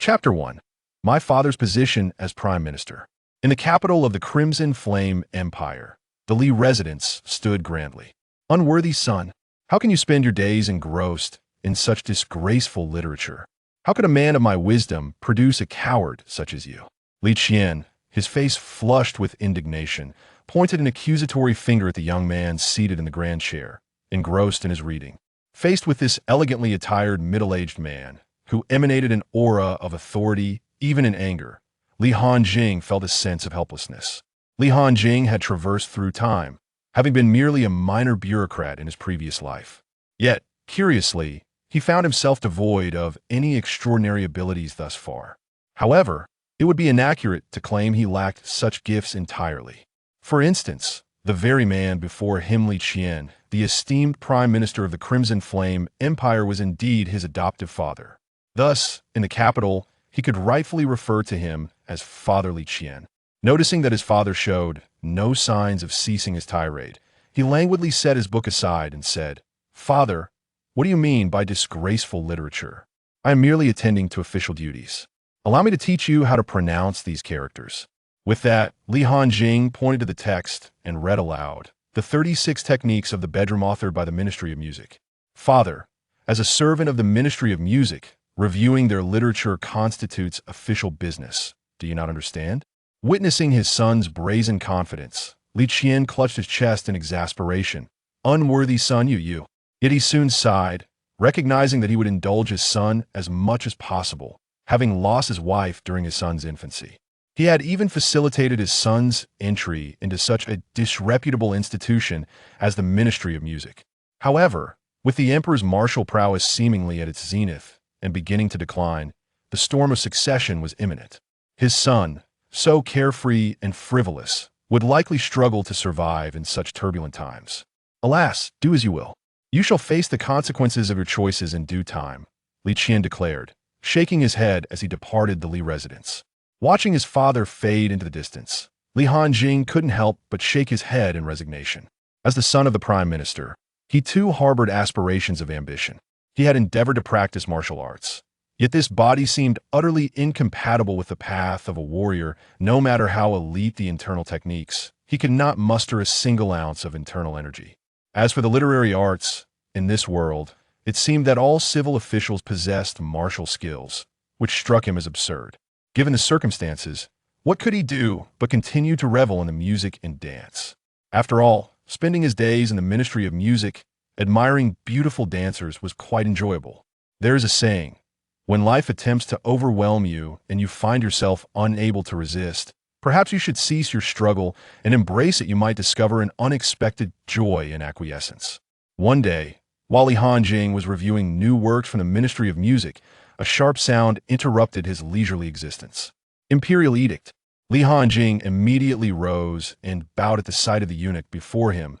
Chapter 1. My father's position as Prime Minister. In the capital of the Crimson Flame Empire, the Li residence stood grandly. Unworthy son, how can you spend your days engrossed in such disgraceful literature? How could a man of my wisdom produce a coward such as you? Li Qian, his face flushed with indignation, pointed an accusatory finger at the young man seated in the grand chair, engrossed in his reading. Faced with this elegantly attired middle-aged man, who emanated an aura of authority even in anger, Li Hanjing felt a sense of helplessness. Li Hanjing had traversed through time, having been merely a minor bureaucrat in his previous life. Yet, curiously, he found himself devoid of any extraordinary abilities thus far. However, it would be inaccurate to claim he lacked such gifts entirely. For instance, the very man before him, Li Qian, the esteemed Prime Minister of the Crimson Flame Empire, was indeed his adoptive father. Thus, in the capital, he could rightfully refer to him as Father Li Qian. Noticing that his father showed no signs of ceasing his tirade, he languidly set his book aside and said, "Father, what do you mean by disgraceful literature? I am merely attending to official duties. Allow me to teach you how to pronounce these characters." With that, Li Hanjing pointed to the text and read aloud, "The 36 techniques of the bedroom authored by the Ministry of Music. Father, as a servant of the Ministry of Music, reviewing their literature constitutes official business. Do you not understand?" Witnessing his son's brazen confidence, Li Qian clutched his chest in exasperation. "Unworthy son, you. Yet he soon sighed, recognizing that he would indulge his son as much as possible, having lost his wife during his son's infancy. He had even facilitated his son's entry into such a disreputable institution as the Ministry of Music. However, with the emperor's martial prowess seemingly at its zenith and beginning to decline, the storm of succession was imminent. His son, so carefree and frivolous, would likely struggle to survive in such turbulent times. "Alas, do as you will. You shall face the consequences of your choices in due time," Li Qian declared, shaking his head as he departed the Li residence. Watching his father fade into the distance, Li Hanjing couldn't help but shake his head in resignation. As the son of the prime minister, he too harbored aspirations of ambition. He had endeavored to practice martial arts, yet this body seemed utterly incompatible with the path of a warrior. No matter how elite the internal techniques, he could not muster a single ounce of internal energy. As for the literary arts, in this world, it seemed that all civil officials possessed martial skills, which struck him as absurd. Given the circumstances, what could he do but continue to revel in the music and dance? After all, spending his days in the Ministry of Music, admiring beautiful dancers was quite enjoyable. There is a saying, when life attempts to overwhelm you and you find yourself unable to resist, perhaps you should cease your struggle and embrace it. You might discover an unexpected joy in acquiescence. One day, while Li Hanjing was reviewing new works from the Ministry of Music, a sharp sound interrupted his leisurely existence. Imperial edict. Li Hanjing immediately rose and bowed at the sight of the eunuch before him.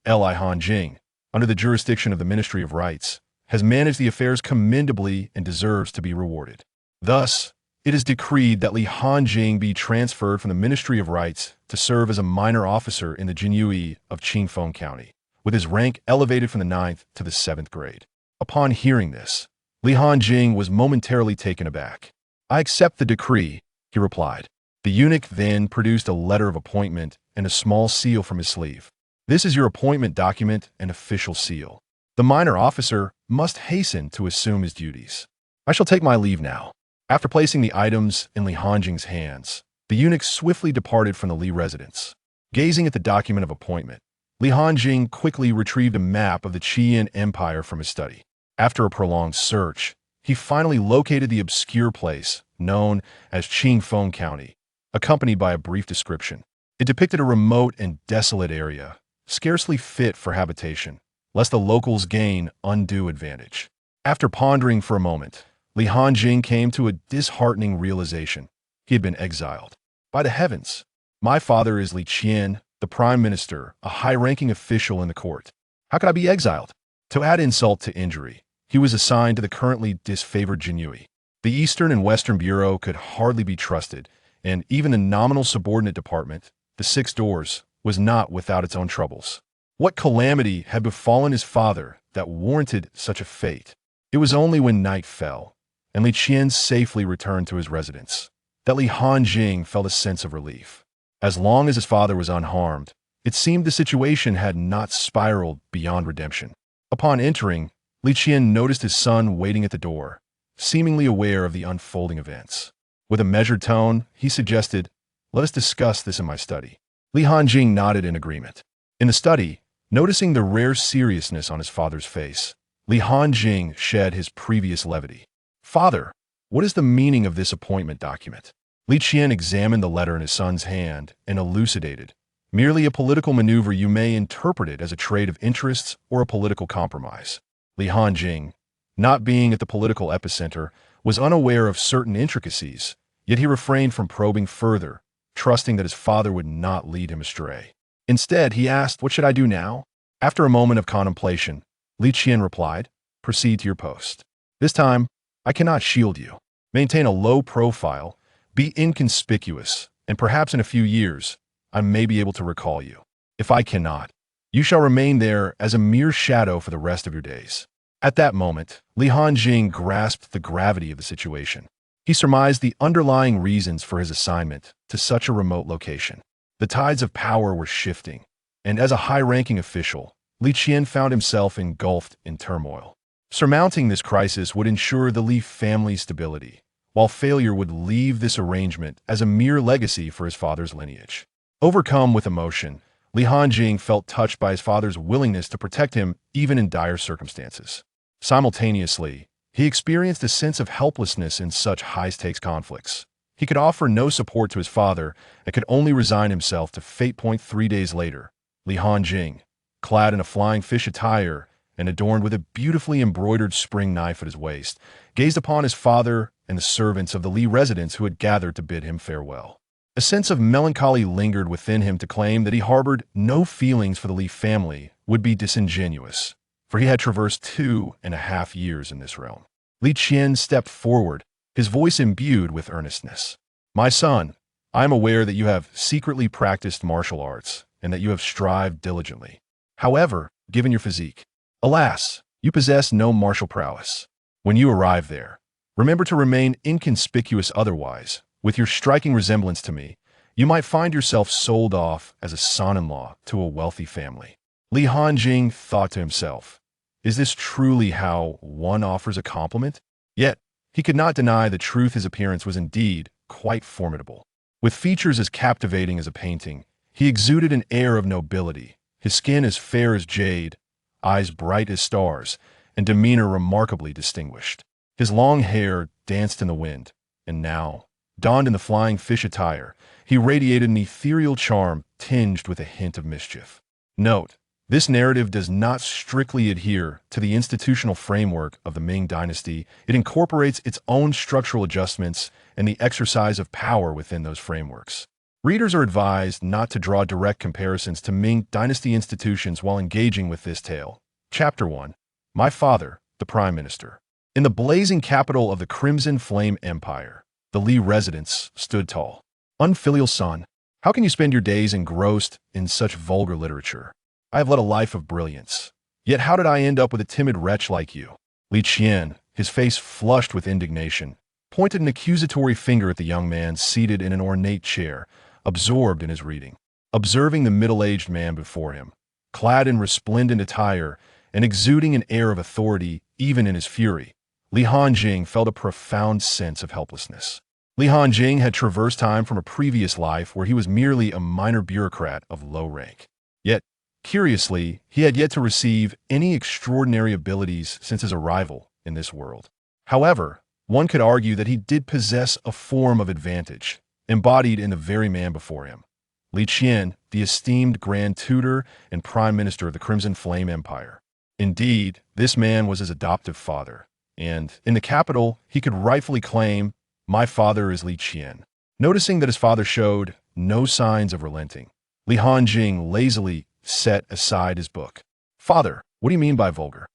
Li Hanjing, under the jurisdiction of the Ministry of Rights, has managed the affairs commendably and deserves to be rewarded. Thus, it is decreed that Li Hanjing be transferred from the Ministry of Rights to serve as a minor officer in the Jinyue of Qingfeng County, with his rank elevated from the 9th to the 7th grade. Upon hearing this, Li Hanjing was momentarily taken aback. "I accept the decree," he replied. The eunuch then produced a letter of appointment and a small seal from his sleeve. "This is your appointment document and official seal. The minor officer must hasten to assume his duties. I shall take my leave now." After placing the items in Li Hanjing's hands, the eunuch swiftly departed from the Li residence. Gazing at the document of appointment, Li Hanjing quickly retrieved a map of the Qian Empire from his study. After a prolonged search, he finally located the obscure place known as Qingfeng County, accompanied by a brief description. It depicted a remote and desolate area, scarcely fit for habitation, lest the locals gain undue advantage. After pondering for a moment, Li Hanjing came to a disheartening realization. He had been exiled. By the heavens, my father is Li Qian, the prime minister, a high-ranking official in the court. How could I be exiled? To add insult to injury, he was assigned to the currently disfavored Jinyue. The Eastern and Western Bureau could hardly be trusted, and even the nominal subordinate department, the Six Doors, was not without its own troubles. What calamity had befallen his father that warranted such a fate? It was only when night fell, and Li Qian safely returned to his residence. That Li Hanjing felt a sense of relief. As long as his father was unharmed, it seemed the situation had not spiraled beyond redemption. Upon entering, Li Qian noticed his son waiting at the door, seemingly aware of the unfolding events. With a measured tone, he suggested, "Let us discuss this in my study." Li Hanjing nodded in agreement. In the study, noticing the rare seriousness on his father's face, Li Hanjing shed his previous levity. "Father, what is the meaning of this appointment document?" Li Qian examined the letter in his son's hand and elucidated, "Merely a political maneuver. You may interpret it as a trade of interests or a political compromise." Li Hanjing, not being at the political epicenter, was unaware of certain intricacies, yet he refrained from probing further, trusting that his father would not lead him astray. Instead, he asked, "What should I do now?" After a moment of contemplation, Li Qian replied, "Proceed to your post. This time, I cannot shield you. Maintain a low profile, be inconspicuous, and perhaps in a few years, I may be able to recall you. If I cannot, you shall remain there as a mere shadow for the rest of your days." At that moment, Li Hanjing grasped the gravity of the situation. He surmised the underlying reasons for his assignment to such a remote location. The tides of power were shifting, and as a high-ranking official, Li Qian found himself engulfed in turmoil. Surmounting this crisis would ensure the Li family's stability, while failure would leave this arrangement as a mere legacy for his father's lineage. Overcome with emotion, Li Hanjing felt touched by his father's willingness to protect him even in dire circumstances. Simultaneously, he experienced a sense of helplessness in such high-stakes conflicts. He could offer no support to his father and could only resign himself to fate. 3 days later, Li Hanjing, clad in a flying fish attire and adorned with a beautifully embroidered spring knife at his waist, gazed upon his father and the servants of the Li residence who had gathered to bid him farewell. A sense of melancholy lingered within him. To claim that he harbored no feelings for the Li family would be disingenuous, for he had traversed 2.5 years in this realm. Li Qian stepped forward, his voice imbued with earnestness. "My son, I am aware that you have secretly practiced martial arts and that you have strived diligently. However, given your physique, alas, you possess no martial prowess. When you arrive there, remember to remain inconspicuous. Otherwise, with your striking resemblance to me, you might find yourself sold off as a son-in-law to a wealthy family." Li Hanjing thought to himself, "Is this truly how one offers a compliment?" Yet, he could not deny the truth. His appearance was indeed quite formidable. With features as captivating as a painting, he exuded an air of nobility, his skin as fair as jade, eyes bright as stars, and demeanor remarkably distinguished. His long hair danced in the wind, and now, donned in the flying fish attire, he radiated an ethereal charm tinged with a hint of mischief. Note: this narrative does not strictly adhere to the institutional framework of the Ming Dynasty. It incorporates its own structural adjustments and the exercise of power within those frameworks. Readers are advised not to draw direct comparisons to Ming Dynasty institutions while engaging with this tale. Chapter 1. My Father, the Prime Minister. In the blazing capital of the Crimson Flame Empire, the Li residence stood tall. "Unfilial son, how can you spend your days engrossed in such vulgar literature? I have led a life of brilliance. Yet how did I end up with a timid wretch like you?" Li Qian, his face flushed with indignation, pointed an accusatory finger at the young man seated in an ornate chair, absorbed in his reading. Observing the middle-aged man before him, clad in resplendent attire and exuding an air of authority even in his fury, Li Hanjing felt a profound sense of helplessness. Li Hanjing had traversed time from a previous life where he was merely a minor bureaucrat of low rank. Yet, curiously, he had yet to receive any extraordinary abilities since his arrival in this world. However, one could argue that he did possess a form of advantage, embodied in the very man before him. Li Qian, the esteemed Grand Tutor and Prime Minister of the Crimson Flame Empire. Indeed, this man was his adoptive father, and, in the capital, he could rightfully claim, "My father is Li Qian." Noticing that his father showed no signs of relenting, Li Hanjing lazily set aside his book. "Father, what do you mean by vulgar?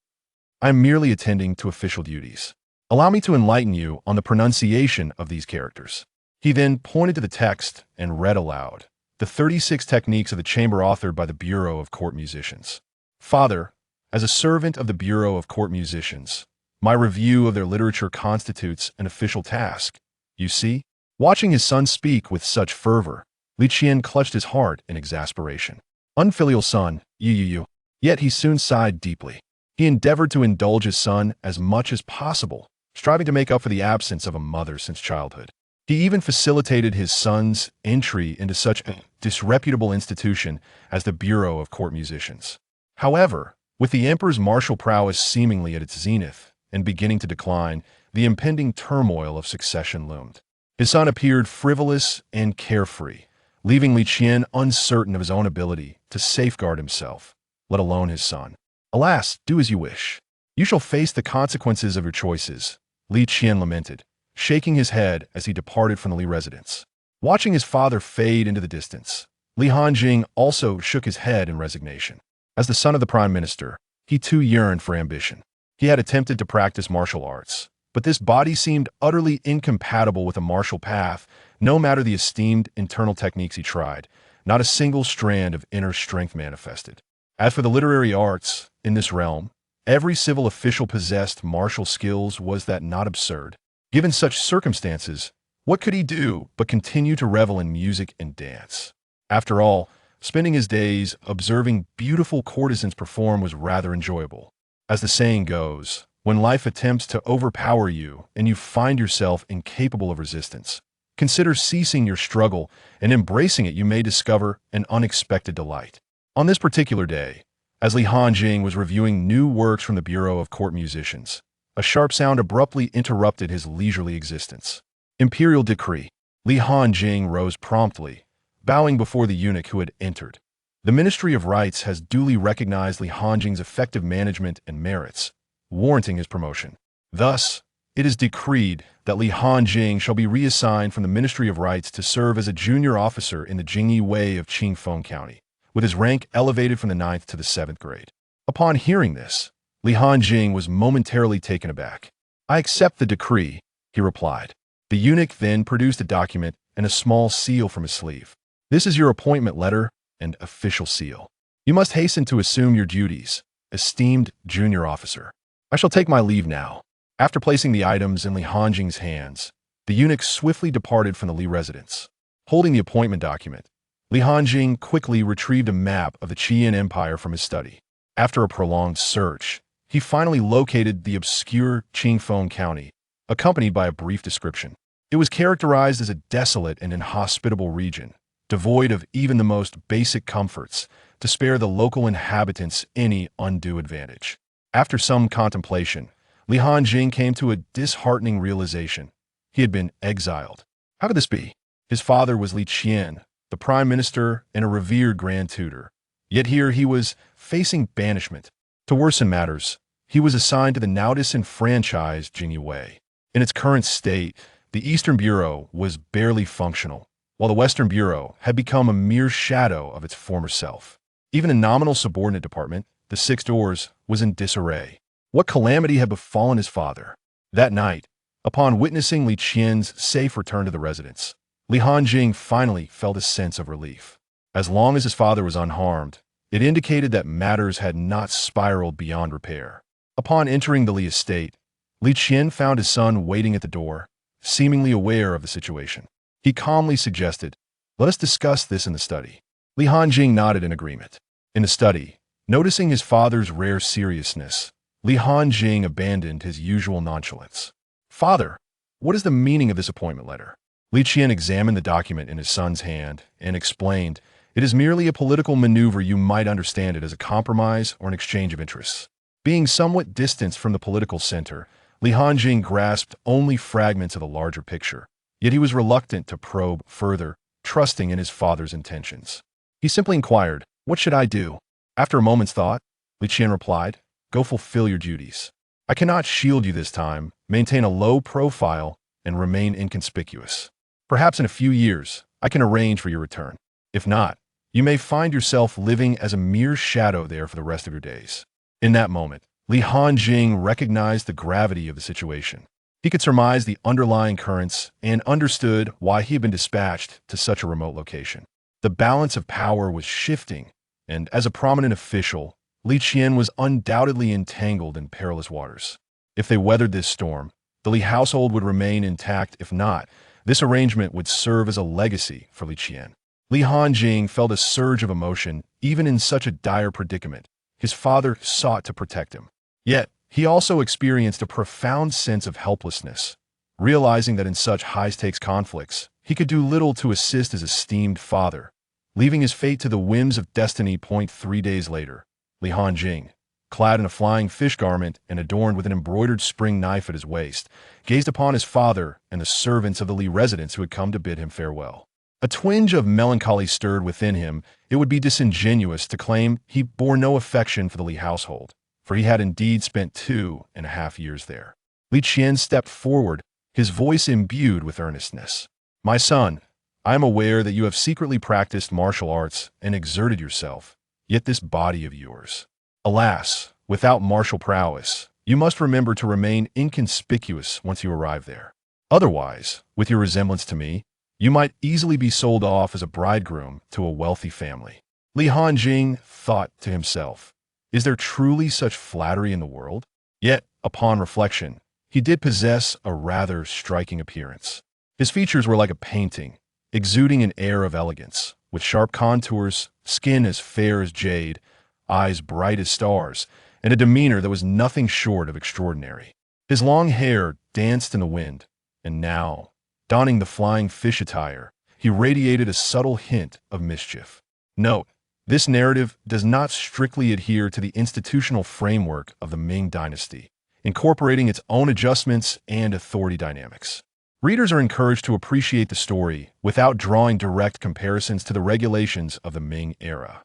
I am merely attending to official duties. Allow me to enlighten you on the pronunciation of these characters." He then pointed to the text and read aloud, "The 36 techniques of the chamber authored by the Bureau of Court Musicians. Father, as a servant of the Bureau of Court Musicians, My review of their literature constitutes an official task. You see? Watching his son speak with such fervor, Li Qian clutched his heart in exasperation. Unfilial son, you. Yet he soon sighed deeply. He endeavored to indulge his son as much as possible, striving to make up for the absence of a mother since childhood. He even facilitated his son's entry into such a disreputable institution as the Bureau of Court Musicians. However, with the emperor's martial prowess seemingly at its zenith and beginning to decline, the impending turmoil of succession loomed. His son appeared frivolous and carefree, leaving Li Qian uncertain of his own ability to safeguard himself, let alone his son. Alas, do as you wish. You shall face the consequences of your choices, Li Qian lamented, shaking his head as he departed from the Li residence. Watching his father fade into the distance, Li Hanjing also shook his head in resignation. As the son of the prime minister, he too yearned for ambition. He had attempted to practice martial arts, but this body seemed utterly incompatible with a martial path. No matter the esteemed internal techniques he tried, not a single strand of inner strength manifested. As for the literary arts, in this realm, every civil official possessed martial skills. Was that not absurd? Given such circumstances, what could he do but continue to revel in music and dance? After all, spending his days observing beautiful courtesans perform was rather enjoyable. As the saying goes, when life attempts to overpower you and you find yourself incapable of resistance, consider ceasing your struggle and embracing it. You may discover an unexpected delight. On this particular day, as Li Hanjing was reviewing new works from the Bureau of Court Musicians, a sharp sound abruptly interrupted his leisurely existence. Imperial decree. Li Hanjing rose promptly, bowing before the eunuch who had entered. The Ministry of Rites has duly recognized Li Hanjing's effective management and merits, warranting his promotion. Thus, it is decreed that Li Hanjing shall be reassigned from the Ministry of Rites to serve as a junior officer in the Jingyi Wei of Qingfeng County, with his rank elevated from the 9th to the 7th grade. Upon hearing this, Li Hanjing was momentarily taken aback. I accept the decree, he replied. The eunuch then produced a document and a small seal from his sleeve. This is your appointment letter and official seal. You must hasten to assume your duties, esteemed junior officer. I shall take my leave now. After placing the items in Li Hanjing's hands, the eunuch swiftly departed from the Li residence. Holding the appointment document, Li Hanjing quickly retrieved a map of the Qian Empire from his study. After a prolonged search, he finally located the obscure Qingfeng County, accompanied by a brief description. It was characterized as a desolate and inhospitable region, devoid of even the most basic comforts, to spare the local inhabitants any undue advantage. After some contemplation, Li Hanjing came to a disheartening realization. He had been exiled. How could this be? His father was Li Qian, the prime minister and a revered grand tutor. Yet here he was facing banishment. To worsen matters, he was assigned to the now disenfranchised Jingyi Wei. In its current state, the Eastern Bureau was barely functional, while the Western Bureau had become a mere shadow of its former self. Even a nominal subordinate department, the Six Doors, was in disarray. What calamity had befallen his father? That night, upon witnessing Li Qian's safe return to the residence, Li Hanjing finally felt a sense of relief. As long as his father was unharmed, it indicated that matters had not spiraled beyond repair. Upon entering the Li estate, Li Qian found his son waiting at the door, seemingly aware of the situation. He calmly suggested, "Let us discuss this in the study." Li Hanjing nodded in agreement. In the study, noticing his father's rare seriousness, Li Hanjing abandoned his usual nonchalance. "Father, what is the meaning of this appointment letter?" Li Qian examined the document in his son's hand and explained, "It is merely a political maneuver. You might understand it as a compromise or an exchange of interests." Being somewhat distanced from the political center, Li Hanjing grasped only fragments of the larger picture, yet he was reluctant to probe further, trusting in his father's intentions. He simply inquired, "What should I do?" After a moment's thought, Li Qian replied, "Go fulfill your duties. I cannot shield you this time. Maintain a low profile and remain inconspicuous. Perhaps in a few years, I can arrange for your return. If not, you may find yourself living as a mere shadow there for the rest of your days." In that moment, Li Hanjing recognized the gravity of the situation. He could surmise the underlying currents and understood why he had been dispatched to such a remote location. The balance of power was shifting, and as a prominent official, Li Qian was undoubtedly entangled in perilous waters. If they weathered this storm, the Li household would remain intact. If not, this arrangement would serve as a legacy for Li Qian. Li Hanjing felt a surge of emotion even in such a dire predicament. His father sought to protect him. Yet, he also experienced a profound sense of helplessness, realizing that in such high-stakes conflicts, he could do little to assist his esteemed father, leaving his fate to the whims of destiny. 3 days later, Li Hanjing, clad in a flying fish garment and adorned with an embroidered spring knife at his waist, gazed upon his father and the servants of the Li residence who had come to bid him farewell. A twinge of melancholy stirred within him. It would be disingenuous to claim he bore no affection for the Li household, for he had indeed spent 2.5 years there. Li Qian stepped forward, his voice imbued with earnestness. "My son, I am aware that you have secretly practiced martial arts and exerted yourself, yet this body of yours. Alas, without martial prowess, you must remember to remain inconspicuous once you arrive there. Otherwise, with your resemblance to me, you might easily be sold off as a bridegroom to a wealthy family." Li Hanjing thought to himself, is there truly such flattery in the world? Yet, upon reflection, he did possess a rather striking appearance. His features were like a painting, exuding an air of elegance, with sharp contours, skin as fair as jade, eyes bright as stars, and a demeanor that was nothing short of extraordinary. His long hair danced in the wind, and now, donning the flying fish attire, he radiated a subtle hint of mischief. Note, this narrative does not strictly adhere to the institutional framework of the Ming Dynasty, incorporating its own adjustments and authority dynamics. Readers are encouraged to appreciate the story without drawing direct comparisons to the regulations of the Ming era.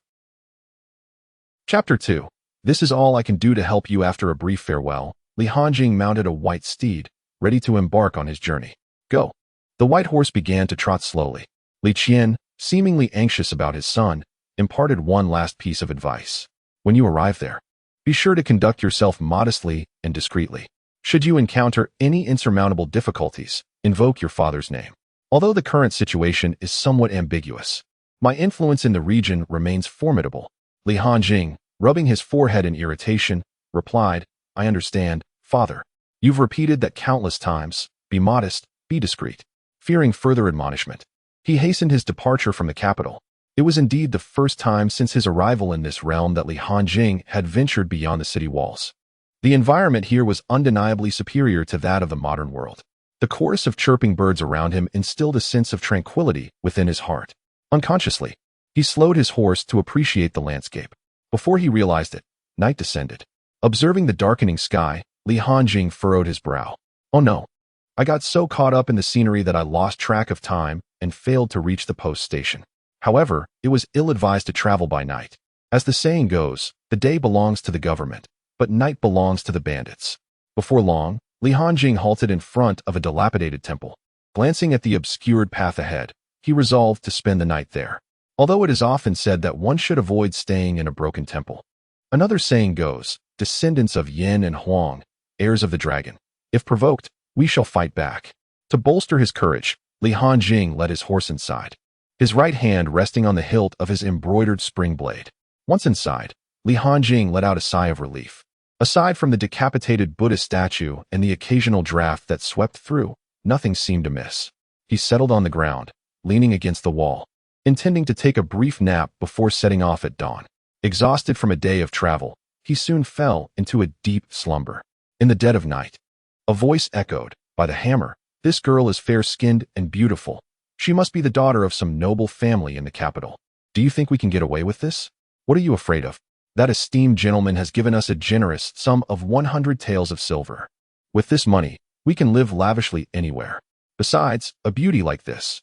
Chapter 2. This is all I can do to help you. After a brief farewell, Li Hanjing mounted a white steed, ready to embark on his journey. Go. The white horse began to trot slowly. Li Qian, seemingly anxious about his son, imparted one last piece of advice. When you arrive there, be sure to conduct yourself modestly and discreetly. Should you encounter any insurmountable difficulties, invoke your father's name. Although the current situation is somewhat ambiguous, my influence in the region remains formidable. Li Hanjing, rubbing his forehead in irritation, replied, I understand, father. You've repeated that countless times. Be modest, be discreet. Fearing further admonishment, he hastened his departure from the capital. It was indeed the first time since his arrival in this realm that Li Hanjing had ventured beyond the city walls. The environment here was undeniably superior to that of the modern world. The chorus of chirping birds around him instilled a sense of tranquility within his heart. Unconsciously, he slowed his horse to appreciate the landscape. Before he realized it, night descended. Observing the darkening sky, Li Hanjing furrowed his brow. Oh no. I got so caught up in the scenery that I lost track of time and failed to reach the post station. However, it was ill-advised to travel by night. As the saying goes, the day belongs to the government, but night belongs to the bandits. Before long, Li Hanjing halted in front of a dilapidated temple. Glancing at the obscured path ahead, he resolved to spend the night there. Although it is often said that one should avoid staying in a broken temple. Another saying goes, descendants of Yin and Huang, heirs of the dragon. If provoked, we shall fight back. To bolster his courage, Li Hanjing led his horse inside, his right hand resting on the hilt of his embroidered spring blade. Once inside, Li Hanjing let out a sigh of relief. Aside from the decapitated Buddha statue and the occasional draft that swept through, nothing seemed amiss. He settled on the ground, leaning against the wall, intending to take a brief nap before setting off at dawn. Exhausted from a day of travel, he soon fell into a deep slumber. In the dead of night, a voice echoed, by the hammer, this girl is fair-skinned and beautiful. She must be the daughter of some noble family in the capital. Do you think we can get away with this? What are you afraid of? That esteemed gentleman has given us a generous sum of 100 taels of silver. With this money, we can live lavishly anywhere. Besides, a beauty like this,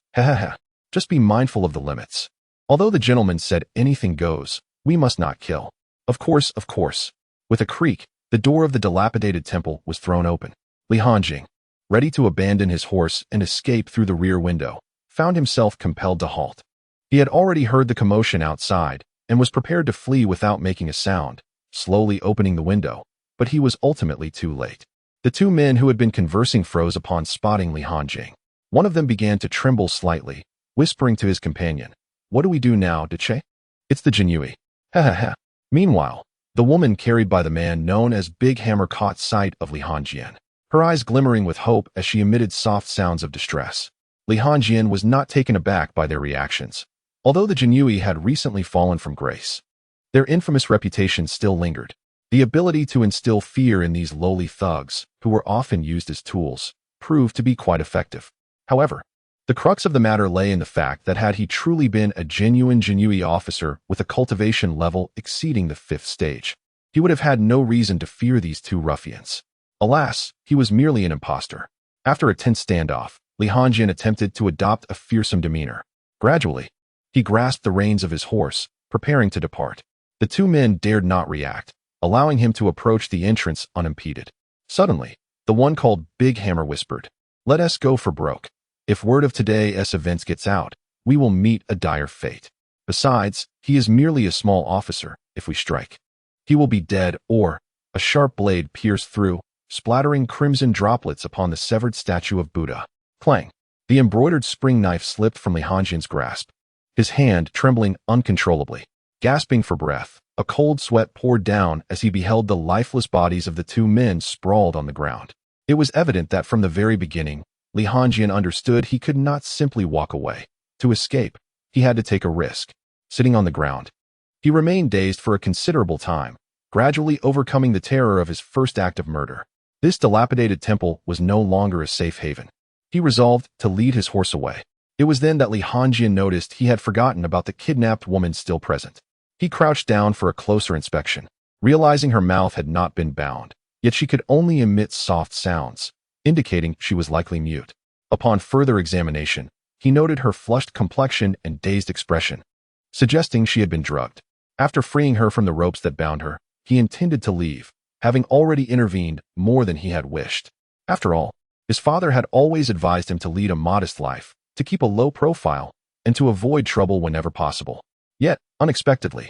just be mindful of the limits. Although the gentleman said anything goes, we must not kill. Of course. With a creak, the door of the dilapidated temple was thrown open. Li Hanjing, ready to abandon his horse and escape through the rear window, found himself compelled to halt. He had already heard the commotion outside and was prepared to flee without making a sound, slowly opening the window, but he was ultimately too late. The two men who had been conversing froze upon spotting Li Hanjing. One of them began to tremble slightly, whispering to his companion, What do we do now, Deche? It's the Jinyui. Meanwhile, The woman carried by the man known as Big Hammer caught sight of Li Hongjian, her eyes glimmering with hope as she emitted soft sounds of distress. Li Hongjian was not taken aback by their reactions, although the Jinyui had recently fallen from grace. Their infamous reputation still lingered. The ability to instill fear in these lowly thugs, who were often used as tools, proved to be quite effective. However, the crux of the matter lay in the fact that had he truly been a genuine Jinyui officer with a cultivation level exceeding the 5th stage, he would have had no reason to fear these two ruffians. Alas, he was merely an impostor. After a tense standoff, Li Hongjian attempted to adopt a fearsome demeanor. Gradually, he grasped the reins of his horse, preparing to depart. The two men dared not react, allowing him to approach the entrance unimpeded. Suddenly, the one called Big Hammer whispered, "Let us go for broke. If word of today's events gets out, we will meet a dire fate. Besides, he is merely a small officer. If we strike, he will be dead." Or, a sharp blade pierced through, splattering crimson droplets upon the severed statue of Buddha. Clang! The embroidered spring knife slipped from Li Hongjian's grasp, his hand trembling uncontrollably. Gasping for breath, a cold sweat poured down as he beheld the lifeless bodies of the two men sprawled on the ground. It was evident that from the very beginning, Li Hongjian understood he could not simply walk away. To escape, he had to take a risk. Sitting on the ground, he remained dazed for a considerable time, gradually overcoming the terror of his first act of murder. This dilapidated temple was no longer a safe haven. He resolved to lead his horse away. It was then that Li Hongjian noticed he had forgotten about the kidnapped woman still present. He crouched down for a closer inspection, realizing her mouth had not been bound, yet she could only emit soft sounds, indicating she was likely mute. Upon further examination, he noted her flushed complexion and dazed expression, suggesting she had been drugged. After freeing her from the ropes that bound her, he intended to leave, having already intervened more than he had wished. After all, his father had always advised him to lead a modest life, to keep a low profile, and to avoid trouble whenever possible. Yet, unexpectedly,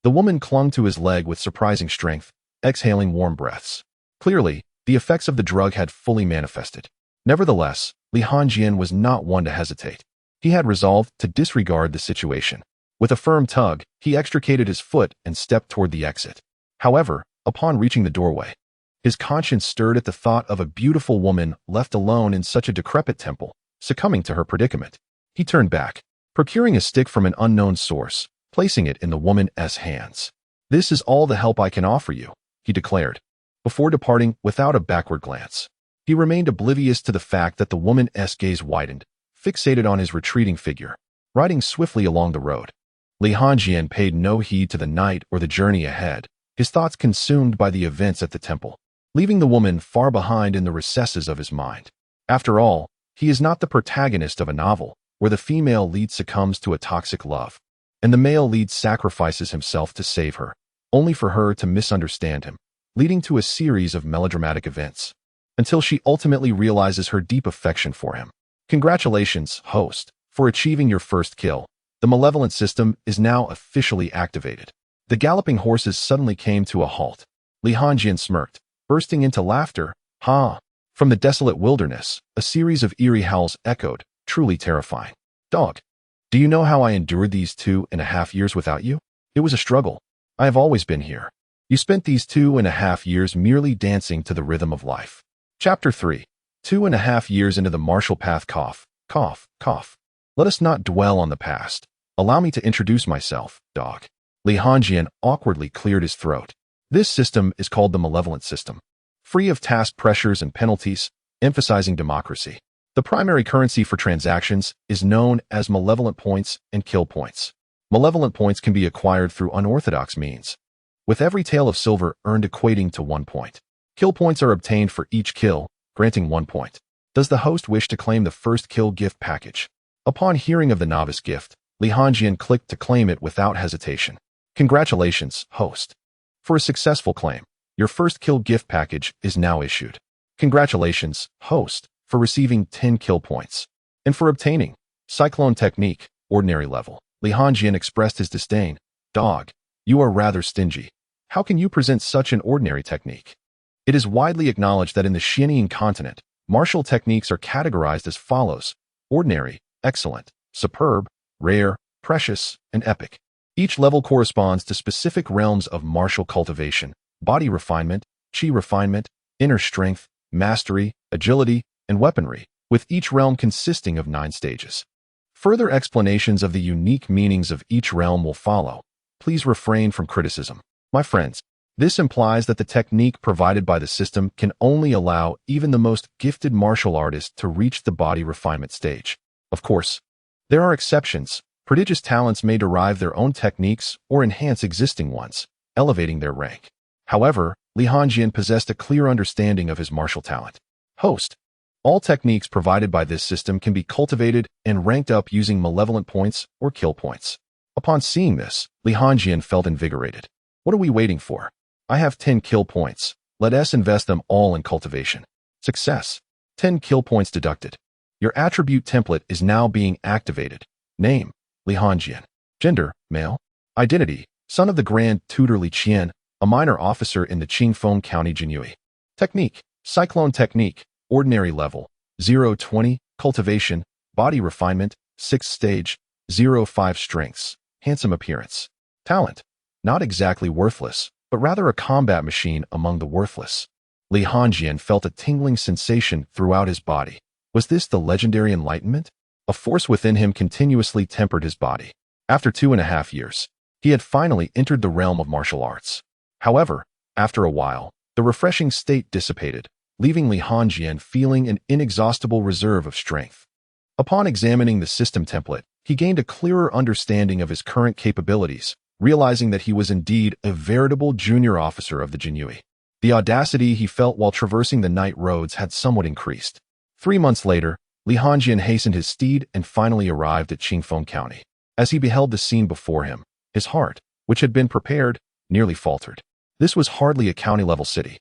the woman clung to his leg with surprising strength, exhaling warm breaths. Clearly, the effects of the drug had fully manifested. Nevertheless, Li Hongjian was not one to hesitate. He had resolved to disregard the situation. With a firm tug, he extricated his foot and stepped toward the exit. However, upon reaching the doorway, his conscience stirred at the thought of a beautiful woman left alone in such a decrepit temple, succumbing to her predicament. He turned back, procuring a stick from an unknown source, placing it in the woman's hands. "This is all the help I can offer you," he declared, before departing without a backward glance. He remained oblivious to the fact that the woman's gaze widened, fixated on his retreating figure, riding swiftly along the road. Li Hongjian paid no heed to the night or the journey ahead, his thoughts consumed by the events at the temple, leaving the woman far behind in the recesses of his mind. After all, he is not the protagonist of a novel where the female lead succumbs to a toxic love, and the male lead sacrifices himself to save her, only for her to misunderstand him, leading to a series of melodramatic events, until she ultimately realizes her deep affection for him. Congratulations, host, for achieving your first kill. The malevolent system is now officially activated. The galloping horses suddenly came to a halt. Li Hongjian smirked, bursting into laughter. Ha! From the desolate wilderness, a series of eerie howls echoed, truly terrifying. "Dog, do you know how I endured these 2.5 years without you? It was a struggle. I have always been here. You spent these 2.5 years merely dancing to the rhythm of life." Chapter 3. 2.5 years into the martial path. Cough, cough, cough. Let us not dwell on the past. Allow me to introduce myself, dog. Li Hongjian awkwardly cleared his throat. This system is called the malevolent system, free of task pressures and penalties, emphasizing democracy. The primary currency for transactions is known as malevolent points and kill points. Malevolent points can be acquired through unorthodox means, with every tael of silver earned equating to 1 point. Kill points are obtained for each kill, granting 1 point. Does the host wish to claim the first kill gift package? Upon hearing of the novice gift, Li Hongjian clicked to claim it without hesitation. Congratulations, host. For a successful claim, your first kill gift package is now issued. Congratulations, host, for receiving 10 kill points. And for obtaining Cyclone Technique, ordinary level. Li Hongjian expressed his disdain. Dog, you are rather stingy. How can you present such an ordinary technique? It is widely acknowledged that in the Xianying continent, martial techniques are categorized as follows: ordinary, excellent, superb, rare, precious, and epic. Each level corresponds to specific realms of martial cultivation: body refinement, chi refinement, inner strength, mastery, agility, and weaponry, with each realm consisting of 9 stages. Further explanations of the unique meanings of each realm will follow. Please refrain from criticism. My friends, this implies that the technique provided by the system can only allow even the most gifted martial artist to reach the body refinement stage. Of course, there are exceptions. Prodigious talents may derive their own techniques or enhance existing ones, elevating their rank. However, Li Hanjian possessed a clear understanding of his martial talent. Host. All techniques provided by this system can be cultivated and ranked up using malevolent points or kill points. Upon seeing this, Li Hanjian felt invigorated. What are we waiting for? I have 10 kill points. Let us invest them all in cultivation. Success. 10 kill points deducted. Your attribute template is now being activated. Name: Li Hanjian. Gender: male. Identity: son of the Grand Tutor Li Qian, a minor officer in the Qingfeng County Jinyue. Technique: Cyclone Technique. Ordinary level: 0-20. Cultivation: body refinement, 6th stage, 0-5 strengths. Handsome appearance. Talent: not exactly worthless, but rather a combat machine among the worthless. Li Hanjian felt a tingling sensation throughout his body. Was this the legendary enlightenment? A force within him continuously tempered his body. After 2.5 years, he had finally entered the realm of martial arts. However, after a while, the refreshing state dissipated, leaving Li Hanjian feeling an inexhaustible reserve of strength. Upon examining the system template, he gained a clearer understanding of his current capabilities, realizing that he was indeed a veritable junior officer of the Jinyue. The audacity he felt while traversing the night roads had somewhat increased. 3 months later, Li Hanjian hastened his steed and finally arrived at Qingfeng County. As he beheld the scene before him, his heart, which had been prepared, nearly faltered. This was hardly a county-level city.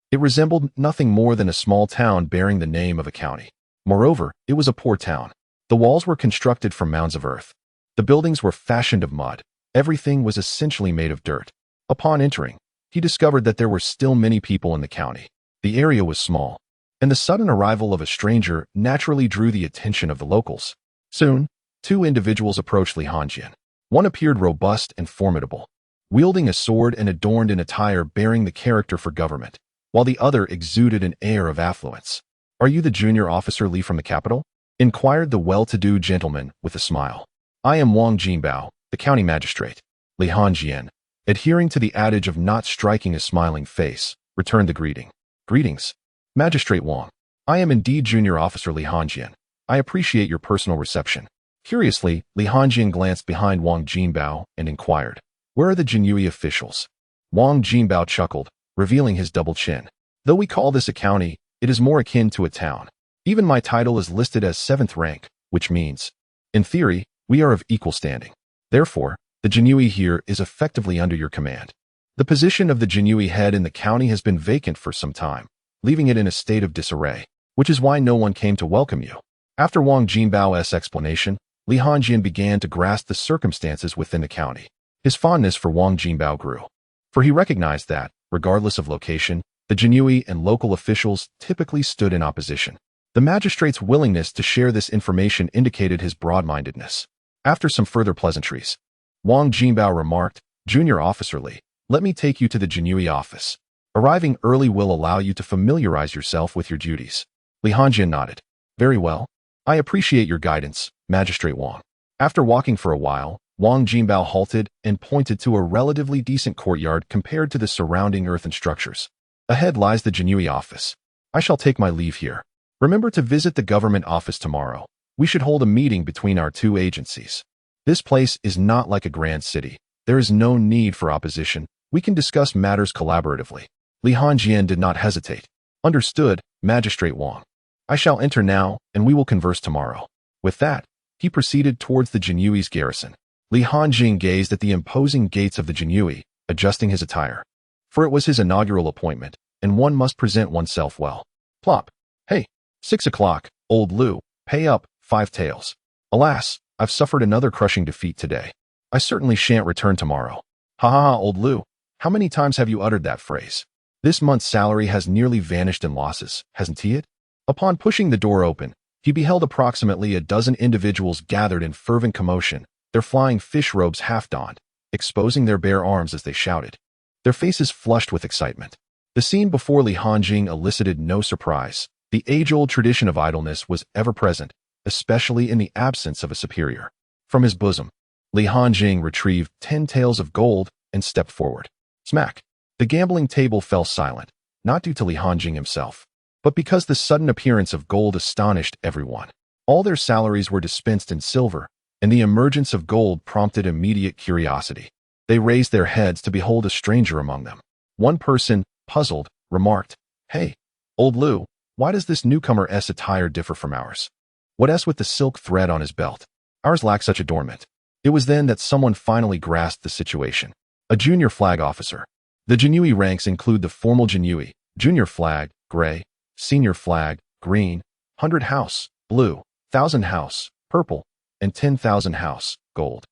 It resembled nothing more than a small town bearing the name of a county. Moreover, it was a poor town. The walls were constructed from mounds of earth. The buildings were fashioned of mud. Everything was essentially made of dirt. Upon entering, he discovered that there were still many people in the county. The area was small, and the sudden arrival of a stranger naturally drew the attention of the locals. Soon, 2 individuals approached Li Hanjian. One appeared robust and formidable, wielding a sword and adorned in attire bearing the character for government, while the other exuded an air of affluence. "Are you the junior officer Li from the capital?" inquired the well-to-do gentleman with a smile. "I am Wang Jinbao, the county magistrate." Li Hanjian, adhering to the adage of not striking a smiling face, returned the greeting. "Greetings, Magistrate Wang. I am indeed Junior Officer Li Hanjian. I appreciate your personal reception." Curiously, Li Hanjian glanced behind Wang Jinbao and inquired, "Where are the Jinyue officials?" Wang Jinbao chuckled, revealing his double chin. "Though we call this a county, it is more akin to a town. Even my title is listed as 7th rank, which means, in theory, we are of equal standing. Therefore, the Jinyue here is effectively under your command. The position of the Jinyue head in the county has been vacant for some time, leaving it in a state of disarray, which is why no one came to welcome you." After Wang Jinbao's explanation, Li Hanjian began to grasp the circumstances within the county. His fondness for Wang Jinbao grew, for he recognized that, regardless of location, the Jinyue and local officials typically stood in opposition. The magistrate's willingness to share this information indicated his broad-mindedness. After some further pleasantries, Wang Jinbao remarked, "Junior Officer Li, let me take you to the Jinyue office. Arriving early will allow you to familiarize yourself with your duties." Li Hanjian nodded. "Very well. I appreciate your guidance, Magistrate Wang." After walking for a while, Wang Jinbao halted and pointed to a relatively decent courtyard compared to the surrounding earthen structures. "Ahead lies the Jinyue office. I shall take my leave here. Remember to visit the government office tomorrow. We should hold a meeting between our 2 agencies. This place is not like a grand city. There is no need for opposition. We can discuss matters collaboratively." Li Hanjian did not hesitate. "Understood, Magistrate Wang. I shall enter now, and we will converse tomorrow." With that, he proceeded towards the Jinyue's garrison. Li Hanjian gazed at the imposing gates of the Jinyue, adjusting his attire. For it was his inaugural appointment, and one must present oneself well. Plop. "Hey, 6 o'clock, old Lu, pay up, 5 taels. Alas, I've suffered another crushing defeat today. I certainly shan't return tomorrow." "Ha ha ha, old Lu, how many times have you uttered that phrase? This month's salary has nearly vanished in losses, hasn't he it?" Upon pushing the door open, he beheld approximately a dozen individuals gathered in fervent commotion, their flying fish robes half donned. exposing their bare arms as they shouted, their faces flushed with excitement. The scene before Li Hanjing elicited no surprise. The age-old tradition of idleness was ever present, especially in the absence of a superior. From his bosom, Li Hanjing retrieved 10 taels of gold and stepped forward. Smack! The gambling table fell silent, not due to Li Hanjing himself, but because the sudden appearance of gold astonished everyone. All their salaries were dispensed in silver, and the emergence of gold prompted immediate curiosity. They raised their heads to behold a stranger among them. One person, puzzled, remarked, "Hey, old Lu, why does this newcomer's attire differ from ours? What's with the silk thread on his belt? Ours lacks such adornment." It was then that someone finally grasped the situation. A junior flag officer. The Jinui ranks include the formal Jinui, junior flag, gray, senior flag, green, 100 house, blue, 1,000 house, purple, and 10,000 house, gold,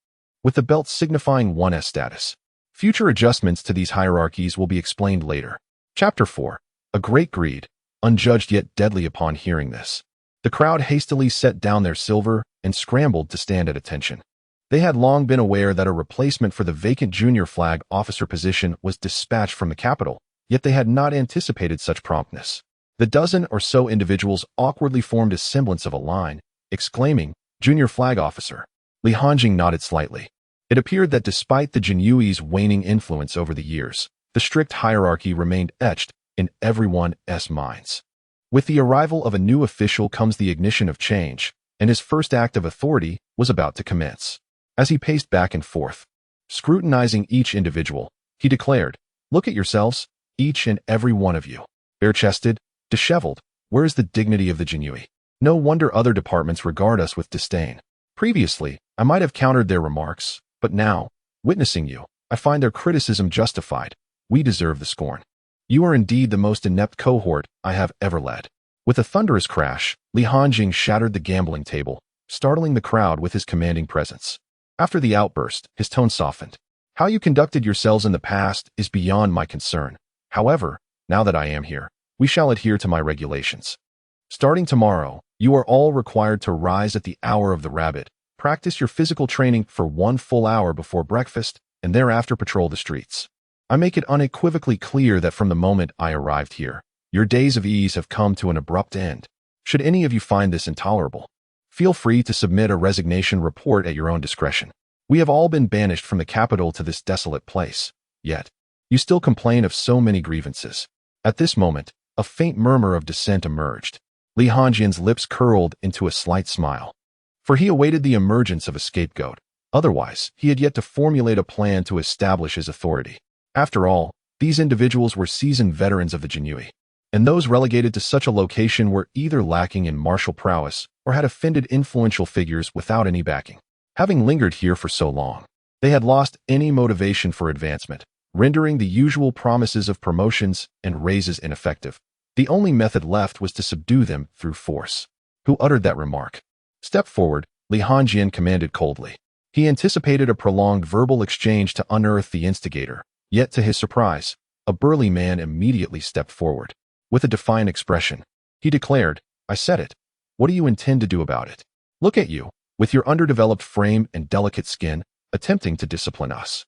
with the belt signifying one's status. Future adjustments to these hierarchies will be explained later. Chapter 4. A great greed, unjudged yet deadly. Upon hearing this, the crowd hastily set down their silver and scrambled to stand at attention. They had long been aware that a replacement for the vacant junior flag officer position was dispatched from the capital, yet they had not anticipated such promptness. The dozen or so individuals awkwardly formed a semblance of a line, exclaiming, "Junior flag officer." Li Hanjing nodded slightly. It appeared that despite the Jinyui's waning influence over the years, the strict hierarchy remained etched in everyone's minds. With the arrival of a new official comes the ignition of change, and his first act of authority was about to commence. As he paced back and forth, scrutinizing each individual, he declared, "Look at yourselves, each and every one of you. Bare-chested, disheveled, where is the dignity of the Jinyui? No wonder other departments regard us with disdain. Previously, I might have countered their remarks, but now, witnessing you, I find their criticism justified. We deserve the scorn. You are indeed the most inept cohort I have ever led." With a thunderous crash, Li Hanjing shattered the gambling table, startling the crowd with his commanding presence. After the outburst, his tone softened. "How you conducted yourselves in the past is beyond my concern. However, now that I am here, we shall adhere to my regulations. Starting tomorrow, you are all required to rise at the hour of the rabbit, practice your physical training for 1 full hour before breakfast, and thereafter patrol the streets. I make it unequivocally clear that from the moment I arrived here, your days of ease have come to an abrupt end. Should any of you find this intolerable, feel free to submit a resignation report at your own discretion. We have all been banished from the capital to this desolate place, yet you still complain of so many grievances." At this moment, a faint murmur of dissent emerged. Li Hanjin's lips curled into a slight smile, for he awaited the emergence of a scapegoat. Otherwise, he had yet to formulate a plan to establish his authority. After all, these individuals were seasoned veterans of the Jinyui, and those relegated to such a location were either lacking in martial prowess or had offended influential figures without any backing. Having lingered here for so long, they had lost any motivation for advancement, rendering the usual promises of promotions and raises ineffective. The only method left was to subdue them through force. Who uttered that remark? "Step forward," Li Hanjin commanded coldly. He anticipated a prolonged verbal exchange to unearth the instigator, yet to his surprise, a burly man immediately stepped forward. With a defiant expression, he declared, "I said it. What do you intend to do about it? Look at you, with your underdeveloped frame and delicate skin, attempting to discipline us.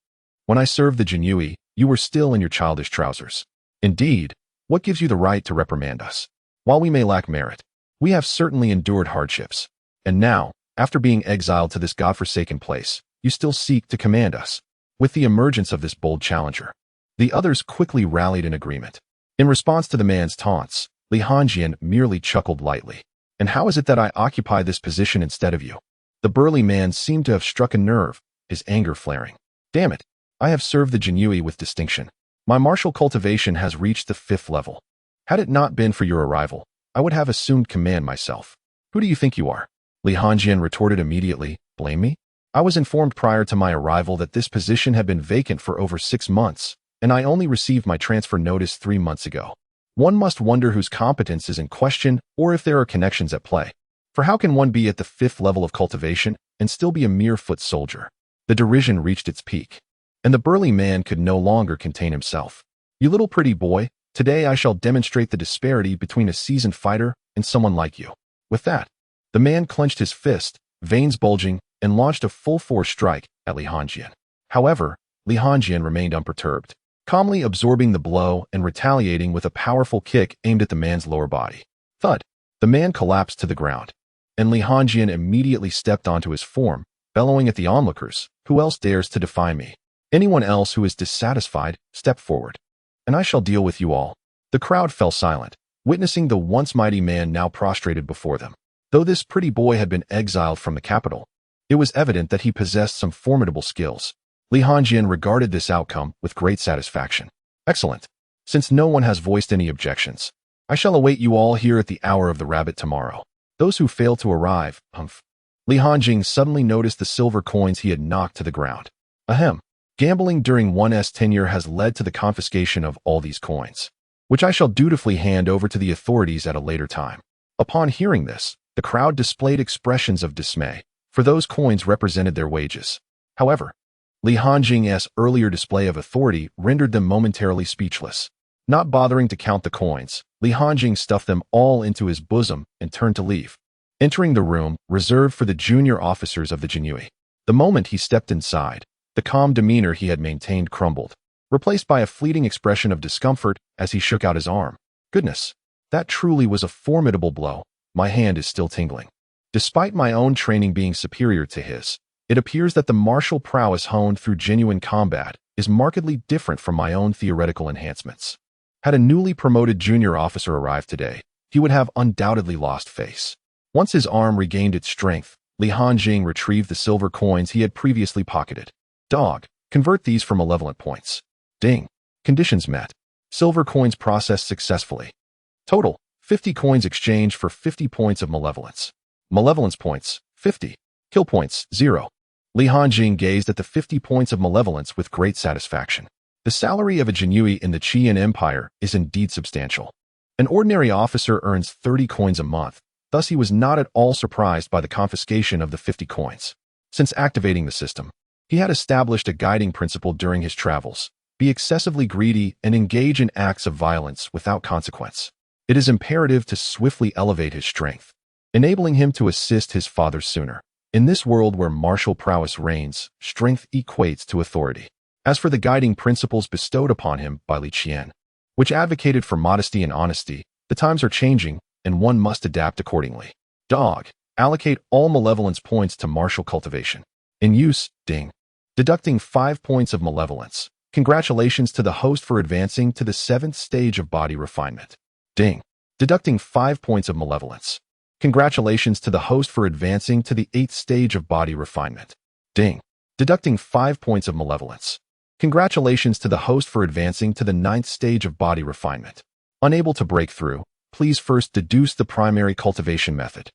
When I served the Jinyui, you were still in your childish trousers. Indeed, what gives you the right to reprimand us? While we may lack merit, we have certainly endured hardships. And now, after being exiled to this godforsaken place, you still seek to command us." With the emergence of this bold challenger, the others quickly rallied in agreement. In response to the man's taunts, Li Hanjin merely chuckled lightly. "And how is it that I occupy this position instead of you?" The burly man seemed to have struck a nerve, his anger flaring. "Damn it, I have served the Jinyui with distinction. My martial cultivation has reached the 5th level. Had it not been for your arrival, I would have assumed command myself. Who do you think you are?" Li Hanjin retorted immediately, "Blame me? I was informed prior to my arrival that this position had been vacant for over 6 months, and I only received my transfer notice 3 months ago. One must wonder whose competence is in question or if there are connections at play. For how can one be at the 5th level of cultivation and still be a mere foot soldier?" The derision reached its peak, and the burly man could no longer contain himself. "You little pretty boy, today I shall demonstrate the disparity between a seasoned fighter and someone like you." With that, the man clenched his fist, veins bulging, and launched a full-force strike at Li Hanjin. However, Li Hongjian remained unperturbed, calmly absorbing the blow and retaliating with a powerful kick aimed at the man's lower body. Thud! The man collapsed to the ground, and Li Hongjian immediately stepped onto his form, bellowing at the onlookers, "Who else dares to defy me? Anyone else who is dissatisfied, step forward, and I shall deal with you all." The crowd fell silent, witnessing the once mighty man now prostrated before them. Though this pretty boy had been exiled from the capital, it was evident that he possessed some formidable skills. Li Hongjian regarded this outcome with great satisfaction. Excellent. Since no one has voiced any objections, I shall await you all here at the hour of the rabbit tomorrow. Those who fail to arrive, humph. Li Hongjian suddenly noticed the silver coins he had knocked to the ground. Ahem. Gambling during one's tenure has led to the confiscation of all these coins, which I shall dutifully hand over to the authorities at a later time. Upon hearing this, the crowd displayed expressions of dismay, for those coins represented their wages. However, Li Hongjian's earlier display of authority rendered them momentarily speechless. Not bothering to count the coins, Li Hongjian stuffed them all into his bosom and turned to leave, entering the room reserved for the junior officers of the Jinhui. The moment he stepped inside, the calm demeanor he had maintained crumbled, replaced by a fleeting expression of discomfort as he shook out his arm. Goodness, that truly was a formidable blow. My hand is still tingling. Despite my own training being superior to his, it appears that the martial prowess honed through genuine combat is markedly different from my own theoretical enhancements. Had a newly promoted junior officer arrived today, he would have undoubtedly lost face. Once his arm regained its strength, Li Hongjian retrieved the silver coins he had previously pocketed. Dog, convert these for malevolent points. Ding. Conditions met. Silver coins processed successfully. Total, 50 coins exchanged for 50 points of malevolence. Malevolence points, 50. Kill points, 0. Li Hongjian gazed at the 50 points of malevolence with great satisfaction. The salary of a Jinhui in the Qian Empire is indeed substantial. An ordinary officer earns 30 coins a month, thus he was not at all surprised by the confiscation of the 50 coins. Since activating the system, he had established a guiding principle during his travels: be excessively greedy and engage in acts of violence without consequence. It is imperative to swiftly elevate his strength, enabling him to assist his father sooner. In this world where martial prowess reigns, strength equates to authority. As for the guiding principles bestowed upon him by Li Qian, which advocated for modesty and honesty, the times are changing, and one must adapt accordingly. Dog, allocate all malevolence points to martial cultivation. In use, ding. Deducting 5 points of malevolence. Congratulations to the host for advancing to the 7th stage of body refinement. Ding. Deducting 5 points of malevolence. Congratulations to the host for advancing to the 8th stage of body refinement. Ding. Deducting 5 points of malevolence. Congratulations to the host for advancing to the 9th stage of body refinement. Unable to break through, please first deduce the primary cultivation method.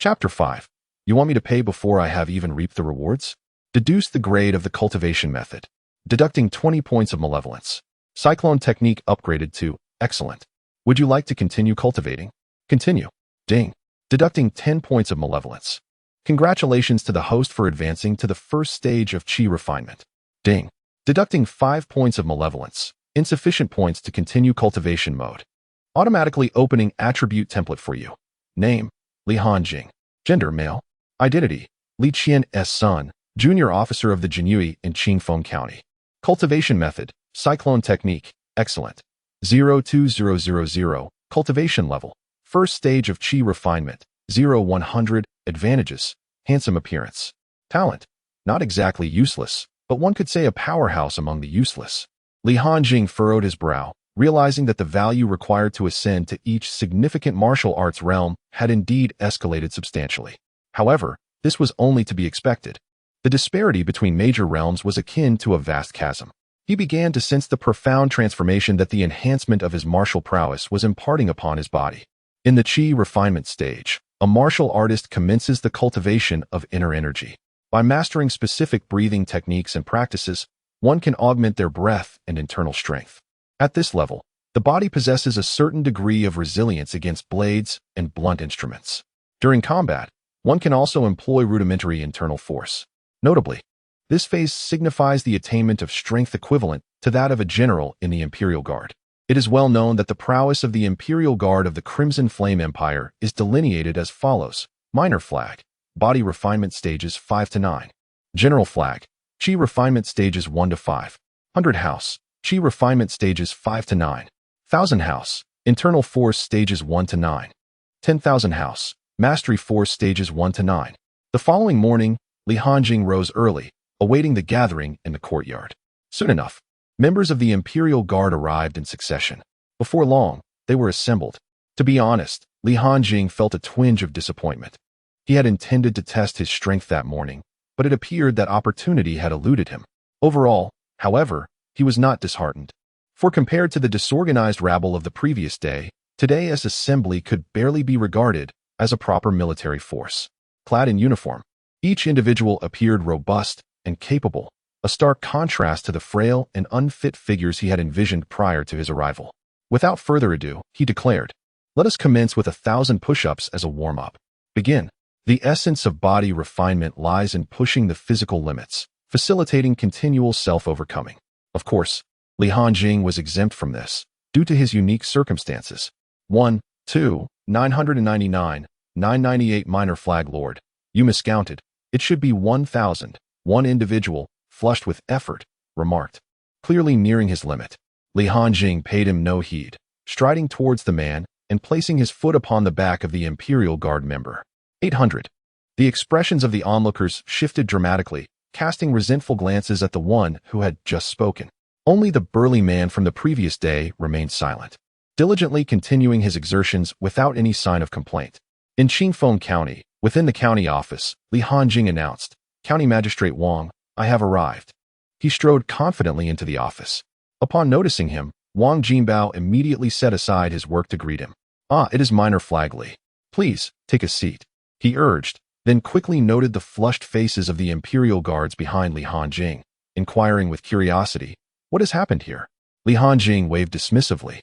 Chapter 5. You want me to pay before I have even reaped the rewards? Deduce the grade of the cultivation method. Deducting 20 points of malevolence. Cyclone technique upgraded to excellent. Would you like to continue cultivating? Continue. Ding. Deducting 10 points of malevolence. Congratulations to the host for advancing to the 1st stage of Qi refinement. Ding. Deducting 5 points of malevolence. Insufficient points to continue cultivation mode. Automatically opening attribute template for you. Name, Li Hongjian. Gender, male. Identity, Li Qian's son, junior officer of the Jinhui in Qingfeng County. Cultivation method, cyclone technique, excellent. 02000, cultivation level, 1st stage of Qi refinement, 0100, advantages, handsome appearance. Talent, not exactly useless, but one could say a powerhouse among the useless. Li Hongjian furrowed his brow, realizing that the value required to ascend to each significant martial arts realm had indeed escalated substantially. However, this was only to be expected. The disparity between major realms was akin to a vast chasm. He began to sense the profound transformation that the enhancement of his martial prowess was imparting upon his body. In the Qi refinement stage, a martial artist commences the cultivation of inner energy. By mastering specific breathing techniques and practices, one can augment their breath and internal strength. At this level, the body possesses a certain degree of resilience against blades and blunt instruments. During combat, one can also employ rudimentary internal force. Notably, this phase signifies the attainment of strength equivalent to that of a general in the Imperial Guard. It is well known that the prowess of the Imperial Guard of the Crimson Flame Empire is delineated as follows: Minor Flag, body refinement stages 5 to 9. General Flag, Qi refinement stages 1 to 5. 100 house. Qi refinement stages 5 to 9. 1000 house. Internal force stages 1 to 9. 10,000 house. Mastery force stages 1 to 9. The following morning, Li Hanjing rose early, awaiting the gathering in the courtyard. Soon enough, members of the Imperial Guard arrived in succession. Before long, they were assembled. To be honest, Li Hanjing felt a twinge of disappointment. He had intended to test his strength that morning, but it appeared that opportunity had eluded him. Overall, however, he was not disheartened. For compared to the disorganized rabble of the previous day, today's assembly could barely be regarded as a proper military force. Clad in uniform, each individual appeared robust and capable, a stark contrast to the frail and unfit figures he had envisioned prior to his arrival. Without further ado, he declared, "Let us commence with 1,000 push-ups as a warm-up. Begin." The essence of body refinement lies in pushing the physical limits, facilitating continual self-overcoming. Of course, Li Hanjing was exempt from this, due to his unique circumstances. 1, 2, 999, 998 Minor Flag Lord, you miscounted. It should be 1,000. One individual, flushed with effort, remarked. Clearly nearing his limit, Li Hanjing paid him no heed, striding towards the man and placing his foot upon the back of the Imperial Guard member. 800. The expressions of the onlookers shifted dramatically, casting resentful glances at the one who had just spoken. Only the burly man from the previous day remained silent, diligently continuing his exertions without any sign of complaint. In Qingfeng County, within the county office, Li Hanjing announced, "County Magistrate Wang, I have arrived." He strode confidently into the office. Upon noticing him, Wang Jinbao immediately set aside his work to greet him. "Ah, it is Minor Flag Li. Please, take a seat," he urged, then quickly noted the flushed faces of the Imperial Guards behind Li Hanjing, inquiring with curiosity, "What has happened here?" Li Hanjing waved dismissively.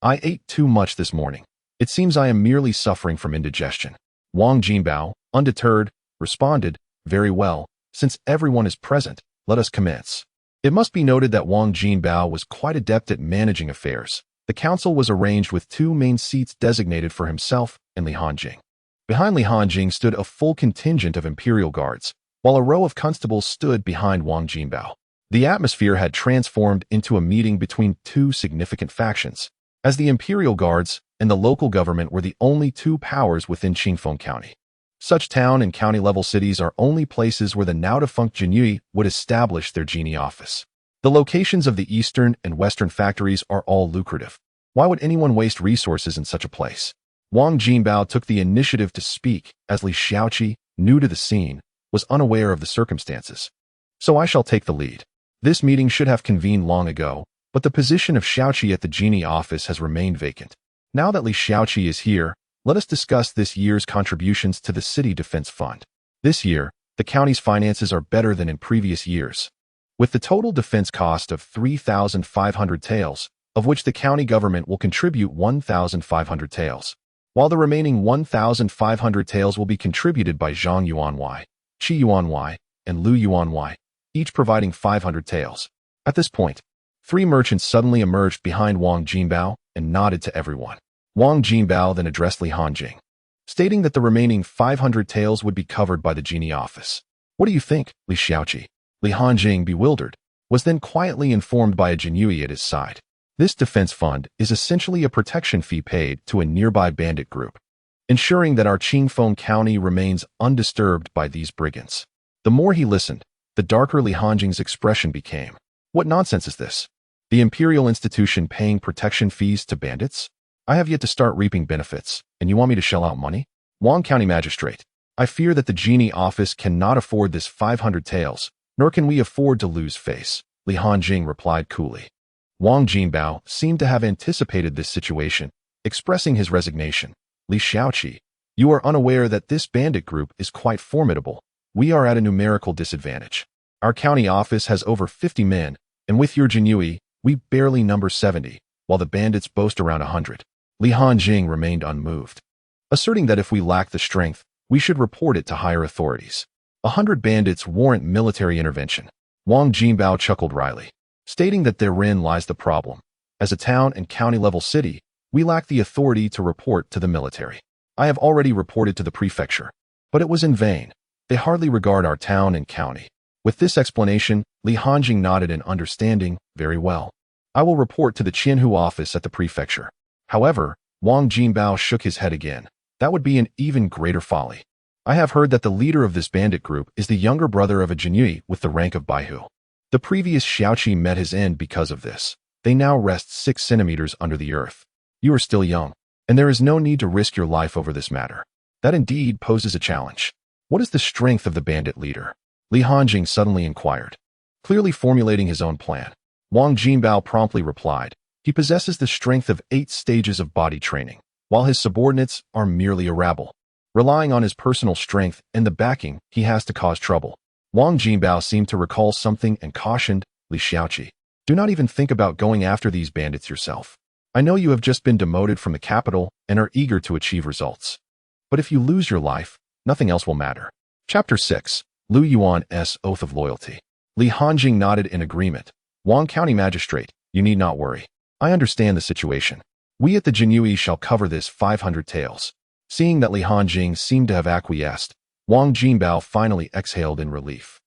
"I ate too much this morning. It seems I am merely suffering from indigestion." Wang Jinbao, undeterred, responded, "Very well, since everyone is present, let us commence." It must be noted that Wang Jinbao was quite adept at managing affairs. The council was arranged with 2 main seats designated for himself and Li Hanjing. Behind Li Hanjing stood a full contingent of Imperial Guards, while a row of constables stood behind Wang Jinbao. The atmosphere had transformed into a meeting between 2 significant factions, as the Imperial Guards and the local government were the only 2 powers within Qingfeng County. Such town and county-level cities are only places where the now-defunct Jinyui would establish their genie office. The locations of the eastern and western factories are all lucrative. Why would anyone waste resources in such a place? Wang Jinbao took the initiative to speak, as Li Xiaoqi, new to the scene, was unaware of the circumstances. "So I shall take the lead. This meeting should have convened long ago, but the position of Xiaoqi at the genie office has remained vacant. Now that Li Xiaoqi is here, let us discuss this year's contributions to the City Defense Fund. This year, the county's finances are better than in previous years. With the total defense cost of 3,500 taels, of which the county government will contribute 1,500 taels, while the remaining 1,500 taels will be contributed by Zhang Yuanwei, Qi Yuanwei, and Lu Yuanwei, each providing 500 taels. At this point, 3 merchants suddenly emerged behind Wang Jinbao and nodded to everyone. Wang Jinbao then addressed Li Hanjing, stating that the remaining 500 taels would be covered by the genie office. "What do you think, Li Xiaoqi?" Li Hanjing, bewildered, was then quietly informed by a Jinyui at his side. This defense fund is essentially a protection fee paid to a nearby bandit group, ensuring that our Qingfeng County remains undisturbed by these brigands. The more he listened, the darker Li Hanjing's expression became. What nonsense is this? The imperial institution paying protection fees to bandits? I have yet to start reaping benefits, and you want me to shell out money? Wang County Magistrate, I fear that the genie office cannot afford this 500 taels, nor can we afford to lose face, Li Hanjing replied coolly. Wang Jinbao seemed to have anticipated this situation, expressing his resignation. Li Xiaoqi, you are unaware that this bandit group is quite formidable. We are at a numerical disadvantage. Our county office has over 50 men, and with your Jinyui, we barely number 70, while the bandits boast around 100. Li Hanjing remained unmoved, asserting that if we lack the strength, we should report it to higher authorities. 100 bandits warrant military intervention. Wang Jinbao chuckled wryly, stating that therein lies the problem. As a town and county-level city, we lack the authority to report to the military. I have already reported to the prefecture, but it was in vain. They hardly regard our town and county. With this explanation, Li Hanjing nodded in understanding. Very well. I will report to the Qianhu office at the prefecture. However, Wang Jinbao shook his head again. That would be an even greater folly. I have heard that the leader of this bandit group is the younger brother of a Jinyui with the rank of Baihu. The previous Xiaoqi met his end because of this. They now rest 6 centimeters under the earth. You are still young, and there is no need to risk your life over this matter. That indeed poses a challenge. What is the strength of the bandit leader? Li Hanjing suddenly inquired. Clearly formulating his own plan, Wang Jinbao promptly replied, he possesses the strength of 8 stages of body training, while his subordinates are merely a rabble. Relying on his personal strength and the backing he has to cause trouble. Wang Jinbao seemed to recall something and cautioned, Li Xiaoqi, do not even think about going after these bandits yourself. I know you have just been demoted from the capital and are eager to achieve results. But if you lose your life, nothing else will matter. Chapter 6. Lu Yuan's Oath of Loyalty. Li Hanjing nodded in agreement. Wang County Magistrate, you need not worry. I understand the situation. We at the Jinyui shall cover this 500 taels. Seeing that Li Hanjing seemed to have acquiesced, Wang Jinbao finally exhaled in relief.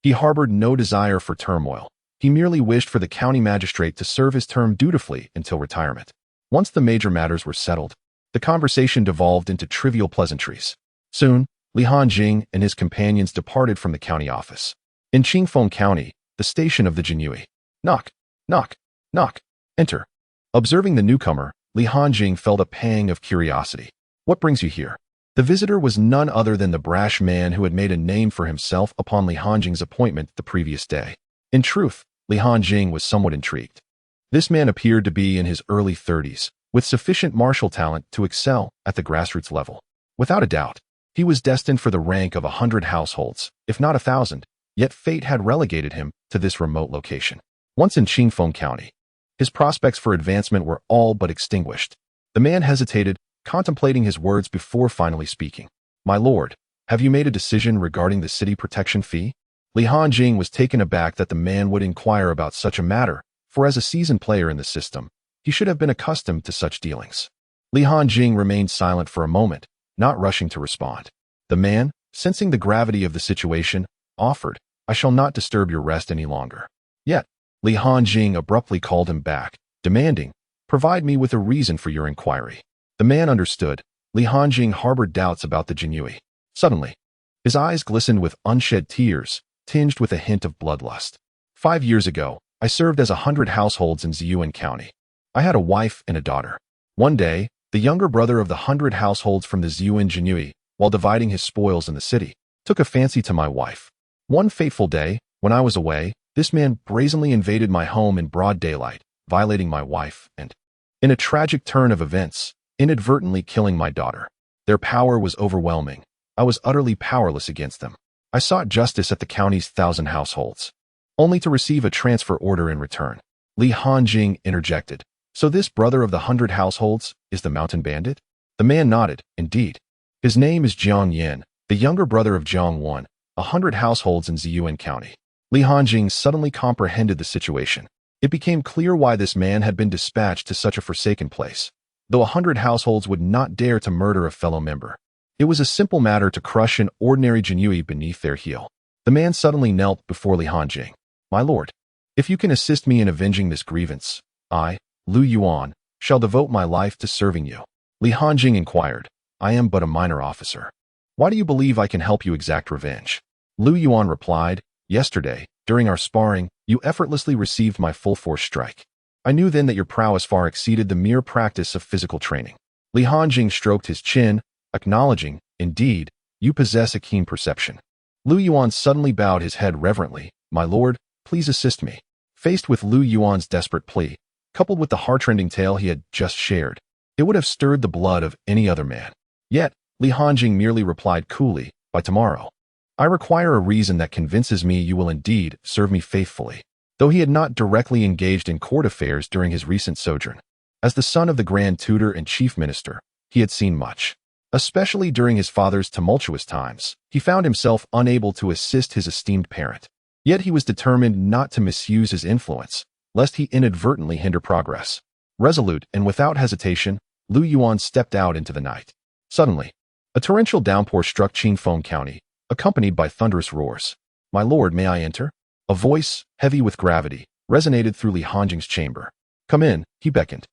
He harbored no desire for turmoil. He merely wished for the county magistrate to serve his term dutifully until retirement. Once the major matters were settled, the conversation devolved into trivial pleasantries. Soon, Li Hanjing and his companions departed from the county office. In Qingfeng County, the station of the Jinyui. Knock, knock, knock, enter. Observing the newcomer, Li Hanjing felt a pang of curiosity. What brings you here? The visitor was none other than the brash man who had made a name for himself upon Li Hanjing's appointment the previous day. In truth, Li Hanjing was somewhat intrigued. This man appeared to be in his early 30s, with sufficient martial talent to excel at the grassroots level. Without a doubt, he was destined for the rank of 100 households, if not 1,000, yet fate had relegated him to this remote location. Once in Qingfeng County, his prospects for advancement were all but extinguished. The man hesitated, contemplating his words before finally speaking. My lord, have you made a decision regarding the city protection fee? Li Hanjing was taken aback that the man would inquire about such a matter, for as a seasoned player in the system, he should have been accustomed to such dealings. Li Hanjing remained silent for a moment, not rushing to respond. The man, sensing the gravity of the situation, offered, I shall not disturb your rest any longer. Yet, Li Hanjing abruptly called him back, demanding, provide me with a reason for your inquiry. The man understood. Li Hanjing harbored doubts about the Jinyui. Suddenly, his eyes glistened with unshed tears, tinged with a hint of bloodlust. 5 years ago, I served as 100 households in Ziyuan County. I had a wife and a daughter. One day, the younger brother of the 100 households from the Ziyuan Jinyui, while dividing his spoils in the city, took a fancy to my wife. One fateful day, when I was away, this man brazenly invaded my home in broad daylight, violating my wife and, in a tragic turn of events, inadvertently killing my daughter. Their power was overwhelming. I was utterly powerless against them. I sought justice at the county's 1,000 households, only to receive a transfer order in return. Li Hanjing interjected. So this brother of the 100 households is the mountain bandit? The man nodded. Indeed. His name is Jiang Yan, the younger brother of Jiang Wan, 100 households in Ziyuan County. Li Hanjing suddenly comprehended the situation. It became clear why this man had been dispatched to such a forsaken place. Though 100 households would not dare to murder a fellow member, it was a simple matter to crush an ordinary Jinyui beneath their heel. The man suddenly knelt before Li Hanjing. My lord, if you can assist me in avenging this grievance, I, Lu Yuan, shall devote my life to serving you. Li Hanjing inquired. I am but a minor officer. Why do you believe I can help you exact revenge? Lu Yuan replied, yesterday, during our sparring, you effortlessly received my full force strike. I knew then that your prowess far exceeded the mere practice of physical training. Li Hanjing stroked his chin, acknowledging, indeed, you possess a keen perception. Lu Yuan suddenly bowed his head reverently. My lord, please assist me. Faced with Lu Yuan's desperate plea, coupled with the heart-rending tale he had just shared, it would have stirred the blood of any other man. Yet, Li Hanjing merely replied coolly, by tomorrow. I require a reason that convinces me you will indeed serve me faithfully. Though he had not directly engaged in court affairs during his recent sojourn, as the son of the Grand Tutor and Chief Minister, he had seen much. Especially during his father's tumultuous times, he found himself unable to assist his esteemed parent. Yet he was determined not to misuse his influence, lest he inadvertently hinder progress. Resolute and without hesitation, Lu Yuan stepped out into the night. Suddenly, a torrential downpour struck Qingfeng County, accompanied by thunderous roars. My lord, may I enter? A voice, heavy with gravity, resonated through Li Hanjing's chamber. Come in, he beckoned.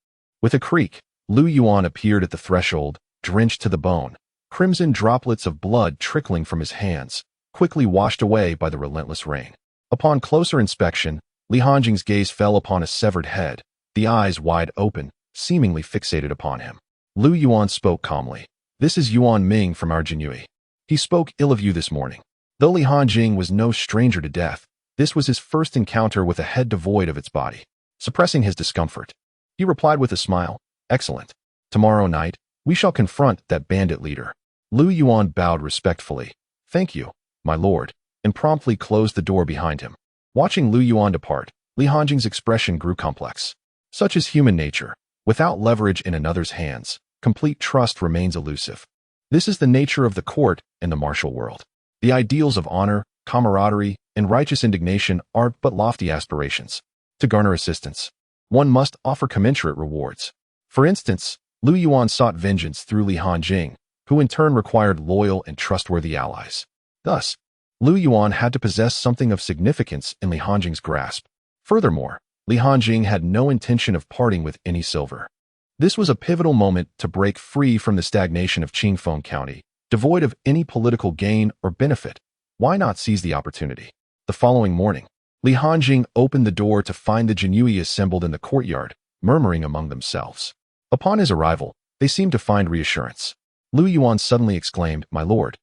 With a creak, Lu Yuan appeared at the threshold, drenched to the bone, crimson droplets of blood trickling from his hands, quickly washed away by the relentless rain. Upon closer inspection, Li Hanjing's gaze fell upon a severed head, the eyes wide open, seemingly fixated upon him. Lu Yuan spoke calmly. This is Yuan Ming from our Jinui. He spoke ill of you this morning. Though Li Hanjing was no stranger to death, this was his first encounter with a head devoid of its body. Suppressing his discomfort, he replied with a smile, Excellent. Tomorrow night, we shall confront that bandit leader. Lu Yuan bowed respectfully. Thank you, my lord, and promptly closed the door behind him. Watching Lu Yuan depart, Li Hanjing's expression grew complex. Such is human nature. Without leverage in another's hands, complete trust remains elusive. This is the nature of the court and the martial world. The ideals of honor, camaraderie, and righteous indignation are but lofty aspirations. To garner assistance, one must offer commensurate rewards. For instance, Lu Yuan sought vengeance through Li Hanjing, who in turn required loyal and trustworthy allies. Thus, Lu Yuan had to possess something of significance in Li Hanjing's grasp. Furthermore, Li Hanjing had no intention of parting with any silver. This was a pivotal moment to break free from the stagnation of Qingfeng County, devoid of any political gain or benefit. Why not seize the opportunity? The following morning, Li Hanjing opened the door to find the Jinui assembled in the courtyard, murmuring among themselves. Upon his arrival, they seemed to find reassurance. Lu Yuan suddenly exclaimed, My lord,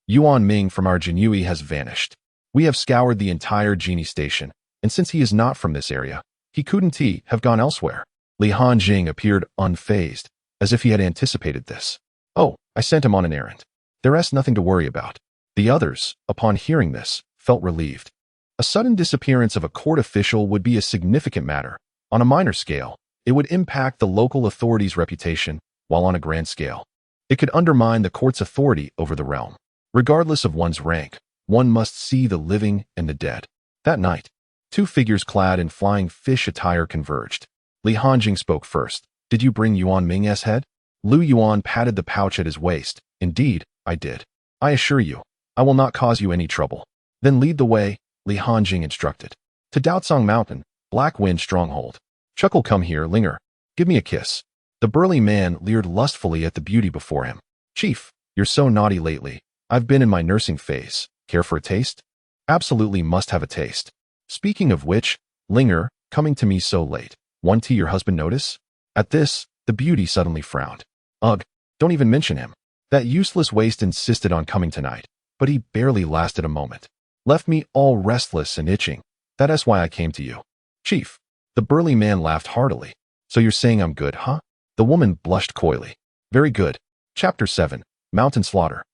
Yuan Ming from our Jinui has vanished. We have scoured the entire Genie station, and since he is not from this area, he couldn't have gone elsewhere. Li Hanjing appeared unfazed, as if he had anticipated this. Oh, I sent him on an errand. There's nothing to worry about. The others, upon hearing this, felt relieved. A sudden disappearance of a court official would be a significant matter. On a minor scale, it would impact the local authorities' reputation, while on a grand scale, it could undermine the court's authority over the realm. Regardless of one's rank, one must see the living and the dead. That night, two figures clad in flying fish attire converged. Li Hanjing spoke first. Did you bring Yuan Ming's head? Lu Yuan patted the pouch at his waist. Indeed, I did. I assure you, I will not cause you any trouble. Then lead the way, Li Hanjing instructed. To Daocang Mountain, Black Wind Stronghold. Chuckle, come here, Linger. Give me a kiss. The burly man leered lustfully at the beauty before him. Chief, you're so naughty lately. I've been in my nursing phase. Care for a taste? Absolutely must have a taste. Speaking of which, Linger, coming to me so late. Want to your husband notice? At this, the beauty suddenly frowned. Ugh, don't even mention him. That useless waste insisted on coming tonight, but he barely lasted a moment. Left me all restless and itching. That's why I came to you. Chief, the burly man laughed heartily. So you're saying I'm good, huh? The woman blushed coyly. Very good. Chapter 7, Mountain Slaughter.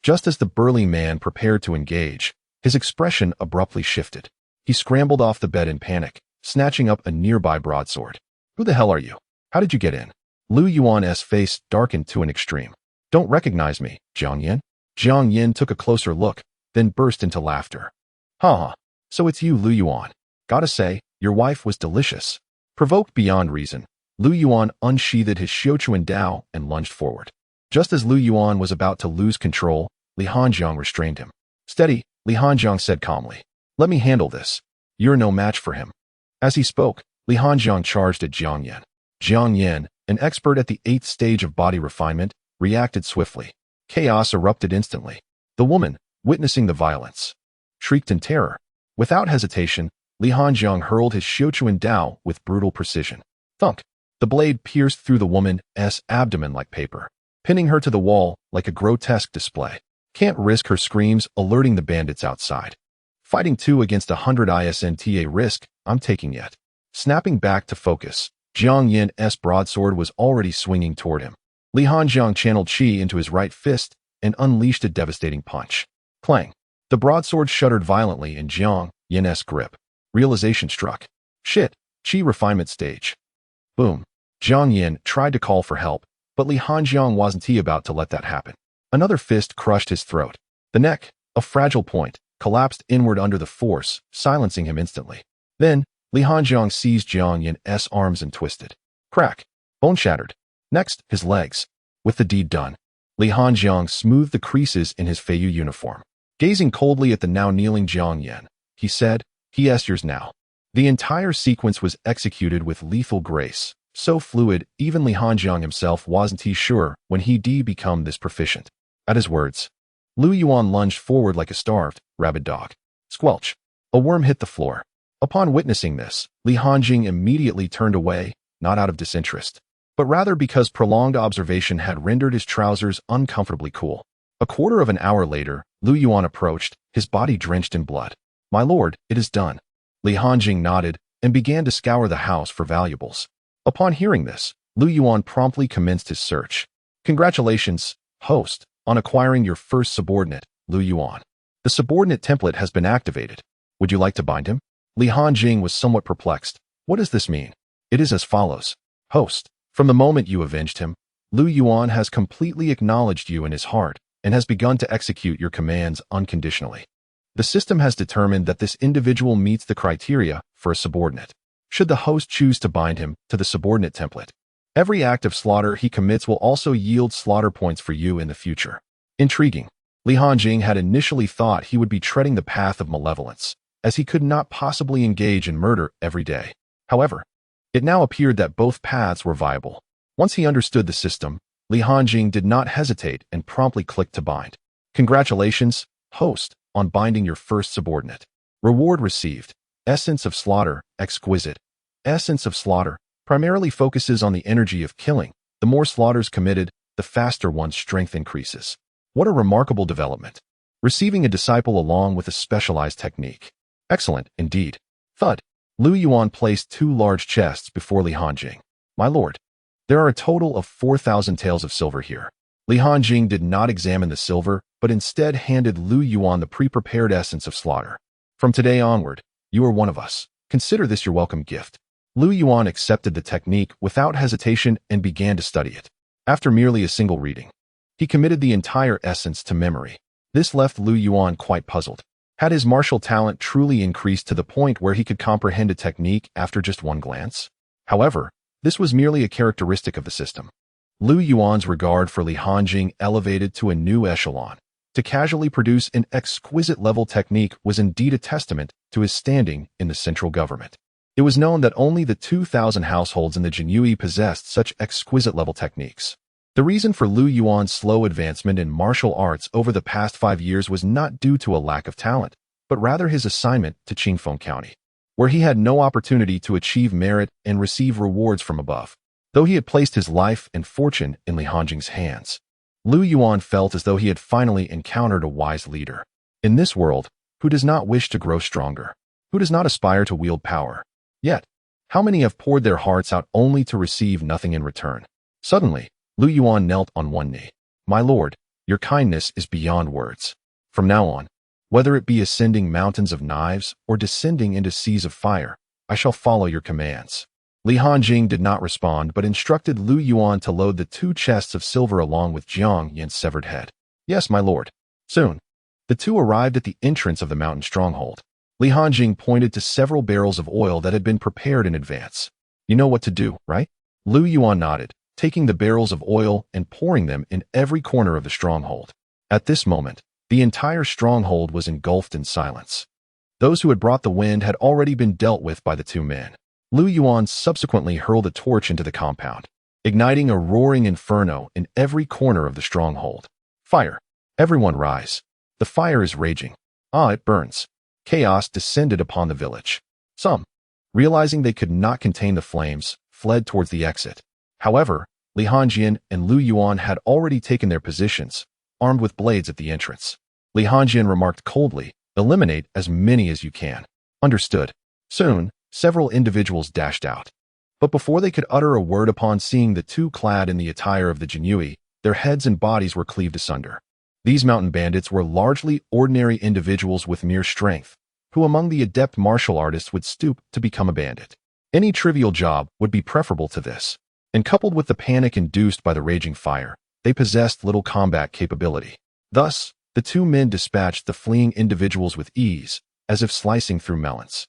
Just as the burly man prepared to engage, his expression abruptly shifted. He scrambled off the bed in panic, snatching up a nearby broadsword. Who the hell are you? How did you get in? Lu Yuan's face darkened to an extreme. Don't recognize me, Jiang Yin? Jiang Yin took a closer look, then burst into laughter. Ha. So it's you, Lu Yuan. Gotta say, your wife was delicious. Provoked beyond reason, Lu Yuan unsheathed his Xiuquan Dao and lunged forward. Just as Lu Yuan was about to lose control, Li Hanjiang restrained him. Steady, Li Hanjiang said calmly. Let me handle this. You're no match for him. As he spoke, Li Hanjiang charged at Jiang Yin. Jiang Yin, an expert at the 8th stage of body refinement, reacted swiftly. Chaos erupted instantly. The woman, witnessing the violence, shrieked in terror. Without hesitation, Li Hanjiang hurled his Xiuquan Dao with brutal precision. Thunk! The blade pierced through the woman's abdomen like paper, pinning her to the wall like a grotesque display. Can't risk her screams alerting the bandits outside. Fighting 2 against 100 isn't risk I'm taking yet. Snapping back to focus, Jiang Yin's broadsword was already swinging toward him. Li Hanjiang channeled qi into his right fist and unleashed a devastating punch. Clang! The broadsword shuddered violently in Jiang Yin's grip. Realization struck. Shit, qi refinement stage. Boom. Jiang Yin tried to call for help, but Li Hanjiang wasn't about to let that happen. Another fist crushed his throat. The neck, a fragile point, collapsed inward under the force, silencing him instantly. Then, Li Hanjiang seized Jiang Yin's arms and twisted. Crack. Bone shattered. Next, his legs. With the deed done, Li Hanjiang smoothed the creases in his Feiyu uniform. Gazing coldly at the now kneeling Jiang Yan, he said, "He is yours now." The entire sequence was executed with lethal grace, so fluid even Li Hanjiang himself wasn't sure when he'd become this proficient. At his words, Lu Yuan lunged forward like a starved, rabid dog. Squelch! A worm hit the floor. Upon witnessing this, Li Hanjing immediately turned away, not out of disinterest, but rather because prolonged observation had rendered his trousers uncomfortably cool. A quarter of an hour later, Lu Yuan approached, his body drenched in blood. "My lord, it is done." Li Hanjing nodded and began to scour the house for valuables. Upon hearing this, Lu Yuan promptly commenced his search. "Congratulations, host, on acquiring your first subordinate, Lu Yuan. The subordinate template has been activated. Would you like to bind him?" Li Hanjing was somewhat perplexed. "What does this mean?" "It is as follows. Host, from the moment you avenged him, Lu Yuan has completely acknowledged you in his heart and has begun to execute your commands unconditionally. The system has determined that this individual meets the criteria for a subordinate. Should the host choose to bind him to the subordinate template, every act of slaughter he commits will also yield slaughter points for you in the future." Intriguing. Li Hanjing had initially thought he would be treading the path of malevolence, as he could not possibly engage in murder every day. However, it now appeared that both paths were viable. Once he understood the system, Li Hanjing did not hesitate and promptly clicked to bind. "Congratulations, host, on binding your first subordinate. Reward received. Essence of slaughter, exquisite. Essence of slaughter primarily focuses on the energy of killing. The more slaughters committed, the faster one's strength increases." What a remarkable development. Receiving a disciple along with a specialized technique. Excellent, indeed. Thud. Lu Yuan placed 2 large chests before Li Hanjing. "My lord, there are a total of 4,000 taels of silver here." Li Hanjing did not examine the silver, but instead handed Lu Yuan the pre-prepared essence of slaughter. "From today onward, you are one of us. Consider this your welcome gift." Lu Yuan accepted the technique without hesitation and began to study it. After merely a single reading, he committed the entire essence to memory. This left Lu Yuan quite puzzled. Had his martial talent truly increased to the point where he could comprehend a technique after just one glance? However, this was merely a characteristic of the system. Lu Yuan's regard for Li Hanjing elevated to a new echelon. To casually produce an exquisite-level technique was indeed a testament to his standing in the central government. It was known that only the 2,000 households in the Jinyue possessed such exquisite-level techniques. The reason for Lu Yuan's slow advancement in martial arts over the past 5 years was not due to a lack of talent, but rather his assignment to Qingfeng County, where he had no opportunity to achieve merit and receive rewards from above. Though he had placed his life and fortune in Li Hanjing's hands, Lu Yuan felt as though he had finally encountered a wise leader. In this world, who does not wish to grow stronger? Who does not aspire to wield power? Yet, how many have poured their hearts out only to receive nothing in return? Suddenly, Lu Yuan knelt on one knee. "My lord, your kindness is beyond words. From now on, whether it be ascending mountains of knives or descending into seas of fire, I shall follow your commands." Li Hanjing did not respond but instructed Lu Yuan to load the 2 chests of silver along with Jiang Yan's severed head. "Yes, my lord." Soon, the 2 arrived at the entrance of the mountain stronghold. Li Hanjing pointed to several barrels of oil that had been prepared in advance. "You know what to do, right?" Lu Yuan nodded, taking the barrels of oil and pouring them in every corner of the stronghold. At this moment, the entire stronghold was engulfed in silence. Those who had brought the wind had already been dealt with by the 2 men. Lu Yuan subsequently hurled a torch into the compound, igniting a roaring inferno in every corner of the stronghold. "Fire! Everyone rise! The fire is raging. Ah, it burns!" Chaos descended upon the village. Some, realizing they could not contain the flames, fled towards the exit. However, Li Hanjing and Lu Yuan had already taken their positions, armed with blades at the entrance. Li Hanjing remarked coldly, "Eliminate as many as you can." Understood. Soon, several individuals dashed out. But before they could utter a word upon seeing the 2 clad in the attire of the Jinyue, their heads and bodies were cleaved asunder. These mountain bandits were largely ordinary individuals with mere strength, who among the adept martial artists would stoop to become a bandit. Any trivial job would be preferable to this. And coupled with the panic induced by the raging fire, they possessed little combat capability. Thus, the 2 men dispatched the fleeing individuals with ease, as if slicing through melons.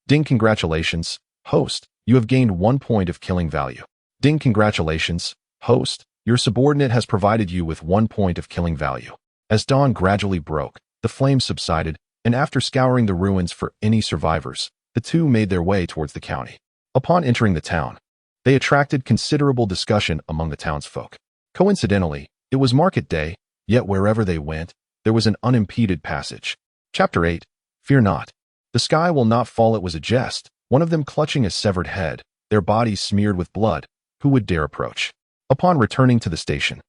"Ding, congratulations, host, you have gained 1 point of killing value." "Ding, congratulations, host, your subordinate has provided you with 1 point of killing value." As dawn gradually broke, The flames subsided, and after scouring the ruins for any survivors, the two made their way towards the county. Upon entering the town, they attracted considerable discussion among the townsfolk. Coincidentally, it was market day, yet wherever they went, there was an unimpeded passage. Chapter 8. Fear not. The sky will not fall. It was a jest, one of them clutching a severed head, their bodies smeared with blood. Who would dare approach? Upon returning to the station,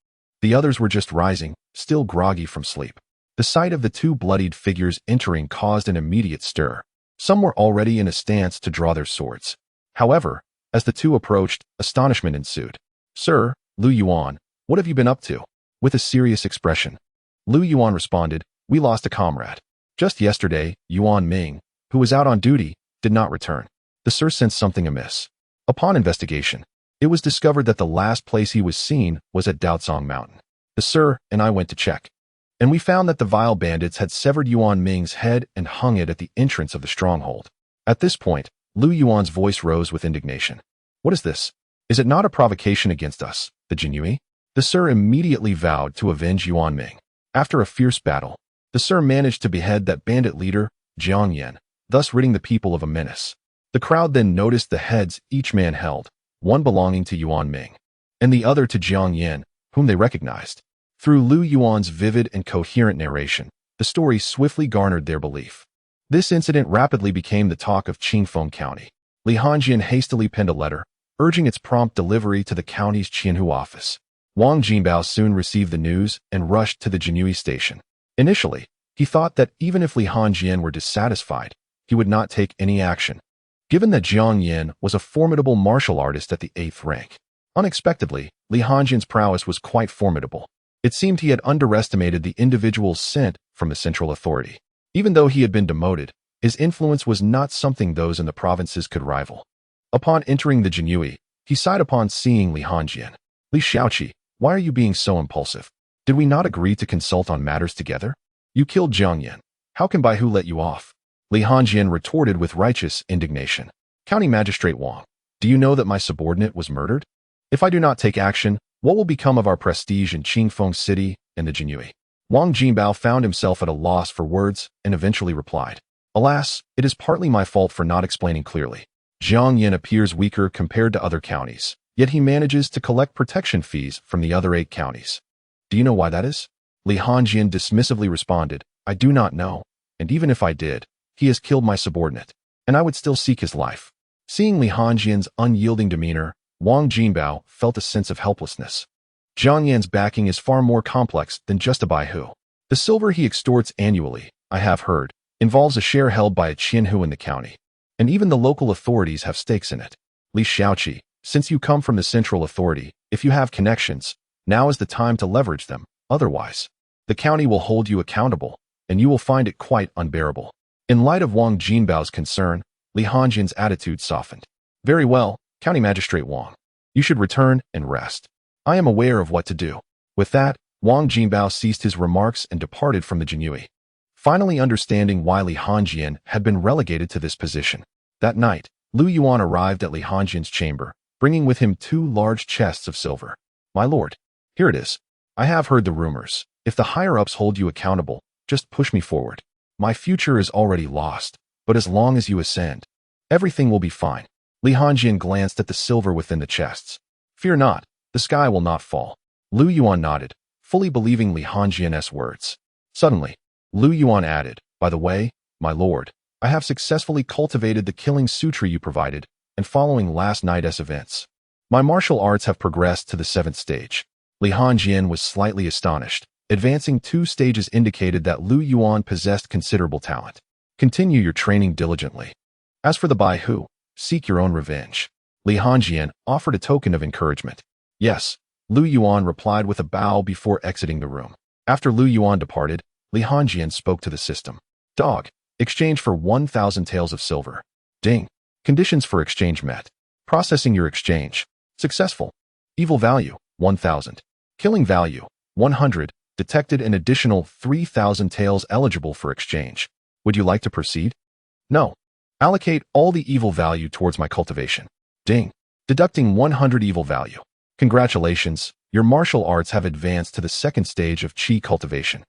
the others were just rising, still groggy from sleep. The sight of the two bloodied figures entering caused an immediate stir. Some were already in a stance to draw their swords. However, as the two approached, astonishment ensued. "Sir, Lu Yuan, what have you been up to?" With a serious expression, Lu Yuan responded, "We lost a comrade. Just yesterday, Yuan Ming, who was out on duty, did not return. The sir sensed something amiss. Upon investigation, it was discovered that the last place he was seen was at Daocang Mountain. The sir and I went to check, and we found that the vile bandits had severed Yuan Ming's head and hung it at the entrance of the stronghold." At this point, Lu Yuan's voice rose with indignation. "What is this? Is it not a provocation against us, the Jinyui?" The sir immediately vowed to avenge Yuan Ming. After a fierce battle, the sir managed to behead that bandit leader, Jiang Yan, thus ridding the people of a menace. The crowd then noticed the heads each man held, one belonging to Yuan Ming, and the other to Jiang Yan, whom they recognized. Through Lu Yuan's vivid and coherent narration, the story swiftly garnered their belief. This incident rapidly became the talk of Qingfeng County. Li Hanjian hastily penned a letter, urging its prompt delivery to the county's Qianhu office. Wang Jinbao soon received the news and rushed to the Jinyui station. Initially, he thought that even if Li Hanjian were dissatisfied, he would not take any action, given that Jiang Yan was a formidable martial artist at the 8th rank. Unexpectedly, Li Hanjian's prowess was quite formidable. It seemed he had underestimated the individual's scent from the central authority. Even though he had been demoted, his influence was not something those in the provinces could rival. Upon entering the Jinyui, he sighed upon seeing Li Hanjian. "Li Xiaoqi, why are you being so impulsive? Did we not agree to consult on matters together? You killed Jiang Yan. How can Bai Hu let you off?" Li Hanjian retorted with righteous indignation. "County Magistrate Wang, do you know that my subordinate was murdered? If I do not take action, what will become of our prestige in Qingfeng City and the Jinyui?" Wang Jinbao found himself at a loss for words and eventually replied, "Alas, it is partly my fault for not explaining clearly. Jiang Yan appears weaker compared to other counties, yet he manages to collect protection fees from the other 8 counties. Do you know why that is?" Li Hanjian dismissively responded, "I do not know, and even if I did, he has killed my subordinate, and I would still seek his life." Seeing Li Hanjian's unyielding demeanor, Wang Jinbao felt a sense of helplessness. Jiang Yan's backing is far more complex than just a Bai Hu. The silver he extorts annually, I have heard, involves a share held by a Qianhu in the county, and even the local authorities have stakes in it. Li Xiaoqi, since you come from the central authority, if you have connections, now is the time to leverage them. Otherwise, the county will hold you accountable, and you will find it quite unbearable. In light of Wang Jinbao's concern, Li Hanjian's attitude softened. "Very well, County Magistrate Wang. You should return and rest. I am aware of what to do." With that, Wang Jinbao ceased his remarks and departed from the Jinyui, finally understanding why Li Hanjian had been relegated to this position. That night, Lu Yuan arrived at Li Hanjian's chamber, bringing with him 2 large chests of silver. "My lord, here it is. I have heard the rumors. If the higher-ups hold you accountable, just push me forward. My future is already lost, but as long as you ascend, everything will be fine." Li Hanjian glanced at the silver within the chests. "Fear not, the sky will not fall." Lu Yuan nodded, fully believing Li Hanjian's words. Suddenly, Lu Yuan added, "By the way, my lord, I have successfully cultivated the killing sutra you provided, and following last night's events, my martial arts have progressed to the 7th stage." Li Hanjian was slightly astonished. Advancing 2 stages indicated that Lu Yuan possessed considerable talent. "Continue your training diligently. As for the Bai Hu, seek your own revenge." Li Hanjian offered a token of encouragement. "Yes," Lu Yuan replied with a bow before exiting the room. After Lu Yuan departed, Li Hanjian spoke to the system. "Dog, exchange for 1,000 taels of silver." Ding. Conditions for exchange met. Processing your exchange. Successful. Evil value, 1,000. Killing value, 100. Detected an additional 3,000 taels eligible for exchange. Would you like to proceed? No. Allocate all the evil value towards my cultivation. Ding. Deducting 100 evil value. Congratulations, your martial arts have advanced to the 2nd stage of Qi cultivation.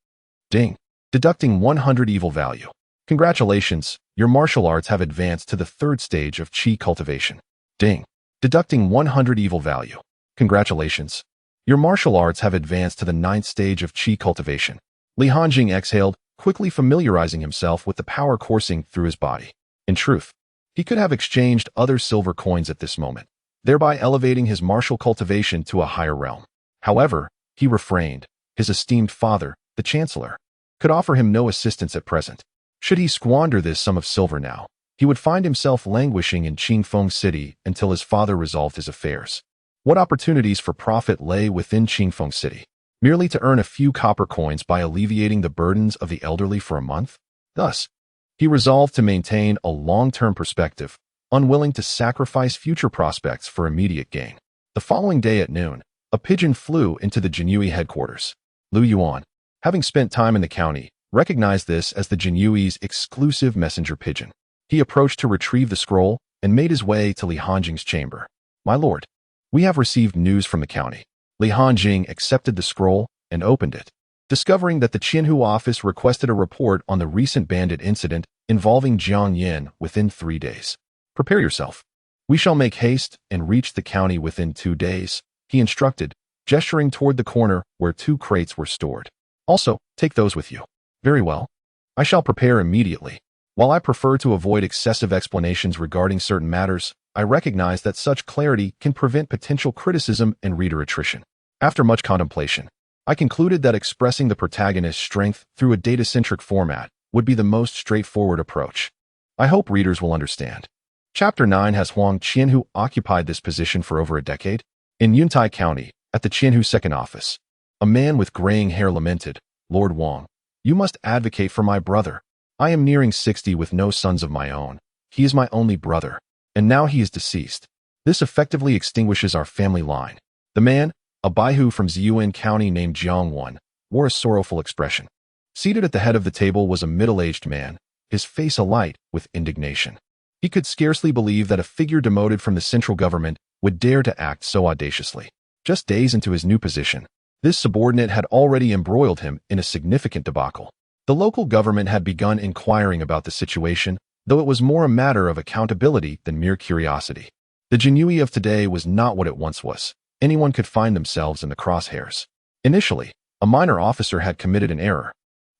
Ding. Deducting 100 evil value. Congratulations, your martial arts have advanced to the third stage of Qi cultivation. Ding. Deducting 100 evil value. Congratulations. Your martial arts have advanced to the ninth stage of Qi cultivation. Li Hanjing exhaled, quickly familiarizing himself with the power coursing through his body. In truth, he could have exchanged other silver coins at this moment, thereby elevating his martial cultivation to a higher realm. However, he refrained. His esteemed father, the Chancellor, could offer him no assistance at present. Should he squander this sum of silver now, he would find himself languishing in Qingfeng City until his father resolved his affairs. What opportunities for profit lay within Qingfeng City? Merely to earn a few copper coins by alleviating the burdens of the elderly for a month? Thus, he resolved to maintain a long-term perspective, unwilling to sacrifice future prospects for immediate gain. The following day at noon, a pigeon flew into the Jinyui headquarters. Lu Yuan, having spent time in the county, recognized this as the Jinyui's exclusive messenger pigeon. He approached to retrieve the scroll and made his way to Li Hanjing's chamber. My lord, we have received news from the county. Li Hanjing accepted the scroll and opened it, discovering that the Qianhu office requested a report on the recent bandit incident involving Jiang Yin within 3 days. Prepare yourself. We shall make haste and reach the county within 2 days, he instructed, gesturing toward the corner where 2 crates were stored. Also, take those with you. Very well. I shall prepare immediately. While I prefer to avoid excessive explanations regarding certain matters, I recognize that such clarity can prevent potential criticism and reader attrition. After much contemplation, I concluded that expressing the protagonist's strength through a data-centric format would be the most straightforward approach. I hope readers will understand. Chapter 9 has Huang Qianhu occupied this position for over a decade. In Yuntai County, at the Qianhu second office, a man with graying hair lamented, Lord Wang, you must advocate for my brother. I am nearing 60 with no sons of my own. He is my only brother, and now he is deceased. This effectively extinguishes our family line. The man, a Baihu from Ziyuan County named Jiang Wan, wore a sorrowful expression. Seated at the head of the table was a middle-aged man, his face alight with indignation. He could scarcely believe that a figure demoted from the central government would dare to act so audaciously. Just days into his new position, this subordinate had already embroiled him in a significant debacle. The local government had begun inquiring about the situation, though it was more a matter of accountability than mere curiosity. The Jinyui of today was not what it once was. Anyone could find themselves in the crosshairs. Initially, a minor officer had committed an error,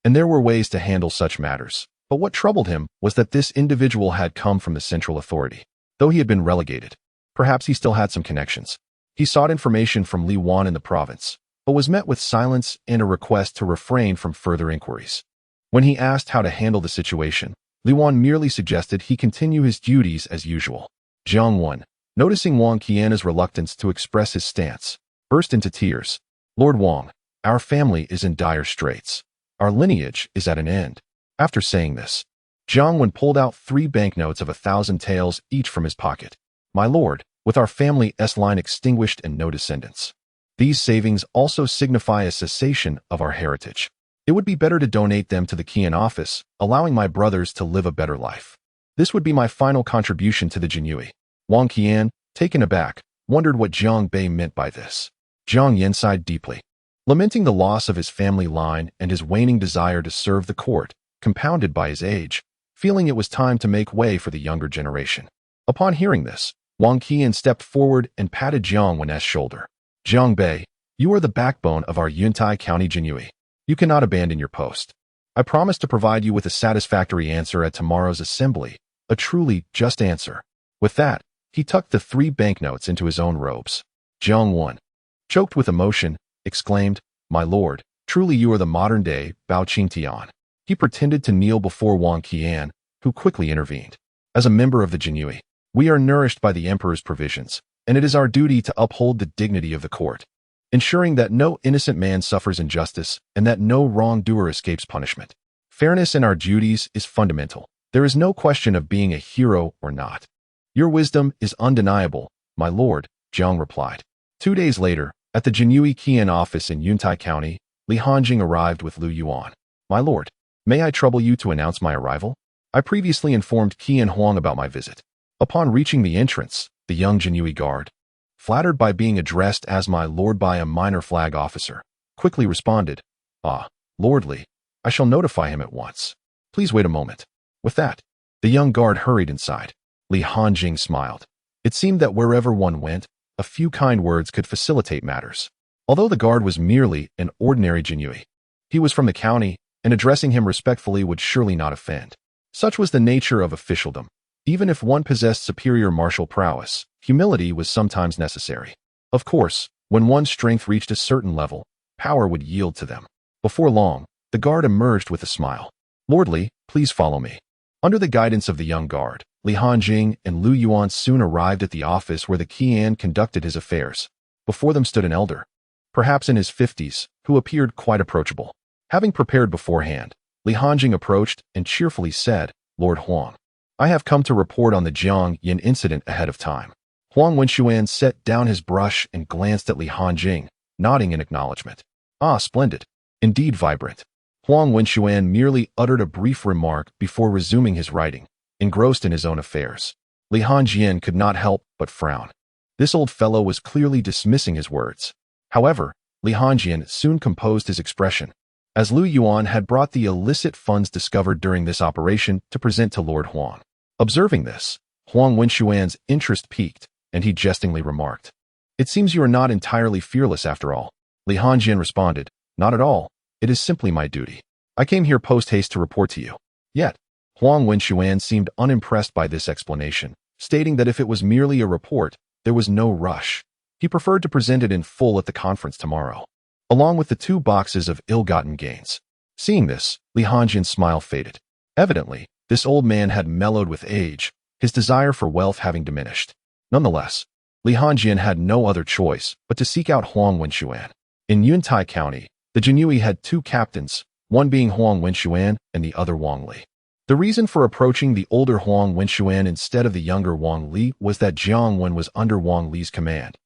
and there were ways to handle such matters. But what troubled him was that this individual had come from the central authority. Though he had been relegated, perhaps he still had some connections. He sought information from Li Wan in the province, but was met with silence and a request to refrain from further inquiries. When he asked how to handle the situation, Li Wan merely suggested he continue his duties as usual. Jiang Wan, noticing Wang Qian's reluctance to express his stance, burst into tears. Lord Wang, our family is in dire straits. Our lineage is at an end. After saying this, Jiang Wan pulled out 3 banknotes of 1,000 taels each from his pocket. My lord, with our family's line extinguished and no descendants, these savings also signify a cessation of our heritage. It would be better to donate them to the Qian office, allowing my brothers to live a better life. This would be my final contribution to the Jinyui. Wang Qian, taken aback, wondered what Jiang Bei meant by this. Jiang Yin sighed deeply, lamenting the loss of his family line and his waning desire to serve the court, compounded by his age, feeling it was time to make way for the younger generation. Upon hearing this, Wang Qian stepped forward and patted Jiang Wen's shoulder. Jiang Bei, you are the backbone of our Yuntai County Jinyui. You cannot abandon your post. I promise to provide you with a satisfactory answer at tomorrow's assembly, a truly just answer. With that, he tucked the 3 banknotes into his own robes. Jiang Wan, choked with emotion, exclaimed, My lord, truly you are the modern-day Bao Qingtian. He pretended to kneel before Wang Qian, who quickly intervened. As a member of the Jinyui, we are nourished by the emperor's provisions, and it is our duty to uphold the dignity of the court, ensuring that no innocent man suffers injustice and that no wrongdoer escapes punishment. Fairness in our duties is fundamental. There is no question of being a hero or not. Your wisdom is undeniable, my lord, Jiang replied. 2 days later, at the Jinyui Qian office in Yuntai County, Li Hanjing arrived with Lu Yuan. My lord, may I trouble you to announce my arrival? I previously informed Qian Huang about my visit. Upon reaching the entrance, the young Jinyui guard, flattered by being addressed as my lord by a minor flag officer, quickly responded, Ah, lordly, I shall notify him at once. Please wait a moment. With that, the young guard hurried inside. Li Hanjing smiled. It seemed that wherever one went, a few kind words could facilitate matters. Although the guard was merely an ordinary Jinui, he was from the county, and addressing him respectfully would surely not offend. Such was the nature of officialdom. Even if one possessed superior martial prowess, humility was sometimes necessary. Of course, when one's strength reached a certain level, power would yield to them. Before long, the guard emerged with a smile. Lordly, please follow me. Under the guidance of the young guard, Li Hanjing and Lu Yuan soon arrived at the office where the Qian conducted his affairs. Before them stood an elder, perhaps in his 50s, who appeared quite approachable. Having prepared beforehand, Li Hanjing approached and cheerfully said, Lord Huang, I have come to report on the Jiang Yin incident ahead of time. Huang Wenxuan set down his brush and glanced at Li Hanjing, nodding in acknowledgement. Ah, splendid. Indeed vibrant. Huang Wenxuan merely uttered a brief remark before resuming his writing, engrossed in his own affairs. Li Hanjing could not help but frown. This old fellow was clearly dismissing his words. However, Li Hanjing soon composed his expression, as Lu Yuan had brought the illicit funds discovered during this operation to present to Lord Huang. Observing this, Huang Wenxuan's interest piqued, and he jestingly remarked, It seems you are not entirely fearless after all. Li Hanjing responded, Not at all. It is simply my duty. I came here post-haste to report to you. Yet, Huang Wenxuan seemed unimpressed by this explanation, stating that if it was merely a report, there was no rush. He preferred to present it in full at the conference tomorrow, along with the 2 boxes of ill-gotten gains. Seeing this, Li Hanjing's smile faded. Evidently, this old man had mellowed with age, his desire for wealth having diminished. Nonetheless, Li Hanjing had no other choice but to seek out Huang Wenxuan. In Yuntai County, the Jinui had 2 captains, one being Huang Wenxuan and the other Wang Li. The reason for approaching the older Huang Wenxuan instead of the younger Wang Li was that Jiang Wen was under Wang Li's command,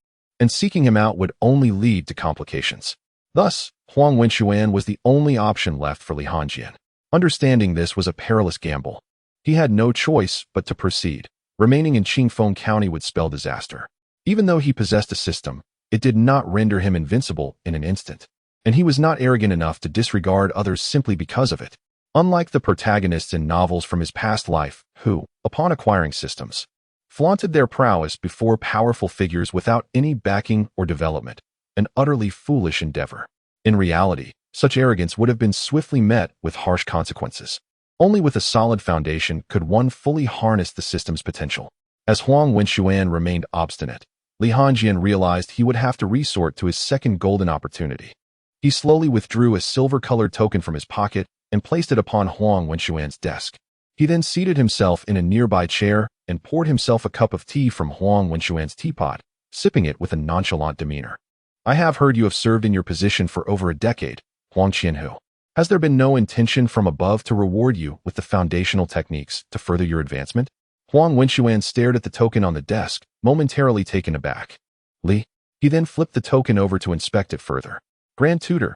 and seeking him out would only lead to complications. Thus, Huang Wenxuan was the only option left for Li Hanjing. Understanding this was a perilous gamble. He had no choice but to proceed. Remaining in Qingfeng County would spell disaster. Even though he possessed a system, it did not render him invincible in an instant, and he was not arrogant enough to disregard others simply because of it. Unlike the protagonists in novels from his past life, who, upon acquiring systems, flaunted their prowess before powerful figures without any backing or development, an utterly foolish endeavor. In reality, such arrogance would have been swiftly met with harsh consequences. Only with a solid foundation could one fully harness the system's potential. As Huang Wenxuan remained obstinate, Li Hanjing realized he would have to resort to his second golden opportunity. He slowly withdrew a silver-colored token from his pocket and placed it upon Huang Wenxuan's desk. He then seated himself in a nearby chair and poured himself a cup of tea from Huang Wenxuan's teapot, sipping it with a nonchalant demeanor. I have heard you have served in your position for over a decade, Huang Qianhu. Has there been no intention from above to reward you with the foundational techniques to further your advancement? Huang Wenxuan stared at the token on the desk, momentarily taken aback. Li. He then flipped the token over to inspect it further. Grand Tutor.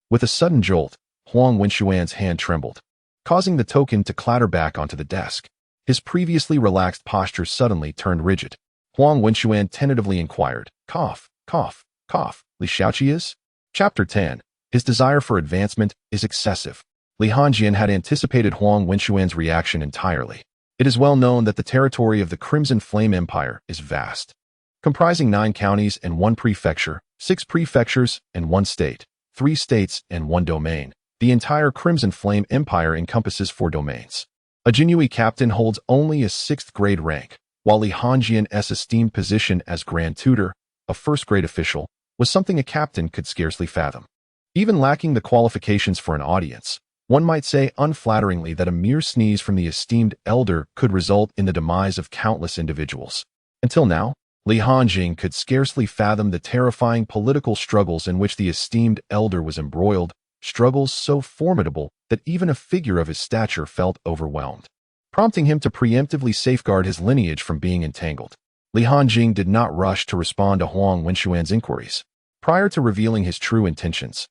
With a sudden jolt, Huang Wenxuan's hand trembled, causing the token to clatter back onto the desk. His previously relaxed posture suddenly turned rigid. Huang Wenxuan tentatively inquired, Cough, cough, cough, Li Shaoqi is? Chapter 10. His desire for advancement is excessive. Li Hanjing had anticipated Huang Wenxuan's reaction entirely. It is well known that the territory of the Crimson Flame Empire is vast, comprising 9 counties and 1 prefecture, 6 prefectures and 1 state, 3 states and 1 domain. The entire Crimson Flame Empire encompasses 4 domains. A Jinui captain holds only a 6th grade rank, while Li Hanjing's esteemed position as Grand Tutor, a 1st grade official, was something a captain could scarcely fathom. Even lacking the qualifications for an audience, one might say unflatteringly that a mere sneeze from the esteemed elder could result in the demise of countless individuals. Until now, Li Hanjing could scarcely fathom the terrifying political struggles in which the esteemed elder was embroiled, struggles so formidable that even a figure of his stature felt overwhelmed, prompting him to preemptively safeguard his lineage from being entangled. Li Hanjing did not rush to respond to Huang Wenxuan's inquiries. Prior to revealing his true intentions,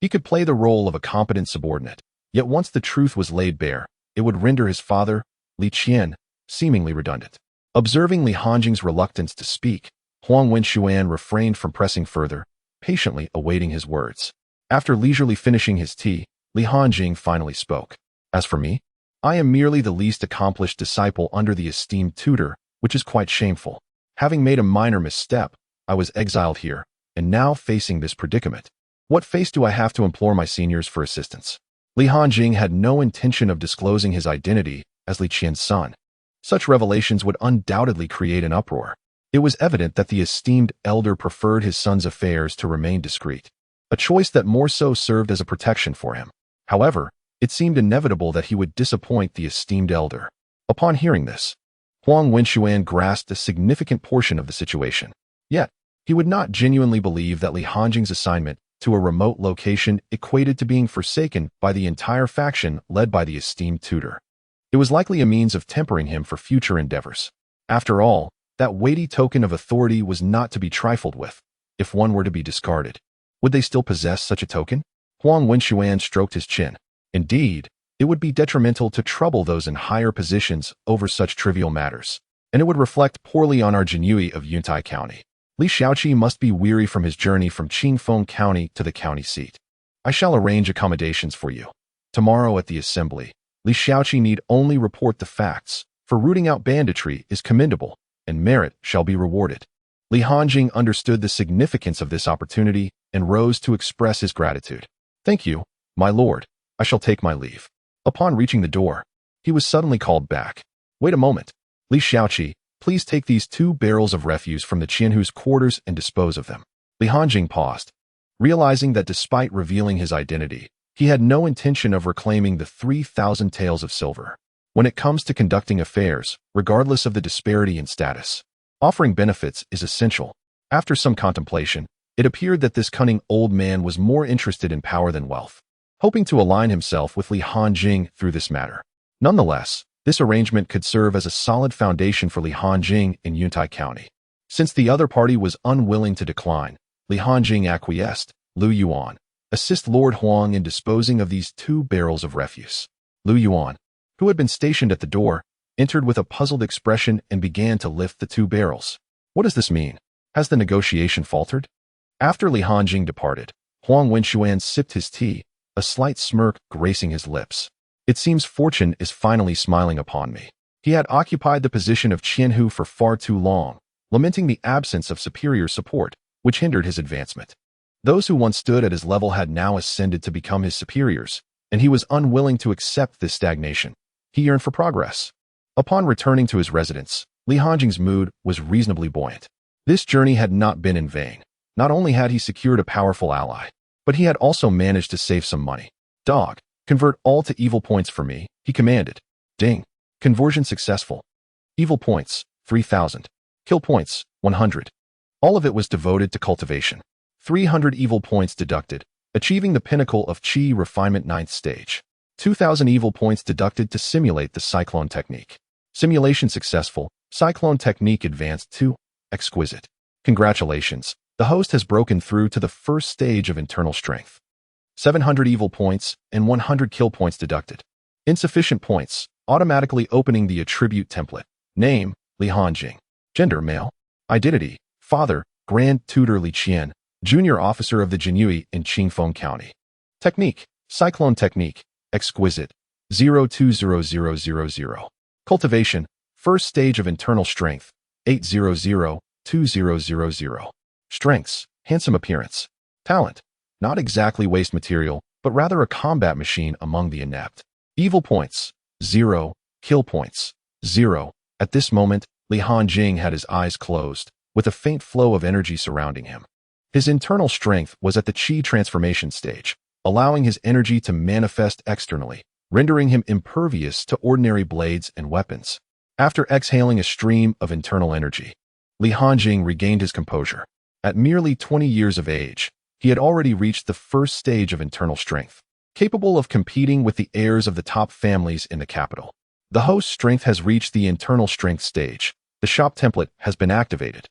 he could play the role of a competent subordinate, yet once the truth was laid bare, it would render his father, Li Qian, seemingly redundant. Observing Li Hanjing's reluctance to speak, Huang Wenxuan refrained from pressing further, patiently awaiting his words. After leisurely finishing his tea, Li Hanjing finally spoke. As for me, I am merely the least accomplished disciple under the esteemed tutor, which is quite shameful. Having made a minor misstep, I was exiled here, and now facing this predicament. What face do I have to implore my seniors for assistance? Li Hanjing had no intention of disclosing his identity as Li Qian's son. Such revelations would undoubtedly create an uproar. It was evident that the esteemed elder preferred his son's affairs to remain discreet, a choice that more so served as a protection for him. However, it seemed inevitable that he would disappoint the esteemed elder. Upon hearing this, Huang Wenxuan grasped a significant portion of the situation. Yet, he would not genuinely believe that Li Hanjing's assignment to a remote location equated to being forsaken by the entire faction led by the esteemed tutor. It was likely a means of tempering him for future endeavors. After all, that weighty token of authority was not to be trifled with. If one were to be discarded, would they still possess such a token? Huang Wenxuan stroked his chin. Indeed, it would be detrimental to trouble those in higher positions over such trivial matters, and it would reflect poorly on our Jinyui of Yuntai County. Li Xiaoqi must be weary from his journey from Qingfeng County to the county seat. I shall arrange accommodations for you. Tomorrow at the assembly, Li Xiaoqi need only report the facts, for rooting out banditry is commendable, and merit shall be rewarded. Li Hanjing understood the significance of this opportunity and rose to express his gratitude. Thank you, my lord. I shall take my leave. Upon reaching the door, he was suddenly called back. Wait a moment. Li Xiaoqi, please take these 2 barrels of refuse from the Qianhu's quarters and dispose of them. Li Hanjing paused, realizing that despite revealing his identity, he had no intention of reclaiming the 3,000 taels of silver. When it comes to conducting affairs, regardless of the disparity in status, offering benefits is essential. After some contemplation, it appeared that this cunning old man was more interested in power than wealth, hoping to align himself with Li Hanjing through this matter. Nonetheless, this arrangement could serve as a solid foundation for Li Hanjing in Yuntai County. Since the other party was unwilling to decline, Li Hanjing acquiesced. Lu Yuan, assist Lord Huang in disposing of these 2 barrels of refuse. Lu Yuan, who had been stationed at the door, entered with a puzzled expression and began to lift the 2 barrels. What does this mean? Has the negotiation faltered? After Li Hanjing departed, Huang Wenxuan sipped his tea, a slight smirk gracing his lips. It seems fortune is finally smiling upon me. He had occupied the position of Qianhu for far too long, lamenting the absence of superior support, which hindered his advancement. Those who once stood at his level had now ascended to become his superiors, and he was unwilling to accept this stagnation. He yearned for progress. Upon returning to his residence, Li Hanjing's mood was reasonably buoyant. This journey had not been in vain. Not only had he secured a powerful ally, but he had also managed to save some money. Dog, convert all to evil points for me, he commanded. Ding. Conversion successful. Evil points, 3,000. Kill points, 100. All of it was devoted to cultivation. 300 evil points deducted, achieving the pinnacle of Qi refinement 9th stage. 2,000 evil points deducted to simulate the cyclone technique. Simulation successful, cyclone technique advanced to exquisite. Congratulations, the host has broken through to the first stage of internal strength. 700 evil points and 100 kill points deducted. Insufficient points, automatically opening the attribute template. Name, Li Hanjing. Gender, male. Identity, father, Grand Tutor Li Qian, junior officer of the Jinyui in Qingfeng County. Technique, cyclone technique, exquisite, 020000. Cultivation, first stage of internal strength, 8002000. Strengths, handsome appearance. Talent, not exactly waste material, but rather a combat machine among the inept. Evil points, 0. Kill points, 0. At this moment, Li Hanjing had his eyes closed, with a faint flow of energy surrounding him. His internal strength was at the Qi transformation stage, allowing his energy to manifest externally, rendering him impervious to ordinary blades and weapons. After exhaling a stream of internal energy, Li Hanjing regained his composure. At merely 20 years of age, he had already reached the first stage of internal strength, capable of competing with the heirs of the top families in the capital. The host's strength has reached the internal strength stage. The shop template has been activated.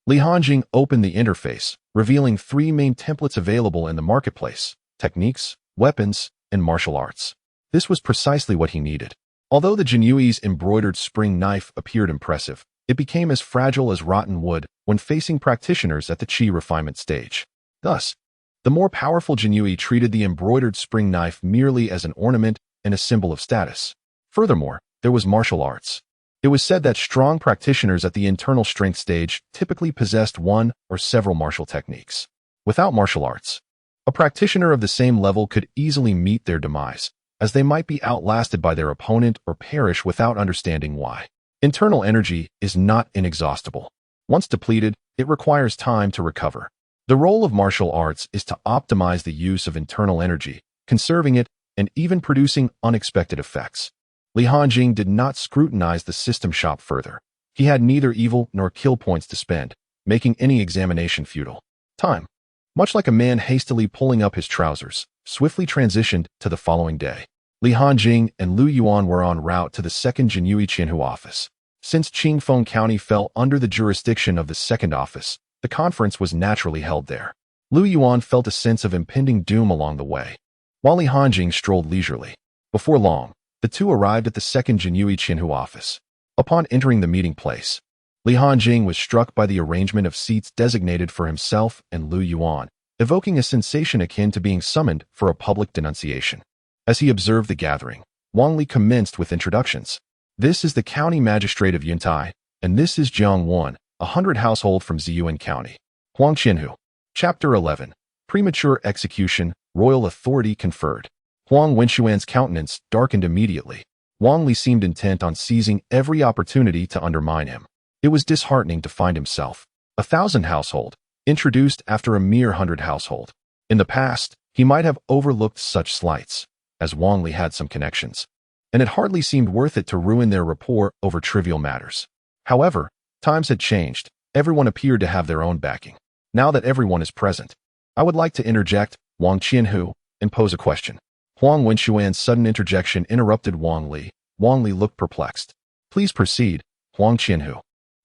Li Hanjing opened the interface, revealing 3 main templates available in the marketplace: techniques, weapons, and martial arts. This was precisely what he needed. Although the Jinyui's embroidered spring knife appeared impressive, it became as fragile as rotten wood when facing practitioners at the Qi refinement stage. Thus, The more powerful Jinyui treated the embroidered spring knife merely as an ornament and a symbol of status. Furthermore, there was martial arts. It was said that strong practitioners at the internal strength stage typically possessed one or several martial techniques. Without martial arts, a practitioner of the same level could easily meet their demise, as they might be outlasted by their opponent or perish without understanding why. Internal energy is not inexhaustible. Once depleted, it requires time to recover. The role of martial arts is to optimize the use of internal energy, conserving it, and even producing unexpected effects. Li Hanjing did not scrutinize the system shop further. He had neither evil nor kill points to spend, making any examination futile. Time, much like a man hastily pulling up his trousers, swiftly transitioned to the following day. Li Hanjing and Lu Yuan were en route to the second Jinyui Qianhu office. Since Qingfeng County fell under the jurisdiction of the second office, the conference was naturally held there. Lu Yuan felt a sense of impending doom along the way, while Li Hanjing strolled leisurely. Before long, the two arrived at the second Jinyui Qianhu office. Upon entering the meeting place, Li Hanjing was struck by the arrangement of seats designated for himself and Lu Yuan, evoking a sensation akin to being summoned for a public denunciation. As he observed the gathering, Wang Li commenced with introductions. This is the county magistrate of Yuntai, and this is Jiang Wan, 100 household from Ziyuan County. Huang Qianhu. Chapter 11. Premature execution, royal authority conferred. Huang Wenxuan's countenance darkened immediately. Wang Li seemed intent on seizing every opportunity to undermine him. It was disheartening to find himself, 1,000 household, introduced after a mere 100 household. In the past, he might have overlooked such slights, as Wang Li had some connections, and it hardly seemed worth it to ruin their rapport over trivial matters. However, times had changed. Everyone appeared to have their own backing. Now that everyone is present, I would like to interject, Wang Qianhu, and pose a question. Huang Wenxuan's sudden interjection interrupted Wang Li. Wang Li looked perplexed. Please proceed, Huang Qianhu.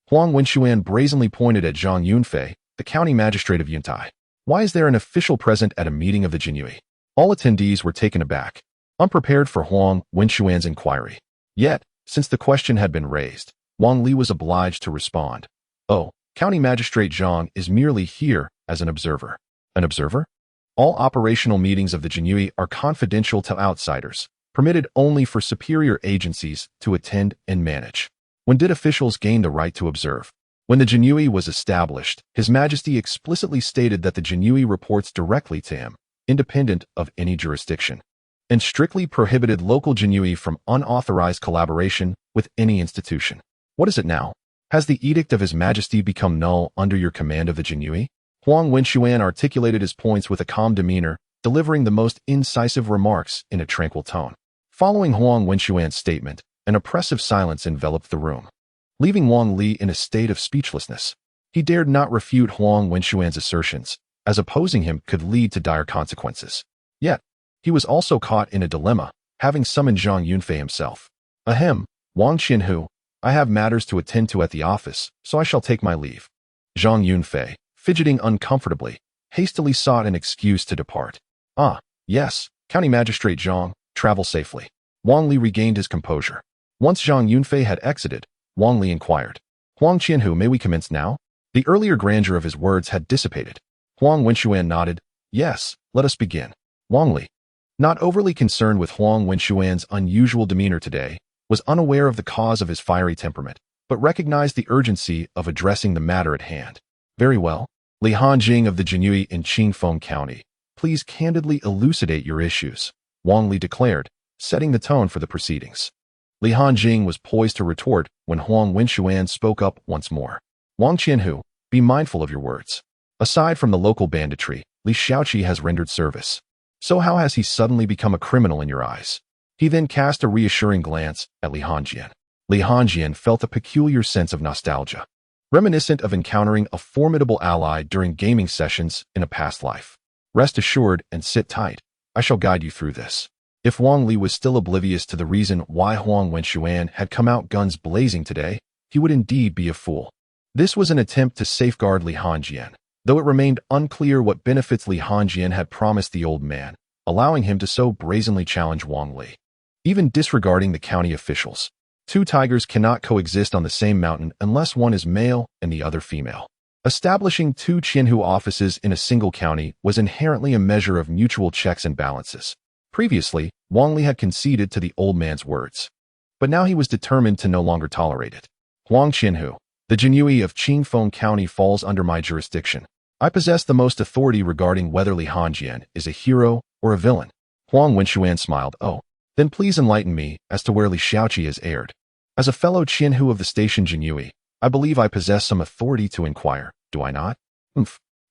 Huang Wenxuan brazenly pointed at Zhang Yunfei, the county magistrate of Yuntai. Why is there an official present at a meeting of the Jinyui? All attendees were taken aback, unprepared for Huang Wenxuan's inquiry. Yet, since the question had been raised, Wang Li was obliged to respond. Oh, County Magistrate Zhang is merely here as an observer. An observer? All operational meetings of the Jinyui are confidential to outsiders, permitted only for superior agencies to attend and manage. When did officials gain the right to observe? When the Jinyui was established, His Majesty explicitly stated that the Jinyui reports directly to him, independent of any jurisdiction, and strictly prohibited local Jinyui from unauthorized collaboration with any institution. What is it now? Has the edict of His Majesty become null under your command of the Jinyui? Huang Wenxuan articulated his points with a calm demeanor, delivering the most incisive remarks in a tranquil tone. Following Huang Wenxuan's statement, an oppressive silence enveloped the room, leaving Wang Li in a state of speechlessness. He dared not refute Huang Wenxuan's assertions, as opposing him could lead to dire consequences. Yet, he was also caught in a dilemma, having summoned Zhang Yunfei himself. Ahem, Wang Qianhu, I have matters to attend to at the office, so I shall take my leave. Zhang Yunfei, fidgeting uncomfortably, hastily sought an excuse to depart. Ah, yes, County Magistrate Zhang, travel safely. Wang Li regained his composure. Once Zhang Yunfei had exited, Wang Li inquired, Huang Qianhu, may we commence now? The earlier grandeur of his words had dissipated. Huang Wenxuan nodded. Yes, let us begin. Wang Li, not overly concerned with Huang Wenxuan's unusual demeanor today, was unaware of the cause of his fiery temperament, but recognized the urgency of addressing the matter at hand. Very well, Li Hanjing of the Jinyui in Qingfeng County, please candidly elucidate your issues, Wang Li declared, setting the tone for the proceedings. Li Hanjing was poised to retort when Huang Wenxuan spoke up once more. Wang Qianhu, be mindful of your words. Aside from the local banditry, Li Shaoqi has rendered service. So how has he suddenly become a criminal in your eyes? He then cast a reassuring glance at Li Hanjian. Li Hanjian felt a peculiar sense of nostalgia, reminiscent of encountering a formidable ally during gaming sessions in a past life. Rest assured and sit tight. I shall guide you through this. If Wang Li was still oblivious to the reason why Huang Wenxuan had come out guns blazing today, he would indeed be a fool. This was an attempt to safeguard Li Hanjian, though it remained unclear what benefits Li Hanjian had promised the old man, allowing him to so brazenly challenge Wang Li. Even disregarding the county officials, two tigers cannot coexist on the same mountain unless one is male and the other female. Establishing two Qianhu offices in a single county was inherently a measure of mutual checks and balances. Previously, Wang Li had conceded to the old man's words. But now he was determined to no longer tolerate it. Huang Qianhu, the Jinyui of Qingfeng County falls under my jurisdiction. I possess the most authority regarding whether Li Hanjian is a hero or a villain. Huang Wenxuan smiled. Oh, then please enlighten me as to where Li Xiaoqi is aired. As a fellow Qianhu of the station Jinyui, I believe I possess some authority to inquire, do I not?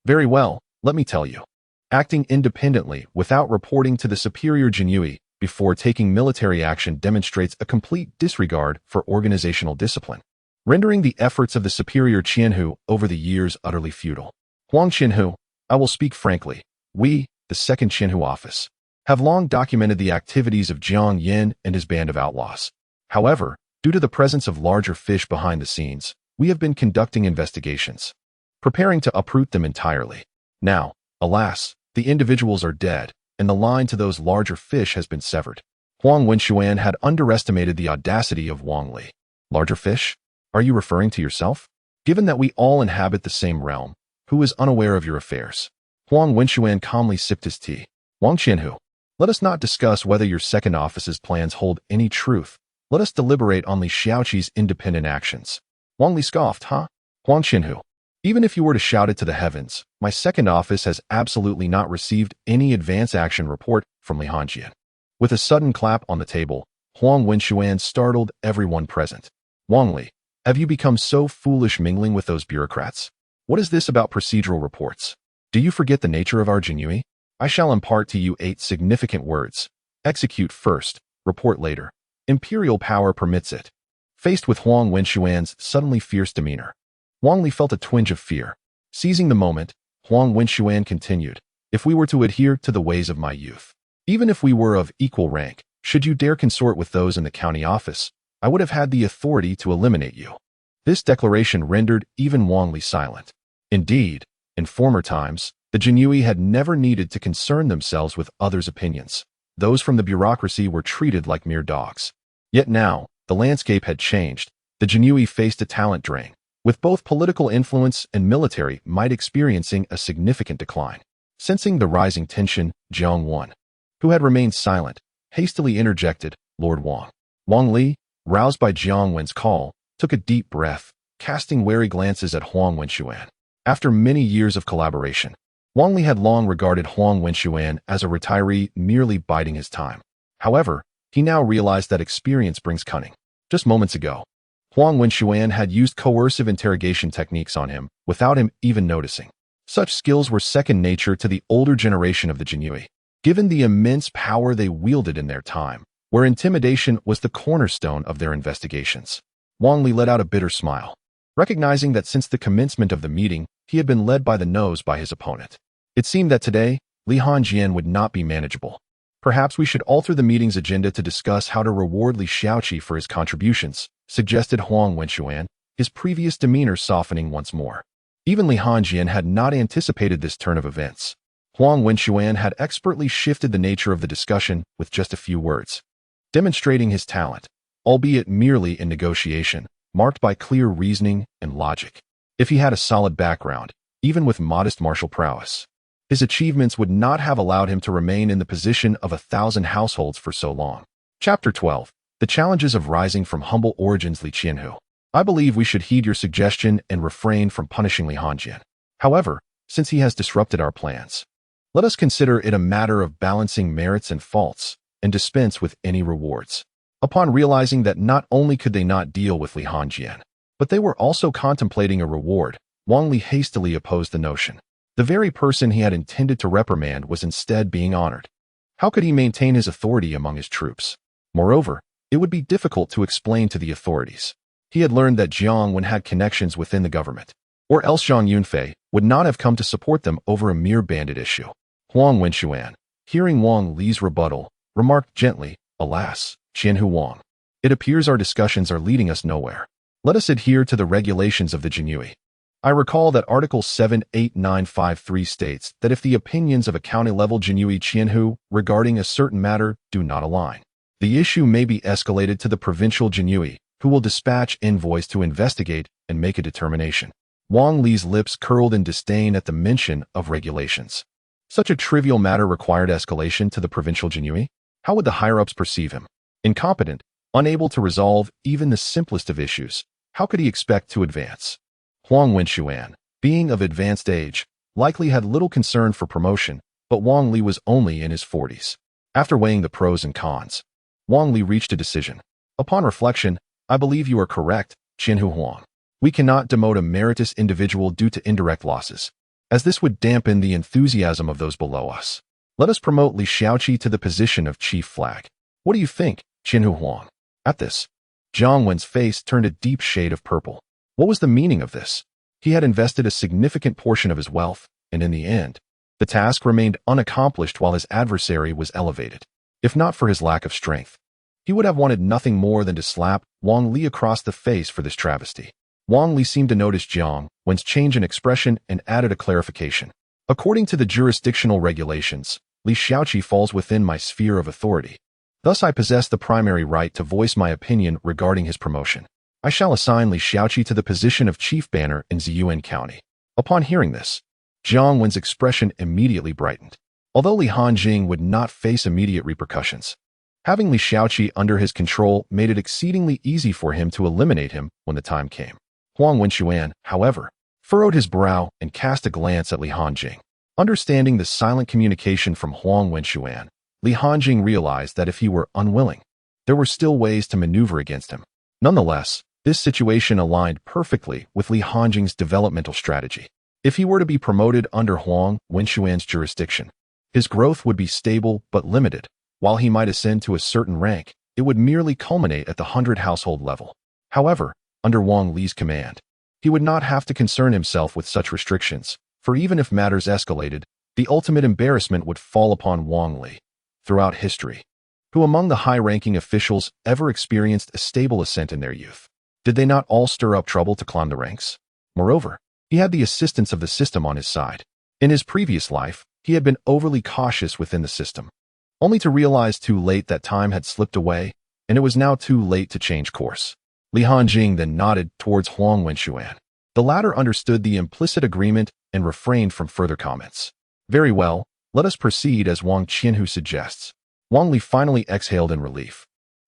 Very well, let me tell you. Acting independently without reporting to the superior Jinyui before taking military action demonstrates a complete disregard for organizational discipline, rendering the efforts of the superior Qianhu over the years utterly futile. Huang Qianhu, I will speak frankly. We, the second Qianhu office, have long documented the activities of Jiang Yin and his band of outlaws. However, due to the presence of larger fish behind the scenes, we have been conducting investigations, preparing to uproot them entirely. Now, alas, the individuals are dead, and the line to those larger fish has been severed. Huang Wenxuan had underestimated the audacity of Wang Li. Larger fish? Are you referring to yourself? Given that we all inhabit the same realm, who is unaware of your affairs? Huang Wenxuan calmly sipped his tea. Wang Qianhu, let us not discuss whether your second office's plans hold any truth. Let us deliberate on Li Xiaoqi's independent actions. Wang Li scoffed, huh? Huang Qianhu, even if you were to shout it to the heavens, my second office has absolutely not received any advance action report from Li Hanjian. With a sudden clap on the table, Huang Wenxuan startled everyone present. Wang Li, have you become so foolish mingling with those bureaucrats? What is this about procedural reports? Do you forget the nature of our Jinyui? I shall impart to you 8 significant words. Execute first, report later. Imperial power permits it. Faced with Huang Wenxuan's suddenly fierce demeanor, Wang Li felt a twinge of fear. Seizing the moment, Huang Wenxuan continued, if we were to adhere to the ways of my youth, even if we were of equal rank, should you dare consort with those in the county office, I would have had the authority to eliminate you. This declaration rendered even Wang Li silent. Indeed, in former times, the Jinyui had never needed to concern themselves with others' opinions. Those from the bureaucracy were treated like mere dogs. Yet now, the landscape had changed. The Jinyui faced a talent drain, with both political influence and military might experiencing a significant decline. Sensing the rising tension, Jiang Wan, who had remained silent, hastily interjected, Lord Wang. Wang Li, roused by Jiang Wen's call, took a deep breath, casting wary glances at Huang Wenxuan. After many years of collaboration, Wang Li had long regarded Huang Wenxuan as a retiree merely biding his time. However, he now realized that experience brings cunning. Just moments ago, Huang Wenxuan had used coercive interrogation techniques on him without him even noticing. Such skills were second nature to the older generation of the Jinyui, given the immense power they wielded in their time, where intimidation was the cornerstone of their investigations. Wang Li let out a bitter smile, recognizing that since the commencement of the meeting, he had been led by the nose by his opponent. It seemed that today, Li Hanjian would not be manageable. Perhaps we should alter the meeting's agenda to discuss how to reward Li Xiaoqi for his contributions, suggested Huang Wenxuan, his previous demeanor softening once more. Even Li Hanjian had not anticipated this turn of events. Huang Wenxuan had expertly shifted the nature of the discussion with just a few words, demonstrating his talent, albeit merely in negotiation, marked by clear reasoning and logic. If he had a solid background, even with modest martial prowess, his achievements would not have allowed him to remain in the position of 1,000 households for so long. Chapter 12. The Challenges of Rising from Humble Origins. Li Qianhu, I believe we should heed your suggestion and refrain from punishing Li Hanjian. However, since he has disrupted our plans, let us consider it a matter of balancing merits and faults, and dispense with any rewards. Upon realizing that not only could they not deal with Li Hanjian, but they were also contemplating a reward, Wang Li hastily opposed the notion. The very person he had intended to reprimand was instead being honored. How could he maintain his authority among his troops? Moreover, it would be difficult to explain to the authorities. He had learned that Jiang Wen had connections within the government, or else Zhang Yunfei would not have come to support them over a mere bandit issue. Huang Wenxuan, hearing Wang Li's rebuttal, remarked gently, alas, Qianhu Wang, it appears our discussions are leading us nowhere. Let us adhere to the regulations of the Jinyui. I recall that Article 78953 states that if the opinions of a county-level Jinyui Qianhu regarding a certain matter do not align, the issue may be escalated to the provincial Jinyui, who will dispatch envoys to investigate and make a determination. Wang Li's lips curled in disdain at the mention of regulations. Such a trivial matter required escalation to the provincial Jinhui? How would the higher-ups perceive him? Incompetent, unable to resolve even the simplest of issues, how could he expect to advance? Huang Wenxuan, being of advanced age, likely had little concern for promotion, but Wang Li was only in his 40s. After weighing the pros and cons, Wang Li reached a decision. Upon reflection, I believe you are correct, Qianhu Huang. We cannot demote a meritorious individual due to indirect losses, as this would dampen the enthusiasm of those below us. Let us promote Li Xiaoqi to the position of chief flag. What do you think, Qianhu Huang? At this, Jiang Wen's face turned a deep shade of purple. What was the meaning of this? He had invested a significant portion of his wealth, and in the end, the task remained unaccomplished while his adversary was elevated. If not for his lack of strength, he would have wanted nothing more than to slap Wang Li across the face for this travesty. Wang Li seemed to notice Jiang Wen's change in expression and added a clarification. According to the jurisdictional regulations, Li Xiaoqi falls within my sphere of authority. Thus I possess the primary right to voice my opinion regarding his promotion. I shall assign Li Xiaoqi to the position of chief banner in Ziyuan County. Upon hearing this, Jiang Wen's expression immediately brightened. Although Li Hanjing would not face immediate repercussions, having Li Xiaoqi under his control made it exceedingly easy for him to eliminate him when the time came. Huang Wenxuan, however, furrowed his brow and cast a glance at Li Hanjing. Understanding the silent communication from Huang Wenxuan, Li Hanjing realized that if he were unwilling, there were still ways to maneuver against him. Nonetheless, this situation aligned perfectly with Li Hanjing's developmental strategy. If he were to be promoted under Huang Wenxuan's jurisdiction, his growth would be stable but limited. While he might ascend to a certain rank, it would merely culminate at the 100-household level. However, under Wang Li's command, he would not have to concern himself with such restrictions, for even if matters escalated, the ultimate embarrassment would fall upon Wang Li. Throughout history, who among the high-ranking officials ever experienced a stable ascent in their youth? Did they not all stir up trouble to climb the ranks? Moreover, he had the assistance of the system on his side. In his previous life, he had been overly cautious within the system, only to realize too late that time had slipped away, and it was now too late to change course. Li Hanjing then nodded towards Huang Wenxuan. The latter understood the implicit agreement and refrained from further comments. Very well, let us proceed as Wang Qianhu suggests. Wang Li finally exhaled in relief,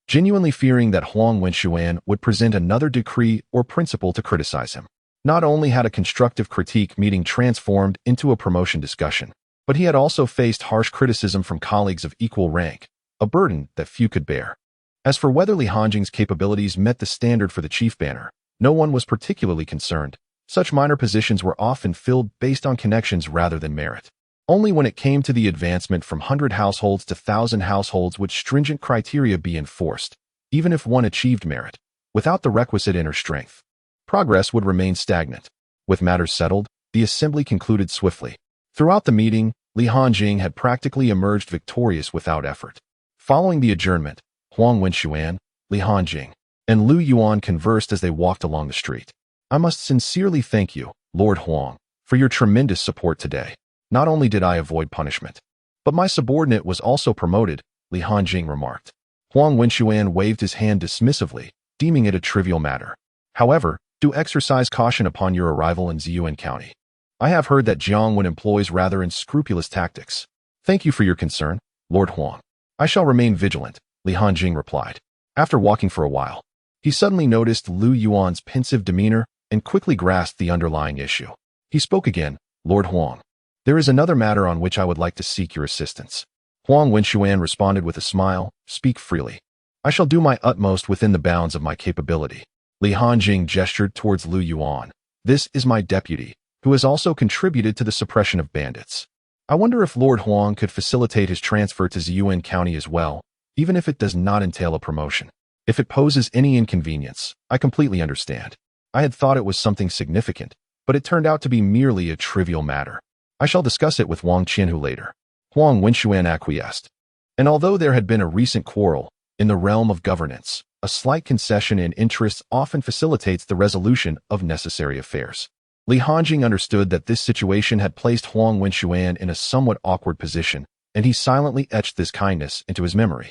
genuinely fearing that Huang Wenxuan would present another decree or principle to criticize him. Not only had a constructive critique meeting transformed into a promotion discussion, but he had also faced harsh criticism from colleagues of equal rank, a burden that few could bear. As for whether Li Hanjing's capabilities met the standard for the chief banner, no one was particularly concerned. Such minor positions were often filled based on connections rather than merit. Only when it came to the advancement from 100 households to 1,000 households would stringent criteria be enforced, even if one achieved merit. Without the requisite inner strength, progress would remain stagnant. With matters settled, the assembly concluded swiftly. Throughout the meeting, Li Hanjing had practically emerged victorious without effort. Following the adjournment, Huang Wenxuan, Li Hanjing, and Lu Yuan conversed as they walked along the street. I must sincerely thank you, Lord Huang, for your tremendous support today. Not only did I avoid punishment, but my subordinate was also promoted, Li Hanjing remarked. Huang Wenxuan waved his hand dismissively, deeming it a trivial matter. However, do exercise caution upon your arrival in Ziyuan County. I have heard that Jiang Wen employs rather unscrupulous tactics. Thank you for your concern, Lord Huang. I shall remain vigilant, Li Hanjing replied. After walking for a while, he suddenly noticed Lu Yuan's pensive demeanor and quickly grasped the underlying issue. He spoke again, Lord Huang. There is another matter on which I would like to seek your assistance. Huang Wenxuan responded with a smile, speak freely. I shall do my utmost within the bounds of my capability. Li Hanjing gestured towards Lu Yuan. This is my deputy, who has also contributed to the suppression of bandits. I wonder if Lord Huang could facilitate his transfer to Ziyuan County as well, even if it does not entail a promotion. If it poses any inconvenience, I completely understand. I had thought it was something significant, but it turned out to be merely a trivial matter. I shall discuss it with Wang Qianhu later. Huang Wenxuan acquiesced. And although there had been a recent quarrel in the realm of governance, a slight concession in interests often facilitates the resolution of necessary affairs. Li Hanjing understood that this situation had placed Huang Wenxuan in a somewhat awkward position, and he silently etched this kindness into his memory.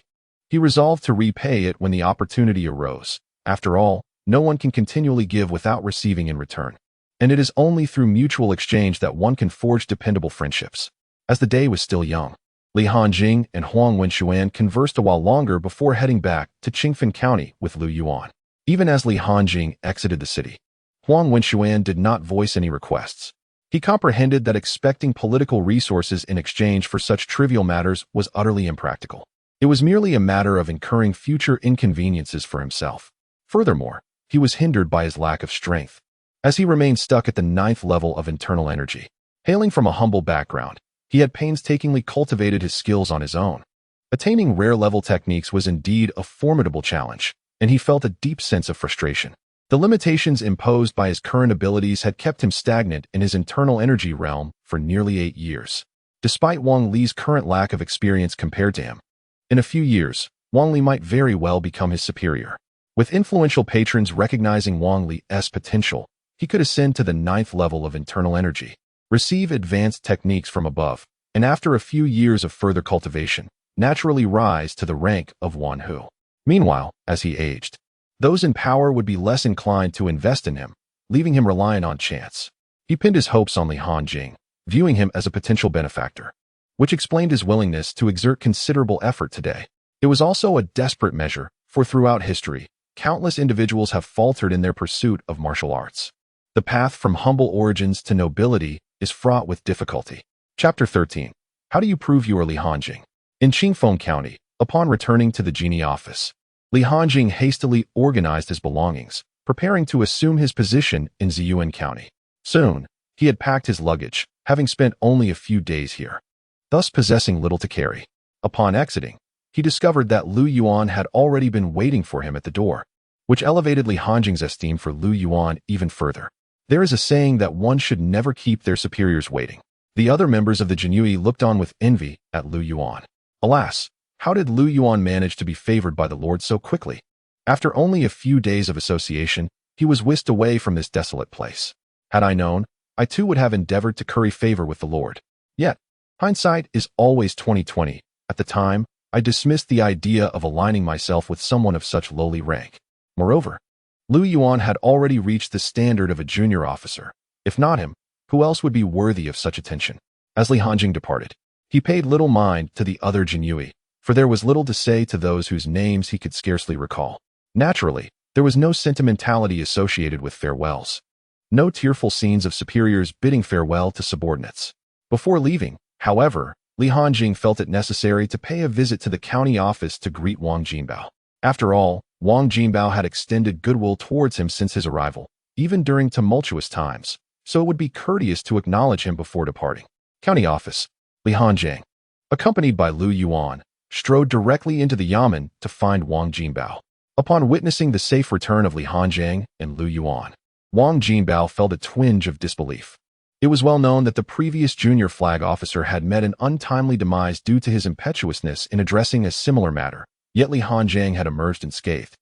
He resolved to repay it when the opportunity arose. After all, no one can continually give without receiving in return. and it is only through mutual exchange that one can forge dependable friendships. As the day was still young, Li Hanjing and Huang Wenxuan conversed a while longer before heading back to Qingfen County with Lu Yuan. Even as Li Hanjing exited the city, Huang Wenxuan did not voice any requests. He comprehended that expecting political resources in exchange for such trivial matters was utterly impractical. It was merely a matter of incurring future inconveniences for himself. Furthermore, he was hindered by his lack of strength, as he remained stuck at the 9th level of internal energy. Hailing from a humble background, he had painstakingly cultivated his skills on his own. Attaining rare-level techniques was indeed a formidable challenge, and he felt a deep sense of frustration. The limitations imposed by his current abilities had kept him stagnant in his internal energy realm for nearly 8 years. Despite Wang Li's current lack of experience compared to him, in a few years, Wang Li might very well become his superior. With influential patrons recognizing Wang Li's potential, he could ascend to the 9th level of internal energy, receive advanced techniques from above, and after a few years of further cultivation, naturally rise to the rank of one who. Meanwhile, as he aged, those in power would be less inclined to invest in him, leaving him reliant on chance. He pinned his hopes on Li Hanjing, viewing him as a potential benefactor, which explained his willingness to exert considerable effort today. It was also a desperate measure, for throughout history, countless individuals have faltered in their pursuit of martial arts. The path from humble origins to nobility is fraught with difficulty. Chapter 13. How do you prove you are Li Hanjing? In Qingfen County, upon returning to the genie office, Li Hanjing hastily organized his belongings, preparing to assume his position in Ziyuan County. Soon, he had packed his luggage, having spent only a few days here, thus possessing little to carry. Upon exiting, he discovered that Lu Yuan had already been waiting for him at the door, which elevated Li Hanjing's esteem for Lu Yuan even further. There is a saying that one should never keep their superiors waiting. The other members of the Jinui looked on with envy at Lu Yuan. Alas, how did Lu Yuan manage to be favored by the Lord so quickly? After only a few days of association, he was whisked away from this desolate place. Had I known, I too would have endeavored to curry favor with the Lord. Yet, hindsight is always 20/20. At the time, I dismissed the idea of aligning myself with someone of such lowly rank. Moreover, Lu Yuan had already reached the standard of a junior officer. If not him, who else would be worthy of such attention? As Li Hanjing departed, he paid little mind to the other Jinui, for there was little to say to those whose names he could scarcely recall. Naturally, there was no sentimentality associated with farewells. No tearful scenes of superiors bidding farewell to subordinates. Before leaving, however, Li Hanjing felt it necessary to pay a visit to the county office to greet Wang Jinbao. After all, Wang Jinbao had extended goodwill towards him since his arrival, even during tumultuous times, so it would be courteous to acknowledge him before departing. County office. Li Hanjing, accompanied by Lu Yuan, strode directly into the yamen to find Wang Jinbao. Upon witnessing the safe return of Li Hanjing and Lu Yuan, Wang Jinbao felt a twinge of disbelief. It was well known that the previous junior flag officer had met an untimely demise due to his impetuousness in addressing a similar matter, yet Li Hanjing had emerged unscathed,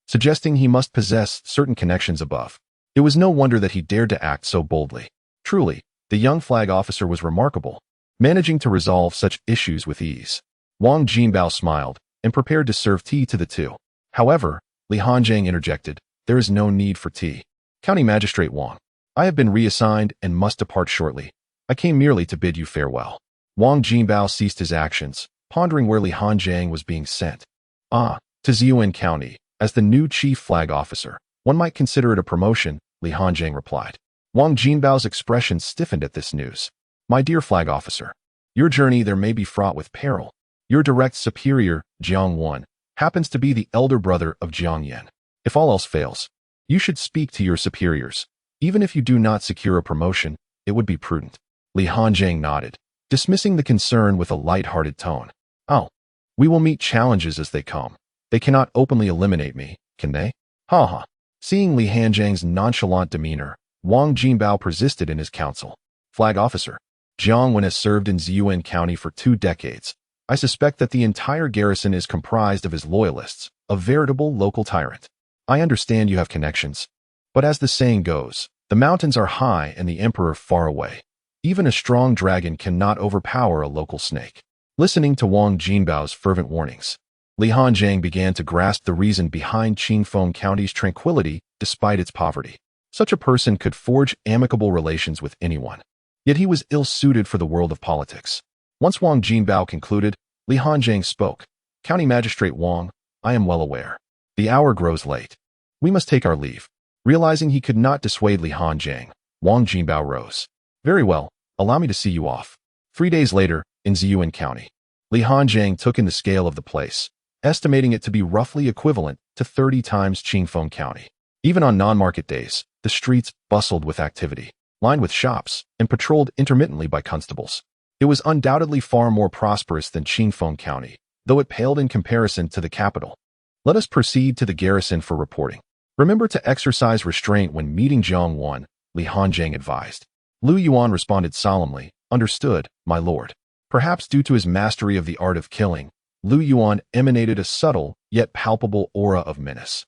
suggesting he must possess certain connections above. It was no wonder that he dared to act so boldly. Truly, the young flag officer was remarkable, managing to resolve such issues with ease. Wang Jinbao smiled and prepared to serve tea to the two. However, Li Hanjing interjected, "There is no need for tea. County Magistrate Wang, I have been reassigned and must depart shortly. I came merely to bid you farewell." Wang Jinbao ceased his actions, pondering where Li Hanjing was being sent. To Ziyuan County, as the new chief flag officer. One might consider it a promotion, Li Hanjing replied. Wang Jinbao's expression stiffened at this news. "My dear flag officer, your journey there may be fraught with peril. Your direct superior, Jiang Wan, happens to be the elder brother of Jiang Yan. If all else fails, you should speak to your superiors. Even if you do not secure a promotion, it would be prudent." Li Hanjing nodded, dismissing the concern with a light-hearted tone. "Oh, we will meet challenges as they come. They cannot openly eliminate me, can they?" Ha ha. Seeing Li Hanjing's nonchalant demeanor, Wang Jinbao persisted in his counsel. "Flag officer, Jiang Wan has served in Ziyuan County for 2 decades. I suspect that the entire garrison is comprised of his loyalists, a veritable local tyrant. I understand you have connections, but as the saying goes, the mountains are high and the emperor far away. Even a strong dragon cannot overpower a local snake." Listening to Wang Jinbao's fervent warnings, Li Hanjing began to grasp the reason behind Qingfen County's tranquility despite its poverty. Such a person could forge amicable relations with anyone. Yet he was ill-suited for the world of politics. Once Wang Jinbao concluded, Li Hanjiang spoke. County Magistrate Wang, I am well aware. The hour grows late. We must take our leave. Realizing he could not dissuade Li Hanjiang, Wang Jinbao rose. Very well, allow me to see you off. 3 days later, in Ziyuan County, Li Hanjiang took in the scale of the place, estimating it to be roughly equivalent to 30 times Qingfeng County. Even on non-market days, the streets bustled with activity, lined with shops, and patrolled intermittently by constables. It was undoubtedly far more prosperous than Qingfeng County, though it paled in comparison to the capital. Let us proceed to the garrison for reporting. Remember to exercise restraint when meeting Jiang Wan, Li Hanjiang advised. Lu Yuan responded solemnly, Understood, my lord. Perhaps due to his mastery of the art of killing, Lu Yuan emanated a subtle, yet palpable aura of menace,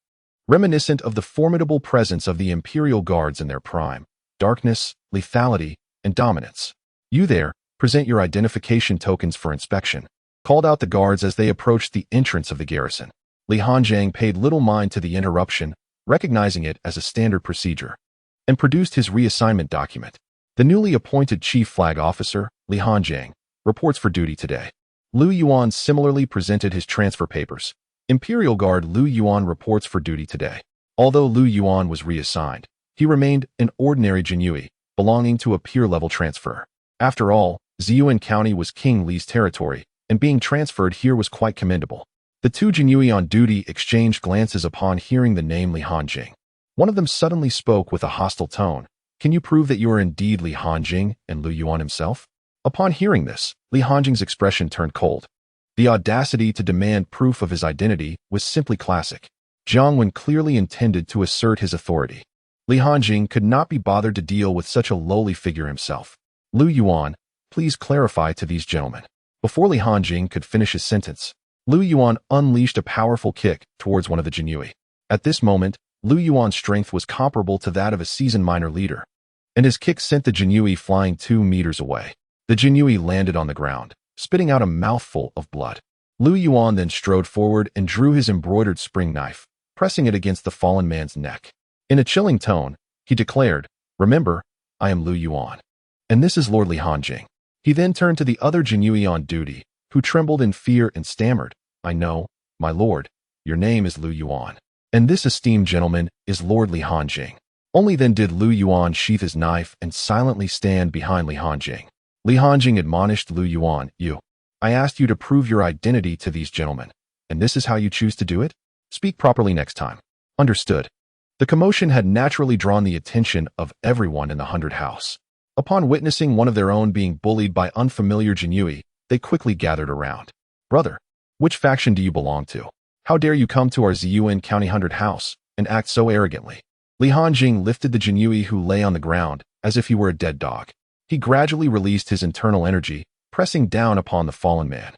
reminiscent of the formidable presence of the Imperial Guards in their prime: darkness, lethality, and dominance. You there, present your identification tokens for inspection, called out the guards as they approached the entrance of the garrison. Li Hanjiang paid little mind to the interruption, recognizing it as a standard procedure, and produced his reassignment document. The newly appointed chief flag officer, Li Hanjiang, reports for duty today. Lu Yuan similarly presented his transfer papers. Imperial Guard Lu Yuan reports for duty today. Although Lu Yuan was reassigned, he remained an ordinary Jinyui, belonging to a peer-level transfer. After all, Ziyuan County was King Li's territory, and being transferred here was quite commendable. The two Jinyui on duty exchanged glances upon hearing the name Li Hanjing. One of them suddenly spoke with a hostile tone. Can you prove that you are indeed Li Hanjing and Lu Yuan himself? Upon hearing this, Li Hanjing's expression turned cold. The audacity to demand proof of his identity was simply classic. Jiang Wen clearly intended to assert his authority. Li Hanjing could not be bothered to deal with such a lowly figure himself. Lu Yuan, please clarify to these gentlemen. Before Li Hanjing could finish his sentence, Lu Yuan unleashed a powerful kick towards one of the Jinyui. At this moment, Lu Yuan's strength was comparable to that of a seasoned minor leader, and his kick sent the Jinyui flying 2 meters away. The Jinyui landed on the ground, spitting out a mouthful of blood. Lu Yuan then strode forward and drew his embroidered spring knife, pressing it against the fallen man's neck. In a chilling tone, he declared, Remember, I am Lu Yuan, and this is Lord Li Hanjing. He then turned to the other Jinyui on duty, who trembled in fear and stammered, I know, my lord, your name is Lu Yuan, and this esteemed gentleman is Lord Li Hanjing. Only then did Lu Yuan sheath his knife and silently stand behind Li Hanjing. Li Hanjing admonished Lu Yuan, I asked you to prove your identity to these gentlemen, and this is how you choose to do it? Speak properly next time. Understood. The commotion had naturally drawn the attention of everyone in the 100 house. Upon witnessing one of their own being bullied by unfamiliar Jinyui, they quickly gathered around. Brother, which faction do you belong to? How dare you come to our Ziyuan County 100 house and act so arrogantly? Li Hanjing lifted the Jinyui who lay on the ground as if he were a dead dog. He gradually released his internal energy, pressing down upon the fallen man.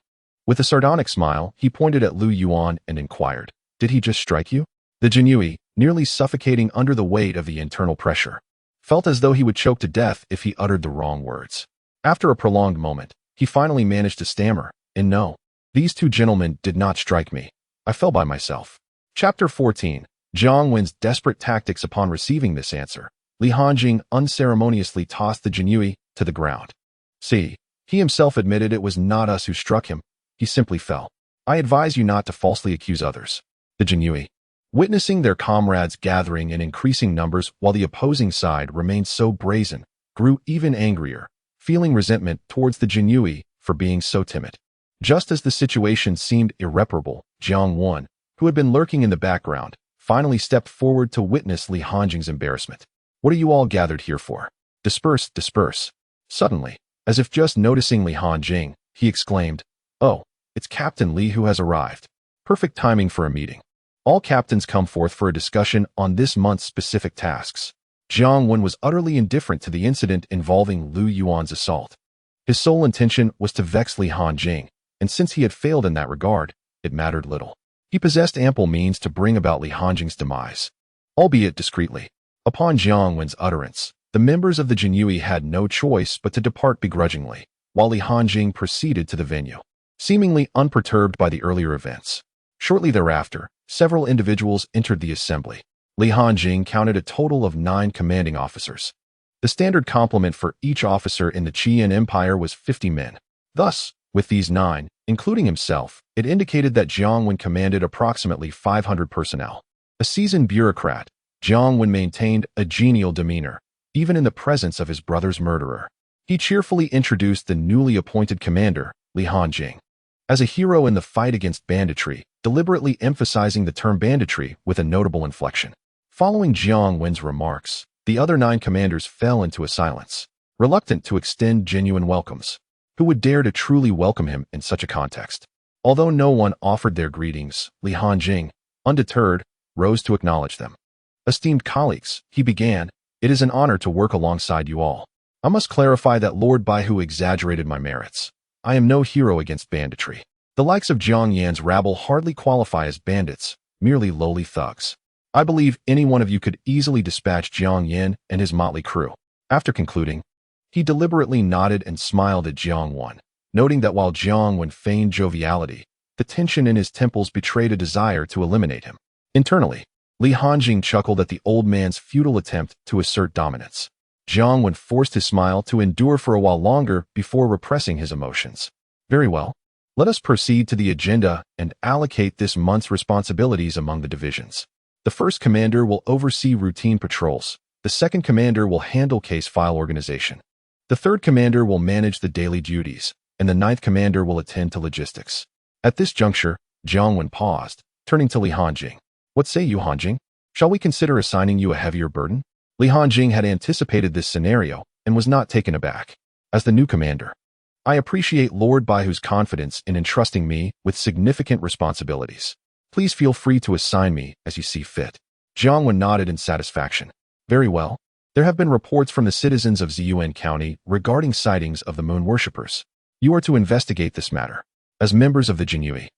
With a sardonic smile, he pointed at Lu Yuan and inquired, Did he just strike you? The Jinyui, nearly suffocating under the weight of the internal pressure, felt as though he would choke to death if he uttered the wrong words. After a prolonged moment, he finally managed to stammer, And no, these 2 gentlemen did not strike me. I fell by myself. Chapter 14. Jiang Wen's desperate tactics. Upon receiving this answer, Li Hanjing unceremoniously tossed the Jinyui to the ground. See, he himself admitted it was not us who struck him. He simply fell. I advise you not to falsely accuse others. The Jinyui, witnessing their comrades gathering in increasing numbers while the opposing side remained so brazen, grew even angrier, feeling resentment towards the Jinyui for being so timid. Just as the situation seemed irreparable, Jiang Wan, who had been lurking in the background, finally stepped forward to witness Li Hanjing's embarrassment. What are you all gathered here for? Disperse, disperse. Suddenly, as if just noticing Li Hanjing, he exclaimed, Oh, it's Captain Li who has arrived. Perfect timing for a meeting. All captains come forth for a discussion on this month's specific tasks. Jiang Wen was utterly indifferent to the incident involving Lu Yuan's assault. His sole intention was to vex Li Hanjing, and since he had failed in that regard, it mattered little. He possessed ample means to bring about Li Hanjing's demise, albeit discreetly. Upon Jiang Wen's utterance, the members of the Jinyui had no choice but to depart begrudgingly, while Li Hanjing proceeded to the venue, seemingly unperturbed by the earlier events. Shortly thereafter, several individuals entered the assembly. Li Hanjing counted a total of 9 commanding officers. The standard complement for each officer in the Qian Empire was 50 men. Thus, with these 9, including himself, it indicated that Jiang Wen commanded approximately 500 personnel. A seasoned bureaucrat, Jiang Wen maintained a genial demeanor, even in the presence of his brother's murderer. He cheerfully introduced the newly appointed commander, Li Hanjing, as a hero in the fight against banditry, deliberately emphasizing the term banditry with a notable inflection. Following Jiang Wen's remarks, the other 9 commanders fell into a silence, reluctant to extend genuine welcomes. Who would dare to truly welcome him in such a context? Although no one offered their greetings, Li Hanjing, undeterred, rose to acknowledge them. Esteemed colleagues, he began, it is an honor to work alongside you all. I must clarify that Lord Baihu exaggerated my merits. I am no hero against banditry. The likes of Jiang Yan's rabble hardly qualify as bandits, merely lowly thugs. I believe any one of you could easily dispatch Jiang Yan and his motley crew. After concluding, he deliberately nodded and smiled at Jiang Wen, noting that while Jiang Wen feigned joviality, the tension in his temples betrayed a desire to eliminate him. Internally, Li Hanjing chuckled at the old man's futile attempt to assert dominance. Jiang Wen forced his smile to endure for a while longer before repressing his emotions. Very well. Let us proceed to the agenda and allocate this month's responsibilities among the divisions. The first commander will oversee routine patrols. The second commander will handle case file organization. The third commander will manage the daily duties, and the 9th commander will attend to logistics. At this juncture, Jiang Wen paused, turning to Li Hanjing. What say you, Hanjing? Shall we consider assigning you a heavier burden? Li Hanjing had anticipated this scenario and was not taken aback. As the new commander, I appreciate Lord Baihu's confidence in entrusting me with significant responsibilities. Please feel free to assign me as you see fit. Jiang Wen nodded in satisfaction. Very well. There have been reports from the citizens of Ziyuan County regarding sightings of the moon worshippers. You are to investigate this matter. As members of the Jinyui,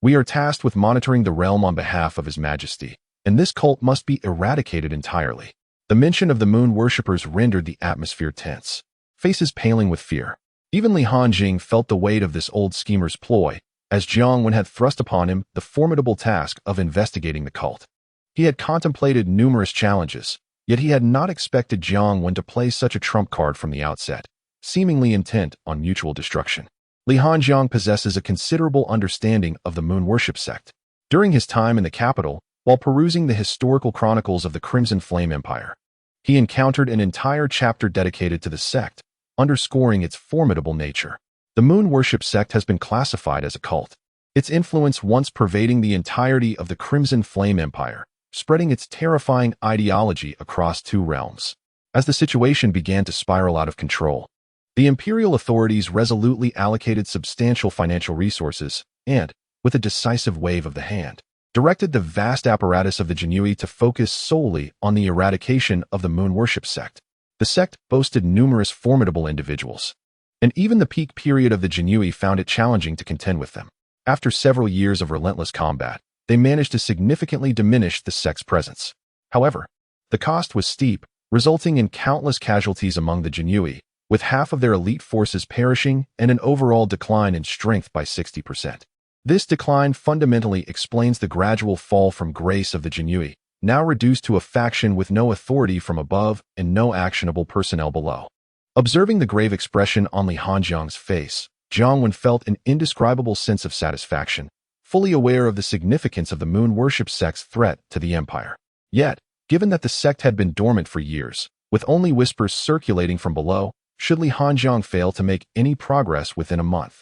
we are tasked with monitoring the realm on behalf of His Majesty, and this cult must be eradicated entirely. The mention of the moon worshippers rendered the atmosphere tense, faces paling with fear. Even Li Hanjing felt the weight of this old schemer's ploy, as Jiang Wen had thrust upon him the formidable task of investigating the cult. He had contemplated numerous challenges, yet he had not expected Jiang Wen to play such a trump card from the outset, seemingly intent on mutual destruction. Li Hanjing possesses a considerable understanding of the moon worship sect. During his time in the capital, while perusing the historical chronicles of the Crimson Flame Empire, he encountered an entire chapter dedicated to the sect, underscoring its formidable nature. The moon worship sect has been classified as a cult, its influence once pervading the entirety of the Crimson Flame Empire, spreading its terrifying ideology across 2 realms. As the situation began to spiral out of control, the imperial authorities resolutely allocated substantial financial resources and, with a decisive wave of the hand, directed the vast apparatus of the Jinyui to focus solely on the eradication of the moon worship sect. The sect boasted numerous formidable individuals, and even the peak period of the Jinyui found it challenging to contend with them. After several years of relentless combat, they managed to significantly diminish the sect's presence. However, the cost was steep, resulting in countless casualties among the Jinyui, with half of their elite forces perishing and an overall decline in strength by 60%. This decline fundamentally explains the gradual fall from grace of the Jinyui, now reduced to a faction with no authority from above and no actionable personnel below. Observing the grave expression on Li Hanjing's face, Jiang Wen felt an indescribable sense of satisfaction, fully aware of the significance of the moon worship sect's threat to the empire. Yet, given that the sect had been dormant for years, with only whispers circulating from below, should Li Hanjing fail to make any progress within a month,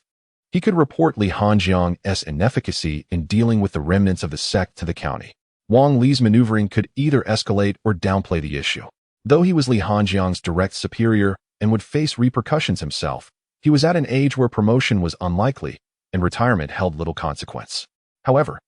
he could report Li Hanjing's inefficacy in dealing with the remnants of the sect to the county. Wang Li's maneuvering could either escalate or downplay the issue. Though he was Li Hanjing's direct superior and would face repercussions himself, he was at an age where promotion was unlikely and retirement held little consequence. However,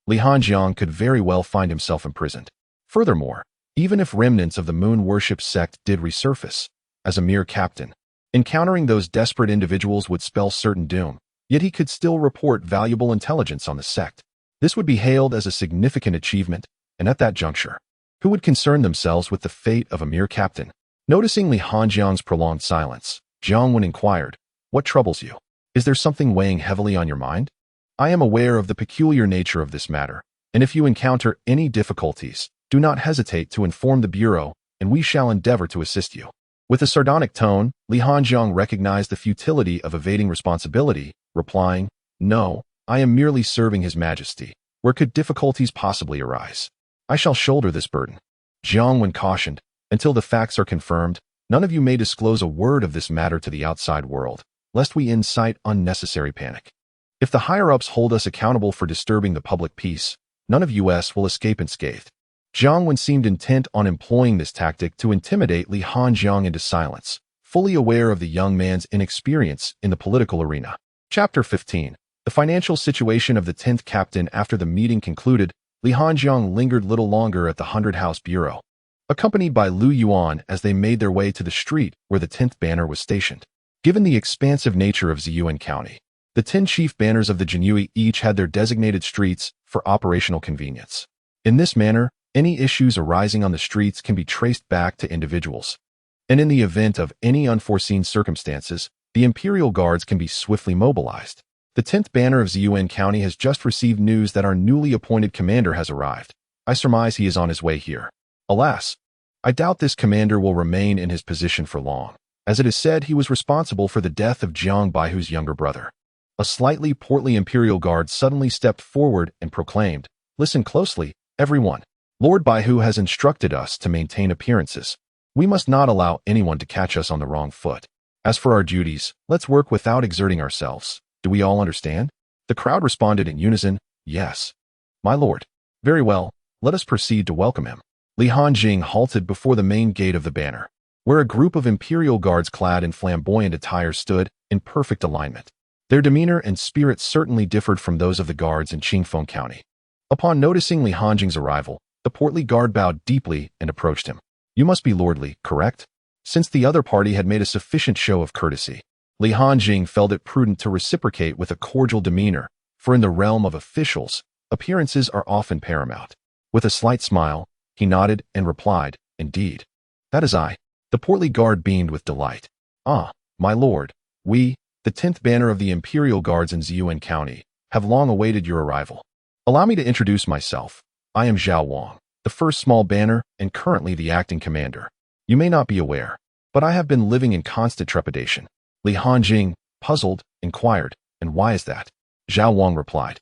Li Hanjing could very well find himself imprisoned. Furthermore, even if remnants of the moon worship sect did resurface, as a mere captain, encountering those desperate individuals would spell certain doom, yet he could still report valuable intelligence on the sect. This would be hailed as a significant achievement, and at that juncture, who would concern themselves with the fate of a mere captain? Noticing Li Hanjing's prolonged silence, Jiang Wen inquired, "What troubles you? Is there something weighing heavily on your mind? I am aware of the peculiar nature of this matter, and if you encounter any difficulties, do not hesitate to inform the Bureau, and we shall endeavor to assist you. With a sardonic tone, Li Hanjiang recognized the futility of evading responsibility, replying, "No, I am merely serving His Majesty. Where could difficulties possibly arise? I shall shoulder this burden." Jiang Wen cautioned, "Until the facts are confirmed, none of you may disclose a word of this matter to the outside world, lest we incite unnecessary panic. If the higher-ups hold us accountable for disturbing the public peace, none of us will escape unscathed." Jiang Wen seemed intent on employing this tactic to intimidate Li Hanjiang into silence, fully aware of the young man's inexperience in the political arena. Chapter 15. The financial situation of the 10th captain. After the meeting concluded, Li Hanjiang lingered little longer at the 100 House Bureau, accompanied by Lu Yuan as they made their way to the street where the 10th banner was stationed. Given the expansive nature of Ziyuan County, the 10 chief banners of the Jinhui each had their designated streets for operational convenience. In this manner, any issues arising on the streets can be traced back to individuals. And in the event of any unforeseen circumstances, the Imperial Guards can be swiftly mobilized. The 10th banner of Ziyuan County has just received news that our newly appointed commander has arrived. I surmise he is on his way here. Alas, I doubt this commander will remain in his position for long, as it is said he was responsible for the death of Jiang Baihu's younger brother. A slightly portly Imperial Guard suddenly stepped forward and proclaimed, "Listen closely, everyone. Lord Baihu has instructed us to maintain appearances. We must not allow anyone to catch us on the wrong foot. As for our duties, let's work without exerting ourselves. Do we all understand?" The crowd responded in unison, "Yes, my lord." "Very well, let us proceed to welcome him." Li Hanjing halted before the main gate of the banner, where a group of Imperial Guards clad in flamboyant attire stood in perfect alignment. Their demeanor and spirit certainly differed from those of the guards in Qingfeng County. Upon noticing Li Hanjing's arrival, the portly guard bowed deeply and approached him. "You must be Lord Li, correct?" Since the other party had made a sufficient show of courtesy, Li Hanjing felt it prudent to reciprocate with a cordial demeanor, for in the realm of officials, appearances are often paramount. With a slight smile, he nodded and replied, "Indeed. That is I." The portly guard beamed with delight. "Ah, my lord, we, the 10th banner of the Imperial Guards in Ziyuan County, have long awaited your arrival. Allow me to introduce myself. I am Zhao Wang, the first small banner and currently the acting commander. You may not be aware, but I have been living in constant trepidation." Li Hanjing, puzzled, inquired, "And why is that?" Zhao Wang replied,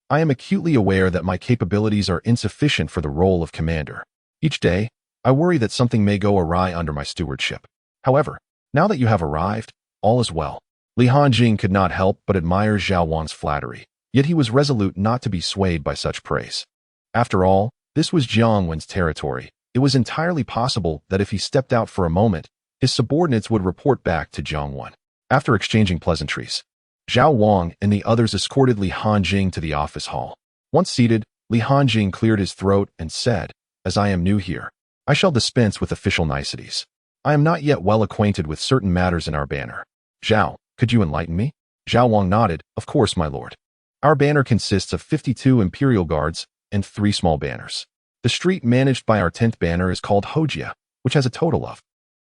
"I am acutely aware that my capabilities are insufficient for the role of commander. Each day, I worry that something may go awry under my stewardship. However, now that you have arrived, all is well." Li Hanjing could not help but admire Zhao Wang's flattery, yet he was resolute not to be swayed by such praise. After all, this was Jiang Wen's territory. It was entirely possible that if he stepped out for a moment, his subordinates would report back to Jiang Wen. After exchanging pleasantries, Zhao Wang and the others escorted Li Hanjing to the office hall. Once seated, Li Hanjing cleared his throat and said, "As I am new here, I shall dispense with official niceties. I am not yet well acquainted with certain matters in our banner. Zhao, could you enlighten me?" Zhao Wang nodded, "Of course, my lord. Our banner consists of 52 Imperial Guards and 3 small banners. The street managed by our 10th banner is called Hojia, which has a total of..."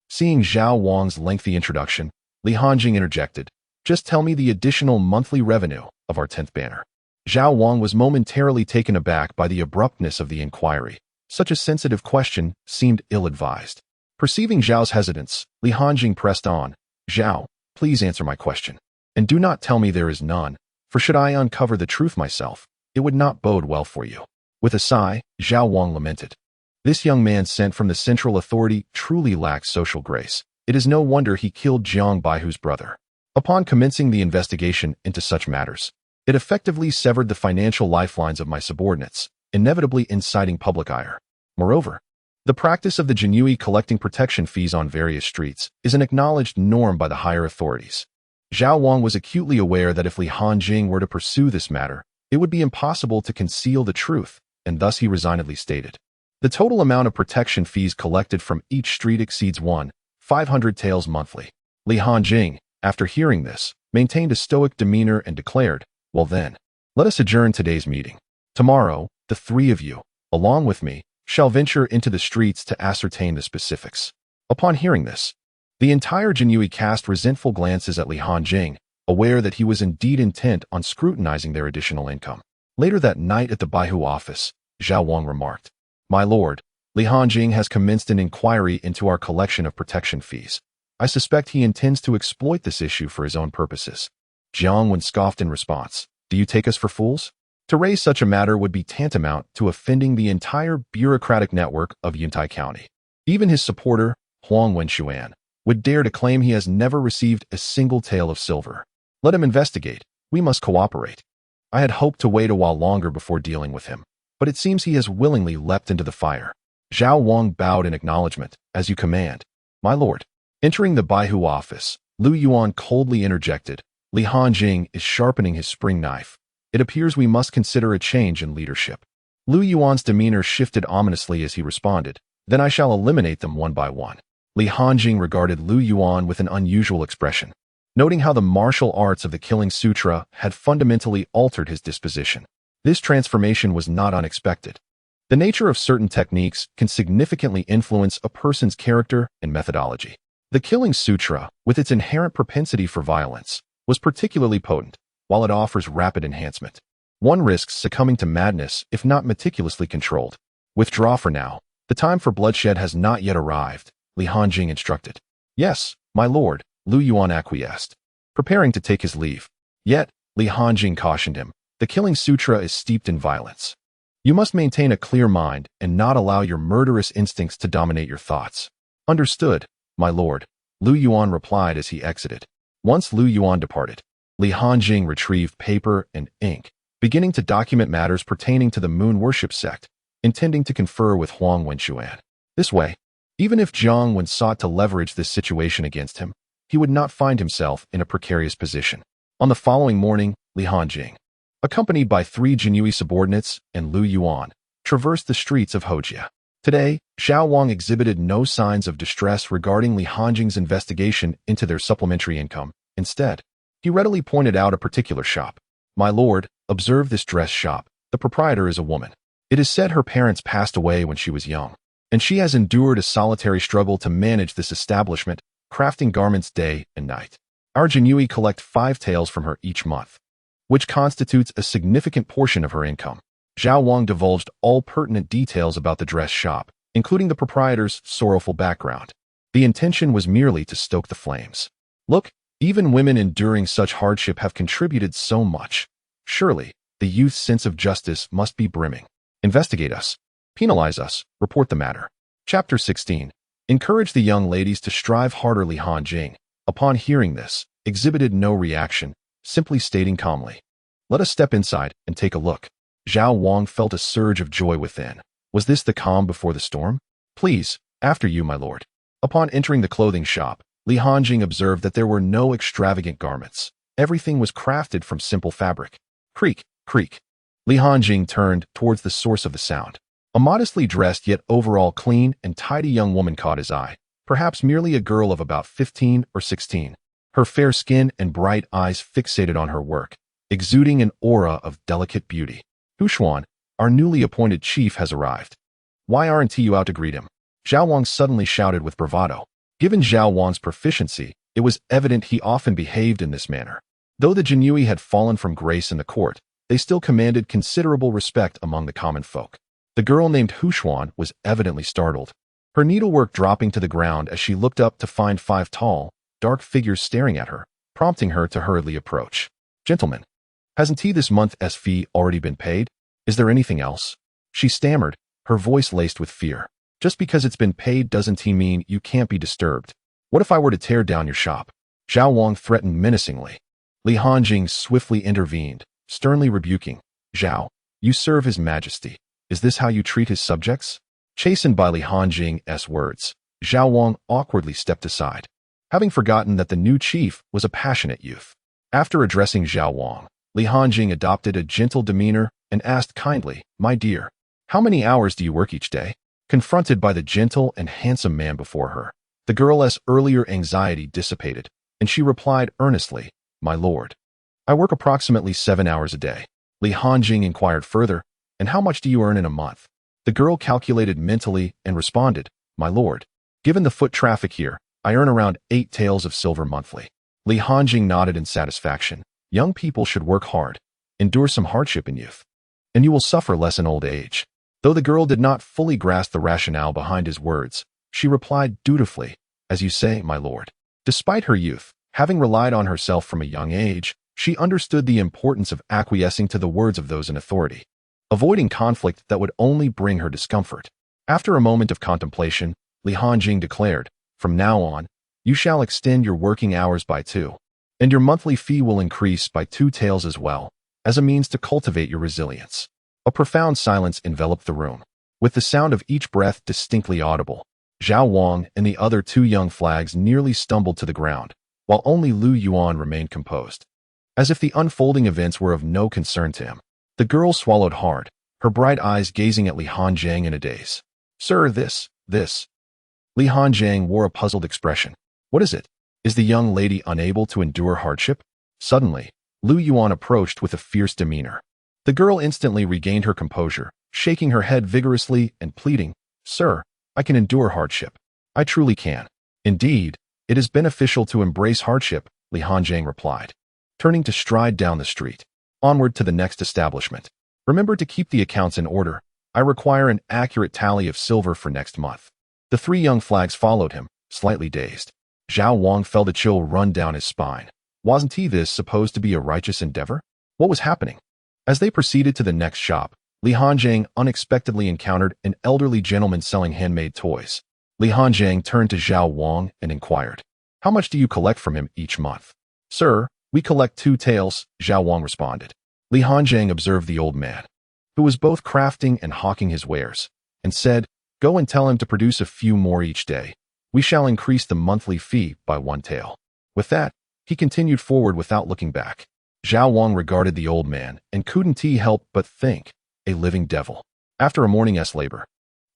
Seeing Zhao Wang's lengthy introduction, Li Hanjing interjected, "Just tell me the additional monthly revenue of our 10th banner." Zhao Wang was momentarily taken aback by the abruptness of the inquiry. Such a sensitive question seemed ill-advised. Perceiving Zhao's hesitance, Li Hanjing pressed on, "Zhao, please answer my question. And do not tell me there is none, for should I uncover the truth myself, it would not bode well for you." With a sigh, Zhao Wang lamented, "This young man sent from the central authority truly lacks social grace. It is no wonder he killed Jiang Baihu's brother. Upon commencing the investigation into such matters, it effectively severed the financial lifelines of my subordinates, inevitably inciting public ire. Moreover, the practice of the Jinhui collecting protection fees on various streets is an acknowledged norm by the higher authorities." Zhao Wang was acutely aware that if Li Hanjing were to pursue this matter, it would be impossible to conceal the truth, and thus he resignedly stated, "The total amount of protection fees collected from each street exceeds 1,500 taels monthly." Li Hanjing, after hearing this, maintained a stoic demeanor and declared, "Well then, let us adjourn today's meeting. Tomorrow, the 3 of you, along with me, shall venture into the streets to ascertain the specifics." Upon hearing this, the entire Jinhui cast resentful glances at Li Hanjing, aware that he was indeed intent on scrutinizing their additional income. Later that night at the Baihu office, Zhao Wang remarked, "My lord, Li Hanjing has commenced an inquiry into our collection of protection fees. I suspect he intends to exploit this issue for his own purposes. Jiang Wen scoffed in response. Do you take us for fools? To raise such a matter would be tantamount to offending the entire bureaucratic network of Yuntai County. Even his supporter, Huang Wenxuan, would dare to claim he has never received a single tael of silver. Let him investigate. We must cooperate. I had hoped to wait a while longer before dealing with him, but it seems he has willingly leapt into the fire. Zhao Wang bowed in acknowledgement. As you command, my lord. Entering the Baihu office, Lu Yuan coldly interjected. Li Hanjing is sharpening his spring knife. It appears we must consider a change in leadership. Lu Yuan's demeanor shifted ominously as he responded. Then I shall eliminate them one by one. Li Hanjing regarded Lu Yuan with an unusual expression, noting how the martial arts of the Killing Sutra had fundamentally altered his disposition. This transformation was not unexpected. The nature of certain techniques can significantly influence a person's character and methodology. The Killing Sutra, with its inherent propensity for violence, was particularly potent, while it offers rapid enhancement. One risks succumbing to madness if not meticulously controlled. Withdraw for now. The time for bloodshed has not yet arrived, Li Hanjing instructed. Yes, my lord, Lu Yuan acquiesced, preparing to take his leave. Yet, Li Hanjing cautioned him, the Killing Sutra is steeped in violence. You must maintain a clear mind and not allow your murderous instincts to dominate your thoughts. Understood, my lord, Lu Yuan replied as he exited. Once Lu Yuan departed, Li Hanjing retrieved paper and ink, beginning to document matters pertaining to the moon worship sect, intending to confer with Huang Wenxuan. This way, even if Jiang Wen sought to leverage this situation against him, he would not find himself in a precarious position. On the following morning, Li Hanjing, accompanied by 3 Jinui subordinates and Lu Yuan, traversed the streets of Hojia. Today, Xiao Wang exhibited no signs of distress regarding Li Hanjing's investigation into their supplementary income. Instead, he readily pointed out a particular shop. My lord, observe this dress shop. The proprietor is a woman. It is said her parents passed away when she was young, and she has endured a solitary struggle to manage this establishment, crafting garments day and night. Our Jinui collect 5 taels from her each month, which constitutes a significant portion of her income. Zhao Wang divulged all pertinent details about the dress shop, including the proprietor's sorrowful background. The intention was merely to stoke the flames. Look, even women enduring such hardship have contributed so much. Surely, the youth's sense of justice must be brimming. Investigate us. Penalize us. Report the matter. Chapter 16. Encourage the young ladies to strive harder. Li Hanjing, upon hearing this, exhibited no reaction, simply stating calmly, let us step inside and take a look. Zhao Wang felt a surge of joy within. Was this the calm before the storm? Please, after you, my lord. Upon entering the clothing shop, Li Hanjing observed that there were no extravagant garments. Everything was crafted from simple fabric. Creak, creak. Li Hanjing turned towards the source of the sound. A modestly dressed yet overall clean and tidy young woman caught his eye, perhaps merely a girl of about 15 or 16. Her fair skin and bright eyes fixated on her work, exuding an aura of delicate beauty. Hushuan, our newly appointed chief, has arrived. Why aren't you out to greet him? Zhao Wang suddenly shouted with bravado. Given Zhao Wang's proficiency, it was evident he often behaved in this manner. Though the Jinui had fallen from grace in the court, they still commanded considerable respect among the common folk. The girl named Hushuan was evidently startled, her needlework dropping to the ground as she looked up to find 5 tall, dark figures staring at her, prompting her to hurriedly approach. Gentlemen, hasn't he this month's fee already been paid? Is there anything else? She stammered, her voice laced with fear. Just because it's been paid doesn't mean you can't be disturbed. What if I were to tear down your shop? Zhao Wang threatened menacingly. Li Hanjing swiftly intervened, sternly rebuking. Zhao, you serve his majesty. Is this how you treat his subjects? Chastened by Li Hanjing's words, Zhao Wang awkwardly stepped aside, having forgotten that the new chief was a passionate youth. After addressing Zhao Wang, Li Hanjing adopted a gentle demeanor and asked kindly, my dear, how many hours do you work each day? Confronted by the gentle and handsome man before her, the girl's earlier anxiety dissipated, and she replied earnestly, my lord, I work approximately 7 hours a day. Li Hanjing inquired further, and how much do you earn in a month? The girl calculated mentally and responded, my lord, given the foot traffic here, I earn around 8 taels of silver monthly. Li Hanjing nodded in satisfaction. Young people should work hard, endure some hardship in youth, and you will suffer less in old age. Though the girl did not fully grasp the rationale behind his words, she replied dutifully, "As you say, my lord." Despite her youth, having relied on herself from a young age, she understood the importance of acquiescing to the words of those in authority, avoiding conflict that would only bring her discomfort. After a moment of contemplation, Li Hanjing declared, "From now on, you shall extend your working hours by 2, and your monthly fee will increase by 2 taels as well, as a means to cultivate your resilience." A profound silence enveloped the room, with the sound of each breath distinctly audible. Zhao Wang and the other 2 young flags nearly stumbled to the ground, while only Lu Yuan remained composed, as if the unfolding events were of no concern to him. The girl swallowed hard, her bright eyes gazing at Li Hanjing in a daze. "Sir, this. Li Hanjing wore a puzzled expression. "What is it? Is the young lady unable to endure hardship?" Suddenly, Lu Yuan approached with a fierce demeanor. The girl instantly regained her composure, shaking her head vigorously and pleading, "Sir, I can endure hardship. I truly can. Indeed, it is beneficial to embrace hardship," Li Hanjing replied, turning to stride down the street, onward to the next establishment. "Remember to keep the accounts in order. I require an accurate tally of silver for next month." The 3 young flags followed him, slightly dazed. Zhao Wang felt a chill run down his spine. Wasn't he this supposed to be a righteous endeavor? What was happening? As they proceeded to the next shop, Li Hanjing unexpectedly encountered an elderly gentleman selling handmade toys. Li Hanjing turned to Zhao Wang and inquired, "How much do you collect from him each month?" "Sir, we collect 2 taels," Zhao Wang responded. Li Hanjing observed the old man, who was both crafting and hawking his wares, and said, "Go and tell him to produce a few more each day. We shall increase the monthly fee by 1 tael." With that, he continued forward without looking back. Zhao Wang regarded the old man and couldn't help but think, a living devil. After a morning's labor,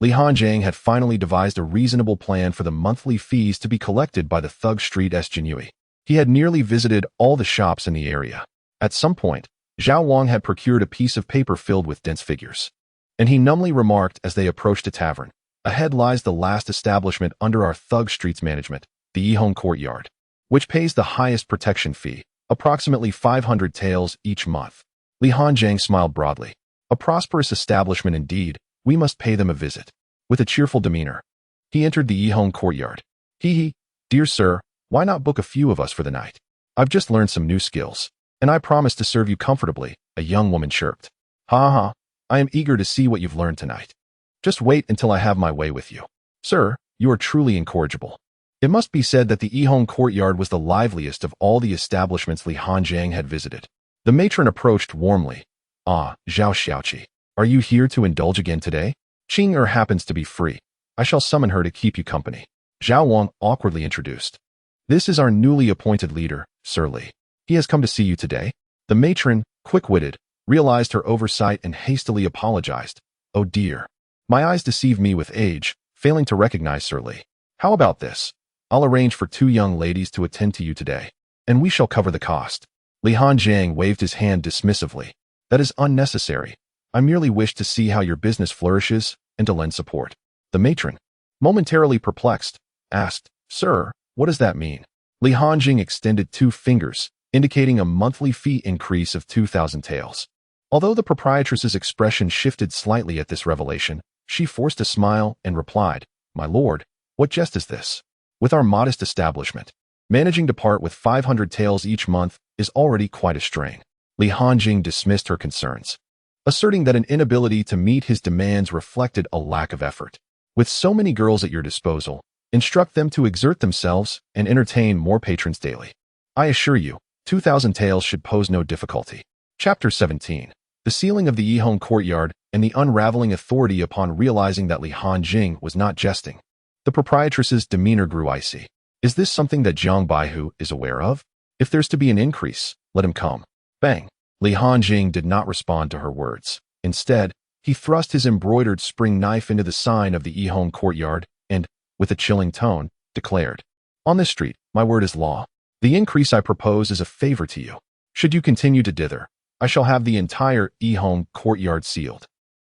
Li Hanjing had finally devised a reasonable plan for the monthly fees to be collected by the Thug Street Jinui. He had nearly visited all the shops in the area. At some point, Zhao Wang had procured a piece of paper filled with dense figures, and he numbly remarked as they approached a tavern, "Ahead lies the last establishment under our Thug Street's management, the Yihong Courtyard, which pays the highest protection fee, approximately 500 taels each month." Li Hanjing smiled broadly. "A prosperous establishment indeed. We must pay them a visit." With a cheerful demeanor, he entered the Yihong Courtyard. "Hee, dear sir, why not book a few of us for the night? I've just learned some new skills, and I promise to serve you comfortably," a young woman chirped. "Ha ha, I am eager to see what you've learned tonight. Just wait until I have my way with you." "Sir, you are truly incorrigible." It must be said that the Yihong Courtyard was the liveliest of all the establishments Li Hanjing had visited. The matron approached warmly. "Ah, Zhao Xiaoqi, are you here to indulge again today? Qing happens to be free. I shall summon her to keep you company." Zhao Wang awkwardly introduced. "This is our newly appointed leader, Sir Li. He has come to see you today." The matron, quick-witted, realized her oversight and hastily apologized. "Oh dear. My eyes deceive me with age, failing to recognize Sir Li. How about this? I'll arrange for 2 young ladies to attend to you today, and we shall cover the cost." Li Hanjing waved his hand dismissively. "That is unnecessary. I merely wish to see how your business flourishes and to lend support." The matron, momentarily perplexed, asked, "Sir, what does that mean?" Li Hanjing extended 2 fingers, indicating a monthly fee increase of 2,000 taels. Although the proprietress's expression shifted slightly at this revelation, she forced a smile and replied, "My lord, what jest is this? With our modest establishment, managing to part with 500 taels each month is already quite a strain." Li Hanjing dismissed her concerns, asserting that an inability to meet his demands reflected a lack of effort. "With so many girls at your disposal, instruct them to exert themselves and entertain more patrons daily. I assure you, 2,000 taels should pose no difficulty." Chapter 17. The Sealing of the Yihong Courtyard and the Unraveling Authority. Upon realizing that Li Hanjing was not jesting, the proprietress's demeanor grew icy. "Is this something that Jiang Baihu is aware of? If there's to be an increase, let him come." Bang! Li Hanjing did not respond to her words. Instead, he thrust his embroidered spring knife into the sign of the Yihong Courtyard and, with a chilling tone, declared, "On this street, my word is law. The increase I propose is a favor to you. Should you continue to dither, I shall have the entire Yihong Courtyard sealed."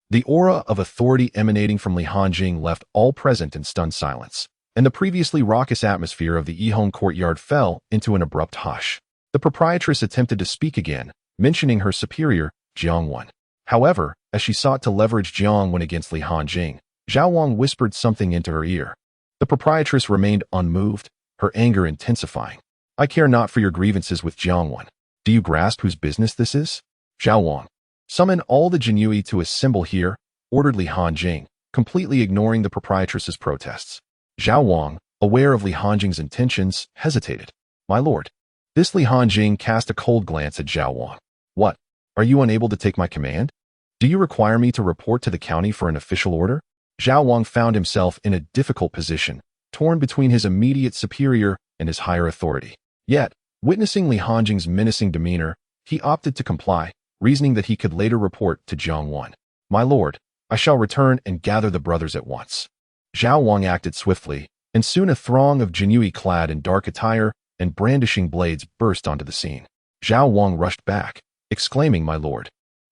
The aura of authority emanating from Li Hanjing left all present in stunned silence, and the previously raucous atmosphere of the Yihong Courtyard fell into an abrupt hush. The proprietress attempted to speak again, mentioning her superior, Jiang Wan. However, as she sought to leverage Jiang Wen against Li Hanjing, Zhao Wang whispered something into her ear. The proprietress remained unmoved, her anger intensifying. I care not for your grievances with Jiang Wen. Do you grasp whose business this is? Zhao Wang. Summon all the Jinyui to assemble here, ordered Li Hanjing, completely ignoring the proprietress's protests. Zhao Wang, aware of Li Hanjing's intentions, hesitated. My lord. This Li Hanjing cast a cold glance at Zhao Wang. What? Are you unable to take my command? Do you require me to report to the county for an official order? Zhao Wang found himself in a difficult position, torn between his immediate superior and his higher authority. Yet, witnessing Li Hanjing's menacing demeanor, he opted to comply, reasoning that he could later report to Jiang Wen. My lord, I shall return and gather the brothers at once. Zhao Wang acted swiftly, and soon a throng of Jinyui clad in dark attire and brandishing blades burst onto the scene. Zhao Wang rushed back, exclaiming, My lord.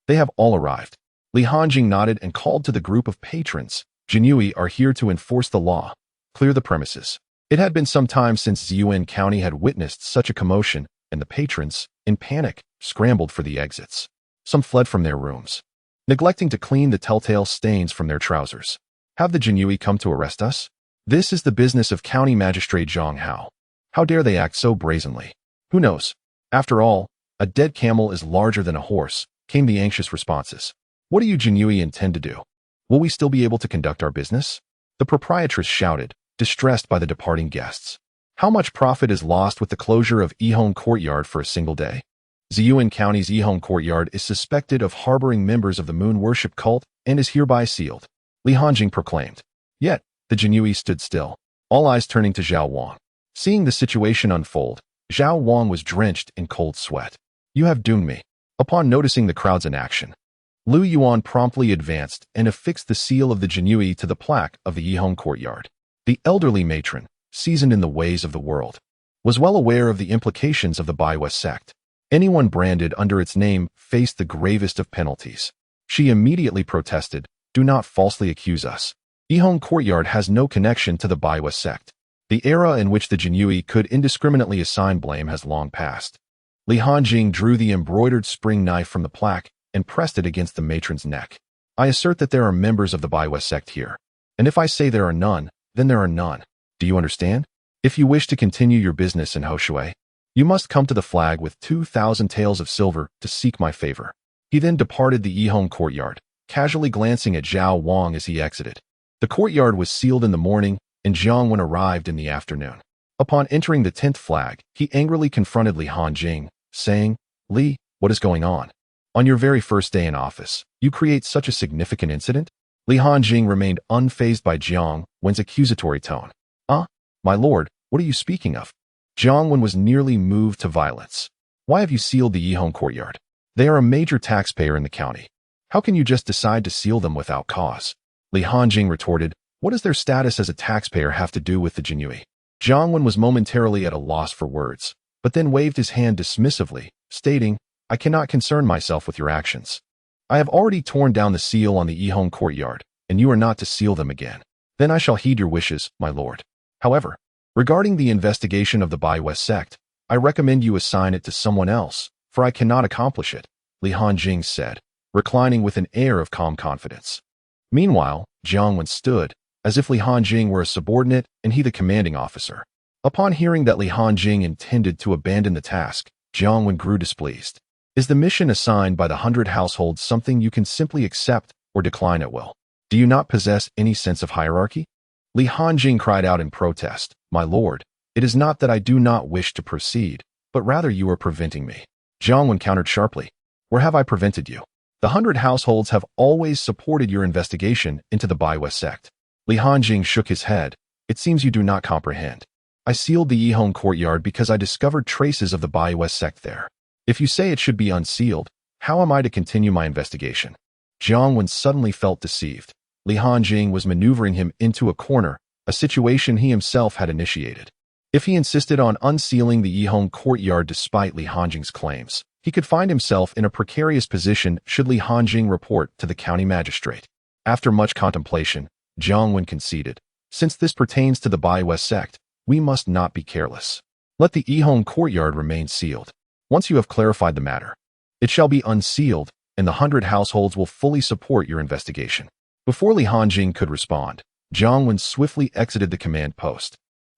They have all arrived. Li Hanjing nodded and called to the group of patrons. Jinyui are here to enforce the law. Clear the premises. It had been some time since Ziyuan County had witnessed such a commotion, and the patrons, in panic, scrambled for the exits. Some fled from their rooms, neglecting to clean the telltale stains from their trousers. Have the Jinyui come to arrest us? This is the business of County Magistrate Zhang Hao. How dare they act so brazenly? Who knows? After all, a dead camel is larger than a horse, came the anxious responses. What do you Jinyui intend to do? Will we still be able to conduct our business? The proprietress shouted, distressed by the departing guests. How much profit is lost with the closure of Yihong Courtyard for a single day? Ziyuan County's Yihong Courtyard is suspected of harboring members of the moon worship cult and is hereby sealed, Li Hanjing proclaimed. Yet, the Jinyui stood still, all eyes turning to Zhao Wang. Seeing the situation unfold, Zhao Wang was drenched in cold sweat. You have doomed me. Upon noticing the crowd's inaction, Lu Yuan promptly advanced and affixed the seal of the Jinyui to the plaque of the Yihong Courtyard. The elderly matron, seasoned in the ways of the world, was well aware of the implications of the Baiwa sect. Anyone branded under its name faced the gravest of penalties. She immediately protested, Do not falsely accuse us. Yihong Courtyard has no connection to the Baiwa sect. The era in which the Jinyui could indiscriminately assign blame has long passed. Li Hanjing drew the embroidered spring knife from the plaque and pressed it against the matron's neck. I assert that there are members of the Baiwa sect here. And if I say there are none, then there are none. Do you understand? If you wish to continue your business in Hoshui, you must come to the flag with 2,000 taels of silver to seek my favor. He then departed the Yihong Courtyard, casually glancing at Zhao Wang as he exited. The courtyard was sealed in the morning, and Jiang Wen arrived in the afternoon. Upon entering the 10th flag, he angrily confronted Li Hanjing, saying, Li, what is going on? On your very first day in office, you create such a significant incident? Li Hanjing remained unfazed by Jiang Wen's accusatory tone. My lord, what are you speaking of? Jiang Wen was nearly moved to violence. Why have you sealed the Yihong Courtyard? They are a major taxpayer in the county. How can you just decide to seal them without cause? Li Hanjing retorted, What does their status as a taxpayer have to do with the Jinyui? Jiang Wen was momentarily at a loss for words, but then waved his hand dismissively, stating, I cannot concern myself with your actions. I have already torn down the seal on the Yihong Courtyard, and you are not to seal them again. Then I shall heed your wishes, my lord. However, regarding the investigation of the Baiwa sect, I recommend you assign it to someone else, for I cannot accomplish it, Li Hanjing said, reclining with an air of calm confidence. Meanwhile, Jiang Wen stood, as if Li Hanjing were a subordinate and he the commanding officer. Upon hearing that Li Hanjing intended to abandon the task, Jiang Wen grew displeased. Is the mission assigned by the 100 households something you can simply accept or decline at will? Do you not possess any sense of hierarchy? Li Hanjing cried out in protest, My lord, it is not that I do not wish to proceed, but rather you are preventing me. Jiang Wen countered sharply, Where have I prevented you? The 100 households have always supported your investigation into the Baiwa sect. Li Hanjing shook his head. It seems you do not comprehend. I sealed the Yihong Courtyard because I discovered traces of the Baiwa sect there. If you say it should be unsealed, how am I to continue my investigation? Jiang Wen suddenly felt deceived. Li Hanjing was maneuvering him into a corner, a situation he himself had initiated. If he insisted on unsealing the Yihong Courtyard despite Li Hanjing's claims, he could find himself in a precarious position should Li Hanjing report to the county magistrate. After much contemplation, Jiang Wen conceded, Since this pertains to the Baiwa sect, we must not be careless. Let the Yihong Courtyard remain sealed. Once you have clarified the matter, it shall be unsealed, and the 100 households will fully support your investigation. Before Li Hanjing could respond, Jiang Wen swiftly exited the command post,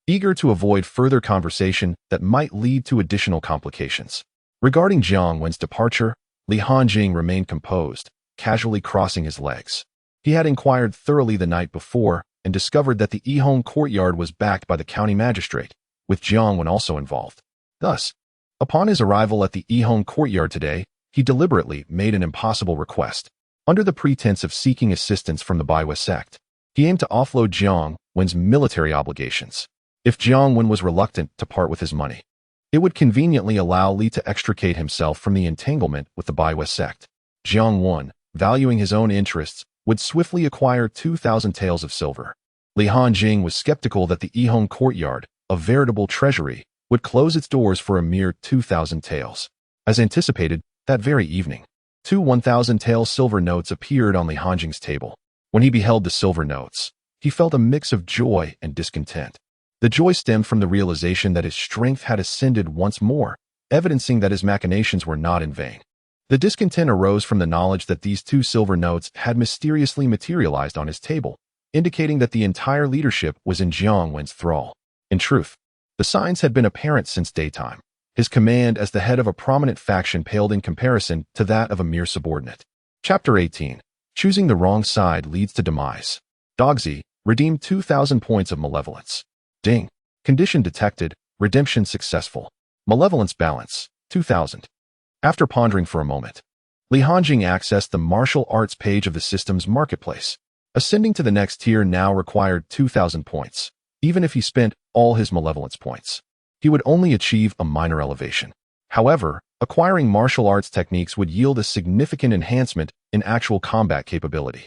eager to avoid further conversation that might lead to additional complications. Regarding Jiang Wen's departure, Li Hanjing remained composed, casually crossing his legs. He had inquired thoroughly the night before and discovered that the Yihong courtyard was backed by the county magistrate, with Jiang Wen also involved. Thus, upon his arrival at the Yihong courtyard today, he deliberately made an impossible request. Under the pretense of seeking assistance from the Baiwa sect, he aimed to offload Jiang Wen's military obligations. If Jiang Wen was reluctant to part with his money, it would conveniently allow Li to extricate himself from the entanglement with the Baiwa sect. Jiang Wen, valuing his own interests, would swiftly acquire 2,000 taels of silver. Li Hanjing was skeptical that the Yihong courtyard, a veritable treasury, would close its doors for a mere 2,000 taels. As anticipated, that very evening, 2 1,000 tael silver notes appeared on Li Hanjing's table. When he beheld the silver notes, he felt a mix of joy and discontent. The joy stemmed from the realization that his strength had ascended once more, evidencing that his machinations were not in vain. The discontent arose from the knowledge that these 2 silver notes had mysteriously materialized on his table, indicating that the entire leadership was in Jiang Wen's thrall. In truth, the signs had been apparent since daytime. His command as the head of a prominent faction paled in comparison to that of a mere subordinate. Chapter 18. Choosing the wrong side leads to demise. Dogzi, redeemed 2,000 points of malevolence. Ding. Condition detected, redemption successful. Malevolence balance, 2,000. After pondering for a moment, Li Hanjing accessed the martial arts page of the system's marketplace. Ascending to the next tier now required 2,000 points. Even if he spent all his malevolence points, he would only achieve a minor elevation. However, acquiring martial arts techniques would yield a significant enhancement in actual combat capability.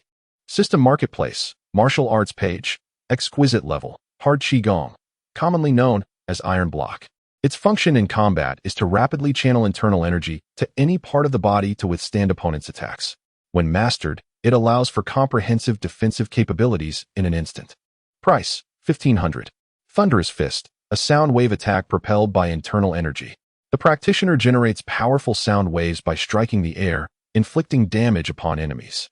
System Marketplace, Martial Arts Page, Exquisite Level, Hard Qigong, commonly known as Iron Block. Its function in combat is to rapidly channel internal energy to any part of the body to withstand opponents' attacks. When mastered, it allows for comprehensive defensive capabilities in an instant. Price, 1,500. Thunderous Fist, a sound wave attack propelled by internal energy. The practitioner generates powerful sound waves by striking the air, inflicting damage upon enemies.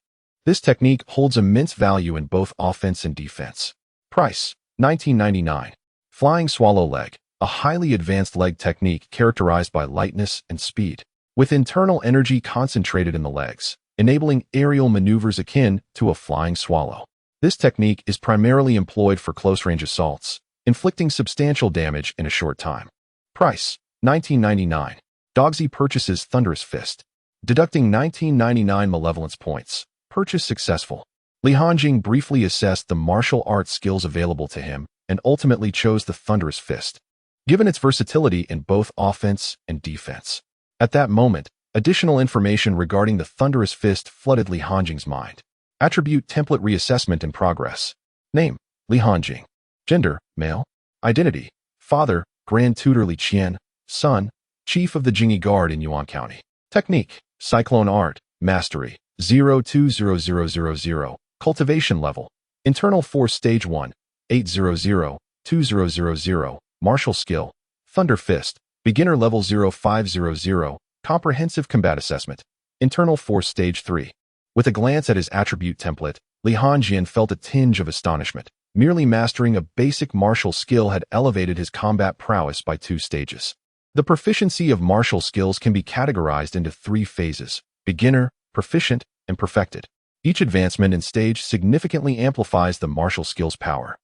This technique holds immense value in both offense and defense. Price, 19.99. Flying Swallow Leg, a highly advanced leg technique characterized by lightness and speed, with internal energy concentrated in the legs, enabling aerial maneuvers akin to a flying swallow. This technique is primarily employed for close-range assaults, inflicting substantial damage in a short time. Price, 19.99. Dogzi purchases Thunderous Fist, deducting 19.99 malevolence points. Purchase successful. Li Hanjing briefly assessed the martial arts skills available to him and ultimately chose the Thunderous Fist, given its versatility in both offense and defense. At that moment, additional information regarding the Thunderous Fist flooded Li Hanjing's mind. Attribute template reassessment in progress. Name, Li Hanjing. Gender, male. Identity, father, Grand Tutor Li Qian. Son, Chief of the Jingyi Guard in Yuan County. Technique, Cyclone Art, Mastery, 020000. Cultivation Level, Internal Force Stage 1, 800-2000. Martial Skill, Thunder Fist, Beginner Level 0500. Comprehensive Combat Assessment, Internal Force Stage 3. With a glance at his attribute template, Li Hanjing felt a tinge of astonishment. Merely mastering a basic martial skill had elevated his combat prowess by 2 stages. The proficiency of martial skills can be categorized into 3 phases: beginner, proficient, and perfected. Each advancement in stage significantly amplifies the martial skill's power.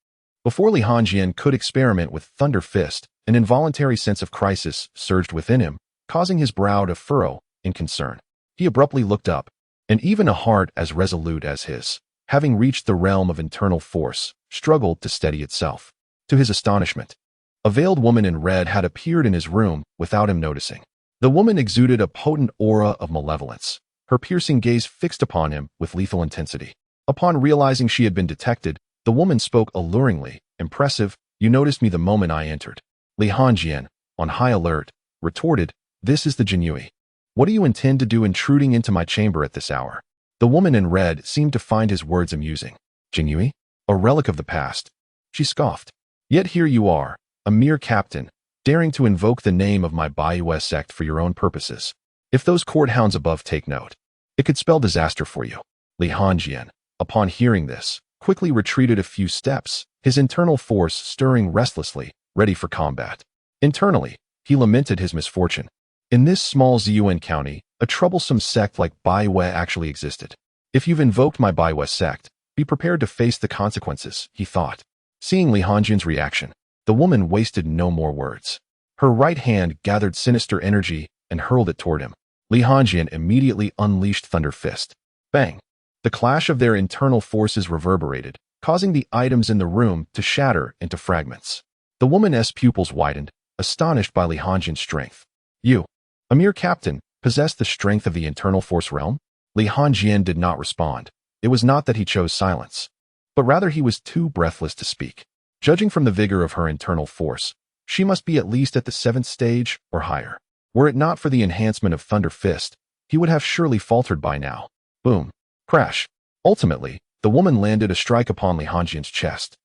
Before Li Hanjing could experiment with Thunder Fist, an involuntary sense of crisis surged within him, causing his brow to furrow in concern. He abruptly looked up, and even a heart as resolute as his, having reached the realm of internal force, struggled to steady itself. To his astonishment, a veiled woman in red had appeared in his room without him noticing. The woman exuded a potent aura of malevolence, her piercing gaze fixed upon him with lethal intensity. Upon realizing she had been detected, the woman spoke alluringly. Impressive, you noticed me the moment I entered. Li Hanjing, on high alert, retorted, this is the Jinyui. What do you intend to do intruding into my chamber at this hour? The woman in red seemed to find his words amusing. Jinyui? A relic of the past. She scoffed. Yet here you are, a mere captain, daring to invoke the name of my Baiwa sect for your own purposes. If those court hounds above take note, It could spell disaster for you. Li Hanjian, upon hearing this, quickly retreated a few steps, his internal force stirring restlessly, ready for combat. Internally, he lamented his misfortune. In this small Ziyuan county, a troublesome sect like Baiwe actually existed. If you've invoked my Baiwe sect, be prepared to face the consequences, he thought. Seeing Li Hanjian's reaction, the woman wasted no more words. Her right hand gathered sinister energy and hurled it toward him. Li Hanjian immediately unleashed Thunder Fist. Bang! The clash of their internal forces reverberated, causing the items in the room to shatter into fragments. The woman's pupils widened, astonished by Li Hanjian's strength. You, a mere captain, possessed the strength of the internal force realm? Li Hanjian did not respond. It was not that he chose silence, but rather he was too breathless to speak. Judging from the vigor of her internal force, she must be at least at the 7th stage or higher. Were it not for the enhancement of Thunder Fist, he would have surely faltered by now. Boom. Crash. Ultimately, the woman landed a strike upon Li Hanjian's chest,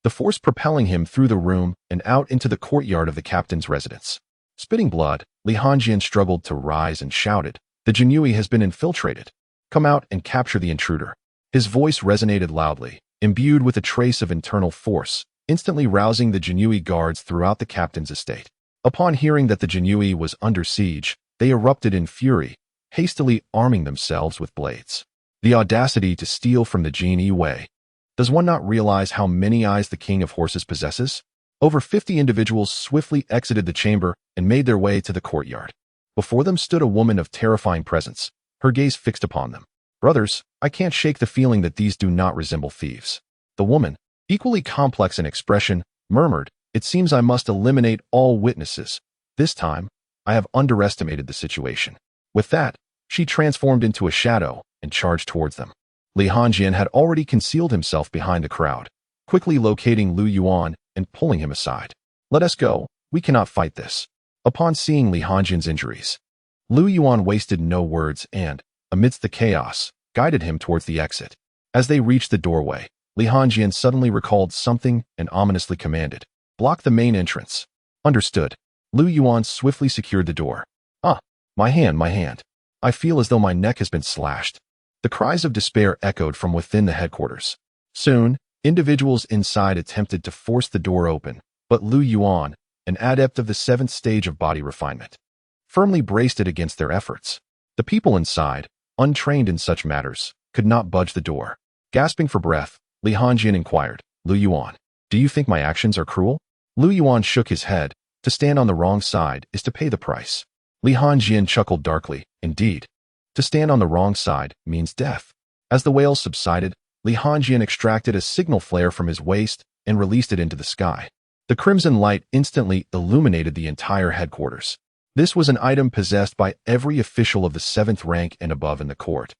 the force propelling him through the room and out into the courtyard of the captain's residence. Spitting blood, Li Hanjian struggled to rise and shouted, "The Jinui has been infiltrated. Come out and capture the intruder." His voice resonated loudly, imbued with a trace of internal force, instantly rousing the Jinui guards throughout the captain's estate. Upon hearing that the Jinui was under siege, they erupted in fury, hastily arming themselves with blades. The audacity to steal from the Jinui. Does one not realize how many eyes the King of Horses possesses? Over 50 individuals swiftly exited the chamber and made their way to the courtyard. Before them stood a woman of terrifying presence, her gaze fixed upon them. Brothers, I can't shake the feeling that these do not resemble thieves. The woman, equally complex in expression, murmured, "It seems I must eliminate all witnesses. This time, I have underestimated the situation." With that, she transformed into a shadow and charged towards them. Li Hanjian had already concealed himself behind the crowd, quickly locating Lu Yuan and pulling him aside. "Let us go, we cannot fight this." Upon seeing Li Hanjian's injuries, Lu Yuan wasted no words and, amidst the chaos, guided him towards the exit. As they reached the doorway, Li Hanjian suddenly recalled something and ominously commanded, "Block the main entrance." Understood. Lu Yuan swiftly secured the door. "Ah, my hand, my hand. I feel as though my neck has been slashed." The cries of despair echoed from within the headquarters. Soon, individuals inside attempted to force the door open, but Lu Yuan, an adept of the 7th stage of body refinement, firmly braced it against their efforts. The people inside, untrained in such matters, could not budge the door. Gasping for breath, Li Hanjian inquired, "Lu Yuan, do you think my actions are cruel?" Lu Yuan shook his head. To stand on the wrong side is to pay the price. Li Hanjian chuckled darkly. Indeed, to stand on the wrong side means death. As the wails subsided, Li Hanjian extracted a signal flare from his waist and released it into the sky. The crimson light instantly illuminated the entire headquarters. This was an item possessed by every official of the 7th rank and above in the court.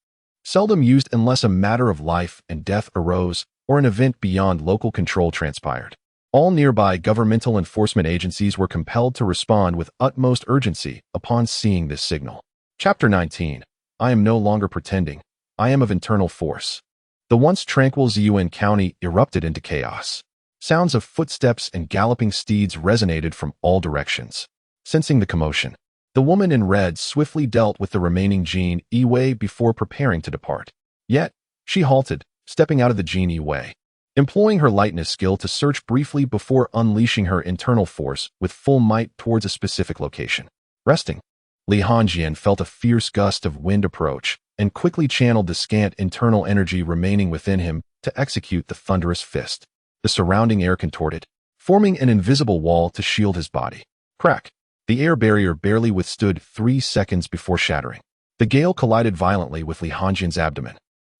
Seldom used unless a matter of life and death arose or an event beyond local control transpired. All nearby governmental enforcement agencies were compelled to respond with utmost urgency upon seeing this signal. Chapter 19. I am no longer pretending. I am of internal force. The once tranquil Ziyuan County erupted into chaos. Sounds of footsteps and galloping steeds resonated from all directions. Sensing the commotion, the woman in red swiftly dealt with the remaining Jin Yi before preparing to depart. Yet, she halted, stepping out of the Jin Yi, employing her lightness skill to search briefly before unleashing her internal force with full might towards a specific location. Resting, Li Hanjian felt a fierce gust of wind approach and quickly channeled the scant internal energy remaining within him to execute the thunderous fist. The surrounding air contorted, forming an invisible wall to shield his body. Crack! The air barrier barely withstood 3 seconds before shattering. The gale collided violently with Li Hanjian's abdomen,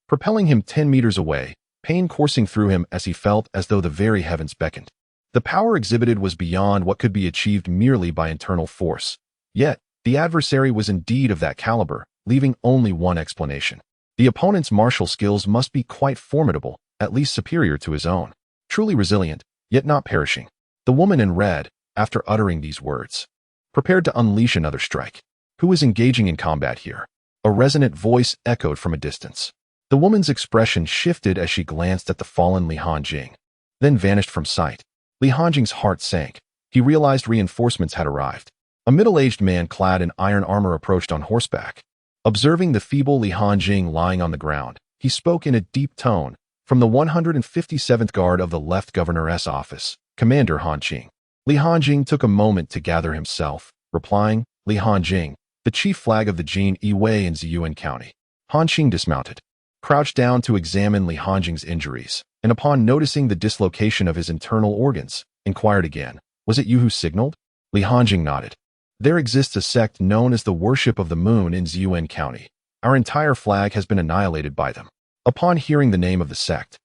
propelling him 10 meters away, pain coursing through him as he felt as though the very heavens beckoned. The power exhibited was beyond what could be achieved merely by internal force. Yet, the adversary was indeed of that caliber, leaving only one explanation. The opponent's martial skills must be quite formidable, at least superior to his own. Truly resilient, yet not perishing. The woman in red, after uttering these words, prepared to unleash another strike. Who is engaging in combat here? A resonant voice echoed from a distance. The woman's expression shifted as she glanced at the fallen Li Hanjing, then vanished from sight. Li Hanjing's heart sank. He realized reinforcements had arrived. A middle-aged man clad in iron armor approached on horseback. Observing the feeble Li Hanjing lying on the ground, he spoke in a deep tone, "From the 157th Guard of the Left Governor's office, Commander Hanqing." Li Hanjing took a moment to gather himself, replying, "Li Hanjing, the chief flag of the Jin Yi in Ziyuan County." Hanqing dismounted, crouched down to examine Li Hanjing's injuries, and upon noticing the dislocation of his internal organs, inquired again, "Was it you who signaled?" Li Hanjing nodded. "There exists a sect known as the Worship of the Moon in Ziyuan County. Our entire flag has been annihilated by them." Upon hearing the name of the sect,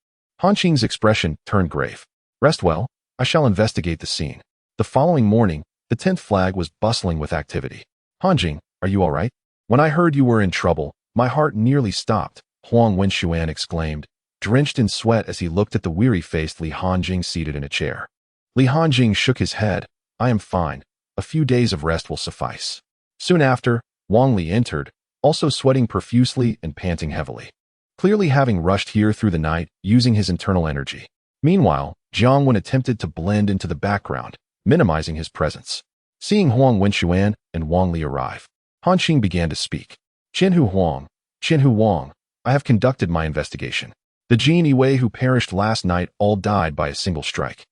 Hanqing's expression turned grave. "Rest well, I shall investigate the scene." The following morning, the 10th flag was bustling with activity. "Hanjing, are you all right? When I heard you were in trouble, my heart nearly stopped," Huang Wenxuan exclaimed, drenched in sweat as he looked at the weary-faced Li Hanjing seated in a chair. Li Hanjing shook his head. "I am fine. A few days of rest will suffice." Soon after, Wang Li entered, also sweating profusely and panting heavily, clearly having rushed here through the night, using his internal energy. Meanwhile, Jiang Wen attempted to blend into the background, minimizing his presence. Seeing Huang Wenxuan and Wang Li arrive, Hanqing began to speak. "Qinhu Wang, I have conducted my investigation. The Jin Yi who perished last night all died by a single strike.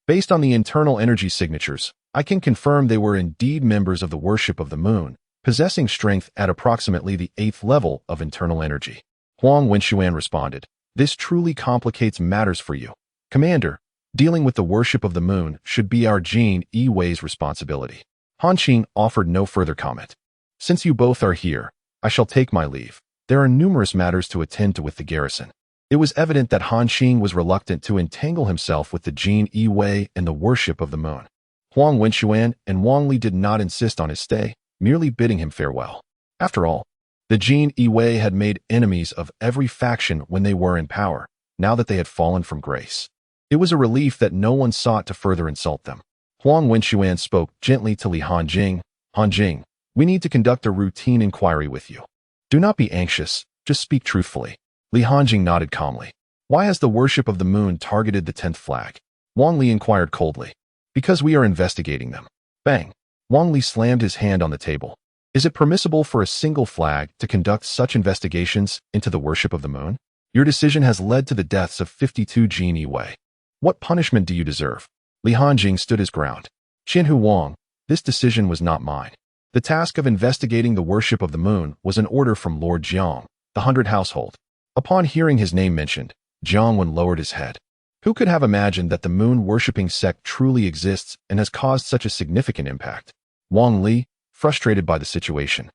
Based on the internal energy signatures, I can confirm they were indeed members of the Worship of the Moon, possessing strength at approximately the 8th level of internal energy." Huang Wenxuan responded, "This truly complicates matters for you, Commander. Dealing with the Worship of the Moon should be our Jin Yi's responsibility." Hanqing offered no further comment. "Since you both are here, I shall take my leave. There are numerous matters to attend to with the garrison." It was evident that Hanqing was reluctant to entangle himself with the Jin Yi and the Worship of the Moon. Huang Wenxuan and Wang Li did not insist on his stay, merely bidding him farewell. After all, the Jin Yi had made enemies of every faction when they were in power, now that they had fallen from grace. It was a relief that no one sought to further insult them. Huang Wenxuan spoke gently to Li Hanjing. "Hanjing, we need to conduct a routine inquiry with you. Do not be anxious, just speak truthfully." Li Hanjing nodded calmly. "Why has the Worship of the Moon targeted the 10th flag?" Wang Li inquired coldly. "Because we are investigating them." Bang! Wang Li slammed his hand on the table. "Is it permissible for a single flag to conduct such investigations into the Worship of the Moon? Your decision has led to the deaths of 52 Jin Yi. What punishment do you deserve?" Li Hanjing stood his ground. "Qinhu Wang, this decision was not mine. The task of investigating the Worship of the Moon was an order from Lord Jiang, the 100 household." Upon hearing his name mentioned, Jiang Wen lowered his head. Who could have imagined that the moon-worshipping sect truly exists and has caused such a significant impact? Wang Li, frustrated by the situation,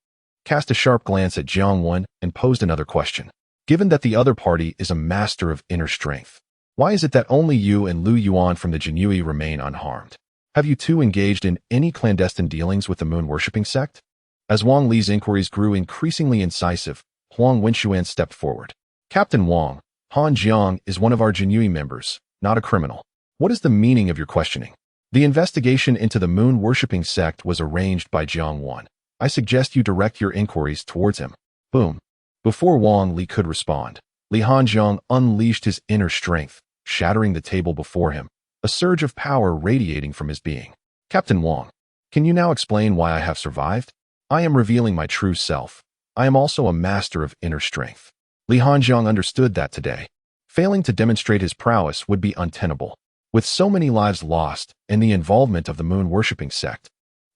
cast a sharp glance at Jiang Wen and posed another question. "Given that the other party is a master of inner strength, why is it that only you and Lu Yuan from the Jinyui remain unharmed? Have you two engaged in any clandestine dealings with the moon-worshipping sect?" As Wang Li's inquiries grew increasingly incisive, Huang Wenxuan stepped forward. "Captain Wang, Han Jiang is one of our Jinyui members, not a criminal. What is the meaning of your questioning?" "The investigation into the moon-worshipping sect was arranged by Jiang Wan. I suggest you direct your inquiries towards him." Boom. Before Wang Li could respond, Li Hanjiang unleashed his inner strength, shattering the table before him, a surge of power radiating from his being. "Captain Wang, can you now explain why I have survived? I am revealing my true self. I am also a master of inner strength." Li Hanjiang understood that today, failing to demonstrate his prowess would be untenable. With so many lives lost and the involvement of the moon-worshipping sect,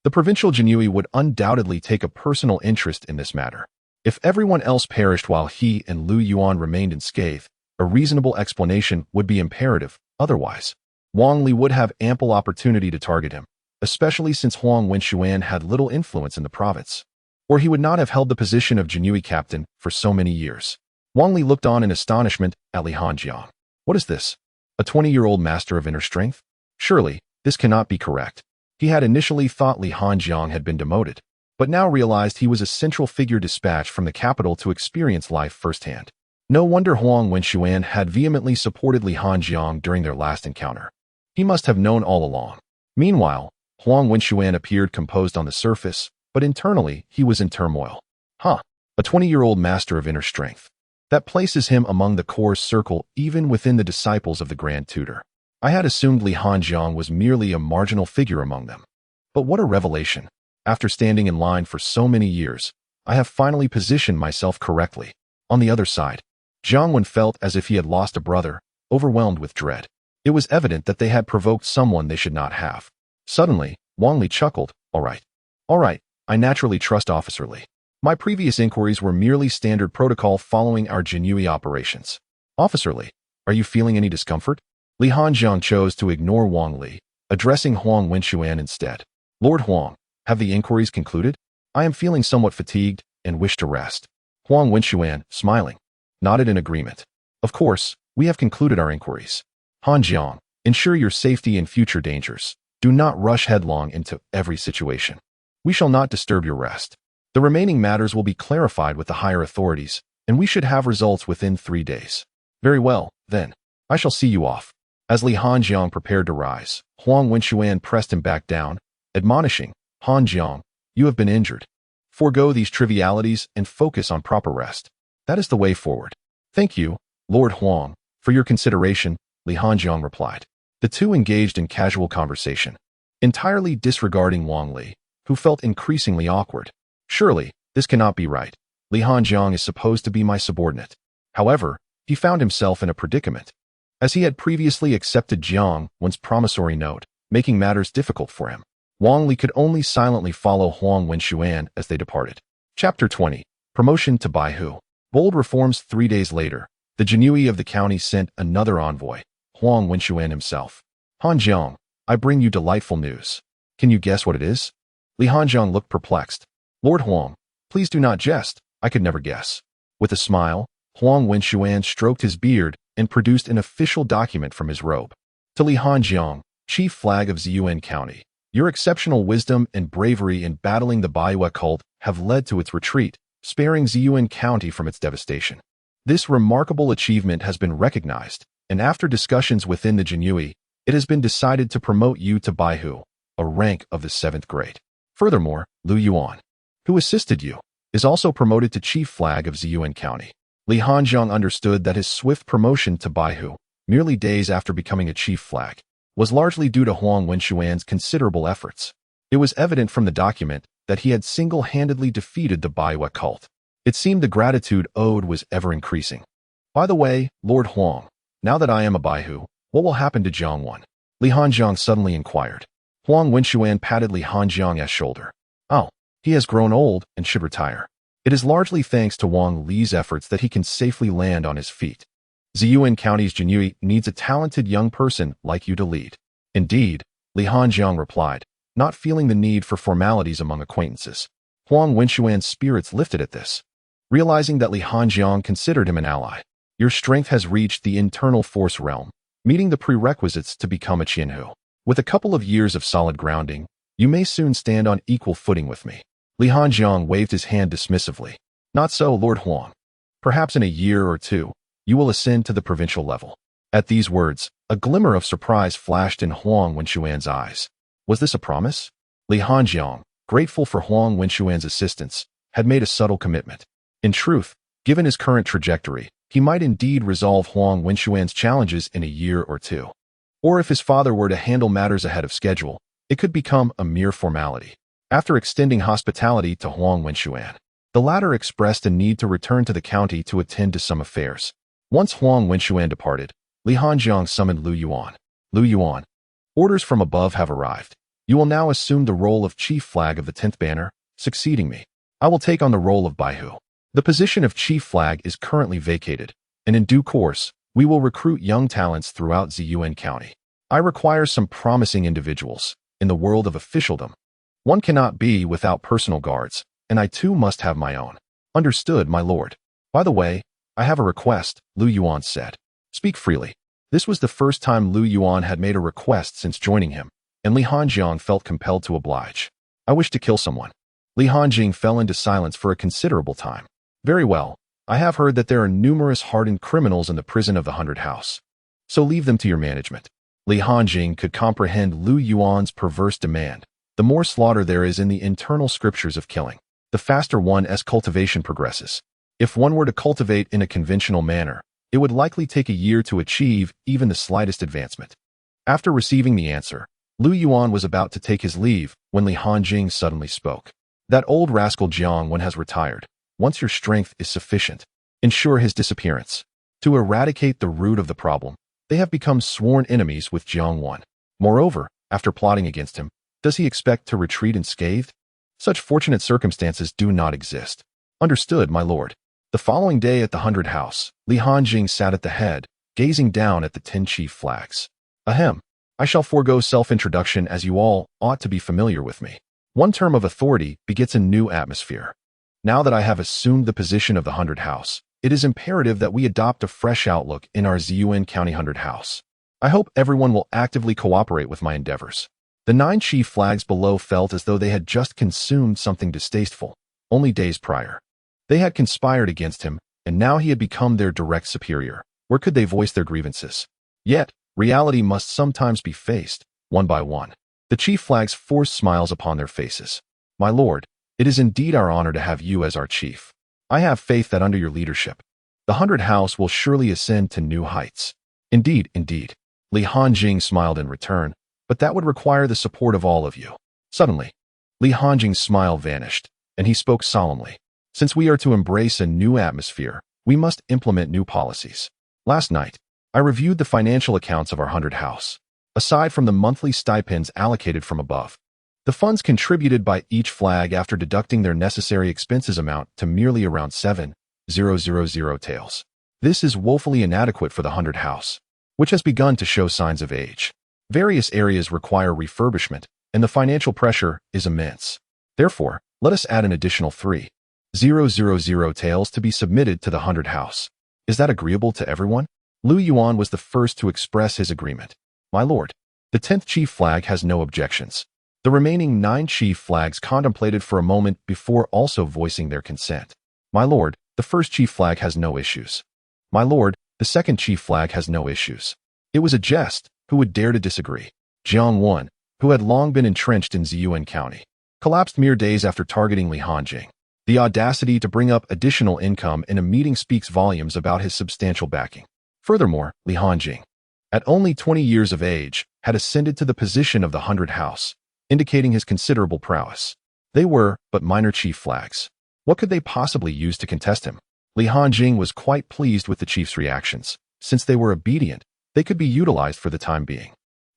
the provincial Jinyui would undoubtedly take a personal interest in this matter. If everyone else perished while he and Lu Yuan remained unscathed, a reasonable explanation would be imperative. Otherwise, Wang Li would have ample opportunity to target him, especially since Huang Wenxuan had little influence in the province, or he would not have held the position of Jinyui captain for so many years. Wang Li looked on in astonishment at Li Hanjiang. What is this? A 20-year-old master of inner strength? Surely, this cannot be correct. He had initially thought Li Hanjiang had been demoted, but now realized he was a central figure dispatched from the capital to experience life firsthand. No wonder Huang Wenxuan had vehemently supported Li Hanjiang during their last encounter. He must have known all along. Meanwhile, Huang Wenxuan appeared composed on the surface, but internally he was in turmoil. A 20-year-old master of inner strength. That places him among the core circle even within the disciples of the Grand Tutor. I had assumed Li Hanjiang was merely a marginal figure among them. But what a revelation. After standing in line for so many years, I have finally positioned myself correctly. On the other side, Jiang Wen felt as if he had lost a brother, overwhelmed with dread. It was evident that they had provoked someone they should not have. Suddenly, Wang Li chuckled. All right, I naturally trust Officer Li. My previous inquiries were merely standard protocol following our Jinhui operations. Officer Li, are you feeling any discomfort? Li Hanjiang chose to ignore Wang Li, addressing Huang Wenxuan instead. Lord Huang, have the inquiries concluded? I am feeling somewhat fatigued and wish to rest. Huang Wenxuan, smiling, nodded in agreement. Of course, we have concluded our inquiries. Hanjiang, ensure your safety in future dangers. Do not rush headlong into every situation. We shall not disturb your rest. The remaining matters will be clarified with the higher authorities, and we should have results within 3 days. Very well, then. I shall see you off. As Li Hanjiang prepared to rise, Huang Wenxuan pressed him back down, admonishing, Hanjiang, you have been injured. Forgo these trivialities and focus on proper rest. That is the way forward. Thank you, Lord Huang, for your consideration, Li Hanjiang replied. The two engaged in casual conversation, entirely disregarding Wang Li, who felt increasingly awkward. Surely, this cannot be right. Li Hanjiang is supposed to be my subordinate. However, he found himself in a predicament, as he had previously accepted Jiang Wen's promissory note, making matters difficult for him. Wang Li could only silently follow Huang Wenxuan as they departed. Chapter 20. Promotion to Baihu. Bold reforms. 3 days later, the Jinhui of the county sent another envoy, Huang Wenxuan himself. Hanjiang, I bring you delightful news. Can you guess what it is? Li Hanjiang looked perplexed. Lord Huang, please do not jest. I could never guess. With a smile, Huang Wenxuan stroked his beard and produced an official document from his robe. To Li Hanjiang, Chief Flag of Ziyuan County, your exceptional wisdom and bravery in battling the Baiyu cult have led to its retreat, sparing Ziyuan County from its devastation. This remarkable achievement has been recognized, and after discussions within the Jinhui, it has been decided to promote you to Baihu, a rank of the 7th grade. Furthermore, Lu Yuan, who assisted you, is also promoted to Chief Flag of Ziyuan County. Li Hanjiang understood that his swift promotion to Baihu, merely days after becoming a Chief Flag, was largely due to Huang Wenxuan's considerable efforts. It was evident from the document that he had single-handedly defeated the Baiyu cult. It seemed the gratitude owed was ever increasing. By the way, Lord Huang, now that I am a Baihu, what will happen to Jiang Wen? Li Hanjiang suddenly inquired. Huang Wenxuan patted Li Hanjiang's shoulder. Oh, he has grown old and should retire. It is largely thanks to Wang Li's efforts that he can safely land on his feet. Ziyuan County's Jinhui needs a talented young person like you to lead. Indeed, Li Hanjiang replied, not feeling the need for formalities among acquaintances. Huang Wenxuan's spirits lifted at this. Realizing that Li Hanjiang considered him an ally, your strength has reached the internal force realm, meeting the prerequisites to become a Qianhu. With a couple of years of solid grounding, you may soon stand on equal footing with me. Li Hanjiang waved his hand dismissively. Not so, Lord Huang. Perhaps in a year or two, you will ascend to the provincial level. At these words, a glimmer of surprise flashed in Huang Wenxuan's eyes. Was this a promise? Li Hanjiang, grateful for Huang Wenxuan's assistance, had made a subtle commitment. In truth, given his current trajectory, he might indeed resolve Huang Wenxuan's challenges in a year or two. Or if his father were to handle matters ahead of schedule, it could become a mere formality. After extending hospitality to Huang Wenxuan, the latter expressed a need to return to the county to attend to some affairs. Once Huang Wenxuan departed, Li Hanjiang summoned Lu Yuan. Lu Yuan, orders from above have arrived. You will now assume the role of Chief Flag of the 10th Banner, succeeding me. I will take on the role of Baihu. The position of Chief Flag is currently vacated, and in due course, we will recruit young talents throughout Ziyuan County. I require some promising individuals. In the world of officialdom, one cannot be without personal guards, and I too must have my own. Understood, my lord. By the way, I have a request, Lu Yuan said. Speak freely. This was the first time Lu Yuan had made a request since joining him, and Li Hanjiang felt compelled to oblige. I wish to kill someone. Li Hanjing fell into silence for a considerable time. Very well. I have heard that there are numerous hardened criminals in the prison of the 100 House. So leave them to your management. Li Hanjing could comprehend Lu Yuan's perverse demand. The more slaughter there is in the internal scriptures of killing, the faster one's cultivation progresses. If one were to cultivate in a conventional manner, it would likely take a year to achieve even the slightest advancement. After receiving the answer, Lu Yuan was about to take his leave when Li Hanjing suddenly spoke. That old rascal Jiang Wen has retired. Once your strength is sufficient, ensure his disappearance. To eradicate the root of the problem, they have become sworn enemies with Jiang Wen. Moreover, after plotting against him, does he expect to retreat unscathed? Such fortunate circumstances do not exist. Understood, my lord. The following day at the 100 House, Li Hanjing sat at the head, gazing down at the 10 chief flags. Ahem. I shall forego self-introduction as you all ought to be familiar with me. One term of authority begets a new atmosphere. Now that I have assumed the position of the 100 House, it is imperative that we adopt a fresh outlook in our Ziyuan County 100 House. I hope everyone will actively cooperate with my endeavors. The 9 chief flags below felt as though they had just consumed something distasteful, only days prior. They had conspired against him, and now he had become their direct superior. Where could they voice their grievances? Yet, reality must sometimes be faced, one by one. The chief flags forced smiles upon their faces. My lord, it is indeed our honor to have you as our chief. I have faith that under your leadership, the 100 House will surely ascend to new heights. Indeed, indeed. Li Hanjing smiled in return, but that would require the support of all of you. Suddenly, Li Hanjing's smile vanished, and he spoke solemnly. Since we are to embrace a new atmosphere, we must implement new policies. Last night, I reviewed the financial accounts of our 100 House. Aside from the monthly stipends allocated from above, the funds contributed by each flag after deducting their necessary expenses amount to merely around 7,000 taels. This is woefully inadequate for the 100 House, which has begun to show signs of age. Various areas require refurbishment, and the financial pressure is immense. Therefore, let us add an additional 3,000 taels to be submitted to the 100 House. Is that agreeable to everyone? Lu Yuan was the first to express his agreement. My lord, the 10th chief flag has no objections. The remaining 9 chief flags contemplated for a moment before also voicing their consent. My lord, the 1st chief flag has no issues. My lord, the 2nd chief flag has no issues. It was a jest. Who would dare to disagree? Jiang Wen, who had long been entrenched in Ziyuan County, collapsed mere days after targeting Li Hanjing. The audacity to bring up additional income in a meeting speaks volumes about his substantial backing. Furthermore, Li Hanjing, at only 20 years of age, had ascended to the position of the 100 House, indicating his considerable prowess. They were but minor chief flags. What could they possibly use to contest him? Li Hanjing was quite pleased with the chief's reactions. Since they were obedient, they could be utilized for the time being.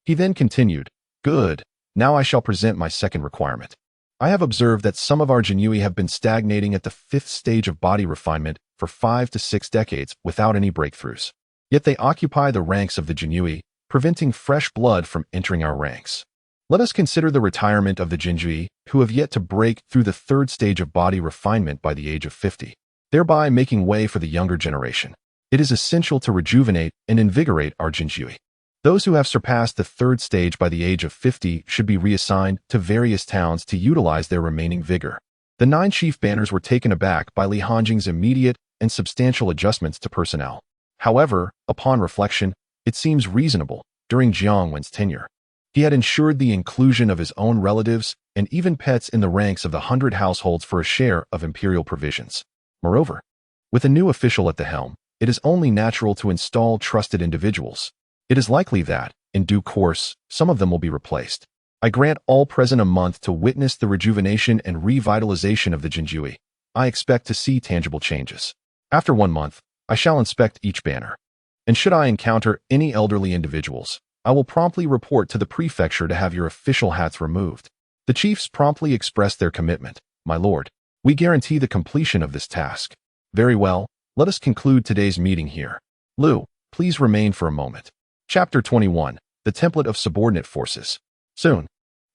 He then continued, Good, now I shall present my second requirement. I have observed that some of our Jinui have been stagnating at the 5th stage of body refinement for 5 to 6 decades without any breakthroughs. Yet they occupy the ranks of the Jinui, preventing fresh blood from entering our ranks. Let us consider the retirement of the Jinjui, who have yet to break through the 3rd stage of body refinement by the age of 50, thereby making way for the younger generation. It is essential to rejuvenate and invigorate our Jinjui. Those who have surpassed the 3rd stage by the age of 50 should be reassigned to various towns to utilize their remaining vigor. The 9 chief banners were taken aback by Li Hanjing's immediate and substantial adjustments to personnel. However, upon reflection, it seems reasonable. During Jiang Wen's tenure, he had ensured the inclusion of his own relatives and even pets in the ranks of the 100 households for a share of imperial provisions. Moreover, with a new official at the helm, it is only natural to install trusted individuals. It is likely that, in due course, some of them will be replaced. I grant all present a month to witness the rejuvenation and revitalization of the Jinjui. I expect to see tangible changes. After 1 month, I shall inspect each banner. And should I encounter any elderly individuals, I will promptly report to the prefecture to have your official hats removed. The chiefs promptly expressed their commitment. My lord, we guarantee the completion of this task. Very well, let us conclude today's meeting here. Lu, please remain for a moment. Chapter 21, The Template of Subordinate Forces. Soon,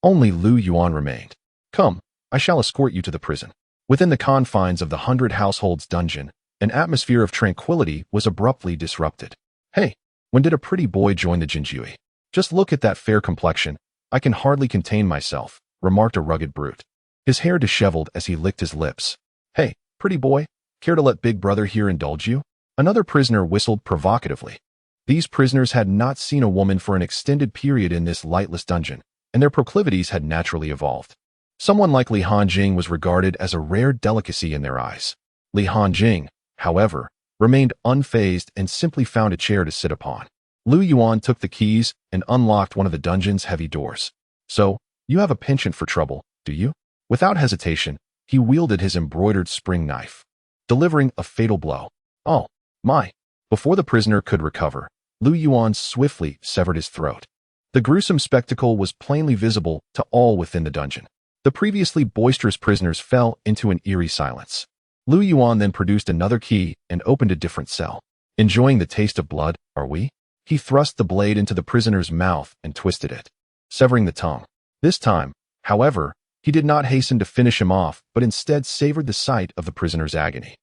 only Lu Yuan remained. Come, I shall escort you to the prison. Within the confines of the 100 households dungeon, an atmosphere of tranquility was abruptly disrupted. Hey, when did a pretty boy join the Jinjui? Just look at that fair complexion. I can hardly contain myself, remarked a rugged brute. His hair disheveled as he licked his lips. Hey, pretty boy, care to let big brother here indulge you? Another prisoner whistled provocatively. These prisoners had not seen a woman for an extended period in this lightless dungeon, and their proclivities had naturally evolved. Someone like Li Hanjing was regarded as a rare delicacy in their eyes. Li Hanjing, however, remained unfazed and simply found a chair to sit upon. Lu Yuan took the keys and unlocked one of the dungeon's heavy doors. So, you have a penchant for trouble, do you? Without hesitation, he wielded his embroidered spring knife, delivering a fatal blow. Oh, my! Before the prisoner could recover, Lu Yuan swiftly severed his throat. The gruesome spectacle was plainly visible to all within the dungeon. The previously boisterous prisoners fell into an eerie silence. Lu Yuan then produced another key and opened a different cell. Enjoying the taste of blood, are we? He thrust the blade into the prisoner's mouth and twisted it, severing the tongue. This time, however, he did not hasten to finish him off, but instead savored the sight of the prisoner's agony.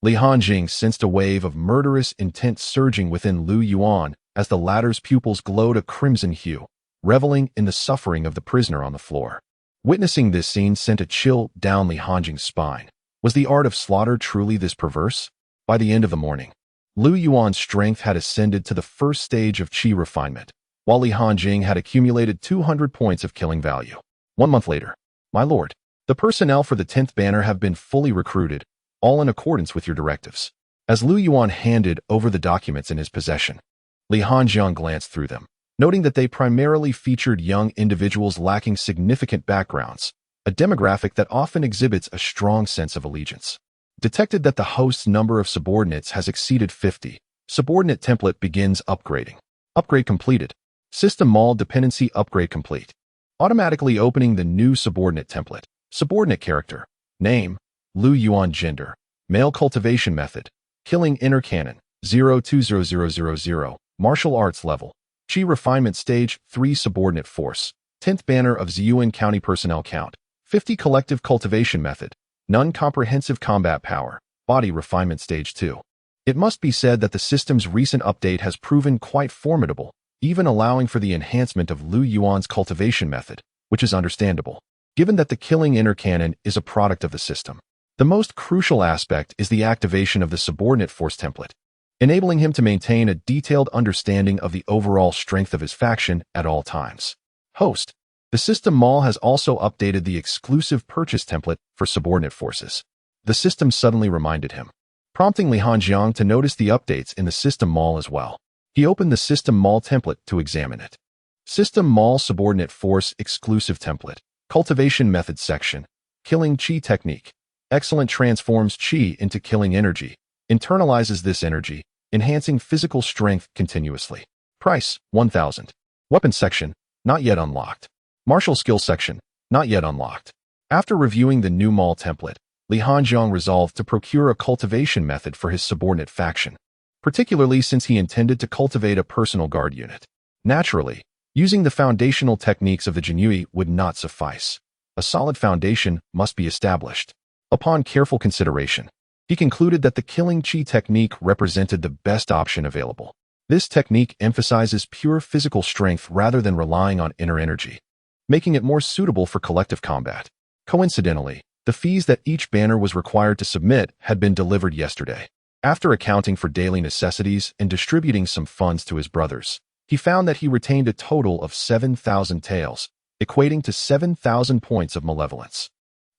Li Hanjing sensed a wave of murderous intent surging within Lu Yuan as the latter's pupils glowed a crimson hue, reveling in the suffering of the prisoner on the floor. Witnessing this scene sent a chill down Li Hanjing's spine. Was the art of slaughter truly this perverse? By the end of the morning, Lu Yuan's strength had ascended to the first stage of qi refinement, while Li Hanjing had accumulated 200 points of killing value. 1 month later, my lord, the personnel for the 10th banner have been fully recruited, all in accordance with your directives. As Lu Yuan handed over the documents in his possession, Li Hanjiang glanced through them, noting that they primarily featured young individuals lacking significant backgrounds, a demographic that often exhibits a strong sense of allegiance. Detected that the host's number of subordinates has exceeded 50. Subordinate template begins upgrading. Upgrade completed. System mall dependency upgrade complete. Automatically opening the new subordinate template. Subordinate character. Name, Lu Yuan. Gender, male. Cultivation method, killing inner cannon, 020000. Martial arts level, qi refinement stage 3. Subordinate force, 10th banner of Ziyuan County. Personnel count, 50. Collective cultivation method, none. Comprehensive combat power, body refinement stage 2. It must be said that the system's recent update has proven quite formidable, even allowing for the enhancement of Lu Yuan's cultivation method, which is understandable, given that the killing inner cannon is a product of the system. The most crucial aspect is the activation of the subordinate force template, enabling him to maintain a detailed understanding of the overall strength of his faction at all times. Host. The system mall has also updated the exclusive purchase template for subordinate forces. The system suddenly reminded him, prompting Li Hanjiang to notice the updates in the system mall as well. He opened the system mall template to examine it. System mall subordinate force exclusive template, cultivation method section, killing qi technique. Excellent, transforms qi into killing energy, internalizes this energy, enhancing physical strength continuously. Price, 1,000. Weapon section, not yet unlocked. Martial skill section, not yet unlocked. After reviewing the new mall template, Li Hanjiang resolved to procure a cultivation method for his subordinate faction, particularly since he intended to cultivate a personal guard unit. Naturally, using the foundational techniques of the Jinui would not suffice. A solid foundation must be established. Upon careful consideration, he concluded that the killing qi technique represented the best option available. This technique emphasizes pure physical strength rather than relying on inner energy, making it more suitable for collective combat. Coincidentally, the fees that each banner was required to submit had been delivered yesterday. After accounting for daily necessities and distributing some funds to his brothers, he found that he retained a total of 7,000 taels, equating to 7,000 points of malevolence.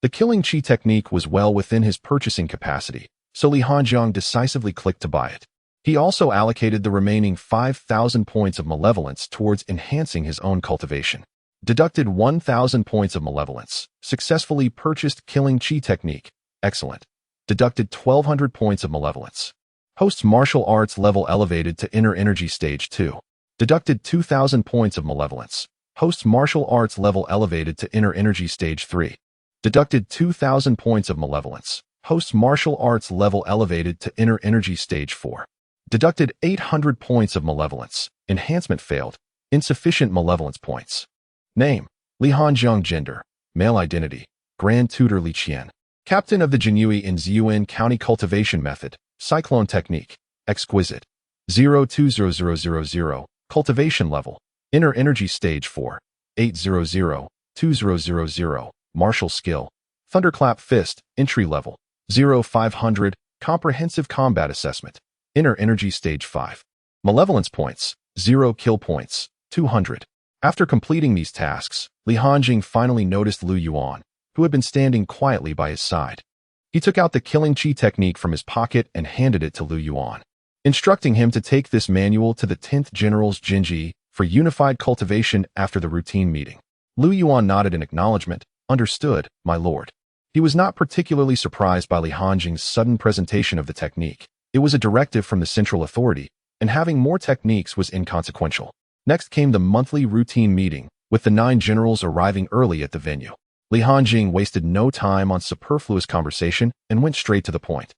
The killing qi technique was well within his purchasing capacity, so Li Hanjiang decisively clicked to buy it. He also allocated the remaining 5,000 points of malevolence towards enhancing his own cultivation. Deducted 1,000 points of malevolence. Successfully purchased killing qi technique. Excellent. Deducted 1,200 points of malevolence. Host's martial arts level elevated to inner energy stage 2. Deducted 2,000 points of malevolence. Host's martial arts level elevated to inner energy stage 3. Deducted 2,000 points of malevolence. Host's martial arts level elevated to inner energy stage 4. Deducted 800 points of malevolence. Enhancement failed. Insufficient malevolence points. Name, Li Hanjiang. Gender, male. Identity, Grand Tutor Li Qian. Captain of the Jinui in Ziyuan County. Cultivation method, Cyclone technique, exquisite. 020000. Cultivation level, inner energy stage 4. 800-2000. Martial skill, Thunderclap fist, entry level, 0500. Comprehensive combat assessment, inner energy stage 5. Malevolence points, 0. Kill points, 200. After completing these tasks, Li Hanjing finally noticed Lu Yuan, who had been standing quietly by his side. He took out the killing qi technique from his pocket and handed it to Lu Yuan, instructing him to take this manual to the 10th General's Jinji for unified cultivation after the routine meeting. Lu Yuan nodded in acknowledgement. Understood, my lord. He was not particularly surprised by Li Hanjing's sudden presentation of the technique. It was a directive from the central authority, and having more techniques was inconsequential. Next came the monthly routine meeting, with the 9 generals arriving early at the venue. Li Hanjing wasted no time on superfluous conversation and went straight to the point.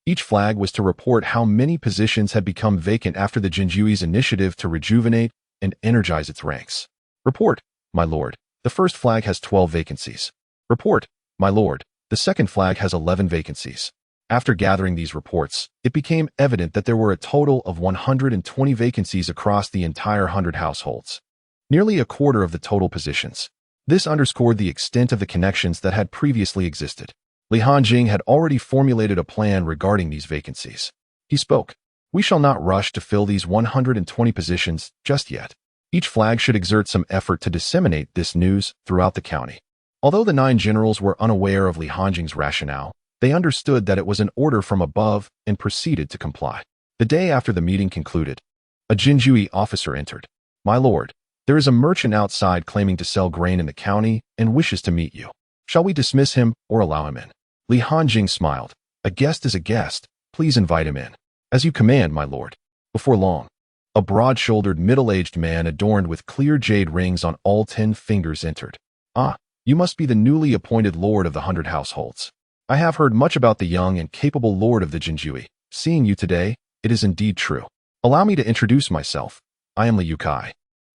Each flag was to report how many positions had become vacant after the Jinjui's initiative to rejuvenate and energize its ranks. Report, my lord, the first flag has 12 vacancies. Report, my lord, the second flag has 11 vacancies. After gathering these reports, it became evident that there were a total of 120 vacancies across the entire 100 households. Nearly a quarter of the total positions. This underscored the extent of the connections that had previously existed. Li Hanjing had already formulated a plan regarding these vacancies. He spoke. We shall not rush to fill these 120 positions just yet. Each flag should exert some effort to disseminate this news throughout the county. Although the 9 generals were unaware of Li Hanjing's rationale, they understood that it was an order from above and proceeded to comply. The day after the meeting concluded, a Jinjui officer entered. My lord, there is a merchant outside claiming to sell grain in the county and wishes to meet you. Shall we dismiss him or allow him in? Li Hanjing smiled. A guest is a guest. Please invite him in. As you command, my lord. Before long, a broad-shouldered, middle-aged man adorned with clear jade rings on all 10 fingers entered. Ah, you must be the newly appointed lord of the 100 households. I have heard much about the young and capable lord of the Jinjui. Seeing you today, it is indeed true. Allow me to introduce myself. I am Li Yukai,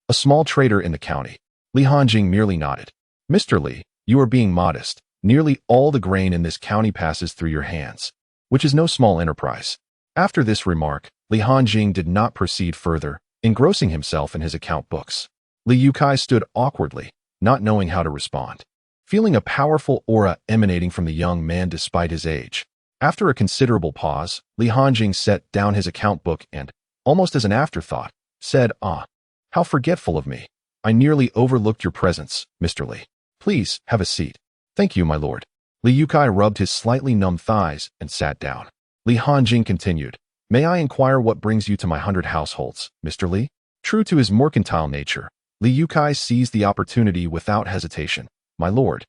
a small trader in the county. Li Hanjing merely nodded. Mr. Li, you are being modest. Nearly all the grain in this county passes through your hands, which is no small enterprise. After this remark, Li Hanjing did not proceed further, engrossing himself in his account books. Li Yukai stood awkwardly, not knowing how to respond, feeling a powerful aura emanating from the young man despite his age. After a considerable pause, Li Hanjing set down his account book and, almost as an afterthought, said, Ah, how forgetful of me. I nearly overlooked your presence, Mr. Li. Please, have a seat. Thank you, my lord. Li Yukai rubbed his slightly numb thighs and sat down. Li Hanjing continued, May I inquire what brings you to my 100 households, Mr. Li? True to his mercantile nature, Li Yukai seized the opportunity without hesitation. My lord,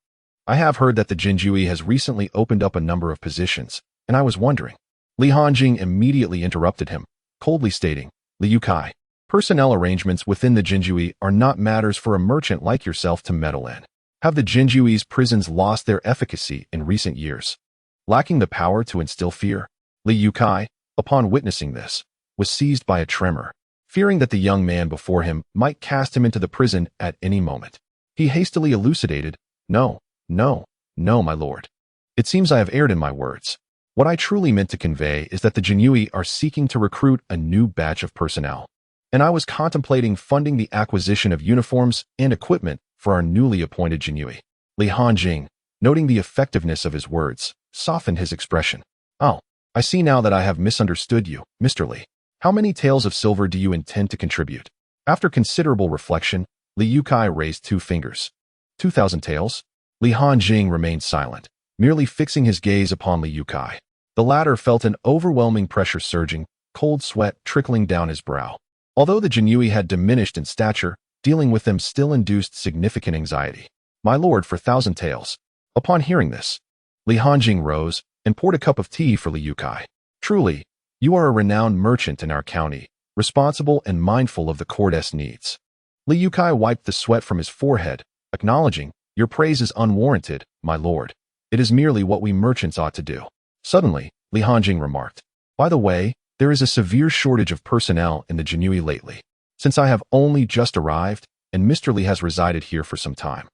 I have heard that the Jinjui has recently opened up a number of positions, and I was wondering. Li Hanjing immediately interrupted him, coldly stating, Li Yukai, personnel arrangements within the Jinjui are not matters for a merchant like yourself to meddle in. Have the Jinjui's prisons lost their efficacy in recent years, lacking the power to instill fear? Li Yukai, upon witnessing this, was seized by a tremor, fearing that the young man before him might cast him into the prison at any moment. He hastily elucidated, No, my lord. It seems I have erred in my words. What I truly meant to convey is that the Jinjui are seeking to recruit a new batch of personnel, and I was contemplating funding the acquisition of uniforms and equipment for our newly appointed Jinjui. Li Hanjing, noting the effectiveness of his words, softened his expression. Oh, I see now that I have misunderstood you, Mr. Li. How many taels of silver do you intend to contribute? After considerable reflection, Li Yukai raised 2 fingers. 2,000 taels? Li Hanjing remained silent, merely fixing his gaze upon Li Yukai. The latter felt an overwhelming pressure surging, cold sweat trickling down his brow. Although the Jinjui had diminished in stature, dealing with them still induced significant anxiety. My lord, for 1,000 taels. Upon hearing this, Li Hanjing rose and poured a cup of tea for Li Yukai. Truly, you are a renowned merchant in our county, responsible and mindful of the court's needs. Li Yukai wiped the sweat from his forehead, acknowledging, Your praise is unwarranted, my lord. It is merely what we merchants ought to do. Suddenly, Li Hanjing remarked, By the way, there is a severe shortage of personnel in the Jinjui lately, since I have only just arrived and Mr. Li has resided here for some time.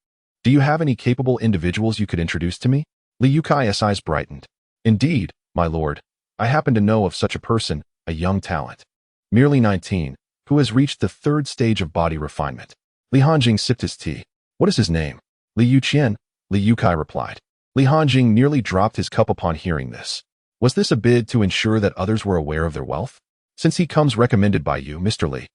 Do you have any capable individuals you could introduce to me? Li Yukai's eyes brightened. Indeed, my lord, I happen to know of such a person, a young talent, merely 19, who has reached the 3rd stage of body refinement. Li Hanjing sipped his tea. What is his name? Li Yuqian, Li Yukai replied. Li Hanjing nearly dropped his cup upon hearing this. Was this a bid to ensure that others were aware of their wealth? Since he comes recommended by you, Mr. Li,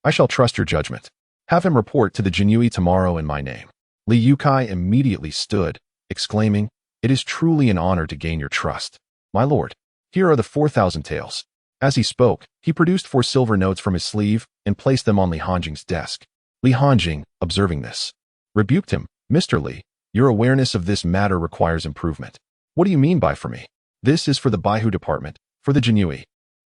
I shall trust your judgment. Have him report to the Jinjui tomorrow in my name. Li Yukai immediately stood, exclaiming, It is truly an honor to gain your trust. My lord, here are the 4,000 taels. As he spoke, he produced 4 silver notes from his sleeve and placed them on Li Hanjing's desk. Li Hanjing, observing this, rebuked him. Mr. Li, Your awareness of this matter requires improvement. What do you mean by for me? This is for the Baihu department, for the Jinui.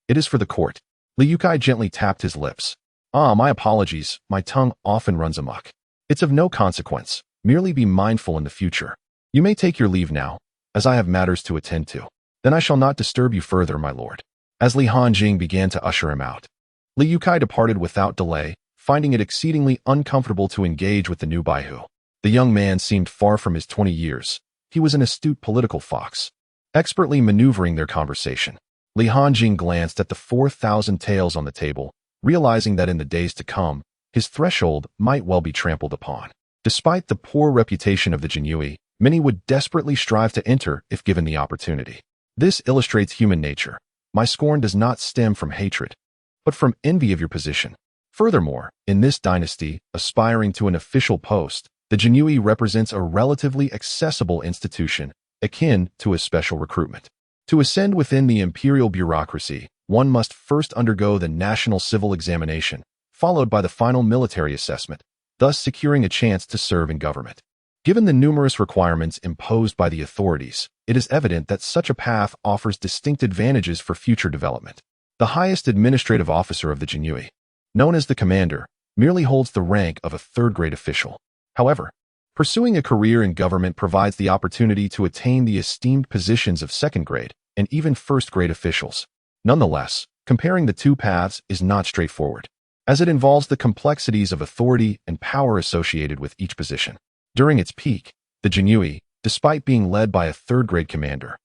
It is for the court. Liu Kai gently tapped his lips. My apologies, my tongue often runs amok. It's of no consequence. Merely be mindful in the future. You may take your leave now, as I have matters to attend to. Then I shall not disturb you further, my lord. As Li Hanjing began to usher him out, Liu Kai departed without delay, finding it exceedingly uncomfortable to engage with the new Baihu. The young man seemed far from his 20 years. He was an astute political fox, expertly maneuvering their conversation. Li Hanjing glanced at the 4,000 taels on the table, realizing that in the days to come, his threshold might well be trampled upon. Despite the poor reputation of the Jinui, many would desperately strive to enter if given the opportunity. This illustrates human nature. My scorn does not stem from hatred, but from envy of your position. Furthermore, in this dynasty, aspiring to an official post, the Jinui represents a relatively accessible institution, akin to a special recruitment. To ascend within the imperial bureaucracy, one must first undergo the national civil examination, followed by the final military assessment, thus securing a chance to serve in government. Given the numerous requirements imposed by the authorities, it is evident that such a path offers distinct advantages for future development. The highest administrative officer of the Jinui, known as the commander, merely holds the rank of a third-grade official. However, pursuing a career in government provides the opportunity to attain the esteemed positions of second-grade and even first-grade officials. Nonetheless, comparing the two paths is not straightforward, as it involves the complexities of authority and power associated with each position. During its peak, the Jinui, despite being led by a third-grade commander,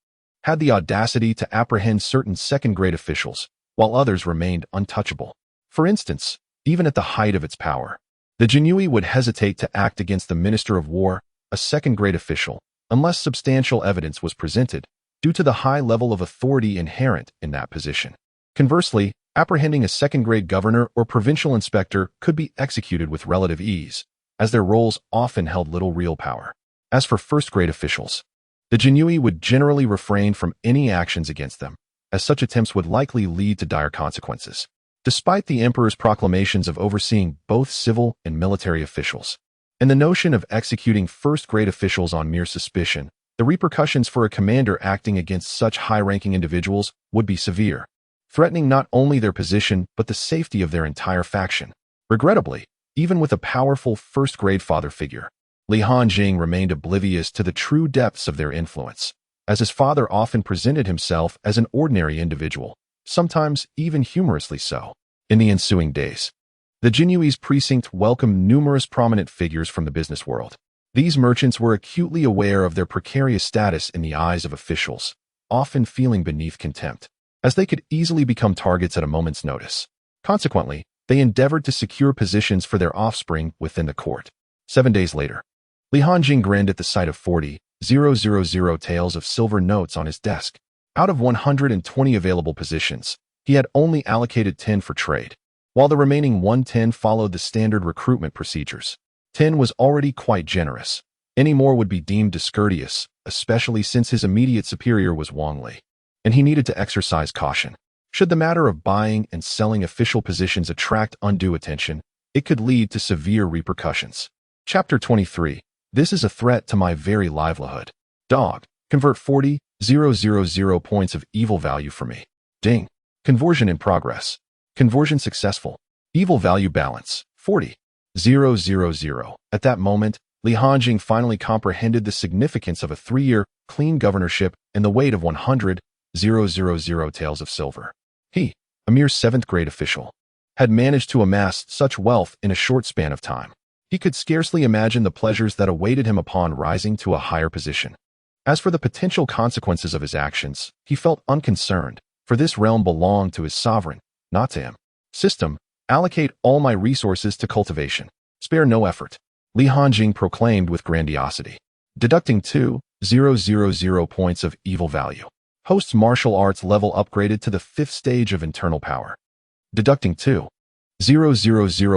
had the audacity to apprehend certain second-grade officials, while others remained untouchable. For instance, even at the height of its power, the Jinui would hesitate to act against the Minister of War, a second-grade official, unless substantial evidence was presented, due to the high level of authority inherent in that position. Conversely, apprehending a second-grade governor or provincial inspector could be executed with relative ease, as their roles often held little real power. As for first-grade officials, the Jinui would generally refrain from any actions against them, as such attempts would likely lead to dire consequences. Despite the emperor's proclamations of overseeing both civil and military officials, and the notion of executing first-grade officials on mere suspicion, the repercussions for a commander acting against such high-ranking individuals would be severe, threatening not only their position but the safety of their entire faction. Regrettably, even with a powerful first-grade father figure, Li Hanjing remained oblivious to the true depths of their influence, as his father often presented himself as an ordinary individual, sometimes even humorously so. In the ensuing days, the Jinui's precinct welcomed numerous prominent figures from the business world. These merchants were acutely aware of their precarious status in the eyes of officials, often feeling beneath contempt, as they could easily become targets at a moment's notice. Consequently, they endeavored to secure positions for their offspring within the court. 7 days later, Li Hanjing grinned at the sight of 40,000 taels of silver notes on his desk. Out of 120 available positions, he had only allocated 10 for trade, while the remaining 110 followed the standard recruitment procedures. 10 was already quite generous. Any more would be deemed discourteous, especially since his immediate superior was Wang Li, and he needed to exercise caution. Should the matter of buying and selling official positions attract undue attention, it could lead to severe repercussions. Chapter 23. This is a threat to my very livelihood. Dog, convert 40,000 points of evil value for me. Ding. Conversion in progress. Conversion successful. Evil value balance, 40,000. At that moment, Li Hanjing finally comprehended the significance of a 3-year, clean governorship and the weight of 100,000 taels of silver. He, a mere 7th-grade official, had managed to amass such wealth in a short span of time. He could scarcely imagine the pleasures that awaited him upon rising to a higher position. As for the potential consequences of his actions, he felt unconcerned, for this realm belonged to his sovereign, not to him. System, allocate all my resources to cultivation. Spare no effort. Li Hanjing proclaimed with grandiosity. Deducting 2,000 points of evil value. Host's martial arts level upgraded to the 5th stage of internal power. Deducting 2,000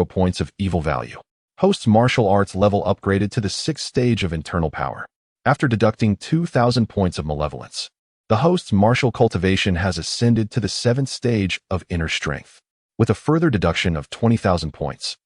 points of evil value. Host's martial arts level upgraded to the 6th stage of internal power. After deducting 2,000 points of malevolence, the host's martial cultivation has ascended to the 7th stage of inner strength, with a further deduction of 20,000 points.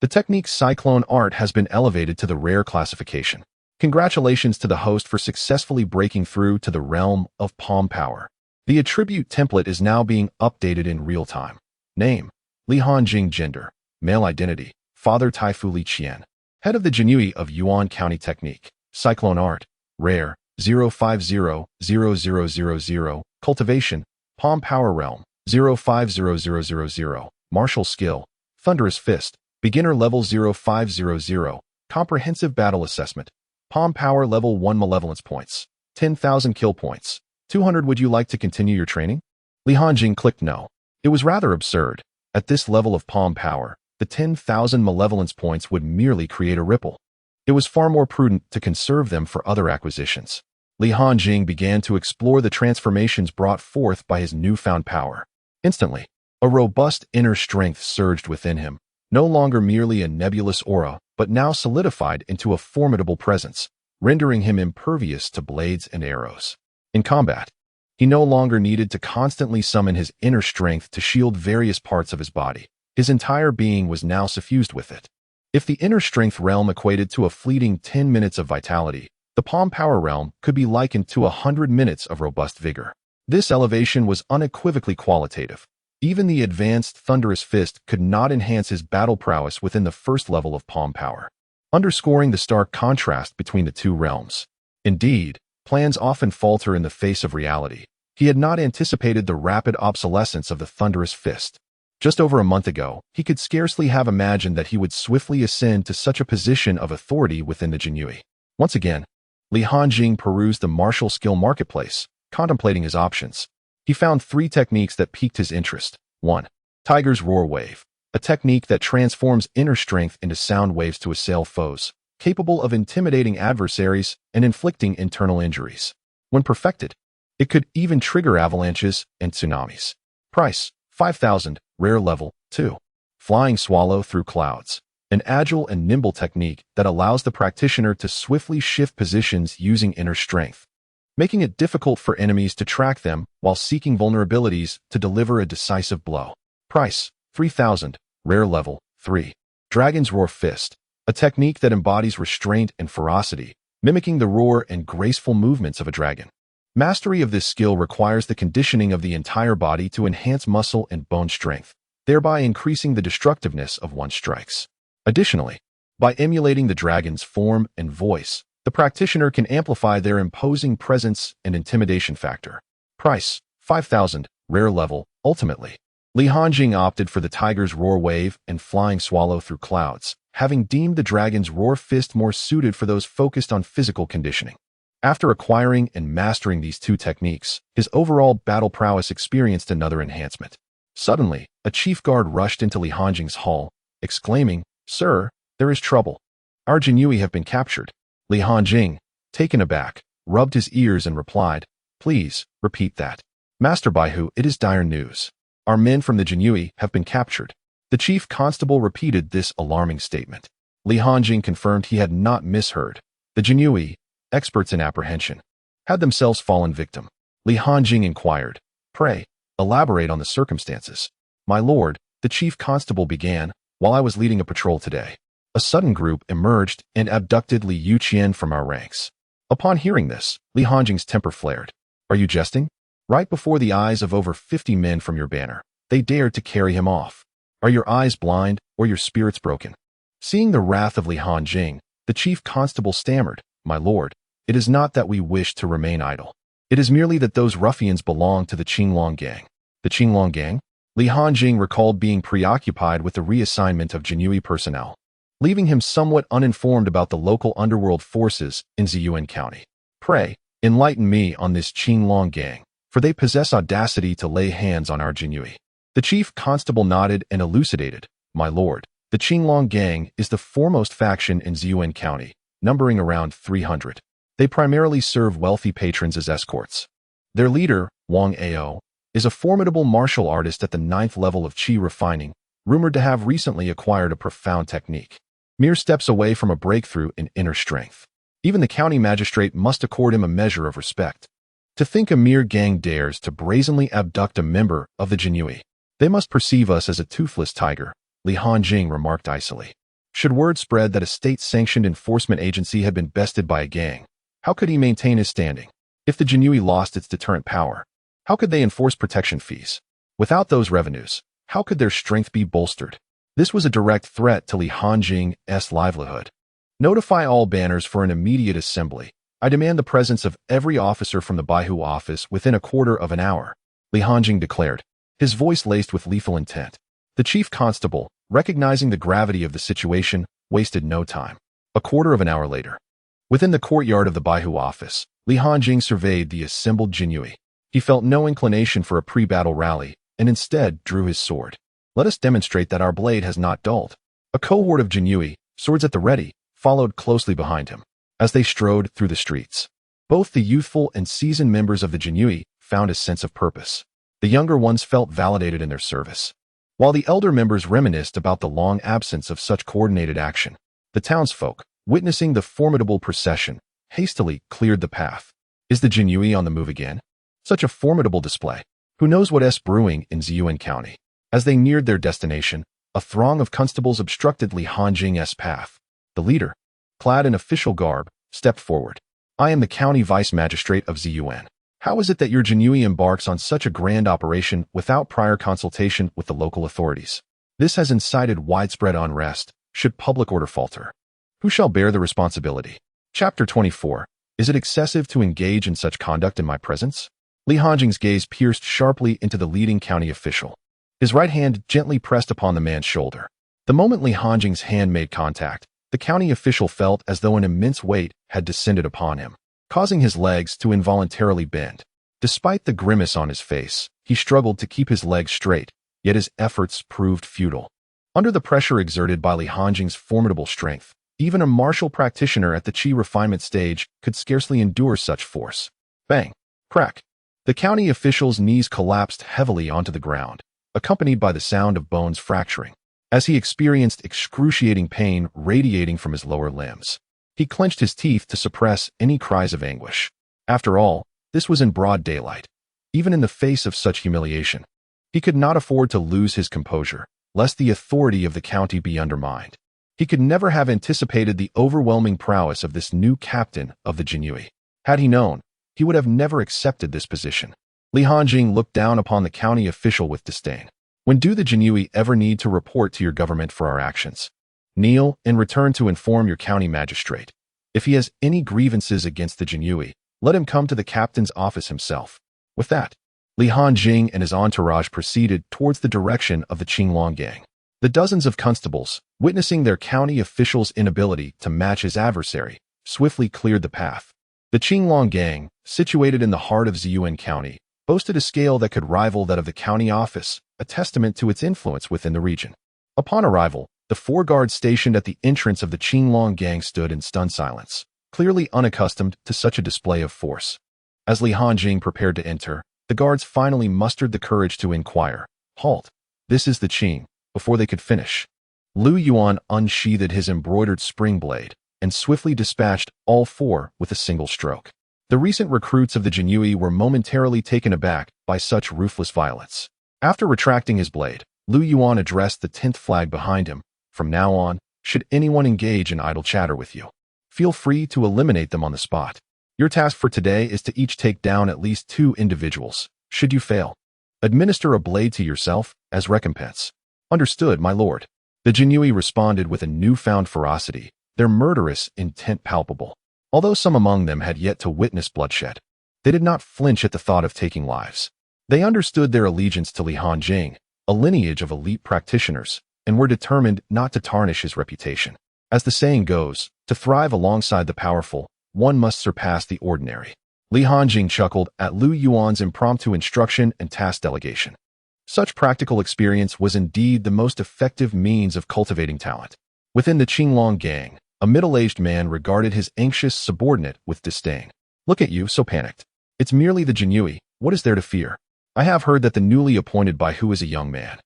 The technique Cyclone Art has been elevated to the rare classification. Congratulations to the host for successfully breaking through to the realm of Palm Power. The attribute template is now being updated in real time. Name: Li Hanjing. Gender: male. Identity: Father Taifu Li Qian. Head of the Jinui of Yuan County. Technique: Cyclone Art. Rare: 0500000. Cultivation: Palm Power Realm. 050000. Martial Skill: Thunderous Fist. Beginner Level 0500. Comprehensive Battle Assessment. Palm Power Level 1. Malevolence Points: 10,000 Kill Points: 200. Would you like to continue your training? Li Hanjing clicked no. It was rather absurd. At this level of Palm Power, the 10,000 Malevolence Points would merely create a ripple. It was far more prudent to conserve them for other acquisitions. Li Hanjing began to explore the transformations brought forth by his newfound power. Instantly, a robust inner strength surged within him, no longer merely a nebulous aura, but now solidified into a formidable presence, rendering him impervious to blades and arrows. In combat, he no longer needed to constantly summon his inner strength to shield various parts of his body. His entire being was now suffused with it. If the inner strength realm equated to a fleeting 10 minutes of vitality, the Palm Power realm could be likened to 100 minutes of robust vigor. This elevation was unequivocally qualitative. Even the advanced Thunderous Fist could not enhance his battle prowess within the first level of Palm Power, underscoring the stark contrast between the two realms. Indeed, plans often falter in the face of reality. He had not anticipated the rapid obsolescence of the Thunderous Fist. Just over a month ago, he could scarcely have imagined that he would swiftly ascend to such a position of authority within the Jinui. Once again, Li Hanjing perused the martial skill marketplace, contemplating his options. He found 3 techniques that piqued his interest. 1. Tiger's Roar Wave, a technique that transforms inner strength into sound waves to assail foes, capable of intimidating adversaries and inflicting internal injuries. When perfected, it could even trigger avalanches and tsunamis. Price: 5,000, Rare Level 2. Flying Swallow Through Clouds, an agile and nimble technique that allows the practitioner to swiftly shift positions using inner strength, making it difficult for enemies to track them while seeking vulnerabilities to deliver a decisive blow. Price: 3,000, Rare Level 3. Dragon's Roar Fist, a technique that embodies restraint and ferocity, mimicking the roar and graceful movements of a dragon. Mastery of this skill requires the conditioning of the entire body to enhance muscle and bone strength, thereby increasing the destructiveness of one's strikes. Additionally, by emulating the dragon's form and voice, the practitioner can amplify their imposing presence and intimidation factor. Price: 5,000, Rare Level. Ultimately, Li Hanjing opted for the Tiger's Roar Wave and Flying Swallow Through Clouds, having deemed the Dragon's Roar Fist more suited for those focused on physical conditioning. After acquiring and mastering these 2 techniques, his overall battle prowess experienced another enhancement. Suddenly, a chief guard rushed into Li Hanjing's hall, exclaiming, "Sir, there is trouble. Our Jinui have been captured." Li Hanjing, taken aback, rubbed his ears and replied, "Please, repeat that. Master Baihu, it is dire news. Our men from the Jinui have been captured." The chief constable repeated this alarming statement. Li Hanjing confirmed he had not misheard. The Jinui, experts in apprehension, had themselves fallen victim. Li Hanjing inquired, "Pray, elaborate on the circumstances." "My lord," the chief constable began, "while I was leading a patrol today, a sudden group emerged and abducted Li Yuqian from our ranks." Upon hearing this, Li Hanjing's temper flared. "Are you jesting? Right before the eyes of over 50 men from your banner, they dared to carry him off. Are your eyes blind or your spirits broken?" Seeing the wrath of Li Hanjing, the chief constable stammered, "My lord, it is not that we wish to remain idle. It is merely that those ruffians belong to the Qinglong gang." The Qinglong gang? Li Hanjing recalled being preoccupied with the reassignment of Jinui personnel, leaving him somewhat uninformed about the local underworld forces in Ziyuan County. "Pray, enlighten me on this Qinglong gang, for they possess audacity to lay hands on our Jinui." The chief constable nodded and elucidated, "My lord, the Qinglong gang is the foremost faction in Ziyuan County, numbering around 300. They primarily serve wealthy patrons as escorts. Their leader, Wang Ao, is a formidable martial artist at the 9th level of Qi refining, rumored to have recently acquired a profound technique. Mere steps away from a breakthrough in inner strength. Even the county magistrate must accord him a measure of respect. To think a mere gang dares to brazenly abduct a member of the Jinui. They must perceive us as a toothless tiger," Li Hanjing remarked icily. Should word spread that a state-sanctioned enforcement agency had been bested by a gang, how could he maintain his standing? If the Jinui lost its deterrent power, how could they enforce protection fees? Without those revenues, how could their strength be bolstered? This was a direct threat to Li Hanjing's livelihood. Notify all banners for an immediate assembly. I demand the presence of every officer from the Baihu office within a quarter of an hour, Li Hanjing declared, his voice laced with lethal intent. The chief constable, recognizing the gravity of the situation, wasted no time. A quarter of an hour later, within the courtyard of the Baihu office, Li Hanjing surveyed the assembled Jinui. He felt no inclination for a pre-battle rally and instead drew his sword. Let us demonstrate that our blade has not dulled. A cohort of Jinui, swords at the ready, followed closely behind him. As they strode through the streets, both the youthful and seasoned members of the Jinui found a sense of purpose. The younger ones felt validated in their service, while the elder members reminisced about the long absence of such coordinated action. The townsfolk, witnessing the formidable procession, hastily cleared the path. Is the Jinui on the move again? Such a formidable display. Who knows what's brewing in Ziyuan County? As they neared their destination, a throng of constables obstructed Li Hanjing's path. The leader, clad in official garb, stepped forward. I am the county vice magistrate of Ziyuan. How is it that your Jinui embarks on such a grand operation without prior consultation with the local authorities? This has incited widespread unrest, should public order falter. Who shall bear the responsibility? Chapter 24. Is it excessive to engage in such conduct in my presence? Li Hanjing's gaze pierced sharply into the leading county official. His right hand gently pressed upon the man's shoulder. The moment Li Hanjing's hand made contact, the county official felt as though an immense weight had descended upon him, causing his legs to involuntarily bend. Despite the grimace on his face, he struggled to keep his legs straight, yet his efforts proved futile. Under the pressure exerted by Li Hanjing's formidable strength, even a martial practitioner at the Qi refinement stage could scarcely endure such force. Bang! Crack! The county official's knees collapsed heavily onto the ground, accompanied by the sound of bones fracturing, as he experienced excruciating pain radiating from his lower limbs. He clenched his teeth to suppress any cries of anguish. After all, this was in broad daylight. Even in the face of such humiliation, he could not afford to lose his composure, lest the authority of the county be undermined. He could never have anticipated the overwhelming prowess of this new captain of the Jinui. Had he known, he would have never accepted this position. Li Hanjing looked down upon the county official with disdain. When do the Jinui ever need to report to your government for our actions? Kneel and return to inform your county magistrate. If he has any grievances against the Jinui, let him come to the captain's office himself. With that, Li Hanjing and his entourage proceeded towards the direction of the Qinglong gang. The dozens of constables, witnessing their county official's inability to match his adversary, swiftly cleared the path. The Qinglong gang, situated in the heart of Ziyuan County, boasted a scale that could rival that of the county office, a testament to its influence within the region. Upon arrival, the 4 guards stationed at the entrance of the Qinglong gang stood in stunned silence, clearly unaccustomed to such a display of force. As Li Hanjing prepared to enter, the guards finally mustered the courage to inquire, "Halt! This is the Qing," before they could finish. Lu Yuan unsheathed his embroidered spring blade and swiftly dispatched all 4 with a single stroke. The recent recruits of the Jinui were momentarily taken aback by such ruthless violence. After retracting his blade, Lu Yuan addressed the 10th flag behind him. From now on, should anyone engage in idle chatter with you, feel free to eliminate them on the spot. Your task for today is to each take down at least 2 individuals. Should you fail, administer a blade to yourself as recompense. Understood, my lord. The Jinui responded with a newfound ferocity, their murderous intent palpable. Although some among them had yet to witness bloodshed, they did not flinch at the thought of taking lives. They understood their allegiance to Li Hanjing, a lineage of elite practitioners, and were determined not to tarnish his reputation. As the saying goes, to thrive alongside the powerful, one must surpass the ordinary. Li Hanjing chuckled at Lu Yuan's impromptu instruction and task delegation. Such practical experience was indeed the most effective means of cultivating talent. Within the Qinglong gang, a middle-aged man regarded his anxious subordinate with disdain. Look at you, so panicked. It's merely the Jinui. What is there to fear? I have heard that the newly appointed Baihu is a young man.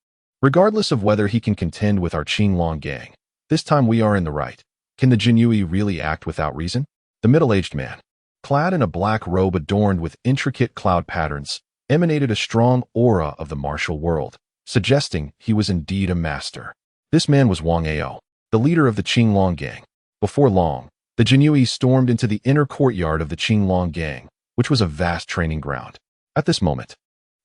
Regardless of whether he can contend with our Qinglong gang, this time we are in the right. Can the Jinui really act without reason? The middle-aged man, clad in a black robe adorned with intricate cloud patterns, emanated a strong aura of the martial world, suggesting he was indeed a master. This man was Wang Ao, the leader of the Qinglong gang. Before long, the Jinui stormed into the inner courtyard of the Qinglong gang, which was a vast training ground. At this moment,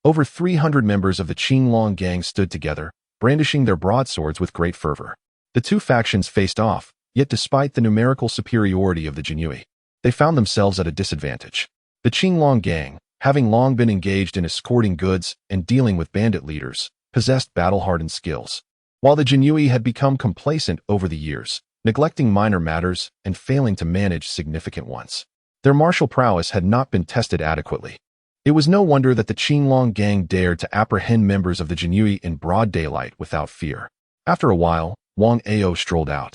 over 300 members of the Qinglong gang stood together, brandishing their broadswords with great fervor. The two factions faced off, yet despite the numerical superiority of the Jinui, they found themselves at a disadvantage. The Qinglong gang, having long been engaged in escorting goods and dealing with bandit leaders, possessed battle-hardened skills, while the Jinui had become complacent over the years, neglecting minor matters and failing to manage significant ones. Their martial prowess had not been tested adequately. It was no wonder that the Qinglong gang dared to apprehend members of the Jinui in broad daylight without fear. After a while, Wang Ao strolled out,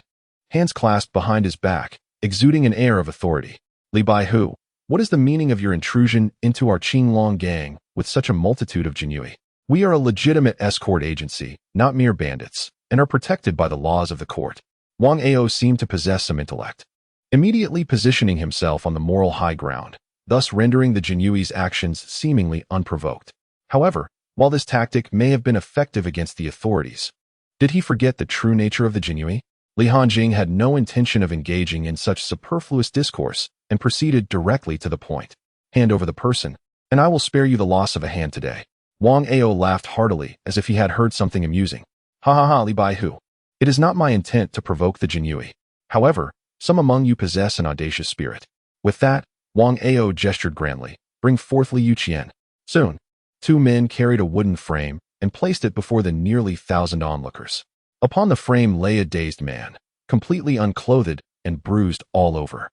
hands clasped behind his back, exuding an air of authority. Li Baihu, what is the meaning of your intrusion into our Qinglong gang with such a multitude of Jinui? We are a legitimate escort agency, not mere bandits, and are protected by the laws of the court. Wang Ao seemed to possess some intellect, immediately positioning himself on the moral high ground, thus rendering the Jinui's actions seemingly unprovoked. However, while this tactic may have been effective against the authorities, did he forget the true nature of the Jinui? Li Hanjing had no intention of engaging in such superfluous discourse and proceeded directly to the point. Hand over the person, and I will spare you the loss of a hand today. Wang Ao laughed heartily as if he had heard something amusing. Ha ha ha, Li Baihu. It is not my intent to provoke the Jinui. However, some among you possess an audacious spirit. With that, Wang Ao gestured grandly. Bring forth Li Yuqian. Soon, two men carried a wooden frame and placed it before the nearly 1,000 onlookers. Upon the frame lay a dazed man, completely unclothed and bruised all over.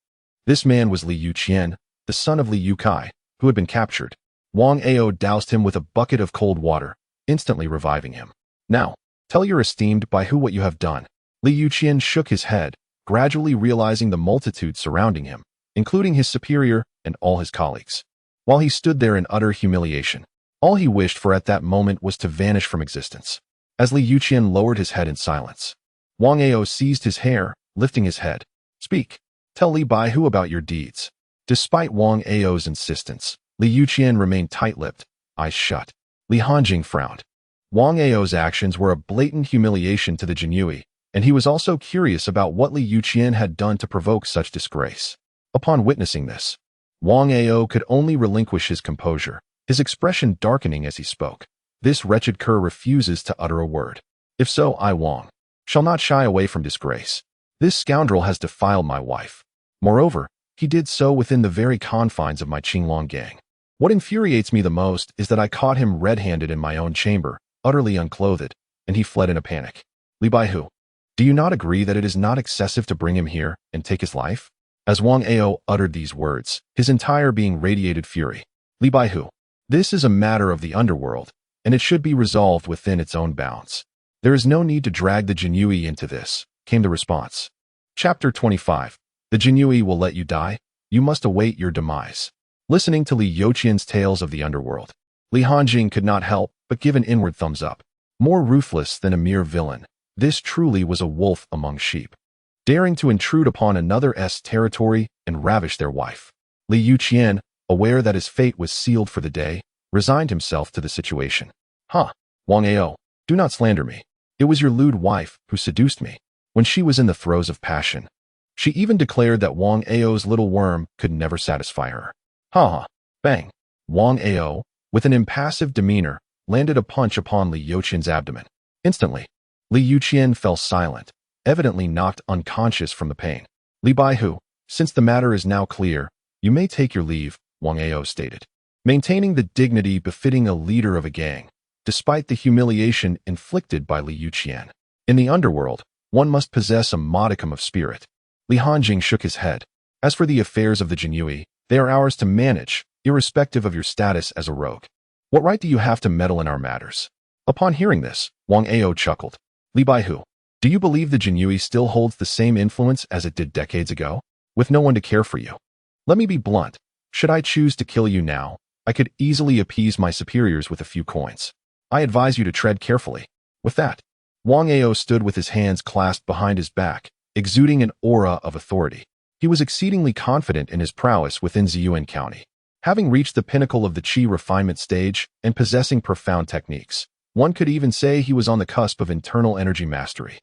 This man was Li Yuqian, the son of Li Yukai, who had been captured. Wang Ao doused him with a bucket of cold water, instantly reviving him. Now, tell your esteemed Baihu what you have done. Li Yuqian shook his head, gradually realizing the multitude surrounding him, including his superior and all his colleagues. While he stood there in utter humiliation, all he wished for at that moment was to vanish from existence. As Li Yuqian lowered his head in silence, Wang Ao seized his hair, lifting his head. Speak. Tell Li Baihu about your deeds. Despite Wang Ao's insistence, Li Yuqian remained tight-lipped, eyes shut. Li Hanjing frowned. Wang Ao's actions were a blatant humiliation to the Jinui, and he was also curious about what Li Yuqian had done to provoke such disgrace. Upon witnessing this, Wang Ao could only relinquish his composure, his expression darkening as he spoke. This wretched cur refuses to utter a word. If so, I, Wang, shall not shy away from disgrace. This scoundrel has defiled my wife. Moreover, he did so within the very confines of my Qinglong gang. What infuriates me the most is that I caught him red-handed in my own chamber, utterly unclothed, and he fled in a panic. Li Baihu, do you not agree that it is not excessive to bring him here and take his life? As Wang Ao uttered these words, his entire being radiated fury. Li Baihu, this is a matter of the underworld, and it should be resolved within its own bounds. There is no need to drag the Jinui into this, came the response. Chapter 25. The Jinui will let you die. You must await your demise. Listening to Li Yuqian's tales of the underworld, Li Hanjing could not help but give an inward thumbs up. More ruthless than a mere villain, this truly was a wolf among sheep, daring to intrude upon another's territory and ravish their wife. Li Yuqian, aware that his fate was sealed for the day, resigned himself to the situation. Wang Ao, do not slander me. It was your lewd wife who seduced me when she was in the throes of passion. She even declared that Wang Ao's little worm could never satisfy her. Bang. Wang Ao, with an impassive demeanor, landed a punch upon Li Yuqian's abdomen. Instantly, Li Yuqian fell silent, evidently knocked unconscious from the pain. Li Baihu, since the matter is now clear, you may take your leave, Wang Ao stated, maintaining the dignity befitting a leader of a gang, despite the humiliation inflicted by Li Yuqian. In the underworld, one must possess a modicum of spirit. Li Hanjing shook his head. As for the affairs of the Jinui, they are ours to manage, irrespective of your status as a rogue. What right do you have to meddle in our matters? Upon hearing this, Wang Ao chuckled. Li Baihu, do you believe the Jinui still holds the same influence as it did decades ago, with no one to care for you? Let me be blunt. Should I choose to kill you now, I could easily appease my superiors with a few coins. I advise you to tread carefully. With that, Wang Ao stood with his hands clasped behind his back, exuding an aura of authority. He was exceedingly confident in his prowess within Ziyuan County. Having reached the pinnacle of the Qi refinement stage and possessing profound techniques, one could even say he was on the cusp of internal energy mastery.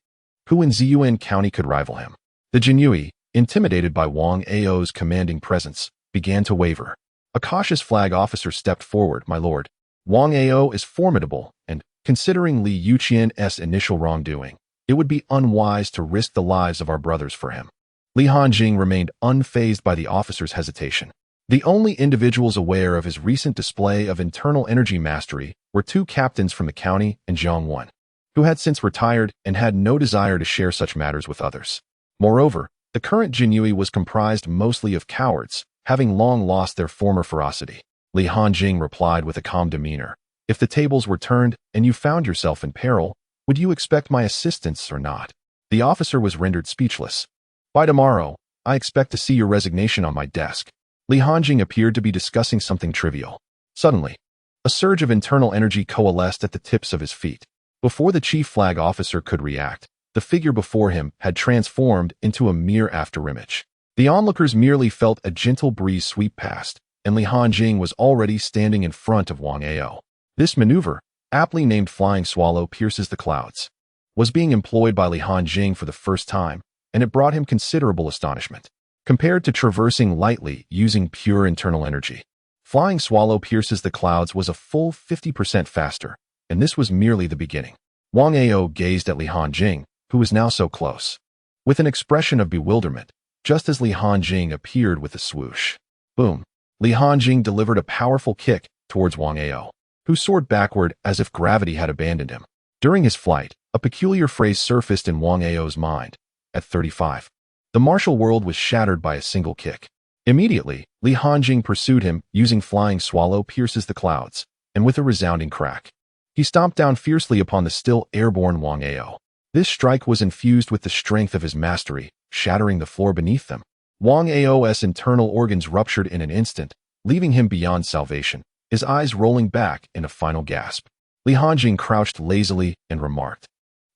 Who in Ziyuan County could rival him? The Jinyui, intimidated by Wang Ao's commanding presence, began to waver. A cautious flag officer stepped forward. "My lord, Wang Ao is formidable, and, considering Li Yuqian's initial wrongdoing, it would be unwise to risk the lives of our brothers for him." Li Hanjing remained unfazed by the officer's hesitation. The only individuals aware of his recent display of internal energy mastery were two captains from the county and Zhang Wan, who had since retired and had no desire to share such matters with others. Moreover, the current Jinyui was comprised mostly of cowards, having long lost their former ferocity. Li Hanjing replied with a calm demeanor, "If the tables were turned and you found yourself in peril, would you expect my assistance or not?" The officer was rendered speechless. "By tomorrow, I expect to see your resignation on my desk." Li Hanjing appeared to be discussing something trivial. Suddenly, a surge of internal energy coalesced at the tips of his feet. Before the chief flag officer could react, the figure before him had transformed into a mere afterimage. The onlookers merely felt a gentle breeze sweep past, and Li Hanjing was already standing in front of Wang Ao. This maneuver, aptly named Flying Swallow Pierces the Clouds, was being employed by Li Hanjing for the first time, and it brought him considerable astonishment. Compared to traversing lightly using pure internal energy, Flying Swallow Pierces the Clouds was a full 50% faster, and this was merely the beginning. Wang Ao gazed at Li Hanjing, who was now so close, with an expression of bewilderment, just as Li Hanjing appeared with a swoosh. Boom! Li Hanjing delivered a powerful kick towards Wang Ao, who soared backward as if gravity had abandoned him. During his flight, a peculiar phrase surfaced in Wang Ao's mind. At 35, the martial world was shattered by a single kick. Immediately, Li Hanjing pursued him using Flying Swallow Pierces the Clouds, and with a resounding crack, he stomped down fiercely upon the still airborne Wang Ao. This strike was infused with the strength of his mastery, shattering the floor beneath them. Wang Ao's internal organs ruptured in an instant, leaving him beyond salvation, his eyes rolling back in a final gasp. Li Hanjing crouched lazily and remarked,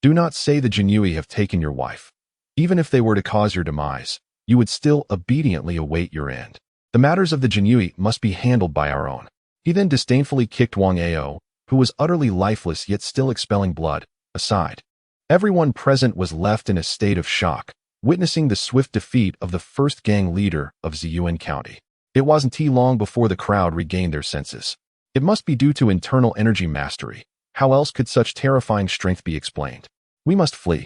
"Do not say the Jinyui have taken your wife. Even if they were to cause your demise, you would still obediently await your end. The matters of the Jinyui must be handled by our own." He then disdainfully kicked Wang Ao, who was utterly lifeless yet still expelling blood, aside. Everyone present was left in a state of shock, witnessing the swift defeat of the first gang leader of Ziyuan County. It wasn't too long before the crowd regained their senses. It must be due to internal energy mastery. How else could such terrifying strength be explained? "We must flee.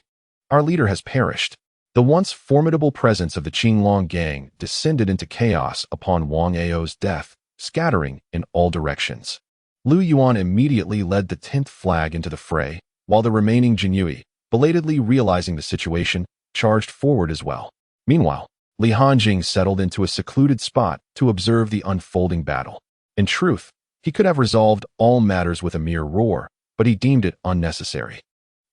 Our leader has perished." The once formidable presence of the Qinglong gang descended into chaos upon Wang Ao's death, scattering in all directions. Lu Yuan immediately led the 10th flag into the fray, while the remaining Jinyui, belatedly realizing the situation, charged forward as well. Meanwhile, Li Hanjing settled into a secluded spot to observe the unfolding battle. In truth, he could have resolved all matters with a mere roar, but he deemed it unnecessary.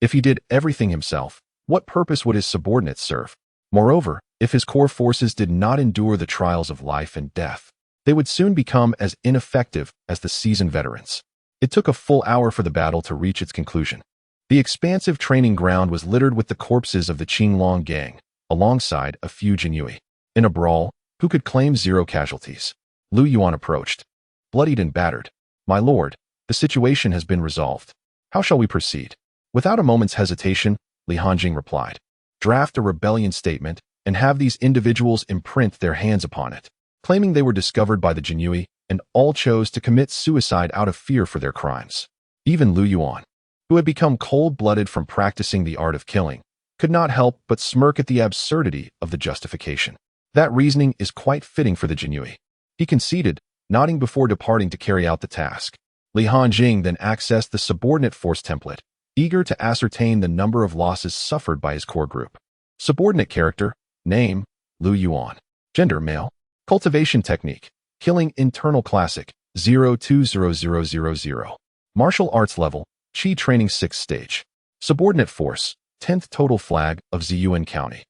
If he did everything himself, what purpose would his subordinates serve? Moreover, if his core forces did not endure the trials of life and death, they would soon become as ineffective as the seasoned veterans. It took a full hour for the battle to reach its conclusion. The expansive training ground was littered with the corpses of the Qinglong gang, alongside a few Jinyui. In a brawl, who could claim 0 casualties? Lu Yuan approached, bloodied and battered. "My lord, the situation has been resolved. How shall we proceed?" Without a moment's hesitation, Li Hanjing replied, "Draft a rebellion statement and have these individuals imprint their hands upon it, claiming they were discovered by the Jinyui and all chose to commit suicide out of fear for their crimes." Even Lu Yuan, who had become cold-blooded from practicing the art of killing, could not help but smirk at the absurdity of the justification. That reasoning is quite fitting for the Jinyui. He conceded, nodding before departing to carry out the task. Li Hanjing then accessed the subordinate force template, eager to ascertain the number of losses suffered by his core group. Subordinate character, name, Lu Yuan. Gender, male. Cultivation technique, killing internal classic, 020000. Martial arts level, Chi training 6th stage. Subordinate force, 10th total flag of Ziyuan County.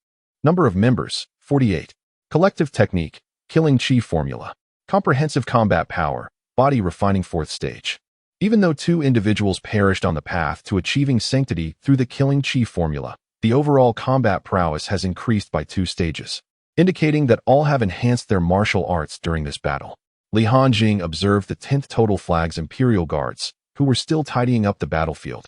Number of members, 48. Collective technique, killing Chi formula. Comprehensive combat power, body refining 4th stage. Even though 2 individuals perished on the path to achieving sanctity through the killing Chi formula, the overall combat prowess has increased by 2 stages, indicating that all have enhanced their martial arts during this battle. Li Hanjing observed the 10th total flag's Imperial Guards, who were still tidying up the battlefield,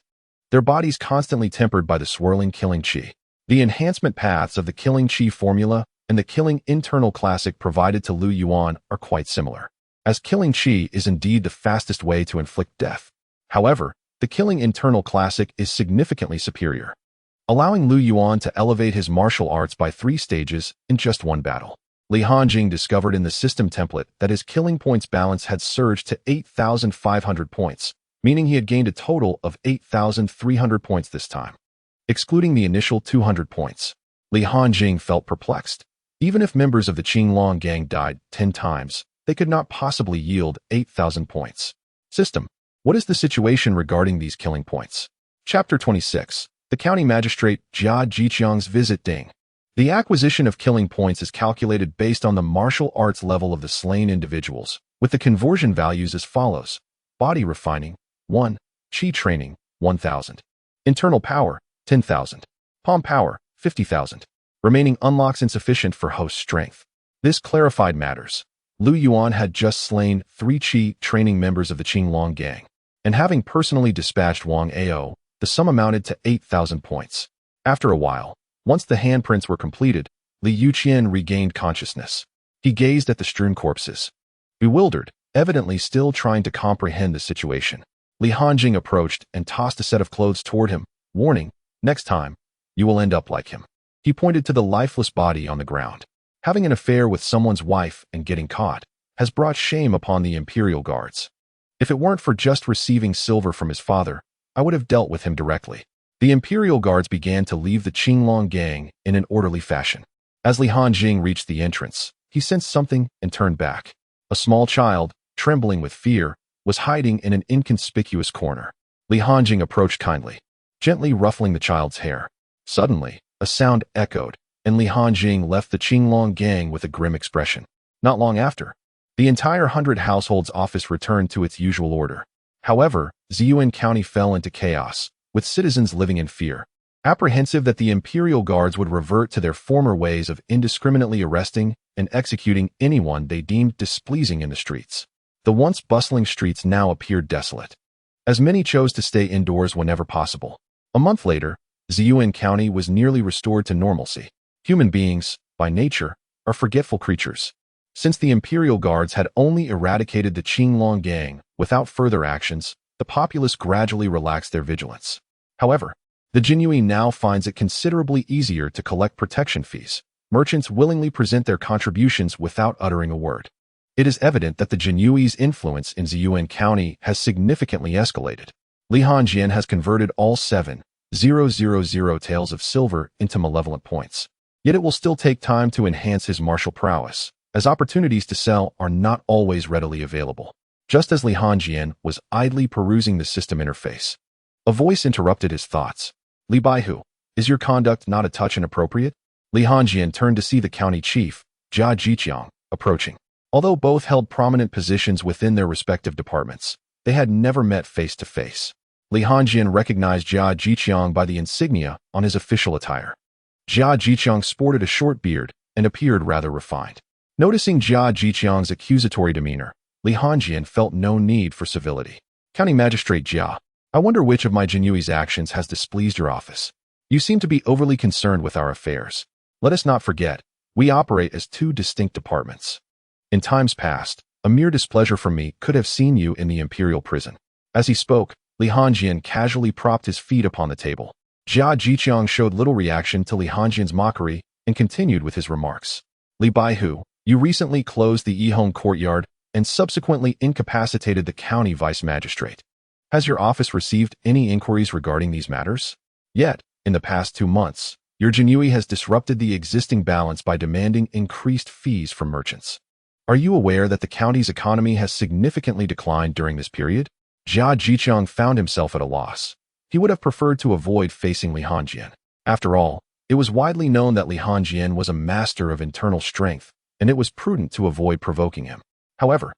their bodies constantly tempered by the swirling killing Chi. The enhancement paths of the Killing Chi formula and the Killing Internal Classic provided to Lu Yuan are quite similar, as Killing Chi is indeed the fastest way to inflict death. However, the Killing Internal Classic is significantly superior, allowing Lu Yuan to elevate his martial arts by 3 stages in just one battle. Li Hanjing discovered in the system template that his killing points balance had surged to 8,500 points, meaning he had gained a total of 8,300 points this time. Excluding the initial 200 points, Li Hanjing felt perplexed. Even if members of the Qinglong gang died 10 times, they could not possibly yield 8,000 points. System: what is the situation regarding these killing points? Chapter 26. The County Magistrate Jia Jiqiang's Visit. Ding. The acquisition of killing points is calculated based on the martial arts level of the slain individuals, with the conversion values as follows: Body Refining, 1. Qi Training, 1,000. Internal Power, 10,000. Palm Power, 50,000. Remaining unlocks insufficient for host strength. This clarified matters. Lu Yuan had just slain 3 Qi training members of the Qinglong gang, and having personally dispatched Wang Ao, the sum amounted to 8,000 points. After a while, once the handprints were completed, Li Yuqian regained consciousness. He gazed at the strewn corpses. Bewildered, evidently still trying to comprehend the situation, Li Hanjing approached and tossed a set of clothes toward him, warning, "Next time, you will end up like him." He pointed to the lifeless body on the ground. Having an affair with someone's wife and getting caught has brought shame upon the Imperial Guards. If it weren't for just receiving silver from his father, I would have dealt with him directly. The Imperial Guards began to leave the Qinglong gang in an orderly fashion. As Li Hanjing reached the entrance, he sensed something and turned back. A small child, trembling with fear, was hiding in an inconspicuous corner. Li Hanjing approached kindly, gently ruffling the child's hair. Suddenly, a sound echoed, and Li Hanjing left the Qinglong gang with a grim expression. Not long after, the entire 100 households office returned to its usual order. However, Ziyuan County fell into chaos, with citizens living in fear, apprehensive that the Imperial Guards would revert to their former ways of indiscriminately arresting and executing anyone they deemed displeasing in the streets. The once bustling streets now appeared desolate, as many chose to stay indoors whenever possible. A month later, Ziyuan County was nearly restored to normalcy. Human beings, by nature, are forgetful creatures. Since the Imperial Guards had only eradicated the Qinglong gang without further actions, the populace gradually relaxed their vigilance. However, the Jinyui now finds it considerably easier to collect protection fees. Merchants willingly present their contributions without uttering a word. It is evident that the Jinyui's influence in Ziyuan County has significantly escalated. Li Hanjian has converted all 7,000 taels of silver into malevolent points. Yet it will still take time to enhance his martial prowess, as opportunities to sell are not always readily available. Just as Li Hanjian was idly perusing the system interface, a voice interrupted his thoughts. "Li Baihu, is your conduct not a touch inappropriate?" Li Hanjian turned to see the county chief, Jia Jiqiang, approaching. Although both held prominent positions within their respective departments, they had never met face to face. Li Hanjian recognized Jia Jiqiang by the insignia on his official attire. Jia Jiqiang sported a short beard and appeared rather refined. Noticing Jia Jiqiang's accusatory demeanor, Li Hanjian felt no need for civility. "County Magistrate Jia, I wonder which of my Jinyui's actions has displeased your office. You seem to be overly concerned with our affairs. Let us not forget, we operate as 2 distinct departments. In times past, a mere displeasure from me could have seen you in the imperial prison." As he spoke, Li Hanjian casually propped his feet upon the table. Jia Jiqiang showed little reaction to Li Hanjian's mockery and continued with his remarks. "Li Baihu, you recently closed the Yihong courtyard and subsequently incapacitated the county vice magistrate. Has your office received any inquiries regarding these matters? Yet, in the past 2 months, your Jinyui has disrupted the existing balance by demanding increased fees from merchants. Are you aware that the county's economy has significantly declined during this period?" Jia Jiqiang found himself at a loss. He would have preferred to avoid facing Li Hanjian. After all, it was widely known that Li Hanjian was a master of internal strength, and it was prudent to avoid provoking him. However,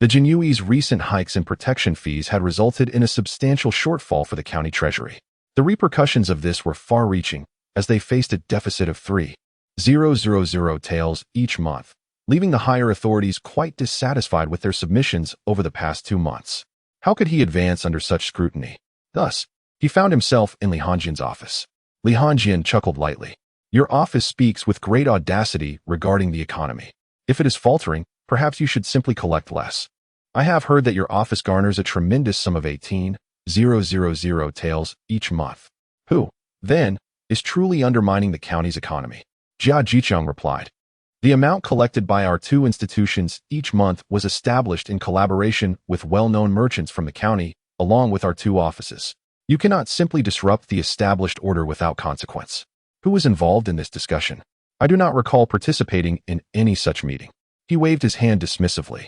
the Jinyui's recent hikes in protection fees had resulted in a substantial shortfall for the county treasury. The repercussions of this were far-reaching, as they faced a deficit of 3,000 taels each month, leaving the higher authorities quite dissatisfied with their submissions over the past 2 months. How could he advance under such scrutiny? Thus, he found himself in Li Hanjian's office. Li Hanjian chuckled lightly. Your office speaks with great audacity regarding the economy. If it is faltering, perhaps you should simply collect less. I have heard that your office garners a tremendous sum of 18,000 taels each month. Who, then, is truly undermining the county's economy? Jia Jicheng replied. The amount collected by our two institutions each month was established in collaboration with well-known merchants from the county, along with our two offices. You cannot simply disrupt the established order without consequence. Who was involved in this discussion? I do not recall participating in any such meeting. He waved his hand dismissively.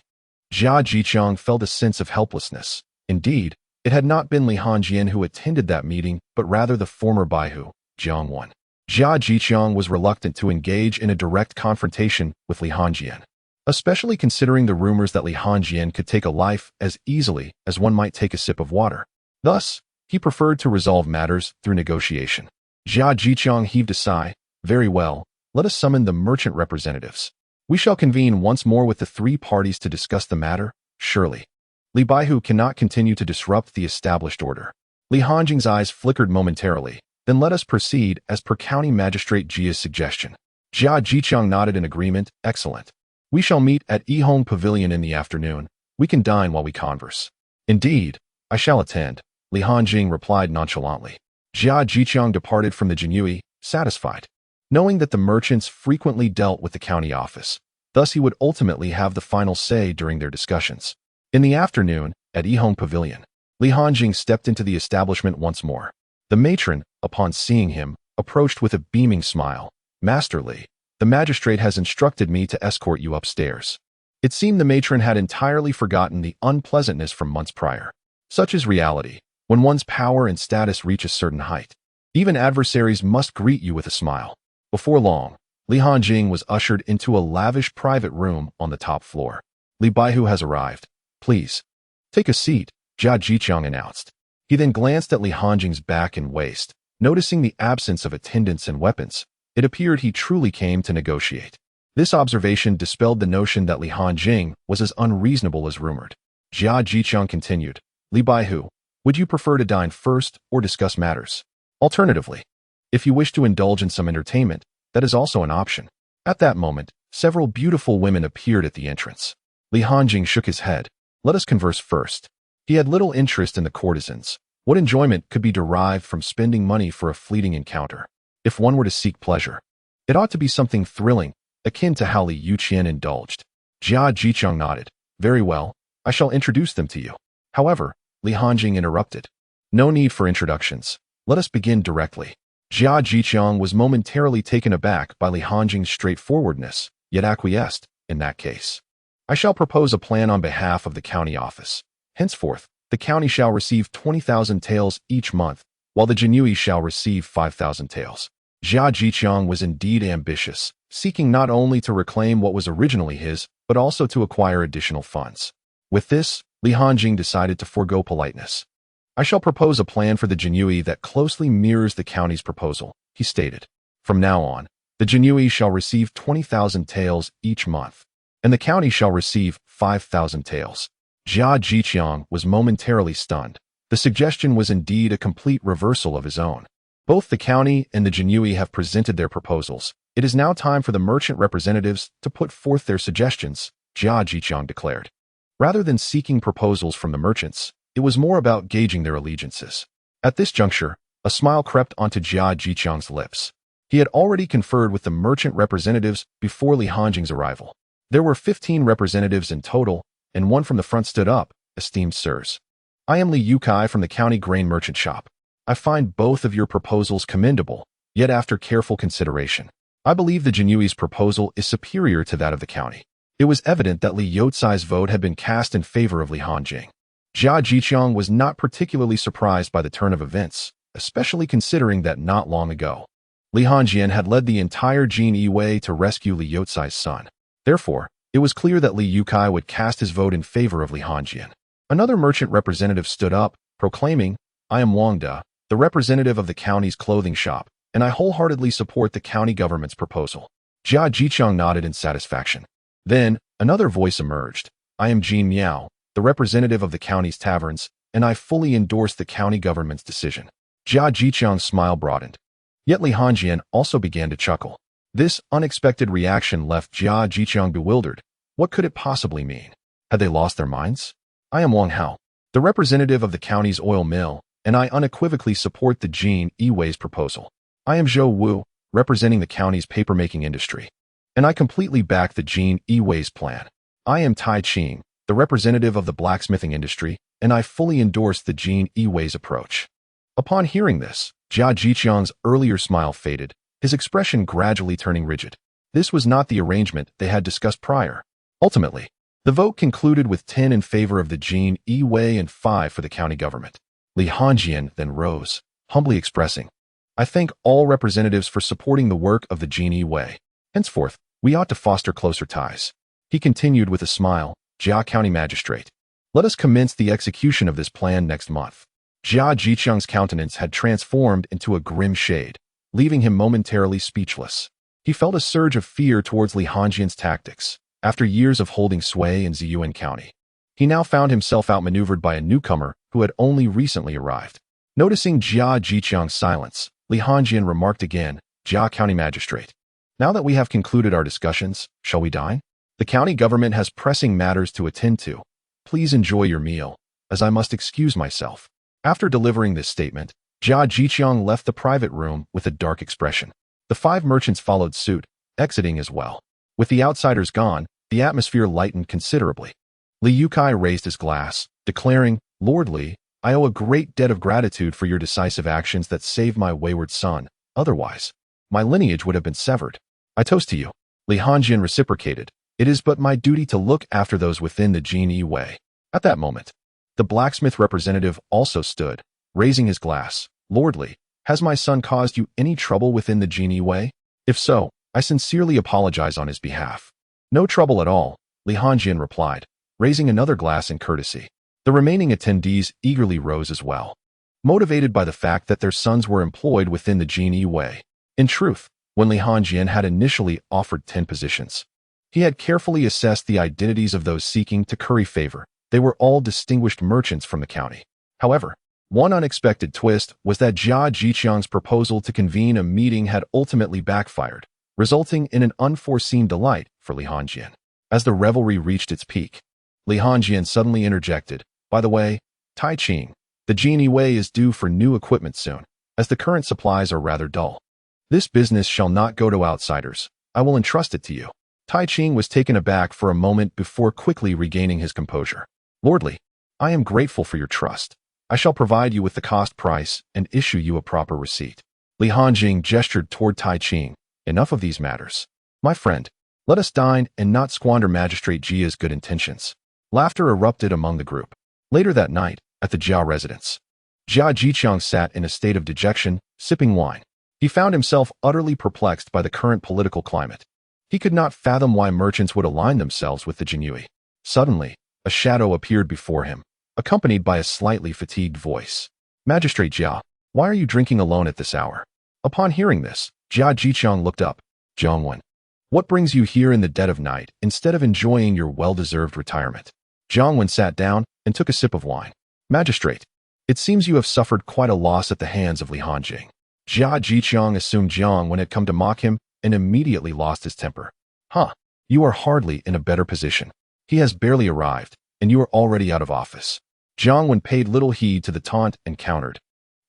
Jia Jicheng felt a sense of helplessness. Indeed, it had not been Li Hanjian who attended that meeting, but rather the former Baihu, Jiang Wan. Jia Jicheng was reluctant to engage in a direct confrontation with Li Hanjian, especially considering the rumors that Li Hanjian could take a life as easily as one might take a sip of water. Thus, he preferred to resolve matters through negotiation. Jia Jicheng heaved a sigh. Very well, let us summon the merchant representatives. We shall convene once more with the three parties to discuss the matter, surely. Li Baihu cannot continue to disrupt the established order. Li Hanjing's eyes flickered momentarily. Then let us proceed as per County Magistrate Jia's suggestion. Jia Jicheng nodded in agreement. Excellent. We shall meet at Yihong Pavilion in the afternoon. We can dine while we converse. Indeed, I shall attend, Li Hanjing replied nonchalantly. Jia Jicheng departed from the Jinyue, satisfied, knowing that the merchants frequently dealt with the county office. Thus he would ultimately have the final say during their discussions. In the afternoon, at Yihong Pavilion, Li Hanjing stepped into the establishment once more. The matron, upon seeing him, approached with a beaming smile. Master Li, the magistrate has instructed me to escort you upstairs. It seemed the matron had entirely forgotten the unpleasantness from months prior. Such is reality. When one's power and status reach a certain height, even adversaries must greet you with a smile. Before long, Li Hanjing was ushered into a lavish private room on the top floor. Li Baihu has arrived. Please, take a seat, Jia Jicheng announced. He then glanced at Li Hanjing's back and waist. Noticing the absence of attendants and weapons, it appeared he truly came to negotiate. This observation dispelled the notion that Li Hanjing was as unreasonable as rumored. Jia Jicheng continued. Li Baihu, would you prefer to dine first or discuss matters? Alternatively, if you wish to indulge in some entertainment, that is also an option. At that moment, several beautiful women appeared at the entrance. Li Hanjing shook his head. Let us converse first. He had little interest in the courtesans. What enjoyment could be derived from spending money for a fleeting encounter? If one were to seek pleasure, it ought to be something thrilling, akin to how Li Yuqian indulged. Jia Jicheng nodded. Very well, I shall introduce them to you. However, Li Hanjing interrupted. No need for introductions. Let us begin directly. Jia Jicheng was momentarily taken aback by Li Hanjing's straightforwardness, yet acquiesced. In that case, I shall propose a plan on behalf of the county office. Henceforth, the county shall receive 20,000 taels each month, while the Jinyue shall receive 5,000 taels. Jia Jicheng was indeed ambitious, seeking not only to reclaim what was originally his, but also to acquire additional funds. With this, Li Hanjing decided to forego politeness. I shall propose a plan for the Jinyue that closely mirrors the county's proposal, he stated. From now on, the Jinyue shall receive 20,000 taels each month, and the county shall receive 5,000 taels. Jia Jicheng was momentarily stunned. The suggestion was indeed a complete reversal of his own. Both the county and the Jinyue have presented their proposals. It is now time for the merchant representatives to put forth their suggestions, Jia Jicheng declared. Rather than seeking proposals from the merchants, it was more about gauging their allegiances. At this juncture, a smile crept onto Jia Jicheng's lips. He had already conferred with the merchant representatives before Li Hanjing's arrival. There were 15 representatives in total, and one from the front stood up. Esteemed sirs, I am Li Yukai from the county grain merchant shop. I find both of your proposals commendable, yet after careful consideration, I believe the Jinyue's proposal is superior to that of the county. It was evident that Li Yotsai's vote had been cast in favor of Li Hanjing. Jia Jicheng was not particularly surprised by the turn of events, especially considering that not long ago, Li Hanjian had led the entire Jin Yiwei to rescue Li Yotsai's son. Therefore, it was clear that Li Yukai would cast his vote in favor of Li Hanjian. Another merchant representative stood up, proclaiming, I am Wang De, the representative of the county's clothing shop, and I wholeheartedly support the county government's proposal. Jia Jicheng nodded in satisfaction. Then, another voice emerged. I am Jin Miao, the representative of the county's taverns, and I fully endorse the county government's decision. Jia Jicheng's smile broadened. Yet Li Hongjian also began to chuckle. This unexpected reaction left Jia Jiqiang bewildered. What could it possibly mean? Had they lost their minds? I am Wang Hao, the representative of the county's oil mill, and I unequivocally support the Jin Yiwei's proposal. I am Zhou Wu, representing the county's papermaking industry, and I completely back the Jin Yiwei's plan. I am Tai Qing, the representative of the blacksmithing industry, and I fully endorse the Jin Yiwei's approach. Upon hearing this, Jia Jiqiang's earlier smile faded, his expression gradually turning rigid. This was not the arrangement they had discussed prior. Ultimately, the vote concluded with 10 in favor of the Jin Yiwei and 5 for the county government. Li Hongjian then rose, humbly expressing, I thank all representatives for supporting the work of the Jin Yiwei. Henceforth, we ought to foster closer ties. He continued with a smile, Jia County Magistrate. Let us commence the execution of this plan next month. Jia Jiqiang's countenance had transformed into a grim shade, leaving him momentarily speechless. He felt a surge of fear towards Li Hongjian's tactics. After years of holding sway in Ziyuan County, he now found himself outmaneuvered by a newcomer who had only recently arrived. Noticing Jia Jiqiang's silence, Li Hongjian remarked again, Jia County Magistrate. Now that we have concluded our discussions, shall we dine? The county government has pressing matters to attend to. Please enjoy your meal, as I must excuse myself. After delivering this statement, Jia Jiqiang left the private room with a dark expression. The 5 merchants followed suit, exiting as well. With the outsiders gone, the atmosphere lightened considerably. Li Yukai raised his glass, declaring, Lord Li, I owe a great debt of gratitude for your decisive actions that saved my wayward son. Otherwise, my lineage would have been severed. I toast to you. Li Hongjian reciprocated. It is but my duty to look after those within the Jin Yiwei. At that moment, the blacksmith representative also stood, raising his glass. Lord Li, has my son caused you any trouble within the Jin Yiwei? If so, I sincerely apologize on his behalf. No trouble at all, Li Hongjian replied, raising another glass in courtesy. The remaining attendees eagerly rose as well, motivated by the fact that their sons were employed within the Jin Yiwei. In truth, when Li Hongjian had initially offered 10 positions, he had carefully assessed the identities of those seeking to curry favor. They were all distinguished merchants from the county. However, one unexpected twist was that Jia Jiqiang's proposal to convene a meeting had ultimately backfired, resulting in an unforeseen delight for Li Hongjian. As the revelry reached its peak, Li Hongjian suddenly interjected, by the way, Tai Qing, the Jin Yiwei is due for new equipment soon, as the current supplies are rather dull. This business shall not go to outsiders. I will entrust it to you. Tai Qing was taken aback for a moment before quickly regaining his composure. Lord Li, I am grateful for your trust. I shall provide you with the cost price and issue you a proper receipt. Li Hongjian gestured toward Tai Qing. Enough of these matters. My friend, let us dine and not squander Magistrate Jia's good intentions. Laughter erupted among the group. Later that night, at the Jia residence, Jia Jiqiang sat in a state of dejection, sipping wine. He found himself utterly perplexed by the current political climate. He could not fathom why merchants would align themselves with the Jinyui. Suddenly, a shadow appeared before him, accompanied by a slightly fatigued voice. Magistrate Jia, why are you drinking alone at this hour? Upon hearing this, Jia Jiqiang looked up. Jiangwen, what brings you here in the dead of night instead of enjoying your well-deserved retirement? Jiangwen sat down and took a sip of wine. Magistrate, it seems you have suffered quite a loss at the hands of Li Hongjian. Jia Jiqiang assumed Jiangwen had come to mock him and immediately lost his temper. Huh, you are hardly in a better position. He has barely arrived, and you are already out of office. Jiangwen paid little heed to the taunt and countered.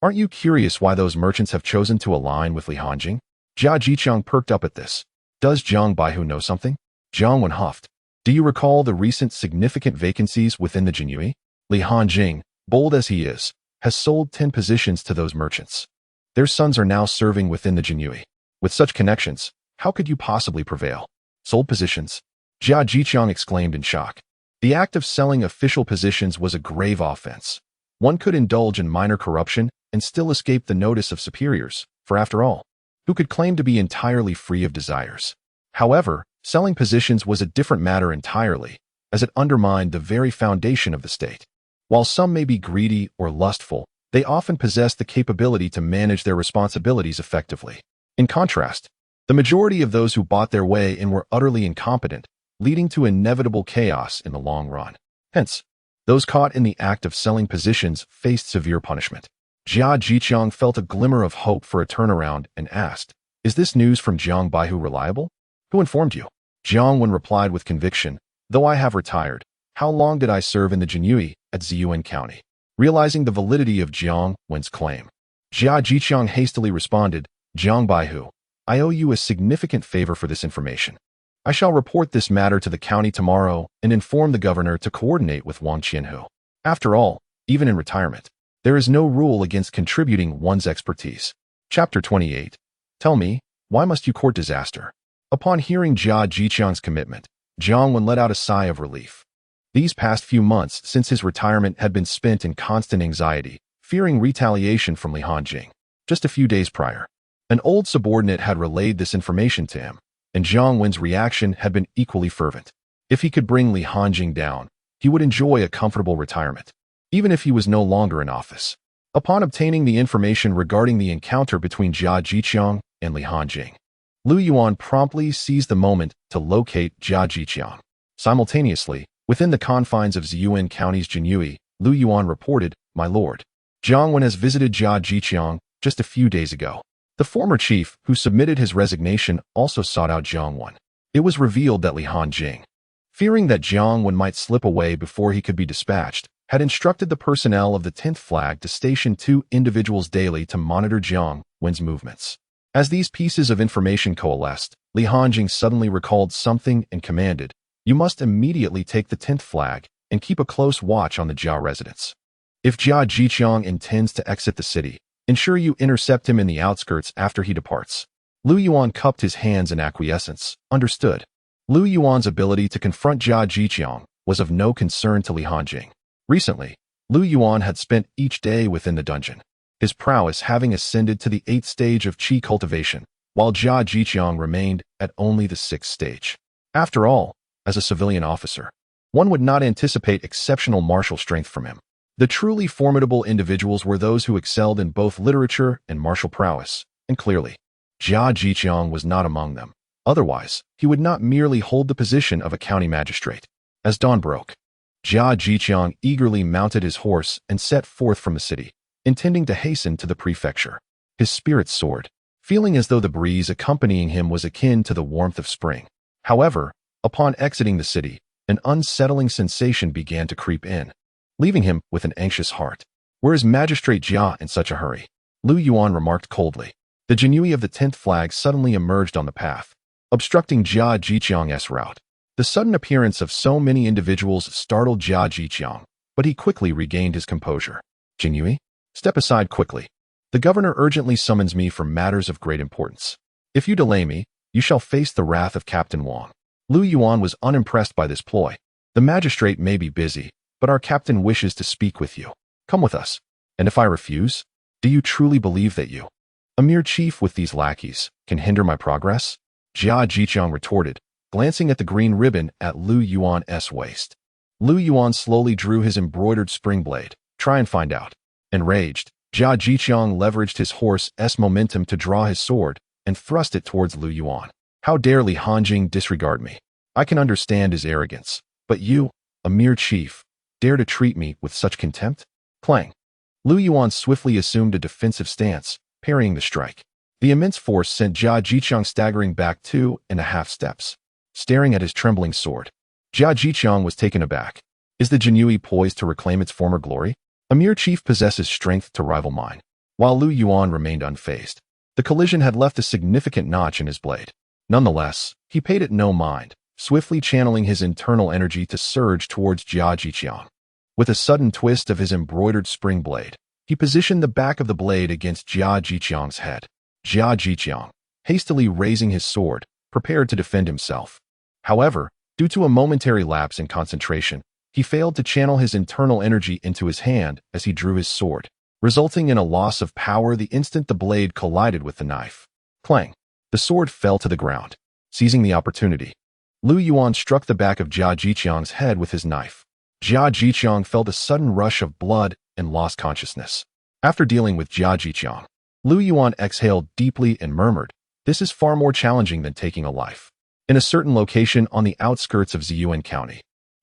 Aren't you curious why those merchants have chosen to align with Li Hongjian? Jia Jiqiang perked up at this. Does Jiang Baihu know something? Jiangwen huffed. Do you recall the recent significant vacancies within the Jinyui? Li Hongjian, bold as he is, has sold 10 positions to those merchants. Their sons are now serving within the Jinyui. With such connections, how could you possibly prevail? Sold positions? Jia Jiqiang exclaimed in shock. The act of selling official positions was a grave offense. One could indulge in minor corruption and still escape the notice of superiors, for after all, who could claim to be entirely free of desires? However, selling positions was a different matter entirely, as it undermined the very foundation of the state. While some may be greedy or lustful, they often possess the capability to manage their responsibilities effectively. In contrast, the majority of those who bought their way in were utterly incompetent, leading to inevitable chaos in the long run. Hence, those caught in the act of selling positions faced severe punishment. Jia Jiqiang felt a glimmer of hope for a turnaround and asked, "Is this news from Jiang Baihu reliable? Who informed you?" Jiang Wen replied with conviction, "Though I have retired, how long did I serve in the Jinyue at Ziyuan County?" Realizing the validity of Jiang Wen's claim, Jia Jiqiang hastily responded, "Jiang Baihu, I owe you a significant favor for this information. I shall report this matter to the county tomorrow and inform the governor to coordinate with Wang Qianhu. After all, even in retirement, there is no rule against contributing one's expertise." Chapter 28. Tell me, why must you court disaster? Upon hearing Jia Jiqiang's commitment, Jiang Wen let out a sigh of relief. These past few months since his retirement had been spent in constant anxiety, fearing retaliation from Li Hanjing. Just a few days prior, an old subordinate had relayed this information to him, and Jiang Wen's reaction had been equally fervent. If he could bring Li Hanjing down, he would enjoy a comfortable retirement, even if he was no longer in office. Upon obtaining the information regarding the encounter between Jia Jiqiang and Li Hanjing, Lu Yuan promptly seized the moment to locate Jia Jiqiang. Simultaneously, within the confines of Ziyuan County's Jinyue, Lu Yuan reported, "My lord, Jiang Wen has visited Jia Jiqiang just a few days ago." The former chief, who submitted his resignation, also sought out Jiang Wen. It was revealed that Li Hanjing, fearing that Jiang Wen might slip away before he could be dispatched, had instructed the personnel of the 10th Flag to station 2 individuals daily to monitor Jiang Wen's movements. As these pieces of information coalesced, Li Hanjing suddenly recalled something and commanded, "You must immediately take the 10th Flag and keep a close watch on the Jia residence. If Jia Jiqiang intends to exit the city, ensure you intercept him in the outskirts after he departs." Lu Yuan cupped his hands in acquiescence. Understood. Lu Yuan's ability to confront Jia Jiqiang was of no concern to Li Hanjing. Recently, Lu Yuan had spent each day within the dungeon, his prowess having ascended to the 8th stage of Qi cultivation, while Jia Jiqiang remained at only the 6th stage. After all, as a civilian officer, one would not anticipate exceptional martial strength from him. The truly formidable individuals were those who excelled in both literature and martial prowess, and clearly, Jia Jiqiang was not among them. Otherwise, he would not merely hold the position of a county magistrate. As dawn broke, Jia Jiqiang eagerly mounted his horse and set forth from the city, intending to hasten to the prefecture. His spirits soared, feeling as though the breeze accompanying him was akin to the warmth of spring. However, upon exiting the city, an unsettling sensation began to creep in, leaving him with an anxious heart. "Where is Magistrate Jia in such a hurry?" Lu Yuan remarked coldly. The Jinyue of the 10th Flag suddenly emerged on the path, obstructing Jia Jiqiang's route. The sudden appearance of so many individuals startled Jia Jiqiang, but he quickly regained his composure. "Jinyue, step aside quickly. The governor urgently summons me for matters of great importance. If you delay me, you shall face the wrath of Captain Wang." Lu Yuan was unimpressed by this ploy. "The magistrate may be busy, but our captain wishes to speak with you. Come with us. And if I refuse, do you truly believe that you, a mere chief with these lackeys, can hinder my progress?" Jia Jiqiang retorted, glancing at the green ribbon at Lu Yuan's waist. Lu Yuan slowly drew his embroidered spring blade. "Try and find out." Enraged, Jia Jiqiang leveraged his horse's momentum to draw his sword and thrust it towards Lu Yuan. "How dare Li Hanjing disregard me? I can understand his arrogance, but you, a mere chief, dare to treat me with such contempt?" Clang. Lu Yuan swiftly assumed a defensive stance, parrying the strike. The immense force sent Jia Jiqiang staggering back 2.5 steps, staring at his trembling sword. Jia Jiqiang was taken aback. Is the Jinyue poised to reclaim its former glory? A mere chief possesses strength to rival mine. While Lu Yuan remained unfazed, the collision had left a significant notch in his blade. Nonetheless, he paid it no mind, swiftly channeling his internal energy to surge towards Jia Jiqiang. With a sudden twist of his embroidered spring blade, he positioned the back of the blade against Jia Jiqiang's head. Jia Jiqiang, hastily raising his sword, prepared to defend himself. However, due to a momentary lapse in concentration, he failed to channel his internal energy into his hand as he drew his sword, resulting in a loss of power the instant the blade collided with the knife. Clang! The sword fell to the ground. Seizing the opportunity, Lu Yuan struck the back of Jia Jiqiang's head with his knife. Jia Jiqiang felt a sudden rush of blood and lost consciousness. After dealing with Jia Jiqiang, Lu Yuan exhaled deeply and murmured, "This is far more challenging than taking a life." In a certain location on the outskirts of Ziyuan County,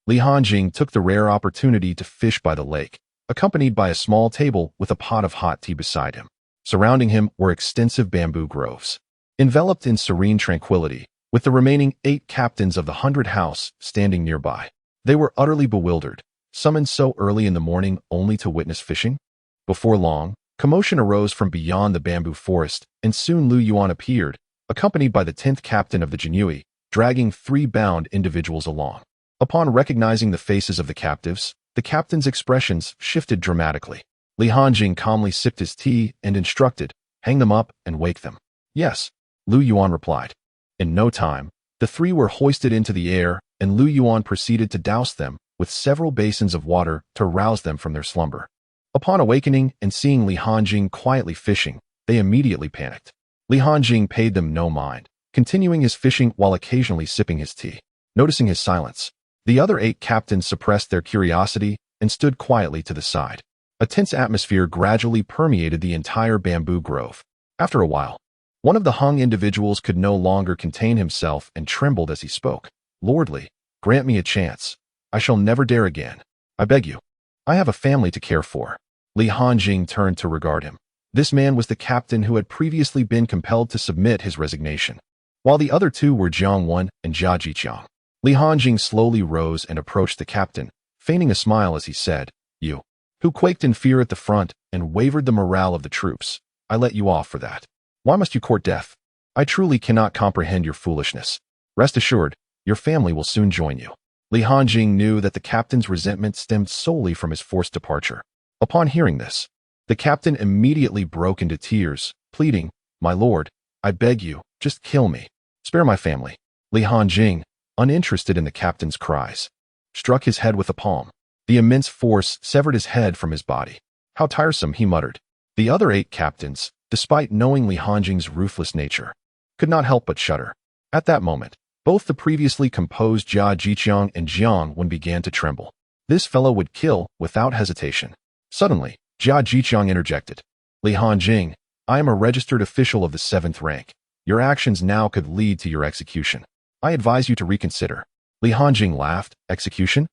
Li Hanjing took the rare opportunity to fish by the lake, accompanied by a small table with a pot of hot tea beside him. Surrounding him were extensive bamboo groves. Enveloped in serene tranquility, with the remaining 8 captains of the 100 House standing nearby. They were utterly bewildered, summoned so early in the morning only to witness fishing. Before long, commotion arose from beyond the bamboo forest, and soon Lu Yuan appeared, accompanied by the 10th captain of the Jinui, dragging 3 bound individuals along. Upon recognizing the faces of the captives, the captain's expressions shifted dramatically. Li Hanjing calmly sipped his tea and instructed, "Hang them up and wake them." "Yes," Lu Yuan replied. In no time, the 3 were hoisted into the air, and Lu Yuan proceeded to douse them with several basins of water to rouse them from their slumber. Upon awakening and seeing Li Hanjing quietly fishing, they immediately panicked. Li Hanjing paid them no mind, continuing his fishing while occasionally sipping his tea. Noticing his silence, the other 8 captains suppressed their curiosity and stood quietly to the side. A tense atmosphere gradually permeated the entire bamboo grove. After a while, one of the hung individuals could no longer contain himself and trembled as he spoke. "Lordly, grant me a chance. I shall never dare again. I beg you. I have a family to care for." Li Hanjing turned to regard him. This man was the captain who had previously been compelled to submit his resignation, while the other 2 were Jiang Wen and Jia Jiqiang. Li Hanjing slowly rose and approached the captain, feigning a smile as he said, "You, who quaked in fear at the front and wavered the morale of the troops, I let you off for that. Why must you court death? I truly cannot comprehend your foolishness. Rest assured, your family will soon join you." Li Hanjing knew that the captain's resentment stemmed solely from his forced departure. Upon hearing this, the captain immediately broke into tears, pleading, "My lord, I beg you, just kill me. Spare my family." Li Hanjing, uninterested in the captain's cries, struck his head with a palm. The immense force severed his head from his body. "How tiresome," he muttered. The other 8 captains, despite knowing Li Hanjing's ruthless nature, could not help but shudder. At that moment, both the previously composed Jia Jiqiang and Jiang Wen began to tremble. This fellow would kill without hesitation. Suddenly, Jia Jiqiang interjected. "Li Hanjing, I am a registered official of the 7th rank. Your actions now could lead to your execution. I advise you to reconsider." Li Hanjing laughed. "Execution?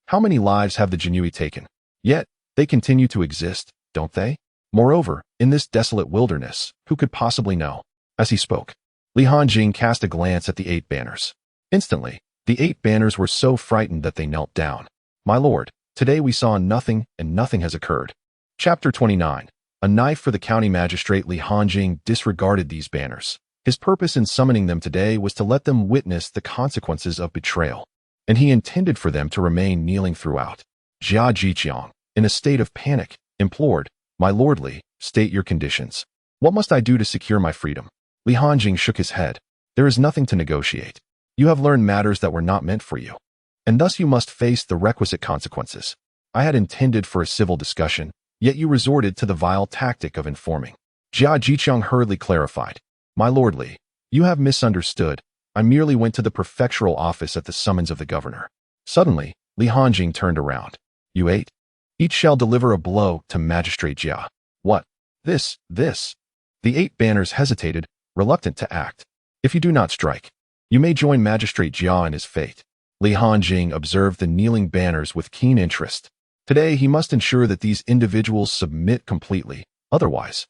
How many lives have the Jinui taken? Yet, they continue to exist, don't they? Moreover, in this desolate wilderness, who could possibly know?" As he spoke, Li Hanjing cast a glance at the 8 banners. Instantly, the 8 banners were so frightened that they knelt down. "My lord, today we saw nothing and nothing has occurred." Chapter 29. A knife for the county magistrate. Li Hanjing disregarded these banners. His purpose in summoning them today was to let them witness the consequences of betrayal, and he intended for them to remain kneeling throughout. Jia Jiqiang, in a state of panic, implored, "My lordly, state your conditions. What must I do to secure my freedom?" Li Hanjing shook his head. "There is nothing to negotiate. You have learned matters that were not meant for you, and thus you must face the requisite consequences. I had intended for a civil discussion, yet you resorted to the vile tactic of informing." Jia Jiqiang hurriedly clarified, "My lordly, you have misunderstood. I merely went to the prefectural office at the summons of the governor." Suddenly, Li Hanjing turned around. "You 8? Each shall deliver a blow to Magistrate Jia." "What? This. The 8 banners hesitated, reluctant to act. "If you do not strike, you may join Magistrate Jia in his fate." Li Hanjing observed the kneeling banners with keen interest. Today he must ensure that these individuals submit completely, otherwise,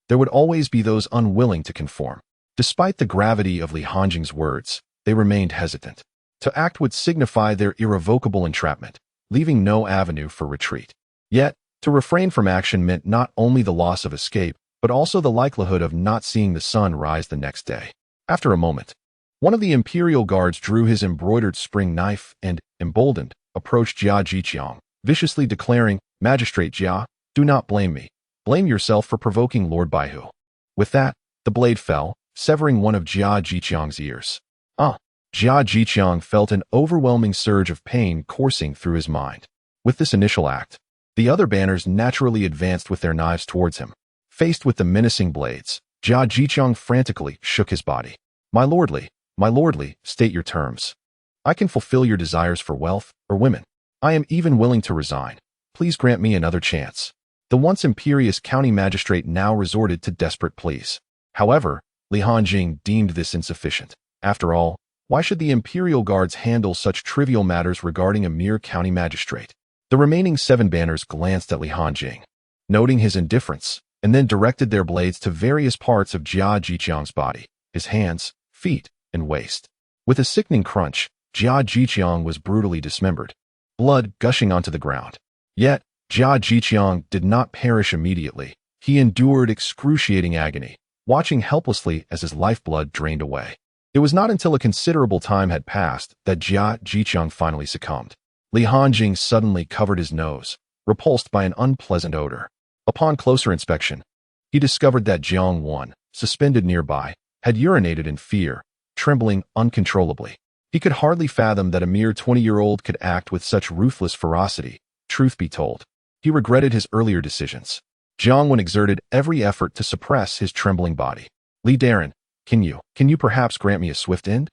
there would always be those unwilling to conform. Despite the gravity of Li Hanjing's words, they remained hesitant. To act would signify their irrevocable entrapment, leaving no avenue for retreat. Yet, to refrain from action meant not only the loss of escape, but also the likelihood of not seeing the sun rise the next day. After a moment, one of the imperial guards drew his embroidered spring knife and, emboldened, approached Jia Jiqiang, viciously declaring, "Magistrate Jia, do not blame me. Blame yourself for provoking Lord Baihu." With that, the blade fell, severing one of Jia Jiqiang's ears. Jia Jiqiang felt an overwhelming surge of pain coursing through his mind. With this initial act, the other banners naturally advanced with their knives towards him. Faced with the menacing blades, Jia Jiqiang frantically shook his body. My lordly, state your terms. I can fulfill your desires for wealth or women. I am even willing to resign. Please grant me another chance." The once imperious county magistrate now resorted to desperate pleas. However, Li Hanjing deemed this insufficient. After all, why should the imperial guards handle such trivial matters regarding a mere county magistrate? The remaining 7 banners glanced at Li Hanjing, noting his indifference, and then directed their blades to various parts of Jia Jiqiang's body, his hands, feet, and waist. With a sickening crunch, Jia Jiqiang was brutally dismembered, blood gushing onto the ground. Yet, Jia Jiqiang did not perish immediately. He endured excruciating agony, watching helplessly as his lifeblood drained away. It was not until a considerable time had passed that Jia Jiqiang finally succumbed. Li Hanjing suddenly covered his nose, repulsed by an unpleasant odor. Upon closer inspection, he discovered that Jiang Wan, suspended nearby, had urinated in fear, trembling uncontrollably. He could hardly fathom that a mere 20-year-old could act with such ruthless ferocity. Truth be told, he regretted his earlier decisions. Jiang Wan exerted every effort to suppress his trembling body. Li Darren, can you perhaps grant me a swift end?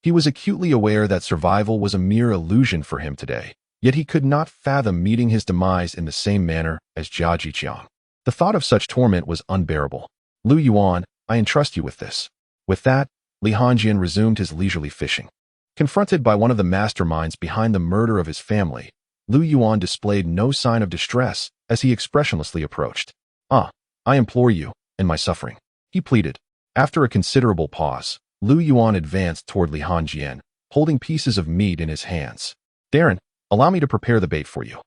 He was acutely aware that survival was a mere illusion for him today, yet he could not fathom meeting his demise in the same manner as Jia Jiqiang. The thought of such torment was unbearable. Lu Yuan, I entrust you with this. With that, Li Hanjing resumed his leisurely fishing. Confronted by one of the masterminds behind the murder of his family, Lu Yuan displayed no sign of distress as he expressionlessly approached. I implore you, in my suffering, he pleaded. After a considerable pause, Lu Yuan advanced toward Li Hanjing, holding pieces of meat in his hands. Darren, allow me to prepare the bait for you.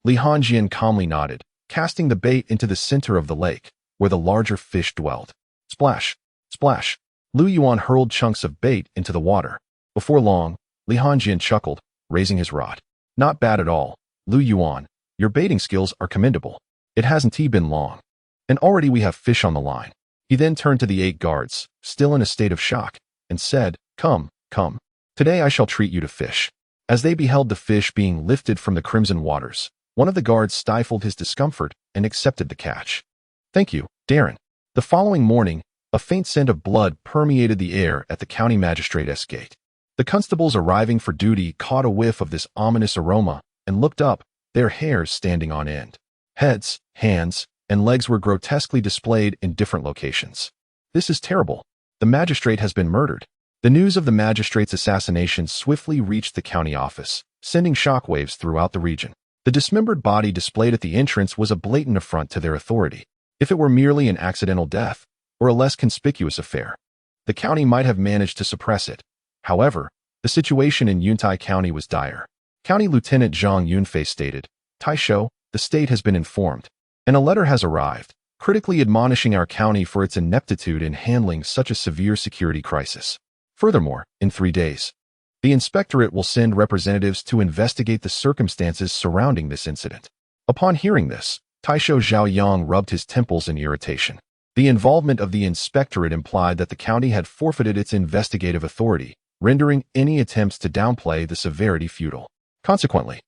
Li Hanjing calmly nodded, casting the bait into the center of the lake, where the larger fish dwelled. Splash! Splash! Lu Yuan hurled chunks of bait into the water. Before long, Li Hanjing chuckled, raising his rod. Not bad at all, Lu Yuan. Your baiting skills are commendable. It hasn't been long. And already we have fish on the line. He then turned to the 8 guards, still in a state of shock, and said, Come. Today I shall treat you to fish. As they beheld the fish being lifted from the crimson waters, one of the guards stifled his discomfort and accepted the catch. Thank you, Darren. The following morning, a faint scent of blood permeated the air at the county magistrate's gate. The constables arriving for duty caught a whiff of this ominous aroma and looked up, their hairs standing on end. Heads, hands, and legs were grotesquely displayed in different locations. This is terrible. The magistrate has been murdered. The news of the magistrate's assassination swiftly reached the county office, sending shockwaves throughout the region. The dismembered body displayed at the entrance was a blatant affront to their authority. If it were merely an accidental death, or a less conspicuous affair, the county might have managed to suppress it. However, the situation in Yuntai County was dire. County Lieutenant Zhang Yunfei stated, Taisho, the state has been informed, and a letter has arrived, critically admonishing our county for its ineptitude in handling such a severe security crisis. Furthermore, in 3 days, the inspectorate will send representatives to investigate the circumstances surrounding this incident. Upon hearing this, Taisho Zhaoyang rubbed his temples in irritation. The involvement of the inspectorate implied that the county had forfeited its investigative authority, rendering any attempts to downplay the severity futile. Consequently,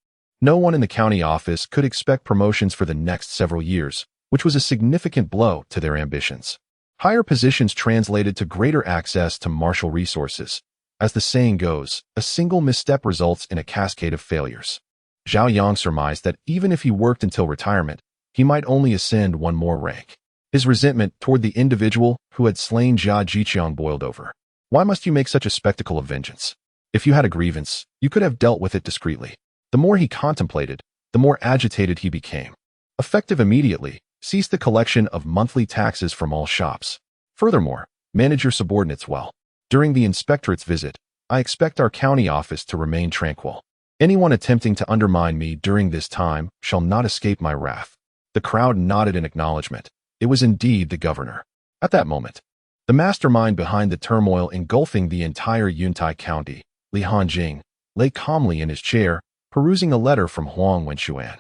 no one in the county office could expect promotions for the next several years, which was a significant blow to their ambitions. Higher positions translated to greater access to martial resources. As the saying goes, a single misstep results in a cascade of failures. Zhao Yang surmised that even if he worked until retirement, he might only ascend one more rank. His resentment toward the individual who had slain Jia Jiqiang boiled over. Why must you make such a spectacle of vengeance? If you had a grievance, you could have dealt with it discreetly. The more he contemplated, the more agitated he became. Effective immediately, cease the collection of monthly taxes from all shops. Furthermore, manage your subordinates well. During the inspectorate's visit, I expect our county office to remain tranquil. Anyone attempting to undermine me during this time shall not escape my wrath. The crowd nodded in acknowledgement. It was indeed the governor. At that moment, the mastermind behind the turmoil engulfing the entire Yuntai County, Li Hanjing, lay calmly in his chair, perusing a letter from Huang Wenxuan.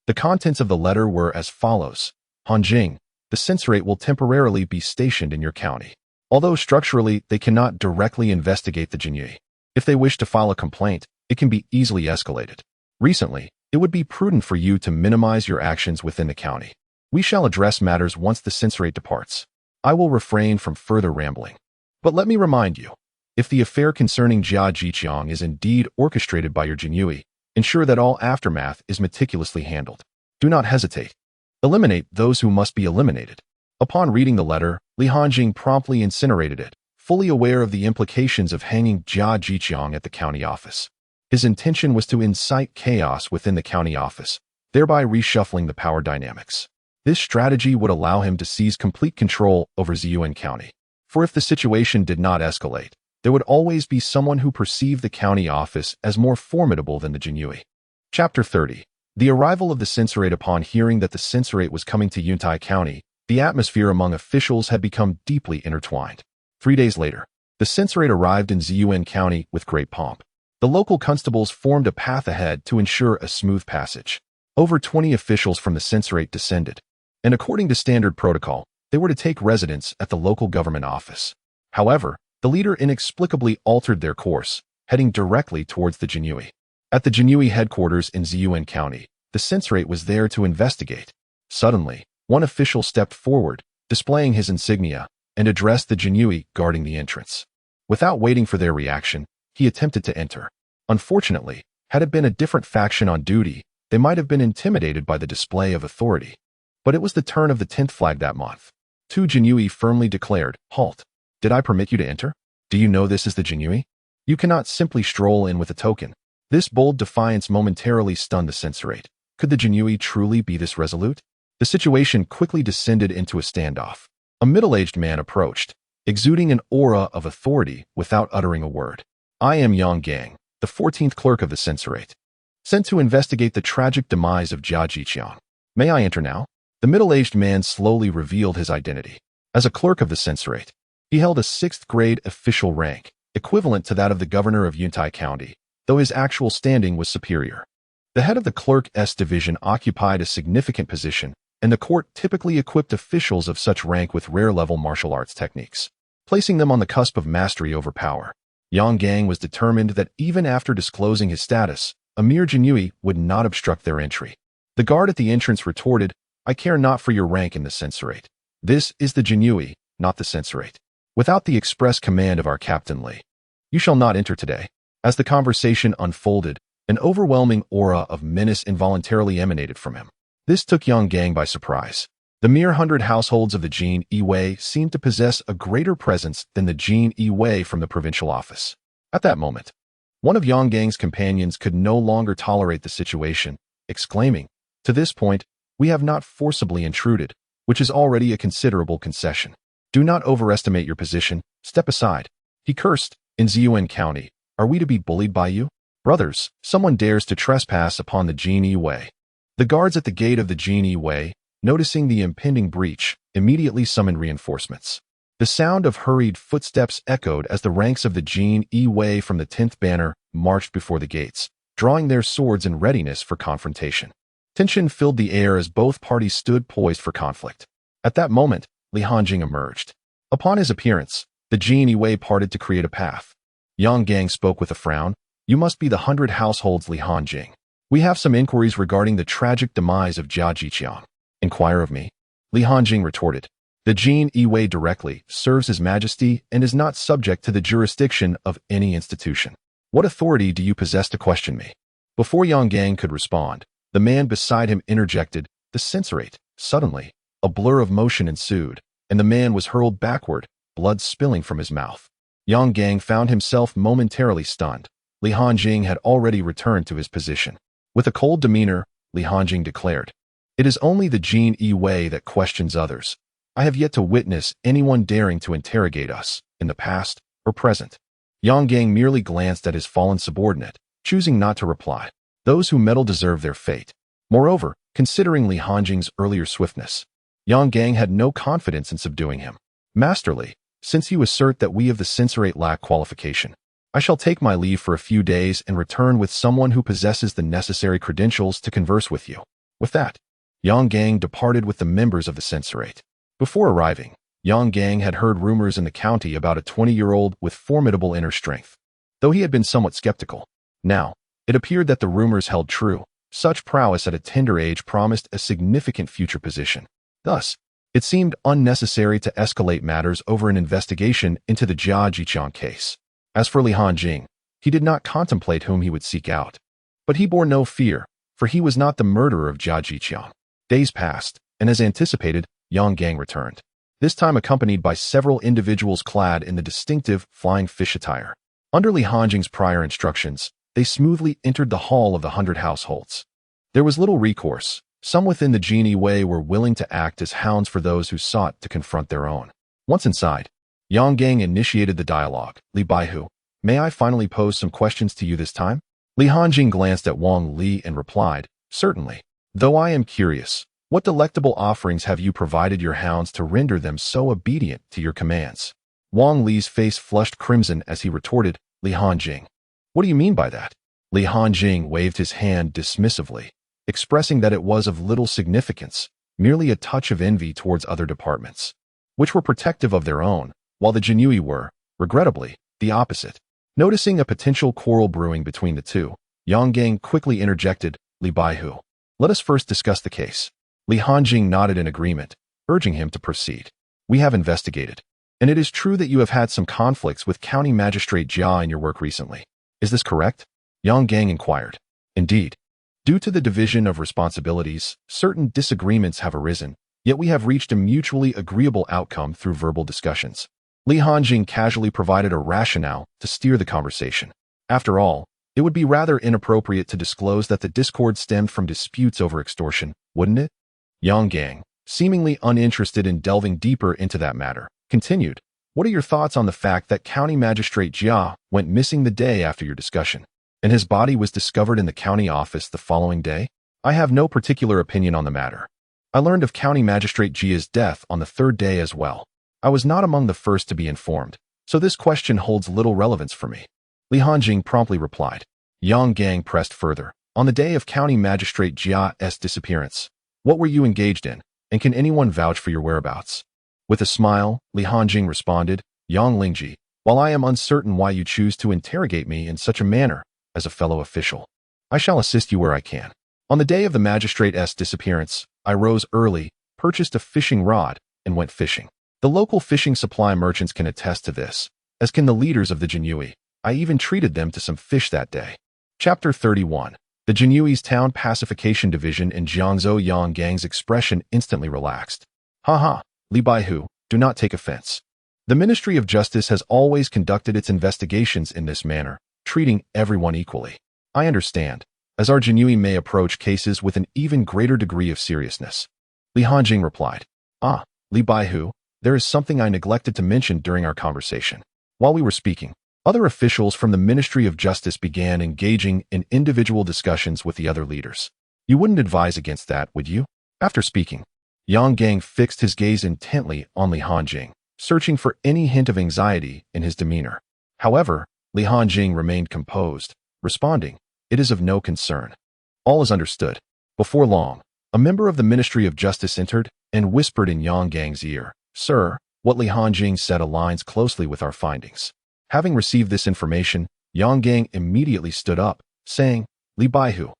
The contents of the letter were as follows. Hanjing, the censorate will temporarily be stationed in your county. Although structurally they cannot directly investigate the Jinyue. If they wish to file a complaint, it can be easily escalated. Recently, it would be prudent for you to minimize your actions within the county. We shall address matters once the censorate departs. I will refrain from further rambling. But let me remind you, if the affair concerning Jia Jiqiang is indeed orchestrated by your Jinyue, ensure that all aftermath is meticulously handled. Do not hesitate. Eliminate those who must be eliminated. Upon reading the letter, Li Hanjing promptly incinerated it, fully aware of the implications of hanging Jia Jiqiang at the county office. His intention was to incite chaos within the county office, thereby reshuffling the power dynamics. This strategy would allow him to seize complete control over Ziyuan County. For if the situation did not escalate, there would always be someone who perceived the county office as more formidable than the Jinyui. Chapter 30. The arrival of the censorate. Upon hearing that the censorate was coming to Yuntai County, the atmosphere among officials had become deeply intertwined. 3 days later, the censorate arrived in Ziyuan County with great pomp. The local constables formed a path ahead to ensure a smooth passage. Over 20 officials from the censorate descended, and according to standard protocol, they were to take residence at the local government office. However, the leader inexplicably altered their course, heading directly towards the Jinyui. At the Jinyui headquarters in Ziyuan County, the censorate was there to investigate. Suddenly, one official stepped forward, displaying his insignia, and addressed the Jinyui guarding the entrance. Without waiting for their reaction, he attempted to enter. Unfortunately, had it been a different faction on duty, they might have been intimidated by the display of authority. But it was the turn of the 10th flag that month. Two Jinyui firmly declared, "Halt! Did I permit you to enter? Do you know this is the Jinyui? You cannot simply stroll in with a token." This bold defiance momentarily stunned the censorate. Could the Jinyui truly be this resolute? The situation quickly descended into a standoff. A middle-aged man approached, exuding an aura of authority without uttering a word. "I am Yang Gang, the 14th clerk of the censorate, sent to investigate the tragic demise of Jia Jiqiang. May I enter now?" The middle-aged man slowly revealed his identity. As a clerk of the censorate, he held a 6th-grade official rank, equivalent to that of the governor of Yuntai County, though his actual standing was superior. The head of the Clerk's division occupied a significant position, and the court typically equipped officials of such rank with rare-level martial arts techniques, placing them on the cusp of mastery over power. Yang Gang was determined that even after disclosing his status, a mere Jinyui would not obstruct their entry. The guard at the entrance retorted, "I care not for your rank in the censorate. This is the Jinyui, not the censorate. Without the express command of our Captain Li, you shall not enter today." As the conversation unfolded, an overwhelming aura of menace involuntarily emanated from him. This took Yang Gang by surprise. The mere 100 households of the Jin Yi seemed to possess a greater presence than the Jin Yi from the provincial office. At that moment, one of Yang Gang's companions could no longer tolerate the situation, exclaiming, "To this point, we have not forcibly intruded, which is already a considerable concession. Do not overestimate your position, step aside." He cursed, "In Ziyuan County, are we to be bullied by you? Brothers, someone dares to trespass upon the Jin Yi." The guards at the gate of the Jin Yi, noticing the impending breach, immediately summoned reinforcements. The sound of hurried footsteps echoed as the ranks of the Jin Yi from the 10th banner marched before the gates, drawing their swords in readiness for confrontation. Tension filled the air as both parties stood poised for conflict. At that moment, Li Hanjing emerged. Upon his appearance, the Jin Yi parted to create a path. Yang Gang spoke with a frown, "You must be the 100 households Li Hanjing. We have some inquiries regarding the tragic demise of Jia Jiqiang." "Inquire of me," Li Hanjing retorted. "The Jin Yi directly serves His Majesty and is not subject to the jurisdiction of any institution. What authority do you possess to question me?" Before Yang Gang could respond, the man beside him interjected, "The censorate." Suddenly, a blur of motion ensued, and the man was hurled backward, blood spilling from his mouth. Yang Gang found himself momentarily stunned. Li Hanjing had already returned to his position. With a cold demeanor, Li Hanjing declared, "It is only the Jin Yi that questions others. I have yet to witness anyone daring to interrogate us, in the past or present." Yang Gang merely glanced at his fallen subordinate, choosing not to reply. Those who meddle deserve their fate. Moreover, considering Li Hanjing's earlier swiftness, Yang Gang had no confidence in subduing him. "Masterly, since you assert that we of the censorate lack qualification, I shall take my leave for a few days and return with someone who possesses the necessary credentials to converse with you." With that, Yang Gang departed with the members of the censorate. Before arriving, Yang Gang had heard rumors in the county about a 20-year-old with formidable inner strength. Though he had been somewhat skeptical, now, it appeared that the rumors held true. Such prowess at a tender age promised a significant future position. Thus, it seemed unnecessary to escalate matters over an investigation into the Jia Jiqiang case. As for Li Hanjing, he did not contemplate whom he would seek out. But he bore no fear, for he was not the murderer of Jia Jiqiang. Days passed, and as anticipated, Yang Gang returned, this time accompanied by several individuals clad in the distinctive flying fish attire. Under Li Hanjing's prior instructions, they smoothly entered the hall of the 100 households. There was little recourse. Some within the genie way were willing to act as hounds for those who sought to confront their own. Once inside, Yang Gang initiated the dialogue. Li Baihu, may I finally pose some questions to you this time? Li Hanjing glanced at Wang Li and replied, certainly. Though I am curious, what delectable offerings have you provided your hounds to render them so obedient to your commands? Wang Li's face flushed crimson as he retorted, Li Hanjing. What do you mean by that? Li Hanjing waved his hand dismissively, expressing that it was of little significance, merely a touch of envy towards other departments, which were protective of their own, while the Jinui were, regrettably, the opposite. Noticing a potential quarrel brewing between the two, Yang Gang quickly interjected, Li Baihu. Let us first discuss the case. Li Hanjing nodded in agreement, urging him to proceed. We have investigated, and it is true that you have had some conflicts with County Magistrate Jia in your work recently. Is this correct? Yang Gang inquired. Indeed. Due to the division of responsibilities, certain disagreements have arisen, yet we have reached a mutually agreeable outcome through verbal discussions. Li Hanjing casually provided a rationale to steer the conversation. After all, it would be rather inappropriate to disclose that the discord stemmed from disputes over extortion, wouldn't it? Yang Gang, seemingly uninterested in delving deeper into that matter, continued, what are your thoughts on the fact that County Magistrate Jia went missing the day after your discussion, and his body was discovered in the county office the following day? I have no particular opinion on the matter. I learned of County Magistrate Jia's death on the third day as well. I was not among the first to be informed, so this question holds little relevance for me. Li Hanjing promptly replied. Yang Gang pressed further. On the day of County Magistrate Jia's disappearance, what were you engaged in, and can anyone vouch for your whereabouts? With a smile, Li Hanjing responded, Yang Lingji, while I am uncertain why you choose to interrogate me in such a manner, as a fellow official, I shall assist you where I can. On the day of the magistrate's disappearance, I rose early, purchased a fishing rod, and went fishing. The local fishing supply merchants can attest to this, as can the leaders of the Jinyui. I even treated them to some fish that day. Chapter 31. The Jinyui's Town Pacification Division in Jiangzhou. Yang Gang's expression instantly relaxed. Haha, Li Baihu, do not take offense. The Ministry of Justice has always conducted its investigations in this manner, treating everyone equally. I understand, as our Jinyui may approach cases with an even greater degree of seriousness. Li Hanjing replied. Ah, Li Baihu, there is something I neglected to mention during our conversation. While we were speaking, other officials from the Ministry of Justice began engaging in individual discussions with the other leaders. You wouldn't advise against that, would you? After speaking, Yang Gang fixed his gaze intently on Li Hanjing, searching for any hint of anxiety in his demeanor. However, Li Hanjing remained composed, responding, it is of no concern. All is understood. Before long, a member of the Ministry of Justice entered and whispered in Yang Gang's ear, Sir, what Li Hanjing said aligns closely with our findings. Having received this information, Yang Gang immediately stood up, saying, Li Baihu,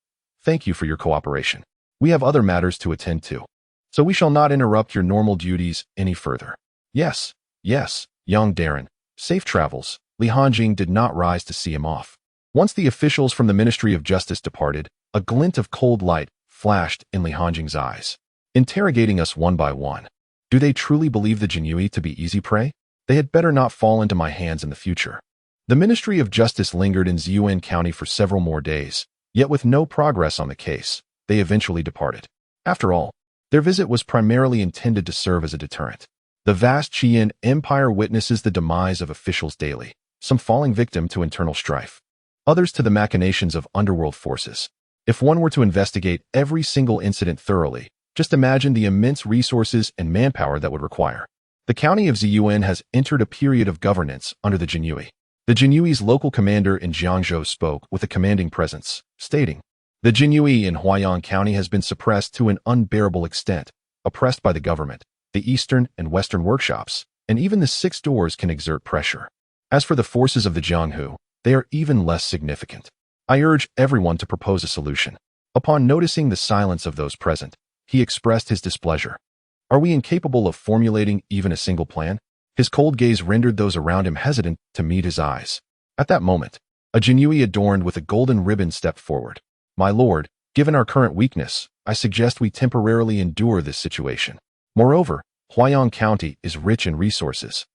thank you for your cooperation. We have other matters to attend to, so we shall not interrupt your normal duties any further. Yes, young Darren, safe travels. Li Hanjing did not rise to see him off. Once the officials from the Ministry of Justice departed, a glint of cold light flashed in Li Hanjing's eyes, interrogating us one by one. Do they truly believe the Jinyui to be easy prey? They had better not fall into my hands in the future. The Ministry of Justice lingered in Ziyuan County for several more days, yet with no progress on the case, they eventually departed. After all, their visit was primarily intended to serve as a deterrent. The vast Qian Empire witnesses the demise of officials daily, some falling victim to internal strife, others to the machinations of underworld forces. If one were to investigate every single incident thoroughly, just imagine the immense resources and manpower that would require. The county of Ziyuan has entered a period of governance under the Jinyui. The Jinyui's local commander in Jiangzhou spoke with a commanding presence, stating, the Jinyui in Huaiyang County has been suppressed to an unbearable extent, oppressed by the government, the eastern and western workshops, and even the 6 doors can exert pressure. As for the forces of the Jianghu, they are even less significant. I urge everyone to propose a solution. Upon noticing the silence of those present, he expressed his displeasure. Are we incapable of formulating even a single plan? His cold gaze rendered those around him hesitant to meet his eyes. At that moment, a Jinyui adorned with a golden ribbon stepped forward. My lord, given our current weakness, I suggest we temporarily endure this situation. Moreover, Huaiyang County is rich in resources,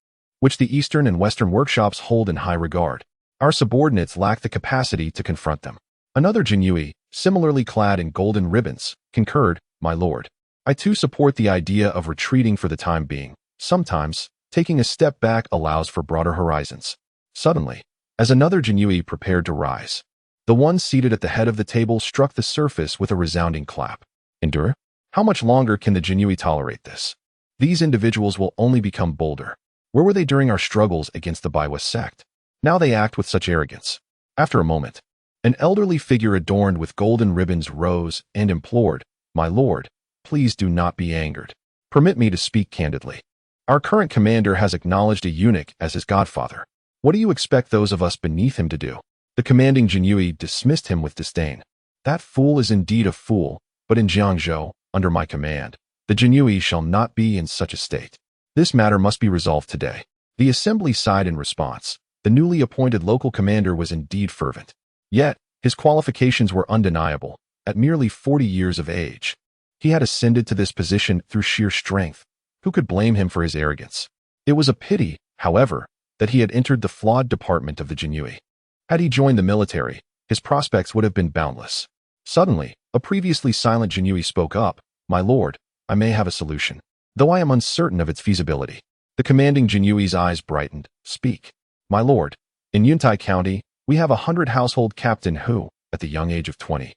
which the eastern and western workshops hold in high regard. Our subordinates lack the capacity to confront them. Another Jinyui, similarly clad in golden ribbons, concurred, "My lord. I too support the idea of retreating for the time being. Sometimes, taking a step back allows for broader horizons." Suddenly, as another Jinyui prepared to rise, the one seated at the head of the table struck the surface with a resounding clap. Endure? How much longer can the Jinyui tolerate this? These individuals will only become bolder. Where were they during our struggles against the Biwa sect? Now they act with such arrogance. After a moment, an elderly figure adorned with golden ribbons rose and implored, "My lord, please do not be angered. Permit me to speak candidly. Our current commander has acknowledged a eunuch as his godfather. What do you expect those of us beneath him to do?" The commanding Jinyui dismissed him with disdain. "That fool is indeed a fool, but in Jiangzhou, under my command, the Jinyui shall not be in such a state. This matter must be resolved today." The assembly sighed in response. The newly appointed local commander was indeed fervent. Yet, his qualifications were undeniable. At merely 40 years of age, he had ascended to this position through sheer strength. Who could blame him for his arrogance? It was a pity, however, that he had entered the flawed department of the Jinyui. Had he joined the military, his prospects would have been boundless. Suddenly, a previously silent Jinyui spoke up, "My lord, I may have a solution, though I am uncertain of its feasibility." The commanding Jinyui's eyes brightened. "Speak." "My lord, in Yuntai County, we have a 100 household captain who, at the young age of 20,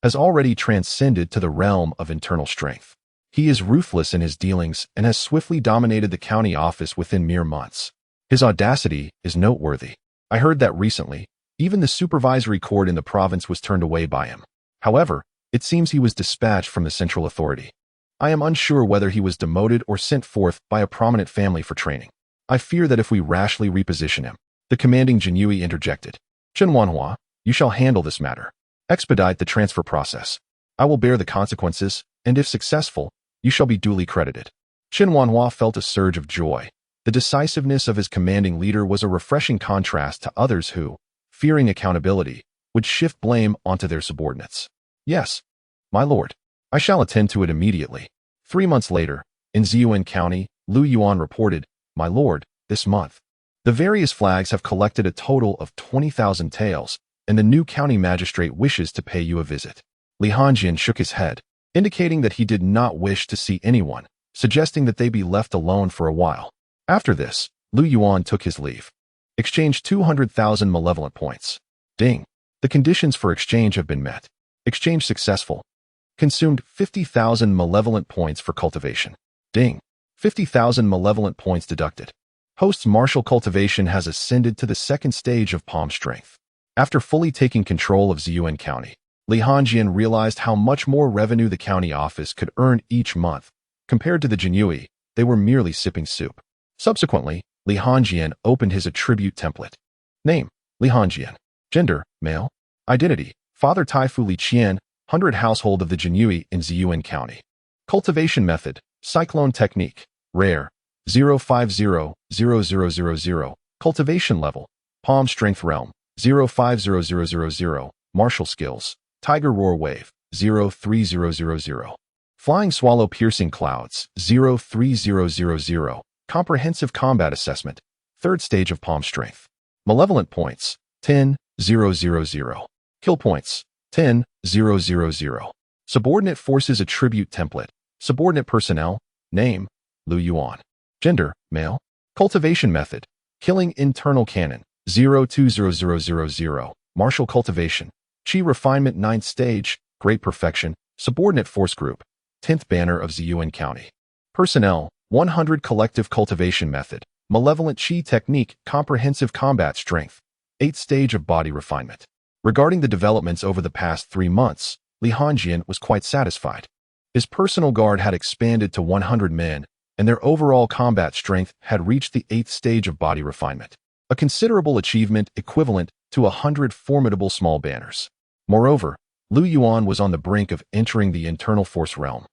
has already transcended to the realm of internal strength. He is ruthless in his dealings and has swiftly dominated the county office within mere months. His audacity is noteworthy. I heard that recently, even the supervisory court in the province was turned away by him. However, it seems he was dispatched from the central authority. I am unsure whether he was demoted or sent forth by a prominent family for training. I fear that if we rashly reposition him..." The commanding Jinyui interjected. "Chen Wanhua, you shall handle this matter. Expedite the transfer process. I will bear the consequences, and if successful, you shall be duly credited." Chen Wanhua felt a surge of joy. The decisiveness of his commanding leader was a refreshing contrast to others who, fearing accountability, would shift blame onto their subordinates. "Yes, my lord. I shall attend to it immediately." 3 months later, in Ziyuan County, Lu Yuan reported, "My lord, this month, the various flags have collected a total of 20,000 taels, and the new county magistrate wishes to pay you a visit." Li Hanjian shook his head, indicating that he did not wish to see anyone, suggesting that they be left alone for a while. After this, Lu Yuan took his leave. "Exchange 200,000 malevolent points." Ding. The conditions for exchange have been met. Exchange successful. Consumed 50,000 malevolent points for cultivation. Ding. 50,000 malevolent points deducted. Host's martial cultivation has ascended to the second stage of palm strength. After fully taking control of Ziyuan County, Li Hanjian realized how much more revenue the county office could earn each month. Compared to the Jinyui, they were merely sipping soup. Subsequently, Li Hanjian opened his attribute template. Name, Li Hanjian. Gender, male. Identity, Father Taifu Li Qian, 100 household of the Jinyui in Ziyuan County. Cultivation method, Cyclone technique, rare, 0500000. Cultivation level, palm strength realm, 050000. Martial skills, Tiger Roar Wave, 03000. Flying Swallow Piercing Clouds, 03000. Comprehensive Combat Assessment, 3rd stage of palm strength. Malevolent points, 10,000. Kill points, 10,000. Subordinate Forces Attribute Template, Subordinate Personnel, Name, Lu Yuan. Gender, male. Cultivation Method, Killing Internal Cannon, 020000. Martial Cultivation, Chi Refinement 9th Stage, Great Perfection, Subordinate Force Group, 10th Banner of Ziyuan County. Personnel, 100 Collective Cultivation Method, Malevolent Chi Technique, Comprehensive Combat Strength, 8th Stage of Body Refinement. Regarding the developments over the past 3 months, Li Hanjian was quite satisfied. His personal guard had expanded to 100 men, and their overall combat strength had reached the 8th stage of body refinement, a considerable achievement equivalent to 100 formidable small banners. Moreover, Lu Yuan was on the brink of entering the internal force realm.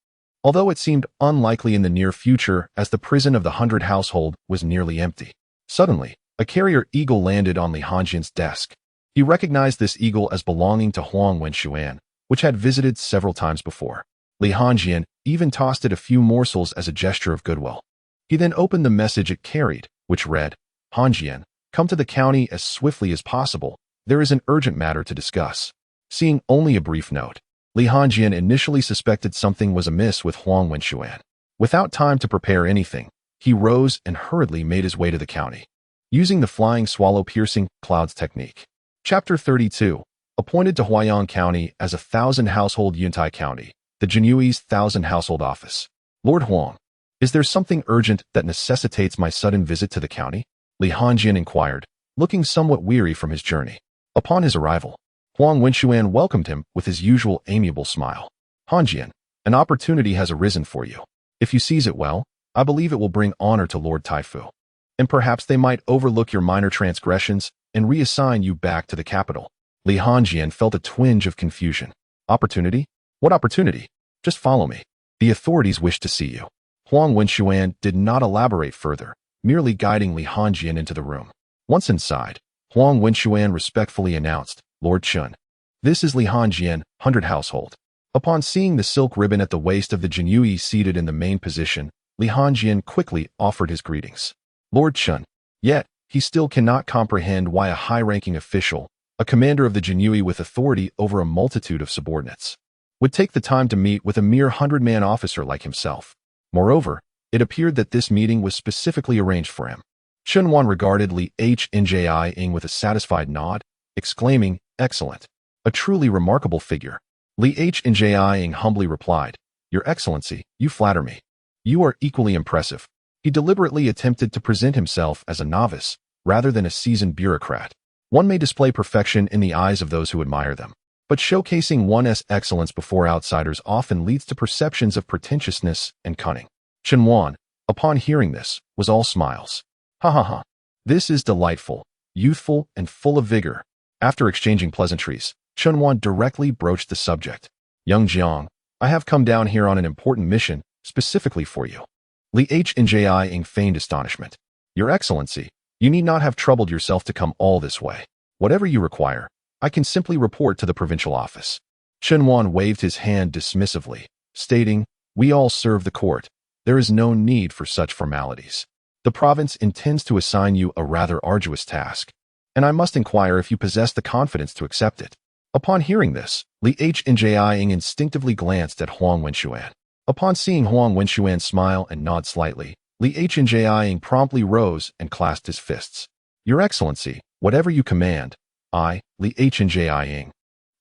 Although it seemed unlikely in the near future as the prison of the 100 household was nearly empty. Suddenly, a carrier eagle landed on Li Hanjian's desk. He recognized this eagle as belonging to Huang Wenshuan, which had visited several times before. Li Hanjian even tossed it a few morsels as a gesture of goodwill. He then opened the message it carried, which read, "Hanjian, Come to the county as swiftly as possible. There is an urgent matter to discuss. Seeing only a brief note, Li Hanjian initially suspected something was amiss with Huang Wenxuan. Without time to prepare anything, he rose and hurriedly made his way to the county, using the flying swallow piercing clouds technique. Chapter 32. Appointed to Huayang County as a 1,000-household Yuntai County, the Jinyui's 1,000-household office. Lord Huang, is there something urgent that necessitates my sudden visit to the county? Li Hanjian inquired, looking somewhat weary from his journey. Upon his arrival, Huang Wenxuan welcomed him with his usual amiable smile. Hanjian, an opportunity has arisen for you. If you seize it well, I believe it will bring honor to Lord Taifu. And perhaps they might overlook your minor transgressions and reassign you back to the capital. Li Hanjian felt a twinge of confusion. Opportunity? What opportunity? Just follow me. The authorities wish to see you. Huang Wenxuan did not elaborate further, merely guiding Li Hanjian into the room. Once inside, Huang Wenxuan respectfully announced, Lord Chun. This is Li Hanjian, 100 household. Upon seeing the silk ribbon at the waist of the Jinyui seated in the main position, Li Hanjian quickly offered his greetings. Lord Chun. Yet, he still cannot comprehend why a high-ranking official, a commander of the Jinyui with authority over a multitude of subordinates, would take the time to meet with a mere 100-man officer like himself. Moreover, it appeared that this meeting was specifically arranged for him. Chen Wan regarded Li Hanjing with a satisfied nod, exclaiming, Excellent. A truly remarkable figure. Li Hanjing humbly replied, Your Excellency, you flatter me. You are equally impressive. He deliberately attempted to present himself as a novice, rather than a seasoned bureaucrat. One may display perfection in the eyes of those who admire them, but showcasing one's excellence before outsiders often leads to perceptions of pretentiousness and cunning. Chen Wan, upon hearing this, was all smiles. Ha ha ha. This is delightful, youthful, and full of vigor. After exchanging pleasantries, Chen Wan directly broached the subject. Young Jiang, I have come down here on an important mission, specifically for you. Li Hanjing feigned astonishment. Your Excellency, you need not have troubled yourself to come all this way. Whatever you require, I can simply report to the provincial office. Chen Wan waved his hand dismissively, stating, We all serve the court. There is no need for such formalities. The province intends to assign you a rather arduous task, and I must inquire if you possess the confidence to accept it. Upon hearing this, Li Hanjing instinctively glanced at Huang Wenxuan. Upon seeing Huang Wenxuan smile and nod slightly, Li Hanjing promptly rose and clasped his fists. Your Excellency, whatever you command, I, Li Hanjing,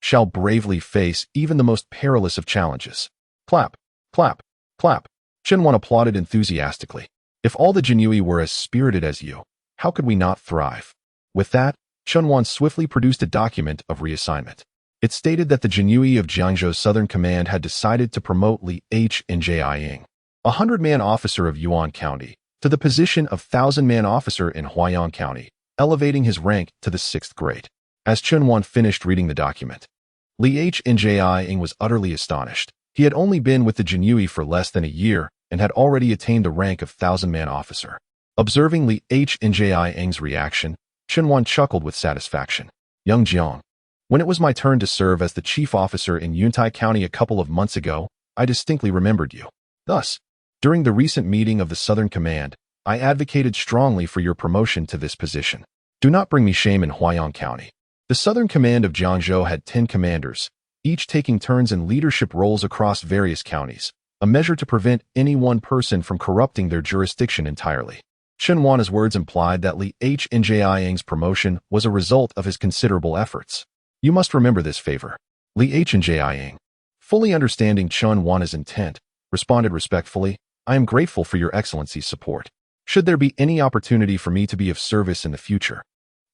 shall bravely face even the most perilous of challenges. Clap, clap, clap. Chen Wan applauded enthusiastically. If all the Jinyui were as spirited as you, how could we not thrive? With that, Chen Wan swiftly produced a document of reassignment. It stated that the Jinyui of Jiangzhou's Southern Command had decided to promote Li Hanjing, a 100-man officer of Yuan County, to the position of 1,000-man officer in Huayang County, elevating his rank to the 6th grade. As Chen Wan finished reading the document, Li Hanjing was utterly astonished. He had only been with the Jinyui for less than a year and had already attained the rank of 1,000-man officer. Observing Li Hanjing's reaction, Chen Wan chuckled with satisfaction. Young Jiang, when it was my turn to serve as the chief officer in Yuntai County a couple of months ago, I distinctly remembered you. Thus, during the recent meeting of the Southern Command, I advocated strongly for your promotion to this position. Do not bring me shame in Huayang County. The Southern Command of Jiangzhou had 10 commanders, each taking turns in leadership roles across various counties, a measure to prevent any one person from corrupting their jurisdiction entirely. Chen Wan's words implied that Li Hanjing's promotion was a result of his considerable efforts. You must remember this favor. Li Hanjing, fully understanding Chen Wan's intent, responded respectfully, I am grateful for your Excellency's support. Should there be any opportunity for me to be of service in the future,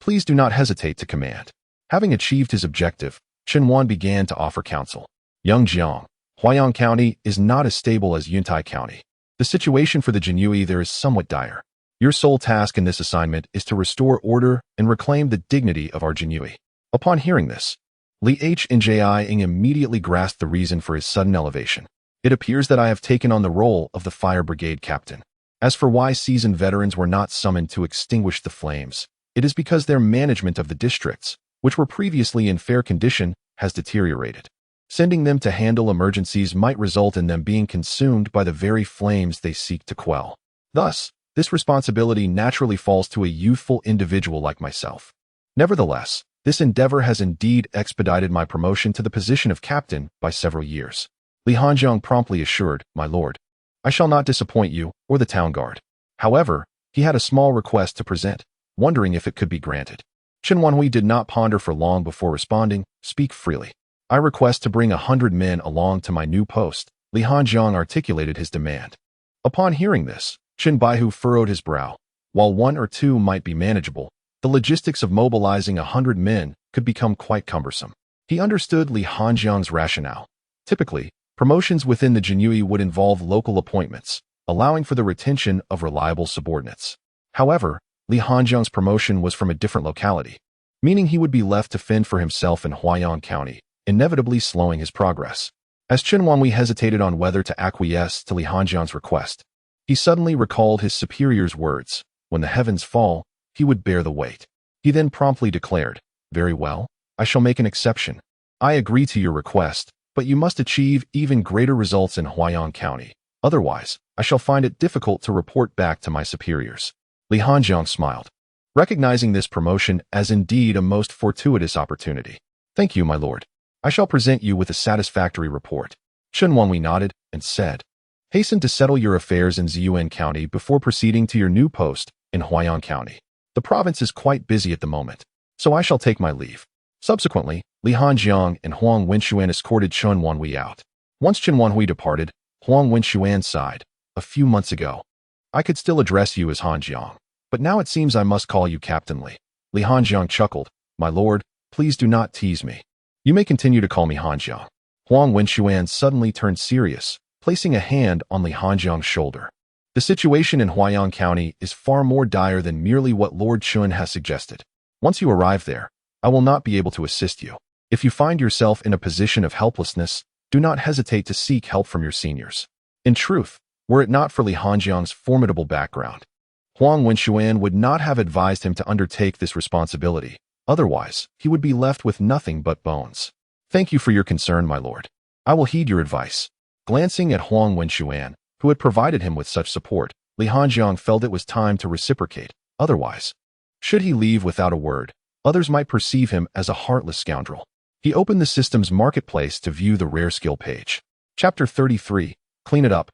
please do not hesitate to command. Having achieved his objective, Chen Wan began to offer counsel. Young Jiang, Huayang County is not as stable as Yuntai County. The situation for the Jinyui there is somewhat dire. Your sole task in this assignment is to restore order and reclaim the dignity of our Jinyui. Upon hearing this, Li Hanjing immediately grasped the reason for his sudden elevation. It appears that I have taken on the role of the fire brigade captain. As for why seasoned veterans were not summoned to extinguish the flames, it is because their management of the districts, which were previously in fair condition, has deteriorated. Sending them to handle emergencies might result in them being consumed by the very flames they seek to quell. Thus, This responsibility naturally falls to a youthful individual like myself. Nevertheless, this endeavor has indeed expedited my promotion to the position of captain by several years. Li Hanjiang promptly assured, "My lord, I shall not disappoint you or the town guard." However, he had a small request to present, wondering if it could be granted. Chen Wanhui did not ponder for long before responding, "Speak freely. I request to bring 100 men along to my new post." Li Hanjiang articulated his demand. Upon hearing this, Chen Baihu furrowed his brow. While 1 or 2 might be manageable, the logistics of mobilizing 100 men could become quite cumbersome. He understood Li Hanjiang's rationale. Typically, promotions within the Jinyui would involve local appointments, allowing for the retention of reliable subordinates. However, Li Hanjiang's promotion was from a different locality, meaning he would be left to fend for himself in Huaiyang County, inevitably slowing his progress. As Chen Wanhui hesitated on whether to acquiesce to Li Hanjiang's request, he suddenly recalled his superior's words, "When the heavens fall, he would bear the weight." He then promptly declared, "Very well, I shall make an exception. I agree to your request, but you must achieve even greater results in Huaiyang County. Otherwise, I shall find it difficult to report back to my superiors." Li Hanjiang smiled, recognizing this promotion as indeed a most fortuitous opportunity. "Thank you, my lord. I shall present you with a satisfactory report." Chen Wanhui nodded and said, "Hasten to settle your affairs in Ziyuan County before proceeding to your new post in Huaiyang County. The province is quite busy at the moment, so I shall take my leave." Subsequently, Li Hanjiang and Huang Wenxuan escorted Chen Wanhui out. Once Chen Wanhui departed, Huang Wenxuan sighed, "A few months ago, I could still address you as Hanjiang, but now it seems I must call you Captain Li." Li Hanjiang chuckled, "My lord, please do not tease me. You may continue to call me Hanjiang." Huang Wenxuan suddenly turned serious, placing a hand on Li Hanjiang's shoulder. "The situation in Huaiyang County is far more dire than merely what Lord Chun has suggested. Once you arrive there, I will not be able to assist you. If you find yourself in a position of helplessness, do not hesitate to seek help from your seniors." In truth, were it not for Li Hanjiang's formidable background, Huang Wenxuan would not have advised him to undertake this responsibility. Otherwise, he would be left with nothing but bones. "Thank you for your concern, my lord. I will heed your advice." Glancing at Huang Wenxuan, who had provided him with such support, Li Hanjiang felt it was time to reciprocate. Otherwise, should he leave without a word, others might perceive him as a heartless scoundrel. He opened the system's marketplace to view the rare skill page. Chapter 33, Clean It Up.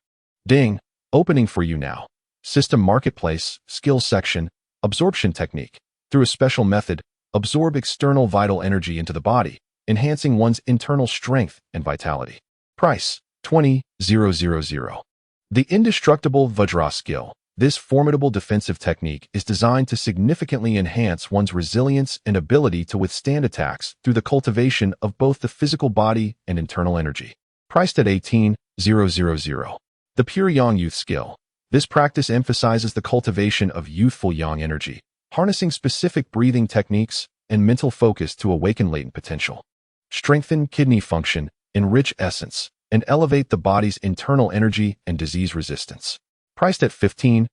Ding, opening for you now. System Marketplace, Skills Section, Absorption Technique. Through a special method, absorb external vital energy into the body, enhancing one's internal strength and vitality. Price, 20,000. The Indestructible Vajra Skill. This formidable defensive technique is designed to significantly enhance one's resilience and ability to withstand attacks through the cultivation of both the physical body and internal energy. Priced at 18,000. The Pure Yang Youth Skill. This practice emphasizes the cultivation of youthful yang energy, harnessing specific breathing techniques and mental focus to awaken latent potential. Strengthen kidney function, enrich essence, and elevate the body's internal energy and disease resistance. Priced at 15,000.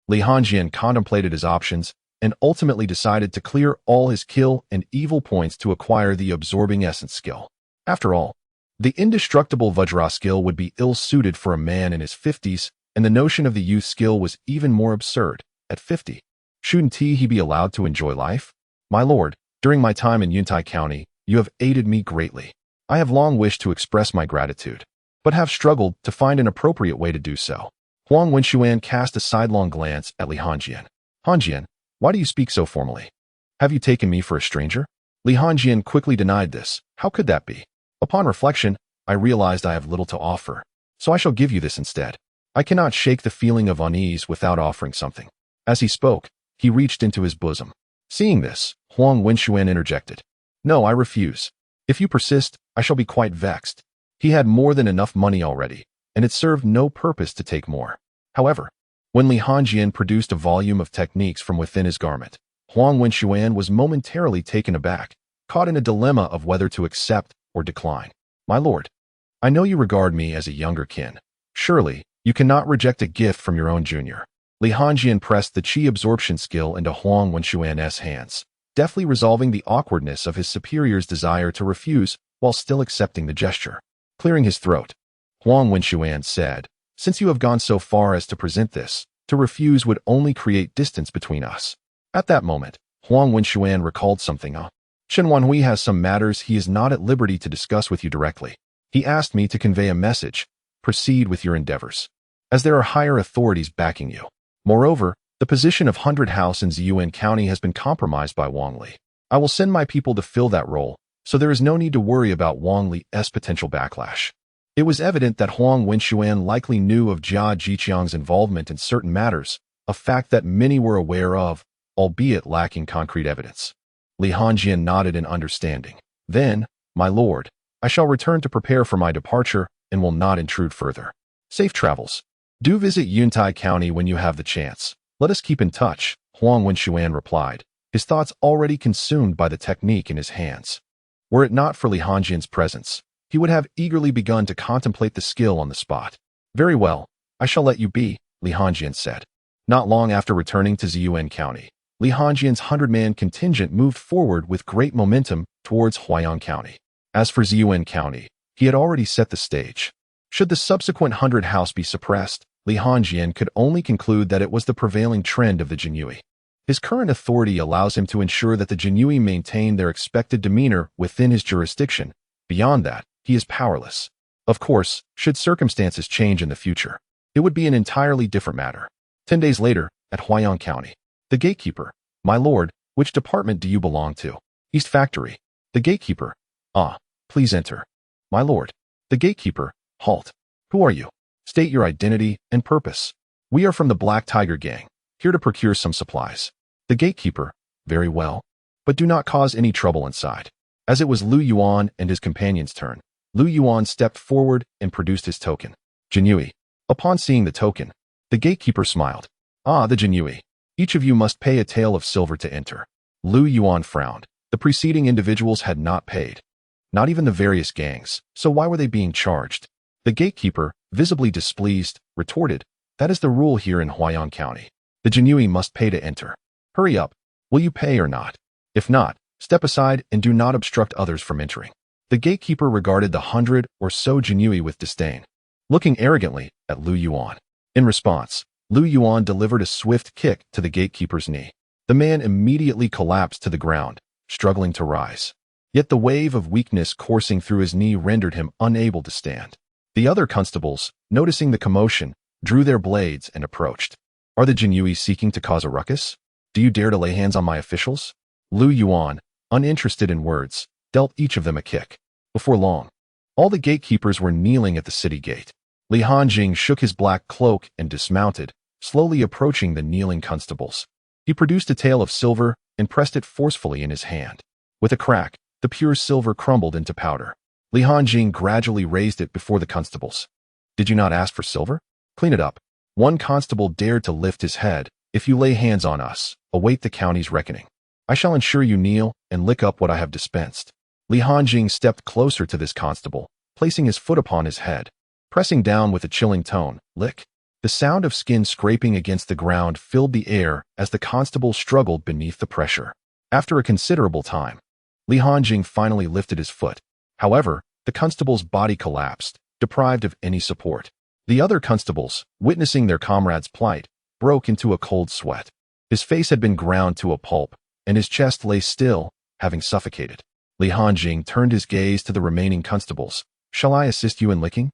Li Hanjian contemplated his options and ultimately decided to clear all his kill and evil points to acquire the Absorbing Essence skill. After all, the Indestructible Vajra skill would be ill-suited for a man in his 50s, and the notion of the youth skill was even more absurd. At 50, shouldn't he be allowed to enjoy life? "My lord, during my time in Yuntai County, you have aided me greatly. I have long wished to express my gratitude, but have struggled to find an appropriate way to do so." Huang Wenxuan cast a sidelong glance at Li Hanjian. "Hanjian, why do you speak so formally? Have you taken me for a stranger?" Li Hanjian quickly denied this. "How could that be? Upon reflection, I realized I have little to offer, so I shall give you this instead. I cannot shake the feeling of unease without offering something." As he spoke, he reached into his bosom. Seeing this, Huang Wenxuan interjected, "No, I refuse. If you persist, I shall be quite vexed." He had more than enough money already, and it served no purpose to take more. However, when Li Hanjian produced a volume of techniques from within his garment, Huang Wenxuan was momentarily taken aback, caught in a dilemma of whether to accept or decline. "My lord, I know you regard me as a younger kin. Surely, you cannot reject a gift from your own junior." Li Hanjian pressed the Qi absorption skill into Huang Wenxuan's hands, deftly resolving the awkwardness of his superior's desire to refuse while still accepting the gesture. Clearing his throat, Huang Wenxuan said, "Since you have gone so far as to present this, To refuse would only create distance between us. At that moment, Huang Wenxuan recalled something. Chen Wanhui has some matters he is not at liberty to discuss with you directly. He asked me to convey a message. Proceed with your endeavors, as there are higher authorities backing you. Moreover, the position of 100 House in Ziyuan County has been compromised by Wang Li. I will send my people to fill that role, so there is no need to worry about Wang Li's potential backlash. It was evident that Huang Wenxuan likely knew of Jia Jiqiang's involvement in certain matters, a fact that many were aware of, albeit lacking concrete evidence. Li Hongjian nodded in understanding. Then, my lord, I shall return to prepare for my departure and will not intrude further. Safe travels. Do visit Yuntai County when you have the chance. Let us keep in touch, Huang Wenxuan replied, his thoughts already consumed by the technique in his hands. Were it not for Li Hongjian's presence, he would have eagerly begun to contemplate the skill on the spot. Very well, I shall let you be, Li Hongjian said. Not long after returning to Ziyuan County, Li Hongjian's 100-man contingent moved forward with great momentum towards Huayang County. As for Ziyuan County, he had already set the stage. Should the subsequent 100 House be suppressed, Li Hongjian could only conclude that it was the prevailing trend of the Jinyui. His current authority allows him to ensure that the Jinyui maintain their expected demeanor within his jurisdiction. Beyond that, he is powerless. Of course, should circumstances change in the future, it would be an entirely different matter. 10 days later, at Huayang County, the gatekeeper, my lord, which department do you belong to? East Factory. The gatekeeper, please enter. My lord. The gatekeeper, halt. Who are you? State your identity and purpose. We are from the Black Tiger Gang, here to procure some supplies. The gatekeeper, very well, but do not cause any trouble inside. As it was Lu Yuan and his companion's turn, Lu Yuan stepped forward and produced his token. Jinyui. Upon seeing the token, the gatekeeper smiled. The Jinyui. Each of you must pay a tael of silver to enter. Lu Yuan frowned. The preceding individuals had not paid. Not even the various gangs, so why were they being charged? The gatekeeper, visibly displeased, retorted, that is the rule here in Huayang County. The Jinyui must pay to enter. Hurry up. Will you pay or not? If not, step aside and do not obstruct others from entering. The gatekeeper regarded the 100 or so Jinyui with disdain, looking arrogantly at Lu Yuan. In response, Lu Yuan delivered a swift kick to the gatekeeper's knee. The man immediately collapsed to the ground, struggling to rise. Yet the wave of weakness coursing through his knee rendered him unable to stand. The other constables, noticing the commotion, drew their blades and approached. Are the Jinyui seeking to cause a ruckus? Do you dare to lay hands on my officials? Lu Yuan, uninterested in words, dealt each of them a kick. Before long, all the gatekeepers were kneeling at the city gate. Li Hongjian shook his black cloak and dismounted, slowly approaching the kneeling constables. He produced a tael of silver and pressed it forcefully in his hand. With a crack, the pure silver crumbled into powder. Li Hongjian gradually raised it before the constables. Did you not ask for silver? Clean it up. One constable dared to lift his head. If you lay hands on us, await the county's reckoning. I shall ensure you kneel and lick up what I have dispensed. Li Hongjian stepped closer to this constable, placing his foot upon his head, pressing down with a chilling tone, lick. The sound of skin scraping against the ground filled the air as the constable struggled beneath the pressure. After a considerable time, Li Hongjian finally lifted his foot. However, the constable's body collapsed, deprived of any support. The other constables, witnessing their comrade's plight, broke into a cold sweat. His face had been ground to a pulp, and his chest lay still, having suffocated. Li Hongjian turned his gaze to the remaining constables. Shall I assist you in licking?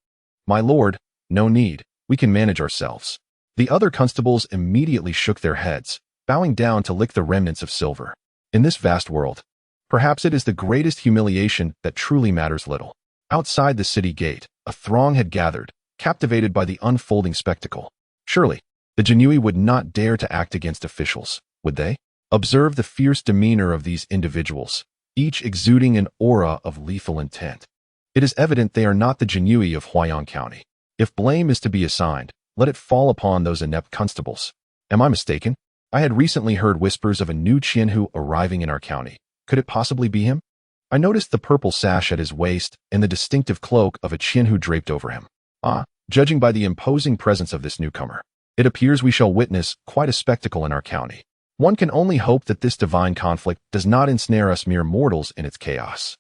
My lord, no need. We can manage ourselves. The other constables immediately shook their heads, bowing down to lick the remnants of silver. In this vast world, perhaps it is the greatest humiliation that truly matters little. Outside the city gate, a throng had gathered, captivated by the unfolding spectacle. Surely, the Jinyui would not dare to act against officials, would they? Observe the fierce demeanor of these individuals, each exuding an aura of lethal intent. It is evident they are not the Jinyui of Huayang County. If blame is to be assigned, let it fall upon those inept constables. Am I mistaken? I had recently heard whispers of a new Qianhu arriving in our county. Could it possibly be him? I noticed the purple sash at his waist and the distinctive cloak of a Qianhu draped over him. Judging by the imposing presence of this newcomer, it appears we shall witness quite a spectacle in our county. One can only hope that this divine conflict does not ensnare us mere mortals in its chaos.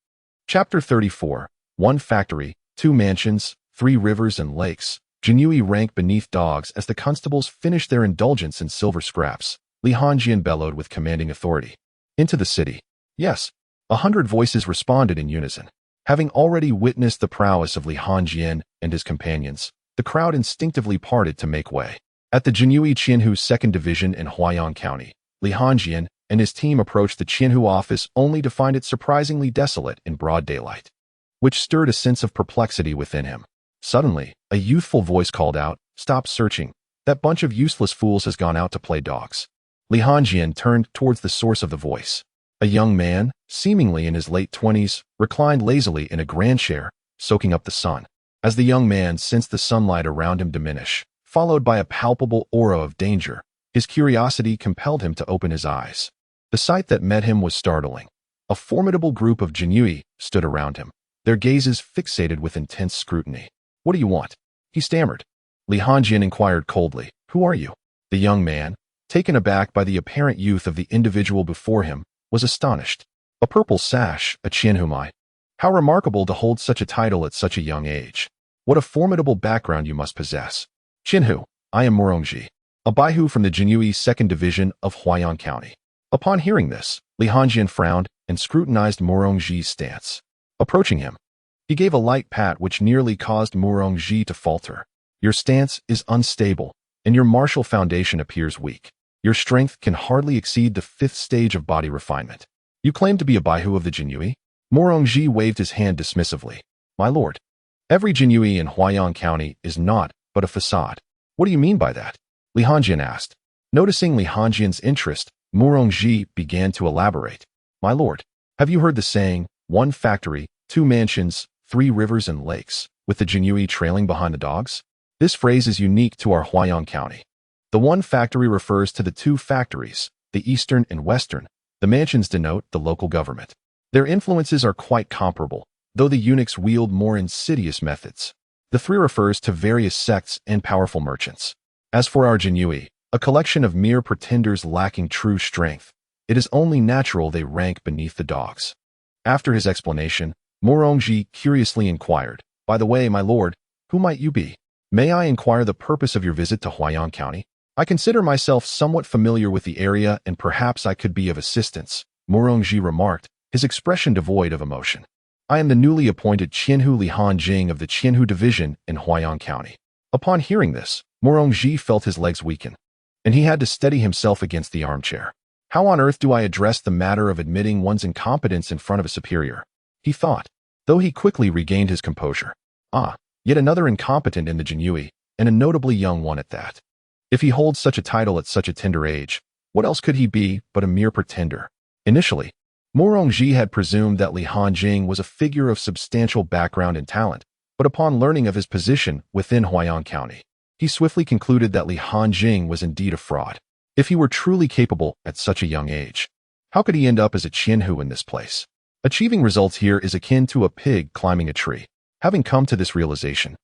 Chapter 34. 1 factory, 2 mansions, 3 rivers and lakes. Jinui ranked beneath dogs as the constables finished their indulgence in silver scraps. Li Hanjian bellowed with commanding authority. Into the city. Yes. 100 voices responded in unison. Having already witnessed the prowess of Li Hanjian and his companions, the crowd instinctively parted to make way. At the Jinui Qianhu 2nd Division in Huaiyang County, Li Hanjian and his team approached the Qianhu office only to find it surprisingly desolate in broad daylight, which stirred a sense of perplexity within him. Suddenly, a youthful voice called out, "Stop searching. That bunch of useless fools has gone out to play dogs." Li Hanjian turned towards the source of the voice. A young man, seemingly in his late 20s, reclined lazily in a grand chair, soaking up the sun. As the young man sensed the sunlight around him diminish, followed by a palpable aura of danger, his curiosity compelled him to open his eyes. The sight that met him was startling. A formidable group of Jinui stood around him, their gazes fixated with intense scrutiny. "What do you want?" he stammered. Li Hanjian inquired coldly, "Who are you?" The young man, taken aback by the apparent youth of the individual before him, was astonished. A purple sash, a Qianhumai. How remarkable to hold such a title at such a young age. What a formidable background you must possess. "Qianhu, I am Murongji, a Baihu from the Jinui 2nd Division of Huaiyang County." Upon hearing this, Li Hanjian frowned and scrutinized Murongji's stance. Approaching him, he gave a light pat which nearly caused Murongji to falter. "Your stance is unstable, and your martial foundation appears weak. Your strength can hardly exceed the 5th stage of body refinement. You claim to be a Baihu of the Jinui?" Murongji waved his hand dismissively. "My lord, every Jinui in Huaiyang County is not but a facade." "What do you mean by that?" Li Hanjian asked. Noticing Li Hanjian's interest, Murongji began to elaborate. "My lord, have you heard the saying, 1 factory, 2 mansions, 3 rivers and lakes, with the Jinui trailing behind the dogs?" This phrase is unique to our Huaiyang County. The 1 factory refers to the 2 factories, the eastern and western. The mansions denote the local government. Their influences are quite comparable, though the eunuchs wield more insidious methods. The 3 refers to various sects and powerful merchants. As for our Jinui, a collection of mere pretenders lacking true strength, it is only natural they rank beneath the dogs. After his explanation, Murongji curiously inquired, "By the way, my lord, who might you be? May I inquire the purpose of your visit to Huaiyang County? I consider myself somewhat familiar with the area and perhaps I could be of assistance," Murongji remarked, his expression devoid of emotion. "I am the newly appointed Qianhu Li Hanjing of the Qianhu Division in Huaiyang County." Upon hearing this, Murongji felt his legs weaken, and he had to steady himself against the armchair. "How on earth do I address the matter of admitting one's incompetence in front of a superior?" he thought, though he quickly regained his composure. Yet another incompetent in the Jinui, and a notably young one at that. If he holds such a title at such a tender age, what else could he be but a mere pretender? Initially, Murongji had presumed that Li Hanjing was a figure of substantial background and talent, but upon learning of his position within Huaiyang County, he swiftly concluded that Li Hanjing was indeed a fraud. If he were truly capable at such a young age, how could he end up as a Qianhu in this place? Achieving results here is akin to a pig climbing a tree. Having come to this realization,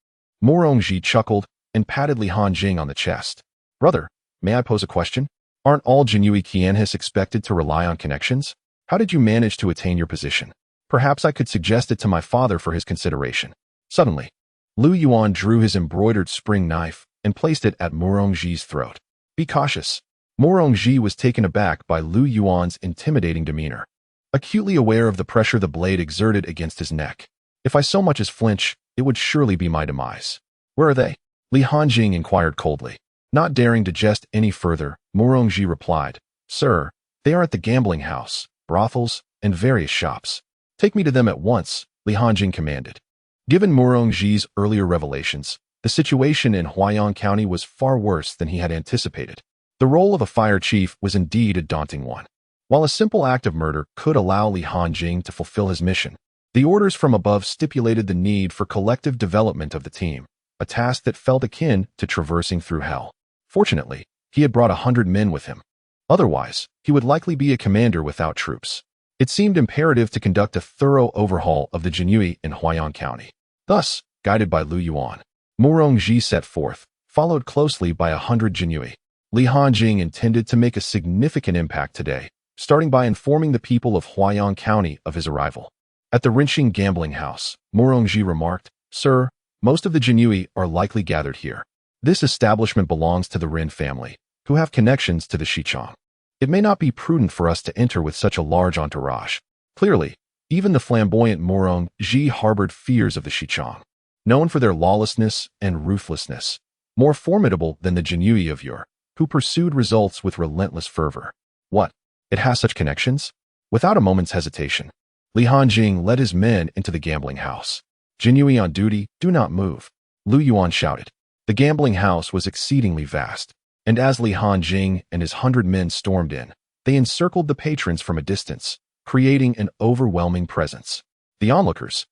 Murongji chuckled and patted Li Hanjing on the chest. "Brother, may I pose a question? Aren't all Jinui Qianhis expected to rely on connections? How did you manage to attain your position? Perhaps I could suggest it to my father for his consideration." Suddenly, Lu Yuan drew his embroidered spring knife and placed it at Murongji's throat. "Be cautious." Murongji was taken aback by Lu Yuan's intimidating demeanor, acutely aware of the pressure the blade exerted against his neck. "If I so much as flinch, it would surely be my demise." "Where are they?" Li Hanjing inquired coldly. Not daring to jest any further, Murongji replied, "Sir, they are at the gambling house, brothels, and various shops." "Take me to them at once," Li Hanjing commanded. Given Murongji's earlier revelations, the situation in Huaiyang County was far worse than he had anticipated. The role of a fire chief was indeed a daunting one. While a simple act of murder could allow Li Hanjing to fulfill his mission, the orders from above stipulated the need for collective development of the team, a task that felt akin to traversing through hell. Fortunately, he had brought 100 men with him. Otherwise, he would likely be a commander without troops. It seemed imperative to conduct a thorough overhaul of the Jinui in Huaiyang County. Thus, guided by Lu Yuan, Murongji set forth, followed closely by 100 Jinui. Li Hanjing intended to make a significant impact today, starting by informing the people of Huaiyang County of his arrival. At the Rinxing gambling house, Murongji remarked, "Sir, Most of the Jinui are likely gathered here. This establishment belongs to the Rin family, who have connections to the Xichang. It may not be prudent for us to enter with such a large entourage. Clearly, even the flamboyant Morong Ji harbored fears of the Xichang, known for their lawlessness and ruthlessness, more formidable than the Jinui of yore, who pursued results with relentless fervor. What? It has such connections? Without a moment's hesitation, Li Hanjing led his men into the gambling house. Jinui on duty, do not move, Lu Yuan shouted. The gambling house was exceedingly vast, and as Li Hanjing and his 100 men stormed in, they encircled the patrons from a distance, creating an overwhelming presence. The onlookers,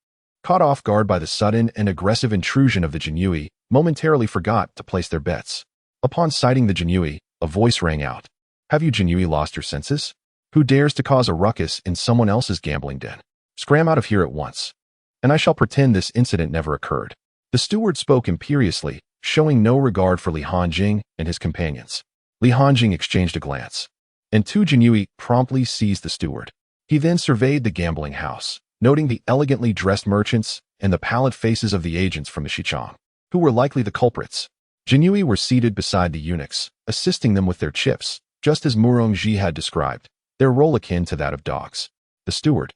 caught off guard by the sudden and aggressive intrusion of the Jinui, momentarily forgot to place their bets. Upon sighting the Jinui, a voice rang out. Have you Jinui lost your senses? Who dares to cause a ruckus in someone else's gambling den? Scram out of here at once, and I shall pretend this incident never occurred. The steward spoke imperiously, showing no regard for Li Hanjing and his companions. Li Hanjing exchanged a glance, and two Jinui promptly seized the steward. He then surveyed the gambling house, noting the elegantly dressed merchants and the pallid faces of the agents from the Xichang, who were likely the culprits. Jinui were seated beside the eunuchs, assisting them with their chips, just as Murong Ji had described, their role akin to that of dogs. The steward,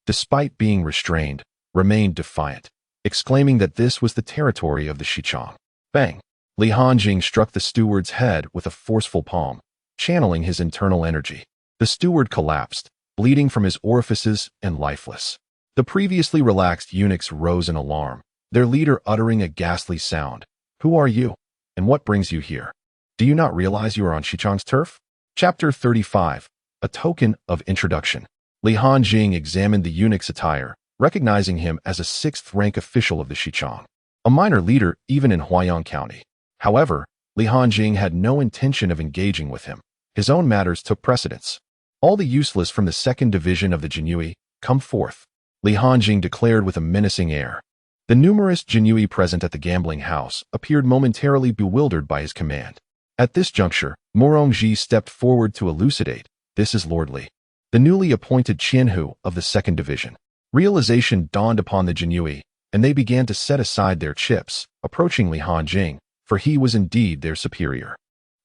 despite being restrained, remained defiant, exclaiming that this was the territory of the Xichang. Bang! Li Hanjing struck the steward's head with a forceful palm, channeling his internal energy. The steward collapsed, bleeding from his orifices and lifeless. The previously relaxed eunuchs rose in alarm, their leader uttering a ghastly sound. Who are you? And what brings you here? Do you not realize you are on Xichang's turf? Chapter 35. A Token of Introduction. Li Hanjing examined the eunuch's attire, recognizing him as a 6th-rank official of the Xichang, a minor leader even in Huaiyang County. However, Li Hanjing had no intention of engaging with him. His own matters took precedence. All the useless from the 2nd Division of the Jinui, come forth, Li Hanjing declared with a menacing air. The numerous Jinui present at the gambling house appeared momentarily bewildered by his command. At this juncture, Morong Ji stepped forward to elucidate. This is Lord Li, the newly appointed Qianhu of the 2nd Division. Realization dawned upon the Jinui, and they began to set aside their chips, approaching Li Hanjing, for he was indeed their superior.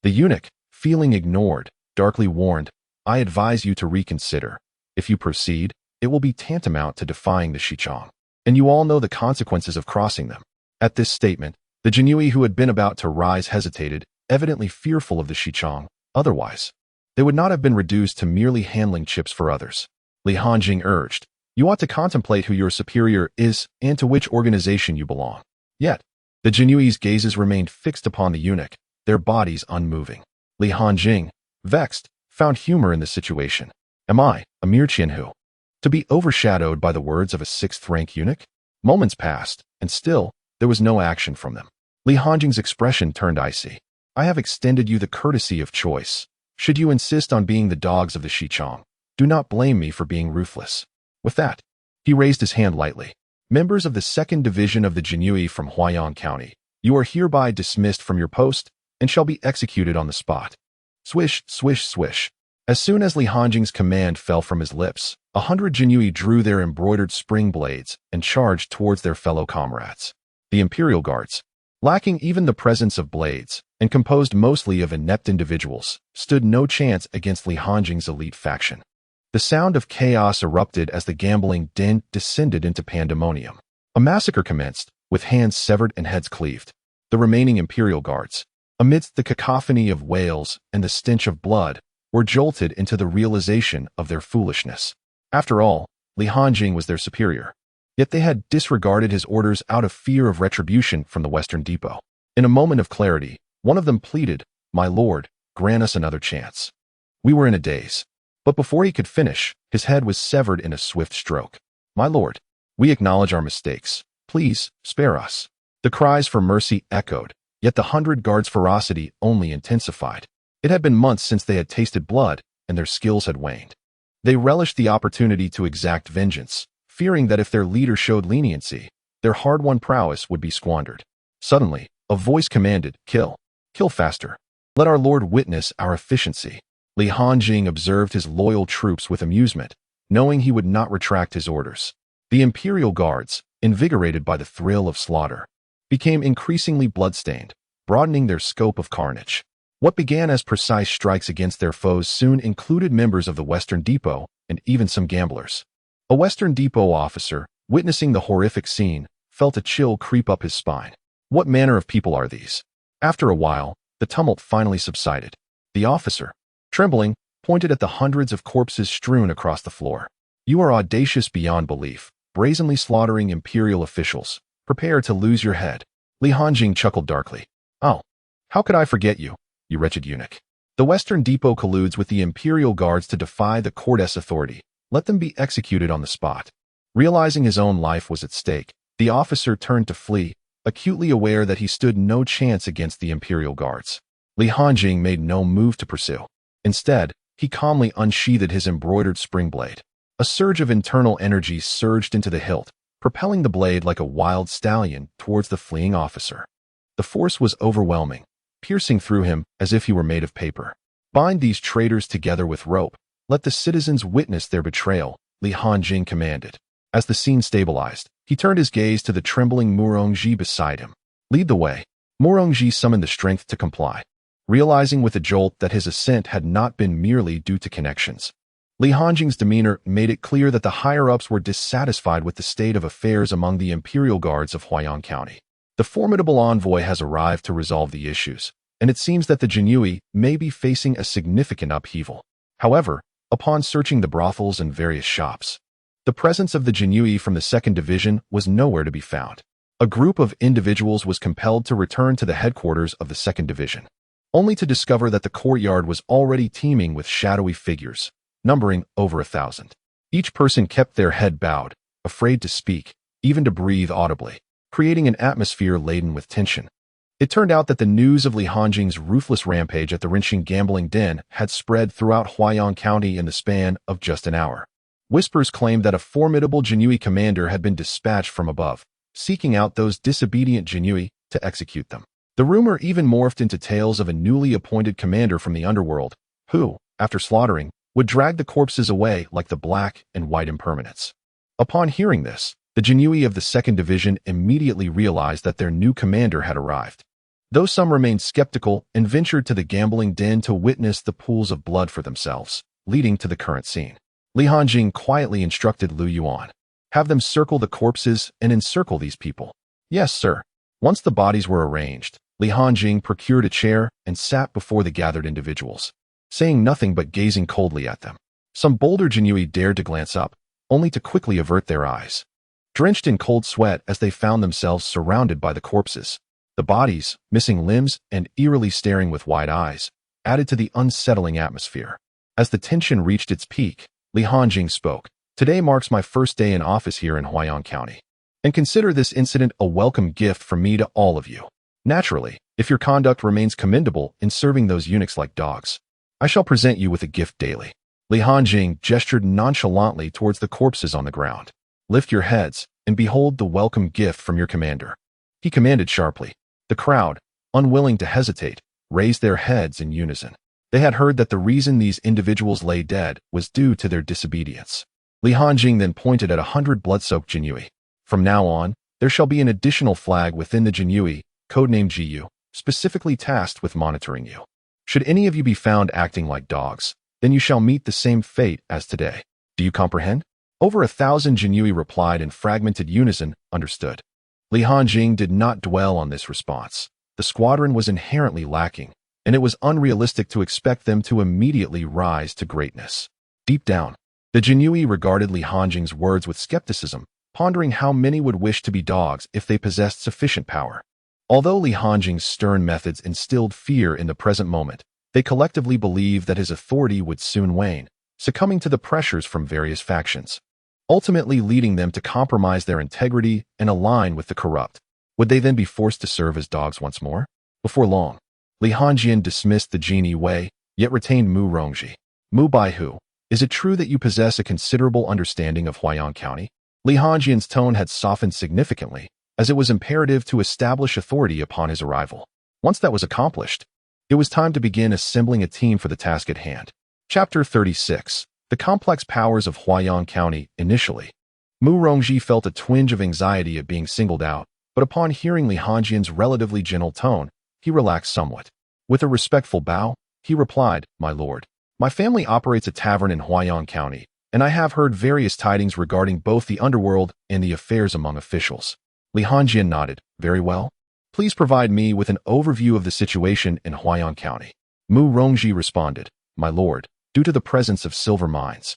The eunuch, feeling ignored, darkly warned, I advise you to reconsider. If you proceed, it will be tantamount to defying the Xichang, and you all know the consequences of crossing them. At this statement, the Jinui who had been about to rise hesitated, evidently fearful of the Xichang. Otherwise, they would not have been reduced to merely handling chips for others. Li Hanjing urged, you ought to contemplate who your superior is and to which organization you belong. Yet, the Jinui's gazes remained fixed upon the eunuch, their bodies unmoving. Li Hanjing, vexed, found humor in the situation. Am I, a mere Qianhu, to be overshadowed by the words of a 6th-rank eunuch? Moments passed, and still, there was no action from them. Li Hanjing's expression turned icy. I have extended you the courtesy of choice. Should you insist on being the dogs of the Xichang, do not blame me for being ruthless. With that, he raised his hand lightly. Members of the 2nd Division of the Jinui from Huaiyang County, you are hereby dismissed from your post and shall be executed on the spot. Swish, swish, swish. As soon as Li Hanjing's command fell from his lips, 100 Jinui drew their embroidered spring blades and charged towards their fellow comrades. The Imperial Guards, lacking even the presence of blades, and composed mostly of inept individuals, stood no chance against Li Hanjing's elite faction. The sound of chaos erupted as the gambling den descended into pandemonium. A massacre commenced, with hands severed and heads cleaved. The remaining Imperial Guards, amidst the cacophony of wails and the stench of blood, were jolted into the realization of their foolishness. After all, Li Hanjing was their superior. Yet they had disregarded his orders out of fear of retribution from the Western Depot. In a moment of clarity, one of them pleaded, My lord, grant us another chance. We were in a daze. But before he could finish, his head was severed in a swift stroke. My lord, we acknowledge our mistakes. Please, spare us. The cries for mercy echoed, yet the 100 guards' ferocity only intensified. It had been months since they had tasted blood, and their skills had waned. They relished the opportunity to exact vengeance, fearing that if their leader showed leniency, their hard-won prowess would be squandered. Suddenly, a voice commanded, Kill. Kill faster. Let our lord witness our efficiency. Li Hanjing observed his loyal troops with amusement, knowing he would not retract his orders. The Imperial Guards, invigorated by the thrill of slaughter, became increasingly bloodstained, broadening their scope of carnage. What began as precise strikes against their foes soon included members of the Western Depot and even some gamblers. A Western Depot officer, witnessing the horrific scene, felt a chill creep up his spine. What manner of people are these? After a while, the tumult finally subsided. The officer, trembling, pointed at the hundreds of corpses strewn across the floor. You are audacious beyond belief, brazenly slaughtering imperial officials. Prepare to lose your head. Li Hanjing chuckled darkly. Oh, how could I forget you, you wretched eunuch? The Western Depot colludes with the imperial guards to defy the court's authority. Let them be executed on the spot. Realizing his own life was at stake, the officer turned to flee, acutely aware that he stood no chance against the imperial guards. Li Hanjing made no move to pursue. Instead, he calmly unsheathed his embroidered spring blade. A surge of internal energy surged into the hilt, propelling the blade like a wild stallion towards the fleeing officer. The force was overwhelming, piercing through him as if he were made of paper. Bind these traitors together with rope. Let the citizens witness their betrayal, Li Hanjing commanded. As the scene stabilized, he turned his gaze to the trembling Murongji beside him. Lead the way. Murongji summoned the strength to comply, realizing with a jolt that his ascent had not been merely due to connections. Li Hanjing's demeanor made it clear that the higher-ups were dissatisfied with the state of affairs among the imperial guards of Huayan County. The formidable envoy has arrived to resolve the issues, and it seems that the Jinui may be facing a significant upheaval. However, upon searching the brothels and various shops, the presence of the Jinui from the 2nd Division was nowhere to be found. A group of individuals was compelled to return to the headquarters of the 2nd Division, only to discover that the courtyard was already teeming with shadowy figures, numbering over 1,000. Each person kept their head bowed, afraid to speak, even to breathe audibly, creating an atmosphere laden with tension. It turned out that the news of Li Hanjing's ruthless rampage at the Rinxing gambling den had spread throughout Huayan County in the span of just an hour. Whispers claimed that a formidable Jinui commander had been dispatched from above, seeking out those disobedient Jinui to execute them. The rumor even morphed into tales of a newly appointed commander from the underworld, who, after slaughtering, would drag the corpses away like the black and white impermanents. Upon hearing this, the Jinui of the 2nd Division immediately realized that their new commander had arrived. Though some remained skeptical and ventured to the gambling den to witness the pools of blood for themselves, leading to the current scene. Li Hanjing quietly instructed Lu Yuan. Have them circle the corpses and encircle these people. Yes, sir. Once the bodies were arranged, Li Hanjing procured a chair and sat before the gathered individuals, saying nothing but gazing coldly at them. Some bolder Jinui dared to glance up, only to quickly avert their eyes, drenched in cold sweat as they found themselves surrounded by the corpses. The bodies, missing limbs and eerily staring with wide eyes, added to the unsettling atmosphere. As the tension reached its peak, Li Hanjing spoke. Today marks my first day in office here in Huayan County, and consider this incident a welcome gift from me to all of you. Naturally, if your conduct remains commendable in serving those eunuchs like dogs, I shall present you with a gift daily. Li Hanjing gestured nonchalantly towards the corpses on the ground. Lift your heads and behold the welcome gift from your commander. He commanded sharply. The crowd, unwilling to hesitate, raised their heads in unison. They had heard that the reason these individuals lay dead was due to their disobedience. Li Hanjing then pointed at 100 blood-soaked Jinui. From now on, there shall be an additional flag within the Jinui, codenamed GU, specifically tasked with monitoring you. Should any of you be found acting like dogs, then you shall meet the same fate as today. Do you comprehend? Over 1,000 Jinui replied in fragmented unison, understood. Li Hanjing did not dwell on this response. The squadron was inherently lacking, and it was unrealistic to expect them to immediately rise to greatness. Deep down, the Jinui regarded Li Hanjing's words with skepticism, pondering how many would wish to be dogs if they possessed sufficient power. Although Li Hanjing's stern methods instilled fear in the present moment, they collectively believed that his authority would soon wane, succumbing to the pressures from various factions, ultimately leading them to compromise their integrity and align with the corrupt. Would they then be forced to serve as dogs once more? Before long, Li Hanjing dismissed the Genie Wei, yet retained Mu Rongji. Mu Baihu, is it true that you possess a considerable understanding of Huayan County? Li Hanjing's tone had softened significantly, as it was imperative to establish authority upon his arrival. Once that was accomplished, it was time to begin assembling a team for the task at hand. Chapter 36. The complex powers of Huayan County. Initially, Mu Rongji felt a twinge of anxiety at being singled out, but upon hearing Li Hongjian's relatively gentle tone, he relaxed somewhat. With a respectful bow, he replied, "My lord, my family operates a tavern in Huaiyang County, and I have heard various tidings regarding both the underworld and the affairs among officials." Li Hongjian nodded. "Very well. Please provide me with an overview of the situation in Huaiyang County." Mu Rongji responded, "My lord, due to the presence of silver mines,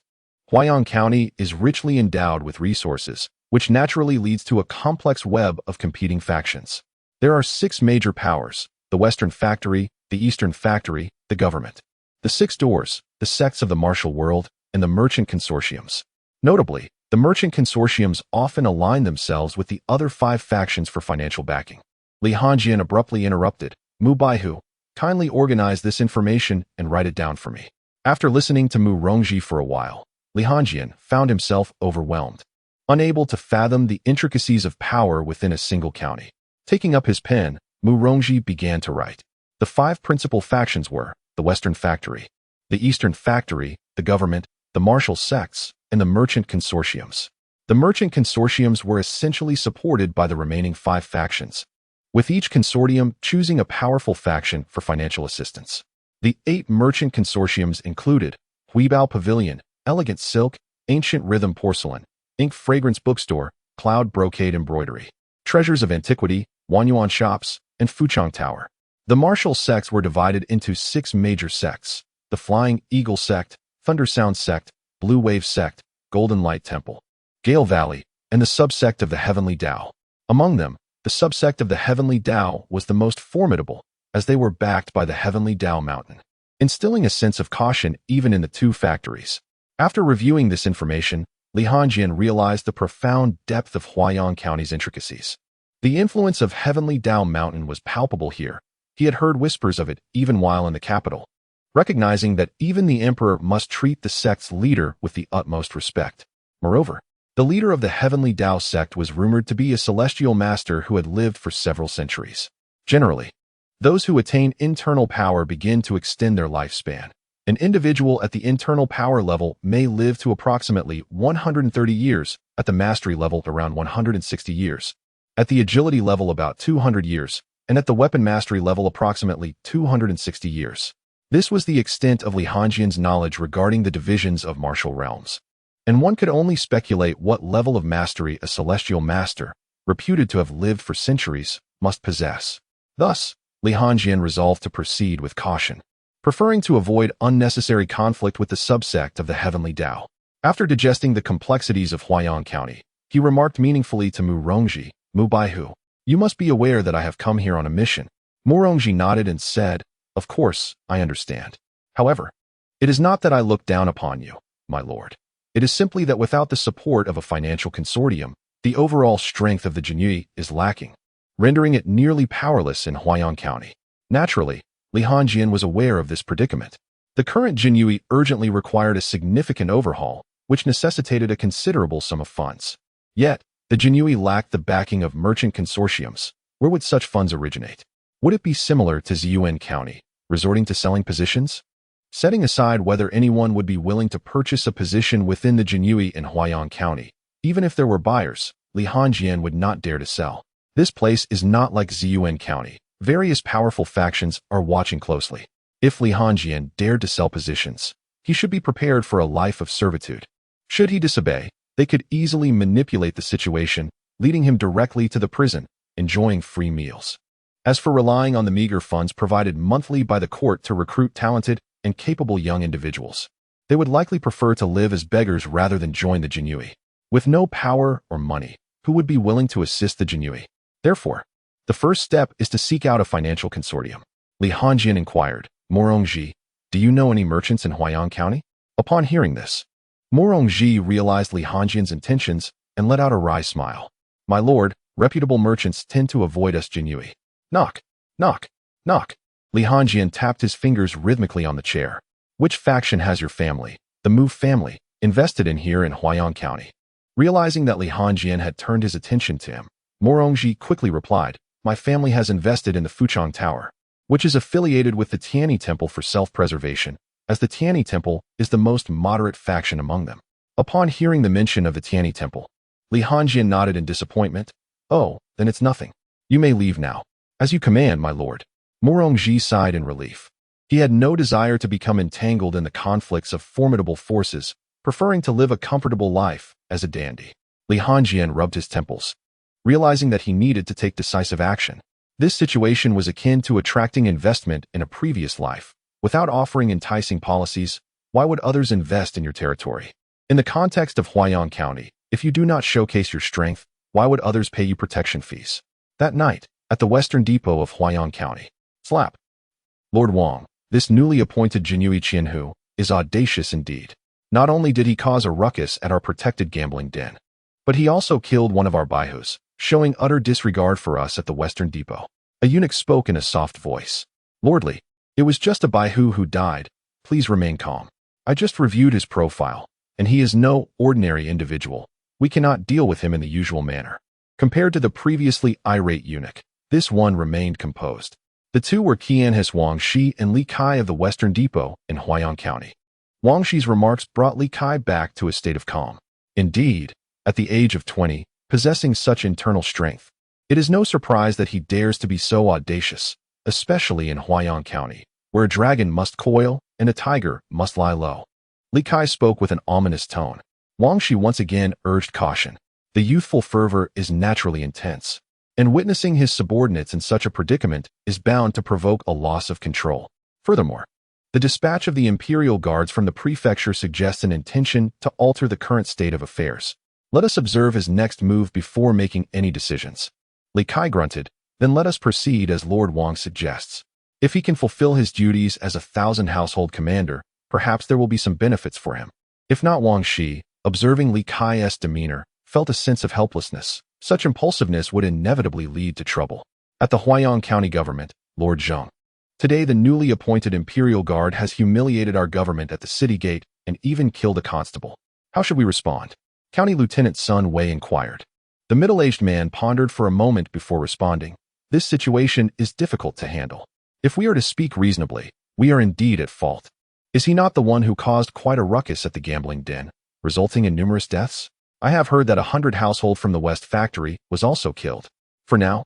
Huaiyang County is richly endowed with resources, which naturally leads to a complex web of competing factions. There are 6 major powers: the Western Factory, the Eastern Factory, the government, the 6 doors, the sects of the martial world, and the merchant consortiums. Notably, the merchant consortiums often align themselves with the other 5 factions for financial backing." Li Hongjian abruptly interrupted, "Mu Baihu, kindly organize this information and write it down for me." After listening to Mu Rongji for a while, Li Hongjian found himself overwhelmed, unable to fathom the intricacies of power within a single county. Taking up his pen, Mu Rongji began to write. The 5 principal factions were the Western Factory, the Eastern Factory, the government, the martial sects, and the merchant consortiums. The merchant consortiums were essentially supported by the remaining 5 factions, with each consortium choosing a powerful faction for financial assistance. The 8 merchant consortiums included Huibao Pavilion, Elegant Silk, Ancient Rhythm Porcelain, Ink Fragrance Bookstore, Cloud Brocade Embroidery, Treasures of Antiquity, Wanyuan Shops, and Fuchang Tower. The martial sects were divided into 6 major sects: the Flying Eagle Sect, Thunder Sound Sect, Blue Wave Sect, Golden Light Temple, Gale Valley, and the subsect of the Heavenly Tao. Among them, the subsect of the Heavenly Tao was the most formidable, as they were backed by the Heavenly Tao Mountain, instilling a sense of caution even in the 2 factories. After reviewing this information, Li Hongjian realized the profound depth of Huaiyang County's intricacies. The influence of Heavenly Tao Mountain was palpable here. He had heard whispers of it even while in the capital, recognizing that even the emperor must treat the sect's leader with the utmost respect. Moreover, the leader of the Heavenly Tao sect was rumored to be a celestial master who had lived for several centuries. Generally, those who attain internal power begin to extend their lifespan. An individual at the internal power level may live to approximately 130 years, at the mastery level around 160 years, at the agility level about 200 years, and at the weapon mastery level approximately 260 years. This was the extent of Li Hongjian's knowledge regarding the divisions of martial realms, and one could only speculate what level of mastery a celestial master, reputed to have lived for centuries, must possess. Thus, Li Hongjian resolved to proceed with caution, preferring to avoid unnecessary conflict with the subsect of the Heavenly Tao. After digesting the complexities of Huaiyang County, he remarked meaningfully to Mu Rongji, "Mu Baihu, you must be aware that I have come here on a mission." Mu Rongji nodded and said, "Of course, I understand. However, it is not that I look down upon you, my lord. It is simply that without the support of a financial consortium, the overall strength of the Jinyui is lacking, rendering it nearly powerless in Huaiyang County." Naturally, Li Hongjian was aware of this predicament. The current Jinyui urgently required a significant overhaul, which necessitated a considerable sum of funds. Yet, the Jinyui lacked the backing of merchant consortiums. Where would such funds originate? Would it be similar to Ziyuan County, resorting to selling positions? Setting aside whether anyone would be willing to purchase a position within the Jinyui in Huaiyang County, even if there were buyers, Li Hongjian would not dare to sell. This place is not like Ziyuan County. Various powerful factions are watching closely. If Li Hongjian dared to sell positions, he should be prepared for a life of servitude. Should he disobey, they could easily manipulate the situation, leading him directly to the prison, enjoying free meals. As for relying on the meager funds provided monthly by the court to recruit talented and capable young individuals, they would likely prefer to live as beggars rather than join the Jinyui. With no power or money, who would be willing to assist the Jinyui? Therefore, the first step is to seek out a financial consortium. Li Hongjian inquired, "Mu Rongji, do you know any merchants in Huaiyang County?" Upon hearing this, Mu Rongji realized Li Hongjian's intentions and let out a wry smile. "My lord, reputable merchants tend to avoid us Jinyui." Knock, knock, knock. Li Hongjian tapped his fingers rhythmically on the chair. "Which faction has your family, the Mu family, invested in here in Huaiyang County?" Realizing that Li Hongjian had turned his attention to him, Mu Rongji quickly replied, "My family has invested in the Fuchang Tower, which is affiliated with the Tianyi Temple for self-preservation, as the Tianyi Temple is the most moderate faction among them." Upon hearing the mention of the Tianyi Temple, Li Hongjian nodded in disappointment. "Oh, then it's nothing. You may leave now. As you command, my lord. Morongji sighed in relief. He had no desire to become entangled in the conflicts of formidable forces, preferring to live a comfortable life as a dandy. Li Hanjian rubbed his temples, realizing that he needed to take decisive action. This situation was akin to attracting investment in a previous life. Without offering enticing policies, why would others invest in your territory? In the context of Huaiyang County, if you do not showcase your strength, why would others pay you protection fees? That night, at the western depot of Huaiyang County. Slap. Lord Wang, this newly appointed Jinyui Qianhu, is audacious indeed. Not only did he cause a ruckus at our protected gambling den, but he also killed one of our baihus, showing utter disregard for us at the western depot. A eunuch spoke in a soft voice. Lordly, it was just a baihu who died. Please remain calm. I just reviewed his profile, and he is no ordinary individual. We cannot deal with him in the usual manner. Compared to the previously irate eunuch, this one remained composed. The two were Qianhis Wang Shi and Li Kai of the Western Depot in Huaiyang County. Wang Shi's remarks brought Li Kai back to a state of calm. Indeed, at the age of 20, possessing such internal strength, it is no surprise that he dares to be so audacious, especially in Huaiyang County, where a dragon must coil and a tiger must lie low. Li Kai spoke with an ominous tone. Wang Shi once again urged caution. The youthful fervor is naturally intense, and witnessing his subordinates in such a predicament is bound to provoke a loss of control. Furthermore, the dispatch of the imperial guards from the prefecture suggests an intention to alter the current state of affairs. Let us observe his next move before making any decisions. Li Kai grunted, then let us proceed as Lord Wang suggests. If he can fulfill his duties as 1,000 household commander, perhaps there will be some benefits for him. If not, Wang Shi, observing Li Kai's demeanor, felt a sense of helplessness. Such impulsiveness would inevitably lead to trouble. At the Huaiyang County government, Lord Zheng. Today the newly appointed Imperial Guard has humiliated our government at the city gate and even killed a constable. How should we respond? County Lieutenant Sun Wei inquired. The middle-aged man pondered for a moment before responding. This situation is difficult to handle. If we are to speak reasonably, we are indeed at fault. Is he not the one who caused quite a ruckus at the gambling den, resulting in numerous deaths? I have heard that 100 household from the West Factory was also killed. For now,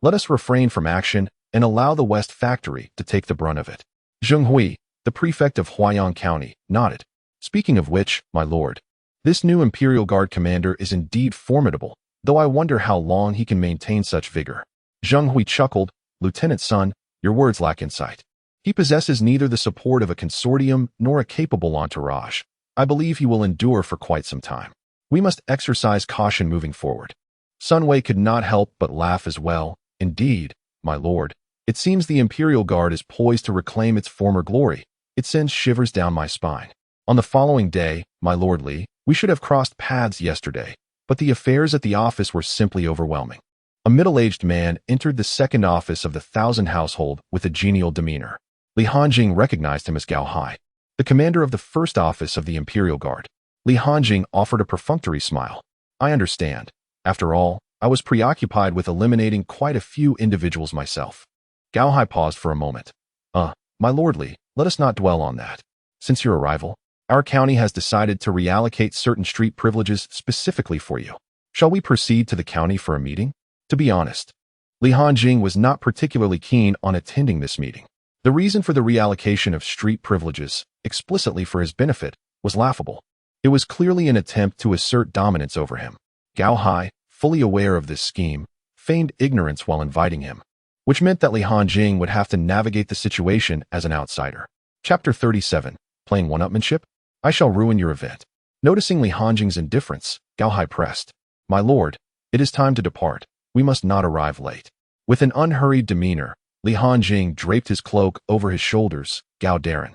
let us refrain from action and allow the West Factory to take the brunt of it. Zheng Hui, the prefect of Huaiyang County, nodded. Speaking of which, my lord, this new Imperial Guard commander is indeed formidable, though I wonder how long he can maintain such vigor. Zheng Hui chuckled. Lieutenant Sun, your words lack insight. He possesses neither the support of a consortium nor a capable entourage. I believe he will endure for quite some time. We must exercise caution moving forward. Sun Wei could not help but laugh as well. Indeed, my lord, it seems the Imperial Guard is poised to reclaim its former glory. It sends shivers down my spine. On the following day, my lord Li, we should have crossed paths yesterday, but the affairs at the office were simply overwhelming. A middle-aged man entered the second office of the 1,000 household with a genial demeanor. Li Hanjing recognized him as Gao Hai, the commander of the first office of the Imperial Guard. Li Hanjing offered a perfunctory smile. I understand. After all, I was preoccupied with eliminating quite a few individuals myself. Gao Hai paused for a moment. My lord Li, let us not dwell on that. Since your arrival, our county has decided to reallocate certain street privileges specifically for you. Shall we proceed to the county for a meeting? To be honest, Li Hanjing was not particularly keen on attending this meeting. The reason for the reallocation of street privileges, explicitly for his benefit, was laughable. It was clearly an attempt to assert dominance over him. Gao Hai, fully aware of this scheme, feigned ignorance while inviting him, which meant that Li Hanjing would have to navigate the situation as an outsider. Chapter 37, Playing One-Upmanship? I shall ruin your event. Noticing Li Hanjing's indifference, Gao Hai pressed. My lord, it is time to depart. We must not arrive late. With an unhurried demeanor, Li Hanjing draped his cloak over his shoulders. Gao Darren.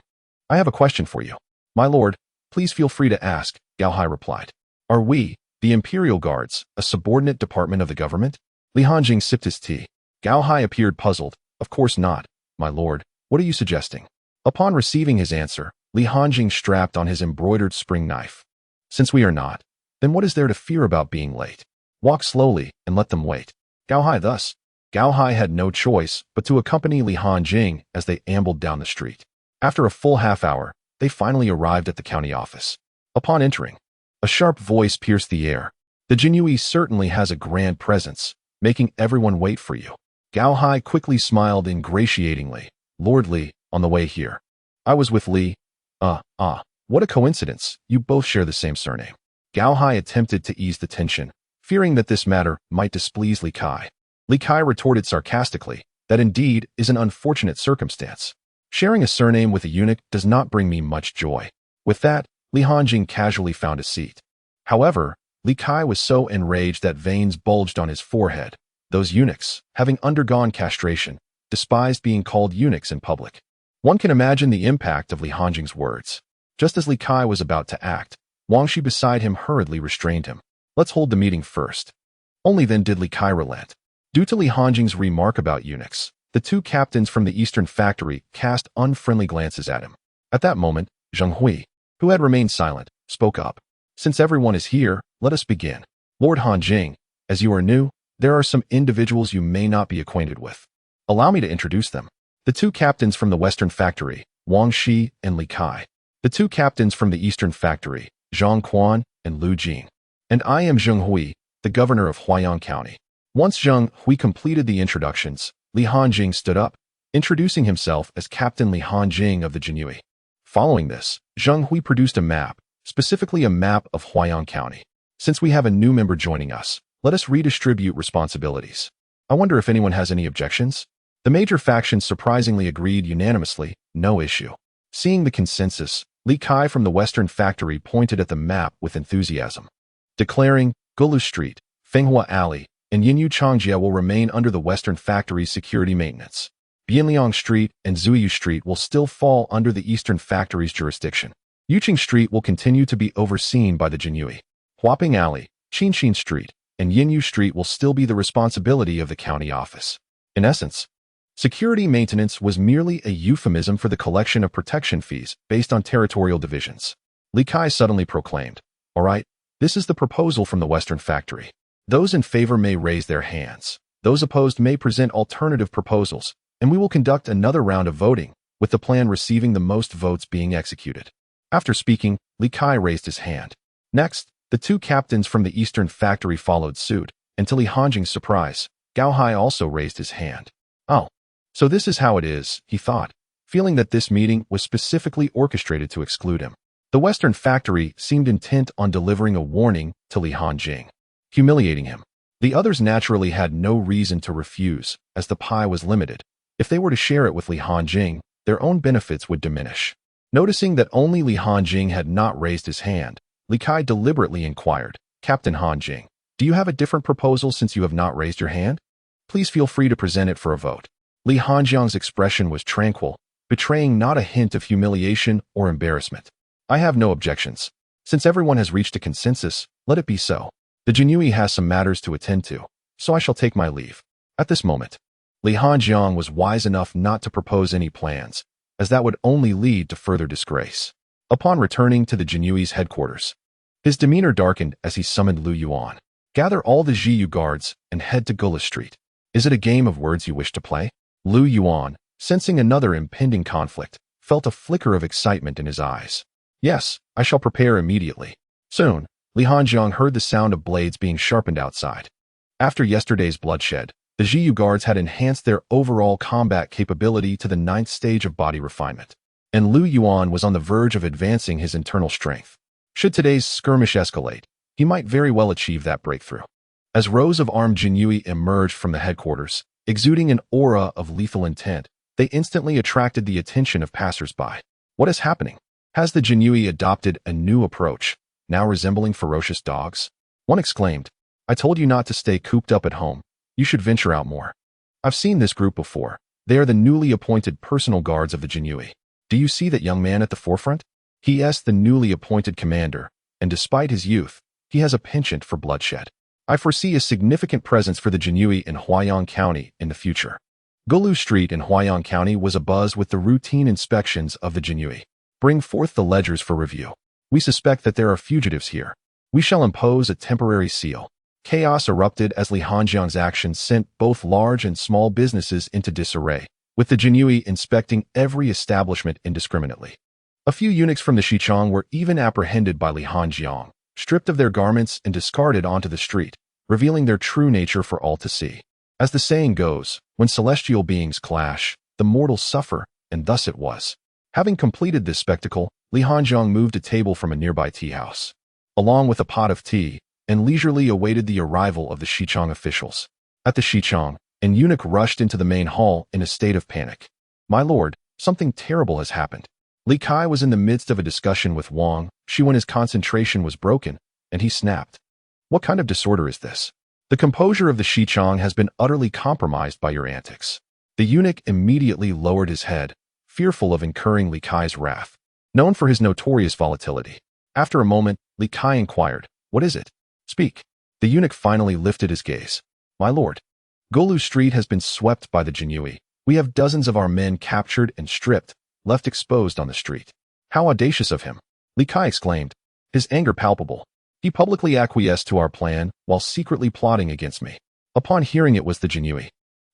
I have a question for you. My lord, please feel free to ask, Gao Hai replied. Are we, the Imperial Guards, a subordinate department of the government? Li Hanjing sipped his tea. Gao Hai appeared puzzled. Of course not, my lord. What are you suggesting? Upon receiving his answer, Li Hanjing strapped on his embroidered spring knife. Since we are not, then what is there to fear about being late? Walk slowly and let them wait. Gao Hai thus. Gao Hai had no choice but to accompany Li Hanjing as they ambled down the street. After a full half hour, they finally arrived at the county office. Upon entering, a sharp voice pierced the air. The Jinyui certainly has a grand presence. making everyone wait for you. Gao Hai quickly smiled ingratiatingly. Lord Li, on the way here. I was with Li. What a coincidence. You both share the same surname. Gao Hai attempted to ease the tension, fearing that this matter might displease Li Kai. Li Kai retorted sarcastically, that indeed is an unfortunate circumstance. Sharing a surname with a eunuch does not bring me much joy. With that, Li Hanjing casually found a seat. However, Li Kai was so enraged that veins bulged on his forehead. Those eunuchs, having undergone castration, despised being called eunuchs in public. One can imagine the impact of Li Hanjing's words. Just as Li Kai was about to act, Wang Shi beside him hurriedly restrained him. Let's hold the meeting first. Only then did Li Kai relent. Due to Li Hanjing's remark about eunuchs, the two captains from the Eastern Factory cast unfriendly glances at him. At that moment, Zheng Hui, who had remained silent, spoke up. Since everyone is here, let us begin. Lord Hanjing, as you are new, there are some individuals you may not be acquainted with. Allow me to introduce them. The two captains from the Western Factory, Wang Shi and Li Kai. The two captains from the Eastern Factory, Zhang Quan and Lu Jing. And I am Zheng Hui, the governor of Huaiyang County. Once Zheng Hui completed the introductions, Li Hanjing stood up, introducing himself as Captain Li Hanjing of the Jinui. Following this, Zheng Hui produced a map, specifically a map of Huaiyang County. Since we have a new member joining us, let us redistribute responsibilities. I wonder if anyone has any objections? The major factions surprisingly agreed unanimously, no issue. Seeing the consensus, Li Kai from the Western Factory pointed at the map with enthusiasm, declaring, Gulu Street, Fenghua Alley, and Yinyu Changjie will remain under the Western Factory's security maintenance. Bianliang Street and Zuyu Street will still fall under the Eastern Factory's jurisdiction. Yuqing Street will continue to be overseen by the Jinui. Huaping Alley, Qinxin Street, and Yinyu Street will still be the responsibility of the county office. In essence, security maintenance was merely a euphemism for the collection of protection fees based on territorial divisions. Li Kai suddenly proclaimed, all right, this is the proposal from the Western Factory. Those in favor may raise their hands. Those opposed may present alternative proposals, and we will conduct another round of voting, with the plan receiving the most votes being executed. After speaking, Li Kai raised his hand. Next, the two captains from the Eastern Factory followed suit, and to Li Hanjing's surprise, Gao Hai also raised his hand. Oh, so this is how it is, he thought, feeling that this meeting was specifically orchestrated to exclude him. The Western Factory seemed intent on delivering a warning to Li Hanjing, humiliating him. The others naturally had no reason to refuse, as the pie was limited. If they were to share it with Li Hanjing, their own benefits would diminish. Noticing that only Li Hanjing had not raised his hand, Li Kai deliberately inquired, Captain Hanjing, do you have a different proposal since you have not raised your hand? Please feel free to present it for a vote. Li Hanjiang's expression was tranquil, betraying not a hint of humiliation or embarrassment. I have no objections. Since everyone has reached a consensus, let it be so. The Jinui has some matters to attend to, so I shall take my leave. At this moment, Li Hanjiang was wise enough not to propose any plans, as that would only lead to further disgrace. Upon returning to the Jinui's headquarters, his demeanor darkened as he summoned Lu Yuan. Gather all the Jiyu guards and head to Gula Street. Is it a game of words you wish to play? Lu Yuan, sensing another impending conflict, felt a flicker of excitement in his eyes. Yes, I shall prepare immediately. Soon, Li Hanjiang heard the sound of blades being sharpened outside. After yesterday's bloodshed, the Jiyu guards had enhanced their overall combat capability to the 9th stage of body refinement, and Lu Yuan was on the verge of advancing his internal strength. Should today's skirmish escalate, he might very well achieve that breakthrough. As rows of armed Jinui emerged from the headquarters, exuding an aura of lethal intent, they instantly attracted the attention of passers-by. What is happening? Has the Jinui adopted a new approach, now resembling ferocious dogs? One exclaimed, I told you not to stay cooped up at home. You should venture out more. I've seen this group before. They are the newly appointed personal guards of the Jinui. Do you see that young man at the forefront? He is the newly appointed commander, and despite his youth, he has a penchant for bloodshed. I foresee a significant presence for the Jinui in Huaiyang County in the future. Gulu Street in Huaiyang County was abuzz with the routine inspections of the Jinui. Bring forth the ledgers for review. We suspect that there are fugitives here. We shall impose a temporary seal. Chaos erupted as Li Hanjiang's actions sent both large and small businesses into disarray, with the Jinui inspecting every establishment indiscriminately. A few eunuchs from the Xichang were even apprehended by Li Hanjiang, stripped of their garments and discarded onto the street, revealing their true nature for all to see. As the saying goes, when celestial beings clash, the mortals suffer, and thus it was. Having completed this spectacle, Li Hanjiang moved a table from a nearby tea house, along with a pot of tea, and leisurely awaited the arrival of the Xichang officials. At the Xichang, an eunuch rushed into the main hall in a state of panic. "My lord, something terrible has happened." Li Kai was in the midst of a discussion with Wang Shi when his concentration was broken, and he snapped. "What kind of disorder is this? The composure of the Xichang has been utterly compromised by your antics." The eunuch immediately lowered his head, fearful of incurring Li Kai's wrath, known for his notorious volatility. After a moment, Li Kai inquired, "What is it? Speak." The eunuch finally lifted his gaze. "My lord, Golu Street has been swept by the Jinyui. We have dozens of our men captured and stripped, left exposed on the street." "How audacious of him!" Li Kai exclaimed, his anger palpable. "He publicly acquiesced to our plan while secretly plotting against me." Upon hearing it was the Jinyui,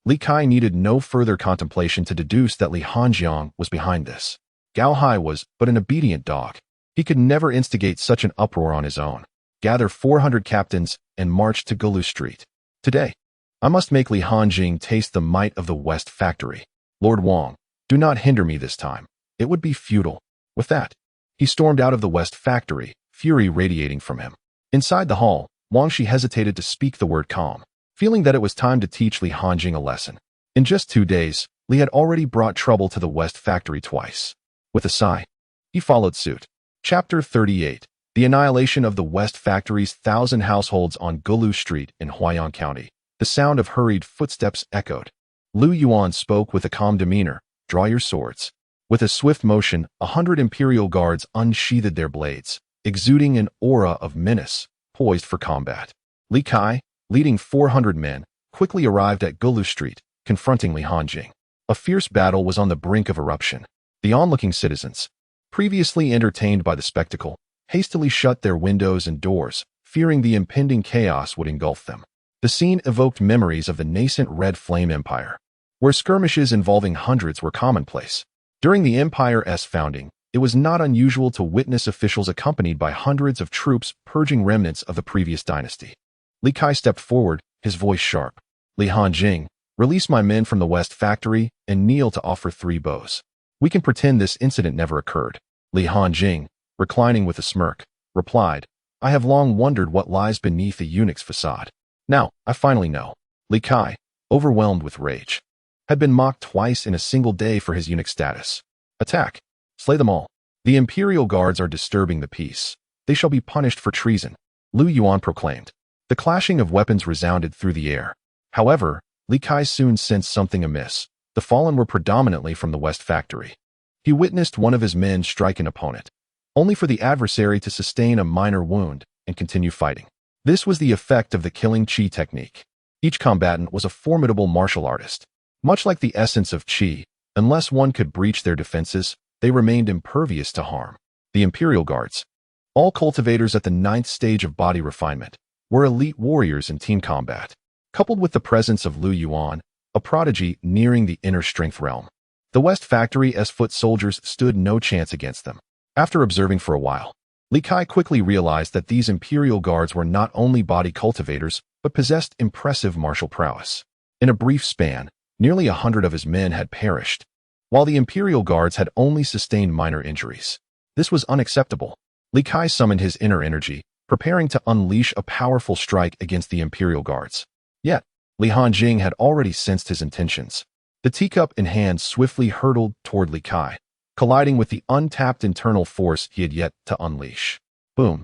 Li Kai needed no further contemplation to deduce that Li Hanjiang was behind this. Gao Hai was but an obedient dog. He could never instigate such an uproar on his own. "Gather 400 captains and march to Golu Street. Today, I must make Li Hanjing taste the might of the West Factory. Lord Wang, do not hinder me this time. It would be futile." With that, he stormed out of the West Factory, fury radiating from him. Inside the hall, Wang Shi hesitated to speak the word calm, feeling that it was time to teach Li Hanjing a lesson. In just 2 days, Li had already brought trouble to the West Factory twice. With a sigh, he followed suit. Chapter 38. The annihilation of the West Factory's 1,000 households on Golu Street in Huaiyang County. The sound of hurried footsteps echoed. Lu Yuan spoke with a calm demeanor. "Draw your swords." With a swift motion, 100 imperial guards unsheathed their blades, exuding an aura of menace, poised for combat. Li Kai, leading 400 men, quickly arrived at Golu Street, confronting Li Hanjing. A fierce battle was on the brink of eruption. The onlooking citizens, previously entertained by the spectacle, hastily shut their windows and doors, fearing the impending chaos would engulf them. The scene evoked memories of the nascent Red Flame Empire, where skirmishes involving hundreds were commonplace. During the empire's founding, it was not unusual to witness officials accompanied by hundreds of troops purging remnants of the previous dynasty. Li Kai stepped forward, his voice sharp. "Li Hanjing, release my men from the West Factory and kneel to offer 3 bows. We can pretend this incident never occurred." Li Hanjing, reclining with a smirk, replied, "I have long wondered what lies beneath a eunuch's facade. Now, I finally know." Li Kai, overwhelmed with rage, had been mocked twice in a single day for his eunuch status. "Attack! Slay them all. The imperial guards are disturbing the peace. They shall be punished for treason," Lu Yuan proclaimed. The clashing of weapons resounded through the air. However, Li Kai soon sensed something amiss. The fallen were predominantly from the West Factory. He witnessed one of his men strike an opponent, only for the adversary to sustain a minor wound and continue fighting. This was the effect of the killing Qi technique. Each combatant was a formidable martial artist. Much like the essence of Qi, unless one could breach their defenses, they remained impervious to harm. The Imperial Guards, all cultivators at the 9th stage of body refinement, were elite warriors in team combat. Coupled with the presence of Lu Yuan, a prodigy nearing the inner strength realm, the West Factory's foot soldiers stood no chance against them. After observing for a while, Li Kai quickly realized that these Imperial Guards were not only body cultivators, but possessed impressive martial prowess. In a brief span, nearly 100 of his men had perished, while the Imperial Guards had only sustained minor injuries. This was unacceptable. Li Kai summoned his inner energy, preparing to unleash a powerful strike against the Imperial Guards. Yet, Li Hanjing had already sensed his intentions. The teacup in hand swiftly hurtled toward Li Kai, colliding with the untapped internal force he had yet to unleash. Boom!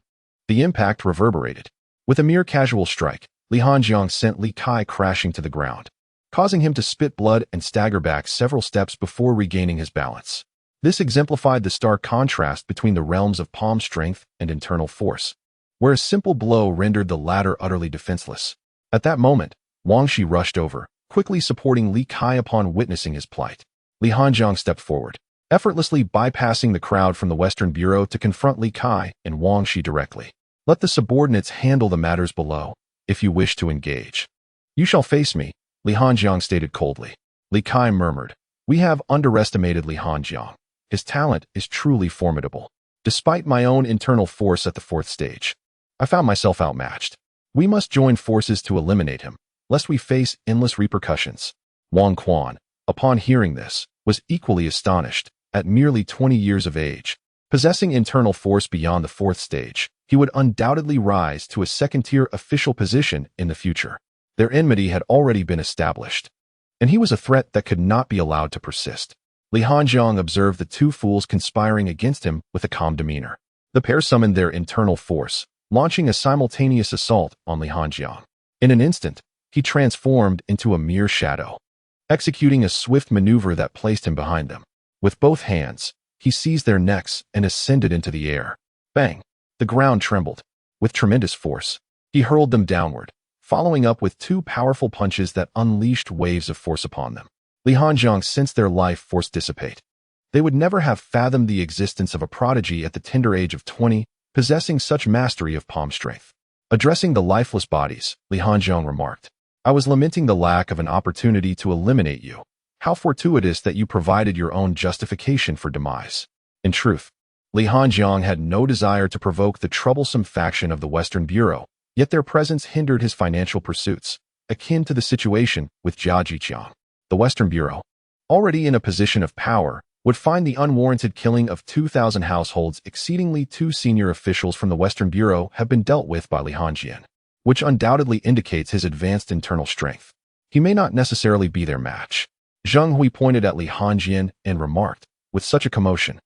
The impact reverberated. With a mere casual strike, Li Hanjiang sent Li Kai crashing to the ground, causing him to spit blood and stagger back several steps before regaining his balance. This exemplified the stark contrast between the realms of palm strength and internal force, where a simple blow rendered the latter utterly defenseless. At that moment, Wang Shi rushed over, quickly supporting Li Kai upon witnessing his plight. Li Hanjiang stepped forward, effortlessly bypassing the crowd from the Western Bureau to confront Li Kai and Wang Shi directly. "Let the subordinates handle the matters below, if you wish to engage. You shall face me," Li Hanjiang stated coldly. Li Kai murmured, "We have underestimated Li Hanjiang. His talent is truly formidable. Despite my own internal force at the 4th stage, I found myself outmatched." We must join forces to eliminate him, lest we face endless repercussions. Wang Quan, upon hearing this, was equally astonished. At merely 20 years of age, possessing internal force beyond the fourth stage, he would undoubtedly rise to a second-tier official position in the future. Their enmity had already been established, and he was a threat that could not be allowed to persist. Li Hanjiang observed the two fools conspiring against him with a calm demeanor. The pair summoned their internal force, launching a simultaneous assault on Li Hanjiang. In an instant, he transformed into a mere shadow, executing a swift maneuver that placed him behind them. With both hands, he seized their necks and ascended into the air. Bang! The ground trembled. With tremendous force, he hurled them downward, following up with two powerful punches that unleashed waves of force upon them. Li Hanjiang sensed their life force dissipate. They would never have fathomed the existence of a prodigy at the tender age of 20, possessing such mastery of palm strength. Addressing the lifeless bodies, Li Hanjiang remarked, "I was lamenting the lack of an opportunity to eliminate you. How fortuitous that you provided your own justification for demise." In truth, Li Hanjiang had no desire to provoke the troublesome faction of the Western Bureau, yet their presence hindered his financial pursuits, akin to the situation with Jia Jiqiang. The Western Bureau, already in a position of power, would find the unwarranted killing of 2,000 households exceedingly. Two senior officials from the Western Bureau have been dealt with by Li Hanjian, which undoubtedly indicates his advanced internal strength. He may not necessarily be their match. Zheng Hui pointed at Li Hanjian and remarked, with such a commotion,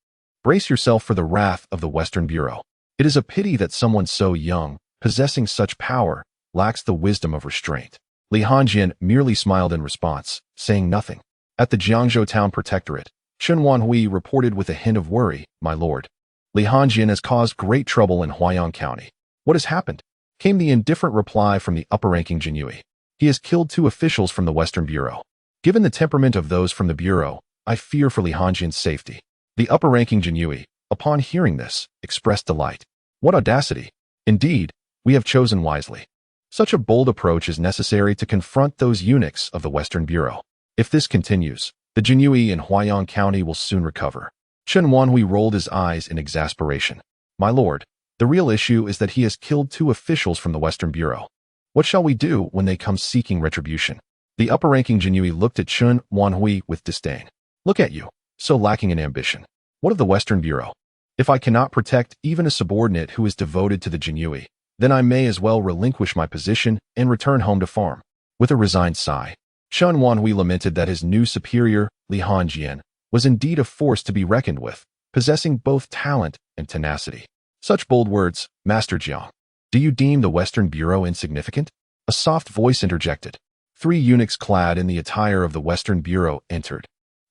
"Brace yourself for the wrath of the Western Bureau. It is a pity that someone so young, possessing such power, lacks the wisdom of restraint." Li Hanjian merely smiled in response, saying nothing. At the Jiangzhou Town Protectorate, Chen Wanhui reported with a hint of worry, "My lord, Li Hanjian has caused great trouble in Huayang County." "What has happened?" came the indifferent reply from the upper-ranking Jinyui. "He has killed 2 officials from the Western Bureau. Given the temperament of those from the Bureau, I fear for Li Hanjian's safety." The upper-ranking Jinyui, upon hearing this, expressed delight. "What audacity! Indeed, we have chosen wisely. Such a bold approach is necessary to confront those eunuchs of the Western Bureau. If this continues, the Jinyui in Huayang County will soon recover." Chen Wanhui rolled his eyes in exasperation. "My lord, the real issue is that he has killed 2 officials from the Western Bureau. What shall we do when they come seeking retribution?" The upper-ranking Jinyui looked at Chen Wanhui with disdain. "Look at you, so lacking in ambition. What of the Western Bureau? If I cannot protect even a subordinate who is devoted to the Jinyui, then I may as well relinquish my position and return home to farm." With a resigned sigh, Chen Wanhui lamented that his new superior, Li Hanjian, was indeed a force to be reckoned with, possessing both talent and tenacity. "Such bold words, Master Jiang. Do you deem the Western Bureau insignificant?" A soft voice interjected. 3 eunuchs clad in the attire of the Western Bureau entered,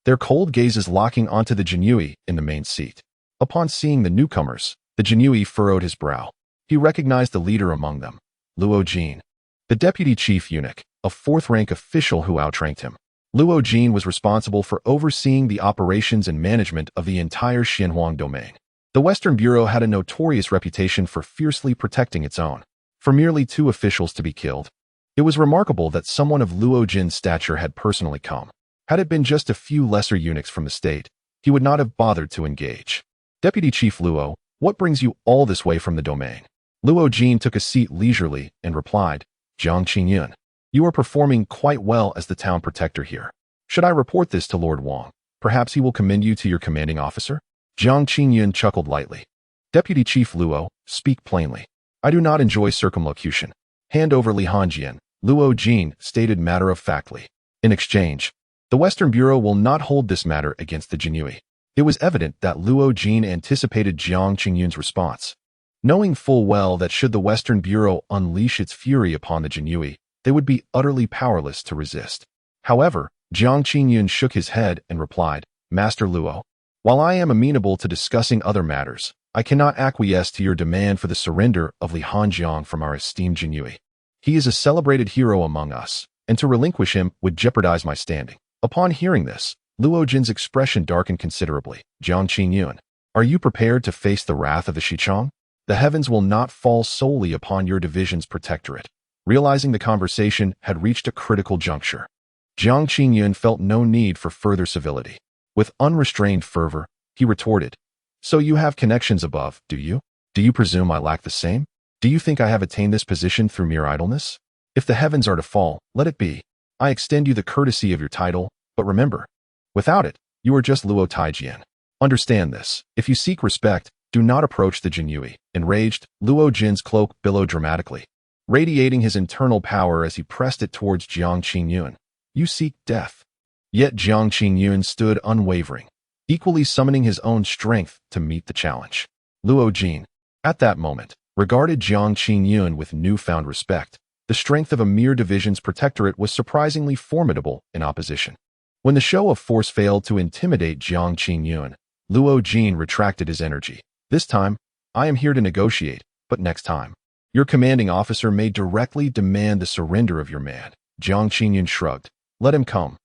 their cold gazes locking onto the Jinyui in the main seat. Upon seeing the newcomers, the Jinyui furrowed his brow. He recognized the leader among them, Luo Jin, the deputy chief eunuch, a 4th-rank official who outranked him. Luo Jin was responsible for overseeing the operations and management of the entire Xinhuang domain. The Western Bureau had a notorious reputation for fiercely protecting its own. For merely 2 officials to be killed, it was remarkable that someone of Luo Jin's stature had personally come. Had it been just a few lesser eunuchs from the state, he would not have bothered to engage. "Deputy Chief Luo, what brings you all this way from the domain?" Luo Jin took a seat leisurely and replied, "Jiang Qingyun, you are performing quite well as the town protector here. Should I report this to Lord Wang? Perhaps he will commend you to your commanding officer?" Jiang Qingyun chuckled lightly. "Deputy Chief Luo, speak plainly. I do not enjoy circumlocution. Hand over Li Hanjian," Luo Jin stated matter-of-factly. "In exchange, the Western Bureau will not hold this matter against the Jinyui." It was evident that Luo Jin anticipated Jiang Qingyun's response, knowing full well that should the Western Bureau unleash its fury upon the Jinyui, they would be utterly powerless to resist. However, Jiang Qingyun shook his head and replied, "Master Luo, while I am amenable to discussing other matters, I cannot acquiesce to your demand for the surrender of Li Hanjiang from our esteemed Jinyui. He is a celebrated hero among us, and to relinquish him would jeopardize my standing." Upon hearing this, Luo Jin's expression darkened considerably. "Jiang Qingyun, are you prepared to face the wrath of the Shichong? The heavens will not fall solely upon your division's protectorate." Realizing the conversation had reached a critical juncture, Jiang Qingyun felt no need for further civility. With unrestrained fervor, he retorted, "So you have connections above, do you? Do you presume I lack the same?" Do you think I have attained this position through mere idleness? If the heavens are to fall, let it be. I extend you the courtesy of your title, but remember, without it, you are just Luo Taijian. Understand this. If you seek respect, do not approach the Jinyui. Enraged, Luo Jin's cloak billowed dramatically, radiating his internal power as he pressed it towards Jiang Qingyun. You seek death. Yet Jiang Qingyun stood unwavering, equally summoning his own strength to meet the challenge. Luo Jin, at that moment, regarded Jiang Qingyun with newfound respect. The strength of a mere division's protectorate was surprisingly formidable in opposition. When the show of force failed to intimidate Jiang Qingyun, Luo Jin retracted his energy. This time, I am here to negotiate, but next time, your commanding officer may directly demand the surrender of your man. Jiang Qingyun shrugged. Let him come.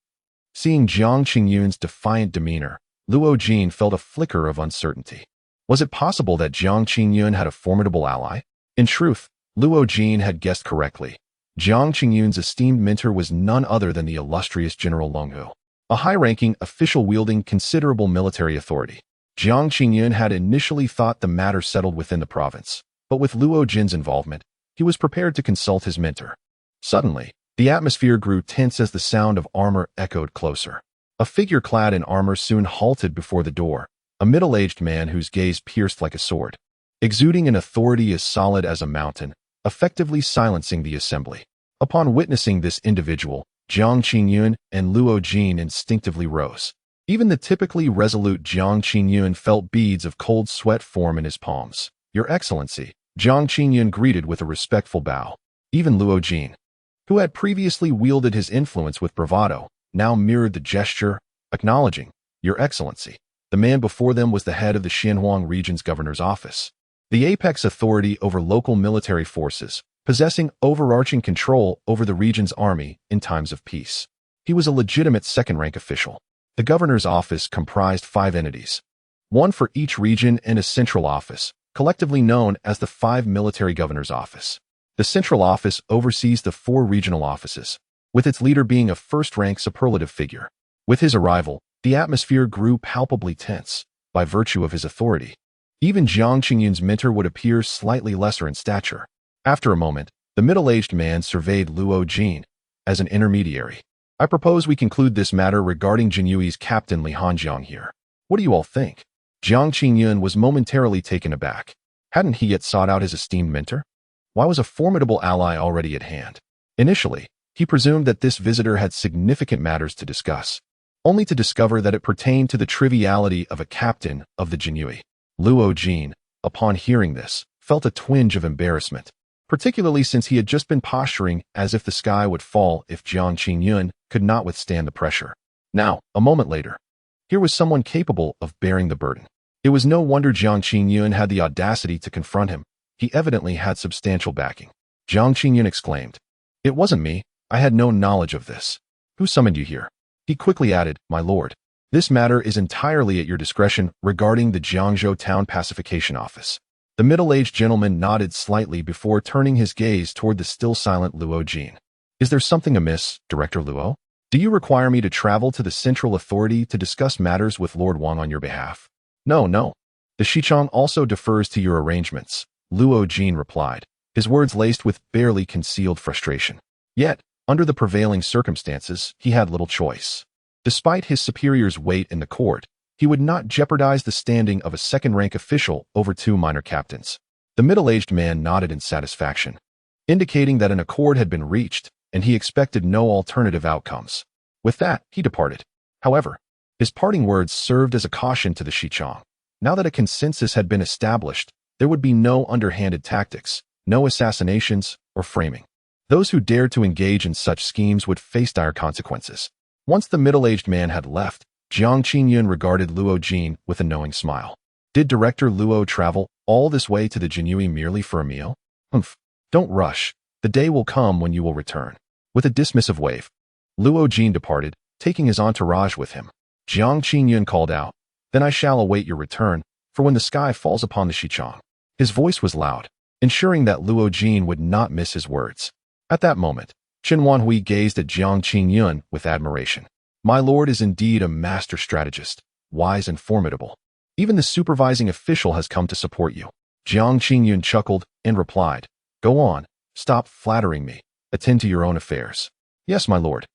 Seeing Jiang Qingyun's defiant demeanor, Luo Jin felt a flicker of uncertainty. Was it possible that Jiang Qingyun had a formidable ally? In truth, Luo Jin had guessed correctly. Jiang Qingyun's esteemed mentor was none other than the illustrious General Longhu, a high-ranking official wielding considerable military authority. Jiang Qingyun had initially thought the matter settled within the province, but with Luo Jin's involvement, he was prepared to consult his mentor. Suddenly, the atmosphere grew tense as the sound of armor echoed closer. A figure clad in armor soon halted before the door, a middle-aged man whose gaze pierced like a sword, exuding an authority as solid as a mountain, effectively silencing the assembly. Upon witnessing this individual, Jiang Qingyun and Luo Jin instinctively rose. Even the typically resolute Jiang Qingyun felt beads of cold sweat form in his palms. Your Excellency, Jiang Qingyun greeted with a respectful bow. Even Luo Jin, who had previously wielded his influence with bravado, now mirrored the gesture, acknowledging, Your Excellency. The man before them was the head of the Xinhuang region's governor's office, the apex authority over local military forces, possessing overarching control over the region's army in times of peace. He was a legitimate second-rank official. The governor's office comprised 5 entities, one for each region and a central office, collectively known as the 5 military governor's office. The central office oversees the 4 regional offices, with its leader being a first-rank superlative figure. With his arrival, the atmosphere grew palpably tense, by virtue of his authority. Even Jiang Qingyun's mentor would appear slightly lesser in stature. After a moment, the middle-aged man surveyed Luo Jin as an intermediary. I propose we conclude this matter regarding Jinyui's captain Li Hanjiang here. What do you all think? Jiang Qingyun was momentarily taken aback. Hadn't he yet sought out his esteemed mentor? Why was a formidable ally already at hand? Initially, he presumed that this visitor had significant matters to discuss, only to discover that it pertained to the triviality of a captain of the Jinyui. Luo Jin, upon hearing this, felt a twinge of embarrassment, particularly since he had just been posturing as if the sky would fall if Jiang Qingyun could not withstand the pressure. Now, a moment later, here was someone capable of bearing the burden. It was no wonder Jiang Qingyun had the audacity to confront him. He evidently had substantial backing. Jiang Qingyun exclaimed, It wasn't me. I had no knowledge of this. Who summoned you here? He quickly added, My lord, this matter is entirely at your discretion regarding the Jiangzhou Town Pacification Office. The middle-aged gentleman nodded slightly before turning his gaze toward the still-silent Luo Jin. Is there something amiss, Director Luo? Do you require me to travel to the central authority to discuss matters with Lord Wang on your behalf? No. The Shichong also defers to your arrangements, Luo Jin replied, his words laced with barely concealed frustration. Yet, under the prevailing circumstances, he had little choice. Despite his superior's weight in the court, he would not jeopardize the standing of a second-rank official over 2 minor captains. The middle-aged man nodded in satisfaction, indicating that an accord had been reached, and he expected no alternative outcomes. With that, he departed. However, his parting words served as a caution to the Shichong. Now that a consensus had been established, there would be no underhanded tactics, no assassinations, or framing. Those who dared to engage in such schemes would face dire consequences. Once the middle-aged man had left, Jiang Qingyun regarded Luo Jin with a knowing smile. Did Director Luo travel all this way to the Jinyui merely for a meal? Don't rush. The day will come when you will return. With a dismissive wave, Luo Jin departed, taking his entourage with him. Jiang Qingyun called out, Then I shall await your return, for when the sky falls upon the Shichong. His voice was loud, ensuring that Luo Jin would not miss his words. At that moment, Chen Wanhui gazed at Jiang Qingyun with admiration. My lord is indeed a master strategist, wise and formidable. Even the supervising official has come to support you. Jiang Qingyun chuckled and replied, "Go on, stop flattering me. Attend to your own affairs." "Yes, my lord."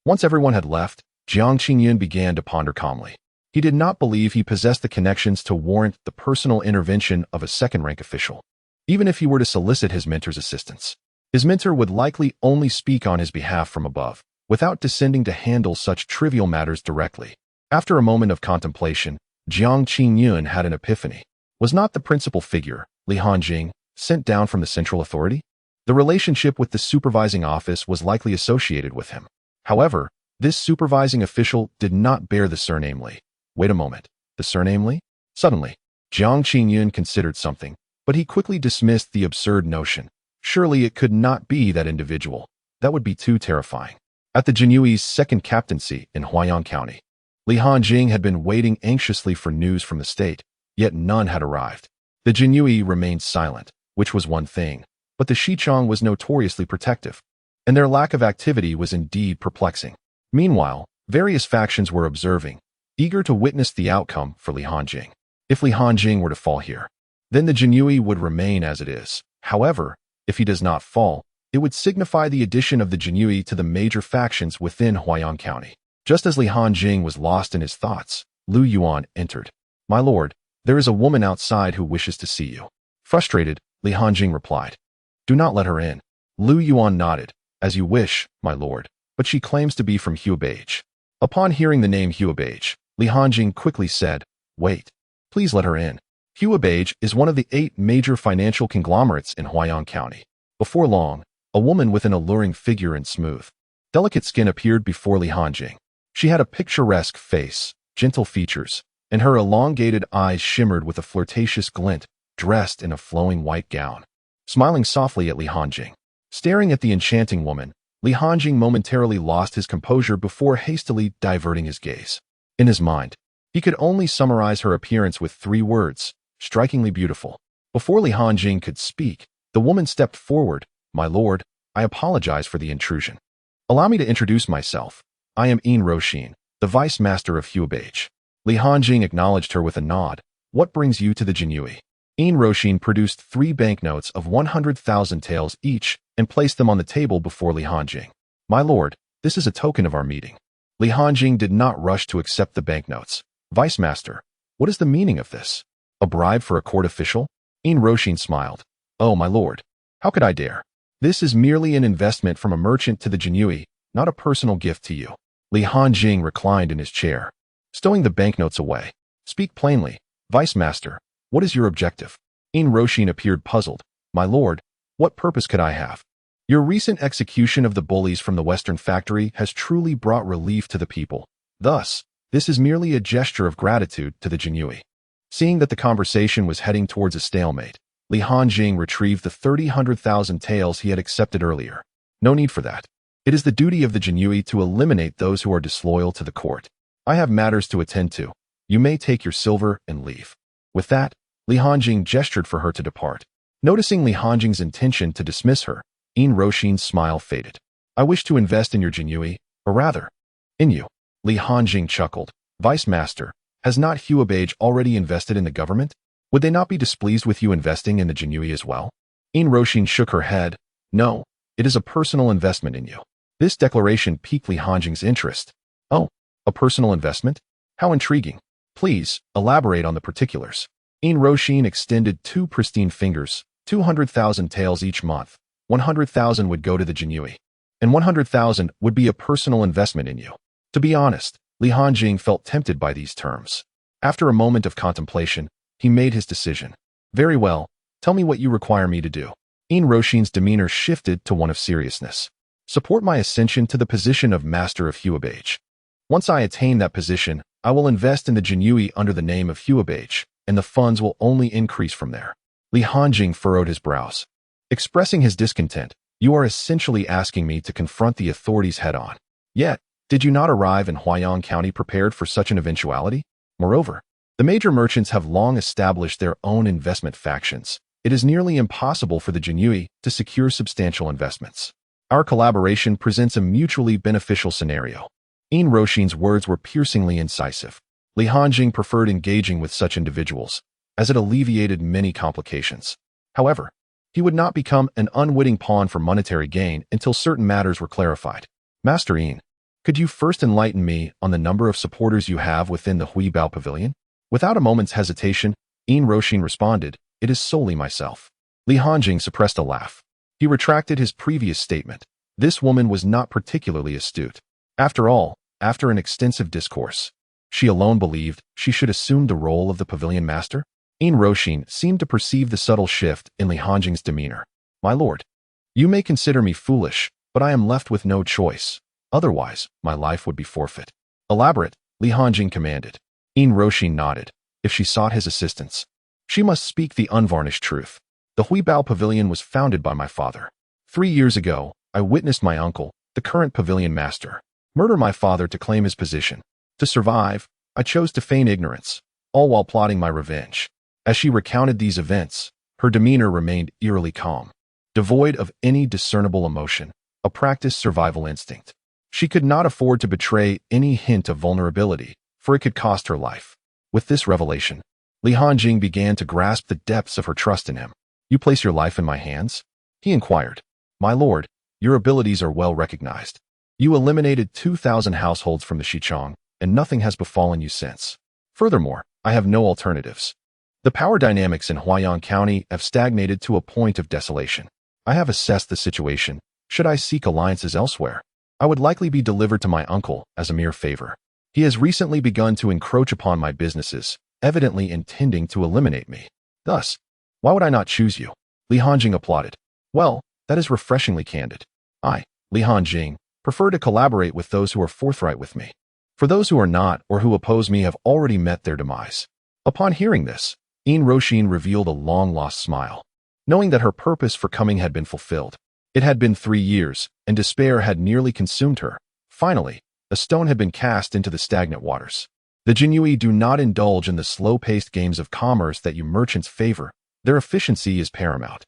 Once everyone had left, Jiang Qingyun began to ponder calmly. He did not believe he possessed the connections to warrant the personal intervention of a second-rank official. Even if he were to solicit his mentor's assistance, his mentor would likely only speak on his behalf from above, without descending to handle such trivial matters directly. After a moment of contemplation, Jiang Qingyun had an epiphany. Was not the principal figure, Li Hanjing, sent down from the central authority? The relationship with the supervising office was likely associated with him. However, this supervising official did not bear the surname Li. Wait a moment, the surname Li? Suddenly, Jiang Qingyun considered something, but he quickly dismissed the absurd notion. Surely it could not be that individual. That would be too terrifying. At the Jinyui's second captaincy in Huaiyang County, Li Hanjing had been waiting anxiously for news from the state, yet none had arrived. The Jinyui remained silent, which was one thing, but the Shichong was notoriously protective, and their lack of activity was indeed perplexing. Meanwhile, various factions were observing, eager to witness the outcome for Li Hanjing. If Li Hanjing were to fall here, then the Jinyui would remain as it is. However, if he does not fall, it would signify the addition of the Jinyui to the major factions within Huaiyang County. Just as Li Hanjing was lost in his thoughts, Lu Yuan entered. "My lord, there is a woman outside who wishes to see you." Frustrated, Li Hanjing replied, "Do not let her in." Lu Yuan nodded, "As you wish, my lord, but she claims to be from Huabage." Upon hearing the name Huabage, Li Hanjing quickly said, "Wait, please let her in." Huabage is one of the 8 major financial conglomerates in Huaiyang County. Before long, a woman with an alluring figure and smooth, delicate skin appeared before Li Hanjing. She had a picturesque face, gentle features, and her elongated eyes shimmered with a flirtatious glint, dressed in a flowing white gown. Smiling softly at Li Hanjing, staring at the enchanting woman, Li Hanjing momentarily lost his composure before hastily diverting his gaze. In his mind, he could only summarize her appearance with 3 words, strikingly beautiful. Before Li Hanjing could speak, the woman stepped forward. "My lord, I apologize for the intrusion. Allow me to introduce myself. I am Yin Roshin, the vice master of Huabage." Li Hanjing acknowledged her with a nod. "What brings you to the Jinyui?" Yin Roshin produced 3 banknotes of 100,000 taels each and placed them on the table before Li Hanjing. "My lord, this is a token of our meeting." Li Hanjing did not rush to accept the banknotes. "Vice master, what is the meaning of this? A bribe for a court official?" Yin Roshin smiled. "Oh, my lord, how could I dare? This is merely an investment from a merchant to the Jinyui, not a personal gift to you." Li Hanjing reclined in his chair, stowing the banknotes away. "Speak plainly, vice master. What is your objective?" Yin Roshin appeared puzzled. "My lord, what purpose could I have? Your recent execution of the bullies from the Western factory has truly brought relief to the people. Thus, this is merely a gesture of gratitude to the Jinyui." Seeing that the conversation was heading towards a stalemate, Li Hanjing retrieved the 100,000 taels he had accepted earlier. "No need for that. It is the duty of the Jinyui to eliminate those who are disloyal to the court. I have matters to attend to. You may take your silver and leave." With that, Li Hanjing gestured for her to depart. Noticing Li Hanjing's intention to dismiss her, Yin Roshin's smile faded. "I wish to invest in your Jinyui, or rather, in you." Li Hanjing chuckled. "Vice master, has not Huabage already invested in the government? Would they not be displeased with you investing in the Jinyui as well?" Yin Roshin shook her head. "No, it is a personal investment in you." This declaration piqued Li Hanjing's interest. "Oh, a personal investment? How intriguing. Please, elaborate on the particulars." Yin Roshin extended 2 pristine fingers. 200,000 taels each month. 100,000 would go to the Jinyui, and 100,000 would be a personal investment in you. To be honest, Li Hanjing felt tempted by these terms. After a moment of contemplation, he made his decision. "Very well, tell me what you require me to do." Yin Roshin's demeanor shifted to one of seriousness. "Support my ascension to the position of Master of Huabage. Once I attain that position, I will invest in the Jinyui under the name of Huabage, and the funds will only increase from there." Li Hanjing furrowed his brows, expressing his discontent. "You are essentially asking me to confront the authorities head-on. Yet, did you not arrive in Huaiyang County prepared for such an eventuality? Moreover, the major merchants have long established their own investment factions. It is nearly impossible for the Jinyui to secure substantial investments. Our collaboration presents a mutually beneficial scenario." Yin Roshin's words were piercingly incisive. Li Hanjing preferred engaging with such individuals, as it alleviated many complications. However, he would not become an unwitting pawn for monetary gain until certain matters were clarified. Master Yin, could you first enlighten me on the number of supporters you have within the Huibao Pavilion? Without a moment's hesitation, Yin Roshin responded, "It is solely myself." Li Hanjing suppressed a laugh. He retracted his previous statement. This woman was not particularly astute. After all, after an extensive discourse, she alone believed she should assume the role of the pavilion master? Yin Roshin seemed to perceive the subtle shift in Li Hanjing's demeanor. "My lord, you may consider me foolish, but I am left with no choice. Otherwise, my life would be forfeit." "Elaborate," Li Hanjing commanded. Yin Roshin nodded. If she sought his assistance, she must speak the unvarnished truth. "The Huibao Pavilion was founded by my father. 3 years ago, I witnessed my uncle, the current pavilion master, murder my father to claim his position. To survive, I chose to feign ignorance, all while plotting my revenge." As she recounted these events, her demeanor remained eerily calm, devoid of any discernible emotion, a practiced survival instinct. She could not afford to betray any hint of vulnerability, for it could cost her life. With this revelation, Li Hanjing began to grasp the depths of her trust in him. "You place your life in my hands?" he inquired. "My lord, your abilities are well recognized. You eliminated 2,000 households from the Xichang, and nothing has befallen you since. Furthermore, I have no alternatives. The power dynamics in Huaiyang County have stagnated to a point of desolation. I have assessed the situation. Should I seek alliances elsewhere, I would likely be delivered to my uncle as a mere favor. He has recently begun to encroach upon my businesses, evidently intending to eliminate me. Thus, why would I not choose you?" Li Hanjing applauded. "Well, that is refreshingly candid. I, Li Hanjing, prefer to collaborate with those who are forthright with me. For those who are not or who oppose me have already met their demise." Upon hearing this, Yin Roshin revealed a long-lost smile, knowing that her purpose for coming had been fulfilled. It had been 3 years, and despair had nearly consumed her. Finally, a stone had been cast into the stagnant waters. The Jinyui do not indulge in the slow-paced games of commerce that you merchants favor. Their efficiency is paramount.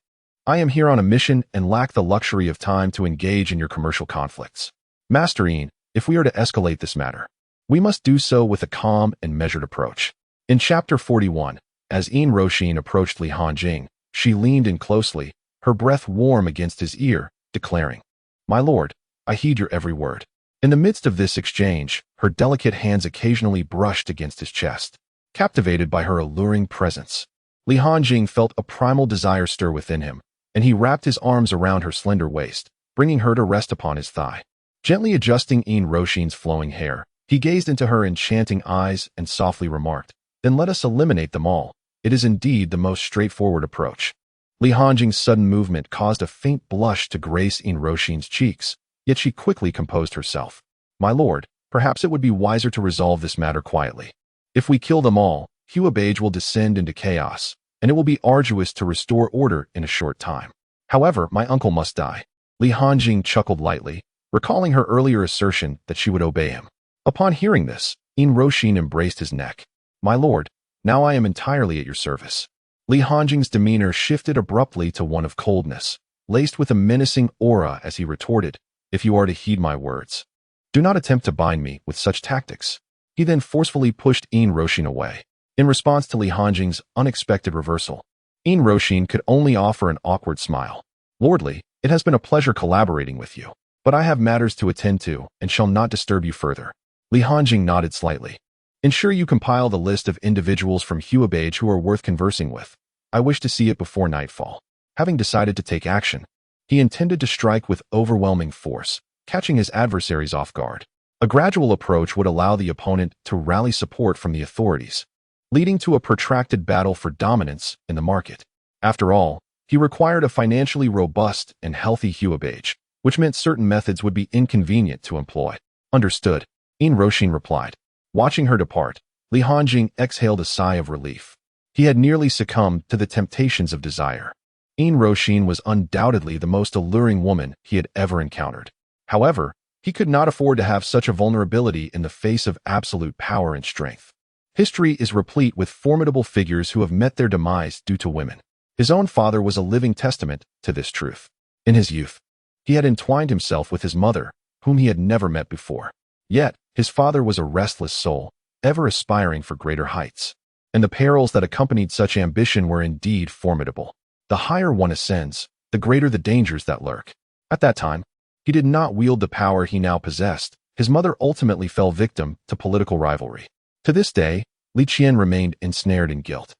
I am here on a mission and lack the luxury of time to engage in your commercial conflicts. Master Yin, if we are to escalate this matter, we must do so with a calm and measured approach." In Chapter 41, as Yin Roshin approached Li Hanjing, she leaned in closely, her breath warm against his ear, declaring, "My lord, I heed your every word." In the midst of this exchange, her delicate hands occasionally brushed against his chest. Captivated by her alluring presence, Li Hanjing felt a primal desire stir within him, and he wrapped his arms around her slender waist, bringing her to rest upon his thigh. Gently adjusting Yin Roshin's flowing hair, he gazed into her enchanting eyes and softly remarked, "Then let us eliminate them all. It is indeed the most straightforward approach." Li Hanjing's sudden movement caused a faint blush to grace Yin Roshin's cheeks, yet she quickly composed herself. "My lord, perhaps it would be wiser to resolve this matter quietly. If we kill them all, Huabage will descend into chaos, and it will be arduous to restore order in a short time. However, my uncle must die." Li Hanjing chuckled lightly, recalling her earlier assertion that she would obey him. Upon hearing this, Yin Roshin embraced his neck. "My lord, now I am entirely at your service." Li Hanjing's demeanor shifted abruptly to one of coldness, laced with a menacing aura as he retorted, "If you are to heed my words, do not attempt to bind me with such tactics." He then forcefully pushed Yin Roshin away. In response to Li Hanjing's unexpected reversal, Yin Roshin could only offer an awkward smile. "Lordly, it has been a pleasure collaborating with you, but I have matters to attend to and shall not disturb you further." Li Hanjing nodded slightly. "Ensure you compile the list of individuals from Huabage who are worth conversing with. I wish to see it before nightfall." Having decided to take action, he intended to strike with overwhelming force, catching his adversaries off guard. A gradual approach would allow the opponent to rally support from the authorities, leading to a protracted battle for dominance in the market. After all, he required a financially robust and healthy Huabage, which meant certain methods would be inconvenient to employ. "Understood," Yin Roshin replied. Watching her depart, Li Hanjing exhaled a sigh of relief. He had nearly succumbed to the temptations of desire. Yin Roshin was undoubtedly the most alluring woman he had ever encountered. However, he could not afford to have such a vulnerability in the face of absolute power and strength. History is replete with formidable figures who have met their demise due to women. His own father was a living testament to this truth. In his youth, he had entwined himself with his mother, whom he had never met before. Yet, his father was a restless soul, ever aspiring for greater heights. and the perils that accompanied such ambition were indeed formidable. The higher one ascends, the greater the dangers that lurk. At that time, he did not wield the power he now possessed. His mother ultimately fell victim to political rivalry. To this day, Li Qian remained ensnared in guilt,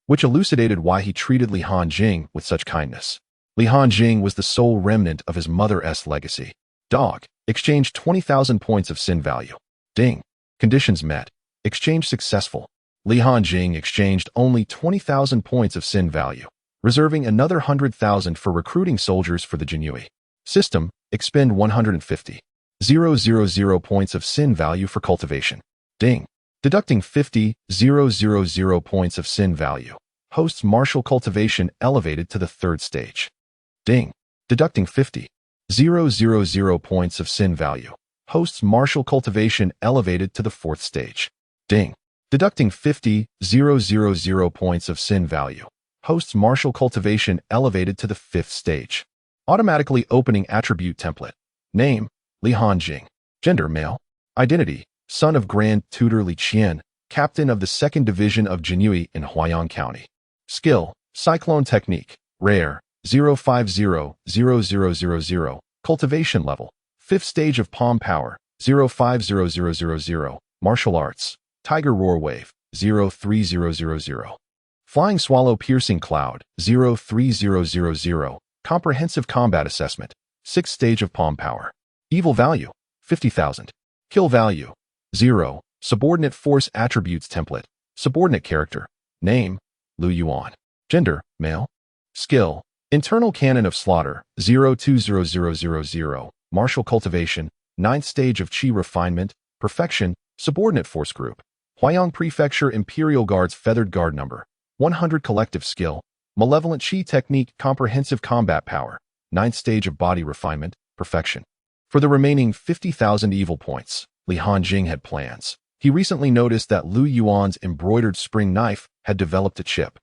which elucidated why he treated Li Hanjing with such kindness. Li Hanjing was the sole remnant of his mother's legacy. Dog. Exchange 20,000 points of sin value. Ding. Conditions met. Exchange successful. Li Hanjing exchanged only 20,000 points of sin value, reserving another 100,000 for recruiting soldiers for the Jinyue. System. Expend 150,000 points of sin value for cultivation. Ding. Deducting 50,000 points of sin value. Hosts martial cultivation elevated to the 3rd stage. Ding. Deducting 50,000 points of sin value. Hosts martial cultivation elevated to the 4th stage. Ding. Deducting 50,000 points of sin value. Hosts martial cultivation elevated to the 5th stage. Automatically opening attribute template. Name, Li Hanjing. Gender, male. Identity, son of Grand Tutor Li Qian, captain of the 2nd Division of Jinyue in Huayang County. Skill, Cyclone Technique, Rare, 0500000. Cultivation level, 5th stage of Palm Power, 050000. Martial Arts, Tiger Roar Wave, 03000. Flying Swallow Piercing Cloud, 03000. Comprehensive Combat Assessment, 6th stage of Palm Power. Evil Value, 50,000. Kill Value, 0. Subordinate Force Attributes Template. Subordinate Character. Name, Lu Yuan. Gender, male. Skill, Internal Cannon of Slaughter, 020000. Martial Cultivation, 9th stage of Qi Refinement. Perfection, Subordinate Force Group. Huayang Prefecture Imperial Guards Feathered Guard Number, 100. Collective Skill, Malevolent Qi Technique. Comprehensive Combat Power, 9th stage of Body Refinement. Perfection. For the remaining 50,000 evil points, Li Hanjing had plans. He recently noticed that Lu Yuan's embroidered spring knife had developed a chip,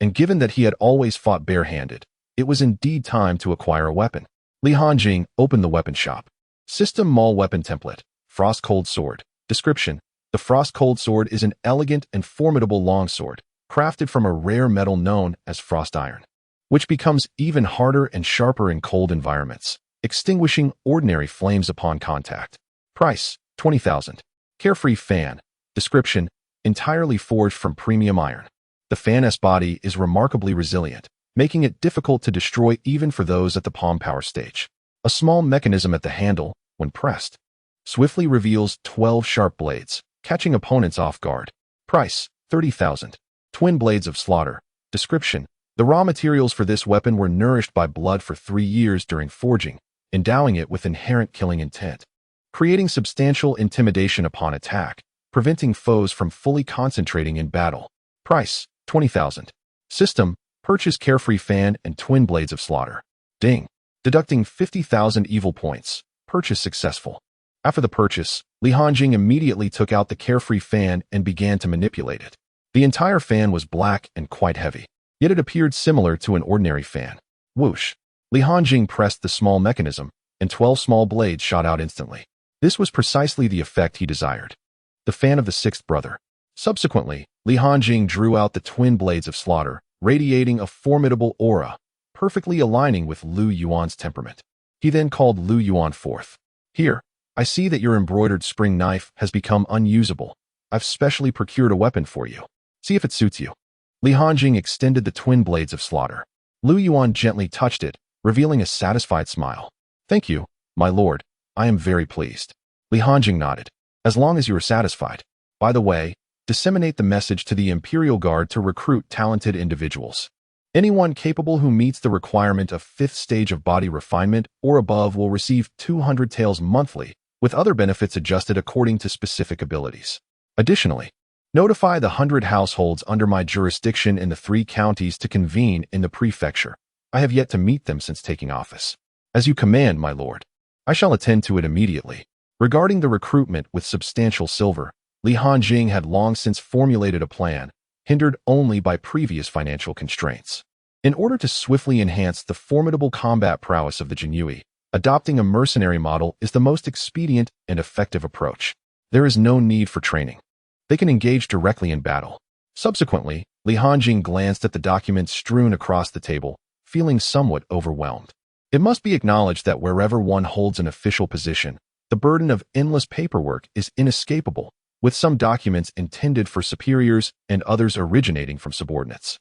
and given that he had always fought barehanded, it was indeed time to acquire a weapon. Li Hanjing opened the weapon shop. System Mall Weapon Template. Frost Cold Sword. Description. The Frost Cold Sword is an elegant and formidable longsword, crafted from a rare metal known as frost iron, which becomes even harder and sharper in cold environments, extinguishing ordinary flames upon contact. Price, 20,000. Carefree Fan. Description. Entirely forged from premium iron. The fan's body is remarkably resilient, making it difficult to destroy even for those at the Palm Power stage. A small mechanism at the handle, when pressed, swiftly reveals 12 sharp blades, catching opponents off guard. Price, 30,000. Twin Blades of Slaughter. Description. The raw materials for this weapon were nourished by blood for 3 years during forging, endowing it with inherent killing intent, creating substantial intimidation upon attack, preventing foes from fully concentrating in battle. Price, 20,000. System. Purchase Carefree Fan and Twin Blades of Slaughter. Ding. Deducting 50,000 evil points. Purchase successful. After the purchase, Li Hanjing immediately took out the Carefree Fan and began to manipulate it. The entire fan was black and quite heavy, yet it appeared similar to an ordinary fan. Whoosh. Li Hanjing pressed the small mechanism, and 12 small blades shot out instantly. This was precisely the effect he desired. The fan of the 6th brother. Subsequently, Li Hanjing drew out the Twin Blades of Slaughter, radiating a formidable aura, perfectly aligning with Lu Yuan's temperament. He then called Lu Yuan forth. Here, I see that your embroidered spring knife has become unusable. I've specially procured a weapon for you. See if it suits you. Li Hanjing extended the Twin Blades of Slaughter. Lu Yuan gently touched it, revealing a satisfied smile. Thank you, my lord. I am very pleased. Li Hanjing nodded. As long as you are satisfied. By the way, disseminate the message to the Imperial Guard to recruit talented individuals. Anyone capable who meets the requirement of 5th stage of body refinement or above will receive 200 taels monthly, with other benefits adjusted according to specific abilities. Additionally, notify the 100 households under my jurisdiction in the 3 counties to convene in the prefecture. I have yet to meet them since taking office. As you command, my lord. I shall attend to it immediately. Regarding the recruitment with substantial silver, Li Hanjing had long since formulated a plan, hindered only by previous financial constraints. In order to swiftly enhance the formidable combat prowess of the Jinyue, adopting a mercenary model is the most expedient and effective approach. There is no need for training. They can engage directly in battle. Subsequently, Li Hanjing glanced at the documents strewn across the table, feeling somewhat overwhelmed. It must be acknowledged that wherever one holds an official position, the burden of endless paperwork is inescapable, with some documents intended for superiors and others originating from subordinates.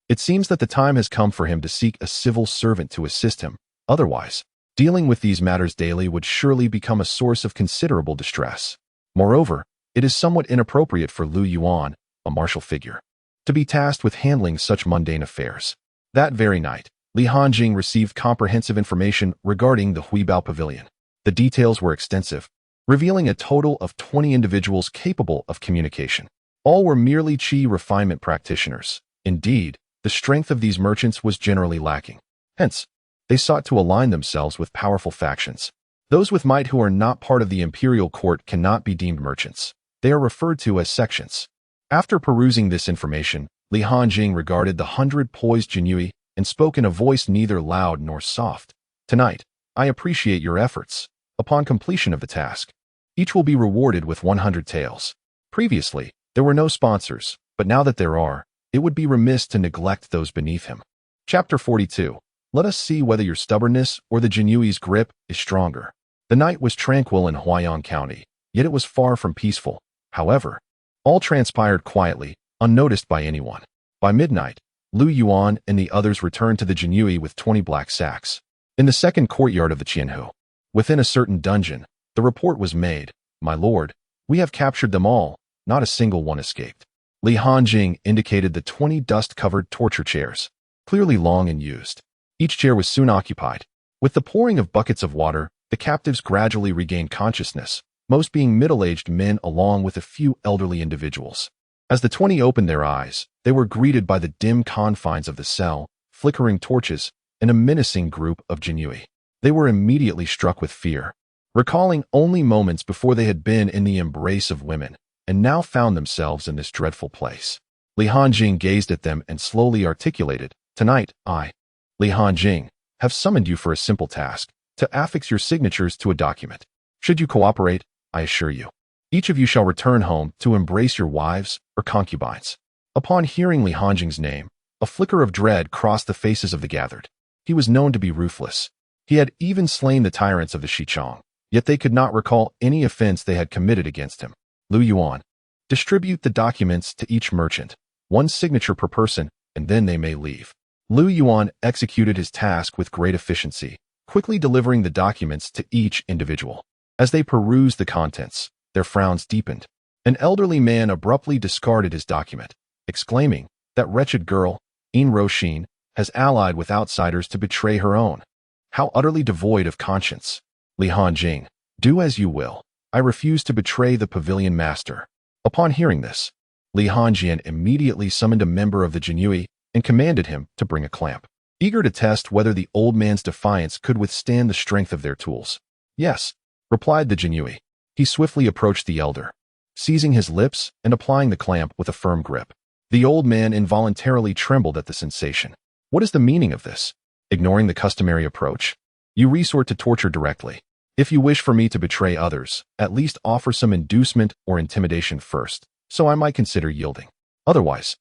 It seems that the time has come for him to seek a civil servant to assist him. Otherwise, dealing with these matters daily would surely become a source of considerable distress. Moreover, it is somewhat inappropriate for Lu Yuan, a martial figure, to be tasked with handling such mundane affairs. That very night, Li Hanjing received comprehensive information regarding the Huibao Pavilion. The details were extensive, revealing a total of 20 individuals capable of communication. All were merely qi refinement practitioners. Indeed, the strength of these merchants was generally lacking. Hence, they sought to align themselves with powerful factions. Those with might who are not part of the imperial court cannot be deemed merchants. They are referred to as sections. After perusing this information, Li Hanjing regarded the 100 poised Jinui and spoke in a voice neither loud nor soft. Tonight, I appreciate your efforts. Upon completion of the task, each will be rewarded with 100 taels. Previously, there were no sponsors, but now that there are, it would be remiss to neglect those beneath him. Chapter 42. Let us see whether your stubbornness or the Jinui's grip is stronger. The night was tranquil in Huaiyang County, yet it was far from peaceful. However, all transpired quietly, unnoticed by anyone. By midnight, Lu Yuan and the others returned to the Jinui with 20 black sacks. In the second courtyard of the Qianhu, within a certain dungeon, the report was made, "My lord, we have captured them all, not a single one escaped." Li Hanjing indicated the 20 dust-covered torture chairs, clearly long and used. Each chair was soon occupied. With the pouring of buckets of water, the captives gradually regained consciousness, most being middle-aged men along with a few elderly individuals. As the 20 opened their eyes, they were greeted by the dim confines of the cell, flickering torches, and a menacing group of Jinui. They were immediately struck with fear, recalling only moments before they had been in the embrace of women, and now found themselves in this dreadful place. Li Hanjing gazed at them and slowly articulated, "Tonight, I, Li Hanjing, have summoned you for a simple task, to affix your signatures to a document. Should you cooperate, I assure you, each of you shall return home to embrace your wives or concubines." Upon hearing Li Hanjing's name, a flicker of dread crossed the faces of the gathered. He was known to be ruthless. He had even slain the tyrants of the Xichong, yet they could not recall any offense they had committed against him. Lu Yuan, distribute the documents to each merchant, 1 signature per person, and then they may leave. Lu Yuan executed his task with great efficiency, quickly delivering the documents to each individual. As they perused the contents, their frowns deepened. An elderly man abruptly discarded his document, exclaiming, "That wretched girl, Yin Roshin, has allied with outsiders to betray her own. How utterly devoid of conscience. Li Hanjing, do as you will. I refuse to betray the pavilion master." Upon hearing this, Li Hanjing immediately summoned a member of the Jinui and commanded him to bring a clamp, eager to test whether the old man's defiance could withstand the strength of their tools. "Yes," replied the Jinui. He swiftly approached the elder, seizing his lips and applying the clamp with a firm grip. The old man involuntarily trembled at the sensation. What is the meaning of this? Ignoring the customary approach, you resort to torture directly. If you wish for me to betray others, at least offer some inducement or intimidation first, so I might consider yielding. Otherwise,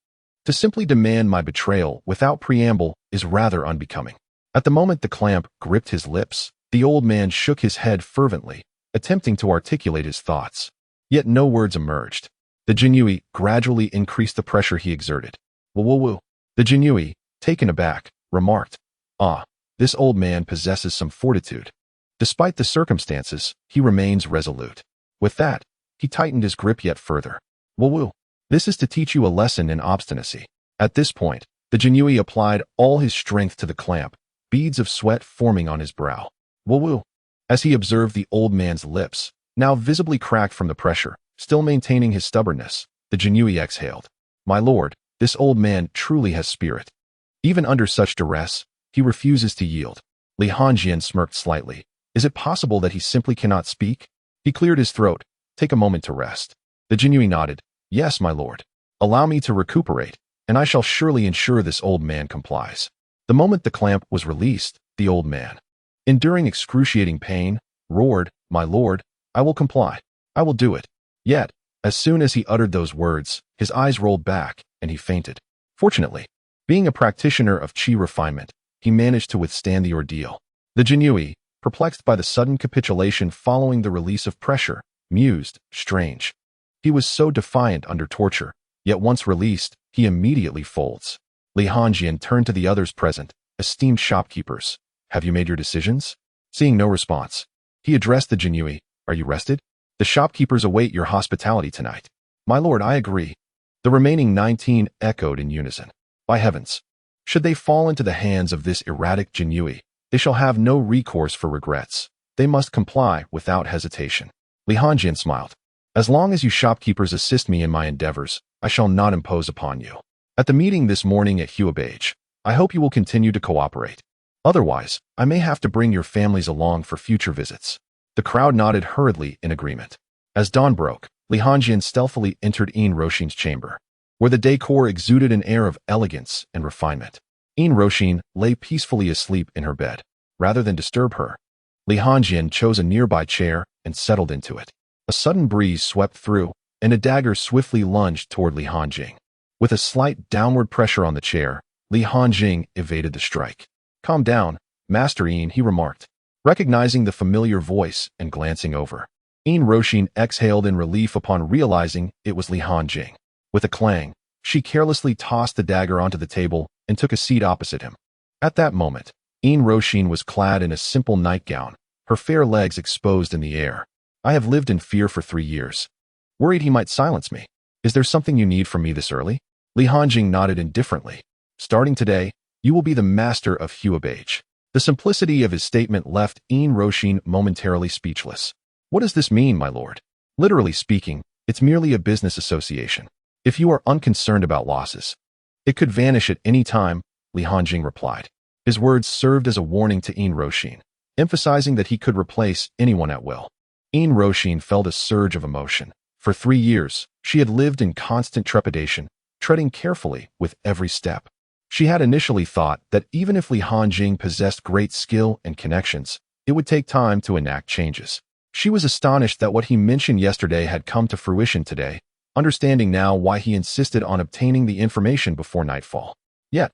to simply demand my betrayal without preamble is rather unbecoming. At the moment the clamp gripped his lips, the old man shook his head fervently, attempting to articulate his thoughts. Yet no words emerged. The Jinui gradually increased the pressure he exerted. Woo. The Jinui, taken aback, remarked, "Ah, this old man possesses some fortitude. Despite the circumstances, he remains resolute." With that, he tightened his grip yet further. "Woo, this is to teach you a lesson in obstinacy." At this point, the Jinui applied all his strength to the clamp, beads of sweat forming on his brow. Woo. As he observed the old man's lips, now visibly cracked from the pressure, still maintaining his stubbornness, the Jinui exhaled. "My lord, this old man truly has spirit. Even under such duress, he refuses to yield." Li Hanjing smirked slightly. Is it possible that he simply cannot speak? He cleared his throat. "Take a moment to rest." The Jinui nodded. "Yes, my lord. Allow me to recuperate, and I shall surely ensure this old man complies." The moment the clamp was released, the old man, enduring excruciating pain, roared, "My lord, I will comply. I will do it." Yet, as soon as he uttered those words, his eyes rolled back, and he fainted. Fortunately, being a practitioner of qi refinement, he managed to withstand the ordeal. The Jinui, perplexed by the sudden capitulation following the release of pressure, mused, strange. He was so defiant under torture, yet once released, he immediately folds. Li Hongjian turned to the others present, esteemed shopkeepers. Have you made your decisions? Seeing no response, he addressed the Jinui. Are you rested? The shopkeepers await your hospitality tonight. My lord, I agree. The remaining 19 echoed in unison. By heavens! Should they fall into the hands of this erratic Jinui, they shall have no recourse for regrets. They must comply without hesitation. Li Hongjian smiled. As long as you shopkeepers assist me in my endeavors, I shall not impose upon you. At the meeting this morning at Huabage, I hope you will continue to cooperate. Otherwise, I may have to bring your families along for future visits. The crowd nodded hurriedly in agreement. As dawn broke, Li Hongjian stealthily entered Yin Roshin's chamber, where the decor exuded an air of elegance and refinement. Yin Roshin lay peacefully asleep in her bed. Rather than disturb her, Li Hongjian chose a nearby chair and settled into it. A sudden breeze swept through, and a dagger swiftly lunged toward Li Hongjian. With a slight downward pressure on the chair, Li Hongjian evaded the strike. Calm down, Master Yin, he remarked, recognizing the familiar voice and glancing over. Yin Roshin exhaled in relief upon realizing it was Li Hongjian. With a clang, she carelessly tossed the dagger onto the table and took a seat opposite him. At that moment, Yin Roshin was clad in a simple nightgown, her fair legs exposed in the air. I have lived in fear for 3 years. Worried he might silence me. Is there something you need from me this early? Li Hongjian nodded indifferently. Starting today, you will be the master of Huabage. The simplicity of his statement left Yin Roshin momentarily speechless. What does this mean, my lord? Literally speaking, it's merely a business association. If you are unconcerned about losses, it could vanish at any time, Li Hongjian replied. His words served as a warning to Yin Roshin, emphasizing that he could replace anyone at will. Yin Roshin felt a surge of emotion. For 3 years, she had lived in constant trepidation, treading carefully with every step. She had initially thought that even if Li Hongjian possessed great skill and connections, it would take time to enact changes. She was astonished that what he mentioned yesterday had come to fruition today, understanding now why he insisted on obtaining the information before nightfall. Yet,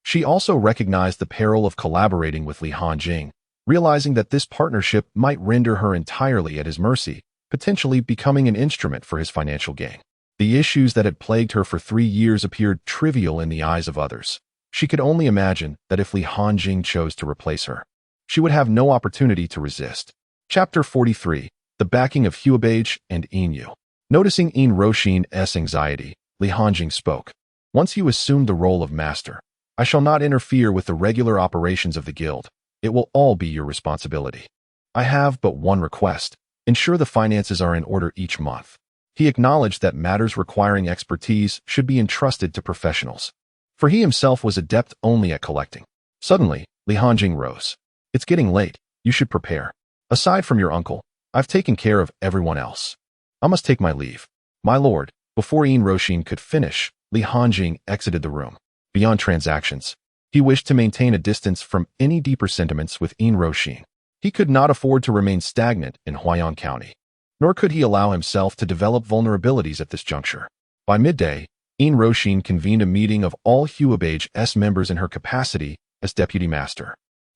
she also recognized the peril of collaborating with Li Hongjian, realizing that this partnership might render her entirely at his mercy, potentially becoming an instrument for his financial gain. The issues that had plagued her for 3 years appeared trivial in the eyes of others. She could only imagine that if Li Hongjian chose to replace her, she would have no opportunity to resist. Chapter 43. The Backing of Huabage and Yin. Noticing Yin Roshin's anxiety, Li Hongjian spoke. Once you assume the role of master, I shall not interfere with the regular operations of the guild. It will all be your responsibility. I have but one request. Ensure the finances are in order each month. He acknowledged that matters requiring expertise should be entrusted to professionals, for he himself was adept only at collecting. Suddenly, Li Hongjian rose. It's getting late. You should prepare. Aside from your uncle, I've taken care of everyone else. I must take my leave. My lord, before Yin Roshin could finish, Li Hongjian exited the room. Beyond transactions, he wished to maintain a distance from any deeper sentiments with Yin Roshin. He could not afford to remain stagnant in Huayan County, nor could he allow himself to develop vulnerabilities at this juncture. By midday, Yin Roshin convened a meeting of all Huabage's members in her capacity as deputy master.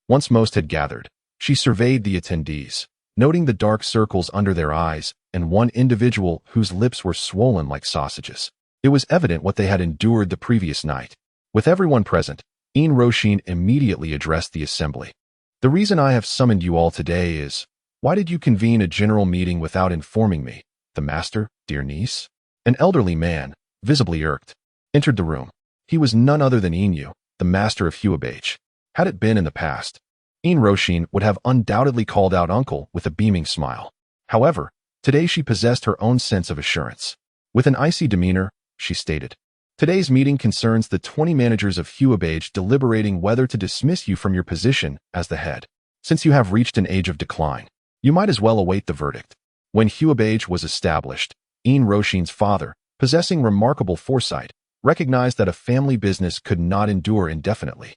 Once most had gathered, she surveyed the attendees, noting the dark circles under their eyes and one individual whose lips were swollen like sausages. It was evident what they had endured the previous night. With everyone present, Yin Roshin immediately addressed the assembly. The reason I have summoned you all today is, why did you convene a general meeting without informing me, the master, dear niece? An elderly man, visibly irked, entered the room. He was none other than Yin, the master of Huabage. Had it been in the past, Yin Roshin would have undoubtedly called out uncle with a beaming smile. However, today she possessed her own sense of assurance. With an icy demeanor, she stated, today's meeting concerns the 20 managers of Huabage deliberating whether to dismiss you from your position as the head. Since you have reached an age of decline, you might as well await the verdict. When Huabage was established, Yin Roshin's father, possessing remarkable foresight, recognized that a family business could not endure indefinitely,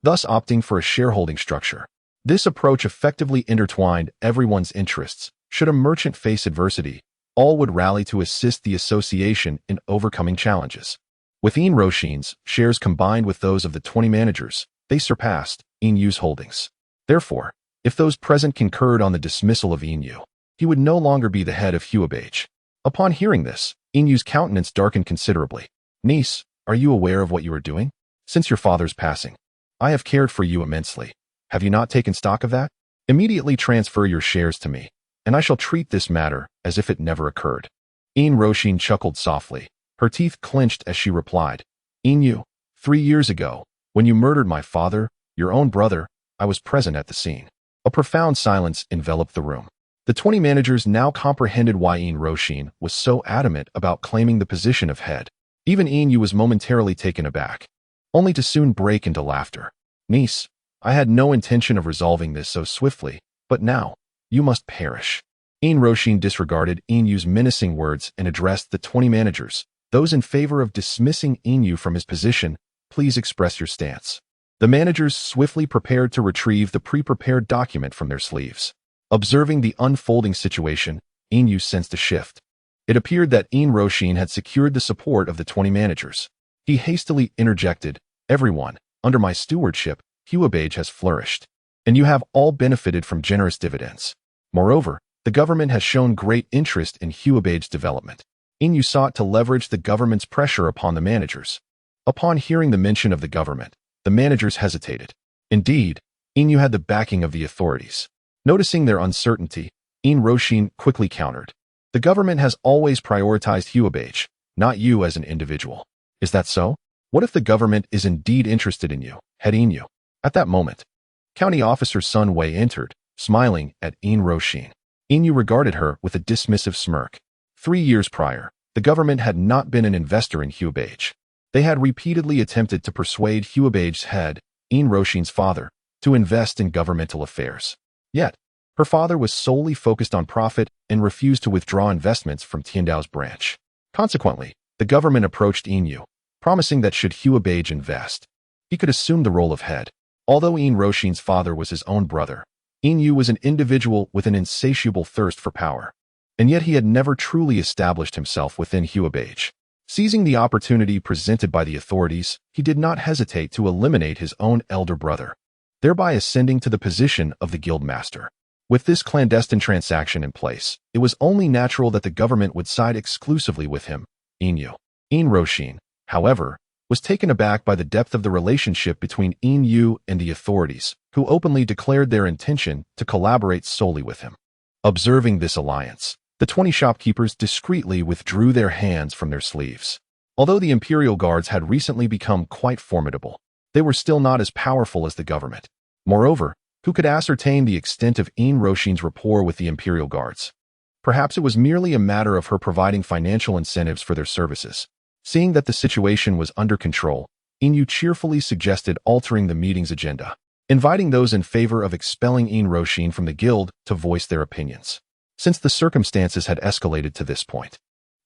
thus opting for a shareholding structure. This approach effectively intertwined everyone's interests. Should a merchant face adversity, all would rally to assist the association in overcoming challenges. With Ian Roshin's shares combined with those of the 20 managers, they surpassed Inyu's holdings. Therefore, if those present concurred on the dismissal of Inyu, he would no longer be the head of Huabage. Upon hearing this, Inyu's countenance darkened considerably. Niece, are you aware of what you are doing? Since your father's passing, I have cared for you immensely. Have you not taken stock of that? Immediately transfer your shares to me, and I shall treat this matter as if it never occurred. Ian Roshin chuckled softly. Her teeth clenched as she replied, Inyu, 3 years ago, when you murdered my father, your own brother, I was present at the scene. A profound silence enveloped the room. The 20 managers now comprehended why Ian Roshin was so adamant about claiming the position of head. Even Inyu was momentarily taken aback, only to soon break into laughter. Niece, I had no intention of resolving this so swiftly, but now, you must perish. Ian Roshin disregarded Inyu's menacing words and addressed the 20 managers. Those in favor of dismissing Inyu from his position, please express your stance. The managers swiftly prepared to retrieve the pre-prepared document from their sleeves. Observing the unfolding situation, Inyu sensed a shift. It appeared that Ian Roshin had secured the support of the 20 managers. He hastily interjected, everyone, under my stewardship, Huabage has flourished, and you have all benefited from generous dividends. Moreover, the government has shown great interest in Huabage's development. Inyu sought to leverage the government's pressure upon the managers. Upon hearing the mention of the government, the managers hesitated. Indeed, Inyu had the backing of the authorities. Noticing their uncertainty, Ian Roshin quickly countered. The government has always prioritized Huabage, not you as an individual. Is that so? What if the government is indeed interested in you, head Inyu? At that moment, County Officer Sun Wei entered, smiling at Ian Roshin. Inyu regarded her with a dismissive smirk. 3 years prior, the government had not been an investor in Huabage. They had repeatedly attempted to persuade Huabage's head, Ian Roshin's father, to invest in governmental affairs. Yet, her father was solely focused on profit and refused to withdraw investments from Tiandao's branch. Consequently, the government approached Inyu, promising that should Huabage invest, he could assume the role of head. Although Ian Roshin's father was his own brother, Inyu was an individual with an insatiable thirst for power, and yet he had never truly established himself within Huabage. Seizing the opportunity presented by the authorities, he did not hesitate to eliminate his own elder brother, thereby ascending to the position of the guild master. With this clandestine transaction in place, it was only natural that the government would side exclusively with him, Inyu. Ian Roshin, however, was taken aback by the depth of the relationship between Inyu and the authorities, who openly declared their intention to collaborate solely with him. Observing this alliance, the 20 shopkeepers discreetly withdrew their hands from their sleeves. Although the Imperial Guards had recently become quite formidable, they were still not as powerful as the government. Moreover, who could ascertain the extent of Ian Roshin's rapport with the Imperial Guards? Perhaps it was merely a matter of her providing financial incentives for their services. Seeing that the situation was under control, Inyu cheerfully suggested altering the meeting's agenda, inviting those in favor of expelling Ian Roshin from the guild to voice their opinions. Since the circumstances had escalated to this point,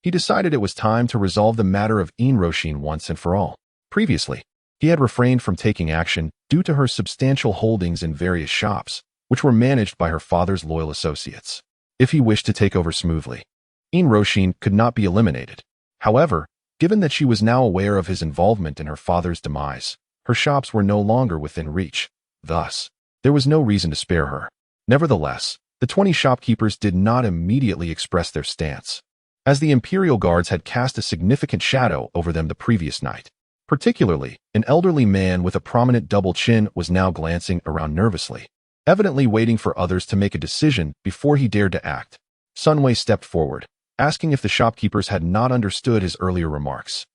he decided it was time to resolve the matter of Ian Roshin once and for all. Previously, he had refrained from taking action due to her substantial holdings in various shops, which were managed by her father's loyal associates. If he wished to take over smoothly, Ian Roshin could not be eliminated. However, given that she was now aware of his involvement in her father's demise, her shops were no longer within reach. Thus, there was no reason to spare her. Nevertheless, the 20 shopkeepers did not immediately express their stance, as the Imperial Guards had cast a significant shadow over them the previous night. Particularly, an elderly man with a prominent double chin was now glancing around nervously, evidently waiting for others to make a decision before he dared to act. Sun Wei stepped forward, asking if the shopkeepers had not understood his earlier remarks.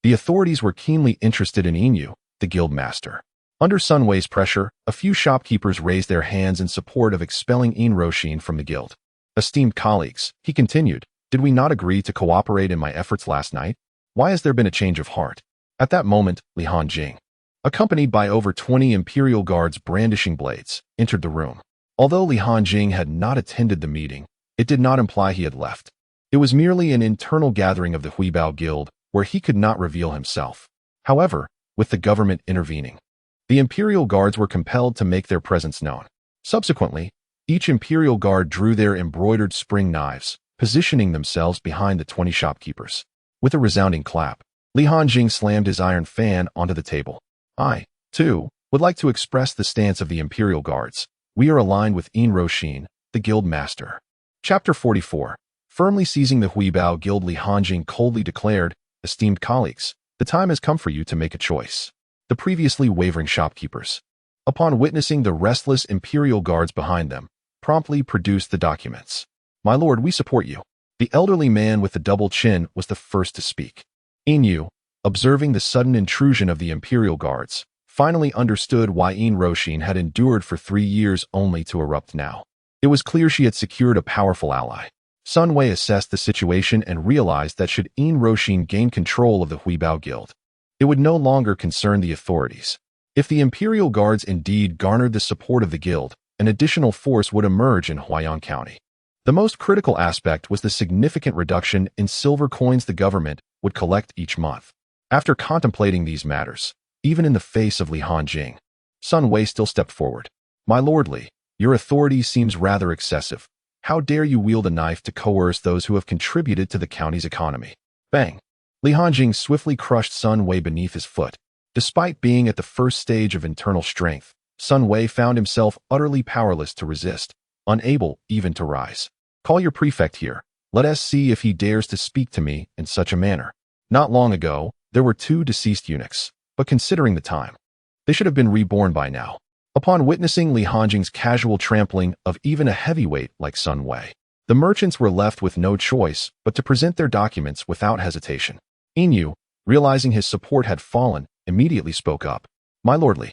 The authorities were keenly interested in Inyu, the guild master. Under Sun Wei's pressure, a few shopkeepers raised their hands in support of expelling Ian Roshin from the guild. Esteemed colleagues, he continued, did we not agree to cooperate in my efforts last night? Why has there been a change of heart? At that moment, Li Hanjing, accompanied by over 20 Imperial Guards brandishing blades, entered the room. Although Li Hanjing had not attended the meeting, it did not imply he had left. It was merely an internal gathering of the Huibao Guild where he could not reveal himself. However, with the government intervening, the Imperial Guards were compelled to make their presence known. Subsequently, each Imperial Guard drew their embroidered spring knives, positioning themselves behind the 20 shopkeepers. With a resounding clap, Li Hanjing slammed his iron fan onto the table. I, too, would like to express the stance of the Imperial Guards. We are aligned with Yin Roshin, the Guild Master. Chapter 44. Firmly seizing the Huibao Guild, Li Hanjing coldly declared, Esteemed colleagues, the time has come for you to make a choice. The previously wavering shopkeepers, upon witnessing the restless Imperial Guards behind them, promptly produced the documents. My lord, we support you. The elderly man with the double chin was the first to speak. Yin, observing the sudden intrusion of the Imperial Guards, finally understood why Yin Roshin had endured for 3 years only to erupt now. It was clear she had secured a powerful ally. Sun Wei assessed the situation and realized that should Yin Roshin gain control of the Huibao Guild, it would no longer concern the authorities. If the Imperial Guards indeed garnered the support of the guild, an additional force would emerge in Huayan County. The most critical aspect was the significant reduction in silver coins the government would collect each month. After contemplating these matters, even in the face of Li Hanjing, Sun Wei still stepped forward. My lord Li, your authority seems rather excessive. How dare you wield a knife to coerce those who have contributed to the county's economy? Bang! Li Hanjing swiftly crushed Sun Wei beneath his foot. Despite being at the first stage of internal strength, Sun Wei found himself utterly powerless to resist, unable even to rise. Call your prefect here. Let us see if he dares to speak to me in such a manner. Not long ago, there were 2 deceased eunuchs, but considering the time, they should have been reborn by now. Upon witnessing Li Hanjing's casual trampling of even a heavyweight like Sun Wei, the merchants were left with no choice but to present their documents without hesitation. Yin, realizing his support had fallen, immediately spoke up. My lord Li,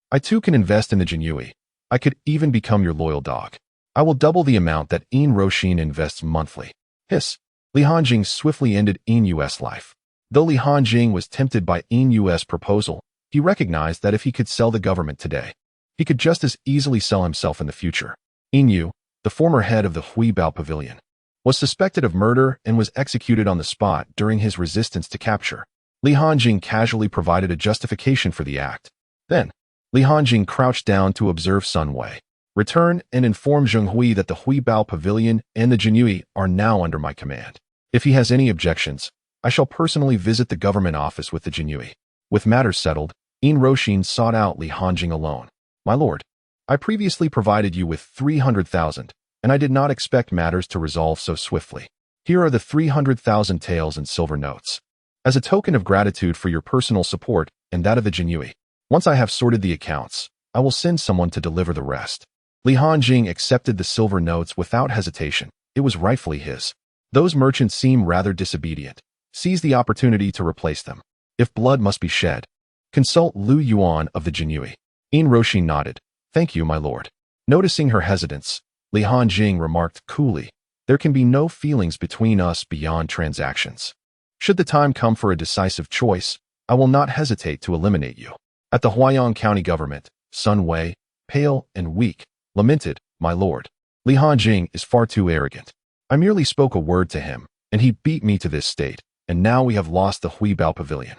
I too can invest in the Jinyui. I could even become your loyal dog. I will double the amount that Yin Roshin invests monthly. Hiss. Li Hanjing swiftly ended Yin Yu's life. Though Li Hanjing was tempted by Yin Yu's proposal, he recognized that if he could sell the government today, he could just as easily sell himself in the future. Yin Yu, the former head of the Huibao Pavilion, was suspected of murder and was executed on the spot during his resistance to capture. Li Hanjing casually provided a justification for the act. Then, Li Hanjing crouched down to observe Sun Wei. Return and inform Zheng Hui that the Huibao Pavilion and the Jinyui are now under my command. If he has any objections, I shall personally visit the government office with the Jinyui. With matters settled, Yin Roshin sought out Li Hanjing alone. My lord, I previously provided you with 300,000, and I did not expect matters to resolve so swiftly. Here are the 300,000 taels in silver notes. As a token of gratitude for your personal support and that of the Jinyui, once I have sorted the accounts, I will send someone to deliver the rest. Li Hanjing accepted the silver notes without hesitation. It was rightfully his. Those merchants seem rather disobedient. Seize the opportunity to replace them. If blood must be shed, consult Lu Yuan of the Jinyui. Yin Roshin nodded. Thank you, my lord. Noticing her hesitance, Li Hanjing remarked coolly, there can be no feelings between us beyond transactions. Should the time come for a decisive choice, I will not hesitate to eliminate you. At the Huayan County government, Sun Wei, pale and weak, lamented, my lord, Li Hanjing is far too arrogant. I merely spoke a word to him, and he beat me to this state, and now we have lost the Huibao Pavilion.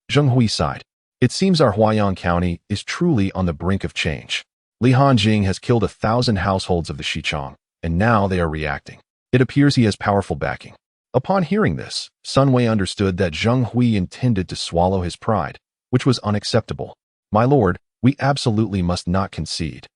Zheng Hui sighed. It seems our Huayan County is truly on the brink of change. Li Hanjing has killed 1,000 households of the Xichang, and now they are reacting. It appears he has powerful backing. Upon hearing this, Sun Wei understood that Zheng Hui intended to swallow his pride, which was unacceptable. My lord, we absolutely must not concede.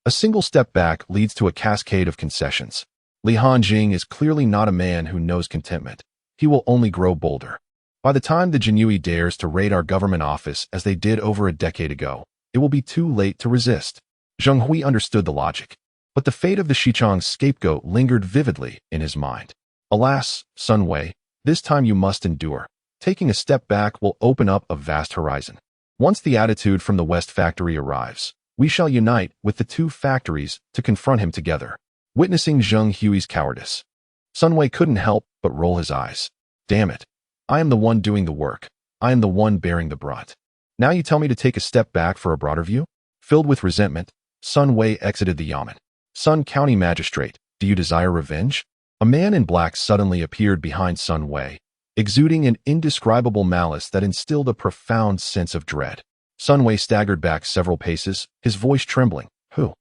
A single step back leads to a cascade of concessions. Li Hanjing is clearly not a man who knows contentment. He will only grow bolder. By the time the Jinyui dares to raid our government office as they did over a decade ago, it will be too late to resist. Zheng Hui understood the logic, but the fate of the Xichang's scapegoat lingered vividly in his mind. Alas, Sun Wei, this time you must endure. Taking a step back will open up a vast horizon. Once the attitude from the West Factory arrives, we shall unite with the 2 factories to confront him together. Witnessing Zheng Hui's cowardice, Sun Wei couldn't help but roll his eyes. Damn it. I am the one doing the work. I am the one bearing the brunt. Now you tell me to take a step back for a broader view? Filled with resentment, Sun Wei exited the yamen. Sun County Magistrate, do you desire revenge? A man in black suddenly appeared behind Sun Wei, exuding an indescribable malice that instilled a profound sense of dread. Sun Wei staggered back several paces, his voice trembling. Who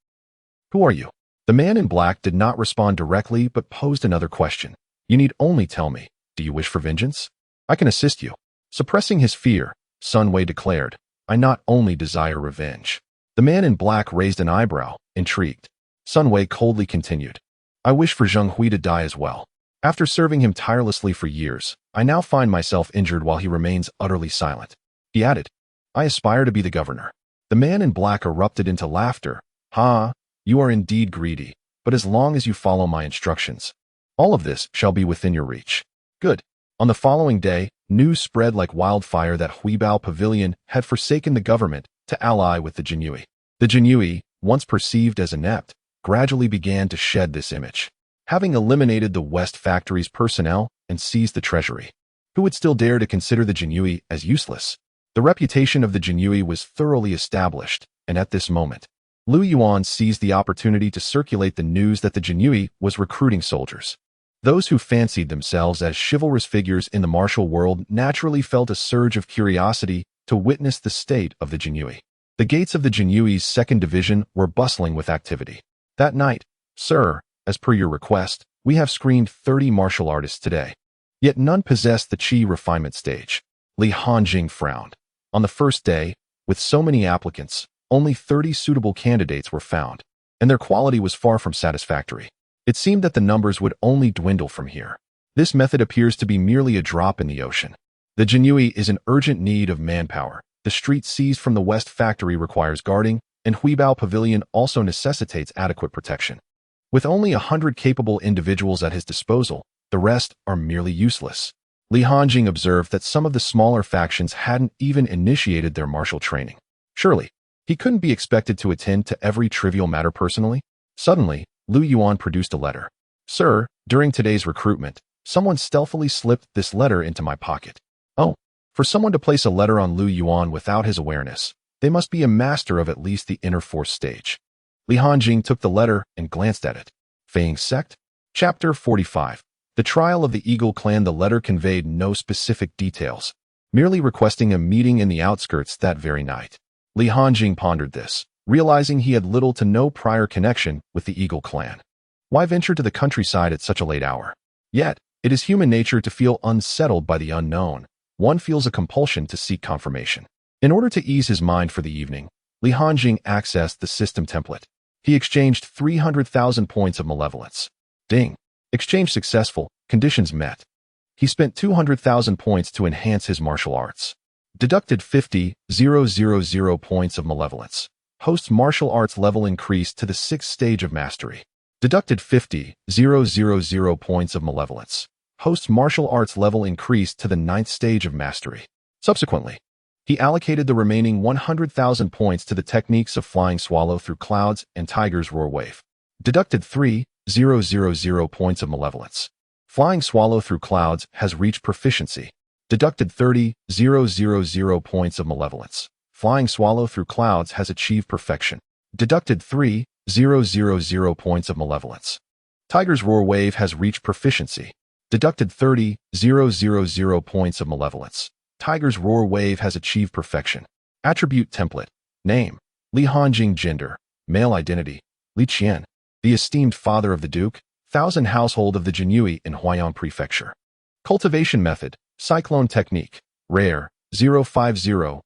are you? The man in black did not respond directly but posed another question. You need only tell me, do you wish for vengeance? I can assist you. Suppressing his fear, Sun Wei declared, I not only desire revenge. The man in black raised an eyebrow, intrigued. Sun Wei coldly continued, I wish for Zheng Hui to die as well. After serving him tirelessly for years, I now find myself injured while he remains utterly silent. He added, I aspire to be the governor. The man in black erupted into laughter. Ha, you are indeed greedy, but as long as you follow my instructions, all of this shall be within your reach. Good. On the following day, news spread like wildfire that Huibao Pavilion had forsaken the government to ally with the Jinyui. The Jinyui, once perceived as inept, gradually began to shed this image. Having eliminated the West Factory's personnel and seized the treasury, who would still dare to consider the Jinyui as useless? The reputation of the Jinyui was thoroughly established, and at this moment, Lu Yuan seized the opportunity to circulate the news that the Jinyui was recruiting soldiers. Those who fancied themselves as chivalrous figures in the martial world naturally felt a surge of curiosity to witness the state of the Jinyui. The gates of the Jinyui's 2nd Division were bustling with activity. That night, sir, as per your request, we have screened 30 martial artists today. Yet none possessed the Qi refinement stage. Li Hanjing frowned. On the first day, with so many applicants, only 30 suitable candidates were found, and their quality was far from satisfactory. It seemed that the numbers would only dwindle from here. This method appears to be merely a drop in the ocean. The Jinyui is in urgent need of manpower. The street seized from the West Factory requires guarding, and Huibao Pavilion also necessitates adequate protection. With only 100 capable individuals at his disposal, the rest are merely useless. Li Hanjing observed that some of the smaller factions hadn't even initiated their martial training. Surely, he couldn't be expected to attend to every trivial matter personally. Suddenly, Lu Yuan produced a letter. Sir, during today's recruitment, someone stealthily slipped this letter into my pocket. Oh, for someone to place a letter on Lu Yuan without his awareness, they must be a master of at least the inner force stage. Li Hanjing took the letter and glanced at it. Feiying Sect? Chapter 45. The Trial of the Eagle Clan. The letter conveyed no specific details, merely requesting a meeting in the outskirts that very night. Li Hanjing pondered this, realizing he had little to no prior connection with the Eagle Clan. Why venture to the countryside at such a late hour? Yet, it is human nature to feel unsettled by the unknown. One feels a compulsion to seek confirmation. In order to ease his mind for the evening, Li Hanjing accessed the system template. He exchanged 300,000 points of malevolence. Ding. Exchange successful, conditions met. He spent 200,000 points to enhance his martial arts. Deducted 50,000 points of malevolence. Host's martial arts level increased to the 6th stage of mastery. Deducted 50,000 points of malevolence. Host's martial arts level increased to the 9th stage of mastery. Subsequently, he allocated the remaining 100,000 points to the techniques of Flying Swallow Through Clouds and Tiger's Roar Wave. Deducted 3,000 points of malevolence. Flying Swallow Through Clouds has reached proficiency. Deducted 30,000 points of malevolence. Flying Swallow Through Clouds has achieved perfection. Deducted 3,000 points of malevolence. Tiger's Roar Wave has reached proficiency. Deducted 30,000 points of malevolence. Tiger's Roar Wave has achieved perfection. Attribute Template. Name: Li Hanjing. Gender: Male. Identity: Li Qian, the esteemed father of the Duke, 1000 household of the Jinyui in Huaiyan Prefecture. Cultivation Method: Cyclone Technique. Rare: 0500000.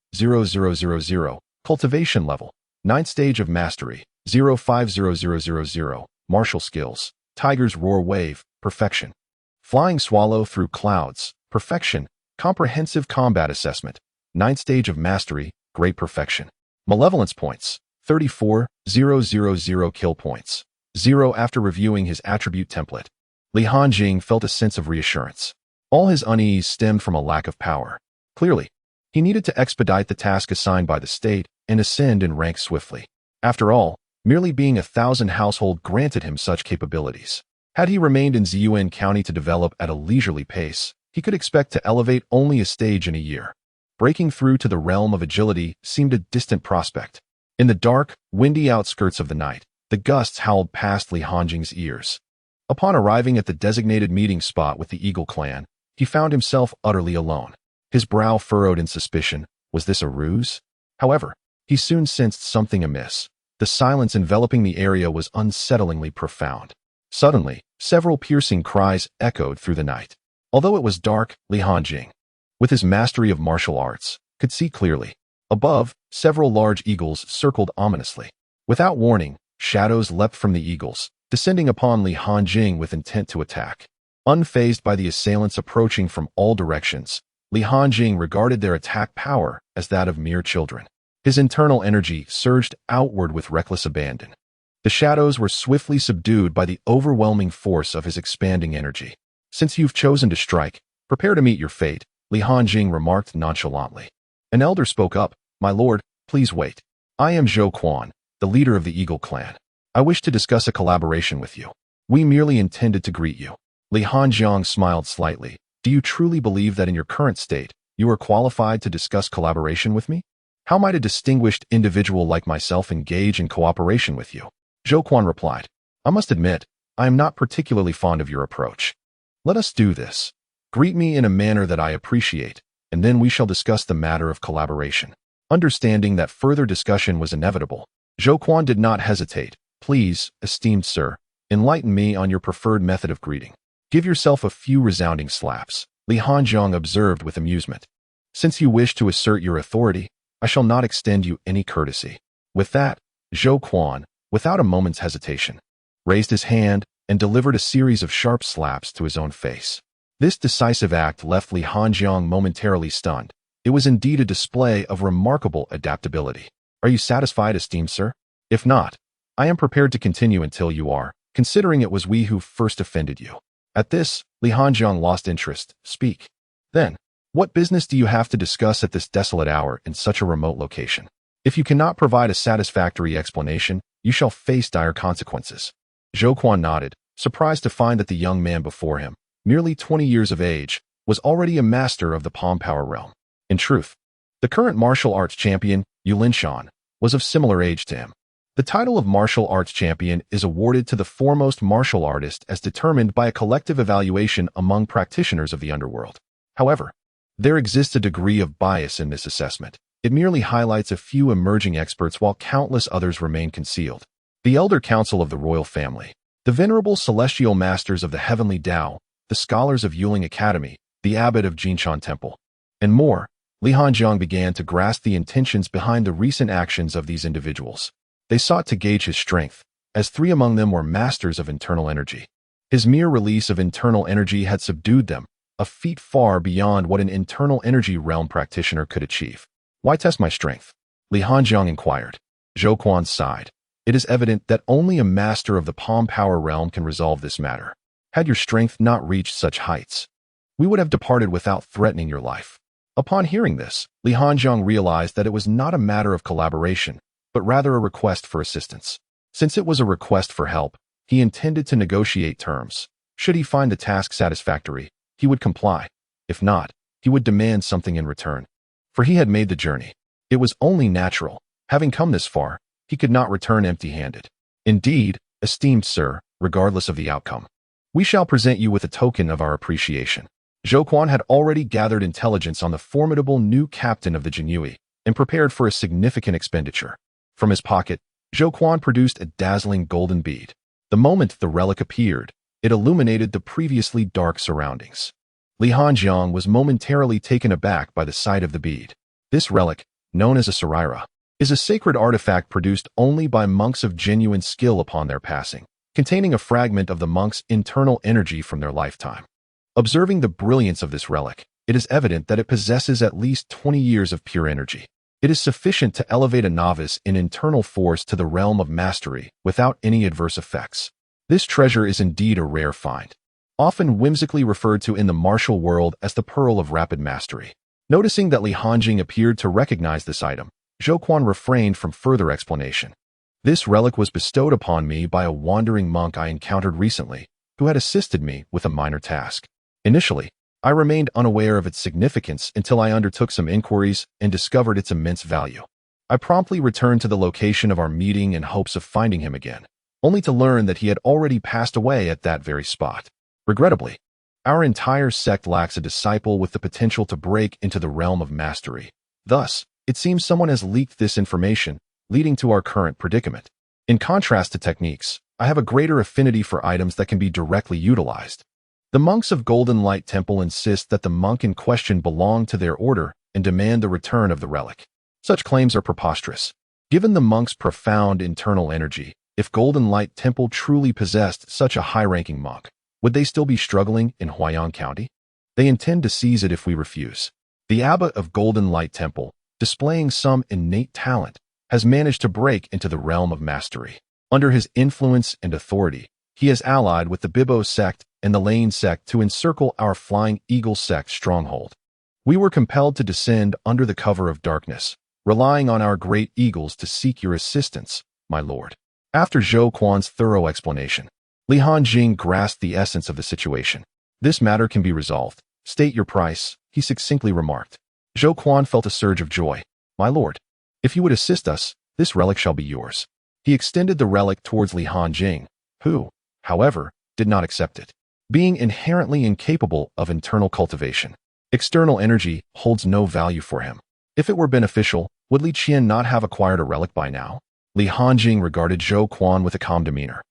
Cultivation Level: 9th Stage of Mastery, 0500000. Martial Skills: Tiger's Roar Wave, Perfection. Flying Swallow Through Clouds, Perfection. Comprehensive Combat Assessment, 9th Stage of Mastery, Great Perfection. Malevolence Points: 34,000 Kill Points, 0. After reviewing his attribute template, Li Hanjing felt a sense of reassurance. All his unease stemmed from a lack of power. Clearly, he needed to expedite the task assigned by the state and ascend in rank swiftly. After all, merely being 1000 household granted him such capabilities. Had he remained in Ziyuan County to develop at a leisurely pace, he could expect to elevate only a stage in a year. Breaking through to the realm of agility seemed a distant prospect. In the dark, windy outskirts of the night, the gusts howled past Li Hanjing's ears. Upon arriving at the designated meeting spot with the Eagle Clan, he found himself utterly alone. His brow furrowed in suspicion. Was this a ruse? However, he soon sensed something amiss. The silence enveloping the area was unsettlingly profound. Suddenly, several piercing cries echoed through the night. Although it was dark, Li Hanjing with his mastery of martial arts, could see clearly. Above, several large eagles circled ominously. Without warning, shadows leapt from the eagles, descending upon Li Hanjing with intent to attack. Unfazed by the assailants approaching from all directions, Li Hanjing regarded their attack power as that of mere children. His internal energy surged outward with reckless abandon. The shadows were swiftly subdued by the overwhelming force of his expanding energy. "Since you've chosen to strike, prepare to meet your fate," Li Hanjing remarked nonchalantly. An elder spoke up, "My lord, please wait. I am Zhou Quan, the leader of the Eagle clan. I wish to discuss a collaboration with you. We merely intended to greet you." Li Hanjiang smiled slightly. "Do you truly believe that in your current state, you are qualified to discuss collaboration with me? How might a distinguished individual like myself engage in cooperation with you?" Zhou Quan replied, "I must admit, I am not particularly fond of your approach. Let us do this. Greet me in a manner that I appreciate, and then we shall discuss the matter of collaboration." Understanding that further discussion was inevitable, Zhou Quan did not hesitate. "Please, esteemed sir, enlighten me on your preferred method of greeting. Give yourself a few resounding slaps," Li Hanjiang observed with amusement. "Since you wish to assert your authority, I shall not extend you any courtesy." With that, Zhou Quan, without a moment's hesitation, raised his hand and delivered a series of sharp slaps to his own face. This decisive act left Li Hanjiang momentarily stunned. It was indeed a display of remarkable adaptability. "Are you satisfied, esteemed sir? If not, I am prepared to continue until you are, considering it was we who first offended you." At this, Li Hanjiang lost interest. "Speak. Then, what business do you have to discuss at this desolate hour in such a remote location? If you cannot provide a satisfactory explanation, you shall face dire consequences." Zhou Quan nodded, surprised to find that the young man before him, merely 20 years of age, was already a master of the palm power realm. In truth, the current martial arts champion, Yulin Shan, was of similar age to him. The title of martial arts champion is awarded to the foremost martial artist as determined by a collective evaluation among practitioners of the underworld. However, there exists a degree of bias in this assessment. It merely highlights a few emerging experts while countless others remain concealed. The Elder Council of the Royal Family, the Venerable Celestial Masters of the Heavenly Tao, the Scholars of Yuling Academy, the Abbot of Jinshan Temple, and more, Li Hanjiang began to grasp the intentions behind the recent actions of these individuals. They sought to gauge his strength, as 3 among them were masters of internal energy. His mere release of internal energy had subdued them, a feat far beyond what an internal energy realm practitioner could achieve. "Why test my strength?" Li Hanjiang inquired. Zhou Quan sighed. "It is evident that only a master of the palm power realm can resolve this matter. Had your strength not reached such heights, we would have departed without threatening your life." Upon hearing this, Li Hanjiang realized that it was not a matter of collaboration, but rather a request for assistance. Since it was a request for help, he intended to negotiate terms. Should he find the task satisfactory, he would comply. If not, he would demand something in return. For he had made the journey. It was only natural. Having come this far, he could not return empty-handed. "Indeed, esteemed sir, regardless of the outcome, we shall present you with a token of our appreciation." Zhou Quan had already gathered intelligence on the formidable new captain of the Jinyui and prepared for a significant expenditure. From his pocket, Zhou Quan produced a dazzling golden bead. The moment the relic appeared, it illuminated the previously dark surroundings. Li Hanjiang was momentarily taken aback by the sight of the bead. This relic, known as a Saraira, is a sacred artifact produced only by monks of genuine skill upon their passing, containing a fragment of the monk's internal energy from their lifetime. Observing the brilliance of this relic, it is evident that it possesses at least 20 years of pure energy. It is sufficient to elevate a novice in internal force to the realm of mastery without any adverse effects. This treasure is indeed a rare find, often whimsically referred to in the martial world as the Pearl of Rapid Mastery. Noticing that Li Hanjing appeared to recognize this item, Zhou Quan refrained from further explanation. "This relic was bestowed upon me by a wandering monk I encountered recently, who had assisted me with a minor task. Initially, I remained unaware of its significance until I undertook some inquiries and discovered its immense value. I promptly returned to the location of our meeting in hopes of finding him again, only to learn that he had already passed away at that very spot. Regrettably, our entire sect lacks a disciple with the potential to break into the realm of mastery. Thus, it seems someone has leaked this information, leading to our current predicament. In contrast to techniques, I have a greater affinity for items that can be directly utilized. The monks of Golden Light Temple insist that the monk in question belonged to their order and demand the return of the relic. Such claims are preposterous. Given the monk's profound internal energy, if Golden Light Temple truly possessed such a high-ranking monk, would they still be struggling in Huayang County? They intend to seize it if we refuse. The abbot of Golden Light Temple, displaying some innate talent, has managed to break into the realm of mastery. Under his influence and authority, he has allied with the Bibo sect and the Lane sect to encircle our Flying Eagle sect stronghold. We were compelled to descend under the cover of darkness, relying on our great eagles to seek your assistance, my lord. After Zhou Quan's thorough explanation, Li Hanjing grasped the essence of the situation. This matter can be resolved. State your price, he succinctly remarked. Zhou Quan felt a surge of joy. My lord, if you would assist us, this relic shall be yours. He extended the relic towards Li Hanjing, who, however, did not accept it. Being inherently incapable of internal cultivation, external energy holds no value for him. If it were beneficial, would Li Qian not have acquired a relic by now? Li Hanjing regarded Zhou Quan with a calm demeanor.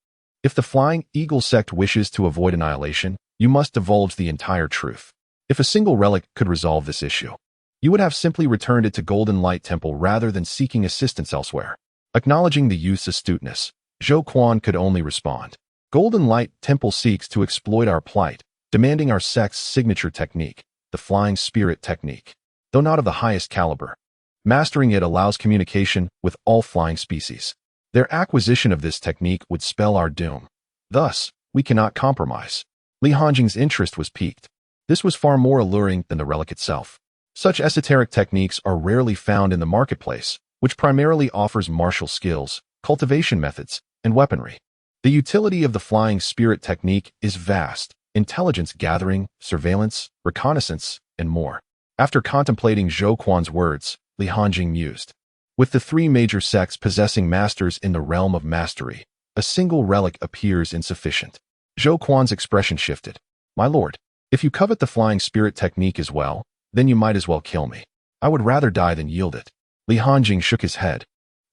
If the Flying Eagle sect wishes to avoid annihilation, you must divulge the entire truth. If a single relic could resolve this issue, you would have simply returned it to Golden Light Temple rather than seeking assistance elsewhere. Acknowledging the youth's astuteness, Zhou Quan could only respond. Golden Light Temple seeks to exploit our plight, demanding our sect's signature technique, the Flying Spirit technique. Though not of the highest caliber, mastering it allows communication with all flying species. Their acquisition of this technique would spell our doom. Thus, we cannot compromise. Li Hanjing's interest was piqued. This was far more alluring than the relic itself. Such esoteric techniques are rarely found in the marketplace, which primarily offers martial skills, cultivation methods, and weaponry. The utility of the Flying Spirit technique is vast: intelligence gathering, surveillance, reconnaissance, and more. After contemplating Zhou Quan's words, Li Hanjing mused. With the three major sects possessing masters in the realm of mastery, a single relic appears insufficient. Zhou Quan's expression shifted. My lord, if you covet the Flying Spirit technique as well, then you might as well kill me. I would rather die than yield it. Li Hanjing shook his head.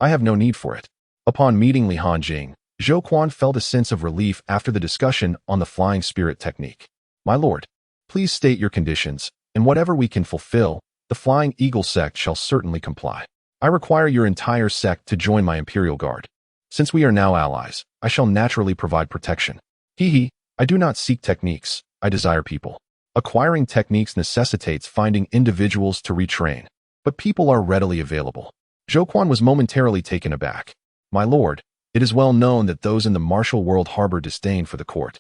I have no need for it. Upon meeting Li Hanjing, Zhou Quan felt a sense of relief after the discussion on the Flying Spirit technique. My lord, please state your conditions, and whatever we can fulfill, the Flying Eagle sect shall certainly comply. I require your entire sect to join my Imperial Guard. Since we are now allies, I shall naturally provide protection. I do not seek techniques, I desire people. Acquiring techniques necessitates finding individuals to retrain, but people are readily available. Zhou Quan was momentarily taken aback. My lord, it is well known that those in the martial world harbor disdain for the court,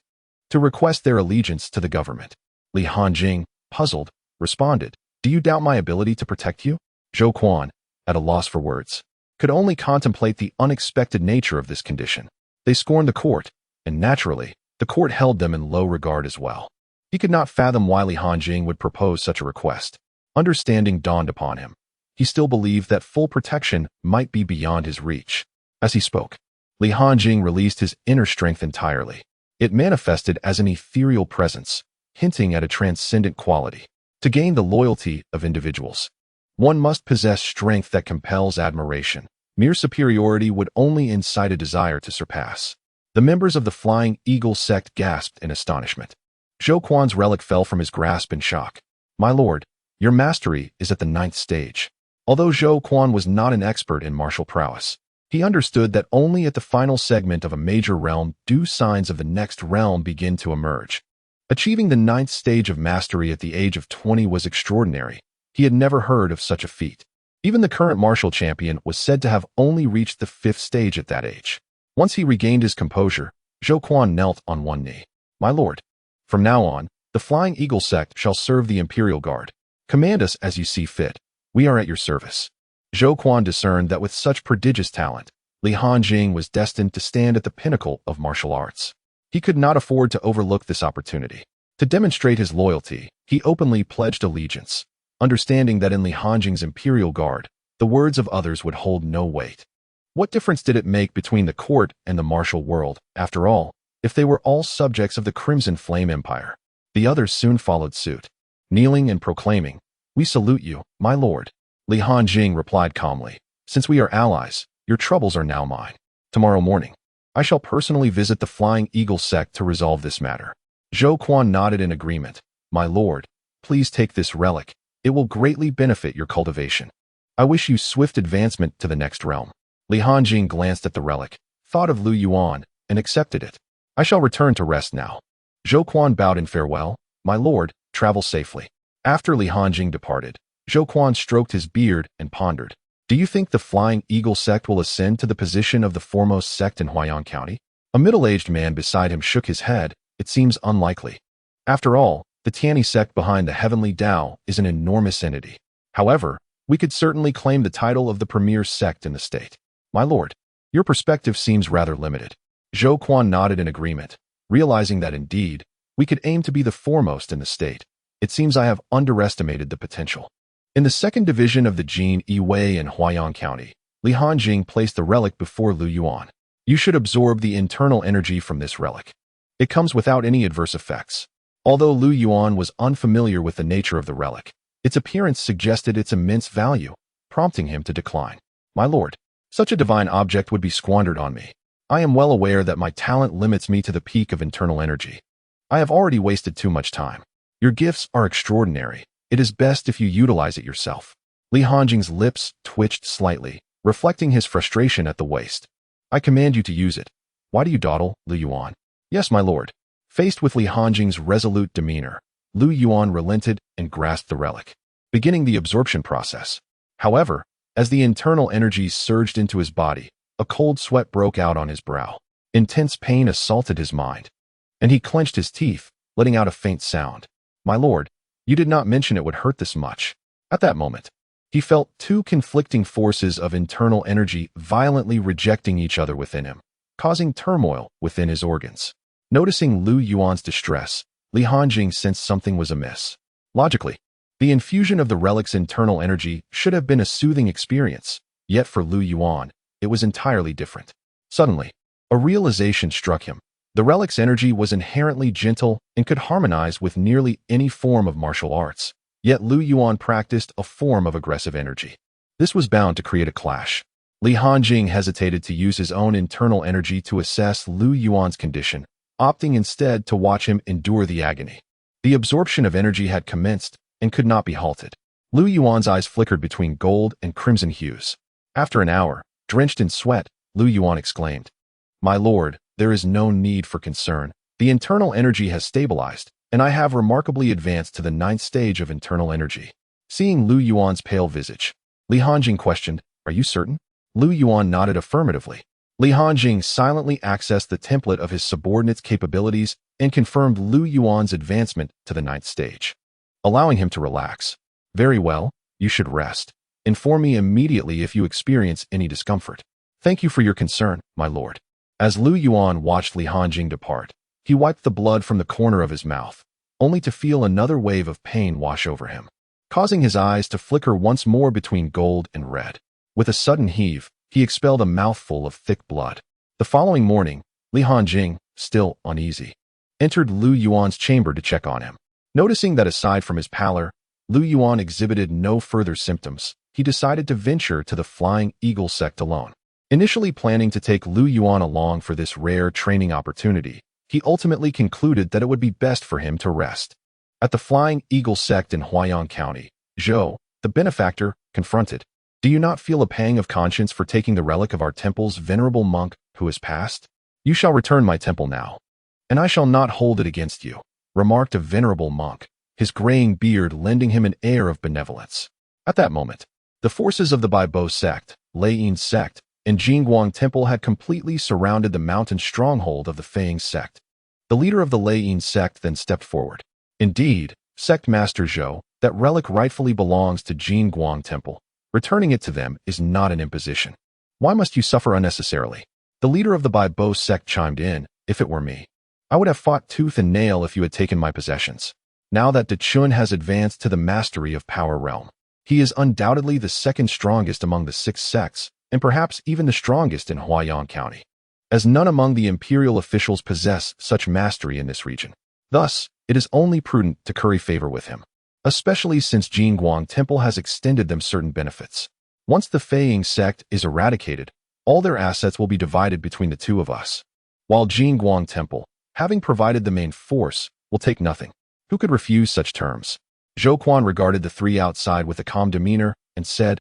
to request their allegiance to the government. Li Hanjing, puzzled, responded, do you doubt my ability to protect you? Zhou Quan, at a loss for words, could only contemplate the unexpected nature of this condition. They scorned the court, and naturally, the court held them in low regard as well. He could not fathom why Li Hanjing would propose such a request. Understanding dawned upon him. He still believed that full protection might be beyond his reach. As he spoke, Li Hanjing released his inner strength entirely. It manifested as an ethereal presence, hinting at a transcendent quality. To gain the loyalty of individuals, one must possess strength that compels admiration. Mere superiority would only incite a desire to surpass. The members of the Flying Eagle sect gasped in astonishment. Zhou Quan's relic fell from his grasp in shock. My lord, your mastery is at the 9th stage. Although Zhou Quan was not an expert in martial prowess, he understood that only at the final segment of a major realm do signs of the next realm begin to emerge. Achieving the 9th stage of mastery at the age of 20 was extraordinary. He had never heard of such a feat. Even the current martial champion was said to have only reached the 5th stage at that age. Once he regained his composure, Zhou Quan knelt on one knee. My lord, from now on, the Flying Eagle sect shall serve the Imperial Guard. Command us as you see fit. We are at your service. Zhou Quan discerned that with such prodigious talent, Li Hanjing was destined to stand at the pinnacle of martial arts. He could not afford to overlook this opportunity. To demonstrate his loyalty, he openly pledged allegiance, understanding that in Li Hanjing's Imperial Guard, the words of others would hold no weight. What difference did it make between the court and the martial world, after all, if they were all subjects of the Crimson Flame Empire? The others soon followed suit, kneeling and proclaiming, We salute you, my lord. Li Hanjing replied calmly, Since we are allies, your troubles are now mine. Tomorrow morning, I shall personally visit the Flying Eagle sect to resolve this matter. Zhou Quan nodded in agreement. My lord, please take this relic. It will greatly benefit your cultivation. I wish you swift advancement to the next realm. Li Hanjing glanced at the relic, thought of Lu Yuan, and accepted it. I shall return to rest now. Zhou Quan bowed in farewell. My lord, travel safely. After Li Hanjing departed, Zhou Quan stroked his beard and pondered. Do you think the Flying Eagle sect will ascend to the position of the foremost sect in Huayan County? A middle-aged man beside him shook his head. It seems unlikely. After all, the Tianyi sect behind the Heavenly Tao is an enormous entity. However, we could certainly claim the title of the premier sect in the state. My lord, your perspective seems rather limited. Zhou Quan nodded in agreement, realizing that indeed, we could aim to be the foremost in the state. It seems I have underestimated the potential. In the second division of the Jin Yiwei in Huayan County, Li Hanjing placed the relic before Lu Yuan. You should absorb the internal energy from this relic. It comes without any adverse effects. Although Lu Yuan was unfamiliar with the nature of the relic, its appearance suggested its immense value, prompting him to decline. My lord, such a divine object would be squandered on me. I am well aware that my talent limits me to the peak of internal energy. I have already wasted too much time. Your gifts are extraordinary. It is best if you utilize it yourself. Li Hanjing's lips twitched slightly, reflecting his frustration at the waste. I command you to use it. Why do you dawdle, Lu Yuan? Yes, my lord. Faced with Li Hanjing's resolute demeanor, Lu Yuan relented and grasped the relic, beginning the absorption process. However, as the internal energies surged into his body, a cold sweat broke out on his brow. Intense pain assaulted his mind, and he clenched his teeth, letting out a faint sound. My lord, you did not mention it would hurt this much. At that moment, he felt two conflicting forces of internal energy violently rejecting each other within him, causing turmoil within his organs. Noticing Lu Yuan's distress, Li Hanjing sensed something was amiss. Logically, the infusion of the relic's internal energy should have been a soothing experience, yet for Lu Yuan, it was entirely different. Suddenly, a realization struck him. The relic's energy was inherently gentle and could harmonize with nearly any form of martial arts, yet Lu Yuan practiced a form of aggressive energy. This was bound to create a clash. Li Hanjing hesitated to use his own internal energy to assess Lu Yuan's condition, opting instead to watch him endure the agony. The absorption of energy had commenced and could not be halted. Lu Yuan's eyes flickered between gold and crimson hues. After an hour, drenched in sweat, Lu Yuan exclaimed, My lord, there is no need for concern. The internal energy has stabilized, and I have remarkably advanced to the 9th stage of internal energy. Seeing Lu Yuan's pale visage, Li Hanjing questioned, Are you certain? Lu Yuan nodded affirmatively. Li Hanjing silently accessed the template of his subordinate's capabilities and confirmed Lu Yuan's advancement to the 9th stage, allowing him to relax. Very well, you should rest. Inform me immediately if you experience any discomfort. Thank you for your concern, my lord. As Lu Yuan watched Li Hanjing depart, he wiped the blood from the corner of his mouth, only to feel another wave of pain wash over him, causing his eyes to flicker once more between gold and red. With a sudden heave, he expelled a mouthful of thick blood. The following morning, Li Hanjing, still uneasy, entered Lu Yuan's chamber to check on him. Noticing that aside from his pallor, Lu Yuan exhibited no further symptoms, he decided to venture to the Flying Eagle sect alone. Initially planning to take Lu Yuan along for this rare training opportunity, he ultimately concluded that it would be best for him to rest. At the Flying Eagle sect in Huayan County, Zhou, the benefactor, confronted, Do you not feel a pang of conscience for taking the relic of our temple's venerable monk who has passed? You shall return my temple now, and I shall not hold it against you, remarked a venerable monk, his graying beard lending him an air of benevolence. At that moment, the forces of the Baibo sect, Leiyin sect, and Jingguang Temple had completely surrounded the mountain stronghold of the Fang sect. The leader of the Leiyin sect then stepped forward. Indeed, Sect Master Zhou, that relic rightfully belongs to Jingguang Temple. Returning it to them is not an imposition. Why must you suffer unnecessarily? The leader of the Baibo sect chimed in, If it were me, I would have fought tooth and nail if you had taken my possessions. Now that De Chun has advanced to the mastery of Power Realm, he is undoubtedly the second strongest among the 6 sects, and perhaps even the strongest in Huayan County, as none among the imperial officials possess such mastery in this region. Thus, it is only prudent to curry favor with him, especially since Jingguang Temple has extended them certain benefits. Once the Feiying sect is eradicated, all their assets will be divided between the two of us, while Jingguang Temple, having provided the main force, will take nothing. Who could refuse such terms? Zhou Quan regarded the three outside with a calm demeanor and said,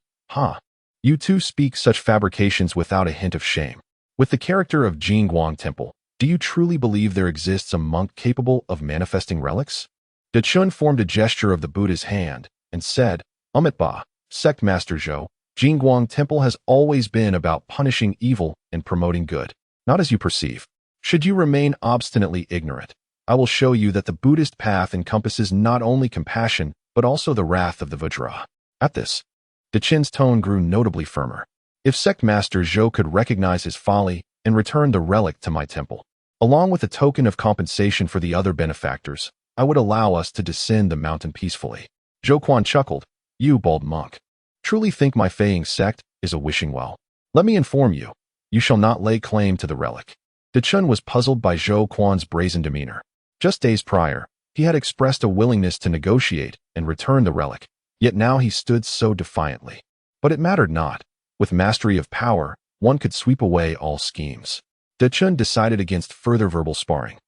You two speak such fabrications without a hint of shame. With the character of Jingguang Temple, do you truly believe there exists a monk capable of manifesting relics? De Chun formed a gesture of the Buddha's hand and said, Ba, Sect Master Zhou, Jingguang Temple has always been about punishing evil and promoting good, not as you perceive. Should you remain obstinately ignorant, I will show you that the Buddhist path encompasses not only compassion, but also the wrath of the Vajra. At this, De Chin's tone grew notably firmer. If Sect Master Zhou could recognize his folly and return the relic to my temple, along with a token of compensation for the other benefactors, I would allow us to descend the mountain peacefully. Zhou Quan chuckled. You bald monk. Truly think my Feiying sect is a wishing well? Let me inform you, you shall not lay claim to the relic. De Chun was puzzled by Zhou Quan's brazen demeanor. Just days prior, he had expressed a willingness to negotiate and return the relic, yet now he stood so defiantly. But it mattered not. With mastery of power, one could sweep away all schemes. De Chun decided against further verbal sparring,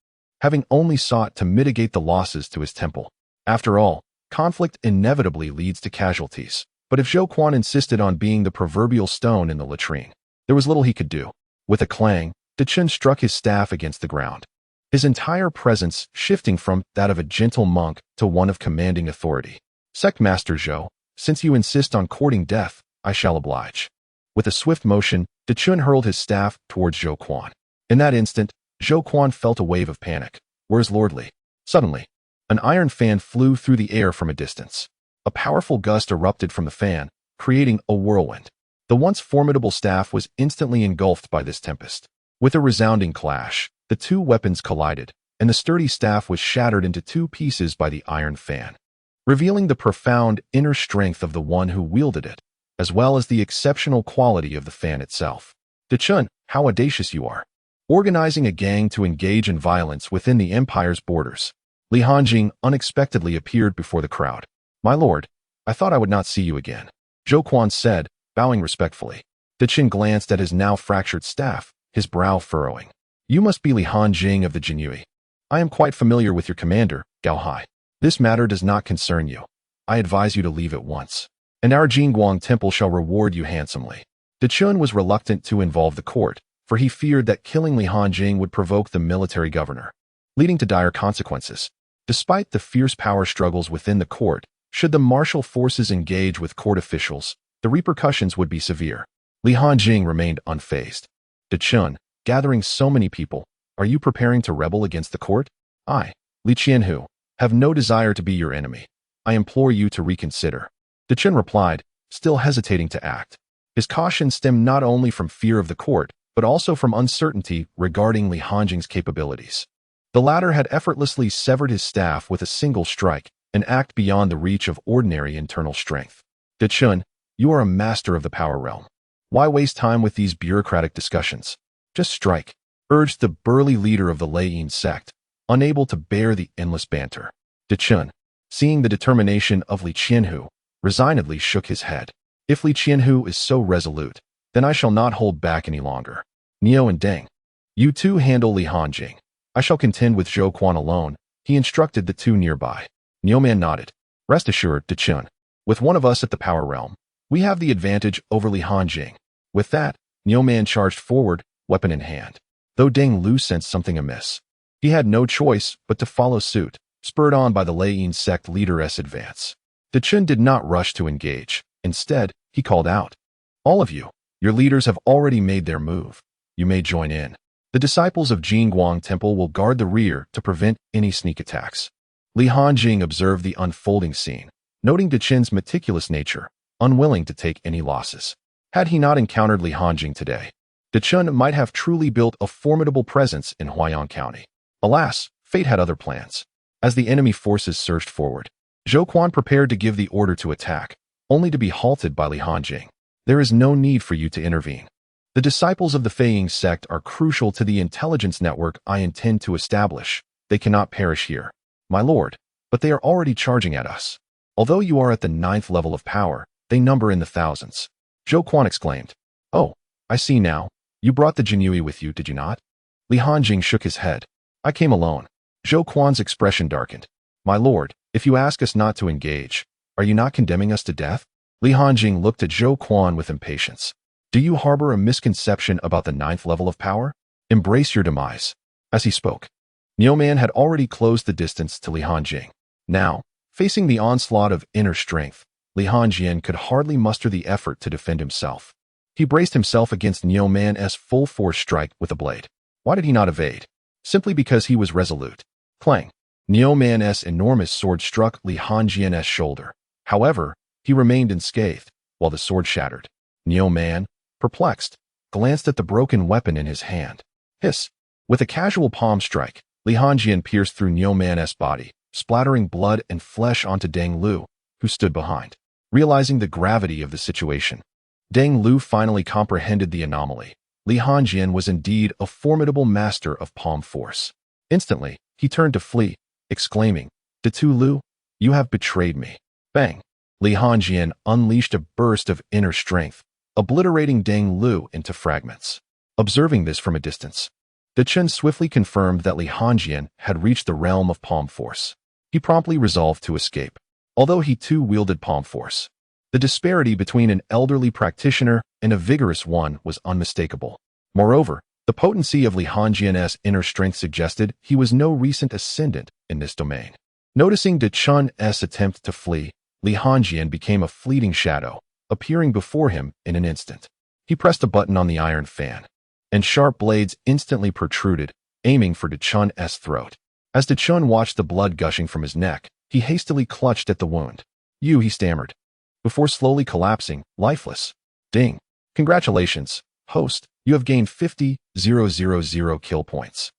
having only sought to mitigate the losses to his temple. After all, conflict inevitably leads to casualties. But if Zhou Quan insisted on being the proverbial stone in the latrine, there was little he could do. With a clang, De Chun struck his staff against the ground, his entire presence shifting from that of a gentle monk to one of commanding authority. Sect Master Zhou, since you insist on courting death, I shall oblige. With a swift motion, De Chun hurled his staff towards Zhou Quan. In that instant, Zhou Quan felt a wave of panic. Where's Lordly? Suddenly, an iron fan flew through the air from a distance. A powerful gust erupted from the fan, creating a whirlwind. The once formidable staff was instantly engulfed by this tempest. With a resounding clash, the two weapons collided, and the sturdy staff was shattered into two pieces by the iron fan, revealing the profound inner strength of the one who wielded it, as well as the exceptional quality of the fan itself. De Chun, how audacious you are. Organizing a gang to engage in violence within the empire's borders. Li Hanjing unexpectedly appeared before the crowd. My lord, I thought I would not see you again, Zhou Quan said, bowing respectfully. De Chin glanced at his now fractured staff, his brow furrowing. You must be Li Hanjing of the Jinyue. I am quite familiar with your commander, Gao Hai. This matter does not concern you. I advise you to leave at once, and our Jingguang Temple shall reward you handsomely. De Chun was reluctant to involve the court, for he feared that killing Li Hanjing would provoke the military governor, leading to dire consequences. Despite the fierce power struggles within the court, should the martial forces engage with court officials, the repercussions would be severe. Li Hanjing remained unfazed. De Chun, gathering so many people, are you preparing to rebel against the court? I, Li Qianhu, have no desire to be your enemy. I implore you to reconsider. De Chun replied, still hesitating to act. His caution stemmed not only from fear of the court, but also from uncertainty regarding Li Hanjing's capabilities. The latter had effortlessly severed his staff with a single strike, an act beyond the reach of ordinary internal strength. De Chun, you are a master of the power realm. Why waste time with these bureaucratic discussions? Just strike, urged the burly leader of the Feiying sect, unable to bear the endless banter. De Chun, seeing the determination of Li Qianhu, resignedly shook his head. If Li Qianhu is so resolute, then I shall not hold back any longer. Niu and Deng, you two handle Li Hanjing. I shall contend with Zhou Quan alone, he instructed the two nearby. Niuman nodded. Rest assured, De Chun, with one of us at the power realm, we have the advantage over Li Hanjing. With that, Niuman charged forward, weapon in hand. Though Deng Lu sensed something amiss, he had no choice but to follow suit, spurred on by the Feiying sect leader's advance. De Chun did not rush to engage. Instead, he called out, all of you, your leaders have already made their move. You may join in. The disciples of Jingguang Temple will guard the rear to prevent any sneak attacks. Li Hanjing observed the unfolding scene, noting De Chin's meticulous nature, unwilling to take any losses. Had he not encountered Li Hanjing today, De Chun might have truly built a formidable presence in Huaiyang County. Alas, fate had other plans. As the enemy forces surged forward, Zhou Quan prepared to give the order to attack, only to be halted by Li Hanjing. There is no need for you to intervene. The disciples of the Feiying sect are crucial to the intelligence network I intend to establish. They cannot perish here, my lord, but they are already charging at us. Although you are at the 9th level of power, they number in the thousands. Zhou Quan exclaimed. Oh, I see now. You brought the Jinyue with you, did you not? Li Hanjing shook his head. I came alone. Zhou Quan's expression darkened. My lord, if you ask us not to engage, are you not condemning us to death? Li Hanjing looked at Zhou Quan with impatience. Do you harbor a misconception about the 9th level of power? Embrace your demise. As he spoke, Niu Man had already closed the distance to Li Hanjing. Now, facing the onslaught of inner strength, Li Hanjing could hardly muster the effort to defend himself. He braced himself against Niu Man's full-force strike with a blade. Why did he not evade? Simply because he was resolute. Clang! Niu Man's enormous sword struck Li Hanjing's shoulder. However, he remained unscathed, while the sword shattered. Niu Man, perplexed, glanced at the broken weapon in his hand. Hiss! With a casual palm strike, Li Hanjing pierced through Niu Man's body, splattering blood and flesh onto Deng Lu, who stood behind. Realizing the gravity of the situation, Deng Lu finally comprehended the anomaly. Li Hanjing was indeed a formidable master of palm force. Instantly, he turned to flee, exclaiming, "Detu Lu, you have betrayed me." Bang! Li Hanjing unleashed a burst of inner strength, obliterating Deng Lu into fragments. Observing this from a distance, De Chen swiftly confirmed that Li Hanjing had reached the realm of palm force. He promptly resolved to escape. Although he too wielded palm force, the disparity between an elderly practitioner and a vigorous one was unmistakable. Moreover, the potency of Li Hanjing's inner strength suggested he was no recent ascendant in this domain. Noticing De Chen's attempt to flee, Li Hanjing became a fleeting shadow, appearing before him in an instant. He pressed a button on the iron fan, and sharp blades instantly protruded, aiming for De Chen's throat. As De Chen watched the blood gushing from his neck, he hastily clutched at the wound. "You," he stammered, before slowly collapsing, lifeless. Ding! Congratulations, host. You have gained 50,000 kill points.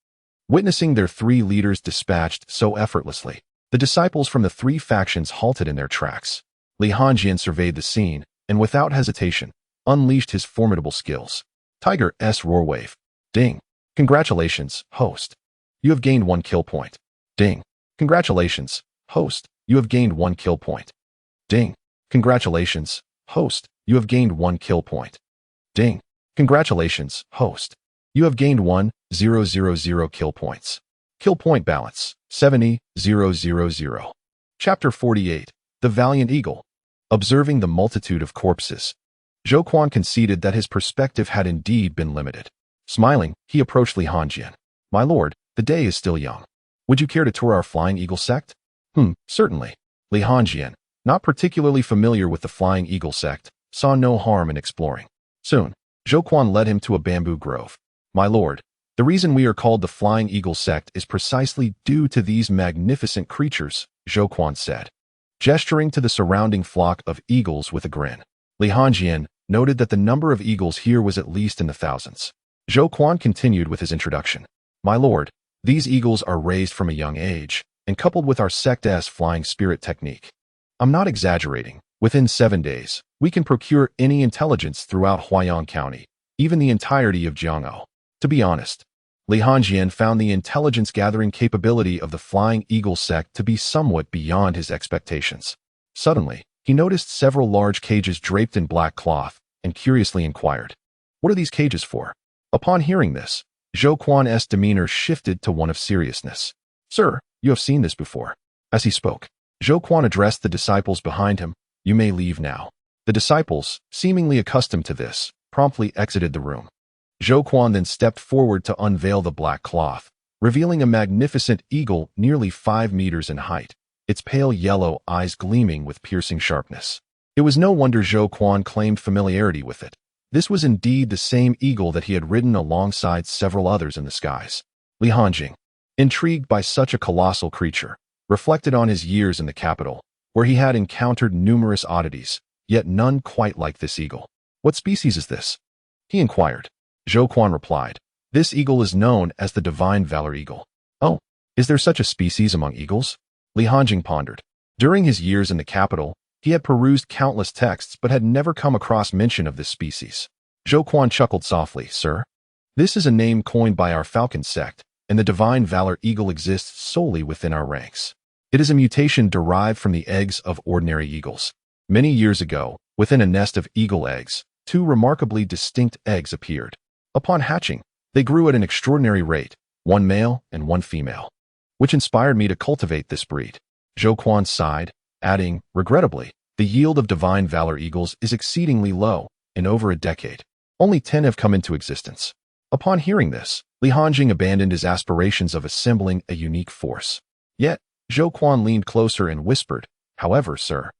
Witnessing their 3 leaders dispatched so effortlessly, the disciples from the 3 factions halted in their tracks. Li Hanjing surveyed the scene, and without hesitation, unleashed his formidable skills. Tiger's Roar Wave. Ding! Congratulations, host. You have gained 1 kill point. Ding! Congratulations, host. You have gained 1 kill point. Ding! Congratulations, host. You have gained 1 kill point. Ding! Congratulations, host. You have gained 1,000 kill points. Kill point balance, 70,000. Chapter 48. The Valiant Eagle. Observing the multitude of corpses, Zhou Quan conceded that his perspective had indeed been limited. Smiling, he approached Li Hanjing. My lord, the day is still young. Would you care to tour our Flying Eagle sect? Certainly. Li Hanjing, not particularly familiar with the Flying Eagle sect, saw no harm in exploring. Soon, Zhou Quan led him to a bamboo grove. My lord, the reason we are called the Flying Eagle sect is precisely due to these magnificent creatures, Zhou Quan said, gesturing to the surrounding flock of eagles with a grin. Li Hanjing noted that the number of eagles here was at least in the thousands. Zhou Quan continued with his introduction. My lord, these eagles are raised from a young age, and coupled with our sect's flying spirit technique. I'm not exaggerating. Within 7 days, we can procure any intelligence throughout Huayang County, even the entirety of Jiang'o. To be honest, Li Hanjing found the intelligence-gathering capability of the Flying Eagle sect to be somewhat beyond his expectations. Suddenly, he noticed several large cages draped in black cloth and curiously inquired, "What are these cages for?" Upon hearing this, Zhou Quan's demeanor shifted to one of seriousness. "Sir, you have seen this before." As he spoke, Zhou Quan addressed the disciples behind him. "You may leave now." The disciples, seemingly accustomed to this, promptly exited the room. Zhou Quan then stepped forward to unveil the black cloth, revealing a magnificent eagle nearly 5 meters in height, its pale yellow eyes gleaming with piercing sharpness. It was no wonder Zhou Quan claimed familiarity with it. This was indeed the same eagle that he had ridden alongside several others in the skies. Li Hanjing, intrigued by such a colossal creature, reflected on his years in the capital, where he had encountered numerous oddities, yet none quite like this eagle. "What species is this?" he inquired. Zhou Quan replied, "This eagle is known as the Divine Valor Eagle." "Oh, is there such a species among eagles?" Li Hanjing pondered. During his years in the capital, he had perused countless texts but had never come across mention of this species. Zhou Quan chuckled softly. "Sir, this is a name coined by our Falcon sect, and the Divine Valor Eagle exists solely within our ranks. It is a mutation derived from the eggs of ordinary eagles. Many years ago, within a nest of eagle eggs, 2 remarkably distinct eggs appeared. Upon hatching, they grew at an extraordinary rate, 1 male and 1 female. which inspired me to cultivate this breed. Zhou Quan sighed, adding, regrettably, the yield of divine valor eagles is exceedingly low. In over a decade, only 10 have come into existence. Upon hearing this, Li Hanjing abandoned his aspirations of assembling a unique force. Yet, Zhou Quan leaned closer and whispered, however, sir,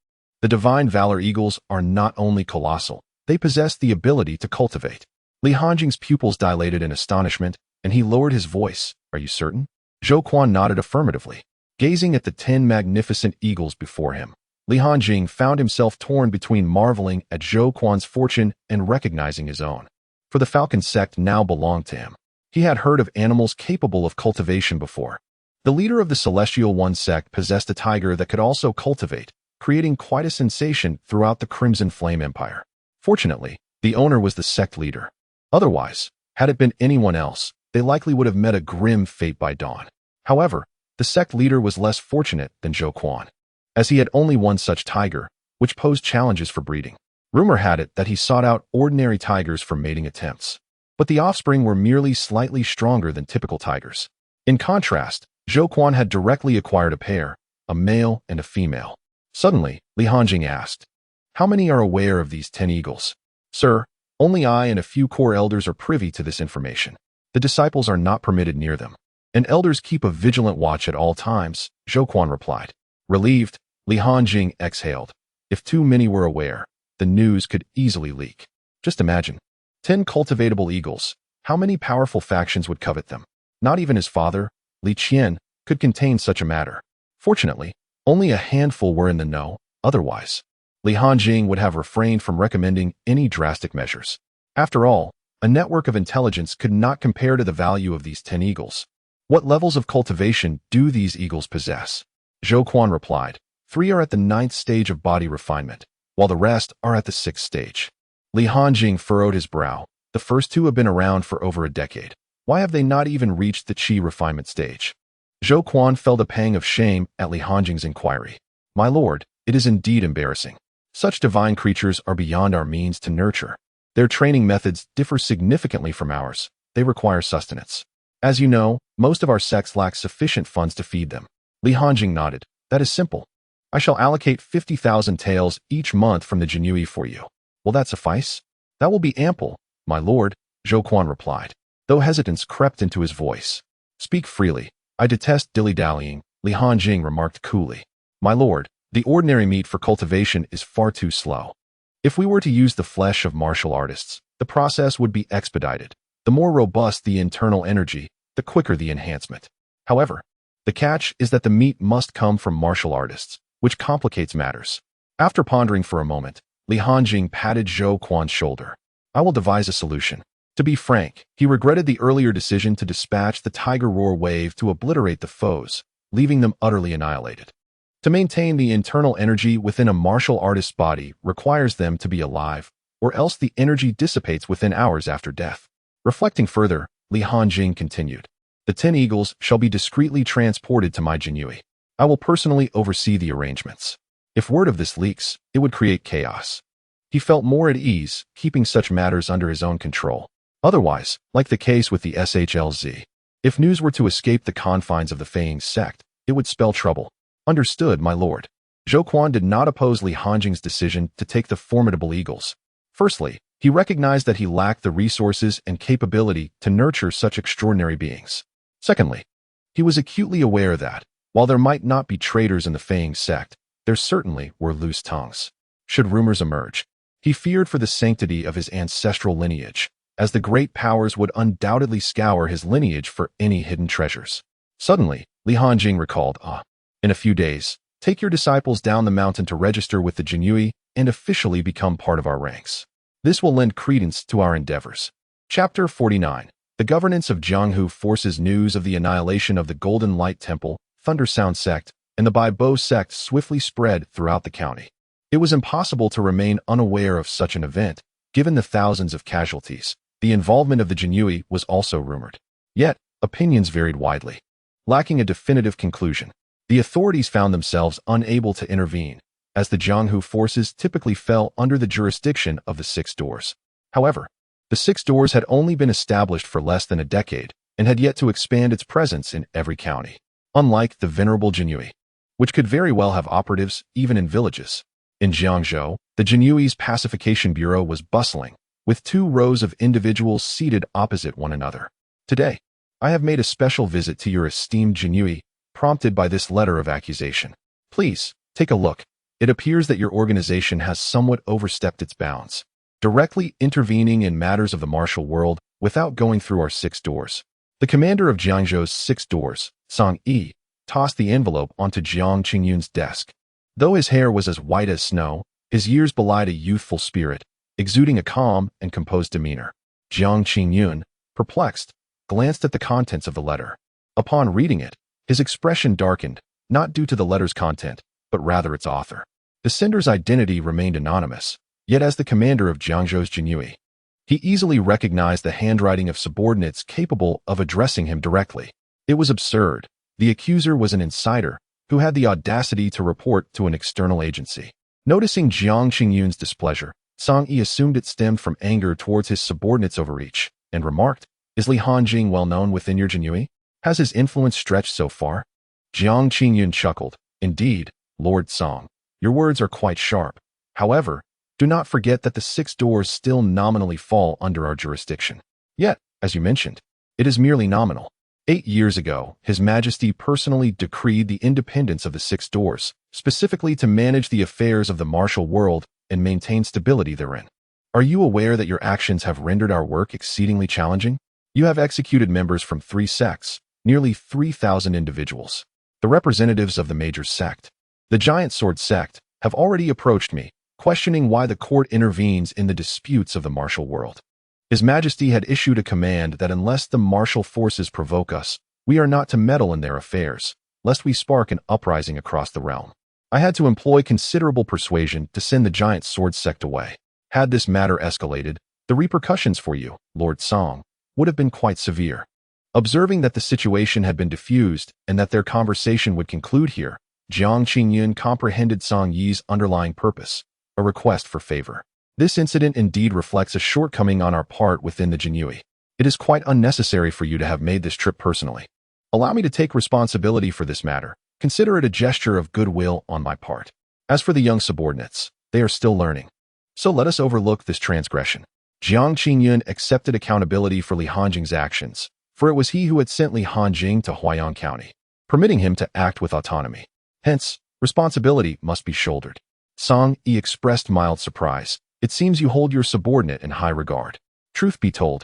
the divine valor eagles are not only colossal, they possess the ability to cultivate. Li Hanjing's pupils dilated in astonishment, and he lowered his voice. Are you certain? Zhou Quan nodded affirmatively. Gazing at the 10 magnificent eagles before him, Li Hanjing found himself torn between marveling at Zhou Quan's fortune and recognizing his own. For the falcon sect now belonged to him. He had heard of animals capable of cultivation before. The leader of the Celestial One sect possessed a tiger that could also cultivate, creating quite a sensation throughout the Crimson Flame Empire. Fortunately, the owner was the sect leader. Otherwise, had it been anyone else, they likely would have met a grim fate by dawn. However, the sect leader was less fortunate than Zhou Quan, as he had only one such tiger, which posed challenges for breeding. Rumor had it that he sought out ordinary tigers for mating attempts, but the offspring were merely slightly stronger than typical tigers. In contrast, Zhou Quan had directly acquired a pair, a male and a female. Suddenly, Li Hanjing asked, how many are aware of these 10 eagles? Sir, only I and a few core elders are privy to this information. The disciples are not permitted near them, and elders keep a vigilant watch at all times, Zhou Quan replied. Relieved, Li Hanjing exhaled. If too many were aware, the news could easily leak. Just imagine. 10 cultivatable eagles. How many powerful factions would covet them? Not even his father, Li Qian, could contain such a matter. Fortunately, only a handful were in the know. Otherwise, Li Hanjing would have refrained from recommending any drastic measures. After all, a network of intelligence could not compare to the value of these 10 eagles. What levels of cultivation do these eagles possess? Zhou Quan replied. 3 are at the 9th stage of body refinement, while the rest are at the 6th stage. Li Hanjing furrowed his brow. The first 2 have been around for over a decade. Why have they not even reached the qi refinement stage? Zhou Quan felt a pang of shame at Li Hanjing's inquiry. My lord, it is indeed embarrassing. Such divine creatures are beyond our means to nurture. Their training methods differ significantly from ours. They require sustenance. As you know, most of our sects lack sufficient funds to feed them. Li Hanjing nodded. That is simple. I shall allocate 50,000 taels each month from the Jinui for you. Will that suffice? That will be ample, my lord, Zhou Quan replied, though hesitance crept into his voice. Speak freely. I detest dilly-dallying, Li Hanjing remarked coolly. My lord, the ordinary meat for cultivation is far too slow. If we were to use the flesh of martial artists, the process would be expedited. The more robust the internal energy, the quicker the enhancement. However, the catch is that the meat must come from martial artists, which complicates matters. After pondering for a moment, Li Hanjing patted Zhou Quan's shoulder. I will devise a solution. To be frank, he regretted the earlier decision to dispatch the Tiger Roar wave to obliterate the foes, leaving them utterly annihilated. To maintain the internal energy within a martial artist's body requires them to be alive, or else the energy dissipates within hours after death. Reflecting further, Li Hanjing continued. The 10 eagles shall be discreetly transported to my Jinui. I will personally oversee the arrangements. If word of this leaks, it would create chaos. He felt more at ease, keeping such matters under his own control. Otherwise, like the case with the SHLZ, if news were to escape the confines of the Feiying sect, it would spell trouble. Understood, my lord. Zhou Quan did not oppose Li Hanjing's decision to take the formidable eagles. Firstly, he recognized that he lacked the resources and capability to nurture such extraordinary beings. Secondly, he was acutely aware that, while there might not be traitors in the Feiying sect, there certainly were loose tongues. Should rumors emerge, he feared for the sanctity of his ancestral lineage, as the great powers would undoubtedly scour his lineage for any hidden treasures. Suddenly, Li Hanjing recalled, in a few days, take your disciples down the mountain to register with the Jinui and officially become part of our ranks. This will lend credence to our endeavors. Chapter 49. The governance of Jianghu forces news of the annihilation of the Golden Light Temple, Thunder Sound sect, and the Bai Bo sect swiftly spread throughout the county. It was impossible to remain unaware of such an event, given the thousands of casualties. The involvement of the Jinui was also rumored. Yet, opinions varied widely. Lacking a definitive conclusion, the authorities found themselves unable to intervene, as the Jianghu forces typically fell under the jurisdiction of the Six Doors. However, the Six Doors had only been established for less than a decade and had yet to expand its presence in every county. unlike the venerable Jinyui, which could very well have operatives even in villages. In Jiangzhou, the Jinyui's pacification bureau was bustling, with 2 rows of individuals seated opposite one another. Today, I have made a special visit to your esteemed Jinyui, prompted by this letter of accusation. Please, take a look. It appears that your organization has somewhat overstepped its bounds, directly intervening in matters of the martial world without going through our 6 doors. The commander of Jiangzhou's 6 doors, Song Yi, tossed the envelope onto Jiang Qingyun's desk. Though his hair was as white as snow, his years belied a youthful spirit, exuding a calm and composed demeanor. Jiang Qingyun, perplexed, glanced at the contents of the letter. Upon reading it, his expression darkened, not due to the letter's content, but rather its author. The sender's identity remained anonymous, yet as the commander of Jiangzhou's Jinyui, he easily recognized the handwriting of subordinates capable of addressing him directly. It was absurd. The accuser was an insider who had the audacity to report to an external agency. Noticing Jiang Qingyun's displeasure, Song Yi assumed it stemmed from anger towards his subordinates' overreach, and remarked, "Is Li Hanjing well known within your Jinyui? Has his influence stretched so far?" Jiang Qingyun chuckled, "Indeed, Lord Song, your words are quite sharp. However, do not forget that the 6 doors still nominally fall under our jurisdiction. Yet, as you mentioned, it is merely nominal. 8 years ago, His Majesty personally decreed the independence of the 6 doors, specifically to manage the affairs of the martial world and maintain stability therein. Are you aware that your actions have rendered our work exceedingly challenging? You have executed members from 3 sects, nearly 3,000 individuals. The representatives of the major sect, the Giant Sword sect, have already approached me, questioning why the court intervenes in the disputes of the martial world. His Majesty had issued a command that unless the martial forces provoke us, we are not to meddle in their affairs, lest we spark an uprising across the realm. I had to employ considerable persuasion to send the Giant Sword sect away. Had this matter escalated, the repercussions for you, Lord Song, would have been quite severe." Observing that the situation had been diffused and that their conversation would conclude here, Jiang Qingyun comprehended Song Yi's underlying purpose, a request for favor. This incident indeed reflects a shortcoming on our part within the Jinyui. It is quite unnecessary for you to have made this trip personally. Allow me to take responsibility for this matter. Consider it a gesture of goodwill on my part. As for the young subordinates, they are still learning. So let us overlook this transgression. Jiang Qingyun accepted accountability for Li Hanjing's actions, for it was he who had sent Li Hanjing to Huaiyang County, permitting him to act with autonomy. Hence, responsibility must be shouldered. Song Yi expressed mild surprise. "It seems you hold your subordinate in high regard. Truth be told,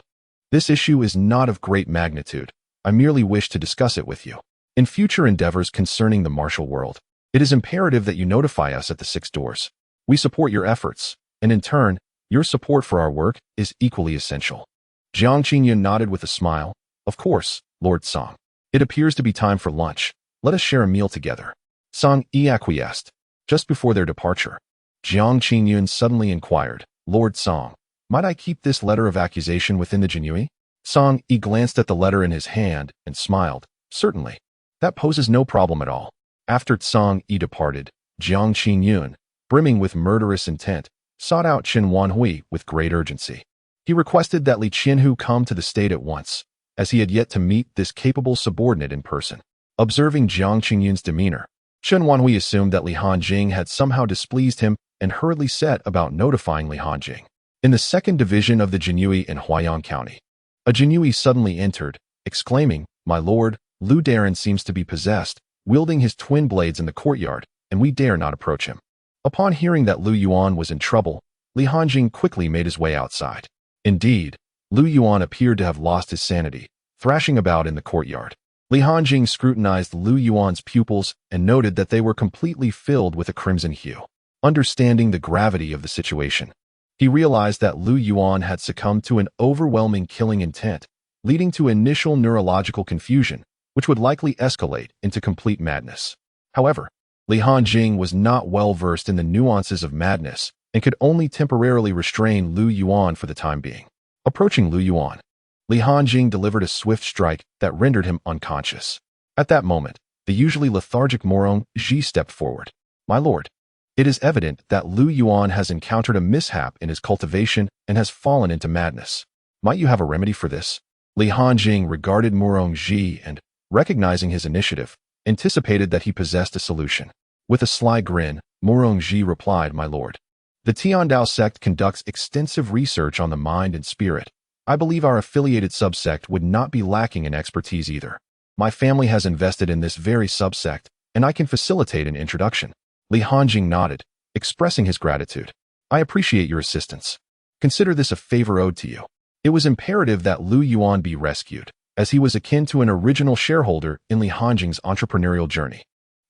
this issue is not of great magnitude. I merely wish to discuss it with you. In future endeavors concerning the martial world, it is imperative that you notify us at the 6 doors. We support your efforts, and in turn, your support for our work is equally essential." Jiang Qingyun nodded with a smile. "Of course, Lord Song. It appears to be time for lunch. Let us share a meal together." Song Yi acquiesced. Just before their departure, Jiang Qingyun suddenly inquired, "Lord Song, might I keep this letter of accusation within the Jinyui?" Song Yi glanced at the letter in his hand and smiled. "Certainly. That poses no problem at all." After Song Yi departed, Jiang Qingyun, brimming with murderous intent, sought out Chen Wanhui with great urgency. He requested that Li Qianhu come to the state at once, as he had yet to meet this capable subordinate in person. Observing Jiang Qingyun's demeanor, Chen Wanhui assumed that Li Hanjing had somehow displeased him and hurriedly set about notifying Li Hanjing. In the 2nd division of the Jinyui in Huaiyang County, a Jinyui suddenly entered, exclaiming, "My lord, Lu Daren seems to be possessed, wielding his twin blades in the courtyard, and we dare not approach him." Upon hearing that Lu Yuan was in trouble, Li Hanjing quickly made his way outside. Indeed, Lu Yuan appeared to have lost his sanity, thrashing about in the courtyard. Li Hanjing scrutinized Lu Yuan's pupils and noted that they were completely filled with a crimson hue. Understanding the gravity of the situation, he realized that Lu Yuan had succumbed to an overwhelming killing intent, leading to initial neurological confusion, which would likely escalate into complete madness. However, Li Hanjing was not well versed in the nuances of madness and could only temporarily restrain Lu Yuan for the time being. Approaching Lu Yuan, Li Hanjing delivered a swift strike that rendered him unconscious. At that moment, the usually lethargic Morong Ji stepped forward. "My lord, it is evident that Lu Yuan has encountered a mishap in his cultivation and has fallen into madness. Might you have a remedy for this?" Li Hanjing regarded Morong Ji and, recognizing his initiative, anticipated that he possessed a solution. With a sly grin, Morongji replied, "My lord, the Tiandao sect conducts extensive research on the mind and spirit. I believe our affiliated subsect would not be lacking in expertise either. My family has invested in this very subsect, and I can facilitate an introduction." Li Hanjing nodded, expressing his gratitude. "I appreciate your assistance. Consider this a favor owed to you." It was imperative that Lu Yuan be rescued, as he was akin to an original shareholder in Li Hanjing's entrepreneurial journey.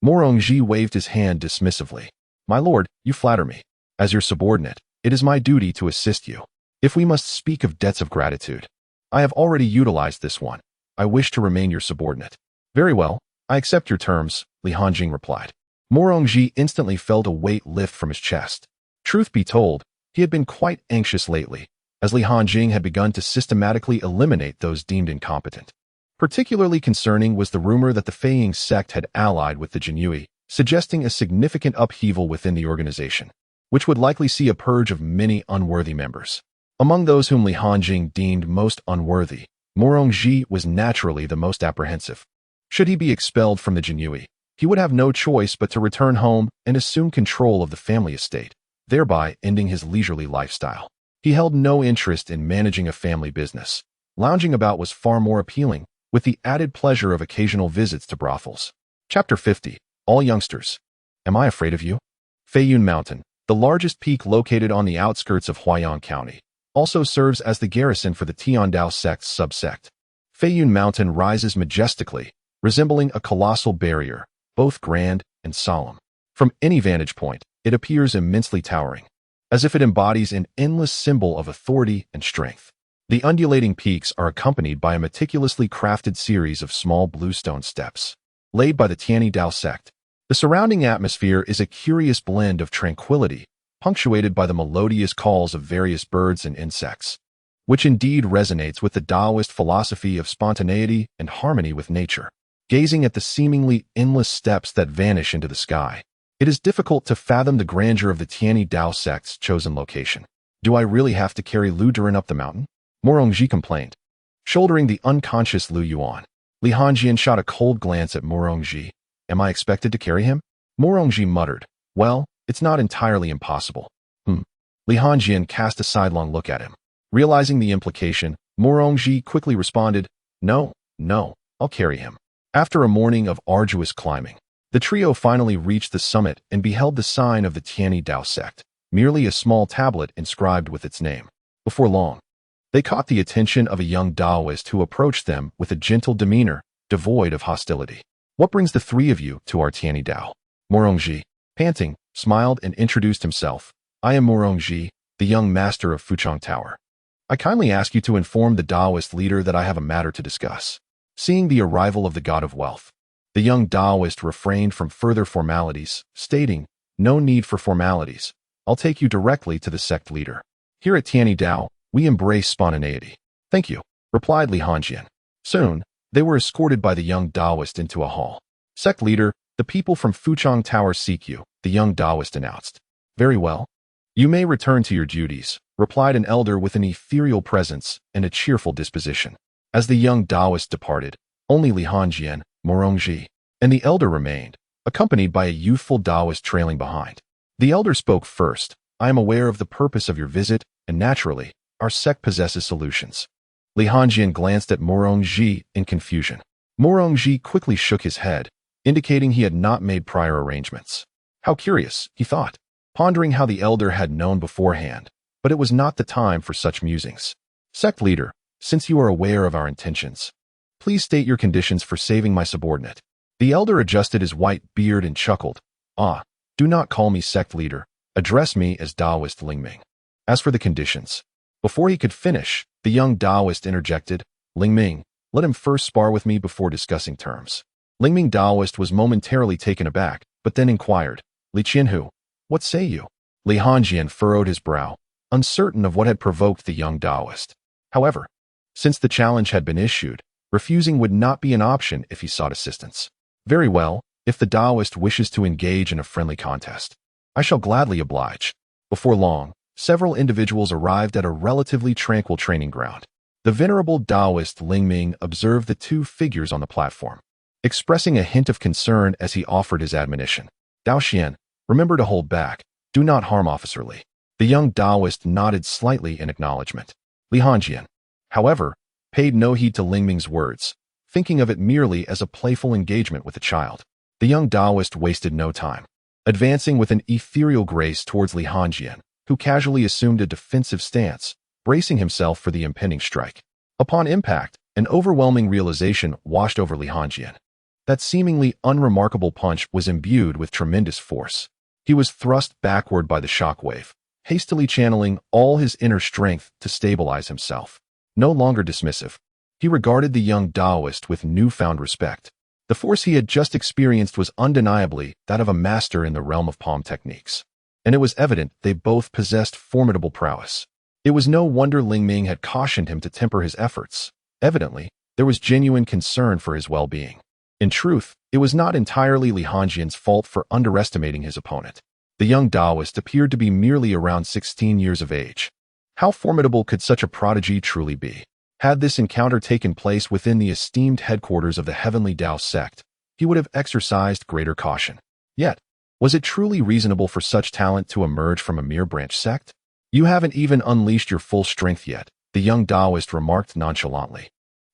Morongji waved his hand dismissively. "My lord, you flatter me. As your subordinate, it is my duty to assist you. If we must speak of debts of gratitude, I have already utilized this one. I wish to remain your subordinate." "Very well, I accept your terms," Li Hanjing replied. Morongji instantly felt a weight lift from his chest. Truth be told, he had been quite anxious lately, as Li Hanjing had begun to systematically eliminate those deemed incompetent. Particularly concerning was the rumor that the Feiying sect had allied with the Jinyui, suggesting a significant upheaval within the organization, which would likely see a purge of many unworthy members. Among those whom Li Hanjing deemed most unworthy, Morongji was naturally the most apprehensive. Should he be expelled from the Jinyui, he would have no choice but to return home and assume control of the family estate, thereby ending his leisurely lifestyle. He held no interest in managing a family business. Lounging about was far more appealing, with the added pleasure of occasional visits to brothels. Chapter 50. All youngsters. Am I afraid of you? Feiyun Mountain, the largest peak located on the outskirts of Huaiyang County, also serves as the garrison for the Tiandao sect's subsect. Feiyun Mountain rises majestically, resembling a colossal barrier, both grand and solemn. From any vantage point, it appears immensely towering, as if it embodies an endless symbol of authority and strength. The undulating peaks are accompanied by a meticulously crafted series of small bluestone steps, laid by the Tiandao sect. The surrounding atmosphere is a curious blend of tranquility, punctuated by the melodious calls of various birds and insects, which indeed resonates with the Taoist philosophy of spontaneity and harmony with nature. Gazing at the seemingly endless steps that vanish into the sky, it is difficult to fathom the grandeur of the Tiandao sect's chosen location. "Do I really have to carry Lu Duran up the mountain?" Morongji complained. Shouldering the unconscious Lu Yuan, Li Hanjing shot a cold glance at Morongji. "Am I expected to carry him?" Morongji muttered. "Well, it's not entirely impossible." Li Hanjing cast a sidelong look at him. Realizing the implication, Morongji quickly responded, No, I'll carry him." After a morning of arduous climbing, the trio finally reached the summit and beheld the sign of the Tiandao sect, merely a small tablet inscribed with its name. Before long, they caught the attention of a young Taoist who approached them with a gentle demeanor, devoid of hostility. "What brings the three of you to our Tiandao?" Morongji, panting, smiled and introduced himself. "I am Morongji, the young master of Fuchong Tower. I kindly ask you to inform the Taoist leader that I have a matter to discuss." Seeing the arrival of the god of wealth, the young Taoist refrained from further formalities, stating, "No need for formalities. I'll take you directly to the sect leader. Here at Tiandao, we embrace spontaneity." "Thank you," replied Li Hanjing. Soon, they were escorted by the young Taoist into a hall. "Sect leader, the people from Fuchong Tower seek you," the young Taoist announced. "Very well. You may return to your duties," replied an elder with an ethereal presence and a cheerful disposition. As the young Taoist departed, only Li Hanjing, Morongji, and the elder remained, accompanied by a youthful Taoist trailing behind. The elder spoke first. "I am aware of the purpose of your visit, and naturally, our sect possesses solutions." Li Hanjing glanced at Morongji in confusion. Morongji quickly shook his head, indicating he had not made prior arrangements. How curious, he thought, pondering how the elder had known beforehand, but it was not the time for such musings. "Sect leader, since you are aware of our intentions, please state your conditions for saving my subordinate." The elder adjusted his white beard and chuckled. "Ah, do not call me sect leader. Address me as Taoist Lingming. As for the conditions..." Before he could finish, the young Taoist interjected, "Lingming, let him first spar with me before discussing terms." Lingming Taoist was momentarily taken aback, but then inquired, "Li Qianhu, what say you?" Li Hanjing furrowed his brow, uncertain of what had provoked the young Taoist. However, since the challenge had been issued, refusing would not be an option if he sought assistance. "Very well, if the Taoist wishes to engage in a friendly contest, I shall gladly oblige." Before long, several individuals arrived at a relatively tranquil training ground. The venerable Taoist Lingming observed the two figures on the platform. expressing a hint of concern as he offered his admonition. Daoxian, remember to hold back. Do not harm Officer Li. The young Taoist nodded slightly in acknowledgement. Li Hanjian, however, paid no heed to Ling Ming's words, thinking of it merely as a playful engagement with a child. The young Taoist wasted no time, advancing with an ethereal grace towards Li Hanjian, who casually assumed a defensive stance, bracing himself for the impending strike. Upon impact, an overwhelming realization washed over Li Hanjian. That seemingly unremarkable punch was imbued with tremendous force. He was thrust backward by the shockwave, hastily channeling all his inner strength to stabilize himself. No longer dismissive, he regarded the young Taoist with newfound respect. The force he had just experienced was undeniably that of a master in the realm of palm techniques, and it was evident they both possessed formidable prowess. It was no wonder Ling Ming had cautioned him to temper his efforts. Evidently, there was genuine concern for his well-being. In truth, it was not entirely Li Hanjian's fault for underestimating his opponent. The young Taoist appeared to be merely around 16 years of age. How formidable could such a prodigy truly be? Had this encounter taken place within the esteemed headquarters of the Heavenly Tao sect, he would have exercised greater caution. Yet, was it truly reasonable for such talent to emerge from a mere branch sect? You haven't even unleashed your full strength yet, the young Taoist remarked nonchalantly.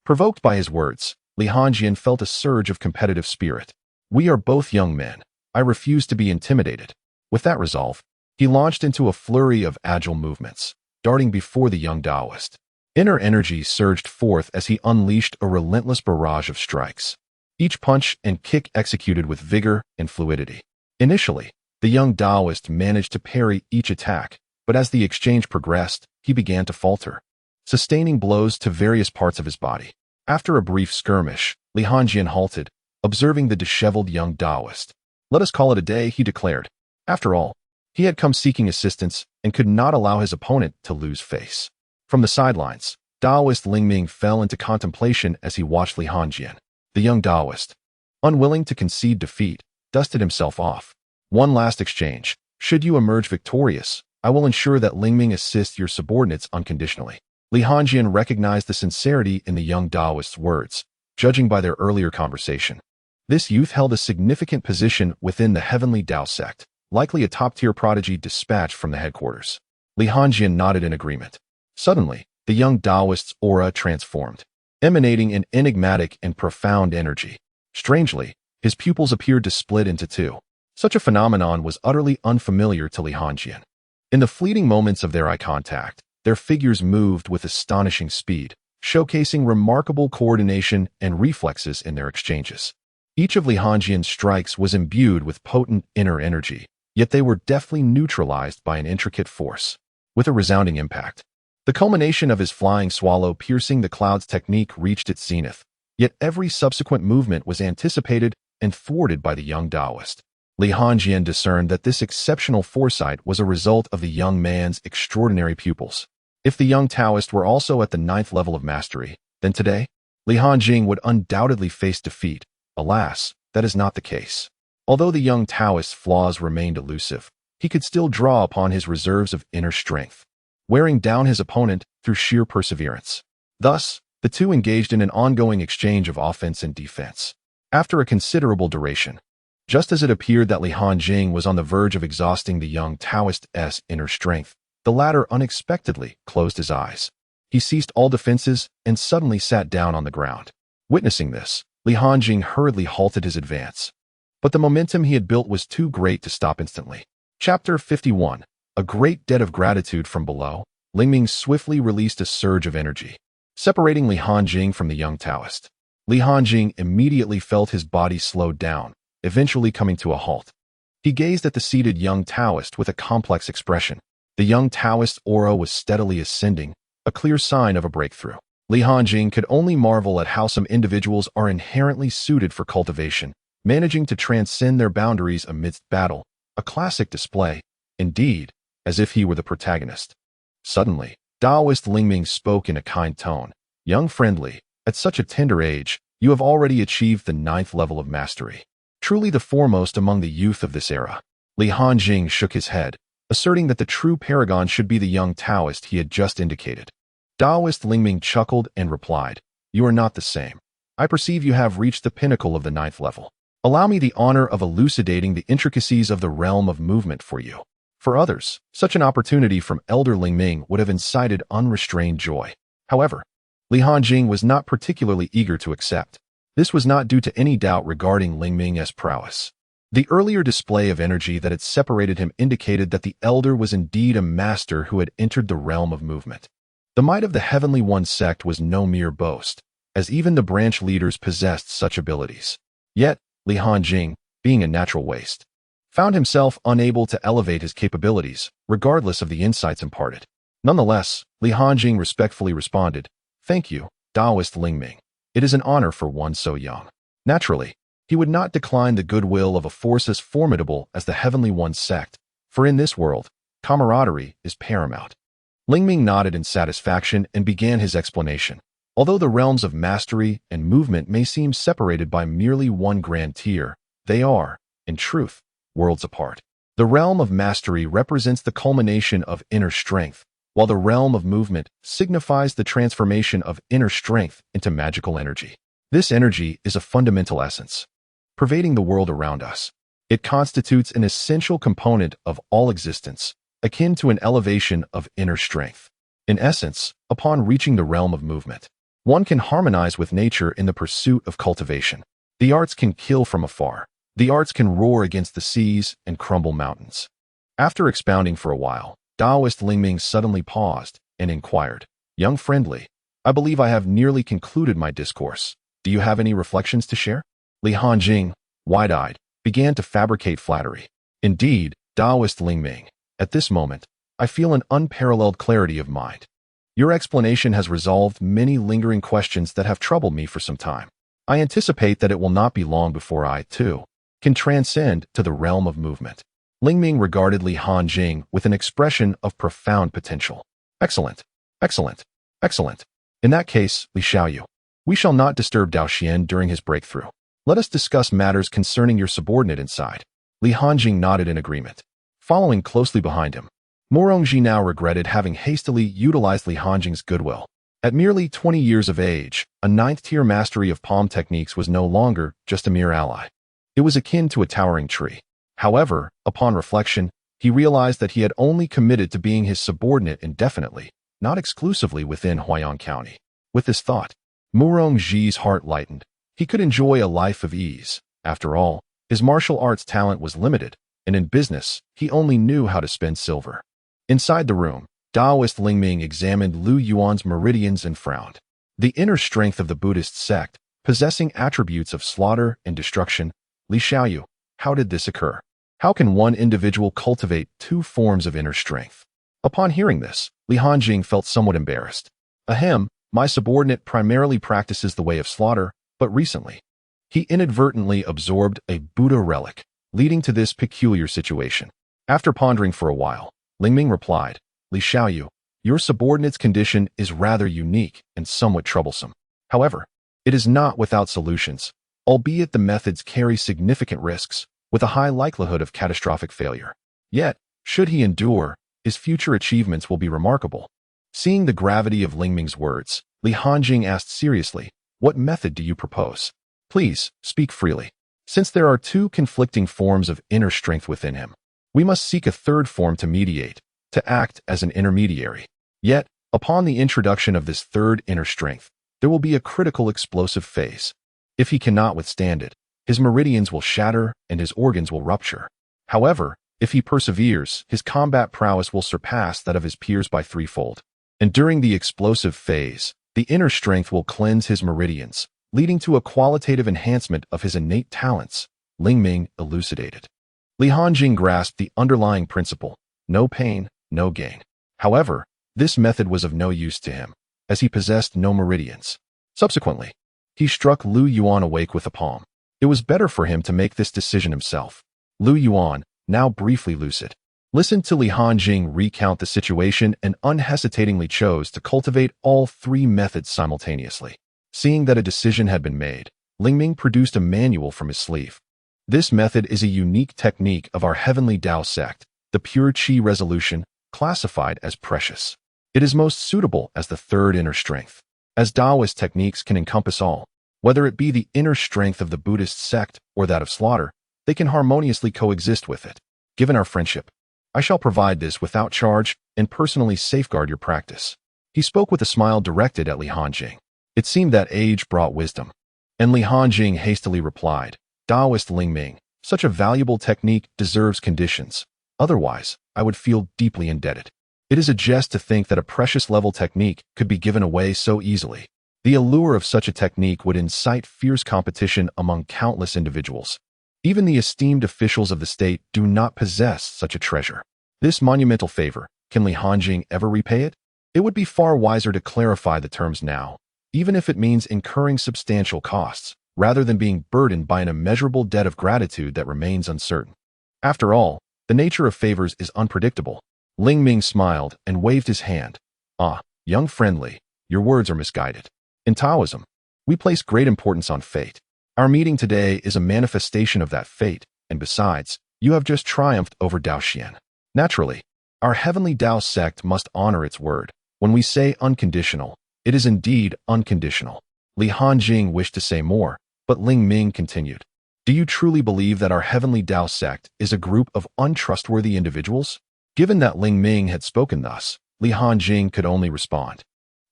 Provoked by his words, Li Hanjian felt a surge of competitive spirit. We are both young men. I refuse to be intimidated. With that resolve, he launched into a flurry of agile movements, darting before the young Taoist. Inner energy surged forth as he unleashed a relentless barrage of strikes, each punch and kick executed with vigor and fluidity. Initially, the young Taoist managed to parry each attack, but as the exchange progressed, he began to falter, sustaining blows to various parts of his body. After a brief skirmish, Li Hanjian halted, observing the disheveled young Taoist. Let us call it a day, he declared. After all, he had come seeking assistance and could not allow his opponent to lose face. From the sidelines, Taoist Ling Ming fell into contemplation as he watched Li Hanjian. The young Taoist, unwilling to concede defeat, dusted himself off. One last exchange. Should you emerge victorious, I will ensure that Ling Ming assists your subordinates unconditionally. Li Hanjian recognized the sincerity in the young Taoist's words, judging by their earlier conversation. This youth held a significant position within the Heavenly Tao sect, likely a top-tier prodigy dispatched from the headquarters. Li Hanjian nodded in agreement. Suddenly, the young Taoist's aura transformed, emanating an enigmatic and profound energy. Strangely, his pupils appeared to split into two. Such a phenomenon was utterly unfamiliar to Li Hanjian. In the fleeting moments of their eye contact, their figures moved with astonishing speed, showcasing remarkable coordination and reflexes in their exchanges. Each of Li Hanjian's strikes was imbued with potent inner energy, yet they were deftly neutralized by an intricate force. With a resounding impact, the culmination of his flying swallow piercing the clouds technique reached its zenith, yet every subsequent movement was anticipated and thwarted by the young Taoist. Li Hanjian discerned that this exceptional foresight was a result of the young man's extraordinary pupils. If the young Taoist were also at the 9th level of mastery, then today, Li Hanjian would undoubtedly face defeat. Alas, that is not the case. Although the young Taoist's flaws remained elusive, he could still draw upon his reserves of inner strength, wearing down his opponent through sheer perseverance. Thus, the two engaged in an ongoing exchange of offense and defense. After a considerable duration, just as it appeared that Li Hanjian was on the verge of exhausting the young Taoist's inner strength, the latter unexpectedly closed his eyes. He ceased all defenses and suddenly sat down on the ground. Witnessing this, Li Hanjian hurriedly halted his advance. But the momentum he had built was too great to stop instantly. Chapter 51. A great debt of gratitude from below, Ling Ming swiftly released a surge of energy, separating Li Hanjian from the young Taoist. Li Hanjian immediately felt his body slow down, eventually coming to a halt. He gazed at the seated young Taoist with a complex expression. The young Taoist's aura was steadily ascending, a clear sign of a breakthrough. Li Hanjian could only marvel at how some individuals are inherently suited for cultivation, managing to transcend their boundaries amidst battle, a classic display, indeed, as if he were the protagonist. Suddenly, Taoist Ling Ming spoke in a kind tone. Young friendly, at such a tender age, you have already achieved the 9th level of mastery. Truly the foremost among the youth of this era. Li Hanjian shook his head, asserting that the true paragon should be the young Taoist he had just indicated. Taoist Ling Ming chuckled and replied, You are not the same. I perceive you have reached the pinnacle of the 9th level. Allow me the honor of elucidating the intricacies of the realm of movement for you. For others, such an opportunity from Elder Lingming would have incited unrestrained joy. However, Li Hanjing was not particularly eager to accept. This was not due to any doubt regarding Lingming's prowess. The earlier display of energy that had separated him indicated that the elder was indeed a master who had entered the realm of movement. The might of the Heavenly One sect was no mere boast, as even the branch leaders possessed such abilities. Yet, Li Hanjing, being a natural waste, found himself unable to elevate his capabilities, regardless of the insights imparted. Nonetheless, Li Hanjing respectfully responded, "Thank you, Taoist Lingming. It is an honor for one so young." Naturally, he would not decline the goodwill of a force as formidable as the Heavenly One sect, for in this world, camaraderie is paramount. Lingming nodded in satisfaction and began his explanation. Although the realms of mastery and movement may seem separated by merely one grand tier, they are, in truth, worlds apart. The realm of mastery represents the culmination of inner strength, while the realm of movement signifies the transformation of inner strength into magical energy. This energy is a fundamental essence, pervading the world around us. It constitutes an essential component of all existence, akin to an elevation of inner strength. In essence, upon reaching the realm of movement, one can harmonize with nature in the pursuit of cultivation. The arts can kill from afar. The arts can roar against the seas and crumble mountains. After expounding for a while, Taoist Lingming suddenly paused and inquired, "Young friendly, I believe I have nearly concluded my discourse. Do you have any reflections to share?" Li Hanjing, wide-eyed, began to fabricate flattery. "Indeed, Taoist Lingming, at this moment, I feel an unparalleled clarity of mind. Your explanation has resolved many lingering questions that have troubled me for some time. I anticipate that it will not be long before I, too, can transcend to the realm of movement." Lingming regarded Li Hanjing with an expression of profound potential. "Excellent, excellent, excellent. In that case, Li Xiaoyu, we shall not disturb Dao Xian during his breakthrough. Let us discuss matters concerning your subordinate inside." Li Hanjing nodded in agreement. Following closely behind him, Morongji now regretted having hastily utilized Li Hanjing's goodwill. At merely 20 years of age, a 9th-tier mastery of palm techniques was no longer just a mere ally. It was akin to a towering tree. However, upon reflection, he realized that he had only committed to being his subordinate indefinitely, not exclusively within Huayang County. With this thought, Morongji's heart lightened. He could enjoy a life of ease. After all, his martial arts talent was limited, and in business, he only knew how to spend silver. Inside the room, Taoist Lingming examined Lu Yuan's meridians and frowned. The inner strength of the Buddhist sect, possessing attributes of slaughter and destruction. Li Xiaoyu, how did this occur? How can one individual cultivate two forms of inner strength? Upon hearing this, Li Hanjing felt somewhat embarrassed. "Ahem, my subordinate primarily practices the way of slaughter, but recently, he inadvertently absorbed a Buddha relic, leading to this peculiar situation." After pondering for a while, Lingming replied, "Li Xiaoyu, your subordinate's condition is rather unique and somewhat troublesome. However, it is not without solutions, albeit the methods carry significant risks, with a high likelihood of catastrophic failure. Yet, should he endure, his future achievements will be remarkable." Seeing the gravity of Lingming's words, Li Hanjing asked seriously, "What method do you propose? Please, speak freely. Since there are two conflicting forms of inner strength within him, we must seek a third form to mediate, to act as an intermediary. Yet, upon the introduction of this third inner strength, there will be a critical explosive phase. If he cannot withstand it, his meridians will shatter and his organs will rupture. However, if he perseveres, his combat prowess will surpass that of his peers by threefold. And during the explosive phase, the inner strength will cleanse his meridians, leading to a qualitative enhancement of his innate talents," Lingming elucidated. Li Hanjing grasped the underlying principle: no pain, no gain. However, this method was of no use to him, as he possessed no meridians. Subsequently, he struck Lu Yuan awake with a palm. It was better for him to make this decision himself. Lu Yuan, now briefly lucid, listened to Li Hanjing recount the situation and unhesitatingly chose to cultivate all three methods simultaneously. Seeing that a decision had been made, Lingming produced a manual from his sleeve. This method is a unique technique of our Heavenly Tao sect, the Pure Qi Resolution, classified as precious. It is most suitable as the third inner strength. As Taoist techniques can encompass all, Whether it be the inner strength of the Buddhist sect or that of slaughter, they can harmoniously coexist with it. Given our friendship, I shall provide this without charge and personally safeguard your practice. He spoke with a smile directed at Li Hanjing. It seemed that age brought wisdom. And Li Hanjing hastily replied, Taoist Ling Ming, such a valuable technique deserves conditions. Otherwise, I would feel deeply indebted. It is a jest to think that a precious level technique could be given away so easily. The allure of such a technique would incite fierce competition among countless individuals. Even the esteemed officials of the state do not possess such a treasure. This monumental favor, can Li Hanjing ever repay it? It would be far wiser to clarify the terms now, even if it means incurring substantial costs, rather than being burdened by an immeasurable debt of gratitude that remains uncertain. After all, the nature of favors is unpredictable. Ling Ming smiled and waved his hand. Ah, young friendly, your words are misguided. In Taoism, we place great importance on fate. Our meeting today is a manifestation of that fate, and besides, you have just triumphed over Daoxian. Naturally, our heavenly Tao sect must honor its word. When we say unconditional, it is indeed unconditional. Li Hanjing wished to say more, but Ling Ming continued. Do you truly believe that our heavenly Tao sect is a group of untrustworthy individuals? Given that Ling Ming had spoken thus, Li Hanjing could only respond.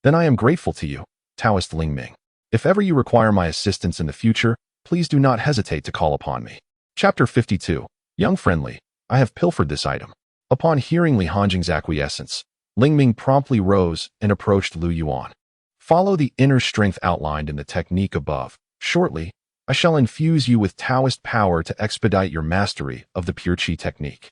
Then I am grateful to you, Taoist Ling Ming. If ever you require my assistance in the future, please do not hesitate to call upon me. Chapter 52. Young friendly, I have pilfered this item. Upon hearing Li Hanjing's acquiescence, Ling Ming promptly rose and approached Lu Yuan. Follow the inner strength outlined in the technique above. Shortly, I shall infuse you with Taoist power to expedite your mastery of the Pure Qi technique.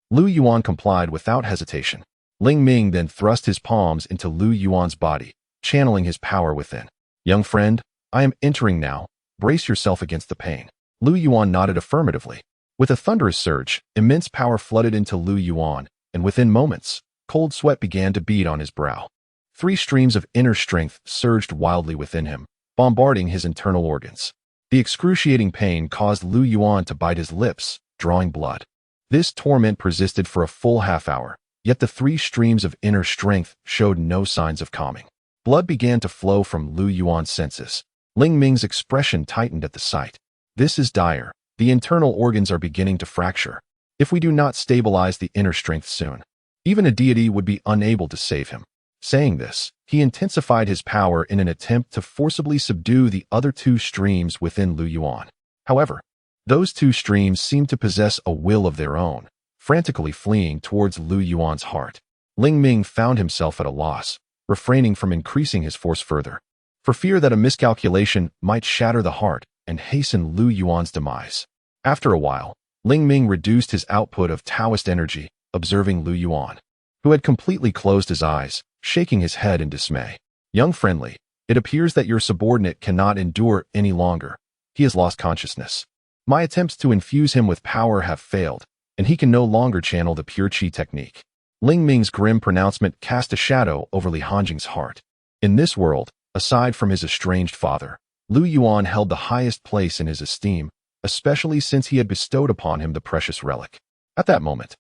Lu Yuan complied without hesitation. Ling Ming then thrust his palms into Lu Yuan's body, channeling his power within. Young friend, I am entering now. Brace yourself against the pain. Lu Yuan nodded affirmatively. With a thunderous surge, immense power flooded into Lu Yuan, and within moments, cold sweat began to bead on his brow. 3 streams of inner strength surged wildly within him, bombarding his internal organs. The excruciating pain caused Lu Yuan to bite his lips, drawing blood. This torment persisted for a full half-hour, yet the 3 streams of inner strength showed no signs of calming. Blood began to flow from Lu Yuan's senses. Ling Ming's expression tightened at the sight. This is dire. The internal organs are beginning to fracture. If we do not stabilize the inner strength soon, even a deity would be unable to save him. Saying this, he intensified his power in an attempt to forcibly subdue the other 2 streams within Lu Yuan. However, those 2 streams seemed to possess a will of their own, frantically fleeing towards Lu Yuan's heart. Ling Ming found himself at a loss, refraining from increasing his force further, for fear that a miscalculation might shatter the heart and hasten Lu Yuan's demise. After a while, Ling Ming reduced his output of Taoist energy, observing Lu Yuan, who had completely closed his eyes, shaking his head in dismay. Young friendly, it appears that your subordinate cannot endure any longer. He has lost consciousness. My attempts to infuse him with power have failed, and he can no longer channel the Pure Qi technique. Ling Ming's grim pronouncement cast a shadow over Li Hanjing's heart. In this world, aside from his estranged father, Lu Yuan held the highest place in his esteem, especially since he had bestowed upon him the precious relic. At that moment,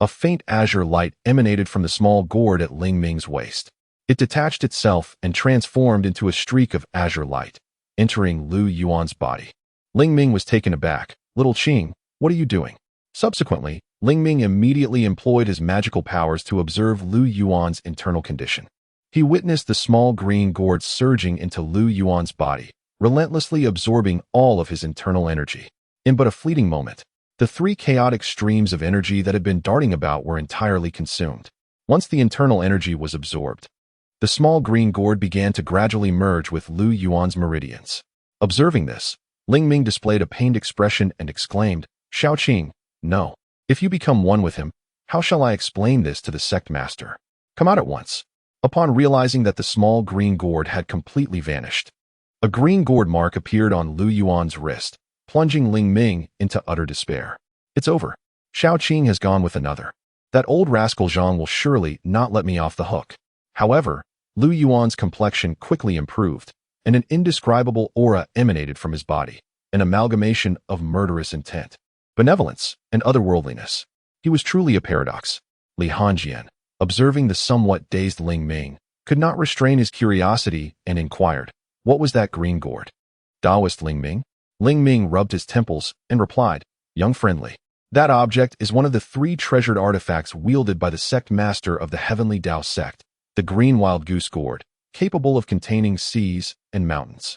a faint azure light emanated from the small gourd at Ling Ming's waist. It detached itself and transformed into a streak of azure light, entering Lu Yuan's body. Ling Ming was taken aback. Little Qing, what are you doing? Subsequently, Ling Ming immediately employed his magical powers to observe Lu Yuan's internal condition. He witnessed the small green gourd surging into Lu Yuan's body, relentlessly absorbing all of his internal energy. In but a fleeting moment, the 3 chaotic streams of energy that had been darting about were entirely consumed. Once the internal energy was absorbed, the small green gourd began to gradually merge with Lu Yuan's meridians. Observing this, Ling Ming displayed a pained expression and exclaimed, Xiao Qing, no. If you become one with him, how shall I explain this to the sect master? Come out at once. Upon realizing that the small green gourd had completely vanished, a green gourd mark appeared on Lu Yuan's wrist, plunging Ling Ming into utter despair. It's over. Xiao Qing has gone with another. That old rascal Zhang will surely not let me off the hook. However, Lu Yuan's complexion quickly improved, and an indescribable aura emanated from his body, an amalgamation of murderous intent, benevolence, and otherworldliness. He was truly a paradox. Li Hanjian, observing the somewhat dazed Ling Ming, could not restrain his curiosity and inquired, what was that green gourd? Taoist Ling Ming? Ling Ming rubbed his temples and replied, young friendly. That object is one of the 3 treasured artifacts wielded by the sect master of the Heavenly Tao sect, the green wild goose gourd, capable of containing seas and mountains.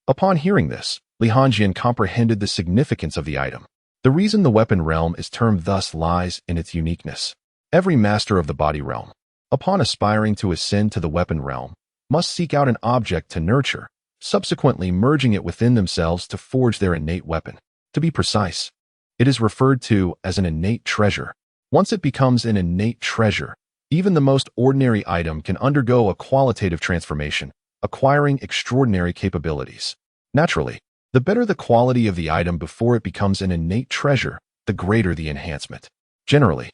Upon hearing this, Li Hongjian comprehended the significance of the item. The reason the weapon realm is termed thus lies in its uniqueness. Every master of the body realm, upon aspiring to ascend to the weapon realm, must seek out an object to nurture, subsequently merging it within themselves to forge their innate weapon. To be precise, it is referred to as an innate treasure. Once it becomes an innate treasure, even the most ordinary item can undergo a qualitative transformation, acquiring extraordinary capabilities. Naturally, the better the quality of the item before it becomes an innate treasure, the greater the enhancement. Generally,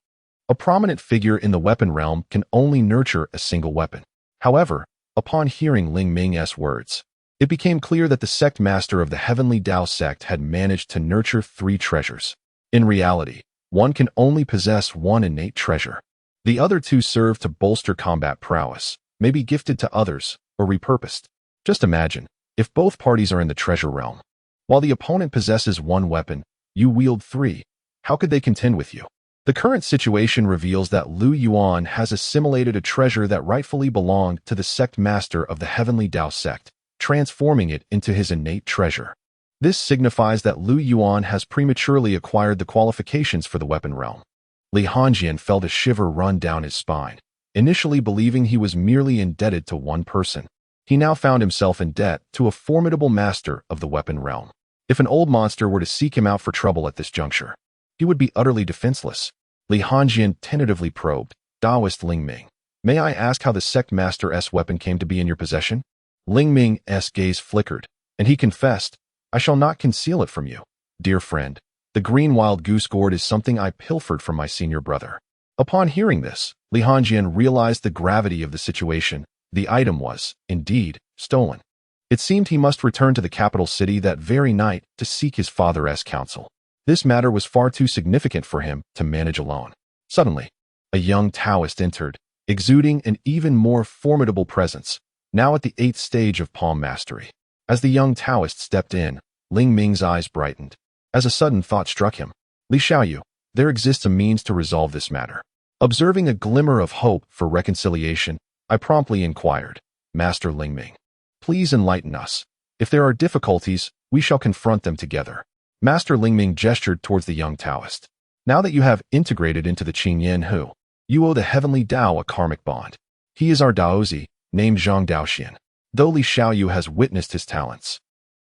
a prominent figure in the weapon realm can only nurture a single weapon. However, upon hearing Ling Ming's words, it became clear that the sect master of the Heavenly Tao sect had managed to nurture 3 treasures. In reality, one can only possess 1 innate treasure. The other 2 serve to bolster combat prowess, may be gifted to others, or repurposed. Just imagine, if both parties are in the treasure realm. While the opponent possesses 1 weapon, you wield 3. How could they contend with you? The current situation reveals that Lu Yuan has assimilated a treasure that rightfully belonged to the sect master of the Heavenly Tao sect, transforming it into his innate treasure. This signifies that Lu Yuan has prematurely acquired the qualifications for the weapon realm. Li Hongjian felt a shiver run down his spine. Initially believing he was merely indebted to 1 person, he now found himself in debt to a formidable master of the weapon realm. If an old monster were to seek him out for trouble at this juncture, he would be utterly defenseless. Li Hongjian tentatively probed, Taoist Ling Ming, may I ask how the sect master's weapon came to be in your possession? Ling Ming's gaze flickered, and he confessed, I shall not conceal it from you, dear friend. The green wild goose gourd is something I pilfered from my senior brother. Upon hearing this, Li Hongjian realized the gravity of the situation. The item was, indeed, stolen. It seemed he must return to the capital city that very night to seek his father's counsel. This matter was far too significant for him to manage alone. Suddenly, a young Taoist entered, exuding an even more formidable presence, now at the 8th stage of palm mastery. As the young Taoist stepped in, Ling Ming's eyes brightened. As a sudden thought struck him, Li Xiaoyu, there exists a means to resolve this matter. Observing a glimmer of hope for reconciliation, I promptly inquired, Master Ling Ming, please enlighten us. If there are difficulties, we shall confront them together. Master Ling Ming gestured towards the young Taoist. Now that you have integrated into the Qingyan Hu, you owe the Heavenly Tao a karmic bond. He is our Daozi, named Zhang Daoxian. Though Li Xiaoyu has witnessed his talents,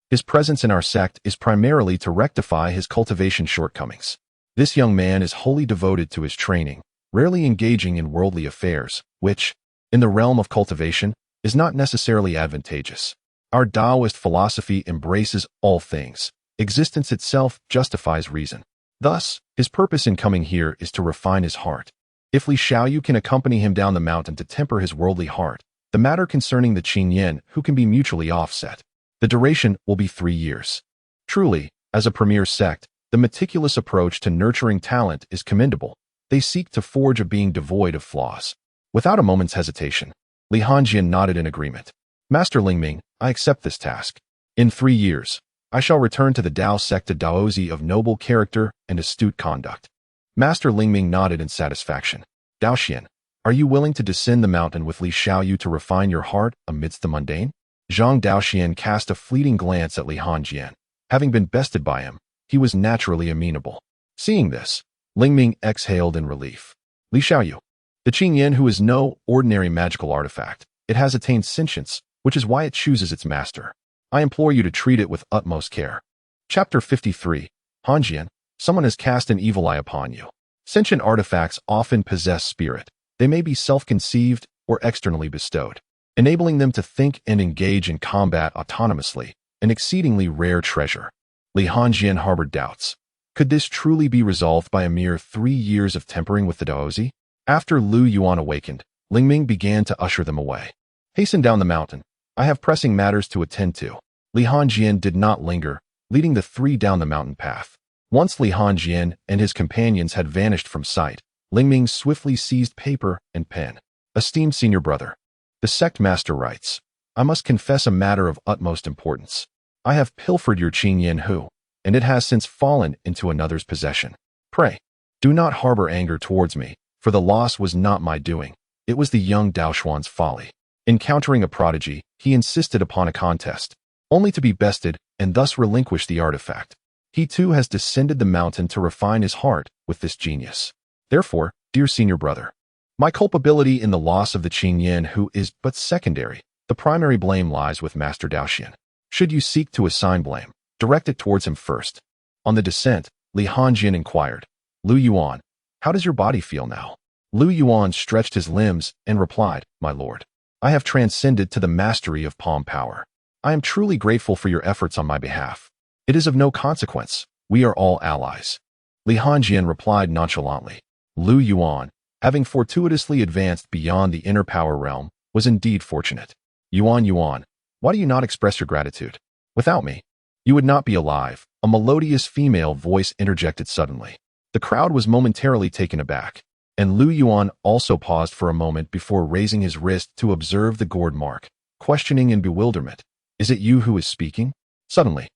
his presence in our sect is primarily to rectify his cultivation shortcomings. This young man is wholly devoted to his training, rarely engaging in worldly affairs, which, in the realm of cultivation, is not necessarily advantageous. Our Taoist philosophy embraces all things. Existence itself justifies reason. Thus, his purpose in coming here is to refine his heart. If Li Xiaoyu can accompany him down the mountain to temper his worldly heart, the matter concerning the Qingyan Hu can be mutually offset. The duration will be 3 years. Truly, as a premier sect, the meticulous approach to nurturing talent is commendable. They seek to forge a being devoid of flaws. Without a moment's hesitation, Li Hongjian nodded in agreement. Master Ling Ming, I accept this task. In 3 years, I shall return to the Tao sect a Daozi of noble character and astute conduct. Master Ling Ming nodded in satisfaction. Daoxian, are you willing to descend the mountain with Li Xiaoyu to refine your heart amidst the mundane? Zhang Daoxian cast a fleeting glance at Li Hongjian. Having been bested by him, he was naturally amenable. Seeing this, Ling Ming exhaled in relief. Li Xiaoyu, the Qingyan Hu is no ordinary magical artifact. It has attained sentience, which is why it chooses its master. I implore you to treat it with utmost care. Chapter 53. Hongjian, someone has cast an evil eye upon you. Sentient artifacts often possess spirit. They may be self-conceived or externally bestowed, enabling them to think and engage in combat autonomously, an exceedingly rare treasure. Li Hongjian harbored doubts. Could this truly be resolved by a mere 3 years of tempering with the Daozi? After Lu Yuan awakened, Ling Ming began to usher them away. Hasten down the mountain. I have pressing matters to attend to. Li Hongjian did not linger, leading the 3 down the mountain path. Once Li Hongjian and his companions had vanished from sight, Ling Ming swiftly seized paper and pen. Esteemed senior brother, the sect master writes, I must confess a matter of utmost importance. I have pilfered your Qingyan Hu, and it has since fallen into another's possession. Pray, do not harbor anger towards me, for the loss was not my doing. It was the young Daoshuan's folly. Encountering a prodigy, he insisted upon a contest, only to be bested and thus relinquish the artifact. He too has descended the mountain to refine his heart with this genius. Therefore, dear senior brother, my culpability in the loss of the Qingyan Hu is but secondary. The primary blame lies with Master Daoxian. Should you seek to assign blame, direct it towards him first. On the descent, Li Hanjin inquired, Lu Yuan, how does your body feel now? Lu Yuan stretched his limbs and replied, My lord, I have transcended to the mastery of palm power. I am truly grateful for your efforts on my behalf. It is of no consequence. We are all allies. Li Hanjin replied nonchalantly. Lu Yuan, having fortuitously advanced beyond the inner power realm, was indeed fortunate. Yuan, why do you not express your gratitude? Without me, you would not be alive. A melodious female voice interjected suddenly. The crowd was momentarily taken aback, and Lu Yuan also paused for a moment before raising his wrist to observe the gourd mark, questioning in bewilderment. Is it you who is speaking? Suddenly,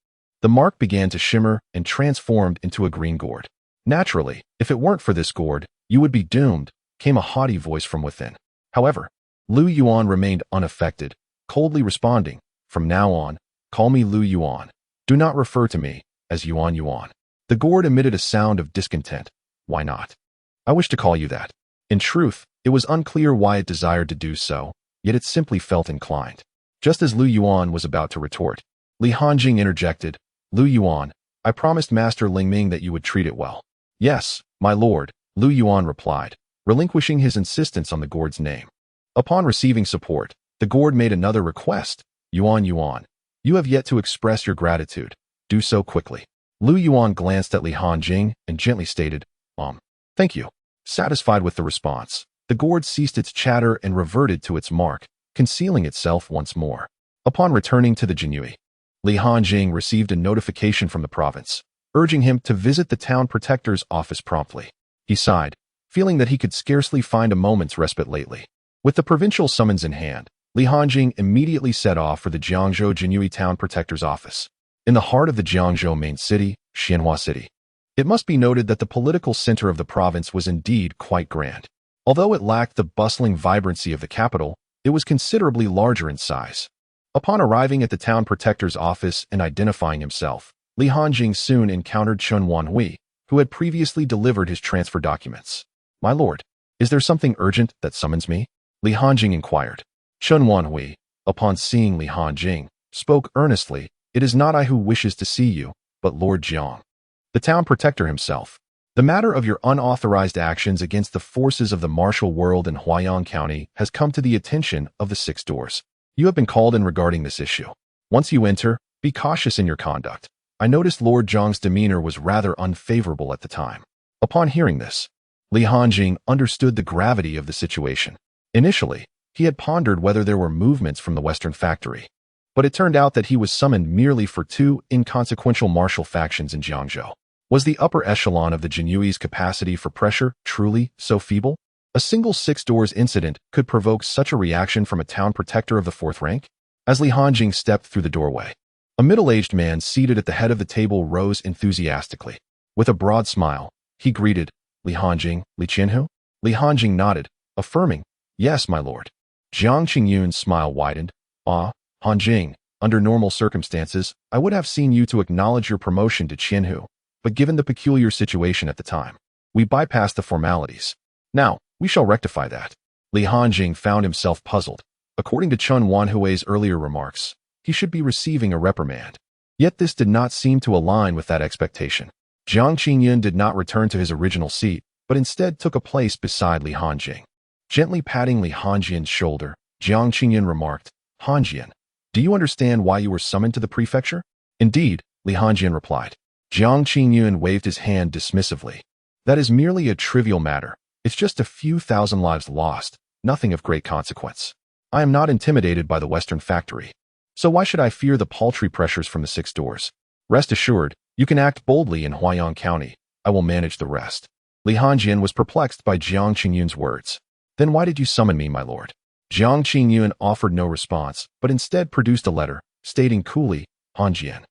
the mark began to shimmer and transformed into a green gourd. Naturally, if it weren't for this gourd, you would be doomed, came a haughty voice from within. However, Lu Yuan remained unaffected, coldly responding, From now on, call me Lu Yuan. Do not refer to me as Yuan. The gourd emitted a sound of discontent. Why not? I wish to call you that. In truth, it was unclear why it desired to do so, yet it simply felt inclined. Just as Lu Yuan was about to retort, Li Hanjing interjected, Lu Yuan, I promised Master Lingming that you would treat it well. Yes, my lord, Lu Yuan replied, relinquishing his insistence on the gourd's name. Upon receiving support, the gourd made another request. Yuan, you have yet to express your gratitude. Do so quickly. Lu Yuan glanced at Li Hanjing and gently stated, Thank you. Satisfied with the response, the gourd ceased its chatter and reverted to its mark, concealing itself once more. Upon returning to the Jinui, Li Hanjing received a notification from the province, urging him to visit the town protector's office promptly. He sighed, feeling that he could scarcely find a moment's respite lately. With the provincial summons in hand, Li Hanjing immediately set off for the Jiangzhou Jinui town protector's office. In the heart of the Jiangzhou main city, Xianhua City. It must be noted that the political center of the province was indeed quite grand. Although it lacked the bustling vibrancy of the capital, it was considerably larger in size. Upon arriving at the town protector's office and identifying himself, Li Hanjing soon encountered Chen Wanhui, who had previously delivered his transfer documents. My lord, is there something urgent that summons me? Li Hanjing inquired. Chen Wanhui, upon seeing Li Hanjing, spoke earnestly, It is not I who wishes to see you, but Lord Jiang. The town protector himself. The matter of your unauthorized actions against the forces of the martial world in Huaiyang County has come to the attention of the Six Doors. You have been called in regarding this issue. Once you enter, be cautious in your conduct. I noticed Lord Jiang's demeanor was rather unfavorable at the time. Upon hearing this, Li Hanjing understood the gravity of the situation. Initially, he had pondered whether there were movements from the Western Factory, but it turned out that he was summoned merely for two inconsequential martial factions in Jiangzhou. Was the upper echelon of the Jinyui's capacity for pressure truly so feeble? A single Six Doors incident could provoke such a reaction from a town protector of the fourth rank? As Li Hanjing stepped through the doorway, a middle-aged man seated at the head of the table rose enthusiastically. With a broad smile, he greeted, Li Hanjing, Li Qianhu? Li Hanjing nodded, affirming, Yes, my lord. Jiang Qingyun's smile widened. Hanjing, under normal circumstances, I would have seen you to acknowledge your promotion to Qianhu, but given the peculiar situation at the time, we bypassed the formalities. Now, we shall rectify that. Li Hanjing found himself puzzled. According to Chen Wanhui's earlier remarks, he should be receiving a reprimand. Yet this did not seem to align with that expectation. Jiang Qingyun did not return to his original seat, but instead took a place beside Li Hanjing. Gently patting Li Hanjian's shoulder, Jiang Qingyun remarked, Hanjian, do you understand why you were summoned to the prefecture? Indeed, Li Hanjian replied. Jiang Qingyun waved his hand dismissively. That is merely a trivial matter. It's just a few thousand lives lost, nothing of great consequence. I am not intimidated by the Western Factory. So why should I fear the paltry pressures from the Six Doors? Rest assured, you can act boldly in Huaiyang County. I will manage the rest. Li Hanjian was perplexed by Jiang Qingyun's words. Then why did you summon me, my lord? Jiang Qingyun offered no response, but instead produced a letter, stating coolly, Hanjian.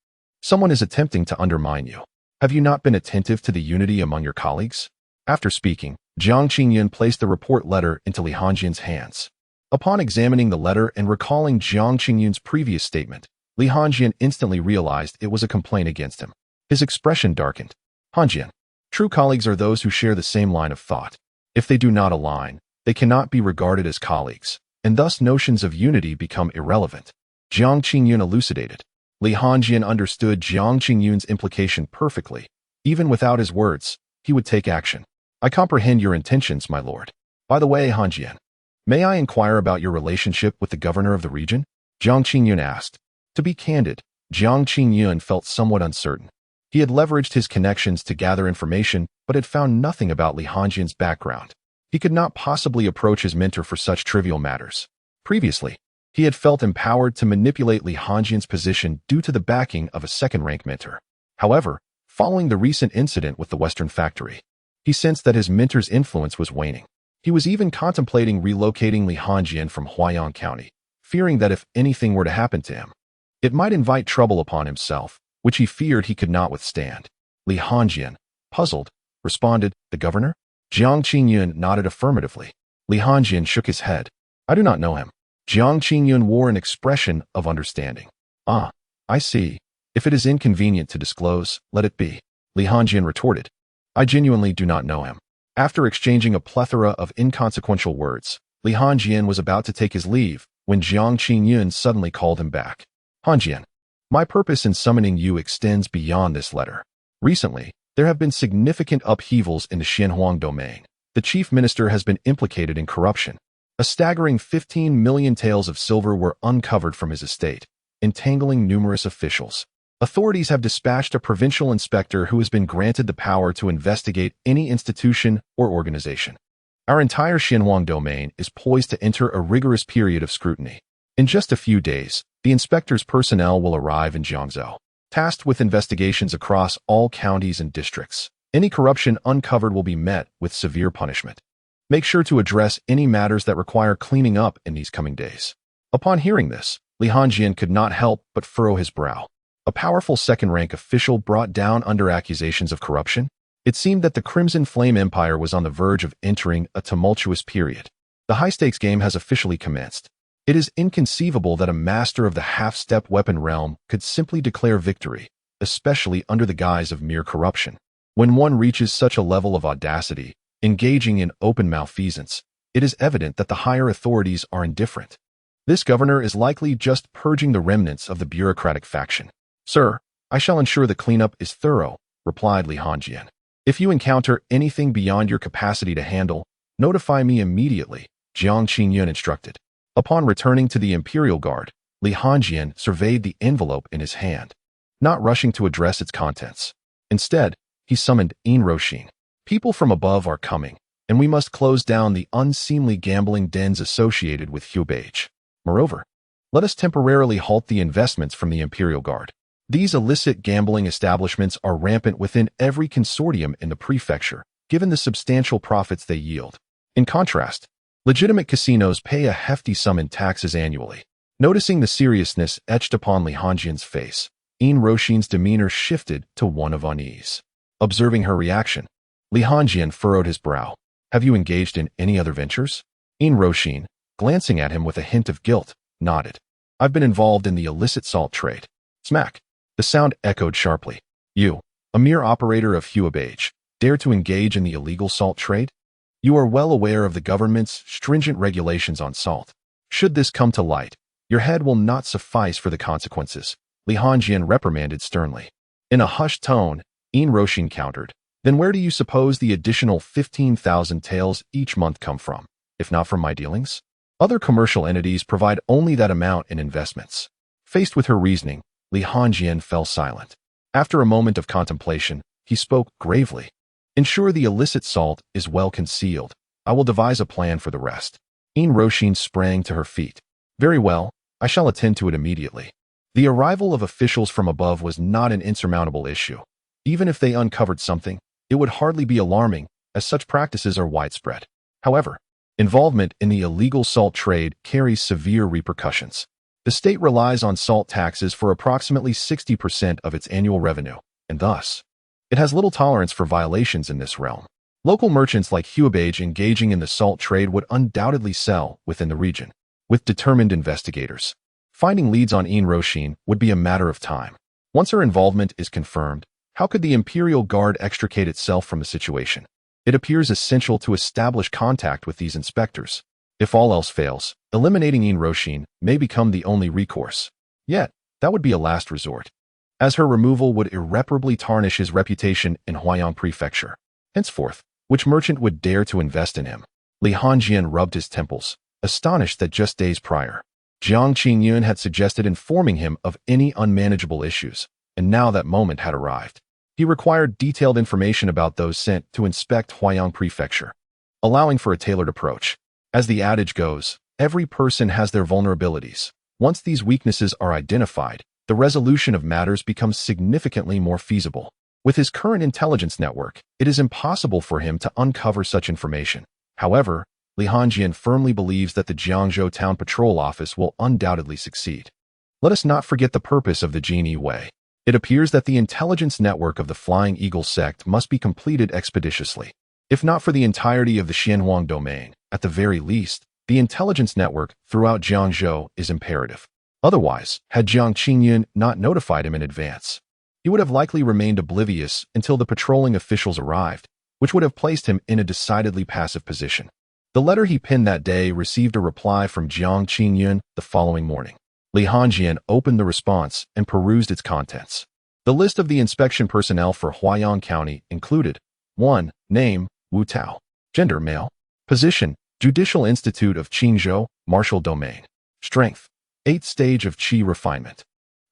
Someone is attempting to undermine you. Have you not been attentive to the unity among your colleagues? After speaking, Jiang Qingyun placed the report letter into Li Hanjian's hands. Upon examining the letter and recalling Jiang Qingyun's previous statement, Li Hanjian instantly realized it was a complaint against him. His expression darkened. Hanjian. True colleagues are those who share the same line of thought. If they do not align, they cannot be regarded as colleagues, and thus notions of unity become irrelevant. Jiang Qingyun elucidated. Li Hanjian understood Jiang Qingyun's implication perfectly. Even without his words, he would take action. I comprehend your intentions, my lord. By the way, Hanjian, may I inquire about your relationship with the governor of the region? Jiang Qingyun asked. To be candid, Jiang Qingyun felt somewhat uncertain. He had leveraged his connections to gather information, but had found nothing about Li Hanjian's background. He could not possibly approach his mentor for such trivial matters. Previously, he had felt empowered to manipulate Li Hanjian's position due to the backing of a second-rank mentor. However, following the recent incident with the Western factory, he sensed that his mentor's influence was waning. He was even contemplating relocating Li Hanjian from Huaiyang County, fearing that if anything were to happen to him, it might invite trouble upon himself, which he feared he could not withstand. Li Hanjian, puzzled, responded, "The governor?" Jiang Qingyun nodded affirmatively. Li Hanjian shook his head. "I do not know him." Jiang Qingyun wore an expression of understanding. "Ah, I see. If it is inconvenient to disclose, let it be," Li Hanjian retorted. "I genuinely do not know him." After exchanging a plethora of inconsequential words, Li Hanjian was about to take his leave when Jiang Qingyun suddenly called him back. "Hanjian, my purpose in summoning you extends beyond this letter. Recently, there have been significant upheavals in the Xianhuang domain. The chief minister has been implicated in corruption. A staggering 15 million taels of silver were uncovered from his estate, entangling numerous officials. Authorities have dispatched a provincial inspector who has been granted the power to investigate any institution or organization. Our entire Xianhuang domain is poised to enter a rigorous period of scrutiny. In just a few days, the inspector's personnel will arrive in Jiangzhou, tasked with investigations across all counties and districts. Any corruption uncovered will be met with severe punishment. Make sure to address any matters that require cleaning up in these coming days." Upon hearing this, Li Hanjian could not help but furrow his brow. A powerful second-rank official brought down under accusations of corruption? It seemed that the Crimson Flame Empire was on the verge of entering a tumultuous period. The high-stakes game has officially commenced. It is inconceivable that a master of the half-step weapon realm could simply declare victory, especially under the guise of mere corruption. When one reaches such a level of audacity, engaging in open malfeasance, it is evident that the higher authorities are indifferent. This governor is likely just purging the remnants of the bureaucratic faction. "Sir, I shall ensure the cleanup is thorough," replied Li Hanjian. "If you encounter anything beyond your capacity to handle, notify me immediately," Jiang Qingyun instructed. Upon returning to the Imperial Guard, Li Hanjian surveyed the envelope in his hand, not rushing to address its contents. Instead, he summoned Yin Roshin. "People from above are coming, and we must close down the unseemly gambling dens associated with Hubage. Moreover, let us temporarily halt the investments from the Imperial Guard. These illicit gambling establishments are rampant within every consortium in the prefecture, given the substantial profits they yield. In contrast, legitimate casinos pay a hefty sum in taxes annually." Noticing the seriousness etched upon Li Hanjian's face, Yin Roshin's demeanor shifted to one of unease. Observing her reaction, Li Hanjian furrowed his brow. "Have you engaged in any other ventures?" Yin Roshin, glancing at him with a hint of guilt, nodded. "I've been involved in the illicit salt trade." Smack! The sound echoed sharply. "You, a mere operator of Huabage, dare to engage in the illegal salt trade? You are well aware of the government's stringent regulations on salt. Should this come to light, your head will not suffice for the consequences," Li Hanjian reprimanded sternly. In a hushed tone, Yin Roshin countered, "Then where do you suppose the additional 15,000 taels each month come from, if not from my dealings? Other commercial entities provide only that amount in investments." Faced with her reasoning, Li Hanjian fell silent. After a moment of contemplation, he spoke gravely. "Ensure the illicit salt is well concealed. I will devise a plan for the rest." Yin Roshin sprang to her feet. "Very well, I shall attend to it immediately." The arrival of officials from above was not an insurmountable issue. Even if they uncovered something, it would hardly be alarming, as such practices are widespread. However, involvement in the illegal salt trade carries severe repercussions. The state relies on salt taxes for approximately 60% of its annual revenue, and thus, it has little tolerance for violations in this realm. Local merchants like Huabage engaging in the salt trade would undoubtedly sell within the region. With determined investigators, finding leads on Ain Roshin would be a matter of time. Once her involvement is confirmed, how could the Imperial Guard extricate itself from the situation? It appears essential to establish contact with these inspectors. If all else fails, eliminating Ain Roshin may become the only recourse. Yet, that would be a last resort, as her removal would irreparably tarnish his reputation in Huayang Prefecture. Henceforth, which merchant would dare to invest in him? Li Hanjian rubbed his temples, astonished that just days prior, Jiang Qingyun had suggested informing him of any unmanageable issues, and now that moment had arrived. He required detailed information about those sent to inspect Huayang Prefecture, allowing for a tailored approach. As the adage goes, every person has their vulnerabilities. Once these weaknesses are identified, the resolution of matters becomes significantly more feasible. With his current intelligence network, it is impossible for him to uncover such information. However, Li Hanjian firmly believes that the Jiangzhou Town Patrol Office will undoubtedly succeed. Let us not forget the purpose of the Genie Way. It appears that the intelligence network of the Flying Eagle sect must be completed expeditiously. If not for the entirety of the Xianhuang domain, at the very least, the intelligence network throughout Jiangzhou is imperative. Otherwise, had Jiang Qingyun not notified him in advance, he would have likely remained oblivious until the patrolling officials arrived, which would have placed him in a decidedly passive position. The letter he penned that day received a reply from Jiang Qingyun the following morning. Li Hanjian opened the response and perused its contents. The list of the inspection personnel for Huayang County included 1. Name, Wu Tao. Gender, male. Position, Judicial Institute of Qingzhou, Martial Domain. Strength, 8th stage of Qi refinement.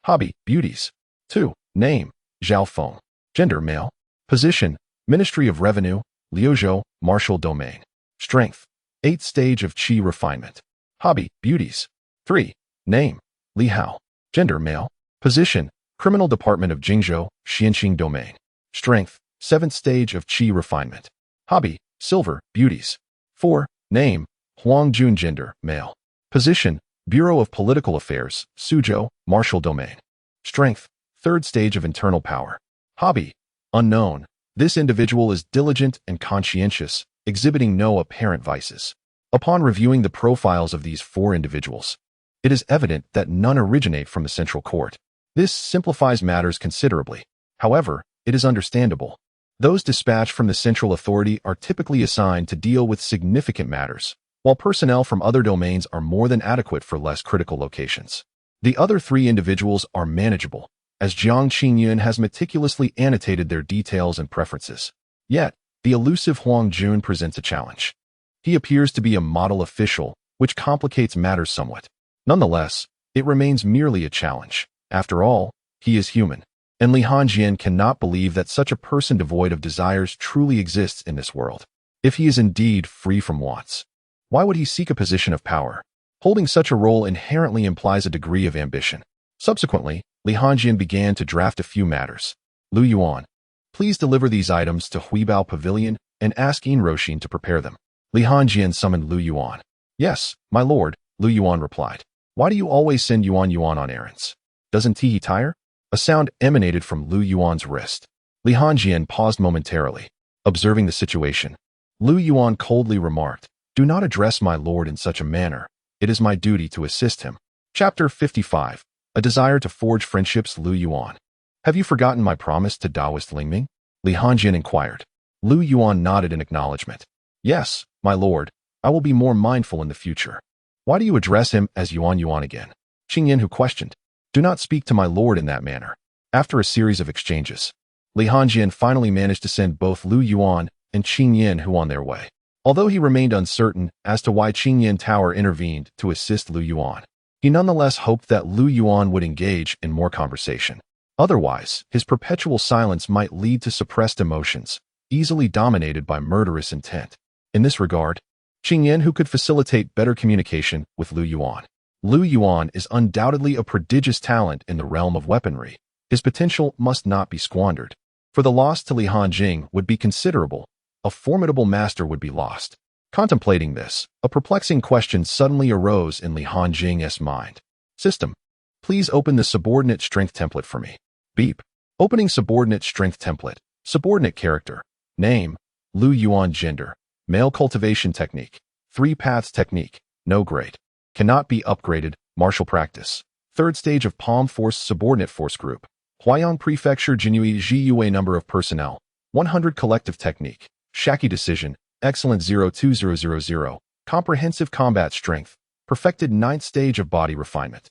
Hobby, beauties. 2. Name, Zhao Feng. Gender, male. Position, Ministry of Revenue, Liuzhou, Martial Domain. Strength, 8th stage of Qi refinement. Hobby, beauties. 3. Name, Li Hao. Gender, male. Position, Criminal Department of Jingzhou, Xianxing Domain. Strength, 7th stage of Qi refinement. Hobby, silver, beauties. 4. Name, Huang Jun. Gender, male. Position, Bureau of Political Affairs, Suzhou, Martial Domain. Strength, 3rd stage of internal power. Hobby, unknown. This individual is diligent and conscientious, exhibiting no apparent vices. Upon reviewing the profiles of these 4 individuals, it is evident that none originate from the central court. This simplifies matters considerably. However, it is understandable. Those dispatched from the central authority are typically assigned to deal with significant matters, while personnel from other domains are more than adequate for less critical locations. The other 3 individuals are manageable, as Jiang Qingyun has meticulously annotated their details and preferences. Yet, the elusive Huang Jun presents a challenge. He appears to be a model official, which complicates matters somewhat. Nonetheless, it remains merely a challenge. After all, he is human, and Li Hanjian cannot believe that such a person devoid of desires truly exists in this world. If he is indeed free from wants, why would he seek a position of power? Holding such a role inherently implies a degree of ambition. Subsequently, Li Hanjian began to draft a few matters. Lu Yuan, please deliver these items to Huibao Pavilion and ask Ain Roshin to prepare them. Li Hanjian summoned Lu Yuan. Yes, my lord, Lu Yuan replied. Why do you always send Yuan on errands? Doesn't he tire? A sound emanated from Lu Yuan's wrist. Li Hanjian paused momentarily, observing the situation. Lu Yuan coldly remarked, do not address my lord in such a manner. It is my duty to assist him. Chapter 55. A desire to forge friendships. Lu Yuan. Have you forgotten my promise to Taoist Lingming? Li Hanjian inquired. Lu Yuan nodded in acknowledgement. Yes, my lord, I will be more mindful in the future. Why do you address him as Yuan again? Qingyan who questioned. Do not speak to my lord in that manner. After a series of exchanges, Li Hanjian finally managed to send both Lu Yuan and Qingyan who on their way. Although he remained uncertain as to why Qingyan Tower intervened to assist Lu Yuan, he nonetheless hoped that Lu Yuan would engage in more conversation. Otherwise, his perpetual silence might lead to suppressed emotions, easily dominated by murderous intent. In this regard, Qingyan who could facilitate better communication with Lu Yuan. Lu Yuan is undoubtedly a prodigious talent in the realm of weaponry. His potential must not be squandered. For the loss to Li Hanjing would be considerable. A formidable master would be lost. Contemplating this, a perplexing question suddenly arose in Li Hanjing's mind. System. Please open the subordinate strength template for me. Beep. Opening subordinate strength template. Subordinate character. Name. Lu Yuan. Gender. Male. Cultivation technique. 3 paths technique. No grade. Cannot be upgraded. Martial practice. Third stage of Palm Force subordinate force group. Huayang Prefecture. Jinui Jiyue. Number of personnel. 100. Collective technique. Shaki decision. Excellent. 02000. Comprehensive combat strength. Perfected 9th stage of body refinement.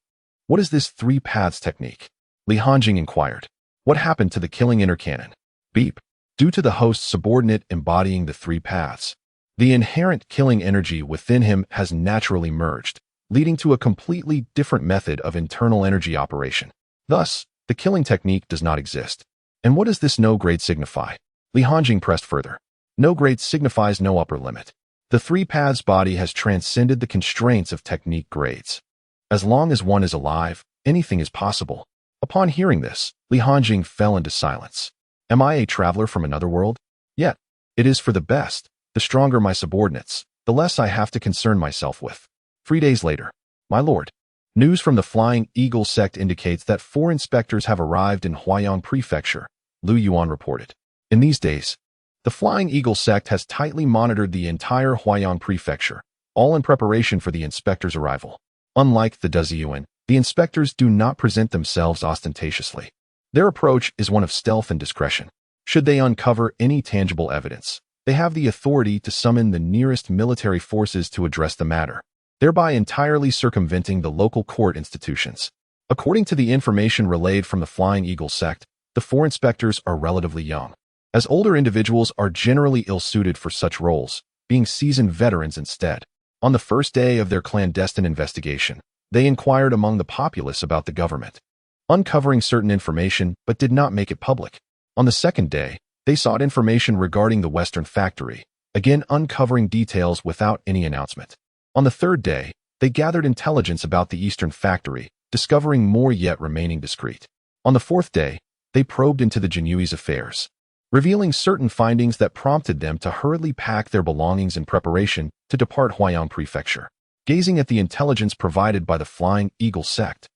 What is this 3 paths technique? Li Hanjing inquired. What happened to the killing inner cannon? Beep. Due to the host's subordinate embodying the 3 paths, the inherent killing energy within him has naturally merged, leading to a completely different method of internal energy operation. Thus, the killing technique does not exist. And what does this no grade signify? Li Hanjing pressed further. No grade signifies no upper limit. The 3 paths body has transcended the constraints of technique grades. As long as one is alive, anything is possible. Upon hearing this, Li Hanjing fell into silence. Am I a traveler from another world? Yet, it is for the best. The stronger my subordinates, the less I have to concern myself with. 3 days later. My lord. News from the Flying Eagle sect indicates that 4 inspectors have arrived in Huayang Prefecture, Lu Yuan reported. In these days, the Flying Eagle sect has tightly monitored the entire Huayang Prefecture, all in preparation for the inspectors' arrival. Unlike the Deziyuan, the inspectors do not present themselves ostentatiously. Their approach is one of stealth and discretion. Should they uncover any tangible evidence, they have the authority to summon the nearest military forces to address the matter, thereby entirely circumventing the local court institutions. According to the information relayed from the Flying Eagle sect, the 4 inspectors are relatively young, as older individuals are generally ill-suited for such roles, being seasoned veterans instead. On the first day of their clandestine investigation, they inquired among the populace about the government, uncovering certain information but did not make it public. On the second day, they sought information regarding the Western factory, again uncovering details without any announcement. On the third day, they gathered intelligence about the Eastern factory, discovering more yet remaining discreet. On the fourth day, they probed into the Jinyui's affairs, revealing certain findings that prompted them to hurriedly pack their belongings in preparation to depart Huayang Prefecture. Gazing at the intelligence provided by the Flying Eagle sect,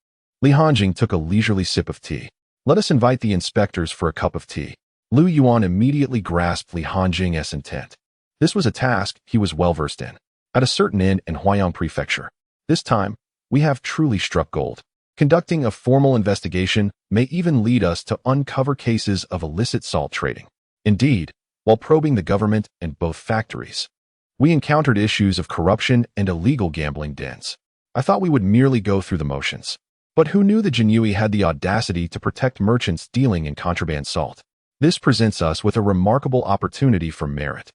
Li Hanjing took a leisurely sip of tea. Let us invite the inspectors for a cup of tea. Lu Yuan immediately grasped Li Hanjing's intent. This was a task he was well versed in. At a certain inn in Huayang Prefecture, this time, we have truly struck gold. Conducting a formal investigation may even lead us to uncover cases of illicit salt trading. Indeed, while probing the government and both factories, we encountered issues of corruption and illegal gambling dens. I thought we would merely go through the motions. But who knew the Jinyui had the audacity to protect merchants dealing in contraband salt? This presents us with a remarkable opportunity for merit.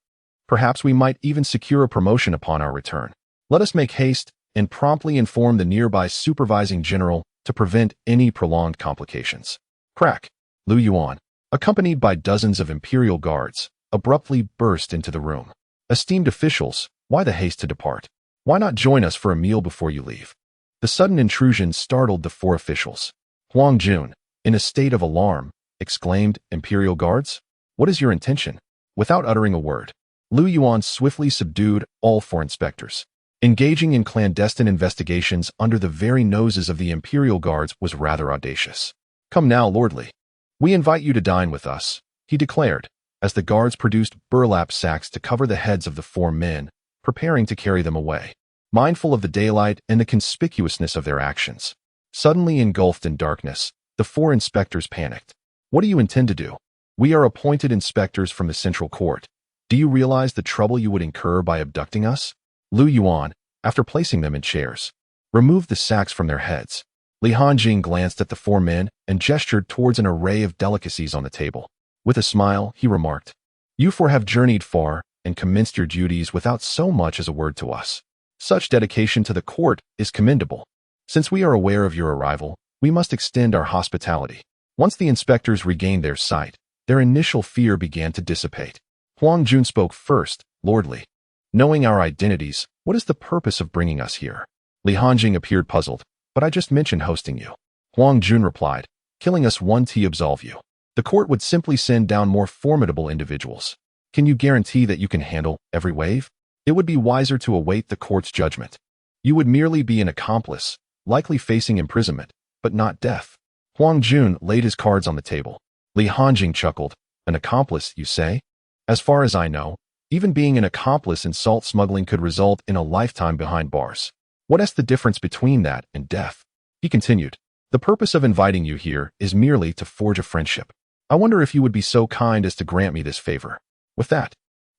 Perhaps we might even secure a promotion upon our return. Let us make haste and promptly inform the nearby supervising general to prevent any prolonged complications. Crack. Lu Yuan, accompanied by dozens of imperial guards, abruptly burst into the room. Esteemed officials, why the haste to depart? Why not join us for a meal before you leave? The sudden intrusion startled the 4 officials. Huang Jun, in a state of alarm, exclaimed, Imperial guards? What is your intention? Without uttering a word, Lu Yuan swiftly subdued all 4 inspectors. Engaging in clandestine investigations under the very noses of the Imperial guards was rather audacious. Come now, lordly. We invite you to dine with us, he declared, as the guards produced burlap sacks to cover the heads of the 4 men, preparing to carry them away. Mindful of the daylight and the conspicuousness of their actions, suddenly engulfed in darkness, the 4 inspectors panicked. What do you intend to do? We are appointed inspectors from the Central Court. Do you realize the trouble you would incur by abducting us? Lu Yuan, after placing them in chairs, removed the sacks from their heads. Li Hanjing glanced at the 4 men and gestured towards an array of delicacies on the table. With a smile, he remarked, You 4 have journeyed far and commenced your duties without so much as a word to us. Such dedication to the court is commendable. Since we are aware of your arrival, we must extend our hospitality. Once the inspectors regained their sight, their initial fear began to dissipate. Huang Jun spoke first, lordly. Knowing our identities, what is the purpose of bringing us here? Li Hanjing appeared puzzled. But I just mentioned hosting you. Huang Jun replied, Killing us one to absolve you. The court would simply send down more formidable individuals. Can you guarantee that you can handle every wave? It would be wiser to await the court's judgment. You would merely be an accomplice, likely facing imprisonment, but not death. Huang Jun laid his cards on the table. Li Hanjing chuckled. An accomplice, you say? As far as I know, even being an accomplice in salt smuggling could result in a lifetime behind bars. What is the difference between that and death? He continued. The purpose of inviting you here is merely to forge a friendship. I wonder if you would be so kind as to grant me this favor. With that,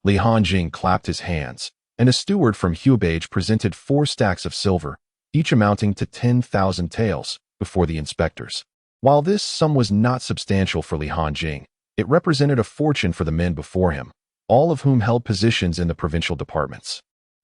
Li Hanjing clapped his hands, and a steward from Hubei presented 4 stacks of silver, each amounting to 10,000 taels, before the inspectors. While this sum was not substantial for Li Hanjing, it represented a fortune for the men before him, all of whom held positions in the provincial departments,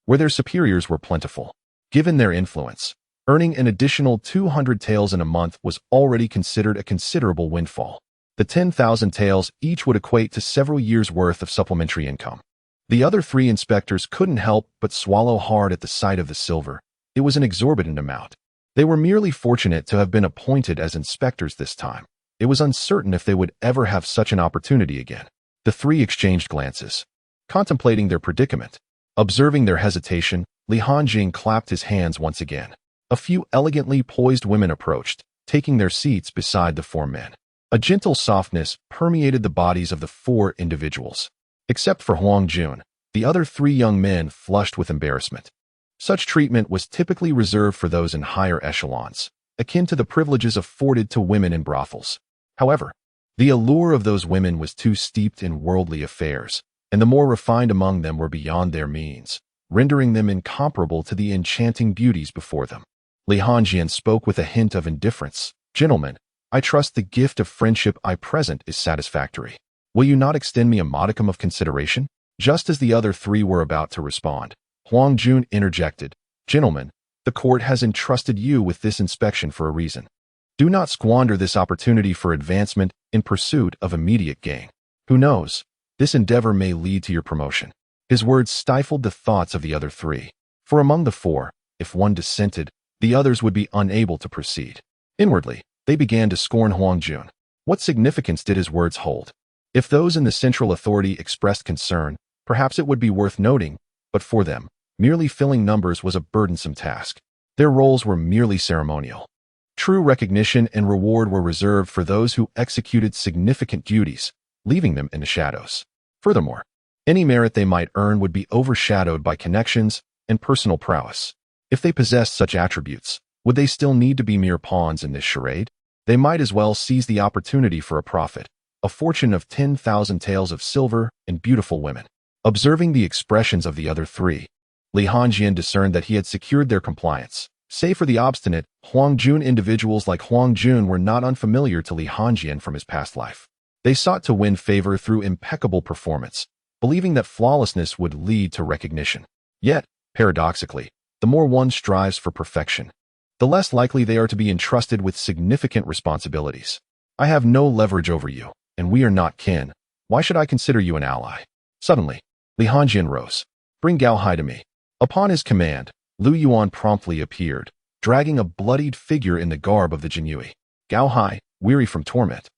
where their superiors were plentiful. Given their influence, earning an additional 200 taels in a month was already considered a considerable windfall. The 10,000 taels each would equate to several years' worth of supplementary income. The other 3 inspectors couldn't help but swallow hard at the sight of the silver. It was an exorbitant amount. They were merely fortunate to have been appointed as inspectors this time. It was uncertain if they would ever have such an opportunity again. The 3 exchanged glances, contemplating their predicament. Observing their hesitation, Li Hanjing clapped his hands once again. A few elegantly poised women approached, taking their seats beside the 4 men. A gentle softness permeated the bodies of the 4 individuals. Except for Huang Jun, the other 3 young men flushed with embarrassment. Such treatment was typically reserved for those in higher echelons, akin to the privileges afforded to women in brothels. However, the allure of those women was too steeped in worldly affairs, and the more refined among them were beyond their means, rendering them incomparable to the enchanting beauties before them. Li Hanjing spoke with a hint of indifference. Gentlemen, I trust the gift of friendship I present is satisfactory. Will you not extend me a modicum of consideration? Just as the other 3 were about to respond, Huang Jun interjected. Gentlemen, the court has entrusted you with this inspection for a reason. Do not squander this opportunity for advancement in pursuit of immediate gain. Who knows? This endeavor may lead to your promotion. His words stifled the thoughts of the other 3. For among the 4, if one dissented, the others would be unable to proceed. Inwardly, they began to scorn Huang Jun. What significance did his words hold? If those in the central authority expressed concern, perhaps it would be worth noting, but for them, merely filling numbers was a burdensome task. Their roles were merely ceremonial. True recognition and reward were reserved for those who executed significant duties, leaving them in the shadows. Furthermore, any merit they might earn would be overshadowed by connections and personal prowess. If they possessed such attributes, would they still need to be mere pawns in this charade? They might as well seize the opportunity for a profit, a fortune of 10,000 taels of silver and beautiful women. Observing the expressions of the other 3, Li Hanjing discerned that he had secured their compliance. Save for the obstinate, Huang Jun individuals like Huang Jun were not unfamiliar to Li Hanjing from his past life. They sought to win favor through impeccable performance, believing that flawlessness would lead to recognition. Yet, paradoxically, the more one strives for perfection, the less likely they are to be entrusted with significant responsibilities. I have no leverage over you, and we are not kin. Why should I consider you an ally? Suddenly, Li Hanjing rose. Bring Gao Hai to me. Upon his command, Lu Yuan promptly appeared, dragging a bloodied figure in the garb of the Jinyui. Gao Hai, weary from torment,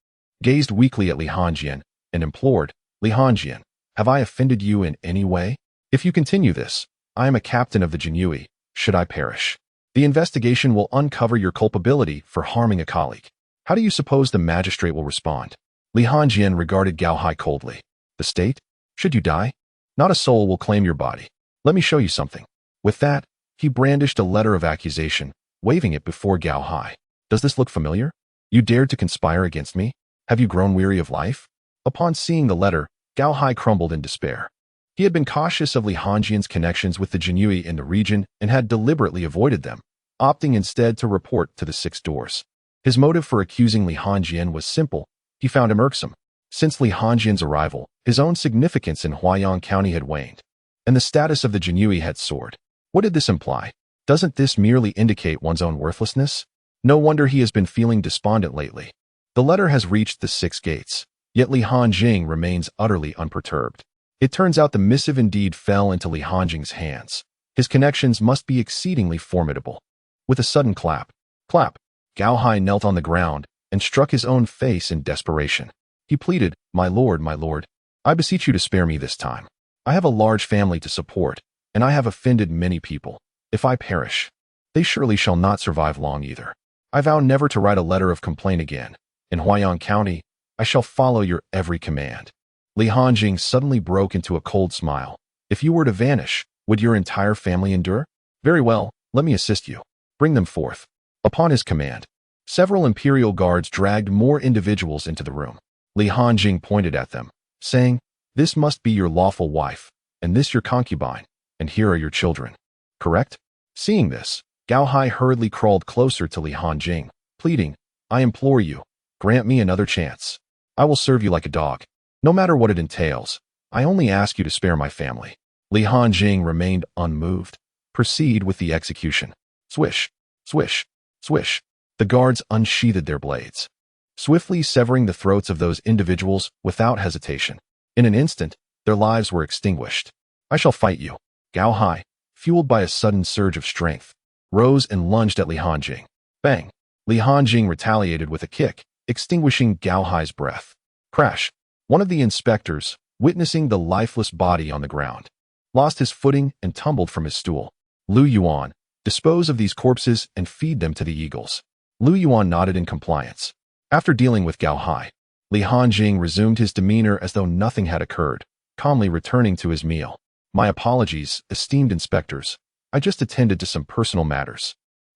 gazed weakly at Li Hanjing and implored, Li Hanjing, have I offended you in any way? If you continue this, I am a captain of the Jinyui, should I perish. The investigation will uncover your culpability for harming a colleague. How do you suppose the magistrate will respond? Li Hanjing regarded Gao Hai coldly. The state? Should you die? Not a soul will claim your body. Let me show you something. With that, he brandished a letter of accusation, waving it before Gao Hai. Does this look familiar? You dared to conspire against me? Have you grown weary of life? Upon seeing the letter, Gao Hai crumbled in despair. He had been cautious of Li Hanjing's connections with the Jinyui in the region and had deliberately avoided them, opting instead to report to the 6 doors. His motive for accusing Li Hanjing was simple. He found him irksome. Since Li Hanjing's arrival, his own significance in Huaiyang County had waned, and the status of the Jinyui had soared. What did this imply? Doesn't this merely indicate one's own worthlessness? No wonder he has been feeling despondent lately. The letter has reached the 6 gates, yet Li Hanjing remains utterly unperturbed. It turns out the missive indeed fell into Li Hanjing's hands. His connections must be exceedingly formidable. With a sudden clap, Gao Hai knelt on the ground and struck his own face in desperation. He pleaded, my lord, I beseech you to spare me this time. I have a large family to support, and I have offended many people. If I perish, They surely shall not survive long either. I vow never to write a letter of complaint again. In Huaiyang County, I shall follow your every command. Li Hanjing suddenly broke into a cold smile. If you were to vanish, would your entire family endure? Very well, let me assist you. Bring them forth. Upon his command, several imperial guards dragged more individuals into the room. Li Hanjing pointed at them, saying, "This must be your lawful wife, and this your concubine, and here are your children. Correct?" Seeing this, Gao Hai hurriedly crawled closer to Li Hanjing, pleading, "I implore you, grant me another chance. I will serve you like a dog. No matter what it entails, I only ask you to spare my family." Li Hanjing remained unmoved. Proceed with the execution. Swish, swish, swish. The guards unsheathed their blades, swiftly severing the throats of those individuals without hesitation. In an instant, their lives were extinguished. "I shall fight you." Gao Hai, fueled by a sudden surge of strength, rose and lunged at Li Hanjing. Bang! Li Hanjing retaliated with a kick, extinguishing Gao Hai's breath. Crash! One of the inspectors, witnessing the lifeless body on the ground, lost his footing and tumbled from his stool. "Lu Yuan, dispose of these corpses and feed them to the eagles." Lu Yuan nodded in compliance. After dealing with Gao Hai, Li Hanjing resumed his demeanor as though nothing had occurred, calmly returning to his meal. "My apologies, esteemed inspectors. I just attended to some personal matters.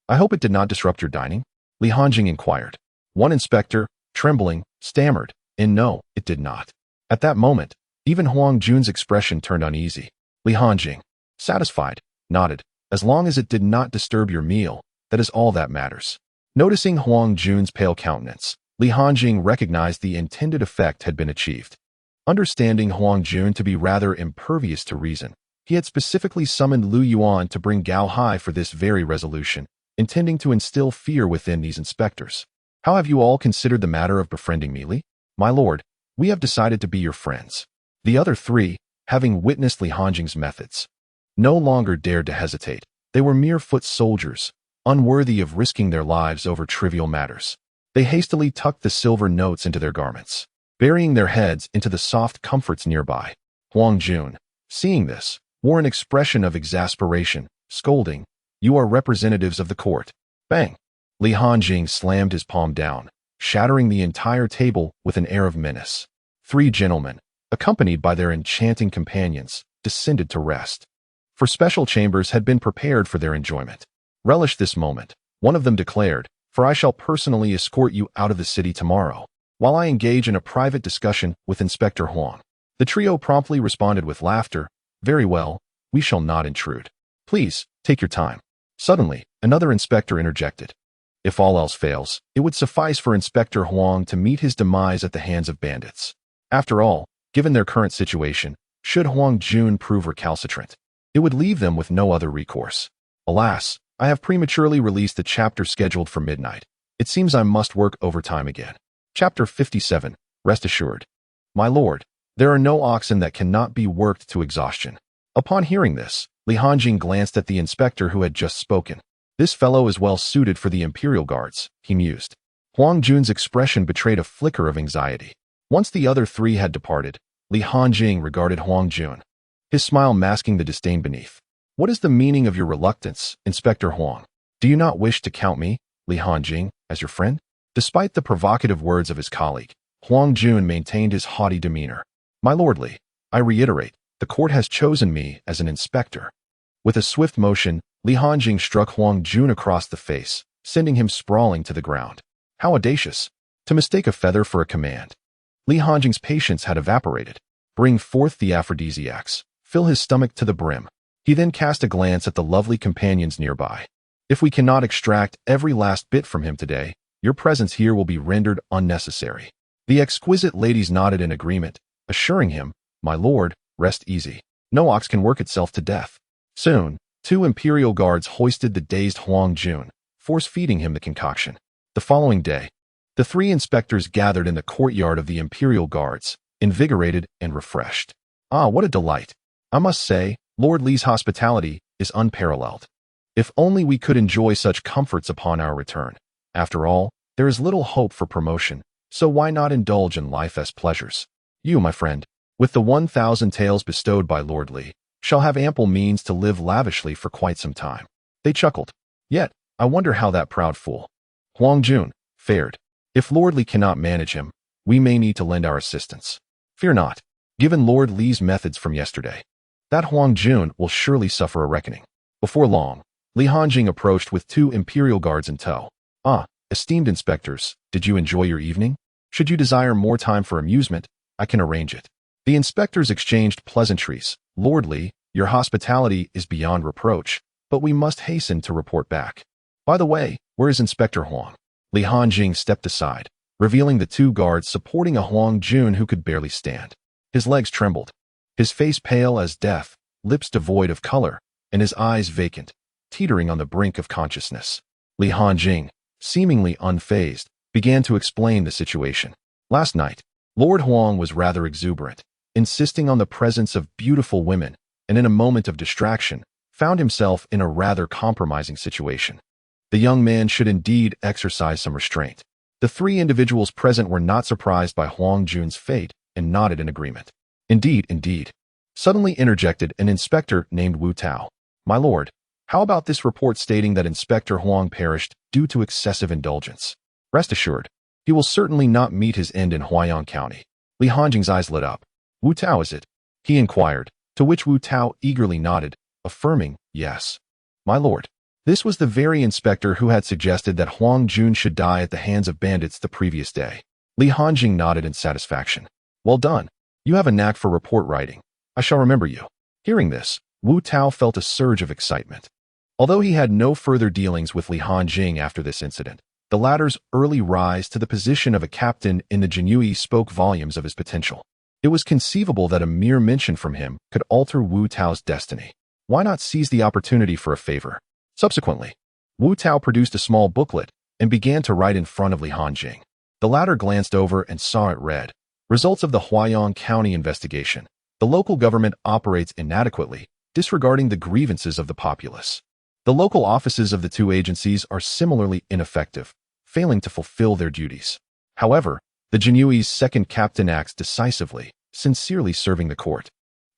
I hope it did not disrupt your dining?" Li Hanjing inquired. One inspector, trembling, stammered, "And no, it did not." At that moment, even Huang Jun's expression turned uneasy. Li Hanjing, satisfied, nodded. "As long as it did not disturb your meal, that is all that matters." Noticing Huang Jun's pale countenance, Li Hanjing recognized the intended effect had been achieved. Understanding Huang Jun to be rather impervious to reason, he had specifically summoned Lu Yuan to bring Gao Hai for this very resolution, intending to instill fear within these inspectors. "How have you all considered the matter of befriending me, Li?" "My lord, we have decided to be your friends." The other three, having witnessed Li Hanjing's methods, no longer dared to hesitate. They were mere foot soldiers, unworthy of risking their lives over trivial matters. They hastily tucked the silver notes into their garments, burying their heads into the soft comforts nearby. Huang Jun, seeing this, wore an expression of exasperation, scolding, "You are representatives of the court." Bang! Li Hanjing slammed his palm down, shattering the entire table with an air of menace. Three gentlemen, accompanied by their enchanting companions, descended to rest. For special chambers had been prepared for their enjoyment. "Relish this moment," one of them declared, "for I shall personally escort you out of the city tomorrow, while I engage in a private discussion with Inspector Huang." The trio promptly responded with laughter. "Very well, we shall not intrude. Please, take your time." Suddenly, another inspector interjected. If all else fails, it would suffice for Inspector Huang to meet his demise at the hands of bandits. After all, given their current situation, should Huang Jun prove recalcitrant, it would leave them with no other recourse. "Alas, I have prematurely released the chapter scheduled for midnight. It seems I must work overtime again." Chapter 57, Rest Assured. "My lord, there are no oxen that cannot be worked to exhaustion." Upon hearing this, Li Hanjing glanced at the inspector who had just spoken. "This fellow is well suited for the Imperial Guards," he mused. Huang Jun's expression betrayed a flicker of anxiety. Once the other three had departed, Li Hanjing regarded Huang Jun, his smile masking the disdain beneath. "What is the meaning of your reluctance, Inspector Huang? Do you not wish to count me, Li Hanjing, as your friend?" Despite the provocative words of his colleague, Huang Jun maintained his haughty demeanor. "My lord Li, I reiterate, the court has chosen me as an inspector." With a swift motion, Li Hanjing struck Huang Jun across the face, sending him sprawling to the ground. How audacious! To mistake a feather for a command. Li Hanjing's patience had evaporated. Bring forth the aphrodisiacs. Fill his stomach to the brim. He then cast a glance at the lovely companions nearby. "If we cannot extract every last bit from him today, your presence here will be rendered unnecessary." The exquisite ladies nodded in agreement, assuring him, "My lord, rest easy. No ox can work itself to death." Soon, two Imperial Guards hoisted the dazed Huang Jun, force-feeding him the concoction. The following day, the three inspectors gathered in the courtyard of the Imperial Guards, invigorated and refreshed. Ah, what a delight! I must say, Lord Li's hospitality is unparalleled. If only we could enjoy such comforts upon our return. After all, there is little hope for promotion, so why not indulge in life's pleasures? You, my friend, with the 1,000 taels bestowed by Lord Li, shall have ample means to live lavishly for quite some time. They chuckled. Yet, I wonder how that proud fool, Huang Jun, fared. If Lord Li cannot manage him, we may need to lend our assistance. Fear not. Given Lord Li's methods from yesterday, that Huang Jun will surely suffer a reckoning. Before long, Li Hanjing approached with 2 imperial guards in tow. Ah, esteemed inspectors, did you enjoy your evening? Should you desire more time for amusement, I can arrange it. The inspectors exchanged pleasantries. Lord Li, your hospitality is beyond reproach, but we must hasten to report back. By the way, where is Inspector Huang? Li Hanjing stepped aside, revealing the 2 guards supporting a Huang Jun who could barely stand. His legs trembled, his face pale as death, lips devoid of color, and his eyes vacant, teetering on the brink of consciousness. Li Hanjing, seemingly unfazed, began to explain the situation. Last night, Lord Huang was rather exuberant, insisting on the presence of beautiful women, and in a moment of distraction, found himself in a rather compromising situation. The young man should indeed exercise some restraint. The 3 individuals present were not surprised by Huang Jun's fate and nodded in agreement. Indeed, indeed. Suddenly interjected an inspector named Wu Tao. My lord, how about this report stating that Inspector Huang perished due to excessive indulgence? Rest assured, he will certainly not meet his end in Huaiyang County. Li Hanjing's eyes lit up. Wu Tao is it? He inquired, to which Wu Tao eagerly nodded, affirming, yes. My lord. This was the very inspector who had suggested that Huang Jun should die at the hands of bandits the previous day. Li Hanjing nodded in satisfaction. Well done. You have a knack for report writing. I shall remember you. Hearing this, Wu Tao felt a surge of excitement. Although he had no further dealings with Li Hanjing after this incident, the latter's early rise to the position of a captain in the Jinhui spoke volumes of his potential. It was conceivable that a mere mention from him could alter Wu Tao's destiny. Why not seize the opportunity for a favor? Subsequently, Wu Tao produced a small booklet and began to write in front of Li Hanjing. The latter glanced over and saw it read. Results of the Huaiyang County investigation. The local government operates inadequately, disregarding the grievances of the populace. The local offices of the 2 agencies are similarly ineffective, failing to fulfill their duties. However, the Jinyui's second captain acts decisively, sincerely serving the court.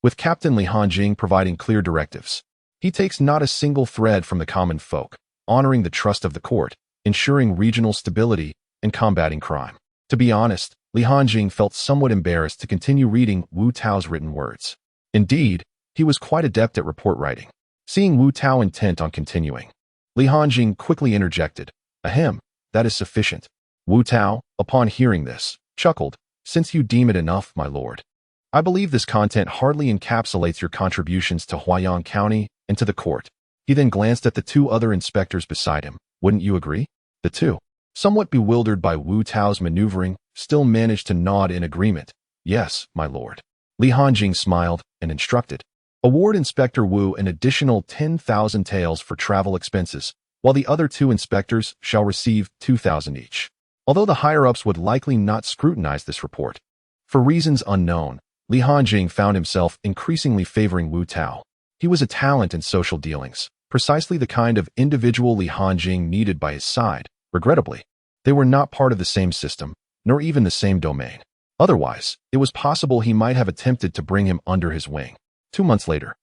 With Captain Li Hanjing providing clear directives, he takes not a single thread from the common folk, honoring the trust of the court, ensuring regional stability, and combating crime. To be honest, Li Hanjing felt somewhat embarrassed to continue reading Wu Tao's written words. Indeed, he was quite adept at report writing. Seeing Wu Tao intent on continuing, Li Hanjing quickly interjected, Ahem, that is sufficient. Wu Tao, upon hearing this, chuckled, Since you deem it enough, my lord. I believe this content hardly encapsulates your contributions to Huaiyang County and to the court. He then glanced at the 2 other inspectors beside him. Wouldn't you agree? The 2, somewhat bewildered by Wu Tao's maneuvering, still managed to nod in agreement. Yes, my lord. Li Hanjing smiled and instructed. Award Inspector Wu an additional 10,000 taels for travel expenses, while the other 2 inspectors shall receive 2,000 each. Although the higher-ups would likely not scrutinize this report. For reasons unknown, Li Hanjing found himself increasingly favoring Wu Tao. He was a talent in social dealings, precisely the kind of individual Li Hanjing needed by his side. Regrettably, they were not part of the same system, nor even the same domain. Otherwise, it was possible he might have attempted to bring him under his wing. 2 months later,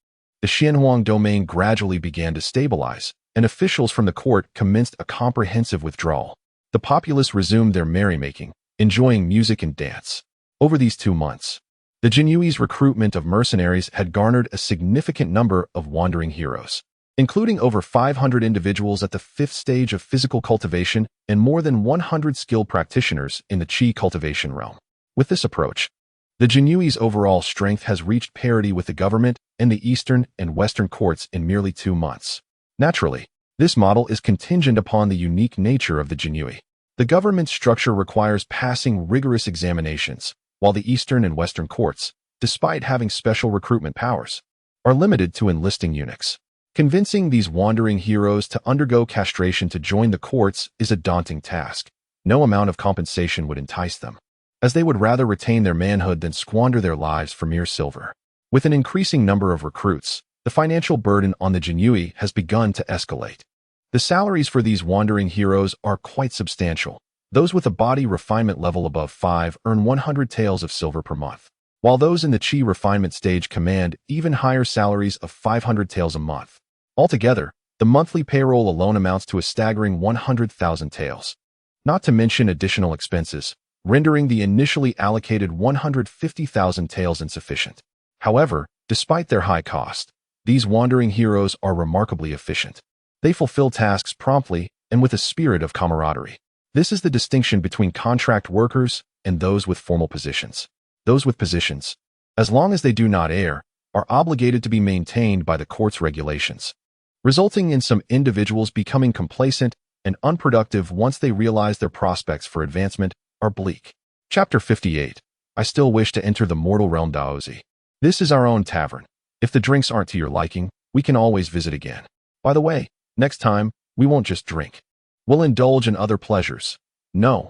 the Xianhuang domain gradually began to stabilize, and officials from the court commenced a comprehensive withdrawal. The populace resumed their merrymaking, enjoying music and dance. Over these 2 months, the Jinyui's recruitment of mercenaries had garnered a significant number of wandering heroes, including over 500 individuals at the 5th stage of physical cultivation and more than 100 skilled practitioners in the Qi cultivation realm. With this approach, the Jinyui's overall strength has reached parity with the government and the Eastern and Western courts in merely 2 months. Naturally, this model is contingent upon the unique nature of the Jinyui. The government structure requires passing rigorous examinations, while the Eastern and Western courts, despite having special recruitment powers, are limited to enlisting eunuchs. Convincing these wandering heroes to undergo castration to join the courts is a daunting task. No amount of compensation would entice them, as they would rather retain their manhood than squander their lives for mere silver. With an increasing number of recruits, the financial burden on the Jinyui has begun to escalate. The salaries for these wandering heroes are quite substantial. Those with a body refinement level above 5 earn 100 taels of silver per month, while those in the Qi refinement stage command even higher salaries of 500 taels a month. Altogether, The monthly payroll alone amounts to a staggering 100,000 taels. Not to mention additional expenses, rendering the initially allocated 150,000 taels insufficient. However, despite their high cost, these wandering heroes are remarkably efficient. They fulfill tasks promptly and with a spirit of camaraderie. This is the distinction between contract workers and those with formal positions. Those with positions, as long as they do not err, are obligated to be maintained by the court's regulations, resulting in some individuals becoming complacent and unproductive once they realize their prospects for advancement are bleak. Chapter 58. I still wish to enter the mortal realm Daozi. This is our own tavern. If the drinks aren't to your liking, we can always visit again. By the way, next time, we won't just drink. We'll indulge in other pleasures. No,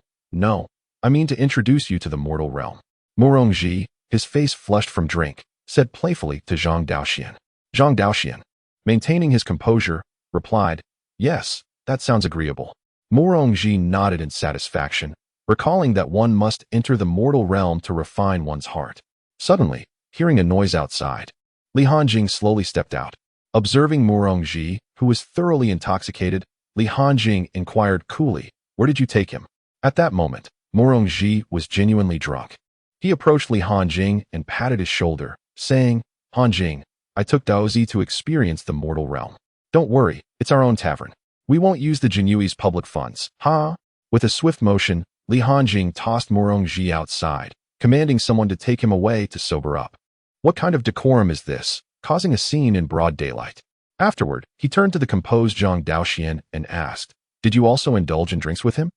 I mean to introduce you to the mortal realm. Murongji, his face flushed from drink, said playfully to Zhang Daoxian. Zhang Daoxian, maintaining his composure, replied, yes, that sounds agreeable. Murongji nodded in satisfaction, recalling that one must enter the mortal realm to refine one's heart. Suddenly, hearing a noise outside, Li Hanjing slowly stepped out. Observing Murongji, who was thoroughly intoxicated, Li Hanjing inquired coolly, where did you take him? At that moment, Murongji was genuinely drunk. He approached Li Hanjing and patted his shoulder, saying, Hanjing, I took Daozi to experience the mortal realm. Don't worry, it's our own tavern. We won't use the Jinyui's public funds. Ha! With a swift motion, Li Hanjing tossed Murongji outside, commanding someone to take him away to sober up. What kind of decorum is this, causing a scene in broad daylight? Afterward, he turned to the composed Zhang Daoxian and asked, did you also indulge in drinks with him?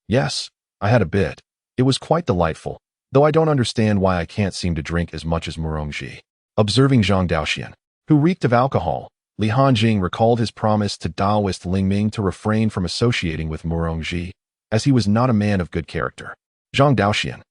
Yes, I had a bit. It was quite delightful, though I don't understand why I can't seem to drink as much as Murongji. Observing Zhang Daoxian, who reeked of alcohol, Li Hanjing recalled his promise to Daoist Lingming to refrain from associating with Murongji, as he was not a man of good character. Zhang Daoxian,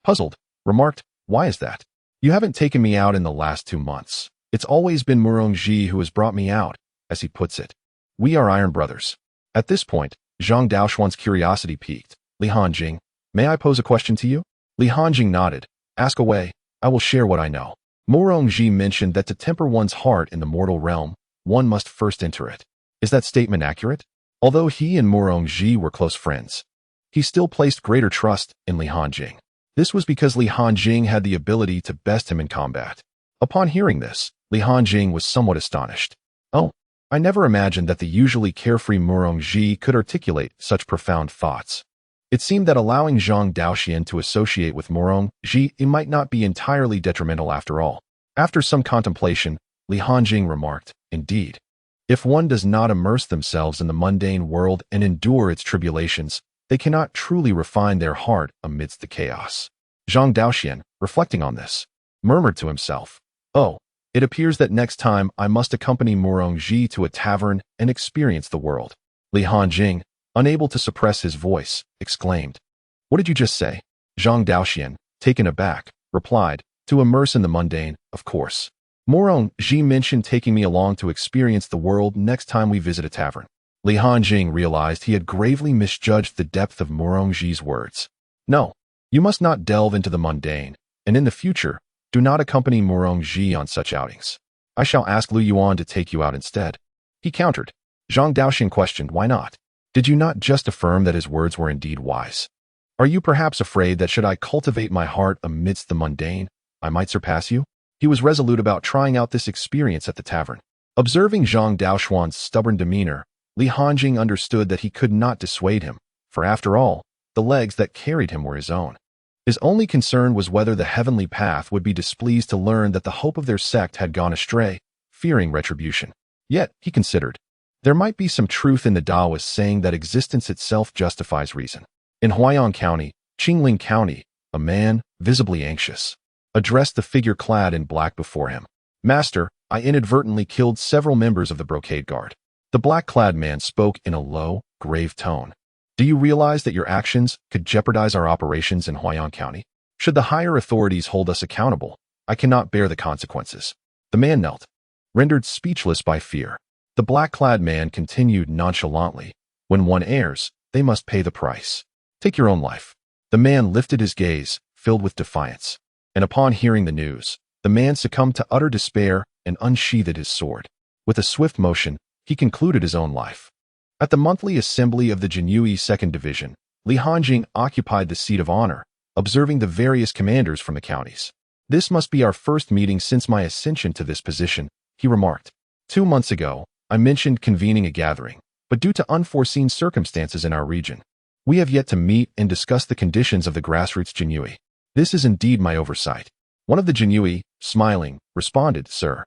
puzzled, remarked, why is that? You haven't taken me out in the last 2 months. It's always been Murongji who has brought me out, as he puts it. We are iron brothers. At this point, Zhang Daoxuan's curiosity piqued. Li Hanjing, may I pose a question to you? Li Hanjing nodded. Ask away, I will share what I know. Murongji mentioned that to temper one's heart in the mortal realm, one must first enter it. Is that statement accurate? Although he and Murongji were close friends, he still placed greater trust in Li Hanjing. This was because Li Hanjing had the ability to best him in combat. Upon hearing this, Li Hanjing was somewhat astonished. Oh, I never imagined that the usually carefree Murongji could articulate such profound thoughts. It seemed that allowing Zhang Daoxian to associate with Murongji might not be entirely detrimental after all. After some contemplation, Li Hanjing remarked, indeed, if one does not immerse themselves in the mundane world and endure its tribulations, they cannot truly refine their heart amidst the chaos. Zhang Daoxian, reflecting on this, murmured to himself, oh, it appears that next time I must accompany Murongji to a tavern and experience the world. Li Hanjing, unable to suppress his voice, exclaimed, what did you just say? Zhang Daoxian, taken aback, replied, to immerse in the mundane, of course. Murongji mentioned taking me along to experience the world next time we visit a tavern. Li Hanjing realized he had gravely misjudged the depth of Murongji's words. No, you must not delve into the mundane, and in the future, do not accompany Murongji on such outings. I shall ask Lu Yuan to take you out instead. He countered. Zhang Daoxian questioned, why not? Did you not just affirm that his words were indeed wise? Are you perhaps afraid that should I cultivate my heart amidst the mundane, I might surpass you? He was resolute about trying out this experience at the tavern. Observing Zhang Daoxuan's stubborn demeanor, Li Hanjing understood that he could not dissuade him, for after all, the legs that carried him were his own. His only concern was whether the heavenly path would be displeased to learn that the hope of their sect had gone astray, fearing retribution. Yet, he considered, there might be some truth in the Taoist saying that existence itself justifies reason. In Huaiyang County, Qingling County, a man, visibly anxious, addressed the figure clad in black before him. Master, I inadvertently killed several members of the brocade guard. The black-clad man spoke in a low, grave tone. Do you realize that your actions could jeopardize our operations in Huaiyang County? Should the higher authorities hold us accountable, I cannot bear the consequences. The man knelt, rendered speechless by fear. The black-clad man continued nonchalantly, when one errs, they must pay the price. Take your own life. The man lifted his gaze, filled with defiance. And upon hearing the news, the man succumbed to utter despair and unsheathed his sword. With a swift motion, he concluded his own life. At the monthly assembly of the Jinyui 2nd Division, Li Hanjing occupied the seat of honor, observing the various commanders from the counties. "This must be our first meeting since my ascension to this position," he remarked. 2 months ago, I mentioned convening a gathering, but due to unforeseen circumstances in our region, we have yet to meet and discuss the conditions of the grassroots Jinyui. This is indeed my oversight. One of the Jinyui, smiling, responded, "Sir,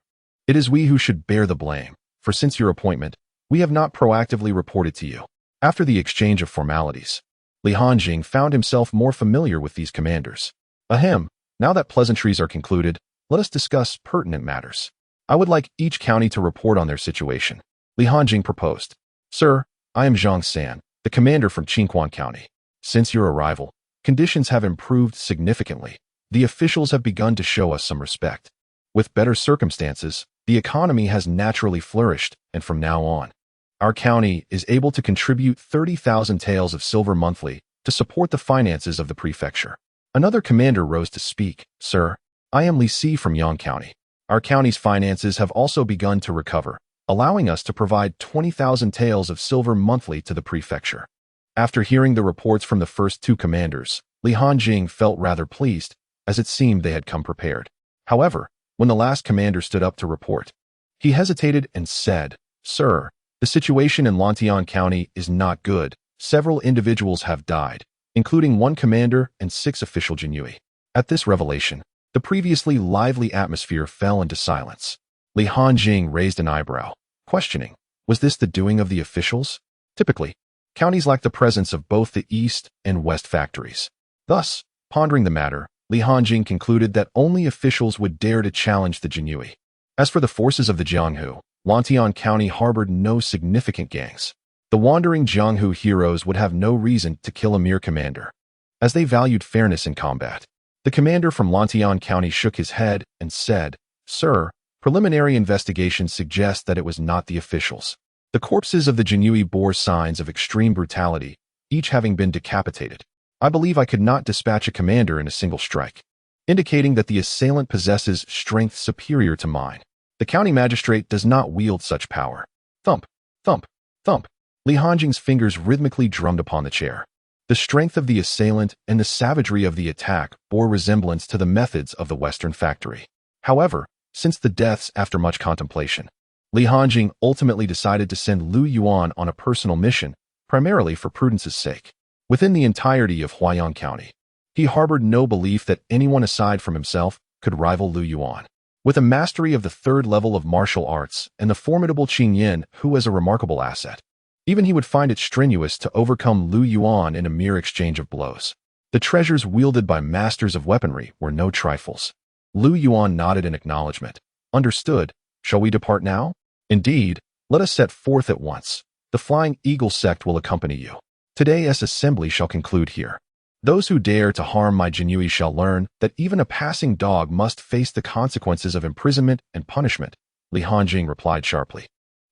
it is we who should bear the blame, for since your appointment, we have not proactively reported to you." After the exchange of formalities, Li Hanjing found himself more familiar with these commanders. Ahem, now that pleasantries are concluded, let us discuss pertinent matters. I would like each county to report on their situation. Li Hanjing proposed. "Sir, I am Zhang San, the commander from Qingquan County. Since your arrival, conditions have improved significantly. The officials have begun to show us some respect. With better circumstances, the economy has naturally flourished, and from now on, our county is able to contribute 30,000 taels of silver monthly to support the finances of the prefecture." Another commander rose to speak. "Sir, I am Li Si from Yang County. Our county's finances have also begun to recover, allowing us to provide 20,000 taels of silver monthly to the prefecture." After hearing the reports from the first 2 commanders, Li Hanjing felt rather pleased, as it seemed they had come prepared. However, when the last commander stood up to report, he hesitated and said, "Sir, the situation in Lantian County is not good. Several individuals have died, including 1 commander and 6 official Jinyui." At this revelation, the previously lively atmosphere fell into silence. Li Hanjing raised an eyebrow, questioning, was this the doing of the officials? Typically, counties lack the presence of both the east and west factories. Thus, pondering the matter, Li Hanjing concluded that only officials would dare to challenge the Jinyui. As for the forces of the Jianghu, Lantian County harbored no significant gangs. The wandering Jianghu heroes would have no reason to kill a mere commander, as they valued fairness in combat. The commander from Lantian County shook his head and said, "Sir, preliminary investigations suggest that it was not the officials. The corpses of the Jinyui bore signs of extreme brutality, each having been decapitated. I believe I could not dispatch a commander in a single strike," indicating that the assailant possesses strength superior to mine. "The county magistrate does not wield such power." Thump, thump, thump. Li Hanjing's fingers rhythmically drummed upon the chair. The strength of the assailant and the savagery of the attack bore resemblance to the methods of the Western factory. However, since the deaths after much contemplation, Li Hanjing ultimately decided to send Lu Yuan on a personal mission, primarily for prudence's sake. Within the entirety of Huaiyang County, he harbored no belief that anyone aside from himself could rival Lu Yuan. With a mastery of the 3rd level of martial arts and the formidable Qing Yin, who was a remarkable asset, even he would find it strenuous to overcome Lu Yuan in a mere exchange of blows. The treasures wielded by masters of weaponry were no trifles. Lu Yuan nodded in acknowledgement. "Understood. Shall we depart now?" "Indeed, let us set forth at once. The Flying Eagle sect will accompany you. Today's assembly shall conclude here. Those who dare to harm my Jinyui shall learn that even a passing dog must face the consequences of imprisonment and punishment," Li Hanjing replied sharply.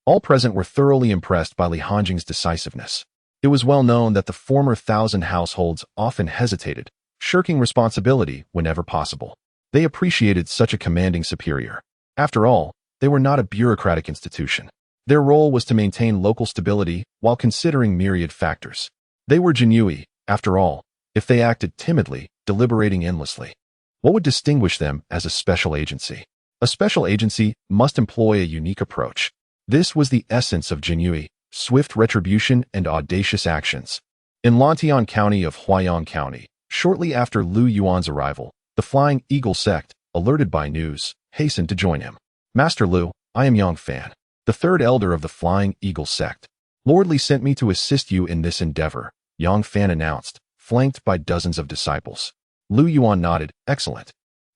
All present were thoroughly impressed by Li Hanjing's decisiveness. It was well known that the former 1,000 households often hesitated, shirking responsibility whenever possible. They appreciated such a commanding superior. After all, they were not a bureaucratic institution. Their role was to maintain local stability while considering myriad factors. They were Jinyui, after all, if they acted timidly, deliberating endlessly. What would distinguish them as a special agency? A special agency must employ a unique approach. This was the essence of Jinyui, swift retribution and audacious actions. In Lantian County of Huaiyang County, shortly after Lu Yuan's arrival, the Flying Eagle sect, alerted by news, hastened to join him. "Master Lu, I am Yang Fan, the 3rd elder of the Flying Eagle sect. Lord Li sent me to assist you in this endeavor," Yang Fan announced, flanked by dozens of disciples. Lu Yuan nodded. "Excellent.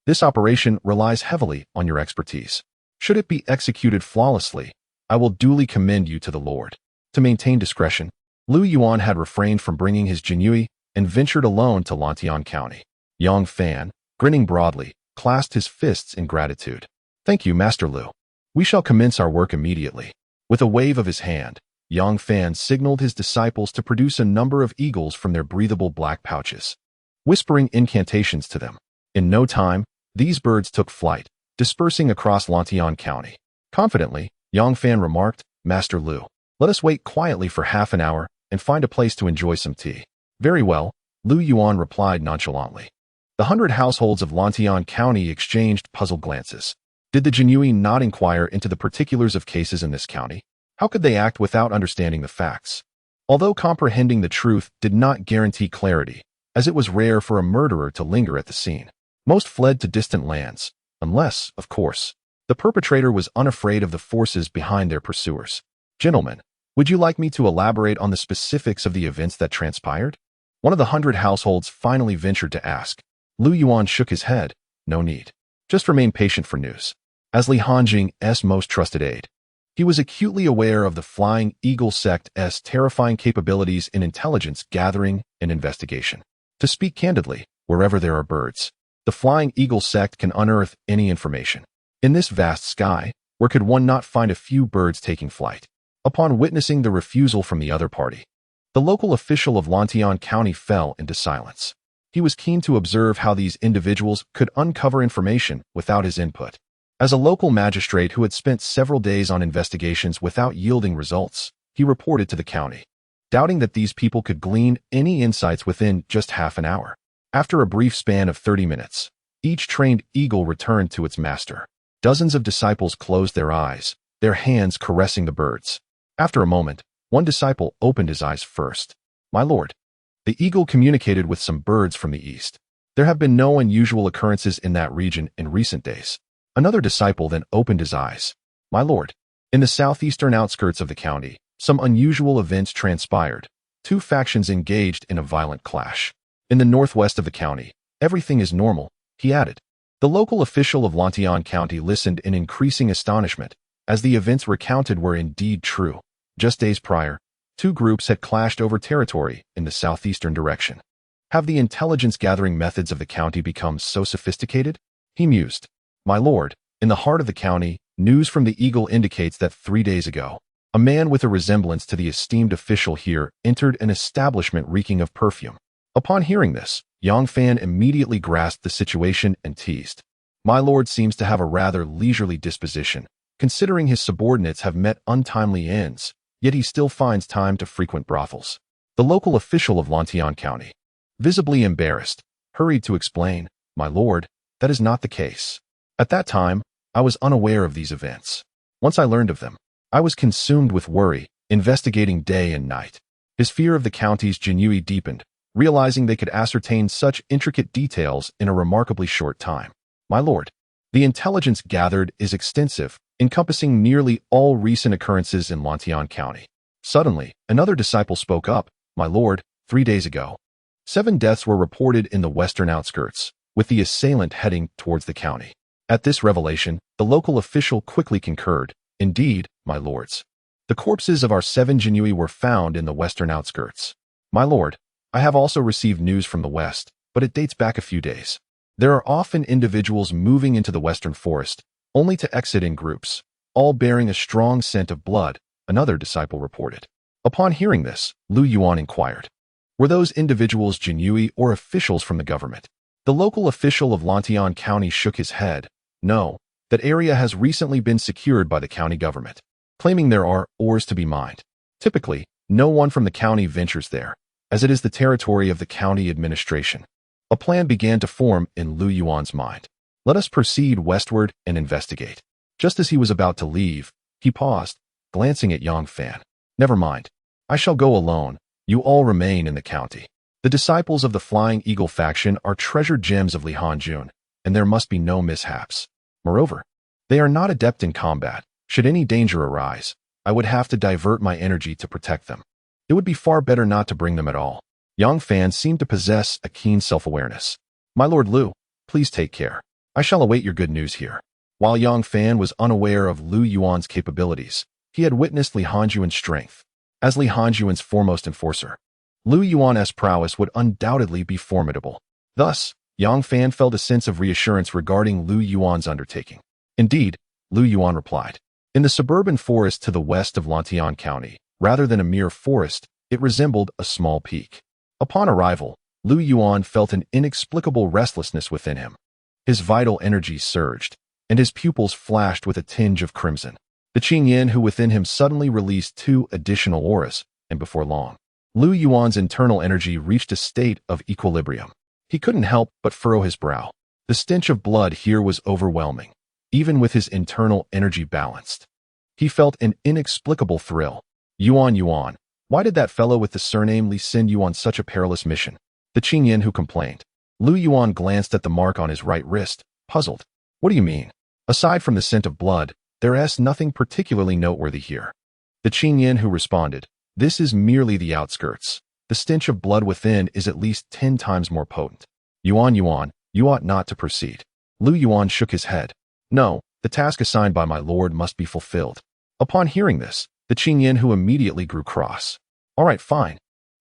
This operation relies heavily on your expertise. Should it be executed flawlessly, I will duly commend you to the Lord." To maintain discretion, Lu Yuan had refrained from bringing his Jinyui and ventured alone to Lantian County. Yang Fan, grinning broadly, clasped his fists in gratitude. "Thank you, Master Lu. We shall commence our work immediately." With a wave of his hand, Yang Fan signaled his disciples to produce a number of eagles from their breathable black pouches, whispering incantations to them. In no time, these birds took flight, dispersing across Lantian County. Confidently, Yang Fan remarked, Master Lu. Let us wait quietly for half an hour and find a place to enjoy some tea. Very well, Lu Yuan replied nonchalantly. The 100 households of Lantian County exchanged puzzled glances. Did the Jinui not inquire into the particulars of cases in this county? How could they act without understanding the facts? Although comprehending the truth did not guarantee clarity, as it was rare for a murderer to linger at the scene. Most fled to distant lands, unless, of course, the perpetrator was unafraid of the forces behind their pursuers. Gentlemen, would you like me to elaborate on the specifics of the events that transpired? One of the 100 households finally ventured to ask. Lu Yuan shook his head. No need. Just remain patient for news. As Li Hanjing's most trusted aide, he was acutely aware of the Flying Eagle sect's terrifying capabilities in intelligence gathering and investigation. To speak candidly, wherever there are birds, the Flying Eagle sect can unearth any information. In this vast sky, where could one not find a few birds taking flight? Upon witnessing the refusal from the other party, the local official of Lantian County fell into silence. He was keen to observe how these individuals could uncover information without his input. As a local magistrate who had spent several days on investigations without yielding results, he reported to the county, doubting that these people could glean any insights within just half an hour. After a brief span of 30 minutes, each trained eagle returned to its master. Dozens of disciples closed their eyes, their hands caressing the birds. After a moment, one disciple opened his eyes first. My lord, the eagle communicated with some birds from the east. There have been no unusual occurrences in that region in recent days. Another disciple then opened his eyes. My lord, in the southeastern outskirts of the county, some unusual events transpired. Two factions engaged in a violent clash. In the northwest of the county, everything is normal, he added. The local official of Lantian County listened in increasing astonishment, as the events recounted were indeed true. Just days prior, two groups had clashed over territory in the southeastern direction. Have the intelligence-gathering methods of the county become so sophisticated? He mused. My lord, in the heart of the county, news from the Eagle indicates that 3 days ago, a man with a resemblance to the esteemed official here entered an establishment reeking of perfume. Upon hearing this, Yang Fan immediately grasped the situation and teased. My lord seems to have a rather leisurely disposition, considering his subordinates have met untimely ends, yet he still finds time to frequent brothels. The local official of Lantian County, visibly embarrassed, hurried to explain, My lord, that is not the case. At that time, I was unaware of these events. Once I learned of them, I was consumed with worry, investigating day and night. His fear of the county's Jinui deepened, realizing they could ascertain such intricate details in a remarkably short time. My lord, the intelligence gathered is extensive, encompassing nearly all recent occurrences in Lantian County. Suddenly, another disciple spoke up. My lord, 3 days ago, 7 deaths were reported in the western outskirts, with the assailant heading towards the county. At this revelation, the local official quickly concurred. Indeed, my lords. The corpses of our 7 Jinui were found in the western outskirts. My lord, I have also received news from the west, but it dates back a few days. There are often individuals moving into the western forest, only to exit in groups, all bearing a strong scent of blood, another disciple reported. Upon hearing this, Lu Yuan inquired. Were those individuals Jinui or officials from the government? The local official of Lantian County shook his head. No, that area has recently been secured by the county government, claiming there are ores to be mined. Typically, no one from the county ventures there, as it is the territory of the county administration. A plan began to form in Lu Yuan's mind. Let us proceed westward and investigate. Just as he was about to leave, he paused, glancing at Yang Fan. Never mind. I shall go alone. You all remain in the county. The disciples of the Flying Eagle faction are treasured gems of Li Hanjun, and there must be no mishaps. Moreover, they are not adept in combat. Should any danger arise, I would have to divert my energy to protect them. It would be far better not to bring them at all. Yang Fan seemed to possess a keen self-awareness. My lord Lu, please take care. I shall await your good news here. While Yang Fan was unaware of Lu Yuan's capabilities, he had witnessed Li Hanjuan's strength. As Li Hanjuan's foremost enforcer, Lu Yuan's prowess would undoubtedly be formidable. Thus, Yang Fan felt a sense of reassurance regarding Lu Yuan's undertaking. Indeed, Lu Yuan replied. In the suburban forest to the west of Lantian County, rather than a mere forest, it resembled a small peak. Upon arrival, Lu Yuan felt an inexplicable restlessness within him. His vital energy surged, and his pupils flashed with a tinge of crimson. the Qing Yin who within him suddenly released 2 additional auras, and before long, Lu Yuan's internal energy reached a state of equilibrium. He couldn't help but furrow his brow. The stench of blood here was overwhelming, even with his internal energy balanced. He felt an inexplicable thrill. Yuan, why did that fellow with the surname Li send you on such a perilous mission? The Qing Yin who complained. Lu Yuan glanced at the mark on his right wrist, puzzled. What do you mean? Aside from the scent of blood, there's nothing particularly noteworthy here. The Qing Yin who responded, this is merely the outskirts. The stench of blood within is at least 10 times more potent. Yuan, you ought not to proceed. Lu Yuan shook his head. No, the task assigned by my lord must be fulfilled. Upon hearing this, the Qing Yin who immediately grew cross. All right, fine.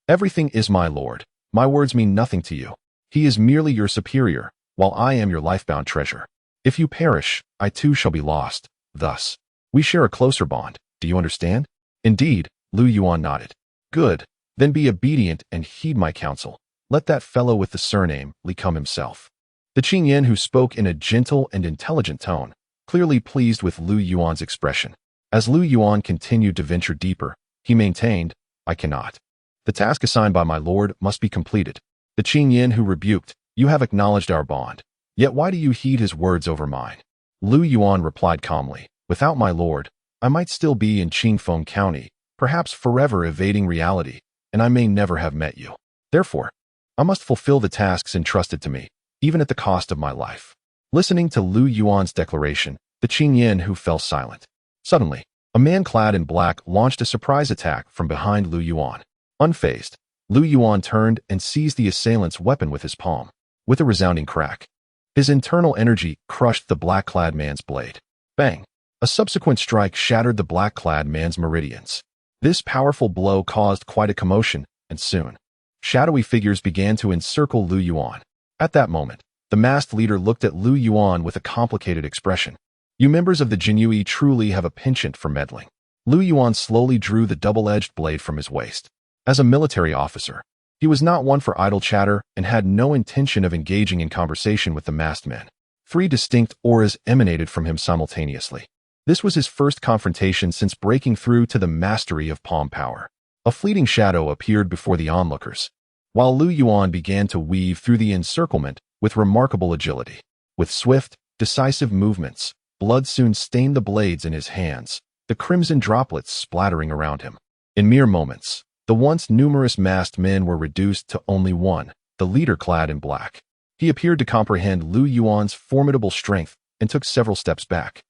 Everything is my lord. My words mean nothing to you. He is merely your superior, while I am your lifebound treasure. If you perish, I too shall be lost. Thus, we share a closer bond. Do you understand? Indeed, Lu Yuan nodded. Good. Then be obedient and heed my counsel. Let that fellow with the surname Li come himself. The Qing Yin who spoke in a gentle and intelligent tone, clearly pleased with Lu Yuan's expression. As Lu Yuan continued to venture deeper, he maintained, I cannot. The task assigned by my lord must be completed. The Qing Yin who rebuked, you have acknowledged our bond. Yet why do you heed his words over mine? Lu Yuan replied calmly, without my lord, I might still be in Qingfeng County, perhaps forever evading reality, and I may never have met you. Therefore, I must fulfill the tasks entrusted to me, even at the cost of my life. Listening to Lu Yuan's declaration, the Qing Yin who fell silent. Suddenly, a man clad in black launched a surprise attack from behind Lu Yuan. Unfazed, Lu Yuan turned and seized the assailant's weapon with his palm. With a resounding crack, his internal energy crushed the black-clad man's blade. Bang! A subsequent strike shattered the black-clad man's meridians. This powerful blow caused quite a commotion, and soon, shadowy figures began to encircle Lu Yuan. At that moment, the masked leader looked at Lu Yuan with a complicated expression. You members of the Jinyue truly have a penchant for meddling. Lu Yuan slowly drew the double-edged blade from his waist. As a military officer, he was not one for idle chatter and had no intention of engaging in conversation with the masked men. 3 distinct auras emanated from him simultaneously. This was his first confrontation since breaking through to the mastery of palm power. A fleeting shadow appeared before the onlookers, while Lu Yuan began to weave through the encirclement with remarkable agility. With swift, decisive movements, blood soon stained the blades in his hands, the crimson droplets splattering around him. In mere moments, the once numerous masked men were reduced to only one, the leader clad in black. He appeared to comprehend Lu Yuan's formidable strength and took several steps back.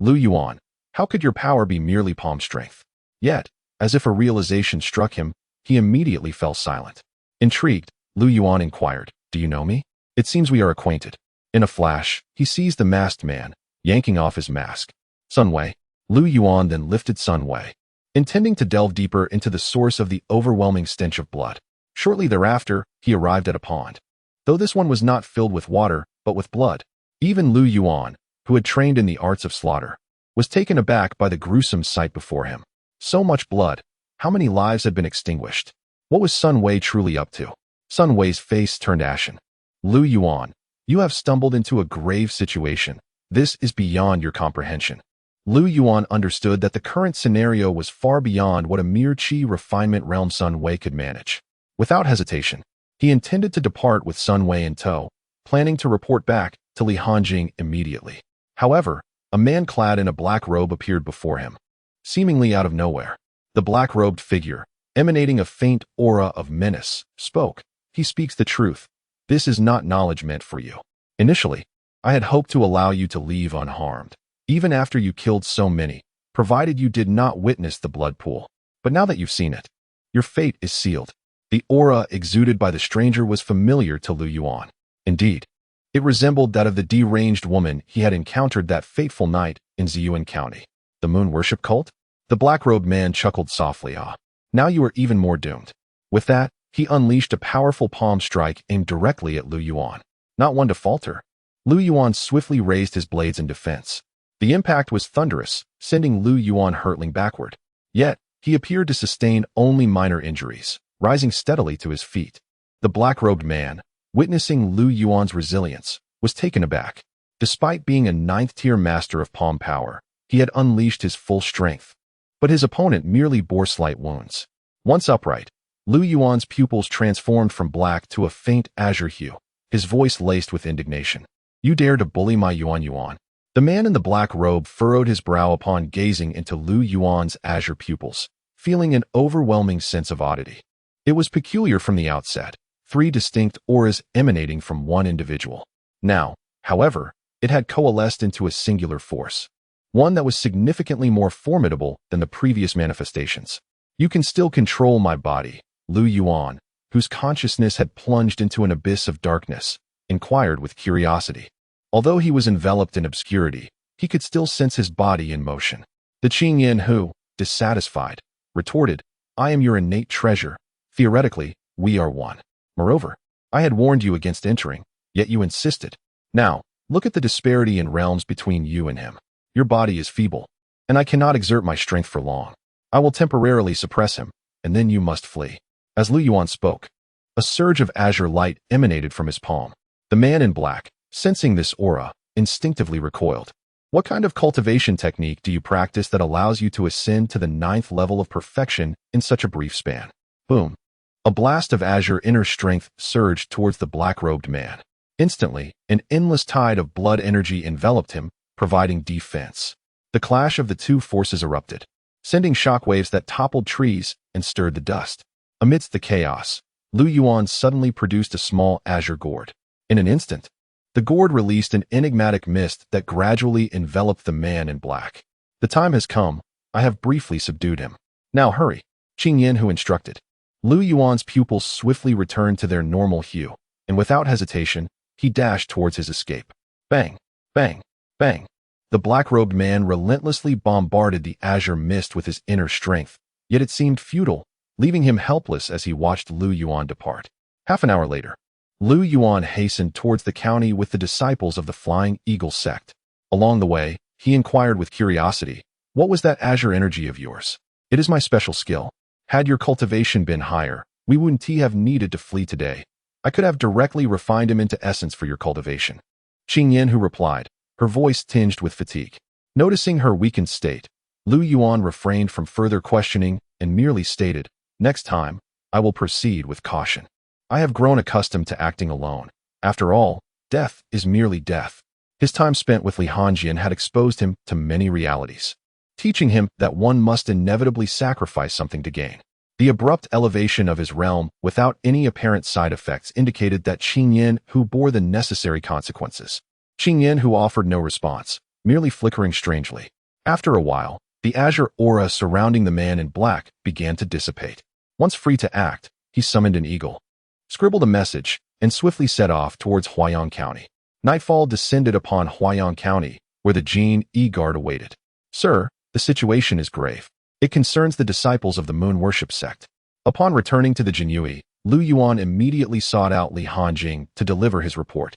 Lu Yuan, how could your power be merely palm strength? Yet, as if a realization struck him, he immediately fell silent. Intrigued, Lu Yuan inquired, do you know me? It seems we are acquainted. In a flash, he seized the masked man, yanking off his mask. Sun Wei. Lu Yuan then lifted Sun Wei, intending to delve deeper into the source of the overwhelming stench of blood. Shortly thereafter, he arrived at a pond. Though this one was not filled with water, but with blood. Even Lu Yuan, who had trained in the arts of slaughter, was taken aback by the gruesome sight before him. So much blood. How many lives had been extinguished? What was Sun Wei truly up to? Sun Wei's face turned ashen. Lu Yuan, you have stumbled into a grave situation. This is beyond your comprehension. Lu Yuan understood that the current scenario was far beyond what a mere qi refinement realm Sun Wei could manage. Without hesitation, he intended to depart with Sun Wei in tow, planning to report back to Li Hanjing immediately. However, a man clad in a black robe appeared before him. Seemingly out of nowhere, the black-robed figure, emanating a faint aura of menace, spoke. He speaks the truth. This is not knowledge meant for you. Initially, I had hoped to allow you to leave unharmed, even after you killed so many, provided you did not witness the blood pool. But now that you've seen it, your fate is sealed. The aura exuded by the stranger was familiar to Lu Yuan. Indeed, it resembled that of the deranged woman he had encountered that fateful night in Ziyuan County. The moon worship cult? The black-robed man chuckled softly. Ah, now you are even more doomed. With that, he unleashed a powerful palm strike aimed directly at Lu Yuan. Not one to falter, Lu Yuan swiftly raised his blades in defense. The impact was thunderous, sending Lu Yuan hurtling backward. Yet, he appeared to sustain only minor injuries, rising steadily to his feet. The black-robed man, witnessing Lu Yuan's resilience, was taken aback. Despite being a 9th-tier master of palm power, He had unleashed his full strength, but his opponent merely bore slight wounds. Once upright, Lu Yuan's pupils transformed from black to a faint azure hue, his voice laced with indignation. You dare to bully my Yuan? The man in the black robe furrowed his brow upon gazing into Lu Yuan's azure pupils, feeling an overwhelming sense of oddity. It was peculiar from the outset, 3 distinct auras emanating from one individual. Now, however, it had coalesced into a singular force, one that was significantly more formidable than the previous manifestations. You can still control my body, Lu Yuan, whose consciousness had plunged into an abyss of darkness, inquired with curiosity. Although he was enveloped in obscurity, he could still sense his body in motion. The Qingyan who, dissatisfied, retorted, I am your innate treasure. Theoretically, we are one. Moreover, I had warned you against entering, yet you insisted. Now, look at the disparity in realms between you and him. Your body is feeble, and I cannot exert my strength for long. I will temporarily suppress him, and then you must flee. As Lu Yuan spoke, a surge of azure light emanated from his palm. The man in black, sensing this aura, instinctively recoiled. What kind of cultivation technique do you practice that allows you to ascend to the 9th level of perfection in such a brief span? Boom. A blast of azure inner strength surged towards the black-robed man. Instantly, an endless tide of blood energy enveloped him, providing defense. The clash of the two forces erupted, sending shockwaves that toppled trees and stirred the dust. Amidst the chaos, Lu Yuan suddenly produced a small azure gourd. In an instant, the gourd released an enigmatic mist that gradually enveloped the man in black. The time has come. I have briefly subdued him. Now hurry, Qingyan who instructed. Lu Yuan's pupils swiftly returned to their normal hue, and without hesitation, he dashed towards his escape. Bang, bang, bang. The black-robed man relentlessly bombarded the azure mist with his inner strength, yet it seemed futile, leaving him helpless as he watched Lu Yuan depart. Half an hour later, Lu Yuan hastened towards the county with the disciples of the Flying Eagle sect. Along the way, he inquired with curiosity, what was that azure energy of yours? It is my special skill. Had your cultivation been higher, we wouldn't have needed to flee today. I could have directly refined him into essence for your cultivation. Qingyan who replied, her voice tinged with fatigue. Noticing her weakened state, Lu Yuan refrained from further questioning and merely stated, next time, I will proceed with caution. I have grown accustomed to acting alone. After all, death is merely death. His time spent with Li Hanjian had exposed him to many realities, teaching him that one must inevitably sacrifice something to gain. The abrupt elevation of his realm without any apparent side effects indicated that Qingyan who bore the necessary consequences. Qingyan who offered no response, merely flickering strangely. After a while, the azure aura surrounding the man in black began to dissipate. Once free to act, he summoned an eagle, scribbled a message, and swiftly set off towards Huayang County. Nightfall descended upon Huayang County, where the Jin E Guard awaited. Sir, the situation is grave. It concerns the disciples of the Moon Worship sect. Upon returning to the Jinyue, Lu Yuan immediately sought out Li Hanjing to deliver his report.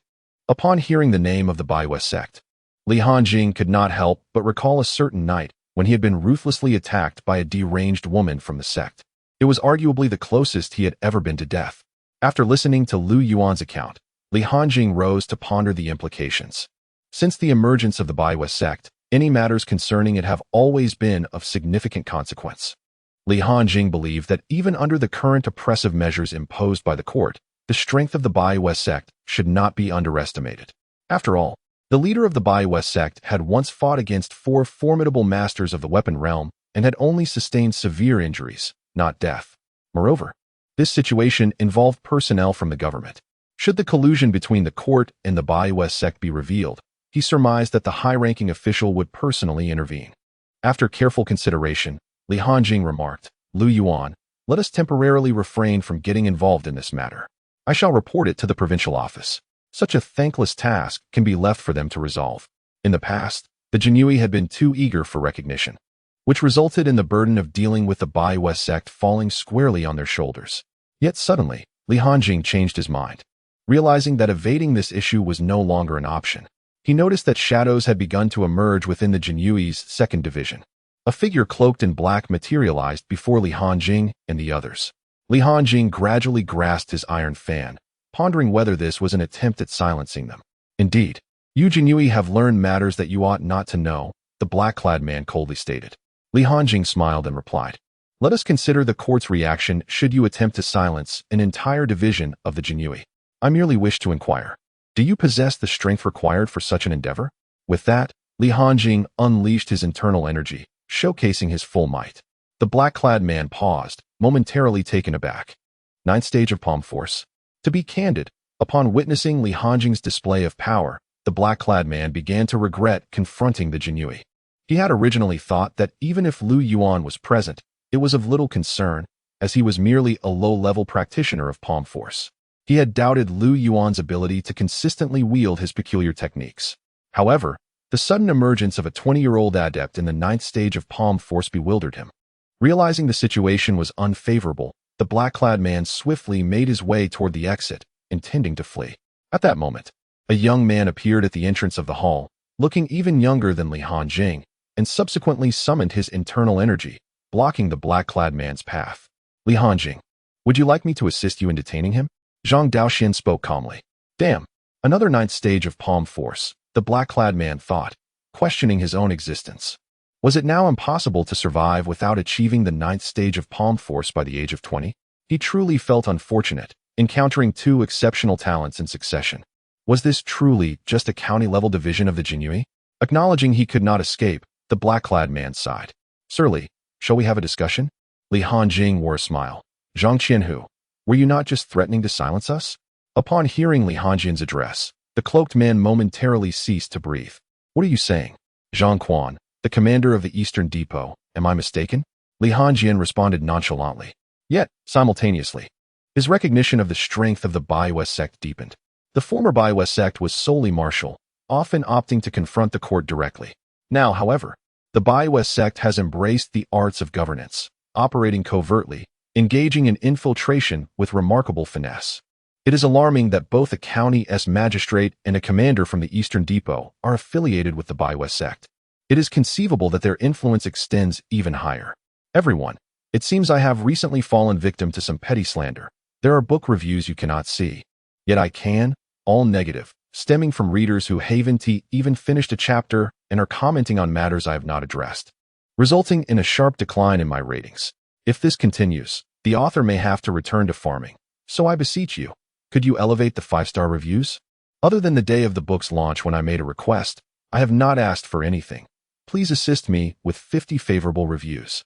Upon hearing the name of the Baiwa sect, Li Hanjing could not help but recall a certain night when he had been ruthlessly attacked by a deranged woman from the sect. It was arguably the closest he had ever been to death. After listening to Lu Yuan's account, Li Hanjing rose to ponder the implications. Since the emergence of the Baiwa sect, any matters concerning it have always been of significant consequence. Li Hanjing believed that even under the current oppressive measures imposed by the court, the strength of the Baiwa sect should not be underestimated. After all, the leader of the Baiwa sect had once fought against 4 formidable masters of the weapon realm and had only sustained severe injuries, not death. Moreover, this situation involved personnel from the government. Should the collusion between the court and the Baiwa sect be revealed, he surmised that the high-ranking official would personally intervene. After careful consideration, Li Hanjing remarked, Lu Yuan, let us temporarily refrain from getting involved in this matter. I shall report it to the provincial office. Such a thankless task can be left for them to resolve. In the past, the Jinyue had been too eager for recognition, which resulted in the burden of dealing with the Baiwa sect falling squarely on their shoulders. Yet suddenly, Li Hanjing changed his mind. Realizing that evading this issue was no longer an option, he noticed that shadows had begun to emerge within the Jinyue's second division. A figure cloaked in black materialized before Li Hanjing and the others. Li Hanjing gradually grasped his iron fan, pondering whether this was an attempt at silencing them. Indeed, you Jinyue have learned matters that you ought not to know, the black-clad man coldly stated. Li Hanjing smiled and replied, "Let us consider the court's reaction should you attempt to silence an entire division of the Jinui. I merely wish to inquire, do you possess the strength required for such an endeavor?" With that, Li Hanjing unleashed his internal energy, showcasing his full might. The black-clad man paused, momentarily taken aback. Ninth stage of palm force. To be candid, upon witnessing Li Hanjing's display of power, the black-clad man began to regret confronting the Jinui. He had originally thought that even if Lu Yuan was present, it was of little concern, as he was merely a low-level practitioner of palm force. He had doubted Lu Yuan's ability to consistently wield his peculiar techniques. However, the sudden emergence of a 20-year-old adept in the ninth stage of palm force bewildered him. Realizing the situation was unfavorable, the black-clad man swiftly made his way toward the exit, intending to flee. At that moment, a young man appeared at the entrance of the hall, looking even younger than Li Hanjing, and subsequently summoned his internal energy, blocking the black-clad man's path. "Li Hanjing, would you like me to assist you in detaining him?" Zhang Daoxian spoke calmly. Damn, another ninth stage of palm force, the black-clad man thought, questioning his own existence. Was it now impossible to survive without achieving the ninth stage of palm force by the age of 20? He truly felt unfortunate, encountering two exceptional talents in succession. Was this truly just a county-level division of the Jinui? Acknowledging he could not escape, the black-clad man sighed. "Surly, shall we have a discussion?" Li Hanjing wore a smile. "Zhang Qianhu, were you not just threatening to silence us?" Upon hearing Li Hanjing's address, the cloaked man momentarily ceased to breathe. "What are you saying? Zhang Quan, the commander of the Eastern Depot, am I mistaken?" Li Hanjing responded nonchalantly. Yet, simultaneously, his recognition of the strength of the Baiwes sect deepened. The former Baiwes sect was solely martial, often opting to confront the court directly. Now, however, the Baiwes sect has embraced the arts of governance, operating covertly, engaging in infiltration with remarkable finesse. It is alarming that both a county magistrate and a commander from the Eastern Depot are affiliated with the Baiwes sect. It is conceivable that their influence extends even higher. Everyone, it seems I have recently fallen victim to some petty slander. There are book reviews you cannot see. Yet I can, all negative, stemming from readers who haven't even finished a chapter and are commenting on matters I have not addressed, resulting in a sharp decline in my ratings. If this continues, the author may have to return to farming. So I beseech you, could you elevate the 5-star reviews? Other than the day of the book's launch when I made a request, I have not asked for anything. Please assist me with 50 favorable reviews.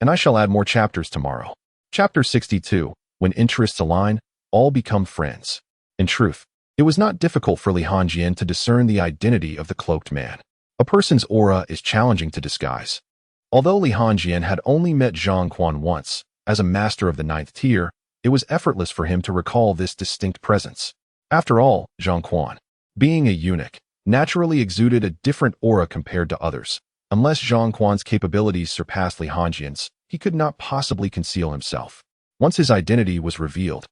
And I shall add more chapters tomorrow. Chapter 62, When Interests Align, All Become Friends. In truth, it was not difficult for Li Hanjing to discern the identity of the cloaked man. A person's aura is challenging to disguise. Although Li Hanjing had only met Zhang Quan once, as a master of the 9th tier, it was effortless for him to recall this distinct presence. After all, Zhang Quan, being a eunuch, naturally exuded a different aura compared to others. Unless Zhang Quan's capabilities surpassed Li Hanjing's, he could not possibly conceal himself. Once his identity was revealed,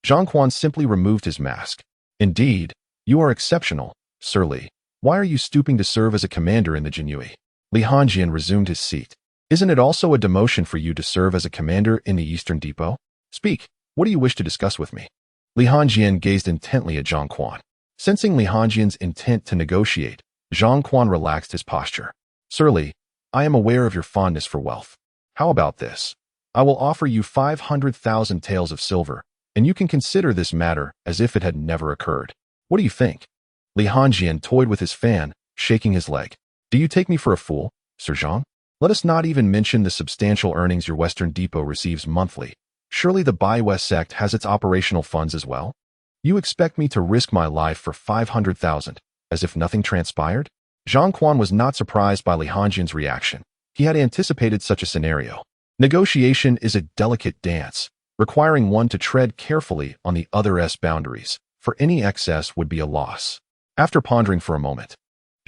Zhang Quan simply removed his mask. "Indeed, you are exceptional, Sir Li. Why are you stooping to serve as a commander in the Jinui?" Li Hanjing resumed his seat. "Isn't it also a demotion for you to serve as a commander in the Eastern Depot? Speak, what do you wish to discuss with me?" Li Hanjing gazed intently at Zhang Quan. Sensing Li Hanjing's intent to negotiate, Zhang Quan relaxed his posture. "Sir Li, I am aware of your fondness for wealth. How about this? I will offer you 500,000 taels of silver, and you can consider this matter as if it had never occurred. What do you think?" Li Hanjing toyed with his fan, shaking his leg. "Do you take me for a fool, Sir Zhang? Let us not even mention the substantial earnings your Western Depot receives monthly. Surely the Baiwes sect has its operational funds as well? You expect me to risk my life for 500,000, as if nothing transpired?" Zhang Quan was not surprised by Li Hanjing's reaction. He had anticipated such a scenario. Negotiation is a delicate dance, requiring one to tread carefully on the other's boundaries, for any excess would be a loss. After pondering for a moment,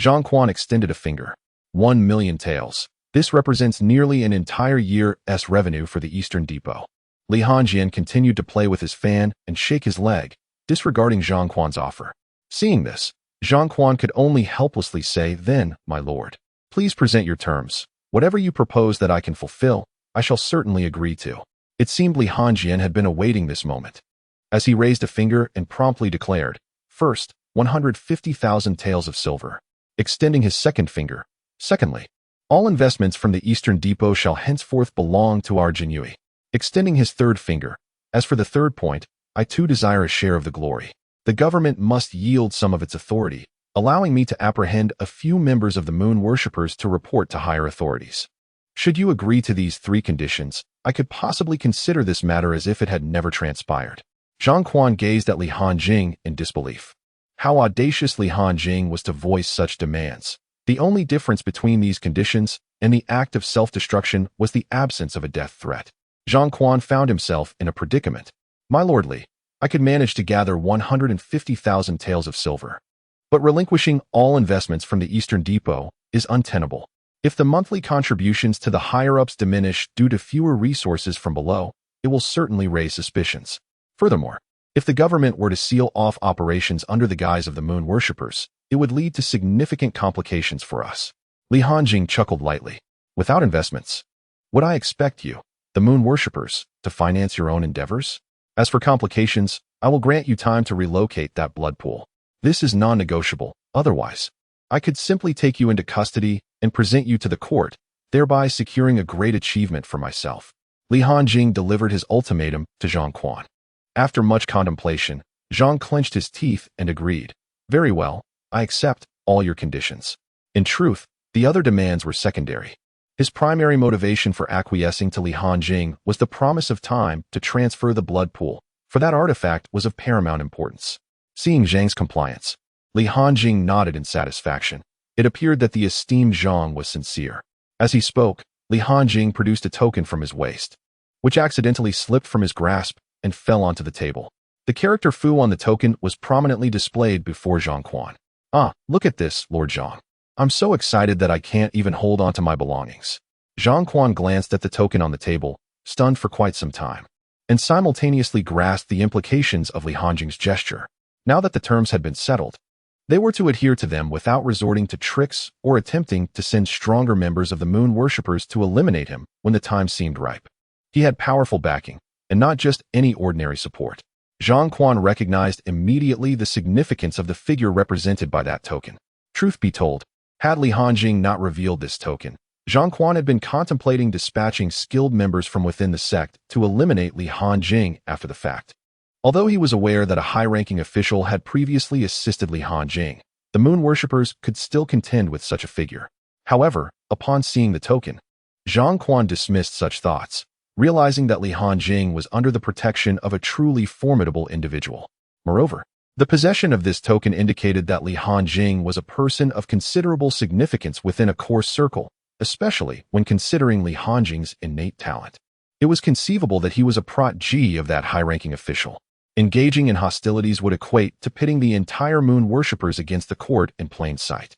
Zhang Quan extended a finger. 1,000,000 taels. This represents nearly an entire year's revenue for the Eastern Depot. Li Hanjing continued to play with his fan and shake his leg, disregarding Zhang Quan's offer. Seeing this, Zhang Quan could only helplessly say, "Then, my lord, please present your terms. Whatever you propose that I can fulfill, I shall certainly agree to." It seemed Li Hanjing had been awaiting this moment, as he raised a finger and promptly declared, "First, 150,000 taels of silver." Extending his second finger, "Secondly, All investments from the Eastern Depot shall henceforth belong to our Jinyui. Extending his third finger. As for the third point, I too desire a share of the glory. The government must yield some of its authority, allowing me to apprehend a few members of the moon worshippers to report to higher authorities. Should you agree to these three conditions, I could possibly consider this matter as if it had never transpired. Zhang Quan gazed at Li Hanjing in disbelief. How audacious Li Hanjing was to voice such demands. The only difference between these conditions and the act of self-destruction was the absence of a death threat. Zhang Quan found himself in a predicament. My lord Li, I could manage to gather 150,000 taels of silver. But relinquishing all investments from the Eastern Depot is untenable. If the monthly contributions to the higher-ups diminish due to fewer resources from below, it will certainly raise suspicions. Furthermore, if the government were to seal off operations under the guise of the moon worshippers, it would lead to significant complications for us. Li Hanjing chuckled lightly. Without investments, would I expect you, the moon worshippers, to finance your own endeavors? As for complications, I will grant you time to relocate that blood pool. This is non-negotiable. Otherwise, I could simply take you into custody and present you to the court, thereby securing a great achievement for myself. Li Hanjing delivered his ultimatum to Zhang Quan. After much contemplation, Zhang clenched his teeth and agreed. Very well, I accept all your conditions. In truth, the other demands were secondary. His primary motivation for acquiescing to Li Hanjing was the promise of time to transfer the blood pool, for that artifact was of paramount importance. Seeing Zhang's compliance, Li Hanjing nodded in satisfaction. It appeared that the esteemed Zhang was sincere. As he spoke, Li Hanjing produced a token from his waist, which accidentally slipped from his grasp and fell onto the table. The character Fu on the token was prominently displayed before Zhang Quan. Ah, look at this, Lord Zhang. I'm so excited that I can't even hold on to my belongings. Zhang Quan glanced at the token on the table, stunned for quite some time, and simultaneously grasped the implications of Li Hanjing's gesture. Now that the terms had been settled, they were to adhere to them without resorting to tricks or attempting to send stronger members of the moon worshippers to eliminate him when the time seemed ripe. He had powerful backing, and not just any ordinary support. Zhang Quan recognized immediately the significance of the figure represented by that token. Truth be told, had Li Hanjing not revealed this token, Zhang Quan had been contemplating dispatching skilled members from within the sect to eliminate Li Hanjing after the fact. Although he was aware that a high-ranking official had previously assisted Li Hanjing, the moon worshippers could still contend with such a figure. However, upon seeing the token, Zhang Quan dismissed such thoughts, realizing that Li Hanjing was under the protection of a truly formidable individual. Moreover, the possession of this token indicated that Li Hanjing was a person of considerable significance within a core circle, especially when considering Li Hanjing's innate talent. It was conceivable that he was a protege of that high-ranking official. Engaging in hostilities would equate to pitting the entire moon worshippers against the court in plain sight.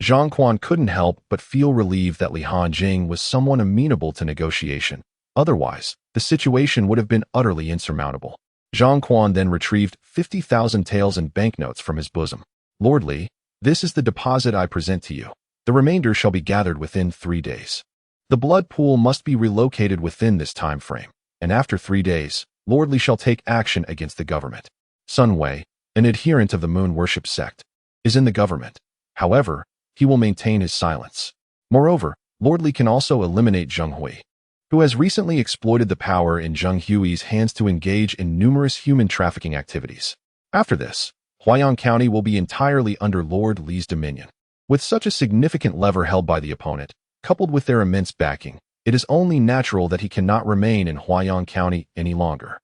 Zhang Quan couldn't help but feel relieved that Li Hanjing was someone amenable to negotiation. Otherwise, the situation would have been utterly insurmountable. Zhang Quan then retrieved 50,000 taels in banknotes from his bosom. Lord Li, this is the deposit I present to you. The remainder shall be gathered within 3 days. The blood pool must be relocated within this time frame, and after 3 days, Lord Li shall take action against the government. Sun Wei, an adherent of the moon worship sect, is in the government. However, he will maintain his silence. Moreover, Lord Li can also eliminate Zheng Hui, who has recently exploited the power in Zheng Hui's hands to engage in numerous human trafficking activities. After this, Huayang County will be entirely under Lord Li's dominion. With such a significant lever held by the opponent, coupled with their immense backing, it is only natural that he cannot remain in Huayang County any longer.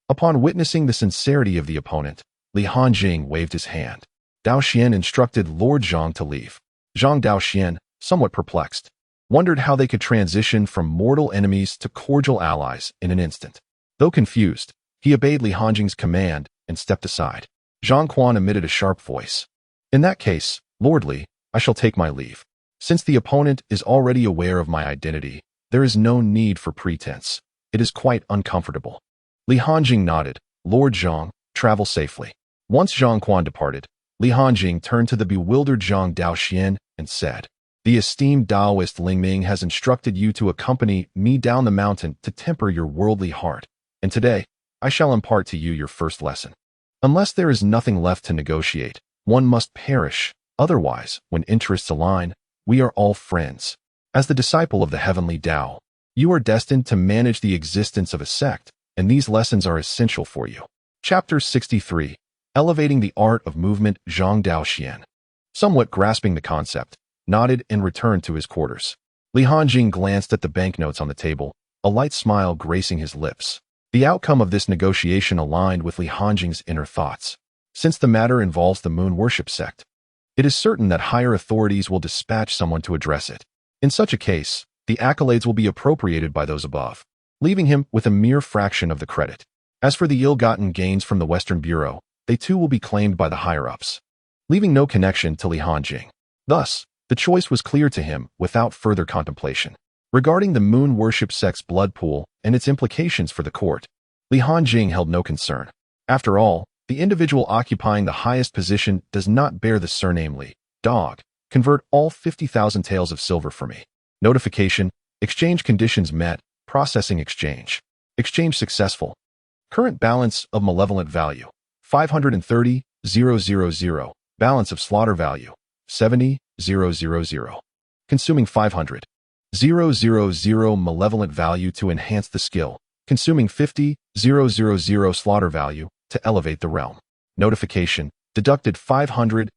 Upon witnessing the sincerity of the opponent, Li Hanjing waved his hand. Dao Xian instructed Lord Zhang to leave. Zhang Dao Xian, somewhat perplexed, wondered how they could transition from mortal enemies to cordial allies in an instant. Though confused, he obeyed Li Hanjing's command and stepped aside. Zhang Quan emitted a sharp voice. In that case, Lord Li, I shall take my leave. Since the opponent is already aware of my identity, there is no need for pretense. It is quite uncomfortable. Li Hanjing nodded. Lord Zhang, travel safely. Once Zhang Quan departed, Li Hanjing turned to the bewildered Zhang Daoxian and said, The esteemed Taoist Ling Ming has instructed you to accompany me down the mountain to temper your worldly heart, and today I shall impart to you your first lesson. Unless there is nothing left to negotiate, one must perish. Otherwise, when interests align, we are all friends. As the disciple of the heavenly Tao, you are destined to manage the existence of a sect, and these lessons are essential for you. Chapter 63. Elevating the Art of Movement. Zhang Daoxian, somewhat grasping the concept, nodded and returned to his quarters. Li Hanjing glanced at the banknotes on the table, a light smile gracing his lips. The outcome of this negotiation aligned with Li Hanjing's inner thoughts. Since the matter involves the moon worship sect, it is certain that higher authorities will dispatch someone to address it. In such a case, the accolades will be appropriated by those above, leaving him with a mere fraction of the credit. As for the ill-gotten gains from the Western Bureau, they too will be claimed by the higher-ups, leaving no connection to Li Hanjing. Thus, the choice was clear to him without further contemplation. Regarding the moon worship sect's blood pool and its implications for the court, Li Hanjing held no concern. After all, the individual occupying the highest position does not bear the surname Li. Dog, convert all 50,000 taels of silver for me. Notification, exchange conditions met, processing exchange. Exchange successful. Current balance of malevolent value, 530,000. Balance of slaughter value, 70,000. Consuming 500,000 malevolent value to enhance the skill. Consuming 50,000 slaughter value to elevate the realm. Notification, deducted 500,000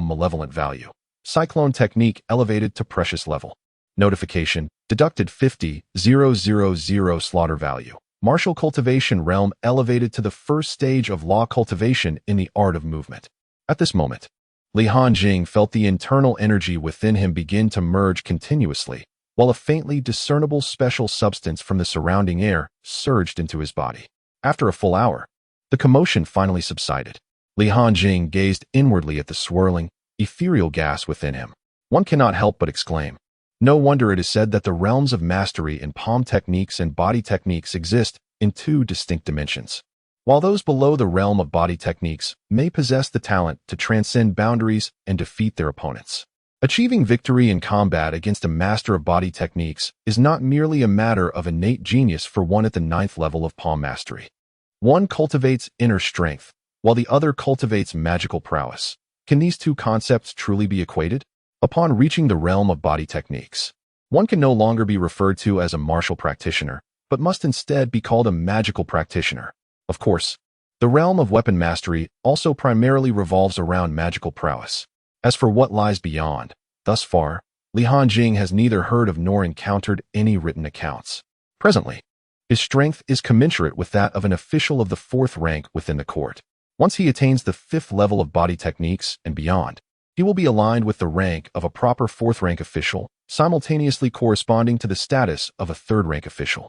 malevolent value. Cyclone technique elevated to precious level. Notification, deducted 50,000 slaughter value. Martial cultivation realm elevated to the first stage of law cultivation in the art of movement. At this moment, Li Hanjing felt the internal energy within him begin to merge continuously, while a faintly discernible special substance from the surrounding air surged into his body. After a full hour, the commotion finally subsided. Li Hanjing gazed inwardly at the swirling, ethereal gas within him. One cannot help but exclaim, no wonder it is said that the realms of mastery in palm techniques and body techniques exist in two distinct dimensions. While those below the realm of body techniques may possess the talent to transcend boundaries and defeat their opponents, achieving victory in combat against a master of body techniques is not merely a matter of innate genius for one at the 9th level of palm mastery. One cultivates inner strength, while the other cultivates magical prowess. Can these two concepts truly be equated? Upon reaching the realm of body techniques, one can no longer be referred to as a martial practitioner, but must instead be called a magical practitioner. Of course, the realm of weapon mastery also primarily revolves around magical prowess. As for what lies beyond, thus far, Li Hanjing has neither heard of nor encountered any written accounts. Presently, his strength is commensurate with that of an official of the 4th rank within the court. Once he attains the 5th level of body techniques and beyond, he will be aligned with the rank of a proper 4th rank official, simultaneously corresponding to the status of a 3rd rank official.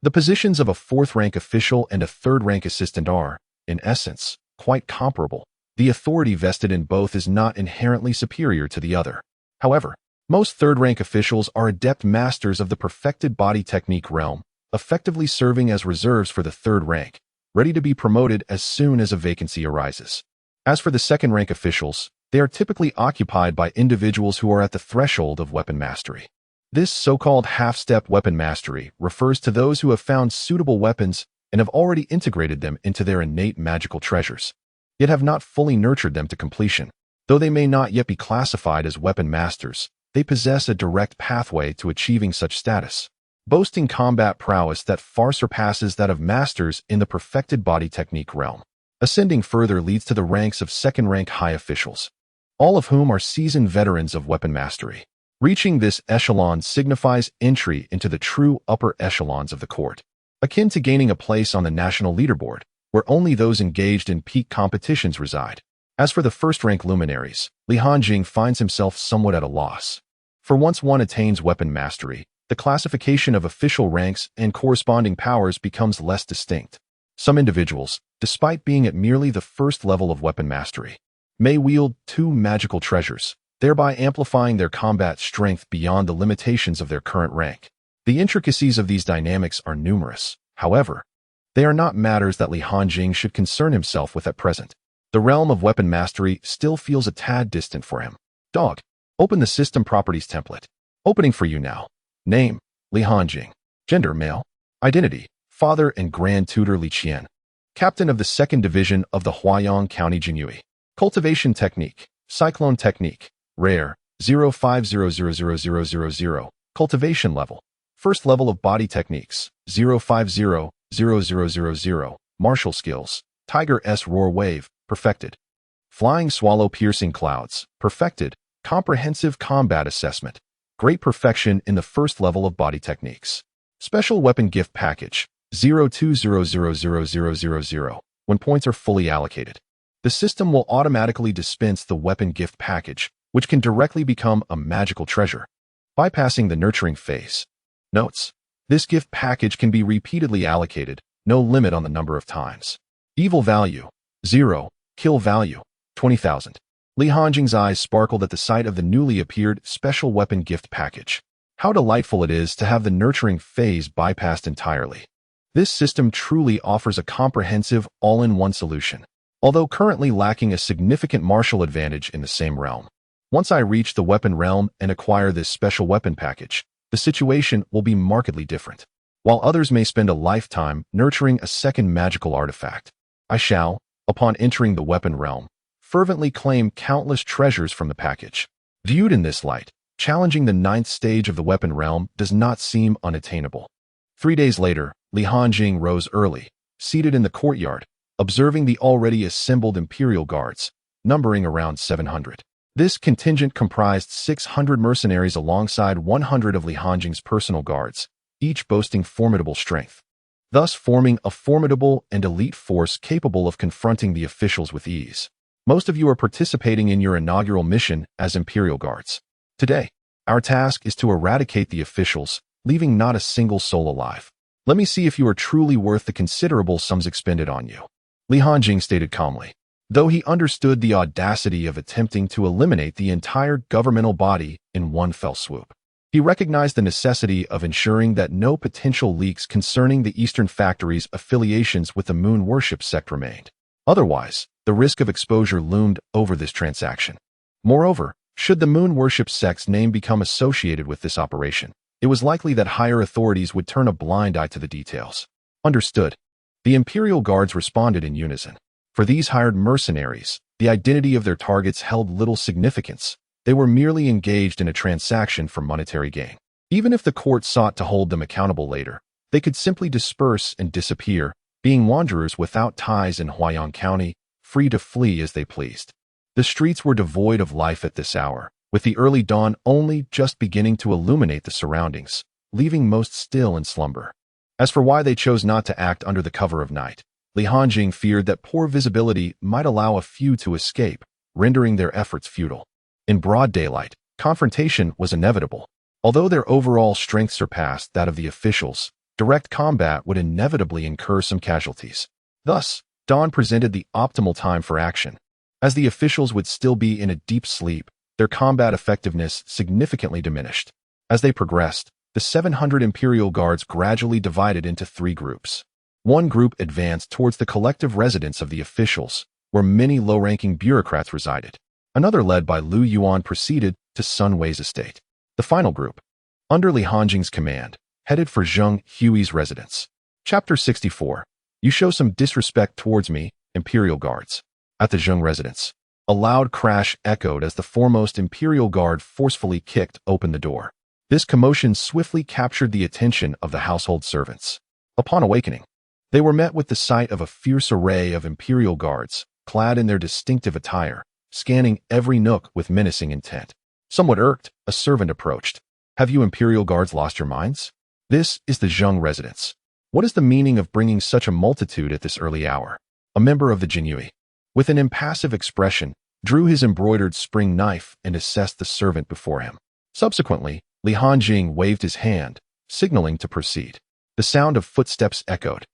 The positions of a 4th rank official and a 3rd rank assistant are, in essence, quite comparable. The authority vested in both is not inherently superior to the other. However, most 3rd rank officials are adept masters of the perfected body technique realm, effectively serving as reserves for the 3rd rank, ready to be promoted as soon as a vacancy arises. As for the 2nd rank officials, they are typically occupied by individuals who are at the threshold of weapon mastery. This so-called half-step weapon mastery refers to those who have found suitable weapons and have already integrated them into their innate magical treasures, yet have not fully nurtured them to completion. Though they may not yet be classified as weapon masters, they possess a direct pathway to achieving such status, boasting combat prowess that far surpasses that of masters in the perfected body technique realm. Ascending further leads to the ranks of 2nd rank high officials, all of whom are seasoned veterans of weapon mastery. Reaching this echelon signifies entry into the true upper echelons of the court, akin to gaining a place on the national leaderboard, where only those engaged in peak competitions reside. As for the 1st rank luminaries, Li Hanjing finds himself somewhat at a loss. For once one attains weapon mastery, the classification of official ranks and corresponding powers becomes less distinct. Some individuals, despite being at merely the 1st level of weapon mastery, may wield 2 magical treasures, thereby amplifying their combat strength beyond the limitations of their current rank. The intricacies of these dynamics are numerous. However, they are not matters that Li Hanjing should concern himself with at present. The realm of weapon mastery still feels a tad distant for him. Dog, open the system properties template. Opening for you now. Name, Li Hanjing. Gender, male. Identity, father and grand tutor Li Qian. Captain of the 2nd Division of the Huayang County Jinyue. Cultivation technique, cyclone technique, rare, 0500000. Cultivation level. First level of body techniques. 0500000. Martial skills. Tiger S roar wave. Perfected. Flying swallow piercing clouds. Perfected. Comprehensive combat assessment. Great perfection in the first level of body techniques. Special weapon gift package. 020000000. When points are fully allocated, the system will automatically dispense the weapon gift package, which can directly become a magical treasure, bypassing the nurturing phase. Notes: this gift package can be repeatedly allocated, no limit on the number of times. Evil value, 0. Kill value, 20,000. Li Hanjing's eyes sparkled at the sight of the newly appeared special weapon gift package. How delightful it is to have the nurturing phase bypassed entirely. This system truly offers a comprehensive, all-in-one solution, although currently lacking a significant martial advantage in the same realm. Once I reach the weapon realm and acquire this special weapon package, the situation will be markedly different. While others may spend a lifetime nurturing a second magical artifact, I shall, upon entering the weapon realm, fervently claim countless treasures from the package. Viewed in this light, challenging the 9th stage of the weapon realm does not seem unattainable. 3 days later, Li Hanjing rose early, seated in the courtyard, observing the already assembled Imperial Guards, numbering around 700. This contingent comprised 600 mercenaries alongside 100 of Li Hanjing's personal guards, each boasting formidable strength, thus forming a formidable and elite force capable of confronting the officials with ease. Most of you are participating in your inaugural mission as Imperial Guards. Today, our task is to eradicate the officials, leaving not a single soul alive. Let me see if you are truly worth the considerable sums expended on you. Li Hanjing stated calmly. Though he understood the audacity of attempting to eliminate the entire governmental body in one fell swoop, he recognized the necessity of ensuring that no potential leaks concerning the Eastern Factory's affiliations with the Moon Worship sect remained. Otherwise, the risk of exposure loomed over this transaction. Moreover, should the Moon Worship sect's name become associated with this operation, it was likely that higher authorities would turn a blind eye to the details. Understood. The Imperial Guards responded in unison. For these hired mercenaries, the identity of their targets held little significance. They were merely engaged in a transaction for monetary gain. Even if the court sought to hold them accountable later, they could simply disperse and disappear, being wanderers without ties in Huayang County, free to flee as they pleased. The streets were devoid of life at this hour, with the early dawn only just beginning to illuminate the surroundings, leaving most still in slumber. As for why they chose not to act under the cover of night, Li Hanjing feared that poor visibility might allow a few to escape, rendering their efforts futile. In broad daylight, confrontation was inevitable. Although their overall strength surpassed that of the officials, direct combat would inevitably incur some casualties. Thus, dawn presented the optimal time for action. As the officials would still be in a deep sleep, their combat effectiveness significantly diminished. As they progressed, the 700 Imperial Guards gradually divided into 3 groups. One group advanced towards the collective residence of the officials, where many low-ranking bureaucrats resided. Another, led by Lu Yuan, proceeded to Sun Wei's estate. The final group, under Li Hanjing's command, headed for Zheng Hui's residence. Chapter 64. You show some disrespect towards me, Imperial Guards. At the Zheng residence, a loud crash echoed as the foremost Imperial Guard forcefully kicked open the door. This commotion swiftly captured the attention of the household servants. Upon awakening, they were met with the sight of a fierce array of Imperial Guards, clad in their distinctive attire, scanning every nook with menacing intent. Somewhat irked, a servant approached. Have you Imperial Guards lost your minds? This is the Zheng residence. What is the meaning of bringing such a multitude at this early hour? A member of the Jinhui, with an impassive expression, drew his embroidered spring knife and assessed the servant before him. Subsequently, Li Hanjing waved his hand, signaling to proceed. The sound of footsteps echoed,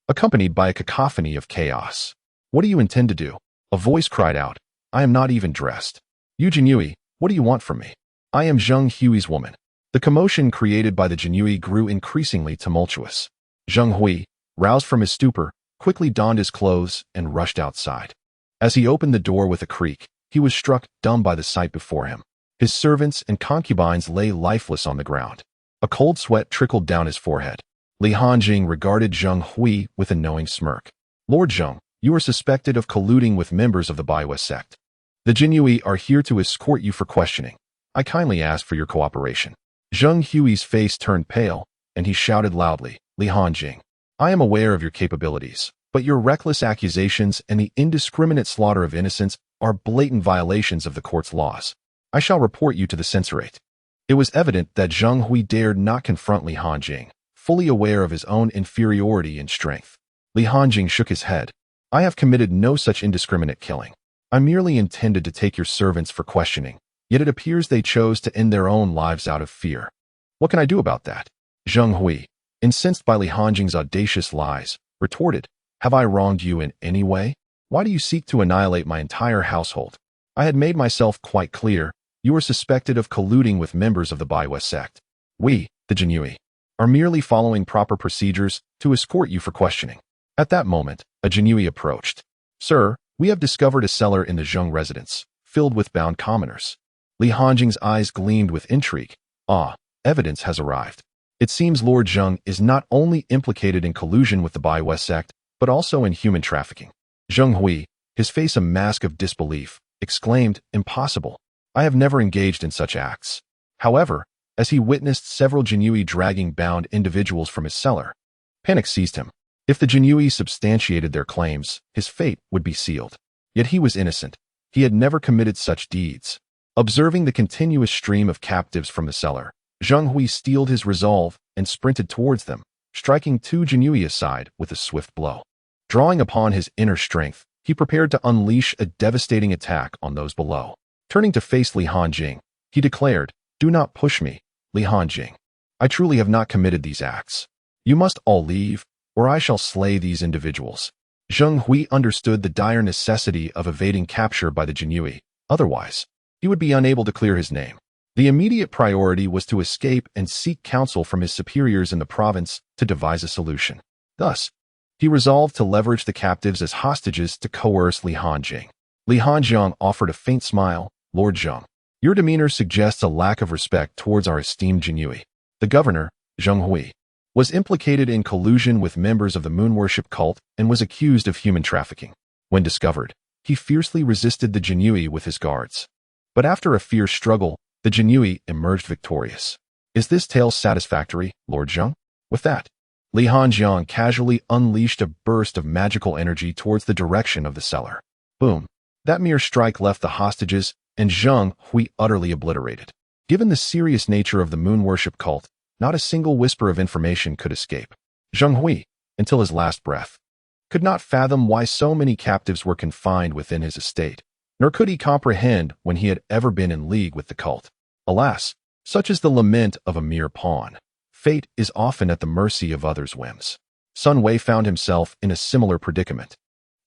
accompanied by a cacophony of chaos. What do you intend to do? A voice cried out. I am not even dressed. You Jinhui, what do you want from me? I am Zheng Hui's woman. The commotion created by the Jinhui grew increasingly tumultuous. Zheng Hui, roused from his stupor, quickly donned his clothes and rushed outside. As he opened the door with a creak, he was struck dumb by the sight before him. His servants and concubines lay lifeless on the ground. A cold sweat trickled down his forehead. Li Hanjing regarded Zheng Hui with a knowing smirk. Lord Zheng, you are suspected of colluding with members of the Baiwa sect. The Jinhui are here to escort you for questioning. I kindly ask for your cooperation. Zheng Hui's face turned pale, and he shouted loudly, Li Hanjing, I am aware of your capabilities, but your reckless accusations and the indiscriminate slaughter of innocents are blatant violations of the court's laws. I shall report you to the censorate. It was evident that Zheng Hui dared not confront Li Hanjing, fully aware of his own inferiority in strength. Li Hanjing shook his head. I have committed no such indiscriminate killing. I merely intended to take your servants for questioning, yet it appears they chose to end their own lives out of fear. What can I do about that? Zheng Hui, incensed by Li Hanjing's audacious lies, retorted, Have I wronged you in any way? Why do you seek to annihilate my entire household? I had made myself quite clear. You are suspected of colluding with members of the Baiwa sect. We, the Jinui, are merely following proper procedures to escort you for questioning. At that moment, a Jinui approached. Sir, we have discovered a cellar in the Zheng residence, filled with bound commoners. Li Hanjing's eyes gleamed with intrigue. Ah, evidence has arrived. It seems Lord Zheng is not only implicated in collusion with the Baiwa sect, but also in human trafficking. Zheng Hui, his face a mask of disbelief, exclaimed, Impossible. I have never engaged in such acts. However, as he witnessed several Jinui dragging bound individuals from his cellar, panic seized him. If the Jinui substantiated their claims, his fate would be sealed. Yet he was innocent. He had never committed such deeds. Observing the continuous stream of captives from the cellar, Zheng Hui steeled his resolve and sprinted towards them, striking two Jinui aside with a swift blow. Drawing upon his inner strength, he prepared to unleash a devastating attack on those below. Turning to face Li Hanjing, he declared, Do not push me, Li Hanjing. I truly have not committed these acts. You must all leave, or I shall slay these individuals. Zheng Hui understood the dire necessity of evading capture by the Jinui. Otherwise, he would be unable to clear his name. The immediate priority was to escape and seek counsel from his superiors in the province to devise a solution. Thus, he resolved to leverage the captives as hostages to coerce Li Hanjing. Li Hanjing offered a faint smile. Lord Zheng, your demeanor suggests a lack of respect towards our esteemed Jinui. The governor, Zheng Hui, was implicated in collusion with members of the moon worship cult and was accused of human trafficking. When discovered, he fiercely resisted the Jinui with his guards. But after a fierce struggle, the Jinui emerged victorious. Is this tale satisfactory, Lord Zheng? With that, Li Hanjing casually unleashed a burst of magical energy towards the direction of the cellar. Boom! That mere strike left the hostages and Zheng Hui utterly obliterated. Given the serious nature of the moon worship cult, not a single whisper of information could escape. Zheng Hui, until his last breath, could not fathom why so many captives were confined within his estate, nor could he comprehend when he had ever been in league with the cult. Alas, such is the lament of a mere pawn. Fate is often at the mercy of others' whims. Sun Wei found himself in a similar predicament.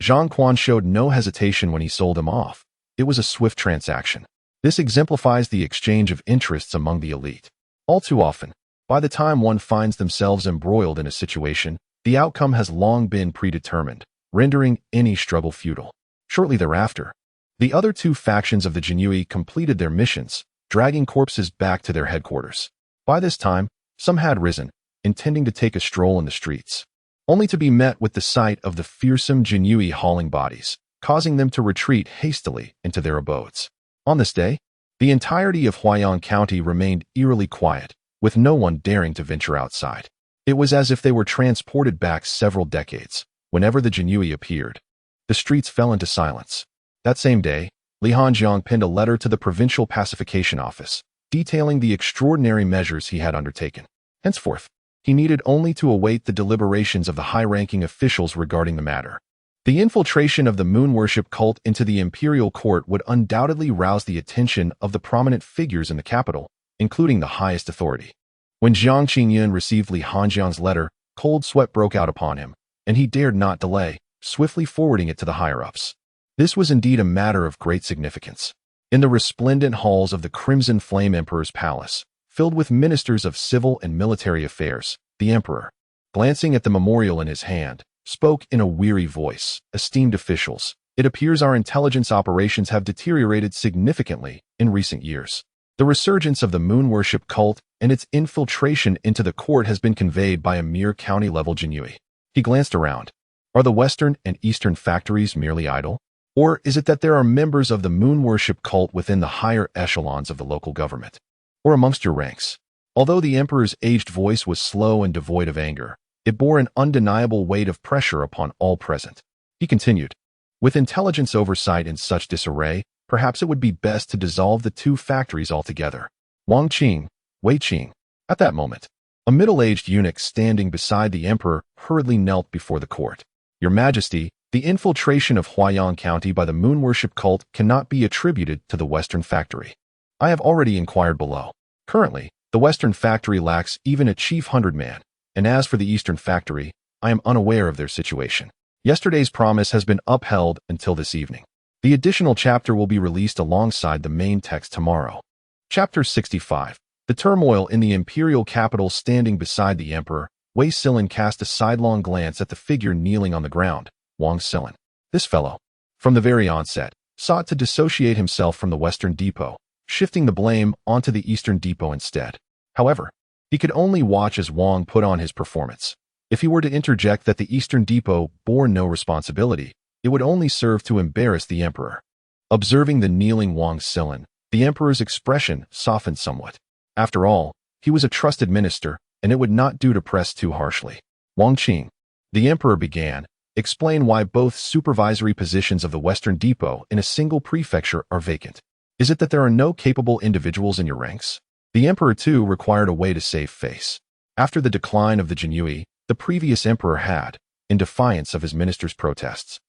Zhang Quan showed no hesitation when he sold him off. It was a swift transaction. This exemplifies the exchange of interests among the elite. All too often, by the time one finds themselves embroiled in a situation, the outcome has long been predetermined, rendering any struggle futile. Shortly thereafter, the other two factions of the Jinui completed their missions, dragging corpses back to their headquarters. By this time, some had risen, intending to take a stroll in the streets, only to be met with the sight of the fearsome Jinui hauling bodies, causing them to retreat hastily into their abodes. On this day, the entirety of Huaiyang County remained eerily quiet, with no one daring to venture outside. It was as if they were transported back several decades. Whenever the Jinui appeared, the streets fell into silence. That same day, Li Hanjing penned a letter to the Provincial Pacification Office, detailing the extraordinary measures he had undertaken. Henceforth, he needed only to await the deliberations of the high-ranking officials regarding the matter. The infiltration of the moon worship cult into the imperial court would undoubtedly rouse the attention of the prominent figures in the capital, including the highest authority. When Jiang Qingyun received Li Hanjing's letter, cold sweat broke out upon him, and he dared not delay, swiftly forwarding it to the higher-ups. This was indeed a matter of great significance. In the resplendent halls of the Crimson Flame Emperor's palace, filled with ministers of civil and military affairs, the emperor, glancing at the memorial in his hand, spoke in a weary voice, Esteemed officials, it appears our intelligence operations have deteriorated significantly in recent years. The resurgence of the moon worship cult and its infiltration into the court has been conveyed by a mere county-level Jinui. He glanced around. Are the western and eastern factories merely idle? Or is it that there are members of the moon worship cult within the higher echelons of the local government? Or amongst your ranks? Although the emperor's aged voice was slow and devoid of anger, it bore an undeniable weight of pressure upon all present. He continued, with intelligence oversight in such disarray, perhaps it would be best to dissolve the two factories altogether. Wang Qing, Wei Qing. At that moment, a middle-aged eunuch standing beside the emperor hurriedly knelt before the court. Your Majesty, the infiltration of Huaiyang County by the moon worship cult cannot be attributed to the Western factory. I have already inquired below. Currently, the Western factory lacks even a chief 100-man, and as for the Eastern factory, I am unaware of their situation. Yesterday's promise has been upheld until this evening. The additional chapter will be released alongside the main text tomorrow. Chapter 65. The turmoil in the imperial capital. Standing beside the emperor, Wei Silin cast a sidelong glance at the figure kneeling on the ground. Wang Silin. This fellow, from the very onset, sought to dissociate himself from the Western Depot, shifting the blame onto the Eastern Depot instead. However, he could only watch as Wang put on his performance. If he were to interject that the Eastern Depot bore no responsibility, it would only serve to embarrass the emperor. Observing the kneeling Wang Silin, the emperor's expression softened somewhat. After all, he was a trusted minister, and it would not do to press too harshly. Wang Qing, the emperor began, explain why both supervisory positions of the Western Depot in a single prefecture are vacant. Is it that there are no capable individuals in your ranks? The emperor too required a way to save face. After the decline of the Jinyue, the previous emperor had, in defiance of his minister's protests,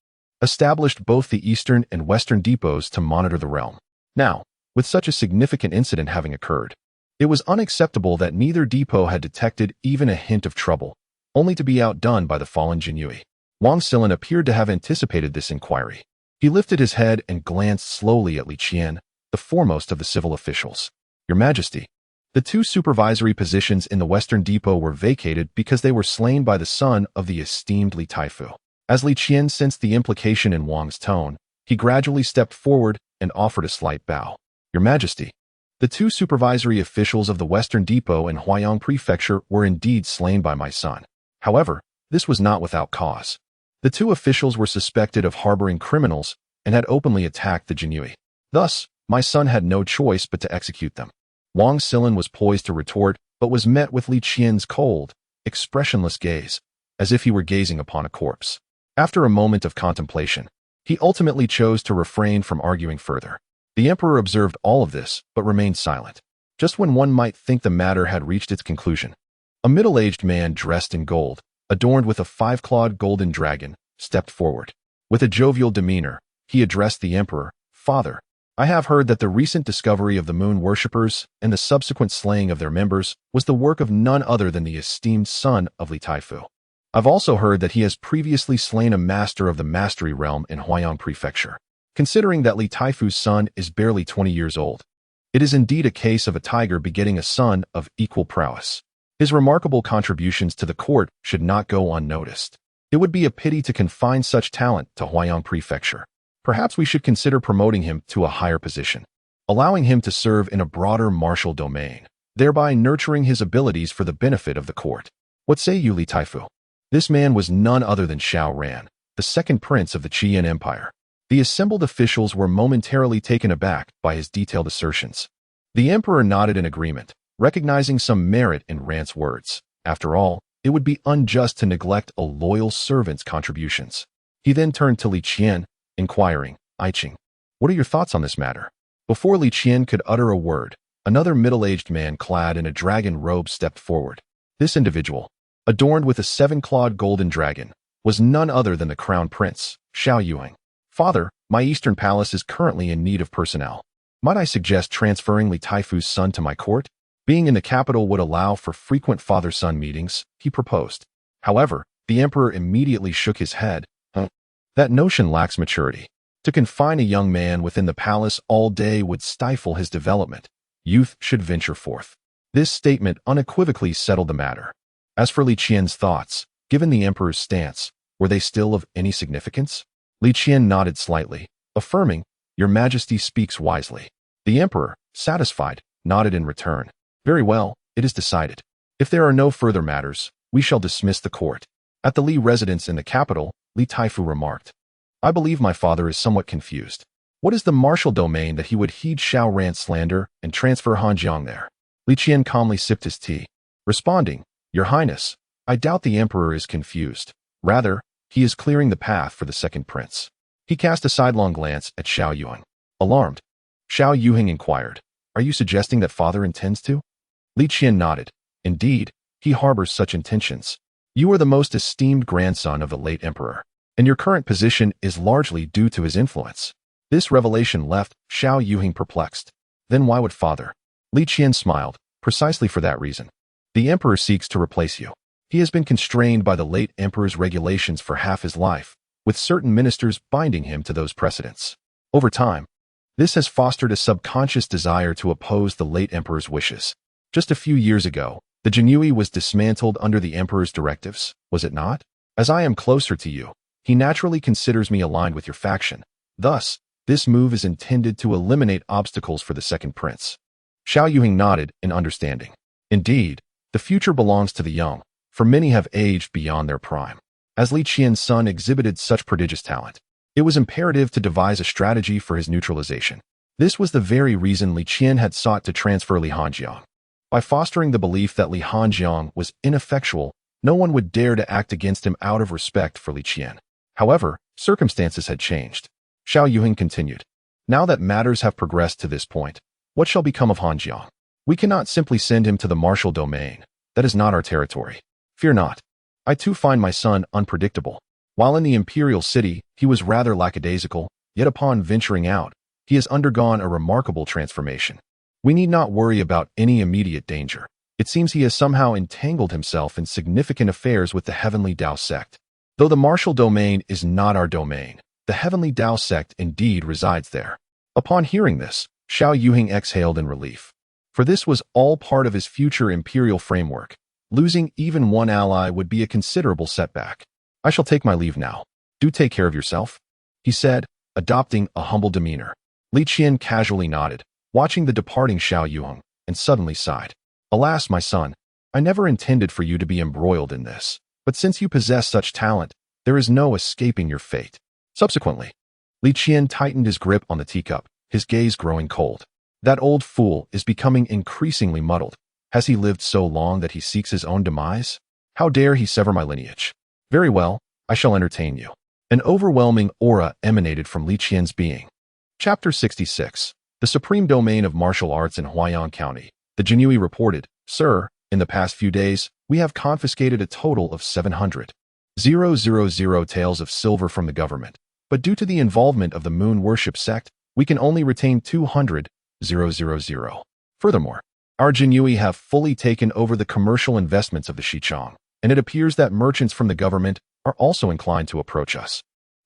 established both the Eastern and Western depots to monitor the realm. Now, with such a significant incident having occurred, it was unacceptable that neither depot had detected even a hint of trouble, only to be outdone by the fallen Jinyue. Wang Silin appeared to have anticipated this inquiry. He lifted his head and glanced slowly at Li Qian, the foremost of the civil officials. Your Majesty, the two supervisory positions in the Western Depot were vacated because they were slain by the son of the esteemed Li Taifu. As Li Qian sensed the implication in Wang's tone, he gradually stepped forward and offered a slight bow. Your Majesty, the two supervisory officials of the Western Depot and Huaiyang Prefecture were indeed slain by my son. However, this was not without cause. The two officials were suspected of harboring criminals and had openly attacked the Jinyue. Thus, my son had no choice but to execute them. Wang Silin was poised to retort, but was met with Li Qian's cold, expressionless gaze, as if he were gazing upon a corpse. After a moment of contemplation, he ultimately chose to refrain from arguing further. The emperor observed all of this, but remained silent. Just when one might think the matter had reached its conclusion, a middle-aged man dressed in gold, adorned with a five-clawed golden dragon, stepped forward. With a jovial demeanor, he addressed the emperor. Father, I have heard that the recent discovery of the moon worshippers and the subsequent slaying of their members was the work of none other than the esteemed son of Li Taifu. I've also heard that he has previously slain a master of the mastery realm in Huaiyang Prefecture. Considering that Li Taifu's son is barely 20 years old, it is indeed a case of a tiger begetting a son of equal prowess. His remarkable contributions to the court should not go unnoticed. It would be a pity to confine such talent to Huaiyang Prefecture. Perhaps we should consider promoting him to a higher position, allowing him to serve in a broader martial domain, thereby nurturing his abilities for the benefit of the court. What say you, Li Taifu? This man was none other than Xiao Ran, the second prince of the Qian Empire. The assembled officials were momentarily taken aback by his detailed assertions. The emperor nodded in agreement, recognizing some merit in Ran's words. After all, it would be unjust to neglect a loyal servant's contributions. He then turned to Li Qian, inquiring, I Qing, what are your thoughts on this matter? Before Li Qian could utter a word, another middle-aged man clad in a dragon robe stepped forward. This individual, adorned with a seven-clawed golden dragon, was none other than the crown prince, Xiao Yuang. Father, my eastern palace is currently in need of personnel. Might I suggest transferring Li Taifu's son to my court? Being in the capital would allow for frequent father-son meetings, he proposed. However, the emperor immediately shook his head. That notion lacks maturity. To confine a young man within the palace all day would stifle his development. Youth should venture forth. This statement unequivocally settled the matter. As for Li Qian's thoughts, given the emperor's stance, were they still of any significance? Li Qian nodded slightly, affirming, Your Majesty speaks wisely. The emperor, satisfied, nodded in return. Very well, it is decided. If there are no further matters, we shall dismiss the court. At the Li residence in the capital, Li Taifu remarked, I believe my father is somewhat confused. What is the martial domain that he would heed Xiao Ran's slander and transfer Hanjiang there? Li Qian calmly sipped his tea, responding, Your Highness, I doubt the Emperor is confused. Rather, he is clearing the path for the second prince. He cast a sidelong glance at Xiao Yuheng. Alarmed, Xiao Yuheng inquired, Are you suggesting that father intends to? Li Qian nodded. Indeed, he harbors such intentions. You are the most esteemed grandson of the late emperor, and your current position is largely due to his influence. This revelation left Xiao Yuheng perplexed. Then why would father? Li Qian smiled, precisely for that reason. The emperor seeks to replace you. He has been constrained by the late emperor's regulations for half his life, with certain ministers binding him to those precedents. Over time, this has fostered a subconscious desire to oppose the late emperor's wishes. Just a few years ago, the Jinyui was dismantled under the emperor's directives, was it not? As I am closer to you, he naturally considers me aligned with your faction. Thus, this move is intended to eliminate obstacles for the second prince. Xiao Yuheng nodded in understanding. Indeed, the future belongs to the young, for many have aged beyond their prime. As Li Qian's son exhibited such prodigious talent, it was imperative to devise a strategy for his neutralization. This was the very reason Li Qian had sought to transfer Li Hanjiang. By fostering the belief that Li Hanjiang was ineffectual, no one would dare to act against him out of respect for Li Qian. However, circumstances had changed. Xiao Yuheng continued. Now that matters have progressed to this point, what shall become of Hanjiang? We cannot simply send him to the martial domain. That is not our territory. Fear not. I too find my son unpredictable. While in the imperial city, he was rather lackadaisical, yet upon venturing out, he has undergone a remarkable transformation. We need not worry about any immediate danger. It seems he has somehow entangled himself in significant affairs with the Heavenly Dao sect. Though the martial domain is not our domain, the Heavenly Dao sect indeed resides there. Upon hearing this, Xiao Yuheng exhaled in relief. For this was all part of his future imperial framework. Losing even one ally would be a considerable setback. I shall take my leave now. Do take care of yourself, he said, adopting a humble demeanor. Li Qian casually nodded, watching the departing Xiao Yuheng, and suddenly sighed. Alas, my son, I never intended for you to be embroiled in this, but since you possess such talent, there is no escaping your fate. Subsequently, Li Qian tightened his grip on the teacup, his gaze growing cold. That old fool is becoming increasingly muddled. Has he lived so long that he seeks his own demise? How dare he sever my lineage? Very well, I shall entertain you. An overwhelming aura emanated from Li Qian's being. Chapter 66. The Supreme Domain of Martial Arts in Huaiyang County. The Jinyui reported, Sir, in the past few days, we have confiscated a total of 700,000 taels of silver from the government, but due to the involvement of the Moon Worship sect, we can only retain 200,000. Furthermore, our Jinyui have fully taken over the commercial investments of the Xichang, and it appears that merchants from the government are also inclined to approach us.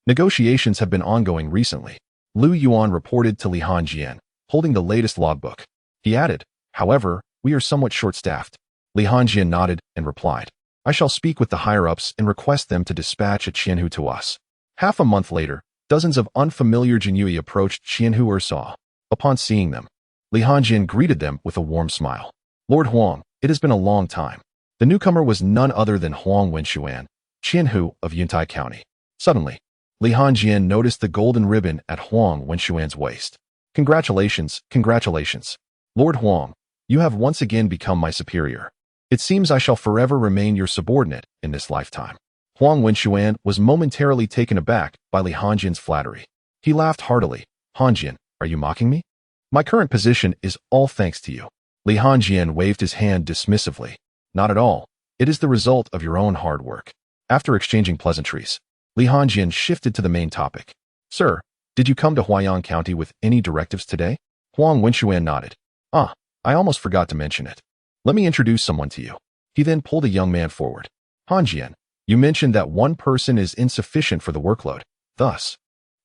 Negotiations have been ongoing recently. Lu Yuan reported to Li Hanjian, holding the latest logbook. He added, However, we are somewhat short-staffed. Li Hanjian nodded and replied, I shall speak with the higher-ups and request them to dispatch a Qianhu to us. Half a month later, dozens of unfamiliar Jinyui approached Qianhu Ursaw. Upon seeing them, Li Hanjian greeted them with a warm smile. Lord Huang, it has been a long time. The newcomer was none other than Huang Wenxuan, Qianhu of Yuntai County. Suddenly, Li Hanjian noticed the golden ribbon at Huang Wenxuan's waist. Congratulations, congratulations. Lord Huang, you have once again become my superior. It seems I shall forever remain your subordinate in this lifetime. Huang Wenxuan was momentarily taken aback by Li Hanjian's flattery. He laughed heartily. Hanjian, are you mocking me? My current position is all thanks to you. Li Hanjian waved his hand dismissively. Not at all. It is the result of your own hard work. After exchanging pleasantries, Li Hanjian shifted to the main topic. Sir, did you come to Huaiyang County with any directives today? Huang Wenxuan nodded. Ah, I almost forgot to mention it. Let me introduce someone to you. He then pulled a young man forward. Hanjian, you mentioned that one person is insufficient for the workload. Thus,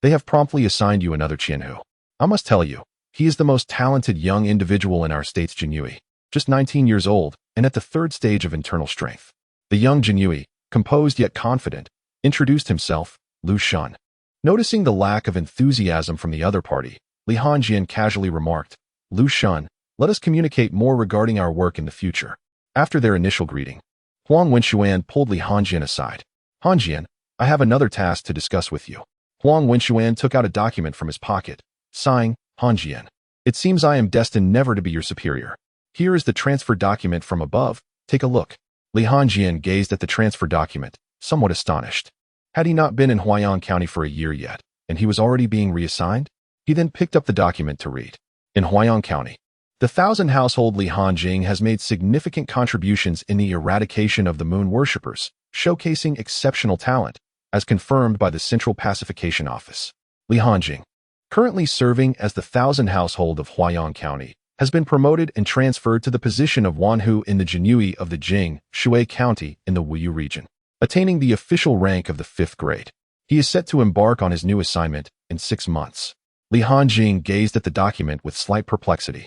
they have promptly assigned you another Qianhu. I must tell you, he is the most talented young individual in our state's Jinyui, just 19 years old and at the third stage of internal strength. The young Jinyui, composed yet confident, introduced himself, Lu Shun. Noticing the lack of enthusiasm from the other party, Li Hanjian casually remarked, Lu Shun, let us communicate more regarding our work in the future. After their initial greeting, Huang Wenxuan pulled Li Hanjian aside. Hanjian, I have another task to discuss with you. Huang Wenxuan took out a document from his pocket, sighing, "Hanjian, it seems I am destined never to be your superior. Here is the transfer document from above. Take a look." Li Hanjian gazed at the transfer document, somewhat astonished. Had he not been in Huayang County for a year yet, and he was already being reassigned? He then picked up the document to read. In Huayang County, the 1,000-household Li Hanjing has made significant contributions in the eradication of the moon worshippers, showcasing exceptional talent, as confirmed by the Central Pacification Office. Li Hanjing, currently serving as the 1,000-household of Huayang County, has been promoted and transferred to the position of Wanhu in the Jinui of the Jing, Shui County in the Wuyu region, attaining the official rank of the 5th grade. He is set to embark on his new assignment in 6 months. Li Hanjing gazed at the document with slight perplexity.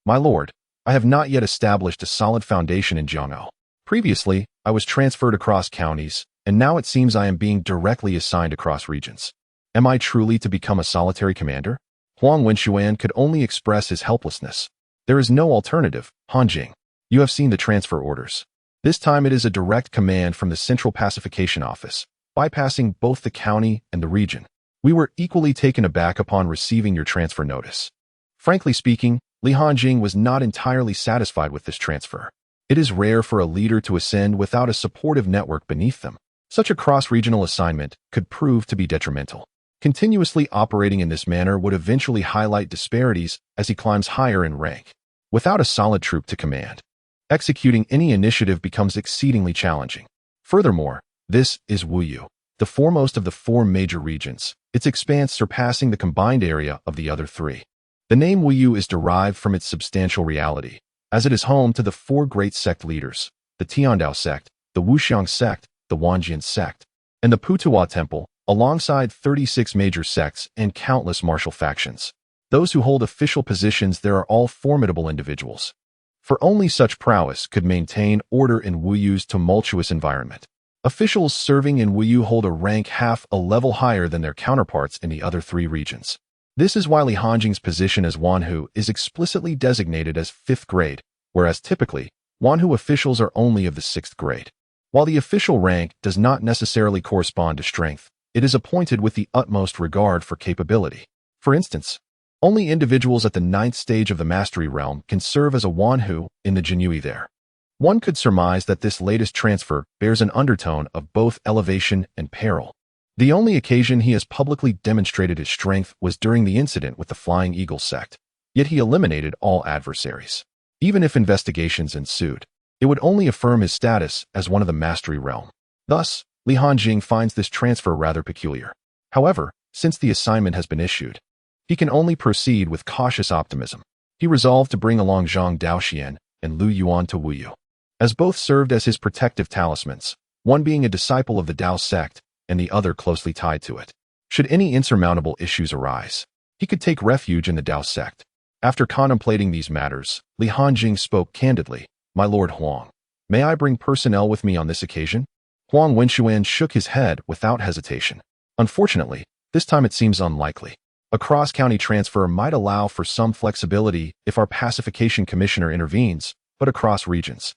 "My lord, I have not yet established a solid foundation in Jiang'o. Previously, I was transferred across counties, and now it seems I am being directly assigned across regions. Am I truly to become a solitary commander?" Huang Wenxuan could only express his helplessness. "There is no alternative, Hanjing. You have seen the transfer orders. This time it is a direct command from the Central Pacification Office, bypassing both the county and the region. We were equally taken aback upon receiving your transfer notice." Frankly speaking, Li Hanjing was not entirely satisfied with this transfer. It is rare for a leader to ascend without a supportive network beneath them. Such a cross-regional assignment could prove to be detrimental. Continuously operating in this manner would eventually highlight disparities as he climbs higher in rank. Without a solid troop to command, executing any initiative becomes exceedingly challenging. Furthermore, this is Wuyu, the foremost of the 4 major regions, its expanse surpassing the combined area of the other 3. The name Wuyu is derived from its substantial reality, as it is home to the 4 great sect leaders, the Tiandao sect, the Wuxiang sect, the Wanjian sect, and the Putuo Temple, alongside 36 major sects and countless martial factions. Those who hold official positions there are all formidable individuals. For only such prowess could maintain order in Wuyu's tumultuous environment. Officials serving in Wuyu hold a rank half a level higher than their counterparts in the other 3 regions. This is why Li Hanjing's position as Wanhu is explicitly designated as 5th grade, whereas typically, Wanhu officials are only of the 6th grade. While the official rank does not necessarily correspond to strength, it is appointed with the utmost regard for capability. For instance, only individuals at the 9th stage of the mastery realm can serve as a Wanhu in the Jinui there. One could surmise that this latest transfer bears an undertone of both elevation and peril. The only occasion he has publicly demonstrated his strength was during the incident with the Flying Eagle sect, yet he eliminated all adversaries. Even if investigations ensued, it would only affirm his status as one of the mastery realm. Thus, Li Hanjing finds this transfer rather peculiar. However, since the assignment has been issued, he can only proceed with cautious optimism. He resolved to bring along Zhang Daoxian and Lu Yuan to Wuyu, as both served as his protective talismans, one being a disciple of the Dao sect and the other closely tied to it. Should any insurmountable issues arise, he could take refuge in the Dao sect. After contemplating these matters, Li Hanjing spoke candidly. "My lord Huang, may I bring personnel with me on this occasion?" Huang Wenxuan shook his head without hesitation. "Unfortunately, this time it seems unlikely. A cross-county transfer might allow for some flexibility if our pacification commissioner intervenes, but across regions."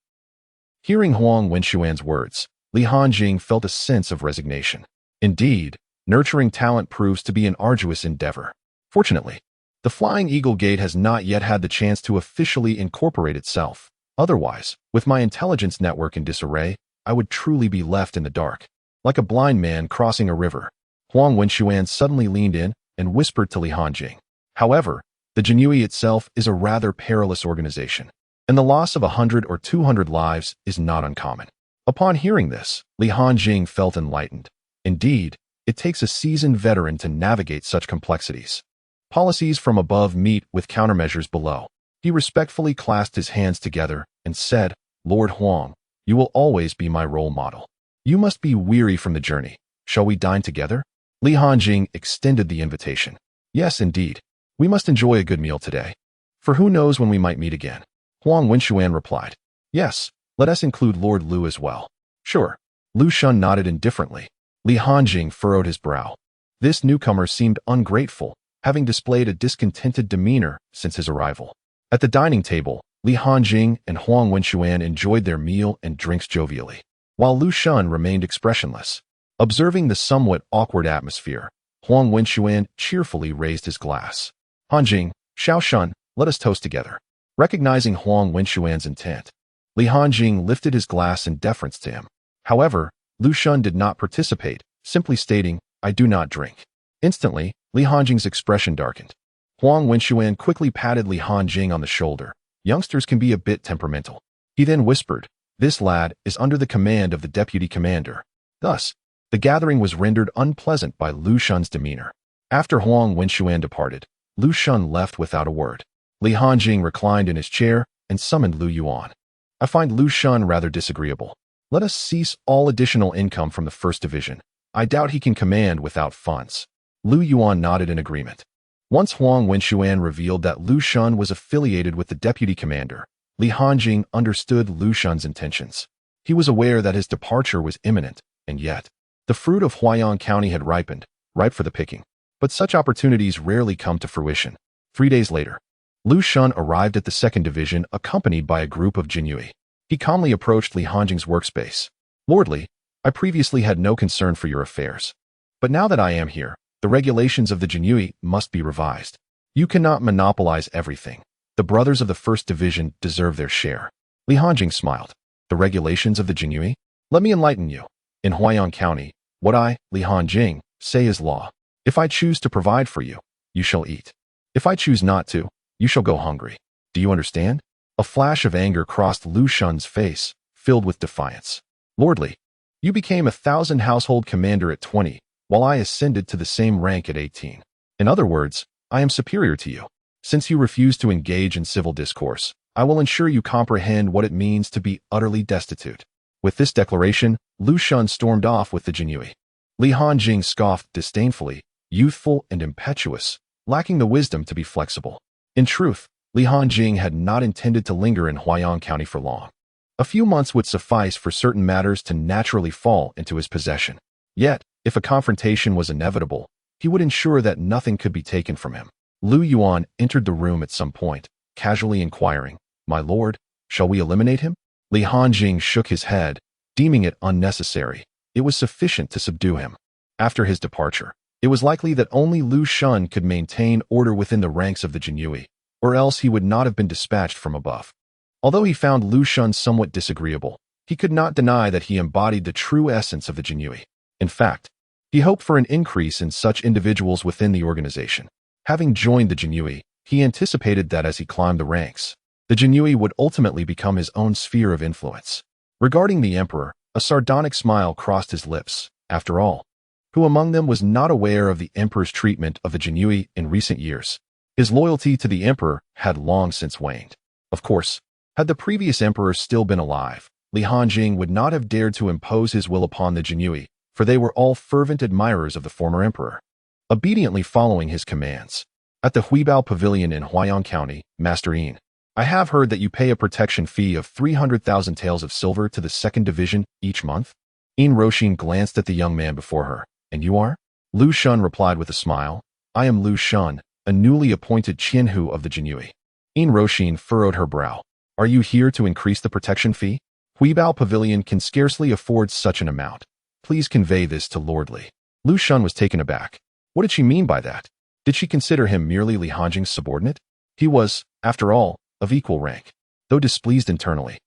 Hearing Huang Wenxuan's words, Li Hanjing felt a sense of resignation. Indeed, nurturing talent proves to be an arduous endeavor. Fortunately, the Flying Eagle Gate has not yet had the chance to officially incorporate itself. Otherwise, with my intelligence network in disarray, I would truly be left in the dark, like a blind man crossing a river. Huang Wenxuan suddenly leaned in and whispered to Li Hanjing. However, the Jinui itself is a rather perilous organization, and the loss of 100 or 200 lives is not uncommon. Upon hearing this, Li Hanjing felt enlightened. Indeed, it takes a seasoned veteran to navigate such complexities. Policies from above meet with countermeasures below. He respectfully clasped his hands together and said, "Lord Huang, you will always be my role model. You must be weary from the journey. Shall we dine together?" Li Hanjing extended the invitation. "Yes, indeed. We must enjoy a good meal today. For who knows when we might meet again." Huang Wenxuan replied, "Yes, let us include Lord Lu as well." "Sure." Lu Shun nodded indifferently. Li Hanjing furrowed his brow. This newcomer seemed ungrateful, having displayed a discontented demeanor since his arrival. At the dining table, Li Hanjing and Huang Wenxuan enjoyed their meal and drinks jovially, while Lu Shun remained expressionless. Observing the somewhat awkward atmosphere, Huang Wenxuan cheerfully raised his glass. Hanjing, Xiaoshan, let us toast together. Recognizing Huang Wenxuan's intent, Li Hanjing lifted his glass in deference to him. However, Lu Shun did not participate, simply stating, I do not drink. Instantly, Li Hanjing's expression darkened. Huang Wenxuan quickly patted Li Hanjing on the shoulder. Youngsters can be a bit temperamental. He then whispered, this lad is under the command of the deputy commander. Thus, the gathering was rendered unpleasant by Lu Shun's demeanor. After Huang Wenxuan departed, Lu Shun left without a word. Li Hanjing reclined in his chair and summoned Lu Yuan. I find Lu Shun rather disagreeable. Let us cease all additional income from the first division. I doubt he can command without funds. Lu Yuan nodded in agreement. Once Huang Wenxuan revealed that Lu Shun was affiliated with the deputy commander, Li Hanjing understood Lu Shun's intentions. He was aware that his departure was imminent, and yet, the fruit of Huaiyang County had ripened, ripe for the picking. But such opportunities rarely come to fruition. 3 days later, Lu Shun arrived at the second division accompanied by a group of Jinyui. He calmly approached Li Hanjing's workspace. Lordly, I previously had no concern for your affairs. But now that I am here, the regulations of the Jinyui must be revised. You cannot monopolize everything. The brothers of the first division deserve their share. Li Hanjing smiled. The regulations of the Jinyui? Let me enlighten you. In Huaiyang County, what I, Li Hanjing, say is law. If I choose to provide for you, you shall eat. If I choose not to, you shall go hungry. Do you understand? A flash of anger crossed Lu Shun's face, filled with defiance. Lordly, you became 1,000 household commander at 20, while I ascended to the same rank at 18. In other words, I am superior to you. Since you refuse to engage in civil discourse, I will ensure you comprehend what it means to be utterly destitute. With this declaration, Lu Shun stormed off with the Jinyui. Li Hanjing scoffed disdainfully, youthful and impetuous, lacking the wisdom to be flexible. In truth, Li Hanjing had not intended to linger in Huaiyang County for long. A few months would suffice for certain matters to naturally fall into his possession. Yet, if a confrontation was inevitable, he would ensure that nothing could be taken from him. Lu Yuan entered the room at some point, casually inquiring, My lord, shall we eliminate him? Li Hanjing shook his head, deeming it unnecessary. It was sufficient to subdue him. After his departure, it was likely that only Lu Shun could maintain order within the ranks of the Jinyui, or else he would not have been dispatched from above. Although he found Lu Shun somewhat disagreeable, he could not deny that he embodied the true essence of the Jinyui. In fact, he hoped for an increase in such individuals within the organization. Having joined the Jinyui, he anticipated that as he climbed the ranks, the Jinyui would ultimately become his own sphere of influence. Regarding the emperor, a sardonic smile crossed his lips. After all, who among them was not aware of the emperor's treatment of the Jinyui in recent years? His loyalty to the emperor had long since waned. Of course, had the previous emperor still been alive, Li Hanjing would not have dared to impose his will upon the Jinyui, for they were all fervent admirers of the former emperor. Obediently following his commands, at the Huibao Pavilion in Huaiyang County, Master Yin, I have heard that you pay a protection fee of 300,000 taels of silver to the second division each month. Yin Roshin glanced at the young man before her. And you are? Lu Shun replied with a smile. I am Lu Shun, a newly appointed Qianhu of the Jinyui. Yin Roshin furrowed her brow. Are you here to increase the protection fee? Huibao Pavilion can scarcely afford such an amount. Please convey this to Lordly. Lu Shun was taken aback. What did she mean by that? Did she consider him merely Li Hanjing's subordinate? He was, after all, of equal rank. Though displeased internally,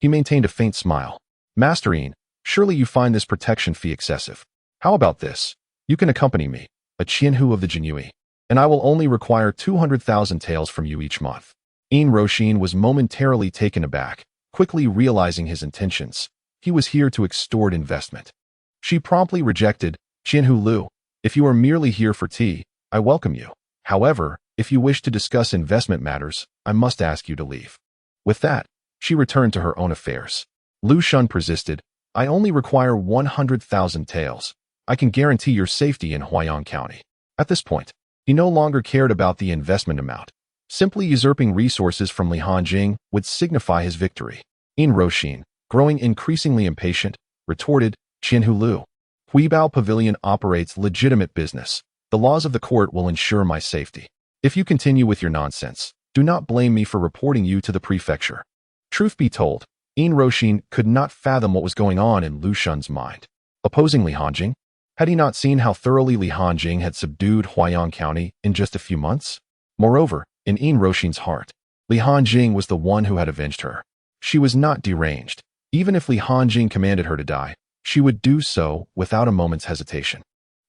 he maintained a faint smile. Master Yin, surely you find this protection fee excessive. How about this? You can accompany me, a Qianhu of the Jinyui, and I will only require 200,000 taels from you each month. Yin Roshin was momentarily taken aback, quickly realizing his intentions. He was here to extort investment. She promptly rejected, Qianhu Lu, if you are merely here for tea, I welcome you. However, if you wish to discuss investment matters, I must ask you to leave. With that, she returned to her own affairs. Lu Shun persisted, I only require 100,000 taels. I can guarantee your safety in Huaiyang County. At this point, he no longer cared about the investment amount. Simply usurping resources from Li Hanjing would signify his victory. Yin Roshin, growing increasingly impatient, retorted, Qianhu Lu, Huibao Pavilion operates legitimate business. The laws of the court will ensure my safety. If you continue with your nonsense, do not blame me for reporting you to the prefecture. Truth be told, Yin Roshin could not fathom what was going on in Lu Shun's mind. Opposing Li Hanjing? Had he not seen how thoroughly Li Hanjing had subdued Huayang County in just a few months? Moreover, in Yin Roxin's heart, Li Hanjing was the one who had avenged her. She was not deranged. Even if Li Hanjing commanded her to die, she would do so without a moment's hesitation.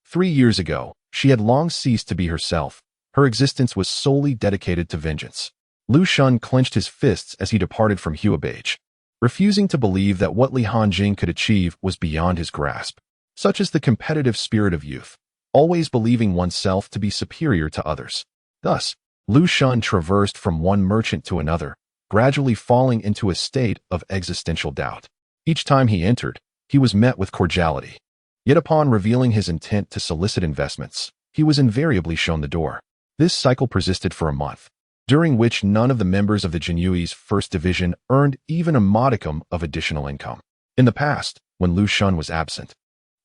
3 years ago, she had long ceased to be herself. Her existence was solely dedicated to vengeance. Lu Shun clenched his fists as he departed from Huabage, refusing to believe that what Li Hanjing could achieve was beyond his grasp. Such is the competitive spirit of youth, always believing oneself to be superior to others. Thus, Lu Shun traversed from one merchant to another, gradually falling into a state of existential doubt. Each time he entered, he was met with cordiality. Yet upon revealing his intent to solicit investments, he was invariably shown the door. This cycle persisted for a month, during which none of the members of the Jinyui's first division earned even a modicum of additional income. In the past, when Lu Shun was absent,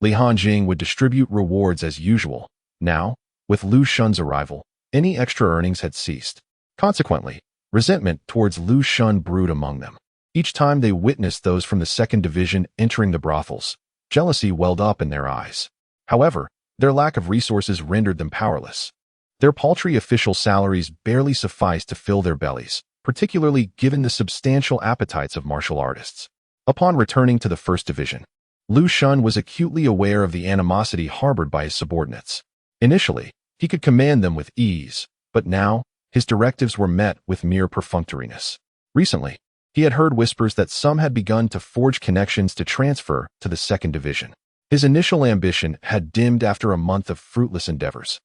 Li Hanjing would distribute rewards as usual. Now, with Lu Shun's arrival, any extra earnings had ceased. Consequently, resentment towards Lu Shun brewed among them. Each time they witnessed those from the second division entering the brothels, jealousy welled up in their eyes. However, their lack of resources rendered them powerless. Their paltry official salaries barely sufficed to fill their bellies, particularly given the substantial appetites of martial artists. Upon returning to the first division, Lu Shun was acutely aware of the animosity harbored by his subordinates. Initially, he could command them with ease, but now, his directives were met with mere perfunctoriness. Recently, he had heard whispers that some had begun to forge connections to transfer to the second division. His initial ambition had dimmed after a month of fruitless endeavors.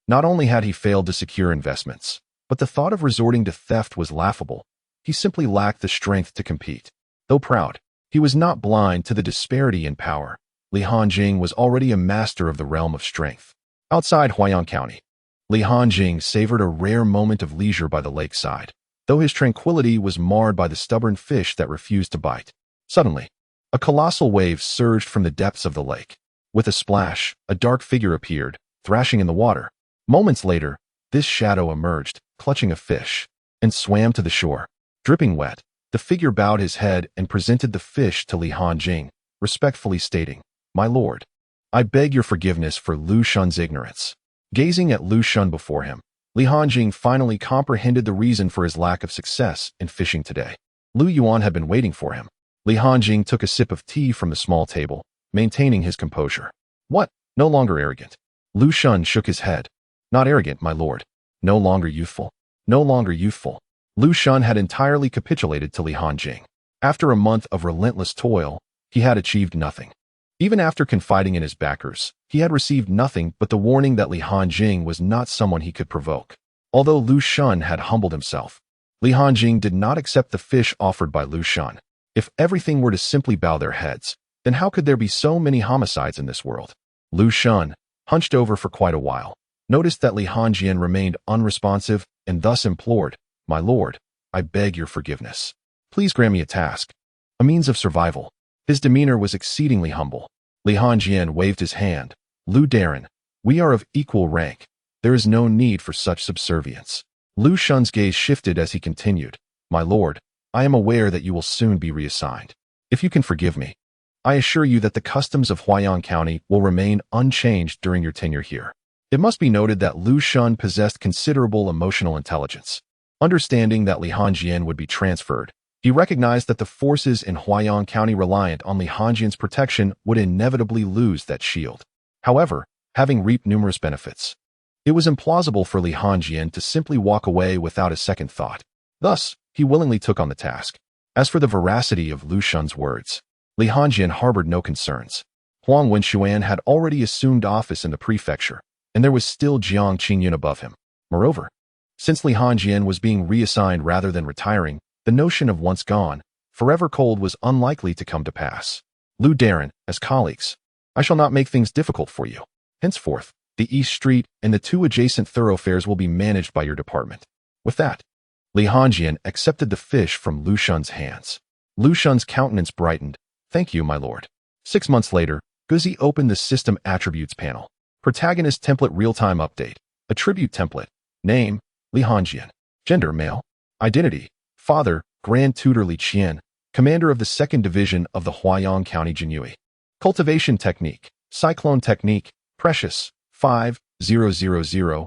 Not only had he failed to secure investments, but the thought of resorting to theft was laughable. He simply lacked the strength to compete. Though proud, he was not blind to the disparity in power. Li Hanjing was already a master of the realm of strength. Outside Huayang County, Li Hanjing savored a rare moment of leisure by the lakeside, though his tranquility was marred by the stubborn fish that refused to bite. Suddenly, a colossal wave surged from the depths of the lake. With a splash, a dark figure appeared, thrashing in the water. Moments later, this shadow emerged, clutching a fish, and swam to the shore. Dripping wet, the figure bowed his head and presented the fish to Li Hanjing, respectfully stating, "My lord, I beg your forgiveness for Lu Shun's ignorance." Gazing at Lu Shun before him, Li Hanjing finally comprehended the reason for his lack of success in fishing today. Lu Yuan had been waiting for him. Li Hanjing took a sip of tea from the small table, maintaining his composure. "What? No longer arrogant?" Lu Shun shook his head. "Not arrogant, my lord. No longer youthful. No longer youthful." Lu Shun had entirely capitulated to Li Hanjing. After a month of relentless toil, he had achieved nothing. Even after confiding in his backers, he had received nothing but the warning that Li Hanjing was not someone he could provoke. Although Lu Shun had humbled himself, Li Hanjing did not accept the fish offered by Lu Shun. If everything were to simply bow their heads, then how could there be so many homicides in this world? Lu Shun, hunched over for quite a while, noticed that Li Hanjing remained unresponsive and thus implored, "My lord, I beg your forgiveness. Please grant me a task, a means of survival." His demeanor was exceedingly humble. Li Hanjing waved his hand. "Lu Darren, we are of equal rank. There is no need for such subservience." Lu Shun's gaze shifted as he continued, "My lord, I am aware that you will soon be reassigned. If you can forgive me, I assure you that the customs of Huayang County will remain unchanged during your tenure here." It must be noted that Lu Shun possessed considerable emotional intelligence. Understanding that Li Hanjing would be transferred, he recognized that the forces in Huayang County reliant on Li Hanjing's protection would inevitably lose that shield. However, having reaped numerous benefits, it was implausible for Li Hanjing to simply walk away without a second thought. Thus, he willingly took on the task. As for the veracity of Lu Shun's words, Li Hanjing harbored no concerns. Huang Wenxuan had already assumed office in the prefecture, and there was still Jiang Qingyun above him. Moreover, since Li Hanjing was being reassigned rather than retiring, the notion of once gone, forever cold was unlikely to come to pass. "Lu Darren, as colleagues, I shall not make things difficult for you. Henceforth, the East Street and the 2 adjacent thoroughfares will be managed by your department." With that, Li Hanjing accepted the fish from Lu Shun's hands. Lu Shun's countenance brightened. "Thank you, my lord." 6 months later, Guzi opened the System Attributes panel. Protagonist Template Real-Time Update. Attribute Template. Name, Li Hanjing. Gender, male. Identity, Father, Grand Tutor Li Qian, Commander of the 2nd Division of the Huayang County Jinyui. Cultivation Technique. Cyclone Technique, Precious, 5,000,000.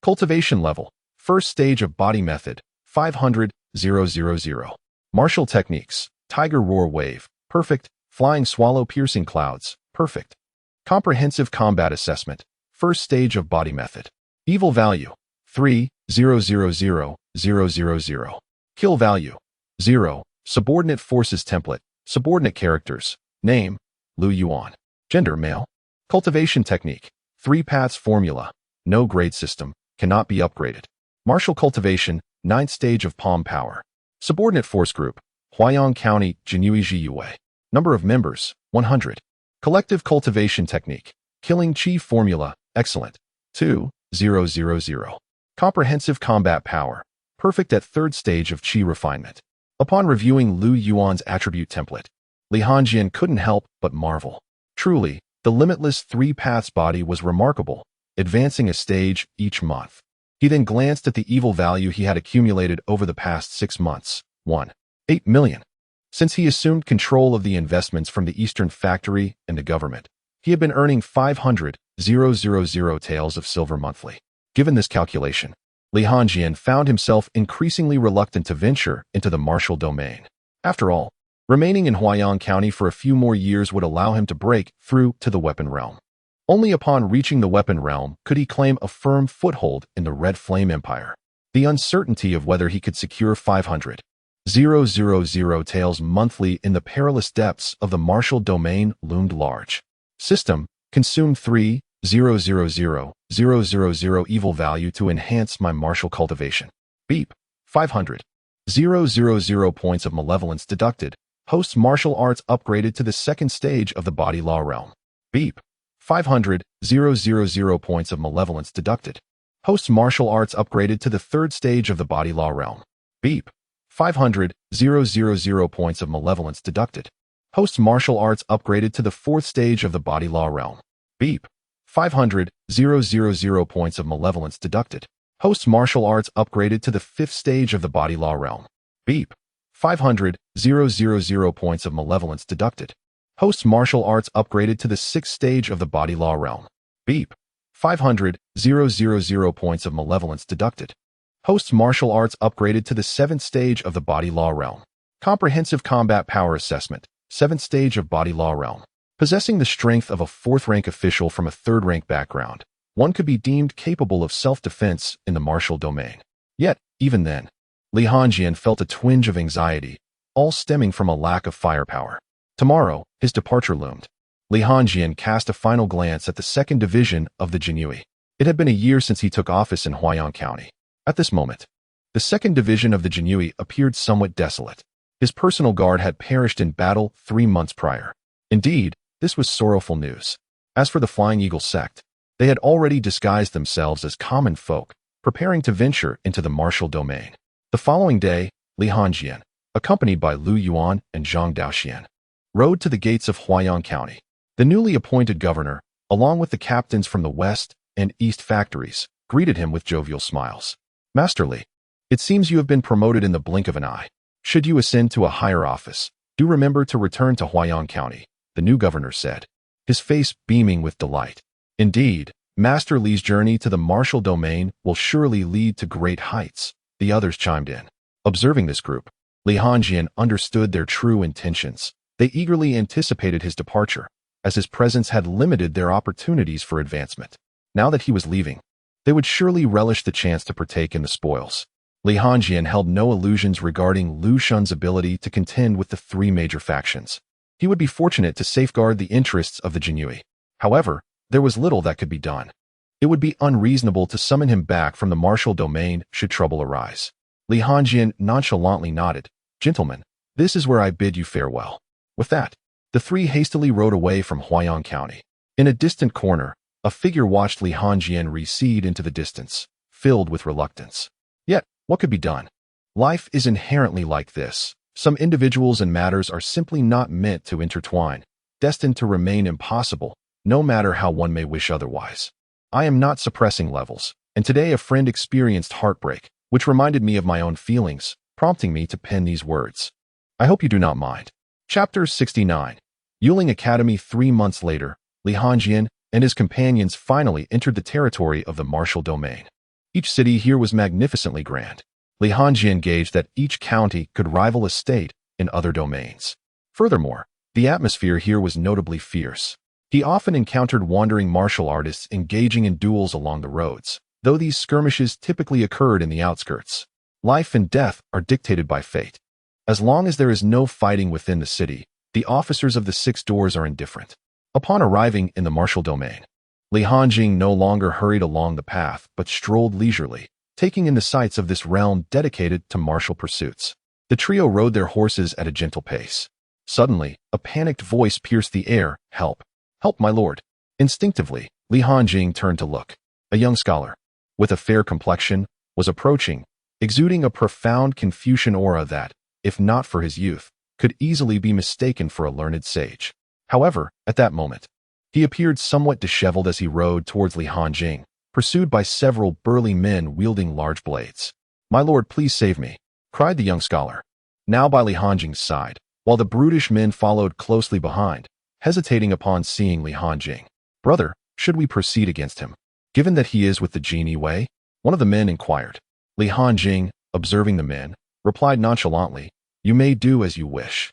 Cultivation Level, First Stage of Body Method, 500,000. Martial Techniques, Tiger Roar Wave, Perfect. Flying Swallow Piercing Clouds, Perfect. Comprehensive Combat Assessment, First Stage of Body Method. Evil Value, 3,000,000. Kill Value, 0. Subordinate Forces Template, Subordinate Characters, Name, Lu Yuan. Gender, Male. Cultivation Technique, 3 Paths Formula, No Grade System, cannot be upgraded. Martial Cultivation, 9th Stage of Palm Power. Subordinate Force Group, Huayang County, Jinyue Jiyue. Number of members, 100. Collective Cultivation Technique, Killing Chi Formula, Excellent, 2,000. Comprehensive Combat Power, Perfect at 3rd Stage of Chi Refinement. Upon reviewing Lu Yuan's attribute template, Li Hanjian couldn't help but marvel. Truly, the limitless 3 Paths body was remarkable, advancing a stage each month. He then glanced at the evil value he had accumulated over the past 6 months, 1.8 million. Since he assumed control of the investments from the Eastern Factory and the government, he had been earning 500,000 taels of silver monthly. Given this calculation, Li Hanjian found himself increasingly reluctant to venture into the martial domain. After all, remaining in Huayang County for a few more years would allow him to break through to the weapon realm. Only upon reaching the weapon realm could he claim a firm foothold in the Red Flame Empire. The uncertainty of whether he could secure 500,000 taels monthly in the perilous depths of the martial domain loomed large. System, consume 3,000,000 evil value to enhance my martial cultivation. Beep, 500,000 points of malevolence deducted. Hosts martial arts upgraded to the 2nd stage of the body law realm. Beep, 500,000 points of malevolence deducted. Hosts martial arts upgraded to the 3rd stage of the body law realm. Beep, 500,000 points of malevolence deducted. Hosts martial arts upgraded to the 4th stage of the body law realm. Beep, 500,000 points of malevolence deducted. Hosts martial arts upgraded to the 5th stage of the body law realm. Beep, 500,000 points of malevolence deducted. Hosts martial arts upgraded to the 6th stage of the body law realm. Beep, 500,000 points of malevolence deducted. Hosts martial arts upgraded to the 7th stage of the body law realm. Comprehensive Combat Power Assessment, 7th stage of body law realm. Possessing the strength of a 4th-rank official from a 3rd-rank background, one could be deemed capable of self-defense in the martial domain. Yet, even then, Li Hanjian felt a twinge of anxiety, all stemming from a lack of firepower. Tomorrow, his departure loomed. Li Hanjian cast a final glance at the 2nd Division of the Jinyue. It had been a year since he took office in Huayang County. At this moment, the 2nd Division of the Jinyue appeared somewhat desolate. His personal guard had perished in battle 3 months prior. Indeed, this was sorrowful news. As for the Flying Eagle sect, they had already disguised themselves as common folk, preparing to venture into the martial domain. The following day, Li Hanjian, accompanied by Lu Yuan and Zhang Daoxian, rode to the gates of Huayang County. The newly appointed governor, along with the captains from the West and East factories, greeted him with jovial smiles. Master Li, it seems you have been promoted in the blink of an eye. Should you ascend to a higher office, do remember to return to Huayang County, the new governor said, his face beaming with delight. Indeed, Master Li's journey to the martial domain will surely lead to great heights, the others chimed in. Observing this group, Li Hanjian understood their true intentions. They eagerly anticipated his departure, as his presence had limited their opportunities for advancement. Now that he was leaving, they would surely relish the chance to partake in the spoils. Li Hanjian held no illusions regarding Lu Shun's ability to contend with the 3 major factions. He would be fortunate to safeguard the interests of the Jinyue. However, there was little that could be done. It would be unreasonable to summon him back from the martial domain should trouble arise. Li Hanjian nonchalantly nodded. Gentlemen, this is where I bid you farewell. With that, the 3 hastily rode away from Huayang County. In a distant corner, a figure watched Li Hanjian recede into the distance, filled with reluctance. Yet, what could be done? Life is inherently like this. Some individuals and matters are simply not meant to intertwine, destined to remain impossible, no matter how one may wish otherwise. I am not suppressing levels, and today a friend experienced heartbreak, which reminded me of my own feelings, prompting me to pen these words. I hope you do not mind. Chapter 69. Yuling Academy 3 months later, Li Hanjian and his companions finally entered the territory of the martial domain. Each city here was magnificently grand. Li Hanjian gauged that each county could rival a state in other domains. Furthermore, the atmosphere here was notably fierce. He often encountered wandering martial artists engaging in duels along the roads, though these skirmishes typically occurred in the outskirts. Life and death are dictated by fate. As long as there is no fighting within the city, the officers of the 6 doors are indifferent. Upon arriving in the martial domain, Li Hanjing no longer hurried along the path but strolled leisurely, taking in the sights of this realm dedicated to martial pursuits. The trio rode their horses at a gentle pace. Suddenly, a panicked voice pierced the air. "Help! Help, my lord!" Instinctively, Li Hanjing turned to look. A young scholar, with a fair complexion, was approaching, exuding a profound Confucian aura that, if not for his youth, could easily be mistaken for a learned sage. However, at that moment, he appeared somewhat disheveled as he rode towards Li Hanjing, pursued by several burly men wielding large blades. "My lord, please save me," cried the young scholar, now by Li Hanjing's side, while the brutish men followed closely behind, hesitating upon seeing Li Hanjing. "Brother, should we proceed against him, given that he is with the genie Wei?" one of the men inquired. Li Hanjing, observing the men, replied nonchalantly, "You may do as you wish.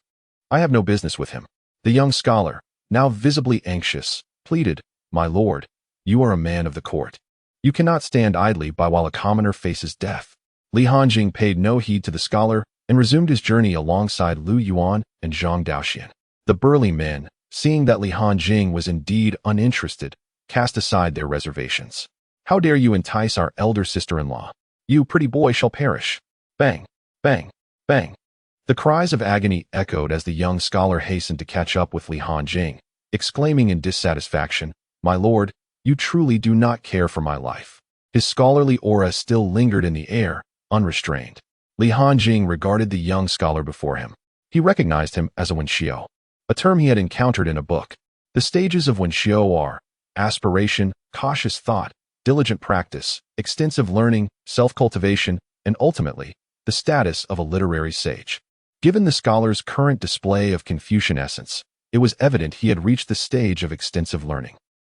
I have no business with him." The young scholar, now visibly anxious, pleaded, "My lord, you are a man of the court. You cannot stand idly by while a commoner faces death." Li Hanjing paid no heed to the scholar and resumed his journey alongside Lu Yuan and Zhang Daoxian. The burly men, seeing that Li Hanjing was indeed uninterested, cast aside their reservations. "How dare you entice our elder sister-in-law? You pretty boy shall perish." Bang, bang, bang. The cries of agony echoed as the young scholar hastened to catch up with Li Hanjing, exclaiming in dissatisfaction, "My lord, you truly do not care for my life." His scholarly aura still lingered in the air, unrestrained. Li Hanjing regarded the young scholar before him. He recognized him as a Wenxiao, a term he had encountered in a book. The stages of Wenxiao are aspiration, cautious thought, diligent practice, extensive learning, self-cultivation, and ultimately, the status of a literary sage. Given the scholar's current display of Confucian essence, it was evident he had reached the stage of extensive learning.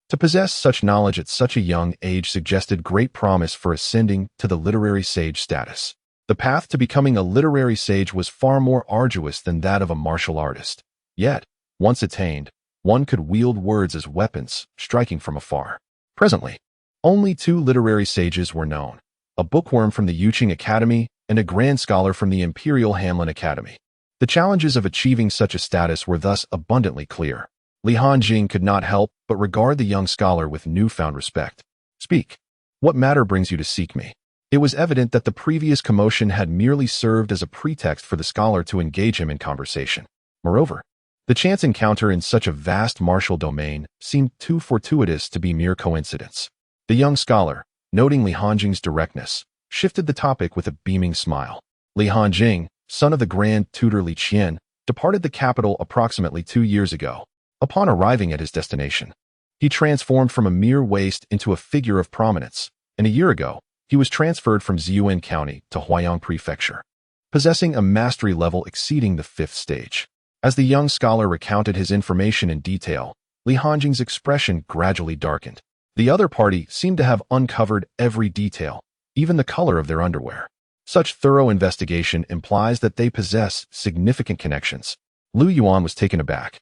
To possess such knowledge at such a young age suggested great promise for ascending to the literary sage status. The path to becoming a literary sage was far more arduous than that of a martial artist. Yet, once attained, one could wield words as weapons, striking from afar. Presently, only 2 literary sages were known, a bookworm from the Yuqing Academy and a grand scholar from the Imperial Hamlin Academy. The challenges of achieving such a status were thus abundantly clear. Li Hanjing could not help but regard the young scholar with newfound respect. "Speak. What matter brings you to seek me?" It was evident that the previous commotion had merely served as a pretext for the scholar to engage him in conversation. Moreover, the chance encounter in such a vast martial domain seemed too fortuitous to be mere coincidence. The young scholar, noting Li Hanjing's directness, shifted the topic with a beaming smile. Li Hanjing, son of the Grand Tutor Li Qian, departed the capital approximately 2 years ago. Upon arriving at his destination, he transformed from a mere waste into a figure of prominence, and a year ago, he was transferred from Ziyuan County to Huayang Prefecture, possessing a mastery level exceeding the 5th stage. As the young scholar recounted his information in detail, Li Hanjing's expression gradually darkened. The other party seemed to have uncovered every detail, even the color of their underwear. Such thorough investigation implies that they possess significant connections. Lu Yuan was taken aback,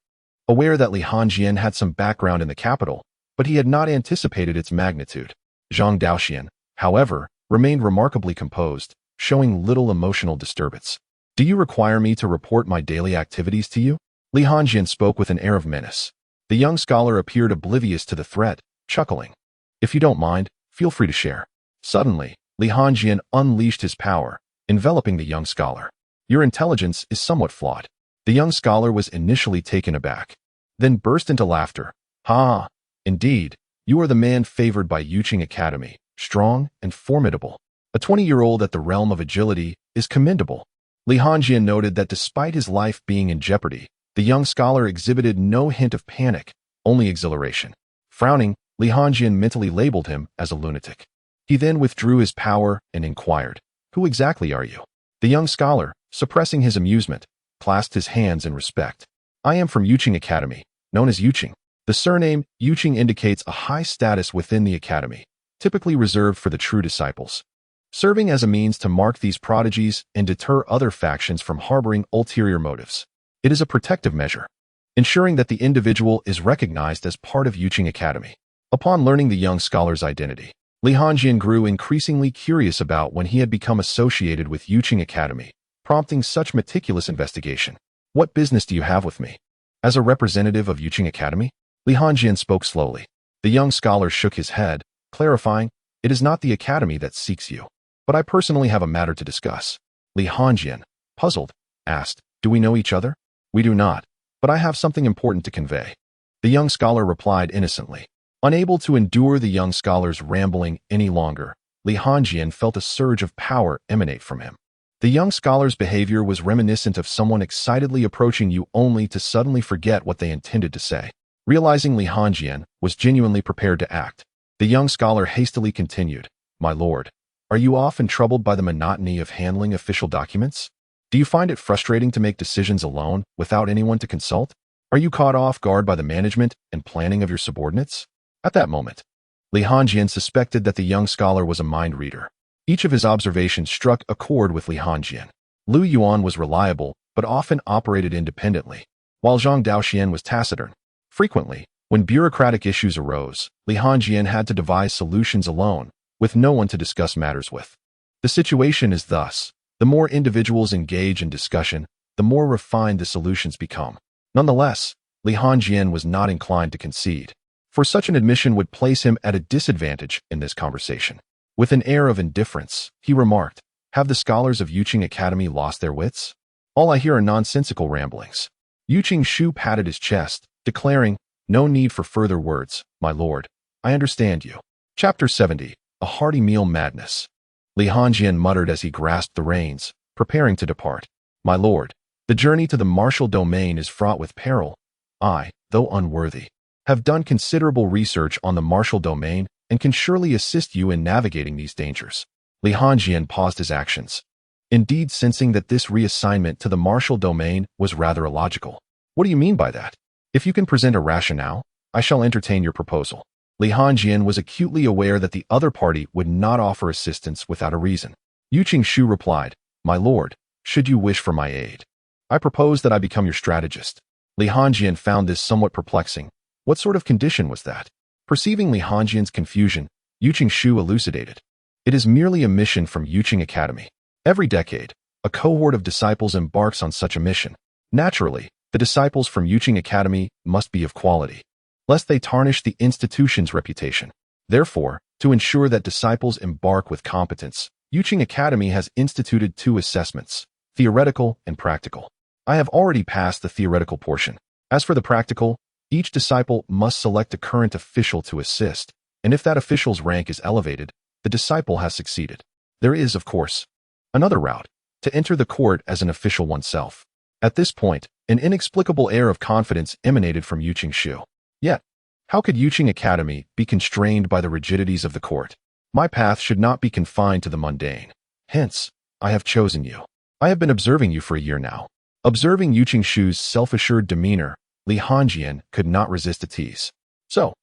aware that Li Hanjian had some background in the capital, but he had not anticipated its magnitude. Zhang Daoxian, however, remained remarkably composed, showing little emotional disturbance. "Do you require me to report my daily activities to you?" Li Hanjian spoke with an air of menace. The young scholar appeared oblivious to the threat, chuckling. "If you don't mind, feel free to share." Suddenly, Li Hanjian unleashed his power, enveloping the young scholar. "Your intelligence is somewhat flawed." The young scholar was initially taken aback, then burst into laughter. "Ha! Indeed, you are the man favored by Yuqing Academy, strong and formidable. A 20-year-old at the realm of agility is commendable." Li Hanjian noted that despite his life being in jeopardy, the young scholar exhibited no hint of panic, only exhilaration. Frowning, Li Hanjian mentally labeled him as a lunatic. He then withdrew his power and inquired, "Who exactly are you?" The young scholar, suppressing his amusement, clasped his hands in respect. I am from Yuqing Academy, known as Yuqing. The surname Yuqing indicates a high status within the academy, typically reserved for the true disciples, serving as a means to mark these prodigies and deter other factions from harboring ulterior motives. It is a protective measure, ensuring that the individual is recognized as part of Yuqing Academy. Upon learning the young scholar's identity, Li Hongjian grew increasingly curious about when he had become associated with Yuqing Academy, prompting such meticulous investigation. What business do you have with me? As a representative of Yuqing Academy? Li Hongjian spoke slowly. The young scholar shook his head, clarifying, it is not the academy that seeks you, but I personally have a matter to discuss. Li Hongjian, puzzled, asked, do we know each other? We do not, but I have something important to convey. The young scholar replied innocently. Unable to endure the young scholar's rambling any longer, Li Hongjian felt a surge of power emanate from him. The young scholar's behavior was reminiscent of someone excitedly approaching you only to suddenly forget what they intended to say. Realizing Li Hongjian was genuinely prepared to act, the young scholar hastily continued, My lord, are you often troubled by the monotony of handling official documents? Do you find it frustrating to make decisions alone without anyone to consult? Are you caught off guard by the management and planning of your subordinates? At that moment, Li Hongjian suspected that the young scholar was a mind reader. Each of his observations struck a chord with Li Hongjian. Lu Yuan was reliable, but often operated independently, while Zhang Daoxian was taciturn. Frequently, when bureaucratic issues arose, Li Hongjian had to devise solutions alone, with no one to discuss matters with. The situation is thus, the more individuals engage in discussion, the more refined the solutions become. Nonetheless, Li Hongjian was not inclined to concede, for such an admission would place him at a disadvantage in this conversation. With an air of indifference, he remarked, have the scholars of Yuqing Academy lost their wits? All I hear are nonsensical ramblings. Yuqing Shu patted his chest, declaring, no need for further words, my lord. I understand you. Chapter 70, A Hearty Meal Madness. Li Hongjian muttered as he grasped the reins, preparing to depart. My lord, the journey to the martial domain is fraught with peril. I, though unworthy, have done considerable research on the martial domain and can surely assist you in navigating these dangers. Li Hongjian paused his actions, indeed sensing that this reassignment to the martial domain was rather illogical. What do you mean by that? If you can present a rationale, I shall entertain your proposal. Li Hongjian was acutely aware that the other party would not offer assistance without a reason. Yuqing Shu replied, My lord, should you wish for my aid, I propose that I become your strategist. Li Hongjian found this somewhat perplexing. What sort of condition was that? Perceiving Li Hongjian's confusion, Yuqing Shu elucidated. It is merely a mission from Yuqing Academy. Every decade, a cohort of disciples embarks on such a mission. Naturally, the disciples from Yuqing Academy must be of quality, lest they tarnish the institution's reputation. Therefore, to ensure that disciples embark with competence, Yuqing Academy has instituted 2 assessments, theoretical and practical. I have already passed the theoretical portion. As for the practical, each disciple must select a current official to assist, and if that official's rank is elevated, the disciple has succeeded. There is, of course, another route, to enter the court as an official oneself. At this point, an inexplicable air of confidence emanated from Yuqing Shu. Yet, how could Yuqing Academy be constrained by the rigidities of the court? My path should not be confined to the mundane. Hence, I have chosen you. I have been observing you for a year now. Observing Yuqing Shu's self-assured demeanor, Li Hongjian could not resist a tease. So,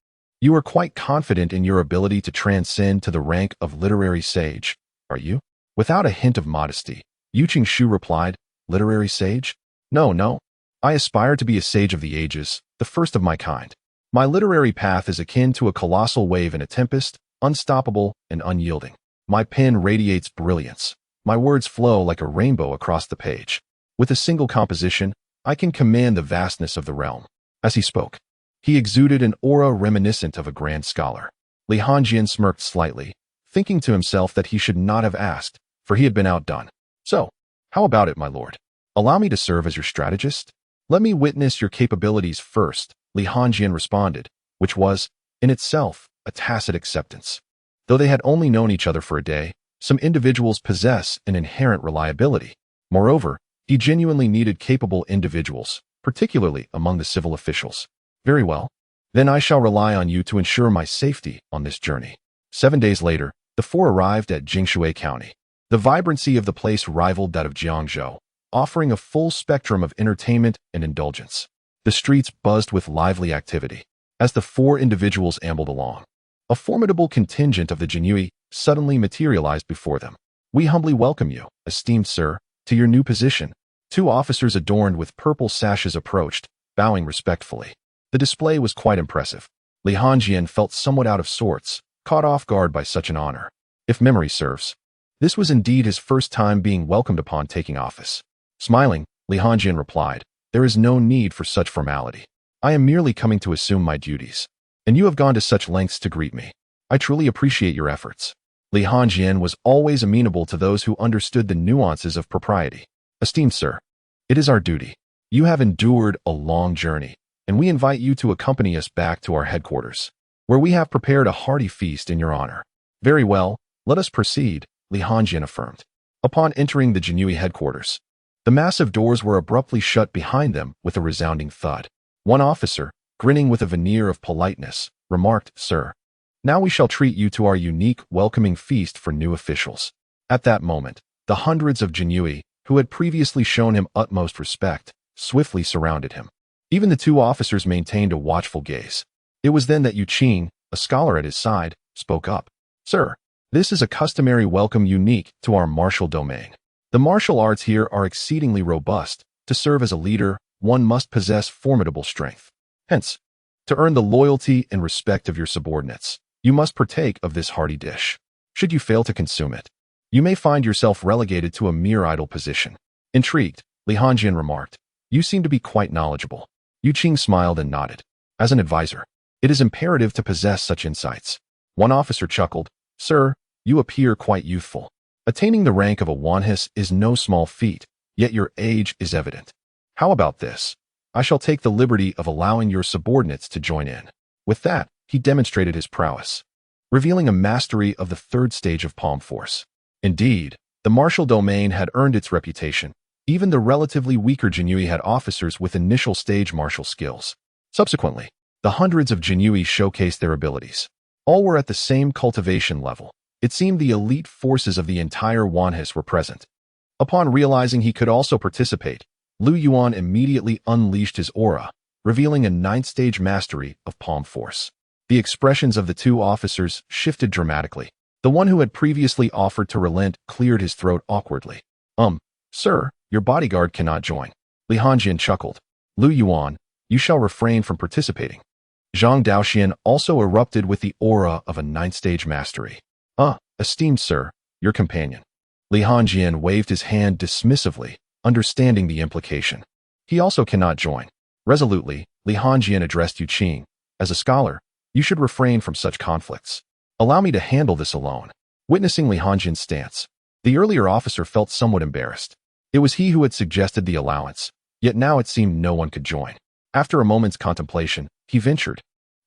you are quite confident in your ability to transcend to the rank of literary sage, are you? Without a hint of modesty, Yuqing Shu replied, Literary sage? No. I aspire to be a sage of the ages, the first of my kind. My literary path is akin to a colossal wave in a tempest, unstoppable and unyielding. My pen radiates brilliance. My words flow like a rainbow across the page. With a single composition, I can command the vastness of the realm. As he spoke, he exuded an aura reminiscent of a grand scholar. Li Hongjian smirked slightly, thinking to himself that he should not have asked, for he had been outdone. So, how about it, my lord? Allow me to serve as your strategist? Let me witness your capabilities first, Li Hongjian responded, which was, in itself, a tacit acceptance. Though they had only known each other for a day, some individuals possess an inherent reliability. Moreover, he genuinely needed capable individuals, particularly among the civil officials. Very well. Then I shall rely on you to ensure my safety on this journey. 7 days later, the 4 arrived at Jingshui County. The vibrancy of the place rivaled that of Jiangzhou, offering a full spectrum of entertainment and indulgence. The streets buzzed with lively activity. As the four individuals ambled along, a formidable contingent of the Jinui suddenly materialized before them. "We humbly welcome you, esteemed sir, to your new position." Two officers adorned with purple sashes approached, bowing respectfully. The display was quite impressive. Li Hongjian felt somewhat out of sorts, caught off guard by such an honor. If memory serves, this was indeed his first time being welcomed upon taking office. Smiling, Li Hongjian replied, "There is no need for such formality. I am merely coming to assume my duties, and you have gone to such lengths to greet me. I truly appreciate your efforts." Li Hongjian was always amenable to those who understood the nuances of propriety. "Esteemed sir, it is our duty. You have endured a long journey, and we invite you to accompany us back to our headquarters, where we have prepared a hearty feast in your honor." "Very well, let us proceed," Li Hongjian affirmed. Upon entering the Jinui headquarters, the massive doors were abruptly shut behind them with a resounding thud. One officer, grinning with a veneer of politeness, remarked, "Sir, now we shall treat you to our unique welcoming feast for new officials." At that moment, the hundreds of Jinui, who had previously shown him utmost respect, swiftly surrounded him. Even the two officers maintained a watchful gaze. It was then that Yu Qing, a scholar at his side, spoke up. "Sir, this is a customary welcome unique to our martial domain. The martial arts here are exceedingly robust. To serve as a leader, one must possess formidable strength. Hence, to earn the loyalty and respect of your subordinates, you must partake of this hearty dish. Should you fail to consume it, you may find yourself relegated to a mere idle position." Intrigued, Li Hongjian remarked, "You seem to be quite knowledgeable." Yu Qing smiled and nodded. "As an advisor, it is imperative to possess such insights." One officer chuckled, "Sir, you appear quite youthful. Attaining the rank of a wanhis is no small feat, yet your age is evident. How about this? I shall take the liberty of allowing your subordinates to join in." With that, he demonstrated his prowess, revealing a mastery of the third stage of palm force. Indeed, the martial domain had earned its reputation. Even the relatively weaker Jinui had officers with initial stage martial skills. Subsequently, the hundreds of Jinui showcased their abilities. All were at the same cultivation level. It seemed the elite forces of the entire Wanhis were present. Upon realizing he could also participate, Lu Yuan immediately unleashed his aura, revealing a ninth-stage mastery of palm force. The expressions of the two officers shifted dramatically. The one who had previously offered to relent cleared his throat awkwardly. Sir, your bodyguard cannot join." Li Hongjian chuckled. "Lu Yuan, you shall refrain from participating." Zhang Daoxian also erupted with the aura of a ninth-stage mastery. Esteemed sir, your companion." Li Hongjian waved his hand dismissively, understanding the implication. He also cannot join. Resolutely, Li Hongjian addressed Yu Qing. "As a scholar, you should refrain from such conflicts. Allow me to handle this alone." Witnessing Li Hongjian's stance, the earlier officer felt somewhat embarrassed. It was he who had suggested the allowance, yet now it seemed no one could join. After a moment's contemplation, he ventured.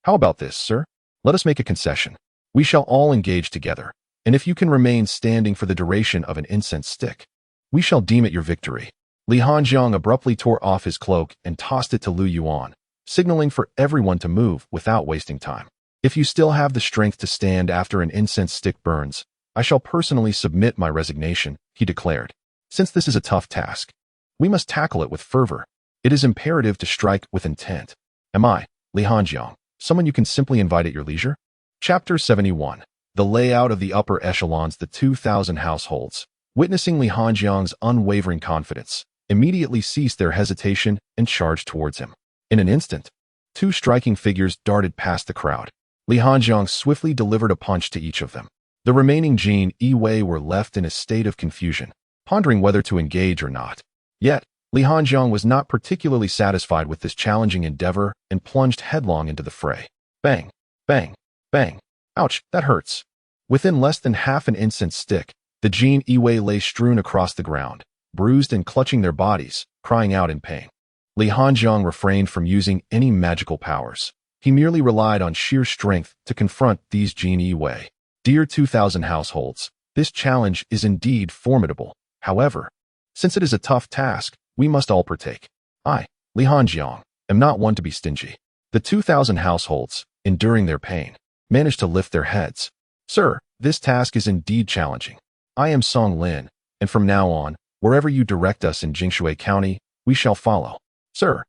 "How about this, sir? Let us make a concession. We shall all engage together, and if you can remain standing for the duration of an incense stick, we shall deem it your victory." Li Hongjian abruptly tore off his cloak and tossed it to Lu Yuan, signaling for everyone to move without wasting time. "If you still have the strength to stand after an incense stick burns, I shall personally submit my resignation," he declared. "Since this is a tough task, we must tackle it with fervor. It is imperative to strike with intent. Am I, Li Hongjian, someone you can simply invite at your leisure?" Chapter 71. The layout of the upper echelons. The 2,000 households, witnessing Li Hongjian's unwavering confidence, immediately ceased their hesitation and charged towards him. In an instant, two striking figures darted past the crowd. Li Hongjian swiftly delivered a punch to each of them. The remaining Jin Yi were left in a state of confusion, pondering whether to engage or not. Yet, Li Hongjian was not particularly satisfied with this challenging endeavor and plunged headlong into the fray. Bang! Bang! Bang! Ouch, that hurts. Within less than half an incense stick, the Jin Yi lay strewn across the ground, bruised and clutching their bodies, crying out in pain. Li Hongjian refrained from using any magical powers. He merely relied on sheer strength to confront these Jin Yi. Dear 2,000 households, this challenge is indeed formidable. However, since it is a tough task, we must all partake. I, Li Hongjian, am not one to be stingy. The 2,000 households, enduring their pain, managed to lift their heads. "Sir, this task is indeed challenging. I am Song Lin, and from now on, wherever you direct us in Jingshui County, we shall follow." "Sir,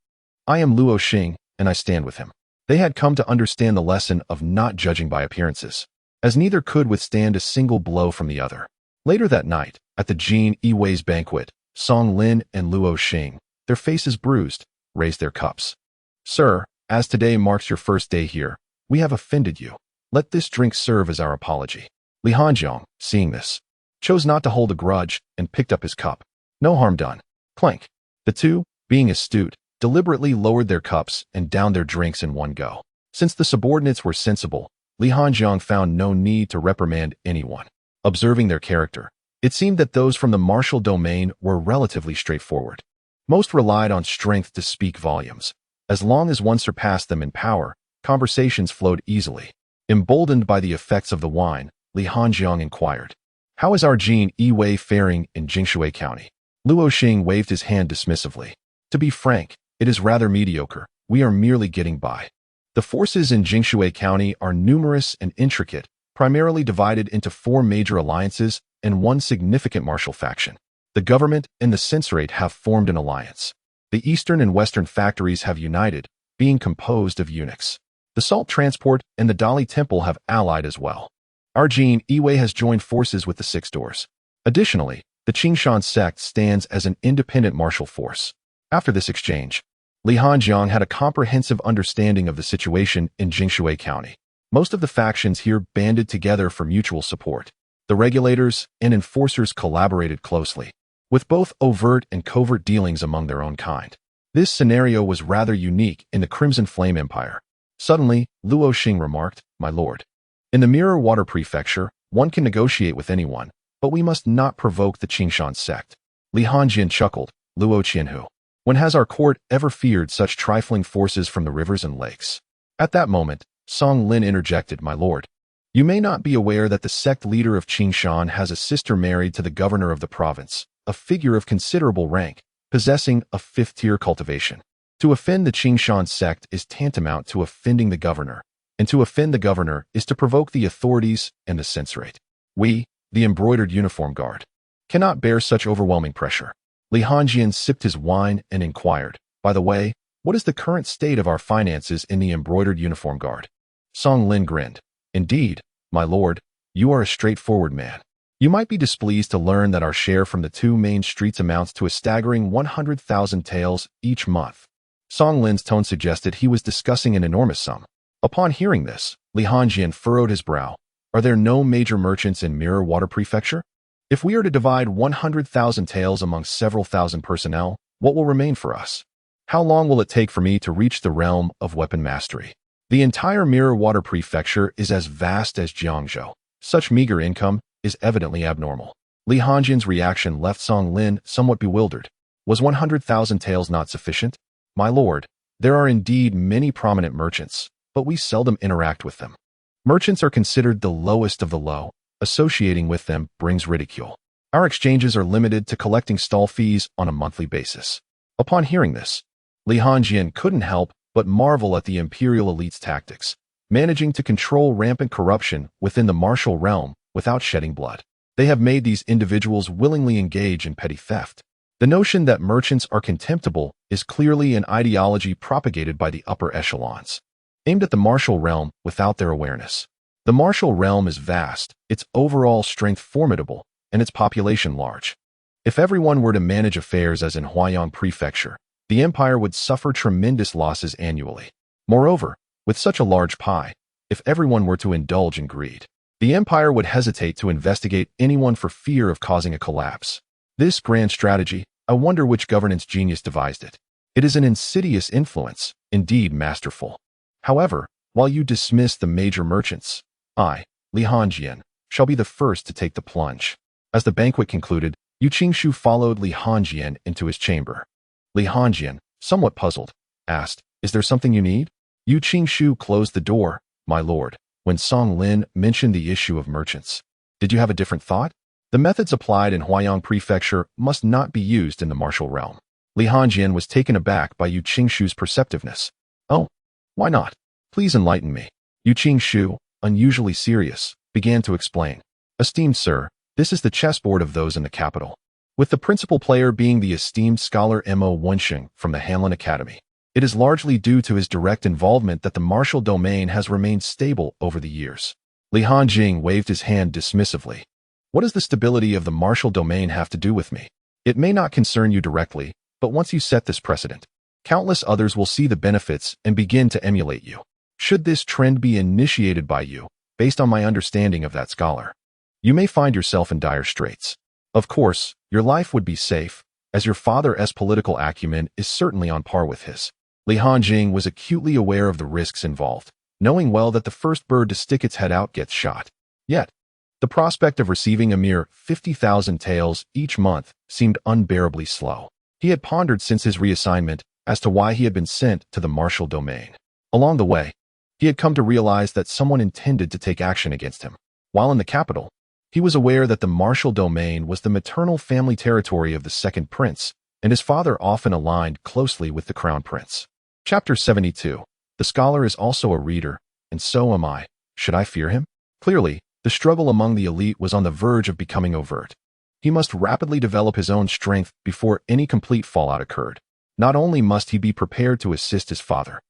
I am Luo Xing, and I stand with him. They had come to understand the lesson of not judging by appearances, as neither could withstand a single blow from the other. Later that night, at the Jin Yiwei's banquet, Song Lin and Luo Xing, their faces bruised, raised their cups. Sir, as today marks your first day here, we have offended you. Let this drink serve as our apology. Li Hanjiang, seeing this, chose not to hold a grudge and picked up his cup. No harm done. Clank. The two, being astute, deliberately lowered their cups and downed their drinks in one go. Since the subordinates were sensible, Li Hanjiang found no need to reprimand anyone. Observing their character, it seemed that those from the martial domain were relatively straightforward. Most relied on strength to speak volumes. As long as one surpassed them in power, conversations flowed easily. Emboldened by the effects of the wine, Li Hanjiang inquired, "How is our Jin Yiwei faring in Jingshui County?" Luo Xing waved his hand dismissively. "To be frank, it is rather mediocre. We are merely getting by. The forces in Jingshui County are numerous and intricate, primarily divided into 4 major alliances and 1 significant martial faction. The government and the censorate have formed an alliance. The eastern and western factories have united, being composed of eunuchs. The salt transport and the Dali Temple have allied as well. Our Jin Yiwei has joined forces with the Six Doors. Additionally, the Qingshan sect stands as an independent martial force." After this exchange, Li Hanjiang had a comprehensive understanding of the situation in Jingshui County. Most of the factions here banded together for mutual support. The regulators and enforcers collaborated closely, with both overt and covert dealings among their own kind. This scenario was rather unique in the Crimson Flame Empire. Suddenly, Luo Xing remarked, "My lord, in the Mirror Water Prefecture, one can negotiate with anyone, but we must not provoke the Qingshan sect." Li Hanjian chuckled, "Luo Qianhu, when has our court ever feared such trifling forces from the rivers and lakes?" At that moment, Song Lin interjected, "My lord, you may not be aware that the sect leader of Qingshan has a sister married to the governor of the province, a figure of considerable rank, possessing a 5th-tier cultivation. To offend the Qingshan sect is tantamount to offending the governor, and to offend the governor is to provoke the authorities and the censorate. We, the embroidered uniform guard, cannot bear such overwhelming pressure." Li Hanjian sipped his wine and inquired, "By the way, what is the current state of our finances in the embroidered uniform guard?" Song Lin grinned. "Indeed, my lord, you are a straightforward man. You might be displeased to learn that our share from the 2 main streets amounts to a staggering 100,000 taels each month." Song Lin's tone suggested he was discussing an enormous sum. Upon hearing this, Li Hanjian furrowed his brow. "Are there no major merchants in Mirror Water Prefecture? If we are to divide 100,000 taels among several thousand personnel, what will remain for us? How long will it take for me to reach the realm of weapon mastery? The entire Mirror Water Prefecture is as vast as Jiangzhou. Such meager income is evidently abnormal." Li Hanjian's reaction left Song Lin somewhat bewildered. Was 100,000 taels not sufficient? "My lord, there are indeed many prominent merchants, but we seldom interact with them. Merchants are considered the lowest of the low. Associating with them brings ridicule. Our exchanges are limited to collecting stall fees on a monthly basis." Upon hearing this, Li Hanjian couldn't help but marvel at the imperial elite's tactics, managing to control rampant corruption within the martial realm without shedding blood. They have made these individuals willingly engage in petty theft. The notion that merchants are contemptible is clearly an ideology propagated by the upper echelons, aimed at the martial realm without their awareness. The martial realm is vast, its overall strength formidable, and its population large. If everyone were to manage affairs as in Huayang Prefecture, the empire would suffer tremendous losses annually. Moreover, with such a large pie, if everyone were to indulge in greed, the empire would hesitate to investigate anyone for fear of causing a collapse. This grand strategy, I wonder which governance genius devised it. It is an insidious influence, indeed masterful. However, while you dismiss the major merchants, I, Li Hanjian, shall be the first to take the plunge. As the banquet concluded, Yu Qingshu followed Li Hanjian into his chamber. Li Hanjian, somewhat puzzled, asked, "Is there something you need?" Yu Qingshu closed the door, "My lord, when Song Lin mentioned the issue of merchants, did you have a different thought? The methods applied in Huayang Prefecture must not be used in the martial realm." Li Hanjian was taken aback by Yu Qingshu's perceptiveness. "Oh, why not? Please enlighten me." Yu Qingshu, unusually serious, began to explain. "Esteemed sir, this is the chessboard of those in the capital, with the principal player being the esteemed scholar Mo Wensheng from the Hanlin Academy. It is largely due to his direct involvement that the martial domain has remained stable over the years. Li Hanjing waved his hand dismissively. What does the stability of the martial domain have to do with me? It may not concern you directly, but once you set this precedent, countless others will see the benefits and begin to emulate you. Should this trend be initiated by you, based on my understanding of that scholar, you may find yourself in dire straits. Of course, your life would be safe, as your father's political acumen is certainly on par with his. Li Hanjing was acutely aware of the risks involved, knowing well that the first bird to stick its head out gets shot. Yet, the prospect of receiving a mere 50,000 taels each month seemed unbearably slow. He had pondered since his reassignment as to why he had been sent to the martial domain. Along the way, he had come to realize that someone intended to take action against him. While in the capital, he was aware that the martial domain was the maternal family territory of the second prince, and his father often aligned closely with the crown prince. Chapter 72. The scholar is also a reader, and so am I. Should I fear him? Clearly, the struggle among the elite was on the verge of becoming overt. He must rapidly develop his own strength before any complete fallout occurred. Not only must he be prepared to assist his father,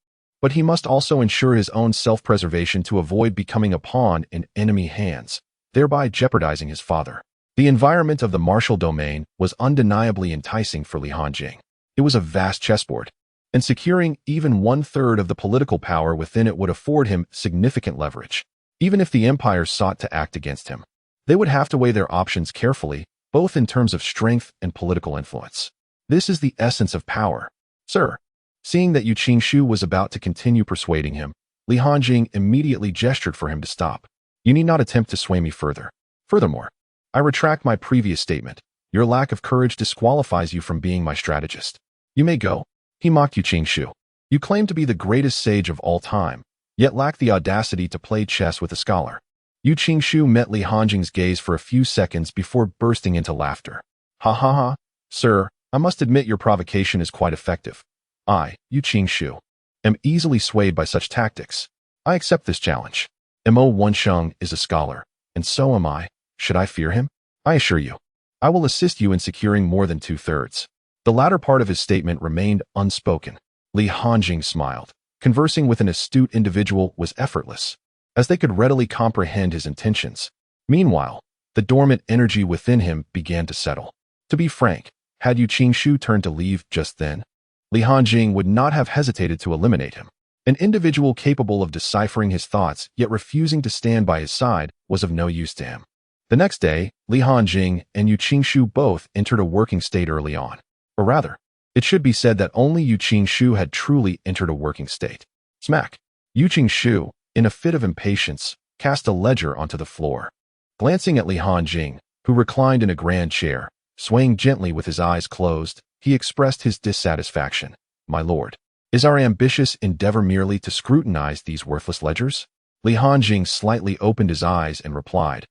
but he must also ensure his own self-preservation to avoid becoming a pawn in enemy hands, thereby jeopardizing his father. The environment of the martial domain was undeniably enticing for Li Hanjing. It was a vast chessboard, and securing even one-third of the political power within it would afford him significant leverage. Even if the empire sought to act against him, they would have to weigh their options carefully, both in terms of strength and political influence. This is the essence of power. Sir, seeing that Yu Qingshu was about to continue persuading him, Li Hanjing immediately gestured for him to stop. You need not attempt to sway me further. Furthermore, I retract my previous statement. Your lack of courage disqualifies you from being my strategist. You may go. He mocked Yu Qingshu. You claim to be the greatest sage of all time, yet lack the audacity to play chess with a scholar. Yu Qingshu met Li Hanjing's gaze for a few seconds before bursting into laughter. Ha ha ha. Sir, I must admit your provocation is quite effective. I, Yu Qingshu, am easily swayed by such tactics. I accept this challenge. Mo Wensheng is a scholar, and so am I. Should I fear him? I assure you, I will assist you in securing more than two-thirds. The latter part of his statement remained unspoken. Li Hanjing smiled. Conversing with an astute individual was effortless, as they could readily comprehend his intentions. Meanwhile, the dormant energy within him began to settle. To be frank, had Yu Qingshu turned to leave just then, Li Hanjing would not have hesitated to eliminate him. An individual capable of deciphering his thoughts yet refusing to stand by his side was of no use to him. The next day, Li Hanjing and Yu Qingshu both entered a working state early on. Or rather, it should be said that only Yu Qingshu had truly entered a working state. Smack! Yu Qingshu, in a fit of impatience, cast a ledger onto the floor. Glancing at Li Hanjing, who reclined in a grand chair, swaying gently with his eyes closed, he expressed his dissatisfaction. My lord, is our ambitious endeavor merely to scrutinize these worthless ledgers? Li Hanjing slightly opened his eyes and replied,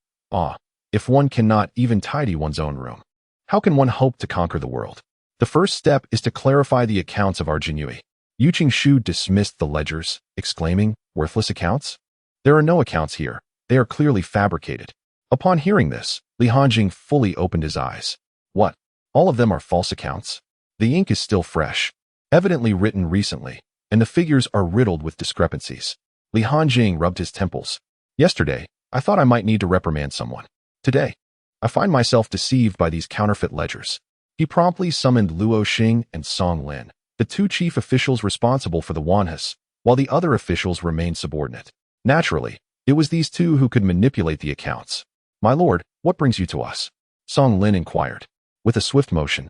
if one cannot even tidy one's own room, how can one hope to conquer the world? The first step is to clarify the accounts of our Jinhui. Yu Qingshu dismissed the ledgers, exclaiming, worthless accounts? There are no accounts here. They are clearly fabricated. Upon hearing this, Li Hanjing fully opened his eyes. What? All of them are false accounts? The ink is still fresh, evidently written recently, and the figures are riddled with discrepancies. Li Hanjing rubbed his temples. Yesterday, I thought I might need to reprimand someone. Today, I find myself deceived by these counterfeit ledgers. He promptly summoned Luo Xing and Song Lin, the two chief officials responsible for the Wanhas, while the other officials remained subordinate. Naturally, it was these two who could manipulate the accounts. My lord, what brings you to us? Song Lin inquired. With a swift motion,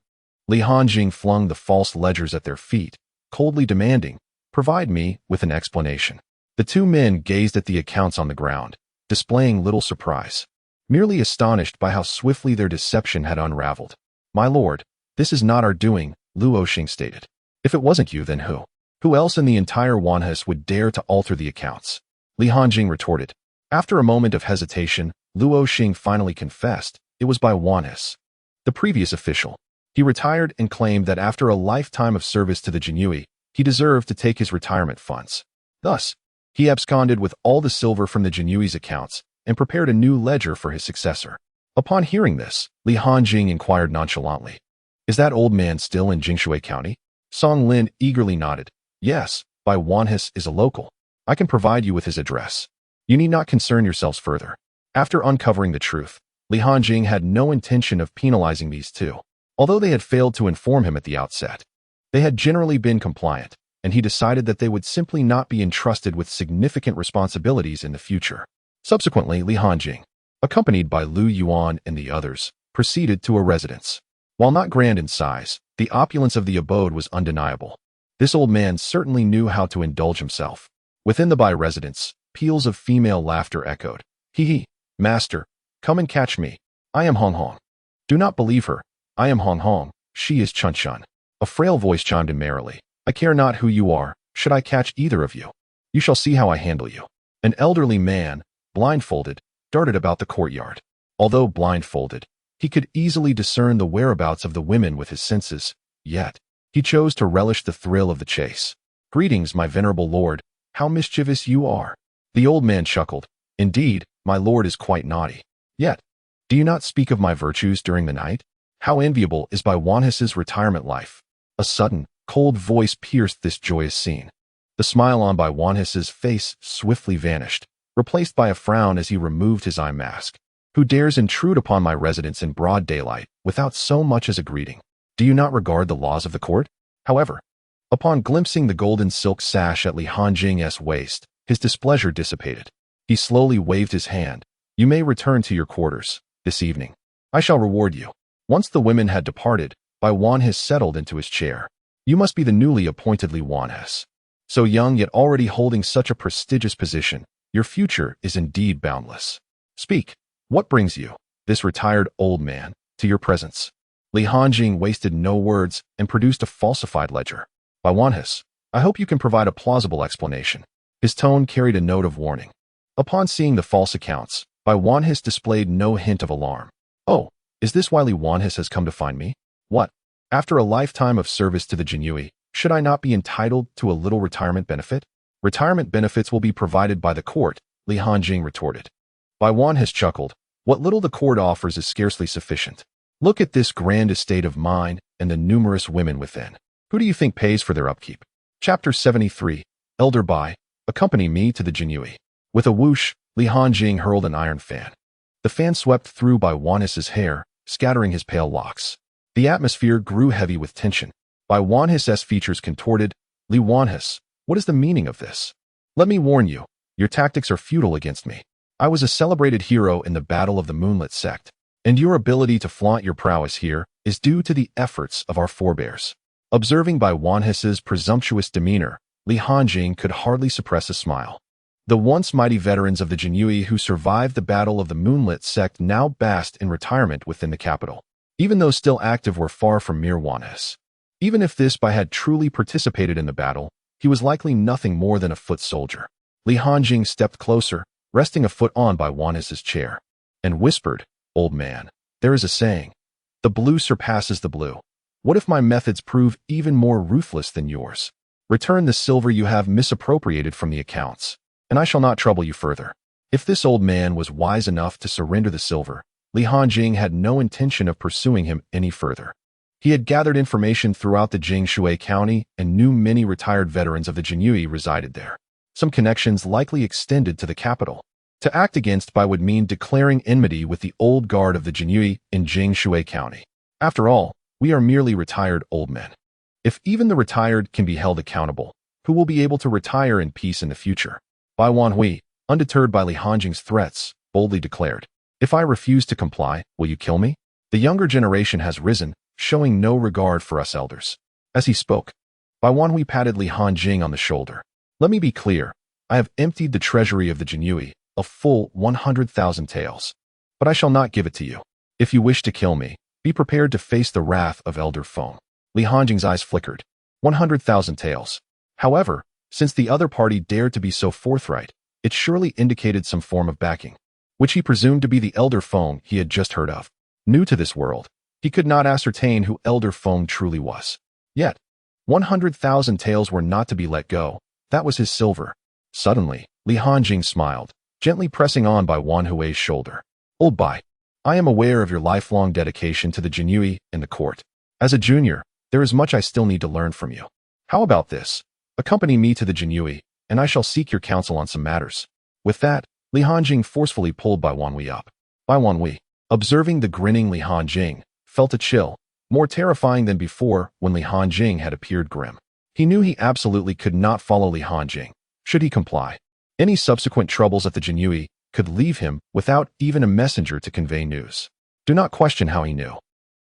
Li Hanjing flung the false ledgers at their feet, coldly demanding, provide me with an explanation. The two men gazed at the accounts on the ground, displaying little surprise, merely astonished by how swiftly their deception had unraveled. My lord, this is not our doing, Luo Xing stated. If it wasn't you, then who? Who else in the entire Wanhas would dare to alter the accounts? Li Hanjing retorted. After a moment of hesitation, Luo Xing finally confessed it was by Wanhas, the previous official. He retired and claimed that after a lifetime of service to the Jinhui, he deserved to take his retirement funds. Thus, he absconded with all the silver from the Jinhui's accounts and prepared a new ledger for his successor. Upon hearing this, Li Hanjing inquired nonchalantly, is that old man still in Jingshui County? Song Lin eagerly nodded. Yes, Bai Wanhis is a local. I can provide you with his address. You need not concern yourselves further. After uncovering the truth, Li Hanjing had no intention of penalizing these two. Although they had failed to inform him at the outset, they had generally been compliant, and he decided that they would simply not be entrusted with significant responsibilities in the future. Subsequently, Li Hanjing, accompanied by Lu Yuan and the others, proceeded to a residence. While not grand in size, the opulence of the abode was undeniable. This old man certainly knew how to indulge himself. Within the Bai residence, peals of female laughter echoed. Hee hee, master, come and catch me. I am Hong Hong. Do not believe her. I am Hong Hong. She is Chun Chun. A frail voice chimed in merrily. I care not who you are. Should I catch either of you? You shall see how I handle you. An elderly man, blindfolded, darted about the courtyard. Although blindfolded, he could easily discern the whereabouts of the women with his senses, yet he chose to relish the thrill of the chase. Greetings, my venerable lord. How mischievous you are. The old man chuckled. Indeed, my lord is quite naughty. Yet, do you not speak of my virtues during the night? How enviable is Bai Wanhis's retirement life. A sudden, cold voice pierced this joyous scene. The smile on Bai Wanhis's face swiftly vanished, replaced by a frown as he removed his eye mask. Who dares intrude upon my residence in broad daylight without so much as a greeting? Do you not regard the laws of the court? However, upon glimpsing the golden silk sash at Li Hanjing's waist, his displeasure dissipated. He slowly waved his hand. You may return to your quarters this evening. I shall reward you. Once the women had departed, Bai Wanhis settled into his chair. You must be the newly appointed Li Wanhis. So young yet already holding such a prestigious position, your future is indeed boundless. Speak. What brings you, this retired old man, to your presence? Li Hanjing wasted no words and produced a falsified ledger. Bai Wanhis, I hope you can provide a plausible explanation. His tone carried a note of warning. Upon seeing the false accounts, Bai Wanhis displayed no hint of alarm. Oh, is this why Li Wanhis has come to find me? What? After a lifetime of service to the Jinyui, should I not be entitled to a little retirement benefit? Retirement benefits will be provided by the court, Li Hanjing retorted. Bai Wanhis chuckled. What little the court offers is scarcely sufficient. Look at this grand estate of mine and the numerous women within. Who do you think pays for their upkeep? Chapter 73, Elder Bai, accompany me to the Jinyui. With a whoosh, Li Hanjing hurled an iron fan. The fan swept through Bai Wanhis's hair, scattering his pale locks. The atmosphere grew heavy with tension. Bai Wanhis's features contorted. Li Wanhis, what is the meaning of this? Let me warn you, your tactics are futile against me. I was a celebrated hero in the Battle of the Moonlit Sect, and your ability to flaunt your prowess here is due to the efforts of our forebears. Observing Bai Wanhis's presumptuous demeanor, Li Hanjing could hardly suppress a smile. The once mighty veterans of the Jinyui who survived the Battle of the Moonlit Sect now basked in retirement within the capital. Even those still active were far from mere Wanhis. Even if this Bai had truly participated in the battle, he was likely nothing more than a foot soldier. Li Hanjing stepped closer, resting a foot on Bai Wanhis's chair, and whispered, Old man, there is a saying, the blue surpasses the blue. What if my methods prove even more ruthless than yours? Return the silver you have misappropriated from the accounts, and I shall not trouble you further. If this old man was wise enough to surrender the silver, Li Hanjing had no intention of pursuing him any further. He had gathered information throughout the Jingshui County and knew many retired veterans of the Jinyui resided there. Some connections likely extended to the capital. To act against Bai would mean declaring enmity with the old guard of the Jinyui in Jingshui County. After all, we are merely retired old men. If even the retired can be held accountable, who will be able to retire in peace in the future? Bai Wanhui, undeterred by Li Hanjing's threats, boldly declared, If I refuse to comply, will you kill me? The younger generation has risen, showing no regard for us elders. As he spoke, Bai Wanhui patted Li Hanjing on the shoulder. Let me be clear, I have emptied the treasury of the Jinyui, a full 100,000 taels. But I shall not give it to you. If you wish to kill me, be prepared to face the wrath of Elder Feng. Li Hanjing's eyes flickered. 100,000 taels. However, since the other party dared to be so forthright, it surely indicated some form of backing, which he presumed to be the Elder Feng he had just heard of. New to this world, he could not ascertain who Elder Feng truly was. Yet, 100,000 taels were not to be let go. That was his silver. Suddenly, Li Hanjing smiled, gently pressing on Bai Wanhui's shoulder. Old Bai, I am aware of your lifelong dedication to the Jinyui and the court. As a junior, there is much I still need to learn from you. How about this? Accompany me to the Jinyui, and I shall seek your counsel on some matters." With that, Li Hanjing forcefully pulled Bai Wanhui up. Bai Wanhui, observing the grinning Li Hanjing, felt a chill, more terrifying than before when Li Hanjing had appeared grim. He knew he absolutely could not follow Li Hanjing, should he comply. Any subsequent troubles at the Jinyui could leave him without even a messenger to convey news. Do not question how he knew.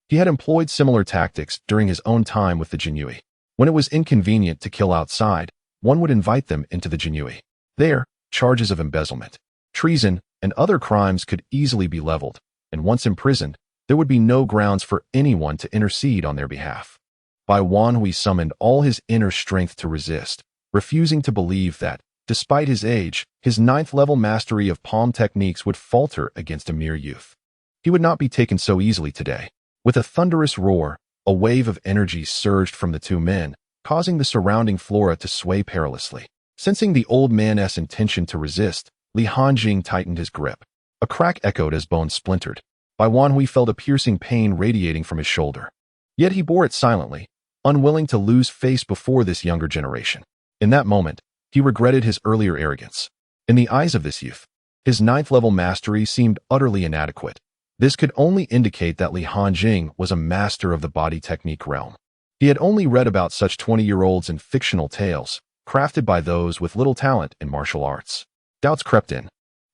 He had employed similar tactics during his own time with the Jinyui. When it was inconvenient to kill outside, one would invite them into the Jinyui. There, charges of embezzlement, treason, and other crimes could easily be leveled, and once imprisoned, there would be no grounds for anyone to intercede on their behalf. Bai Wanhui summoned all his inner strength to resist, refusing to believe that, despite his age, his 9th-level mastery of palm techniques would falter against a mere youth. He would not be taken so easily today. With a thunderous roar, a wave of energy surged from the two men, causing the surrounding flora to sway perilously. Sensing the old man's intention to resist, Li Hanjing tightened his grip. A crack echoed as bones splintered. Bai Wanhui felt a piercing pain radiating from his shoulder. Yet he bore it silently, unwilling to lose face before this younger generation. In that moment, he regretted his earlier arrogance. In the eyes of this youth, his 9th-level mastery seemed utterly inadequate. This could only indicate that Li Hanjing was a master of the body technique realm. He had only read about such 20-year-olds in fictional tales, crafted by those with little talent in martial arts. Doubts crept in.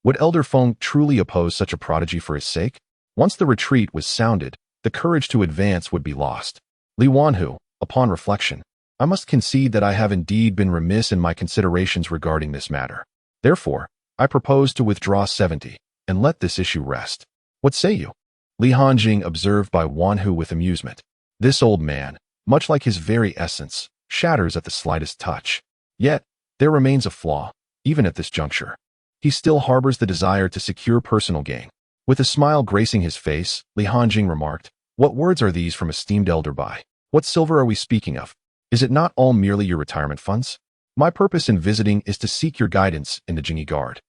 Would Elder Feng truly oppose such a prodigy for his sake? Once the retreat was sounded, the courage to advance would be lost. Li Wanhui, upon reflection, I must concede that I have indeed been remiss in my considerations regarding this matter. Therefore, I propose to withdraw 70, and let this issue rest. What say you? Li Hanjing observed Bai Wanhui with amusement. This old man, much like his very essence, shatters at the slightest touch. Yet, there remains a flaw, even at this juncture. He still harbors the desire to secure personal gain. With a smile gracing his face, Li Hanjing remarked, "What words are these from esteemed Elder Bai? What silver are we speaking of? Is it not all merely your retirement funds? My purpose in visiting is to seek your guidance in the Jingyi Guard."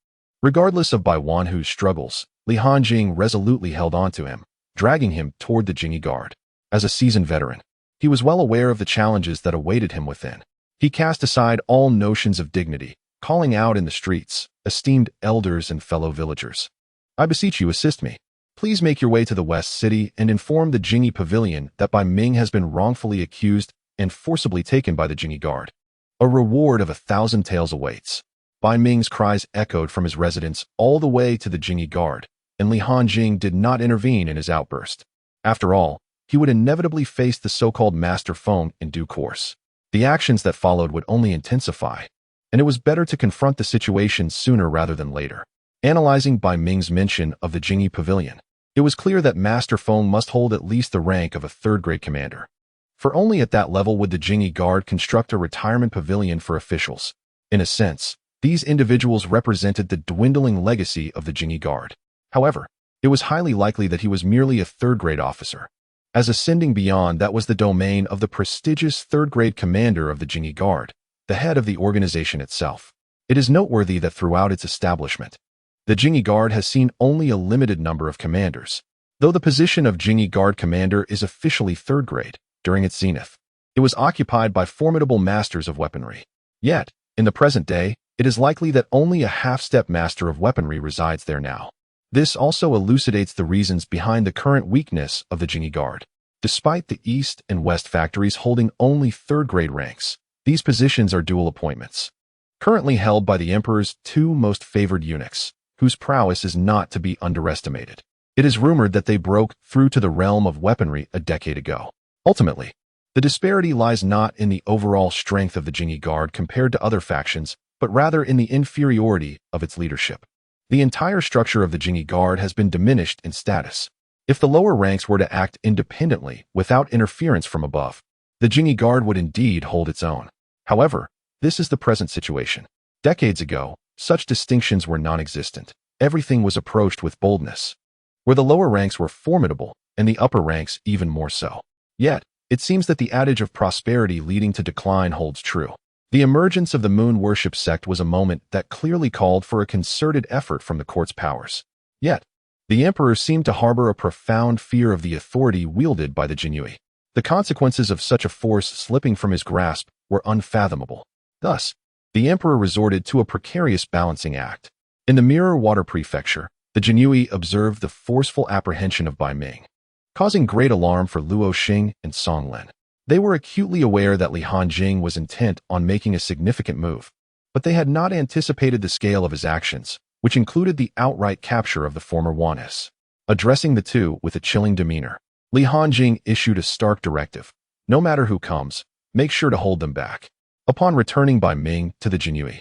Regardless of Bai Wanhui's struggles, Li Hanjing resolutely held on to him, dragging him toward the Jingyi Guard. As a seasoned veteran, he was well aware of the challenges that awaited him within. He cast aside all notions of dignity, calling out in the streets, "Esteemed elders and fellow villagers, I beseech you, assist me. Please make your way to the West City and inform the Jingyi Pavilion that Bai Ming has been wrongfully accused and forcibly taken by the Jingyi Guard. A reward of 1,000 taels awaits." Bai Ming's cries echoed from his residence all the way to the Jingyi Guard, and Li Hanjing did not intervene in his outburst. After all, he would inevitably face the so-called Master Feng in due course. The actions that followed would only intensify, and it was better to confront the situation sooner rather than later. Analyzing Bai Ming's mention of the Jingyi Pavilion, it was clear that Master Feng must hold at least the rank of a 3rd-grade commander. For only at that level would the Jingyi Guard construct a retirement pavilion for officials. In a sense, these individuals represented the dwindling legacy of the Jingyi Guard. However, it was highly likely that he was merely a 3rd-grade officer. As ascending beyond that was the domain of the prestigious 3rd-grade commander of the Jingyi Guard, the head of the organization itself. It is noteworthy that throughout its establishment, the Jingyi Guard has seen only a limited number of commanders. Though the position of Jingyi Guard commander is officially 3rd grade, during its zenith, it was occupied by formidable masters of weaponry. Yet, in the present day, it is likely that only a half-step master of weaponry resides there now. This also elucidates the reasons behind the current weakness of the Jingyi Guard. Despite the East and West factories holding only 3rd-grade ranks, these positions are dual appointments, currently held by the Emperor's 2 most favored eunuchs, whose prowess is not to be underestimated. It is rumored that they broke through to the realm of weaponry a decade ago. Ultimately, the disparity lies not in the overall strength of the Jingyi Guard compared to other factions, but rather in the inferiority of its leadership. The entire structure of the Jingyi Guard has been diminished in status. If the lower ranks were to act independently without interference from above, the Jingyi Guard would indeed hold its own. However, this is the present situation. Decades ago, such distinctions were non-existent. Everything was approached with boldness, where the lower ranks were formidable and the upper ranks even more so. Yet, it seems that the adage of prosperity leading to decline holds true. The emergence of the moon worship sect was a moment that clearly called for a concerted effort from the court's powers. Yet, the emperor seemed to harbor a profound fear of the authority wielded by the Jinyui. The consequences of such a force slipping from his grasp were unfathomable. Thus, the emperor resorted to a precarious balancing act. In the Mirror Water Prefecture, the Jinhui observed the forceful apprehension of Bai Ming, causing great alarm for Luo Xing and Song Lin. They were acutely aware that Li Hanjing was intent on making a significant move, but they had not anticipated the scale of his actions, which included the outright capture of the former Wanhis. Addressing the two with a chilling demeanor, Li Hanjing issued a stark directive. No matter who comes, make sure to hold them back. Upon returning Bai Ming to the Jinhui,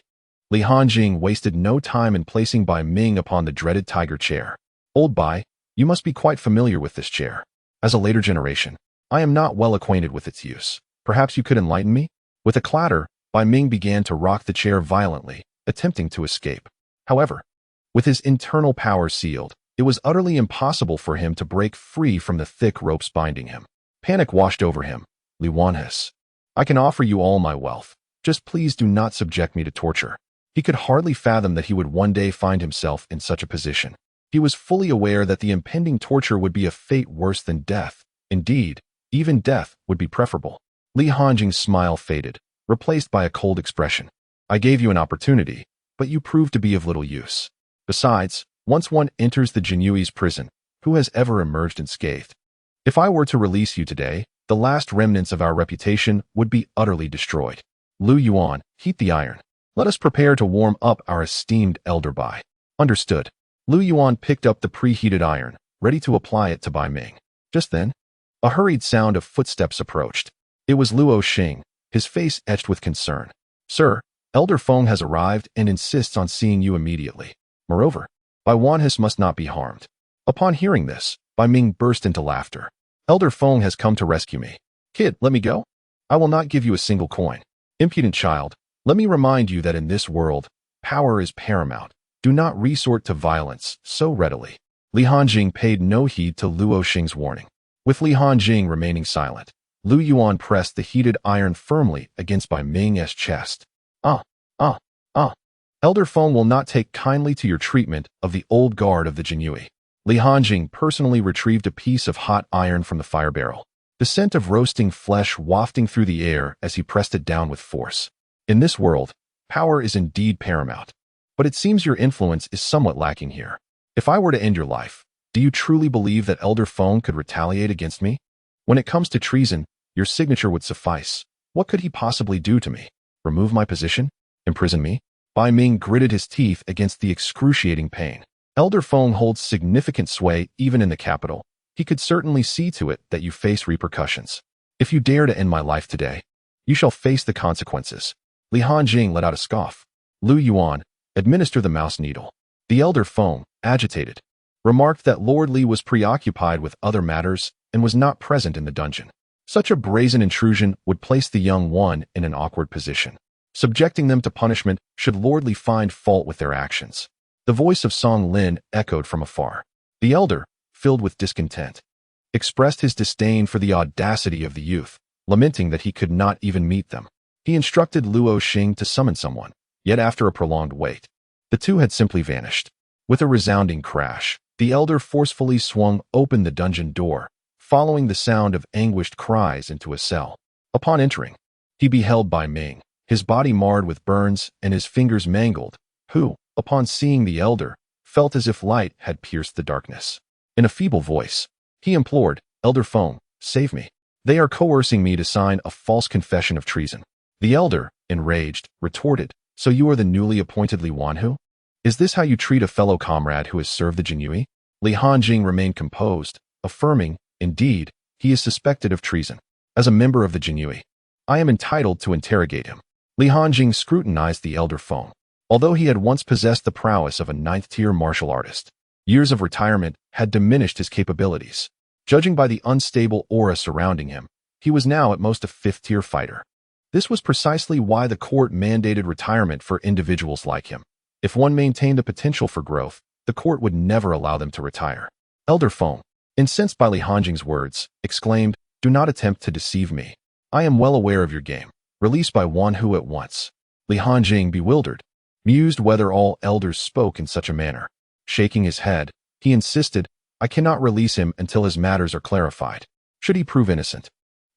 Li Hanjing wasted no time in placing Bai Ming upon the dreaded tiger chair. Old Bai, you must be quite familiar with this chair. As a later generation, I am not well acquainted with its use. Perhaps you could enlighten me? With a clatter, Bai Ming began to rock the chair violently, attempting to escape. However, with his internal power sealed, it was utterly impossible for him to break free from the thick ropes binding him. Panic washed over him. Li Wanhis, I can offer you all my wealth. Just please do not subject me to torture. He could hardly fathom that he would one day find himself in such a position. He was fully aware that the impending torture would be a fate worse than death. Indeed, even death would be preferable. Li Hanjing's smile faded, replaced by a cold expression. I gave you an opportunity, but you proved to be of little use. Besides, once one enters the Jinyui's prison, who has ever emerged unscathed? If I were to release you today, the last remnants of our reputation would be utterly destroyed. Lu Yuan, heat the iron. Let us prepare to warm up our esteemed elder Bai. Understood. Lu Yuan picked up the preheated iron, ready to apply it to Bai Ming. Just then, a hurried sound of footsteps approached. It was Luo Xing, his face etched with concern. Sir, Elder Feng has arrived and insists on seeing you immediately. Moreover, Bai Wanhis must not be harmed. Upon hearing this, Bai Ming burst into laughter. Elder Feng has come to rescue me. Kid, let me go. I will not give you a single coin. Impudent child, let me remind you that in this world, power is paramount. Do not resort to violence so readily. Li Hanjing paid no heed to Luo Xing's warning. With Li Hanjing remaining silent, Lu Yuan pressed the heated iron firmly against Bai Ming's chest. Elder Feng will not take kindly to your treatment of the old guard of the Jinyui. Li Hanjing personally retrieved a piece of hot iron from the fire barrel, the scent of roasting flesh wafting through the air as he pressed it down with force. In this world, power is indeed paramount, but it seems your influence is somewhat lacking here. If I were to end your life, do you truly believe that Elder Feng could retaliate against me? When it comes to treason, your signature would suffice. What could he possibly do to me? Remove my position? Imprison me? Bai Ming gritted his teeth against the excruciating pain. Elder Feng holds significant sway even in the capital. He could certainly see to it that you face repercussions. If you dare to end my life today, you shall face the consequences. Li Hanjing let out a scoff. Lu Yuan, administer the mouse needle. The Elder Feng, agitated, remarked that Lord Li was preoccupied with other matters and was not present in the dungeon. Such a brazen intrusion would place the young one in an awkward position, subjecting them to punishment should Lord Li find fault with their actions. The voice of Song Lin echoed from afar. The elder, filled with discontent, expressed his disdain for the audacity of the youth, lamenting that he could not even meet them. He instructed Luo Xing to summon someone, yet after a prolonged wait, the two had simply vanished. With a resounding crash, the elder forcefully swung open the dungeon door, following the sound of anguished cries into a cell. Upon entering, he beheld Bai Ming, his body marred with burns and his fingers mangled, who, upon seeing the elder, felt as if light had pierced the darkness. In a feeble voice, he implored, Elder Feng, save me. They are coercing me to sign a false confession of treason. The elder, enraged, retorted, so you are the newly appointed Li Wanhu? Is this how you treat a fellow comrade who has served the Jinyui? Li Hanjing remained composed, affirming, indeed, he is suspected of treason. As a member of the Jinyui, I am entitled to interrogate him. Li Hanjing scrutinized the Elder Feng. Although he had once possessed the prowess of a ninth-tier martial artist, years of retirement had diminished his capabilities. Judging by the unstable aura surrounding him, he was now at most a fifth-tier fighter. This was precisely why the court mandated retirement for individuals like him. If one maintained the potential for growth, the court would never allow them to retire. Elder Feng, incensed by Li Hanjing's words, exclaimed, do not attempt to deceive me. I am well aware of your game. Release Bai Wanhu at once. Li Hanjing, bewildered, mused whether all elders spoke in such a manner. Shaking his head, he insisted, I cannot release him until his matters are clarified. Should he prove innocent,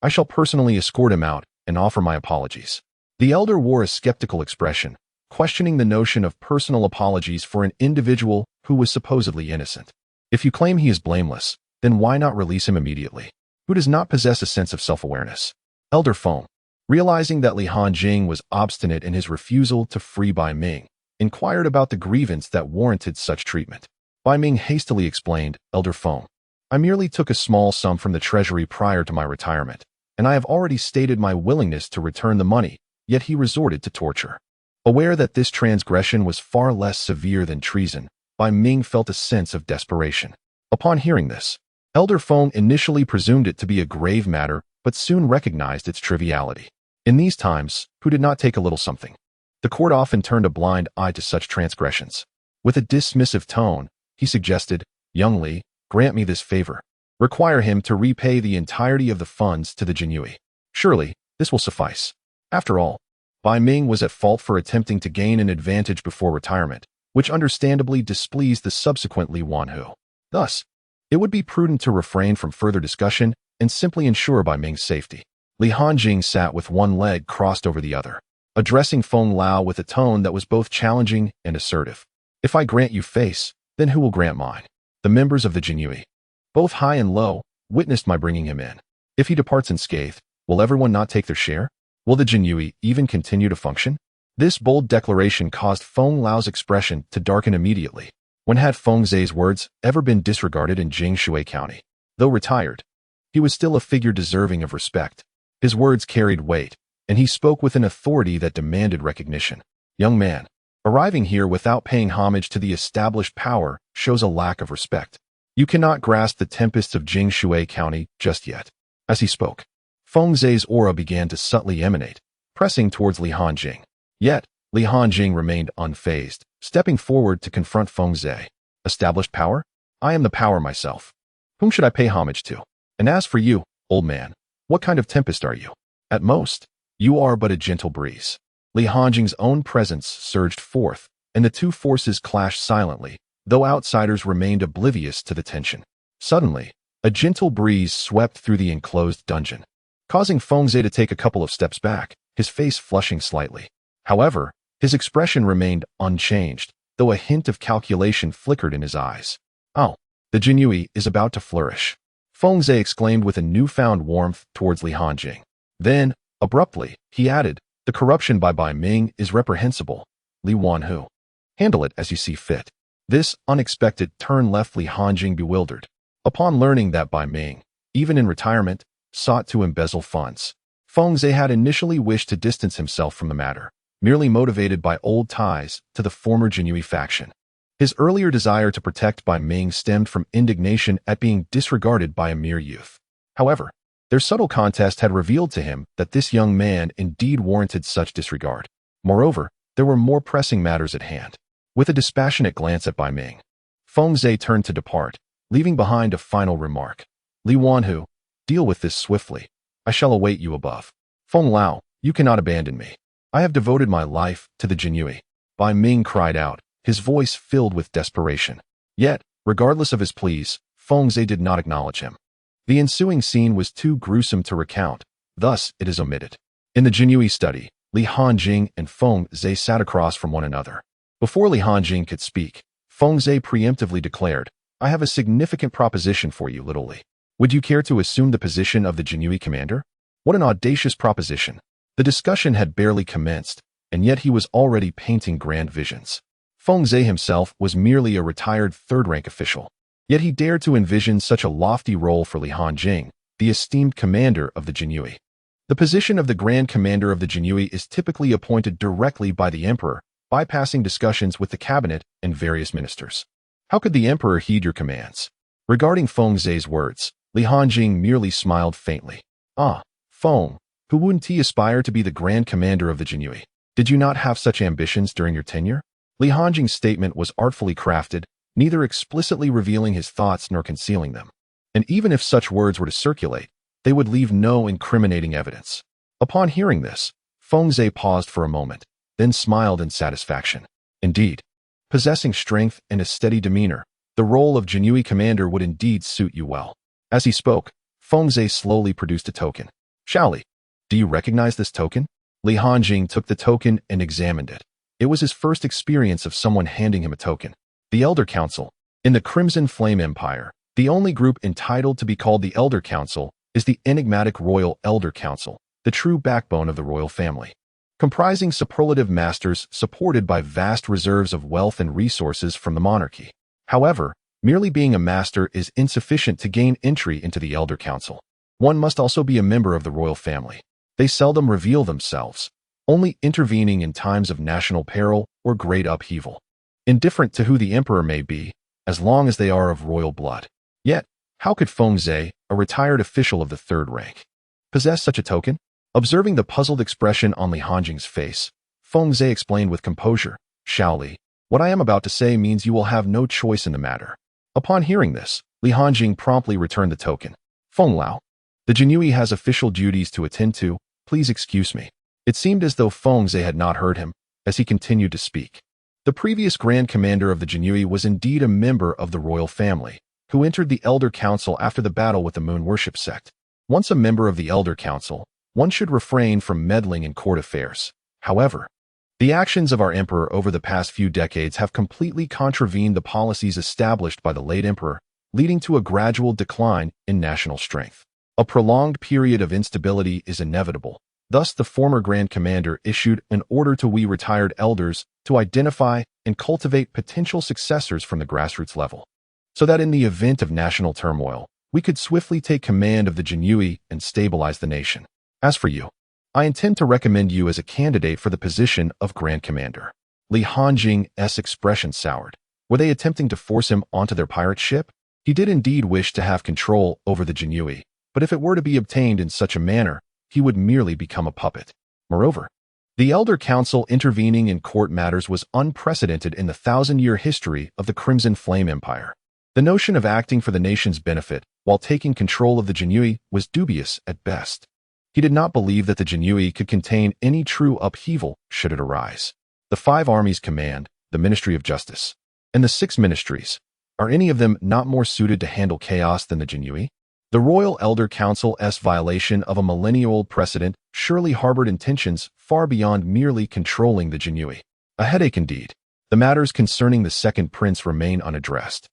I shall personally escort him out and offer my apologies. The elder wore a skeptical expression, questioning the notion of personal apologies for an individual who was supposedly innocent. If you claim he is blameless, then why not release him immediately? Who does not possess a sense of self-awareness? Elder Feng, realizing that Li Hanjing was obstinate in his refusal to free Bai Ming, inquired about the grievance that warranted such treatment. Bai Ming hastily explained, Elder Feng, I merely took a small sum from the treasury prior to my retirement, and I have already stated my willingness to return the money, yet he resorted to torture. Aware that this transgression was far less severe than treason, Bai Ming felt a sense of desperation. Upon hearing this, Elder Feng initially presumed it to be a grave matter, but soon recognized its triviality. In these times, who did not take a little something? The court often turned a blind eye to such transgressions. With a dismissive tone, he suggested, Young Li, grant me this favor. Require him to repay the entirety of the funds to the Jinyui. Surely, this will suffice. After all, Bai Ming was at fault for attempting to gain an advantage before retirement, which understandably displeased the subsequent Li Wanhu. Thus, it would be prudent to refrain from further discussion and simply ensure Bai Ming's safety. Li Hanjing sat with one leg crossed over the other, addressing Feng Lao with a tone that was both challenging and assertive. If I grant you face, then who will grant mine? The members of the Jinyui, both high and low, witnessed my bringing him in. If he departs unscathed, will everyone not take their share? Will the Jinyui even continue to function? This bold declaration caused Feng Lao's expression to darken immediately. When had Feng Zhe's words ever been disregarded in Jingshui County? Though retired, he was still a figure deserving of respect. His words carried weight, and he spoke with an authority that demanded recognition. Young man, arriving here without paying homage to the established power shows a lack of respect. You cannot grasp the tempests of Jingshui County just yet. As he spoke, Feng Zhe's aura began to subtly emanate, pressing towards Li Hanjing. Yet, Li Hanjing remained unfazed, stepping forward to confront Feng Zhe. Established power? I am the power myself. Whom should I pay homage to? And as for you, old man, what kind of tempest are you? At most, you are but a gentle breeze. Li Hanjing's own presence surged forth, and the two forces clashed silently, though outsiders remained oblivious to the tension. Suddenly, a gentle breeze swept through the enclosed dungeon, causing Feng Zhe to take a couple of steps back, his face flushing slightly. However, his expression remained unchanged, though a hint of calculation flickered in his eyes. Oh, the Jinyui is about to flourish. Feng Zhe exclaimed with a newfound warmth towards Li Hanjing. Then, abruptly, he added, the corruption by Bai Ming is reprehensible. Li Wanhu, handle it as you see fit. This unexpected turn left Li Hanjing bewildered. Upon learning that Bai Ming, even in retirement, sought to embezzle funds, Feng Zhe had initially wished to distance himself from the matter, merely motivated by old ties to the former Jinyui faction. His earlier desire to protect Bai Ming stemmed from indignation at being disregarded by a mere youth. However, their subtle contest had revealed to him that this young man indeed warranted such disregard. Moreover, there were more pressing matters at hand. With a dispassionate glance at Bai Ming, Feng Zhe turned to depart, leaving behind a final remark. Li Wanhu, deal with this swiftly. I shall await you above. Feng Lao, you cannot abandon me. I have devoted my life to the Jinyui. Bai Ming cried out, his voice filled with desperation. Yet, regardless of his pleas, Feng Zhe did not acknowledge him. The ensuing scene was too gruesome to recount, thus it is omitted. In the Jinyui study, Li Hanjing and Feng Zhe sat across from one another. Before Li Hanjing could speak, Feng Zhe preemptively declared, I have a significant proposition for you, little Li. Would you care to assume the position of the Jinyui commander? What an audacious proposition. The discussion had barely commenced, and yet he was already painting grand visions. Feng Zhe himself was merely a retired third-rank official, yet he dared to envision such a lofty role for Li Hanjing, the esteemed commander of the Jinyui. The position of the Grand Commander of the Jinyui is typically appointed directly by the Emperor, bypassing discussions with the cabinet and various ministers. How could the Emperor heed your commands? Regarding Feng Zhe's words, Li Hanjing merely smiled faintly. Ah, Feng, who wouldn't he aspire to be the Grand Commander of the Jinyui? Did you not have such ambitions during your tenure? Li Hanjing's statement was artfully crafted, neither explicitly revealing his thoughts nor concealing them. And even if such words were to circulate, they would leave no incriminating evidence. Upon hearing this, Feng Zhe paused for a moment, then smiled in satisfaction. Indeed, possessing strength and a steady demeanor, the role of Jinyui commander would indeed suit you well. As he spoke, Feng Zhe slowly produced a token. Shaoli, do you recognize this token? Li Hanjing took the token and examined it. It was his first experience of someone handing him a token. The Elder Council. In the Crimson Flame Empire, the only group entitled to be called the Elder Council is the enigmatic Royal Elder Council, the true backbone of the royal family. Comprising superlative masters supported by vast reserves of wealth and resources from the monarchy. However, merely being a master is insufficient to gain entry into the Elder Council. One must also be a member of the royal family. They seldom reveal themselves, only intervening in times of national peril or great upheaval. Indifferent to who the emperor may be, as long as they are of royal blood. Yet, how could Feng Zhe, a retired official of the third rank, possess such a token? Observing the puzzled expression on Li Hanjing's face, Feng Zhe explained with composure, Shaoli, what I am about to say means you will have no choice in the matter. Upon hearing this, Li Hanjing promptly returned the token. Feng Lao, the Jinyui has official duties to attend to, please excuse me. It seemed as though Feng Zhe had not heard him, as he continued to speak. The previous Grand Commander of the Jinyui was indeed a member of the royal family, who entered the Elder Council after the battle with the Moon Worship sect. Once a member of the Elder Council, one should refrain from meddling in court affairs. However, the actions of our emperor over the past few decades have completely contravened the policies established by the late emperor, leading to a gradual decline in national strength. A prolonged period of instability is inevitable. Thus, the former Grand Commander issued an order to we retired elders to identify and cultivate potential successors from the grassroots level, so that in the event of national turmoil, we could swiftly take command of the Jinyui and stabilize the nation. As for you, I intend to recommend you as a candidate for the position of Grand Commander. Li Hanjing's expression soured. Were they attempting to force him onto their pirate ship? He did indeed wish to have control over the Jinyui, but if it were to be obtained in such a manner, he would merely become a puppet. Moreover, the Elder Council intervening in court matters was unprecedented in the 1,000-year history of the Crimson Flame Empire. The notion of acting for the nation's benefit while taking control of the Jinyui was dubious at best. He did not believe that the Jinyui could contain any true upheaval should it arise. The 5 armies command, the Ministry of Justice, and the 6 ministries, are any of them not more suited to handle chaos than the Jinyui? The Royal Elder Council's violation of a millennia-old precedent surely harbored intentions far beyond merely controlling the Jinyui. A headache indeed. The matters concerning the second prince remain unaddressed.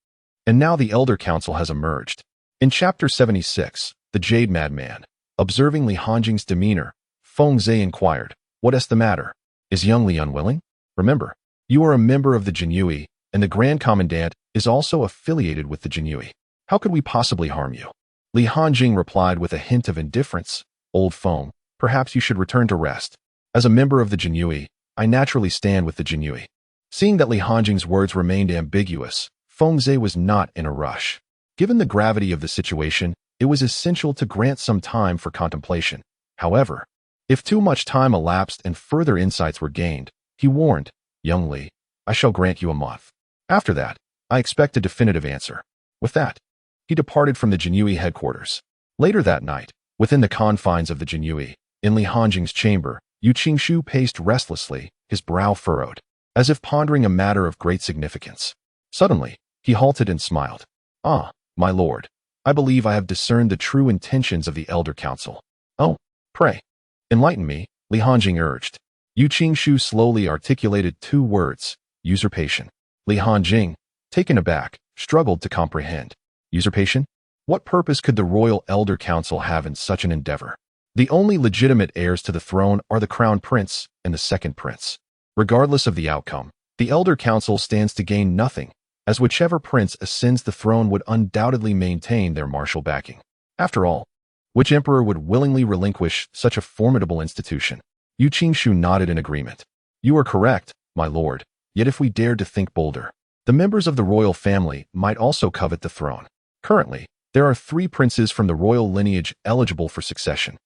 And now the Elder Council has emerged. In Chapter 76, The Jade Madman, observing Li Hanjing's demeanor, Feng Zhe inquired, what is the matter? Is young Li unwilling? Remember, you are a member of the Jinyui, and the Grand Commandant is also affiliated with the Jinyui. How could we possibly harm you? Li Hanjing replied with a hint of indifference, Old Feng, perhaps you should return to rest. As a member of the Jinyui, I naturally stand with the Jinyui. Seeing that Li Hanjing's words remained ambiguous, Feng Zhe was not in a rush. Given the gravity of the situation, it was essential to grant some time for contemplation. However, if too much time elapsed and further insights were gained, he warned, young Li, I shall grant you a month. After that, I expect a definitive answer. With that, he departed from the Jinyui headquarters. Later that night, within the confines of the Jinyui, in Li Hanjing's chamber, Yu Qingshu paced restlessly, his brow furrowed, as if pondering a matter of great significance. Suddenly, he halted and smiled. Ah, my lord, I believe I have discerned the true intentions of the Elder Council. Oh, pray, enlighten me, Li Hanjing urged. Yu Qingshu slowly articulated 2 words, usurpation. Li Hanjing, taken aback, struggled to comprehend. Usurpation? What purpose could the Royal Elder Council have in such an endeavor? The only legitimate heirs to the throne are the Crown Prince and the Second Prince. Regardless of the outcome, the Elder Council stands to gain nothing, as whichever prince ascends the throne would undoubtedly maintain their martial backing. After all, which emperor would willingly relinquish such a formidable institution? Yu Qingshu nodded in agreement. You are correct, my lord, yet if we dared to think bolder, the members of the royal family might also covet the throne. Currently, there are 3 princes from the royal lineage eligible for succession,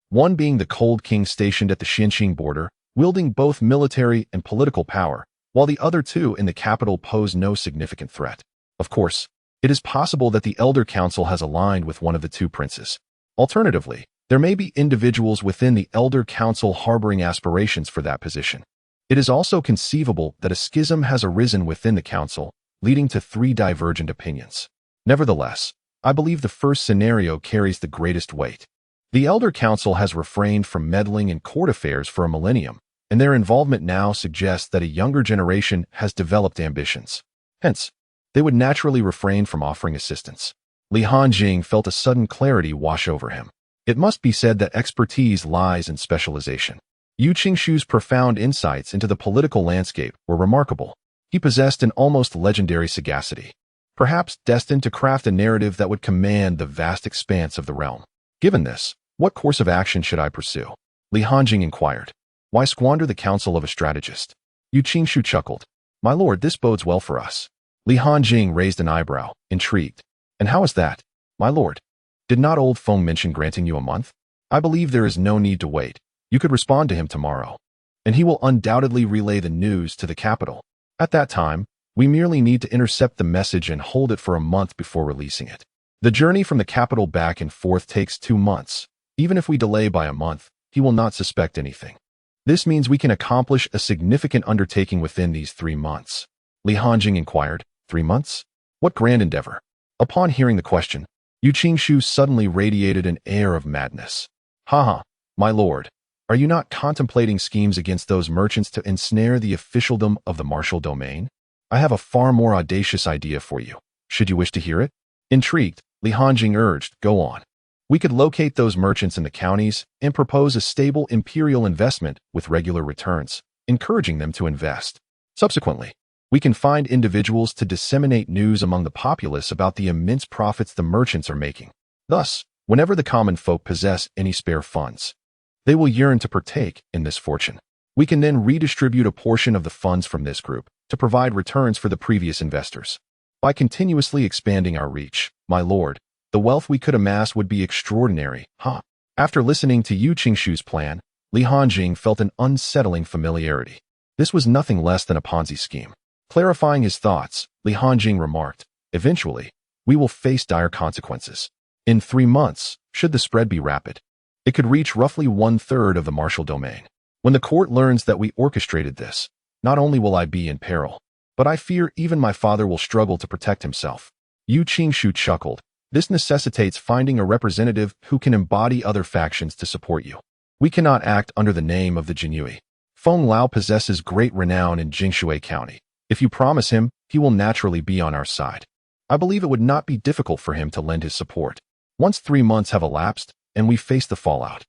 one being the Cold King stationed at the Xinqing border, wielding both military and political power, while the other 2 in the capital pose no significant threat. Of course, it is possible that the Elder Council has aligned with one of the 2 princes. Alternatively, there may be individuals within the Elder Council harboring aspirations for that position. It is also conceivable that a schism has arisen within the council, leading to 3 divergent opinions. Nevertheless, I believe the first scenario carries the greatest weight. The Elder Council has refrained from meddling in court affairs for a millennium, and their involvement now suggests that a younger generation has developed ambitions. Hence, they would naturally refrain from offering assistance. Li Hanjing felt a sudden clarity wash over him. It must be said that expertise lies in specialization. Yu Qingshu's profound insights into the political landscape were remarkable. He possessed an almost legendary sagacity, perhaps destined to craft a narrative that would command the vast expanse of the realm. Given this, what course of action should I pursue? Li Hanjing inquired. Why squander the counsel of a strategist? Yu Qingshu chuckled. My lord, this bodes well for us. Li Hanjing raised an eyebrow, intrigued. And how is that? My lord, did not old Feng mention granting you a month? I believe there is no need to wait. You could respond to him tomorrow, and he will undoubtedly relay the news to the capital. At that time, we merely need to intercept the message and hold it for a month before releasing it. The journey from the capital back and forth takes 2 months. Even if we delay by a month, he will not suspect anything. This means we can accomplish a significant undertaking within these 3 months. Li Hanjing inquired. 3 months? What grand endeavor? Upon hearing the question, Yu Qingshu suddenly radiated an air of madness. Ha, my lord, are you not contemplating schemes against those merchants to ensnare the officialdom of the martial domain? I have a far more audacious idea for you. Should you wish to hear it? Intrigued, Li Hanjing urged, go on. We could locate those merchants in the counties and propose a stable imperial investment with regular returns, encouraging them to invest. Subsequently, we can find individuals to disseminate news among the populace about the immense profits the merchants are making. Thus, whenever the common folk possess any spare funds, they will yearn to partake in this fortune. We can then redistribute a portion of the funds from this group to provide returns for the previous investors. By continuously expanding our reach, my lord, the wealth we could amass would be extraordinary, huh? After listening to Yu Qingshu's plan, Li Hanjing felt an unsettling familiarity. This was nothing less than a Ponzi scheme. Clarifying his thoughts, Li Hanjing remarked, eventually, we will face dire consequences. In 3 months, should the spread be rapid, it could reach roughly 1/3 of the martial domain. When the court learns that we orchestrated this, not only will I be in peril, but I fear even my father will struggle to protect himself. Yu Qingshu chuckled. This necessitates finding a representative who can embody other factions to support you. We cannot act under the name of the Jinyue. Feng Lao possesses great renown in Jingshui County. If you promise him, he will naturally be on our side. I believe it would not be difficult for him to lend his support. Once 3 months have elapsed, and we face the fallout,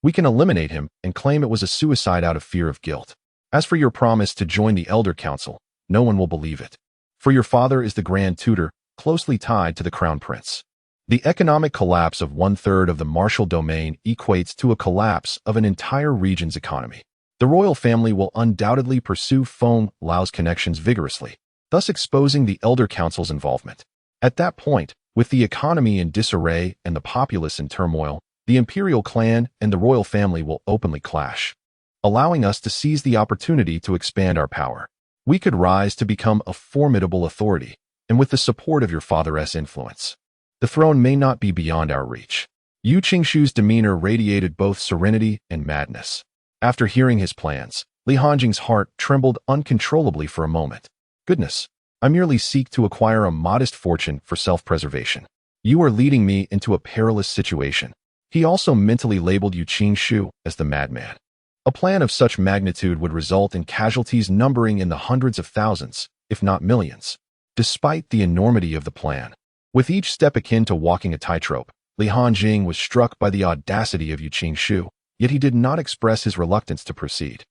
we can eliminate him and claim it was a suicide out of fear of guilt. As for your promise to join the Elder Council, no one will believe it. For your father is the Grand Tutor, closely tied to the Crown Prince. The economic collapse of 1/3 of the martial domain equates to a collapse of an entire region's economy. The royal family will undoubtedly pursue Feng Lao's connections vigorously, thus exposing the Elder Council's involvement. At that point, with the economy in disarray and the populace in turmoil, the imperial clan and the royal family will openly clash, allowing us to seize the opportunity to expand our power. We could rise to become a formidable authority, and with the support of your father's influence, the throne may not be beyond our reach. Yu Qingshu's demeanor radiated both serenity and madness. After hearing his plans, Li Hanjing's heart trembled uncontrollably for a moment. Goodness, I merely seek to acquire a modest fortune for self-preservation. You are leading me into a perilous situation. He also mentally labeled Yu Qingshu as the madman. A plan of such magnitude would result in casualties numbering in the hundreds of thousands, if not millions. Despite the enormity of the plan, with each step akin to walking a tightrope, Li Hanjing was struck by the audacity of Yu Qingshu, yet he did not express his reluctance to proceed.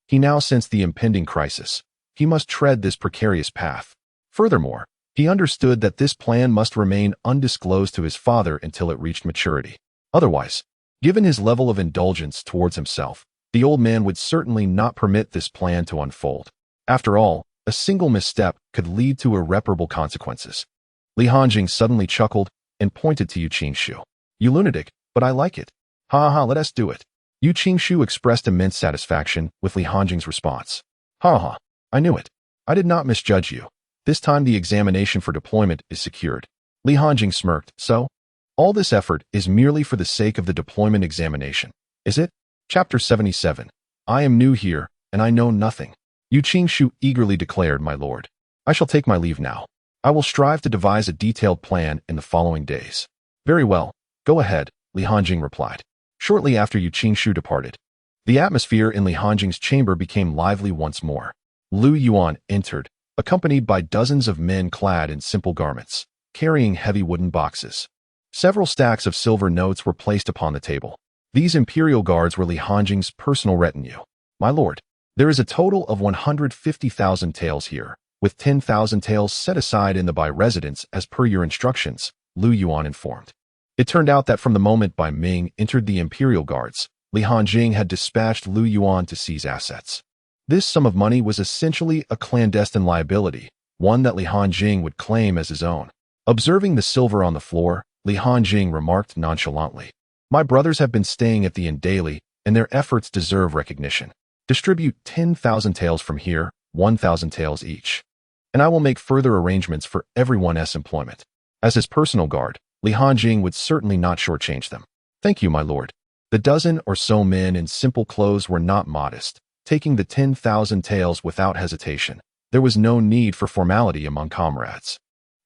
He now sensed the impending crisis. He must tread this precarious path. Furthermore, he understood that this plan must remain undisclosed to his father until it reached maturity. Otherwise, given his level of indulgence towards himself, the old man would certainly not permit this plan to unfold. After all, a single misstep could lead to irreparable consequences. Li Hanjing suddenly chuckled and pointed to Yu Qingshu. You lunatic, but I like it. Ha, let us do it. Yu Qingshu expressed immense satisfaction with Li Hanjing's response. Ha, I knew it. I did not misjudge you. This time the examination for deployment is secured. Li Hanjing smirked. So? All this effort is merely for the sake of the deployment examination, is it? Chapter 77. I am new here, and I know nothing. Yu Qingshu eagerly declared, my lord. I shall take my leave now. I will strive to devise a detailed plan in the following days. Very well, go ahead, Li Hanjing replied. Shortly after Yu Qingshu departed, the atmosphere in Li Hanjing's chamber became lively once more. Lu Yuan entered, accompanied by dozens of men clad in simple garments, carrying heavy wooden boxes. Several stacks of silver notes were placed upon the table. These imperial guards were Li Hanjing's personal retinue. My lord, there is a total of 150,000 taels here, with 10,000 taels set aside in the Bai residence as per your instructions, Lu Yuan informed. It turned out that from the moment Bai Ming entered the imperial guards, Li Hanjing had dispatched Lu Yuan to seize assets. This sum of money was essentially a clandestine liability, one that Li Hanjing would claim as his own. Observing the silver on the floor, Li Hanjing remarked nonchalantly, "My brothers have been staying at the inn daily, and their efforts deserve recognition. Distribute 10,000 taels from here, 1,000 taels each. And I will make further arrangements for everyone's employment." As his personal guard, Li Hanjing would certainly not shortchange them. "Thank you, my lord." The dozen or so men in simple clothes were not modest, taking the 10,000 taels without hesitation. There was no need for formality among comrades.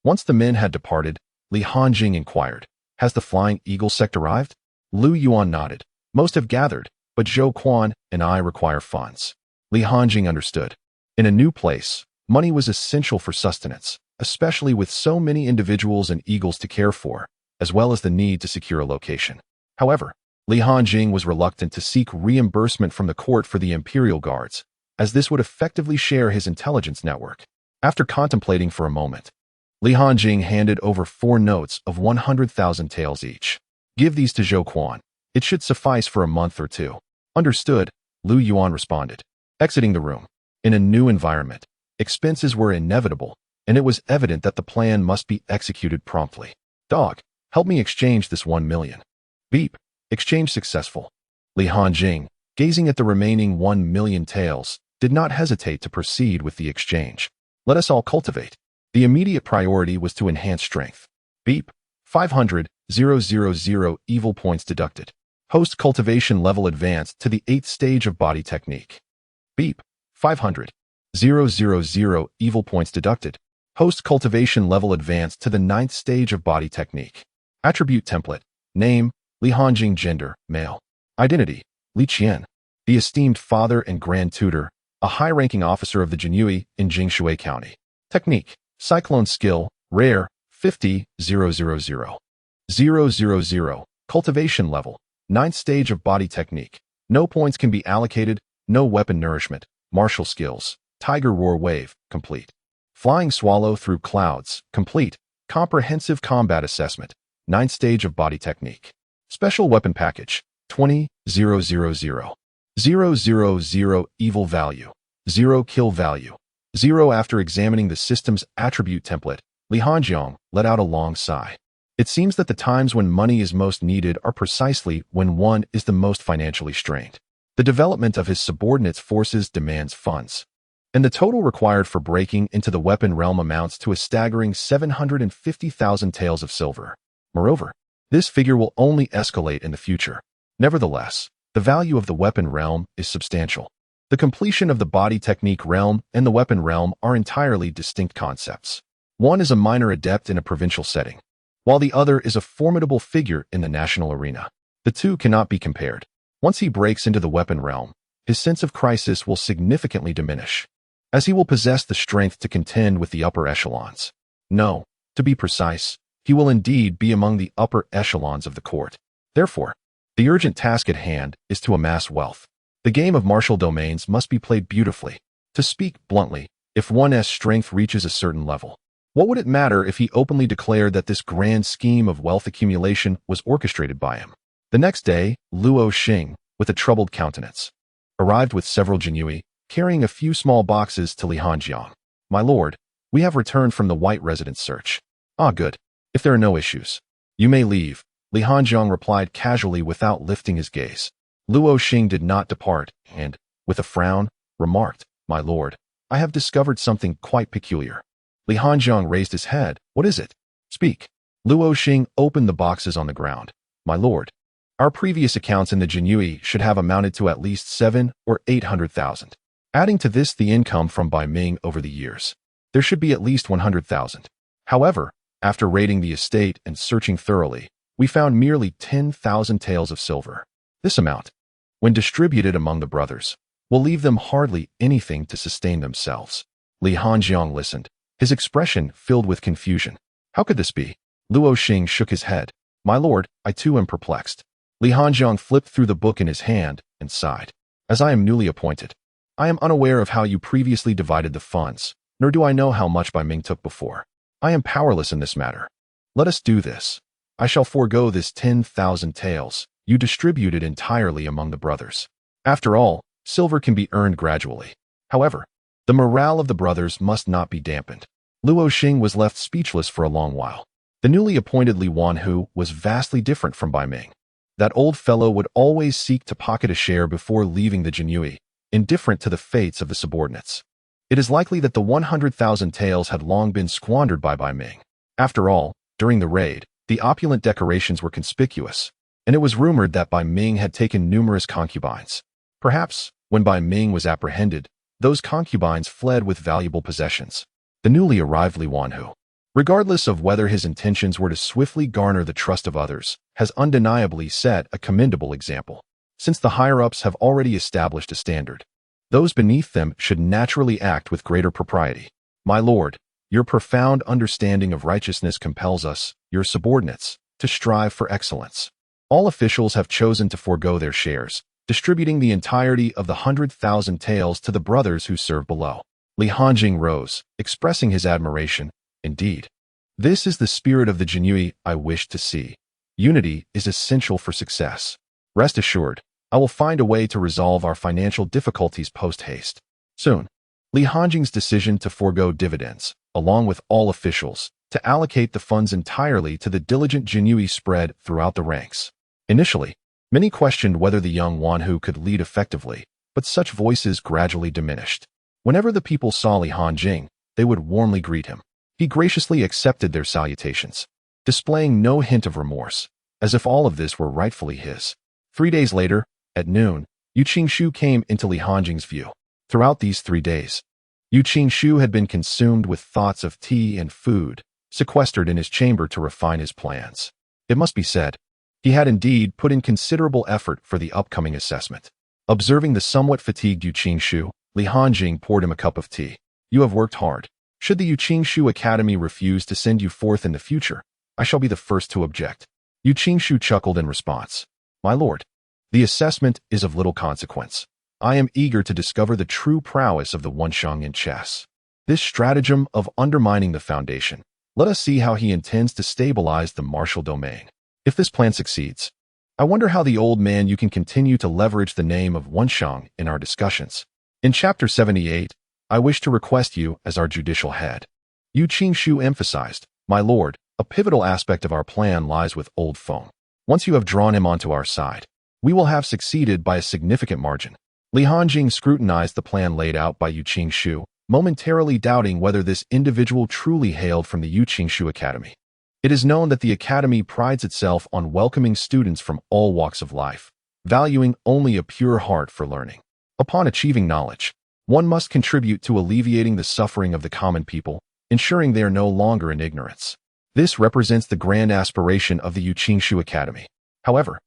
Once the men had departed, Li Hanjing inquired, "Has the Flying Eagle sect arrived?" Lu Yuan nodded. "Most have gathered, but Zhou Quan and I require funds." Li Hanjing understood. In a new place, money was essential for sustenance, especially with so many individuals and eagles to care for, as well as the need to secure a location. However, Li Hanjing was reluctant to seek reimbursement from the court for the imperial guards, as this would effectively share his intelligence network. After contemplating for a moment, Li Hanjing handed over 4 notes of 100,000 taels each. "Give these to Zhou Quan. It should suffice for a month or 2. "Understood," Lu Yuan responded. Exiting the room. In a new environment, expenses were inevitable, and it was evident that the plan must be executed promptly. "Dog, help me exchange this 1 million. Beep. Exchange successful. Li Hanjing, gazing at the remaining 1 million taels, did not hesitate to proceed with the exchange. Let us all cultivate. The immediate priority was to enhance strength. Beep. 500,000 evil points deducted. Host cultivation level advanced to the 8th stage of body technique. Beep. 500,000 evil points deducted. Host cultivation level advanced to the 9th stage of body technique. Attribute template. Name, Li Hanjing. Gender, male. Identity, Li Qian. The esteemed father and grand tutor, a high-ranking officer of the Jinyue in Jingshui County. Technique, Cyclone skill, rare, 50,000. Cultivation level, 9th stage of body technique. No points can be allocated, no weapon nourishment, martial skills, tiger roar wave, complete. Flying swallow through clouds, complete. Comprehensive combat assessment, 9th stage of body technique. Special weapon package, 20,000. 000 evil value, 0 kill value, 0. After examining the system's attribute template, Li Hanjing let out a long sigh. It seems that the times when money is most needed are precisely when one is the most financially strained. The development of his subordinates' forces demands funds, and the total required for breaking into the weapon realm amounts to a staggering 750,000 taels of silver. Moreover, this figure will only escalate in the future. Nevertheless, the value of the weapon realm is substantial. The completion of the body technique realm and the weapon realm are entirely distinct concepts. One is a minor adept in a provincial setting, while the other is a formidable figure in the national arena. The two cannot be compared. Once he breaks into the weapon realm, his sense of crisis will significantly diminish, as he will possess the strength to contend with the upper echelons. No, to be precise, he will indeed be among the upper echelons of the court. Therefore, the urgent task at hand is to amass wealth. The game of martial domains must be played beautifully. To speak bluntly, if one's strength reaches a certain level, what would it matter if he openly declared that this grand scheme of wealth accumulation was orchestrated by him? The next day, Luo Xing, with a troubled countenance, arrived with several Jinyue, carrying a few small boxes to Li Hanjing. "My lord, we have returned from the White Residence search." "Ah, good. If there are no issues, you may leave," Li Hanjing replied casually without lifting his gaze. Luo Xing did not depart and, with a frown, remarked, "My lord, I have discovered something quite peculiar." Li Hanjing raised his head. "What is it? Speak." Luo Xing opened the boxes on the ground. "My lord, our previous accounts in the Jinyue should have amounted to at least 700,000 or 800,000. Adding to this the income from Bai Ming over the years, there should be at least 100,000. However, after raiding the estate and searching thoroughly, we found merely 10,000 taels of silver. This amount, when distributed among the brothers, will leave them hardly anything to sustain themselves. Li Hanjiang listened, his expression filled with confusion. How could this be? Luo Xing shook his head. My lord, I too am perplexed. Li Hanjiang flipped through the book in his hand and sighed. As I am newly appointed, I am unaware of how you previously divided the funds, nor do I know how much Bai Ming took before. I am powerless in this matter. Let us do this. I shall forego this 10,000 taels. You distribute it entirely among the brothers. After all, silver can be earned gradually. However, the morale of the brothers must not be dampened. Luo Xing was left speechless for a long while. The newly appointed Li Wanhu was vastly different from Bai Ming. That old fellow would always seek to pocket a share before leaving the Jinyui, indifferent to the fates of the subordinates. It is likely that the 100,000 taels had long been squandered by Bai Ming. After all, during the raid, the opulent decorations were conspicuous, and it was rumored that Bai Ming had taken numerous concubines. Perhaps, when Bai Ming was apprehended, those concubines fled with valuable possessions. The newly arrived Li Wanhu, regardless of whether his intentions were to swiftly garner the trust of others, has undeniably set a commendable example. Since the higher-ups have already established a standard, those beneath them should naturally act with greater propriety. My lord, your profound understanding of righteousness compels us, your subordinates, to strive for excellence. All officials have chosen to forego their shares, distributing the entirety of the 100,000 taels to the brothers who serve below. Li Hanjing rose, expressing his admiration. Indeed, this is the spirit of the Jinyui I wish to see. Unity is essential for success. Rest assured, I will find a way to resolve our financial difficulties post-haste. Soon, Li Hanjing's decision to forego dividends, along with all officials, to allocate the funds entirely to the diligent Jinyui spread throughout the ranks. Initially, many questioned whether the young Wanhu could lead effectively, but such voices gradually diminished. Whenever the people saw Li Hanjing, they would warmly greet him. He graciously accepted their salutations, displaying no hint of remorse, as if all of this were rightfully his. 3 days later, at noon, Yu Qingshu came into Li Hanjing's view. Throughout these 3 days, Yu Qingshu had been consumed with thoughts of tea and food, sequestered in his chamber to refine his plans. It must be said, he had indeed put in considerable effort for the upcoming assessment. Observing the somewhat fatigued Yu Qingshu, Li Hanjing poured him a cup of tea. You have worked hard. Should the Yu Qingshu Academy refuse to send you forth in the future, I shall be the first to object. Yu Qingshu chuckled in response. My lord, the assessment is of little consequence. I am eager to discover the true prowess of the Wenshang in chess. This stratagem of undermining the foundation, let us see how he intends to stabilize the martial domain. If this plan succeeds, I wonder how the old man you can continue to leverage the name of Wenshang in our discussions. In Chapter 78, I wish to request you as our judicial head. Yu Qingshu emphasized, my lord, a pivotal aspect of our plan lies with Old Feng. Once you have drawn him onto our side, we will have succeeded by a significant margin. Li Hanjing scrutinized the plan laid out by Yu Qingshu, momentarily doubting whether this individual truly hailed from the Yu Qingshu Academy. It is known that the academy prides itself on welcoming students from all walks of life, valuing only a pure heart for learning. Upon achieving knowledge, one must contribute to alleviating the suffering of the common people, ensuring they are no longer in ignorance. This represents the grand aspiration of the Yu Qingshu Academy. However,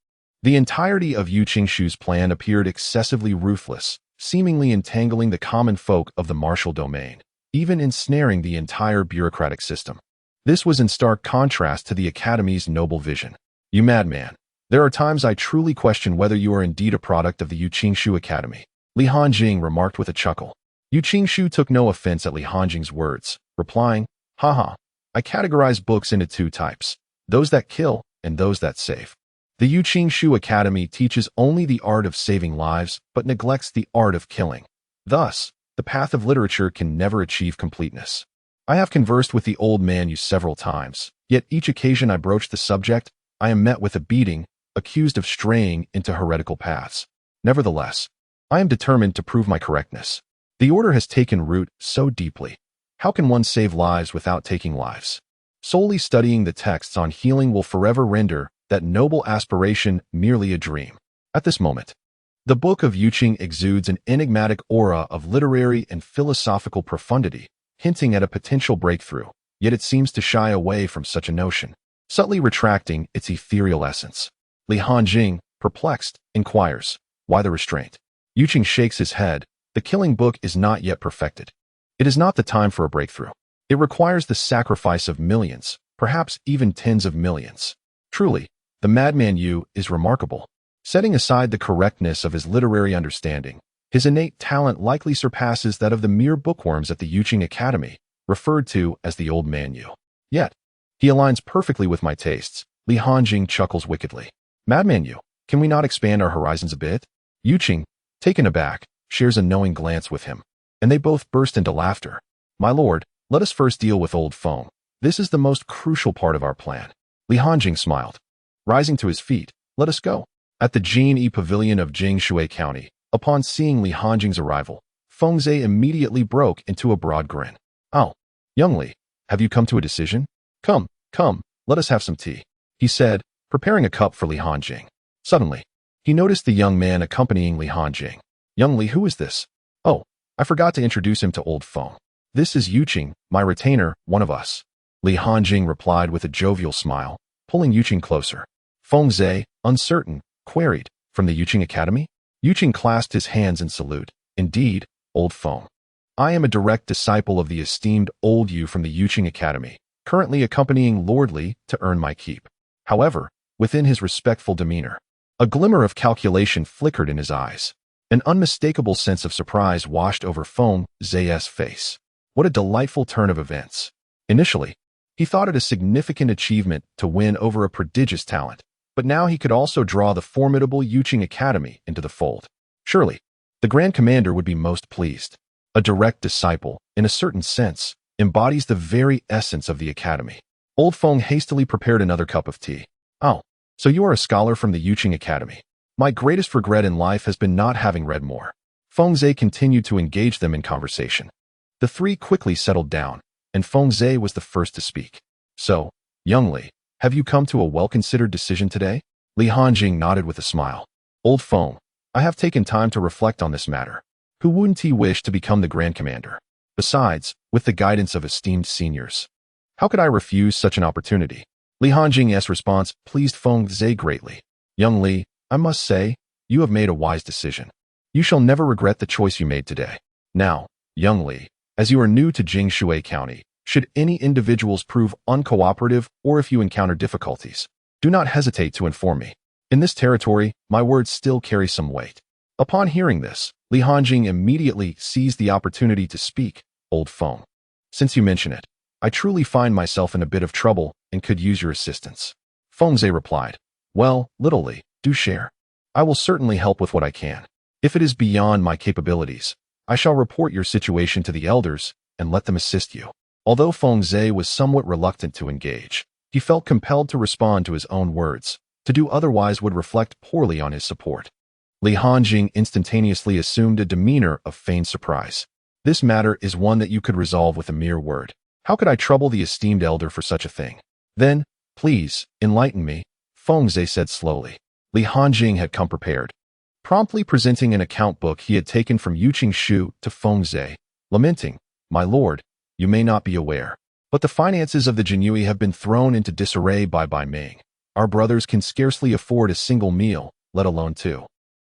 the entirety of Yu Qingshu's plan appeared excessively ruthless, seemingly entangling the common folk of the martial domain, even ensnaring the entire bureaucratic system. This was in stark contrast to the Academy's noble vision. You madman, there are times I truly question whether you are indeed a product of the Yu Qingshu Academy. Li Hanjing remarked with a chuckle. Yu Qingshu took no offense at Li Hanjing's words, replying, haha, I categorize books into 2 types, those that kill and those that save. The Yu Qingshu Academy teaches only the art of saving lives, but neglects the art of killing. Thus, the path of literature can never achieve completeness. I have conversed with the old man you several times, yet each occasion I broach the subject, I am met with a beating, accused of straying into heretical paths. Nevertheless, I am determined to prove my correctness. The order has taken root so deeply. How can one save lives without taking lives? Solely studying the texts on healing will forever render that noble aspiration merely a dream. At this moment, the Book of Yuqing exudes an enigmatic aura of literary and philosophical profundity, hinting at a potential breakthrough, yet it seems to shy away from such a notion, subtly retracting its ethereal essence. Li Hanjing, perplexed, inquires, "Why the restraint?" Yuqing shakes his head. "The killing book is not yet perfected. It is not the time for a breakthrough. It requires the sacrifice of millions, perhaps even tens of millions. Truly, the madman Yu is remarkable. Setting aside the correctness of his literary understanding, his innate talent likely surpasses that of the mere bookworms at the Yuqing Academy, referred to as the old man Yu. Yet, he aligns perfectly with my tastes." Li Hanjing chuckles wickedly. "Madman Yu, can we not expand our horizons a bit?" Yuqing, taken aback, shares a knowing glance with him, and they both burst into laughter. "My lord, let us first deal with old Feng. This is the most crucial part of our plan." Li Hanjing smiled. Rising to his feet, "Let us go." At the Jin Pavilion of Jingshui County, upon seeing Li Hanjing's arrival, Feng Zhe immediately broke into a broad grin. "Oh, young Li, have you come to a decision? Come, let us have some tea," he said, preparing a cup for Li Hanjing. Suddenly, he noticed the young man accompanying Li Hanjing. "Young Li, who is this?" "Oh, I forgot to introduce him to old Feng. This is Yuqing, my retainer, one of us." Li Hanjing replied with a jovial smile, pulling Yuqing closer. Feng Zhe, uncertain, queried, "From the Yuqing Academy?" Yuqing clasped his hands in salute. "Indeed, old Feng. I am a direct disciple of the esteemed old Yu from the Yuqing Academy, currently accompanying Lord Li to earn my keep." However, within his respectful demeanor, a glimmer of calculation flickered in his eyes. An unmistakable sense of surprise washed over Feng Zhe's face. What a delightful turn of events. Initially, he thought it a significant achievement to win over a prodigious talent, but now he could also draw the formidable Yuqing Academy into the fold. Surely, the Grand Commander would be most pleased. A direct disciple, in a certain sense, embodies the very essence of the Academy. Old Feng hastily prepared another cup of tea. "Oh, so you are a scholar from the Yuqing Academy. My greatest regret in life has been not having read more." Feng Zhe continued to engage them in conversation. The three quickly settled down, and Feng Zhe was the first to speak. "So, young Li, have you come to a well-considered decision today?" Li Hanjing nodded with a smile. "Old Feng, I have taken time to reflect on this matter. Who wouldn't he wish to become the Grand Commander? Besides, with the guidance of esteemed seniors, how could I refuse such an opportunity?" Li Hanjing's response pleased Feng Zhe greatly. "Young Li, I must say, you have made a wise decision. You shall never regret the choice you made today. Now, young Li, as you are new to Jingshui County, should any individuals prove uncooperative or if you encounter difficulties, do not hesitate to inform me. In this territory, my words still carry some weight." Upon hearing this, Li Hanjing immediately seized the opportunity to speak. "Old Feng, since you mention it, I truly find myself in a bit of trouble and could use your assistance." Feng Zhe replied, "Well, little Li, do share. I will certainly help with what I can. If it is beyond my capabilities, I shall report your situation to the elders and let them assist you." Although Feng Zhe was somewhat reluctant to engage, he felt compelled to respond to his own words. To do otherwise would reflect poorly on his support. Li Hanjing instantaneously assumed a demeanor of feigned surprise. "This matter is one that you could resolve with a mere word. How could I trouble the esteemed elder for such a thing?" "Then, please, enlighten me," Feng Zhe said slowly. Li Hanjing had come prepared. Promptly presenting an account book he had taken from Yuqing Shu to Feng Zhe, lamenting, "My lord, you may not be aware, but the finances of the Jinyui have been thrown into disarray by Bai Ming. Our brothers can scarcely afford a single meal, let alone two.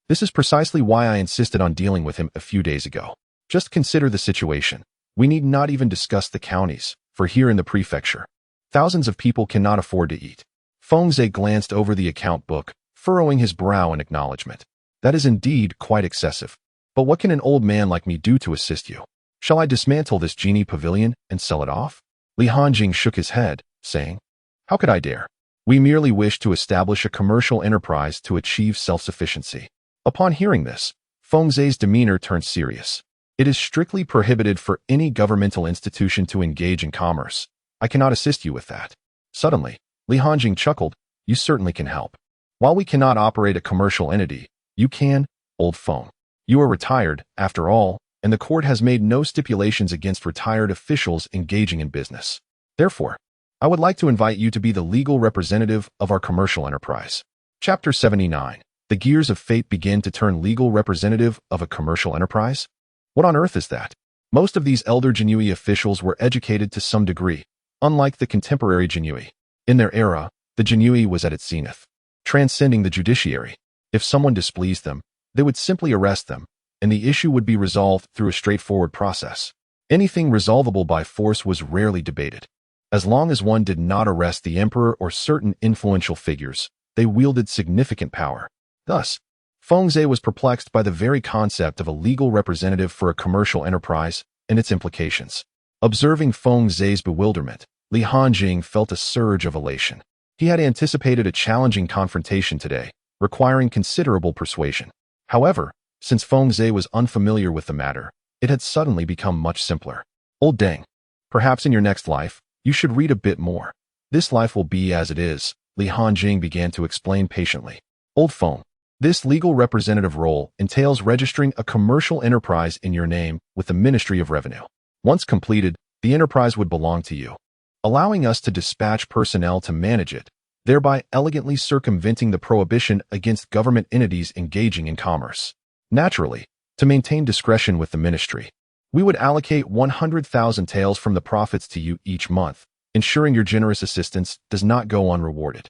This is precisely why I insisted on dealing with him a few days ago. Just consider the situation. We need not even discuss the counties, for here in the prefecture, thousands of people cannot afford to eat." Feng Zhe glanced over the account book, furrowing his brow in acknowledgement. "That is indeed quite excessive. But what can an old man like me do to assist you? Shall I dismantle this genie pavilion and sell it off?" Li Hanjing shook his head, saying, "How could I dare? We merely wish to establish a commercial enterprise to achieve self-sufficiency." Upon hearing this, Feng Zhe's demeanor turned serious. "It is strictly prohibited for any governmental institution to engage in commerce. I cannot assist you with that." Suddenly, Li Hanjing chuckled, "You certainly can help. While we cannot operate a commercial entity, you can, old Feng. You are retired, after all, and the court has made no stipulations against retired officials engaging in business. Therefore, I would like to invite you to be the legal representative of our commercial enterprise." Chapter 79. The gears of fate begin to turn legal representative of a commercial enterprise? What on earth is that? Most of these elder Jinyui officials were educated to some degree, unlike the contemporary Jinyui. In their era, the Jinyui was at its zenith, transcending the judiciary. If someone displeased them, they would simply arrest them, and the issue would be resolved through a straightforward process. Anything resolvable by force was rarely debated. As long as one did not arrest the emperor or certain influential figures, they wielded significant power. Thus, Fengze was perplexed by the very concept of a legal representative for a commercial enterprise and its implications. Observing Fengze's bewilderment, Li Hanjing felt a surge of elation. He had anticipated a challenging confrontation today, requiring considerable persuasion. However, since Fengze was unfamiliar with the matter, it had suddenly become much simpler. Old Deng, perhaps in your next life, you should read a bit more. This life will be as it is, Li Hanjing began to explain patiently. Old Feng, this legal representative role entails registering a commercial enterprise in your name with the Ministry of Revenue. Once completed, the enterprise would belong to you, allowing us to dispatch personnel to manage it, thereby elegantly circumventing the prohibition against government entities engaging in commerce. Naturally, to maintain discretion with the ministry, we would allocate 100,000 taels from the profits to you each month, ensuring your generous assistance does not go unrewarded.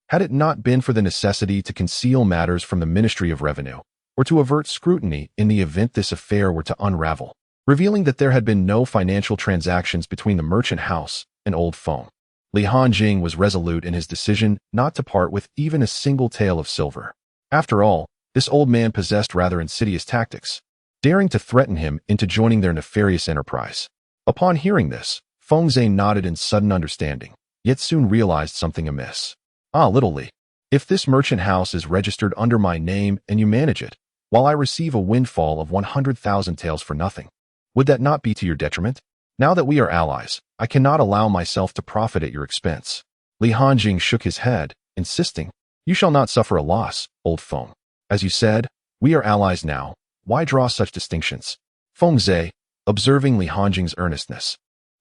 Had it not been for the necessity to conceal matters from the Ministry of Revenue, or to avert scrutiny in the event this affair were to unravel, revealing that there had been no financial transactions between the merchant house and Old Feng, Li Hanjing was resolute in his decision not to part with even a single tael of silver. After all, this old man possessed rather insidious tactics, daring to threaten him into joining their nefarious enterprise. Upon hearing this, Fengze nodded in sudden understanding, yet soon realized something amiss. Ah, little Li, if this merchant house is registered under my name and you manage it, while I receive a windfall of 100,000 taels for nothing, would that not be to your detriment? Now that we are allies, I cannot allow myself to profit at your expense. Li Hanjing shook his head, insisting, you shall not suffer a loss, Old Feng. As you said, we are allies now. Why draw such distinctions? Fengze, observing Li Hanjing's earnestness,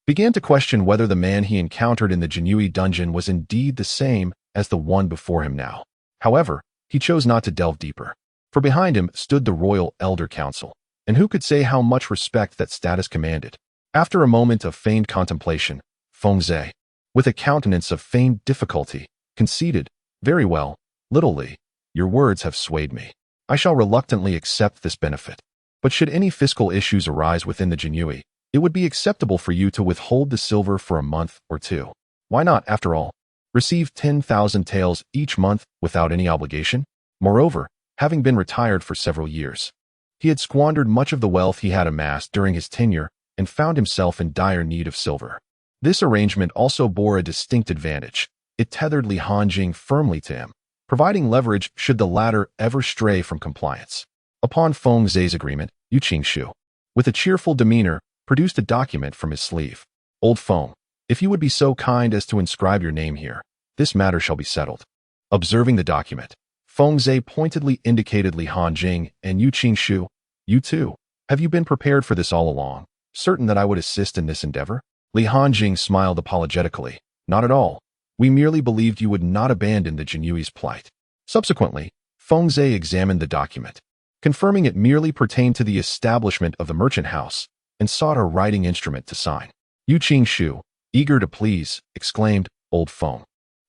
began to question whether the man he encountered in the Jinui dungeon was indeed the same as the one before him now. However, he chose not to delve deeper, for behind him stood the royal elder council, and who could say how much respect that status commanded? After a moment of feigned contemplation, Fengze, with a countenance of feigned difficulty, conceded, very well, little Li, your words have swayed me. I shall reluctantly accept this benefit. But should any fiscal issues arise within the Jinui, it would be acceptable for you to withhold the silver for a month or two. Why not, after all, receive 10,000 taels each month without any obligation? Moreover, having been retired for several years, he had squandered much of the wealth he had amassed during his tenure and found himself in dire need of silver. This arrangement also bore a distinct advantage. It tethered Li Hanjing firmly to him, providing leverage should the latter ever stray from compliance. Upon Fengze's agreement, Yu Qingshu, with a cheerful demeanor, produced a document from his sleeve. Old Feng, if you would be so kind as to inscribe your name here, this matter shall be settled. Observing the document, Fengze pointedly indicated Li Hanjing and Yu Qingshu. You too, have you been prepared for this all along, certain that I would assist in this endeavor? Li Hanjing smiled apologetically. Not at all. We merely believed you would not abandon the Jinui's plight. Subsequently, Fengze examined the document, confirming it merely pertained to the establishment of the merchant house, and sought a writing instrument to sign. Yu Qingshu, eager to please, exclaimed, Old Feng,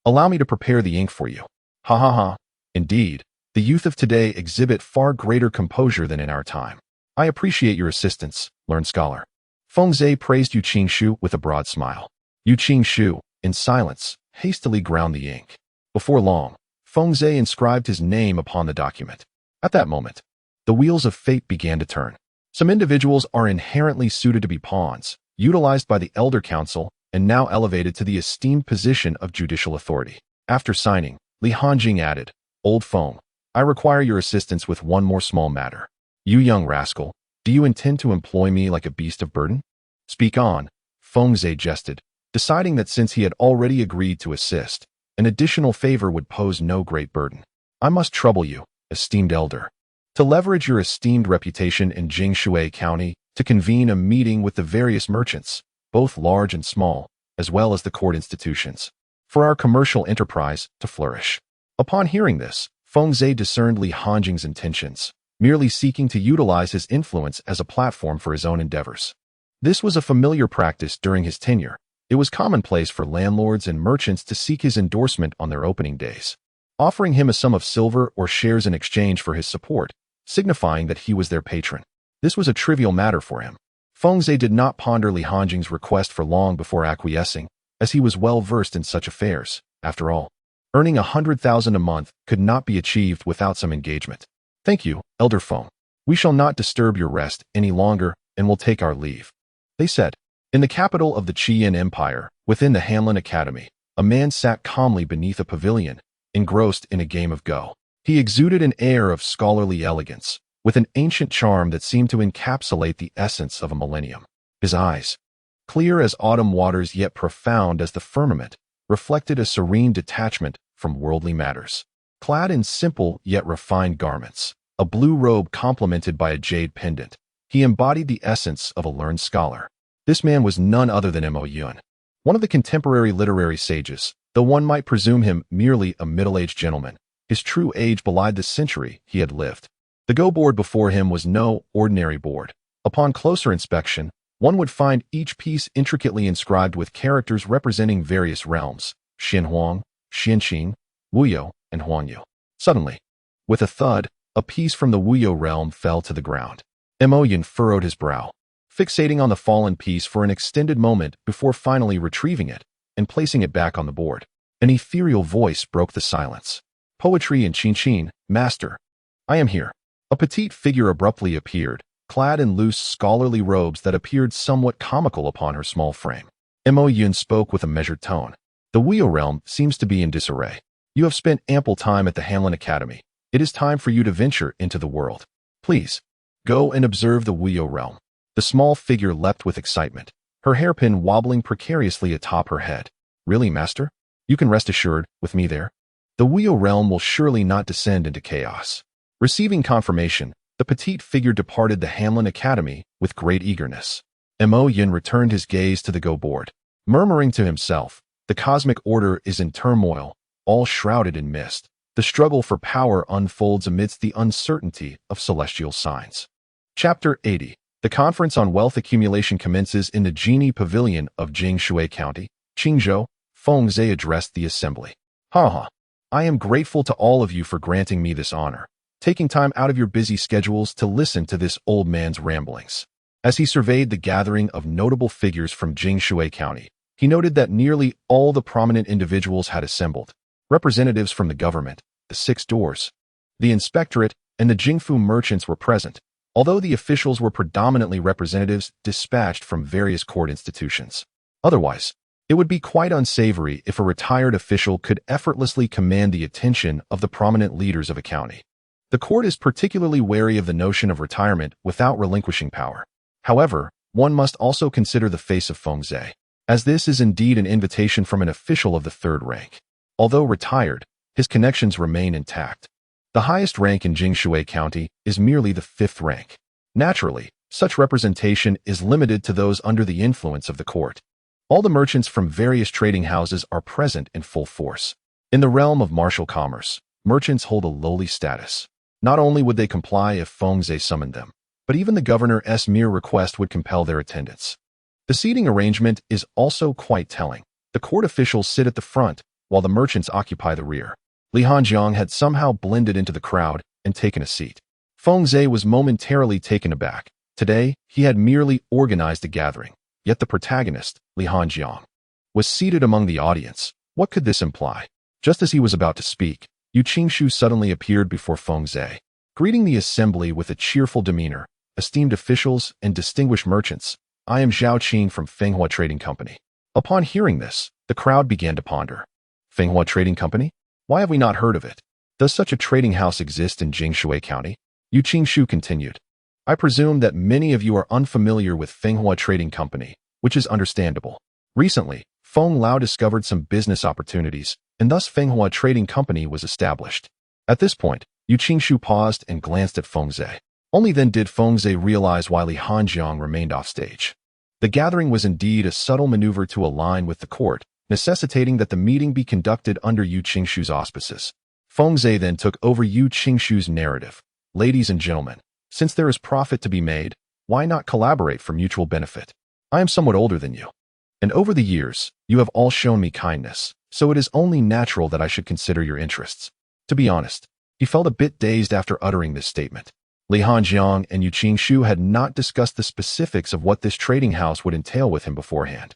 allow me to prepare the ink for you. Ha ha ha. Indeed, the youth of today exhibit far greater composure than in our time. I appreciate your assistance, learned scholar. Fengze praised Yu Qingshu with a broad smile. Yu Qingshu, in silence, hastily ground the ink. Before long, Fengze inscribed his name upon the document. At that moment, the wheels of fate began to turn. Some individuals are inherently suited to be pawns, utilized by the Elder Council, and now elevated to the esteemed position of judicial authority. After signing, Li Hanjing added, Old Feng, I require your assistance with one more small matter. You young rascal, do you intend to employ me like a beast of burden? Speak on, Fengze jested, deciding that since he had already agreed to assist, an additional favor would pose no great burden. I must trouble you, esteemed elder, to leverage your esteemed reputation in Jingshui County to convene a meeting with the various merchants, both large and small, as well as the court institutions, for our commercial enterprise to flourish. Upon hearing this, Fengze discerned Li Hanjing's intentions, merely seeking to utilize his influence as a platform for his own endeavors. This was a familiar practice during his tenure. It was commonplace for landlords and merchants to seek his endorsement on their opening days. offering him a sum of silver or shares in exchange for his support, signifying that he was their patron. This was a trivial matter for him. Fengze did not ponder Li Hanjing's request for long before acquiescing, as he was well versed in such affairs. After all, earning 100,000 a month could not be achieved without some engagement. Thank you, Elder Feng. We shall not disturb your rest any longer and will take our leave. They said. In the capital of the Qian Empire, within the Hanlin Academy, a man sat calmly beneath a pavilion, engrossed in a game of Go. He exuded an air of scholarly elegance, with an ancient charm that seemed to encapsulate the essence of a millennium. His eyes, clear as autumn waters yet profound as the firmament, reflected a serene detachment from worldly matters. Clad in simple yet refined garments, a blue robe complemented by a jade pendant, he embodied the essence of a learned scholar. This man was none other than Mo Yun, one of the contemporary literary sages, though one might presume him merely a middle-aged gentleman. His true age belied the century he had lived. The Go board before him was no ordinary board. Upon closer inspection, one would find each piece intricately inscribed with characters representing various realms: Xinhuang, Xianqing, Wuyo, and Huanyu. Suddenly, with a thud, a piece from the Wuyo realm fell to the ground. Mo Yun furrowed his brow, fixating on the fallen piece for an extended moment before finally retrieving it and placing it back on the board. An ethereal voice broke the silence. Poetry in Qinqin, master. I am here. A petite figure abruptly appeared, clad in loose scholarly robes that appeared somewhat comical upon her small frame. Mo Yun spoke with a measured tone. The Wuyo realm seems to be in disarray. You have spent ample time at the Hanlin Academy. It is time for you to venture into the world. Please, go and observe the Wuyo realm. The small figure leapt with excitement, her hairpin wobbling precariously atop her head. Really, master? You can rest assured, with me there. The Wuyo realm will surely not descend into chaos. Receiving confirmation, the petite figure departed the Hanlin Academy with great eagerness. Mo Yun returned his gaze to the Go board, murmuring to himself, the cosmic order is in turmoil, all shrouded in mist. The struggle for power unfolds amidst the uncertainty of celestial signs. Chapter 80. The conference on wealth accumulation commences in the Genie Pavilion of Jingshui County, Qingzhou. Fengze addressed the assembly. Ha! I am grateful to all of you for granting me this honor, taking time out of your busy schedules to listen to this old man's ramblings. As he surveyed the gathering of notable figures from Jingshui County, he noted that nearly all the prominent individuals had assembled. Representatives from the government, the Six Doors, the inspectorate, and the Jingfu merchants were present, although the officials were predominantly representatives dispatched from various court institutions. Otherwise, it would be quite unsavory if a retired official could effortlessly command the attention of the prominent leaders of a county. The court is particularly wary of the notion of retirement without relinquishing power. However, one must also consider the face of Fengze, as this is indeed an invitation from an official of the third rank. Although retired, his connections remain intact. The highest rank in Jingshui County is merely the fifth rank. Naturally, such representation is limited to those under the influence of the court. All the merchants from various trading houses are present in full force. In the realm of martial commerce, merchants hold a lowly status. Not only would they comply if Fengze summoned them, but even the governor's mere request would compel their attendance. The seating arrangement is also quite telling. The court officials sit at the front, while the merchants occupy the rear. Li Hanjiang had somehow blended into the crowd and taken a seat. Fengze was momentarily taken aback. Today, he had merely organized a gathering, yet the protagonist, Li Hanjiang, was seated among the audience. What could this imply? Just as he was about to speak, Yu Qingshu suddenly appeared before Fengze, greeting the assembly with a cheerful demeanor. Esteemed officials and distinguished merchants, I am Zhao Qing from Fenghua Trading Company. Upon hearing this, the crowd began to ponder. Fenghua Trading Company? Why have we not heard of it? Does such a trading house exist in Jingshui County? Yu Qingshu continued. I presume that many of you are unfamiliar with Fenghua Trading Company, which is understandable. Recently, Feng Lao discovered some business opportunities, and thus Fenghua Trading Company was established. At this point, Yu Qingshu paused and glanced at Fengze. Only then did Fengze realize why Li Hanjiang remained off stage. The gathering was indeed a subtle maneuver to align with the court, necessitating that the meeting be conducted under Yu Qingshu's auspices. Fengze then took over Yu Qingshu's narrative. Ladies and gentlemen, since there is profit to be made, why not collaborate for mutual benefit? I am somewhat older than you, and over the years, you have all shown me kindness, so it is only natural that I should consider your interests. To be honest, he felt a bit dazed after uttering this statement. Li Hanjiang and Yu Qingshu had not discussed the specifics of what this trading house would entail with him beforehand.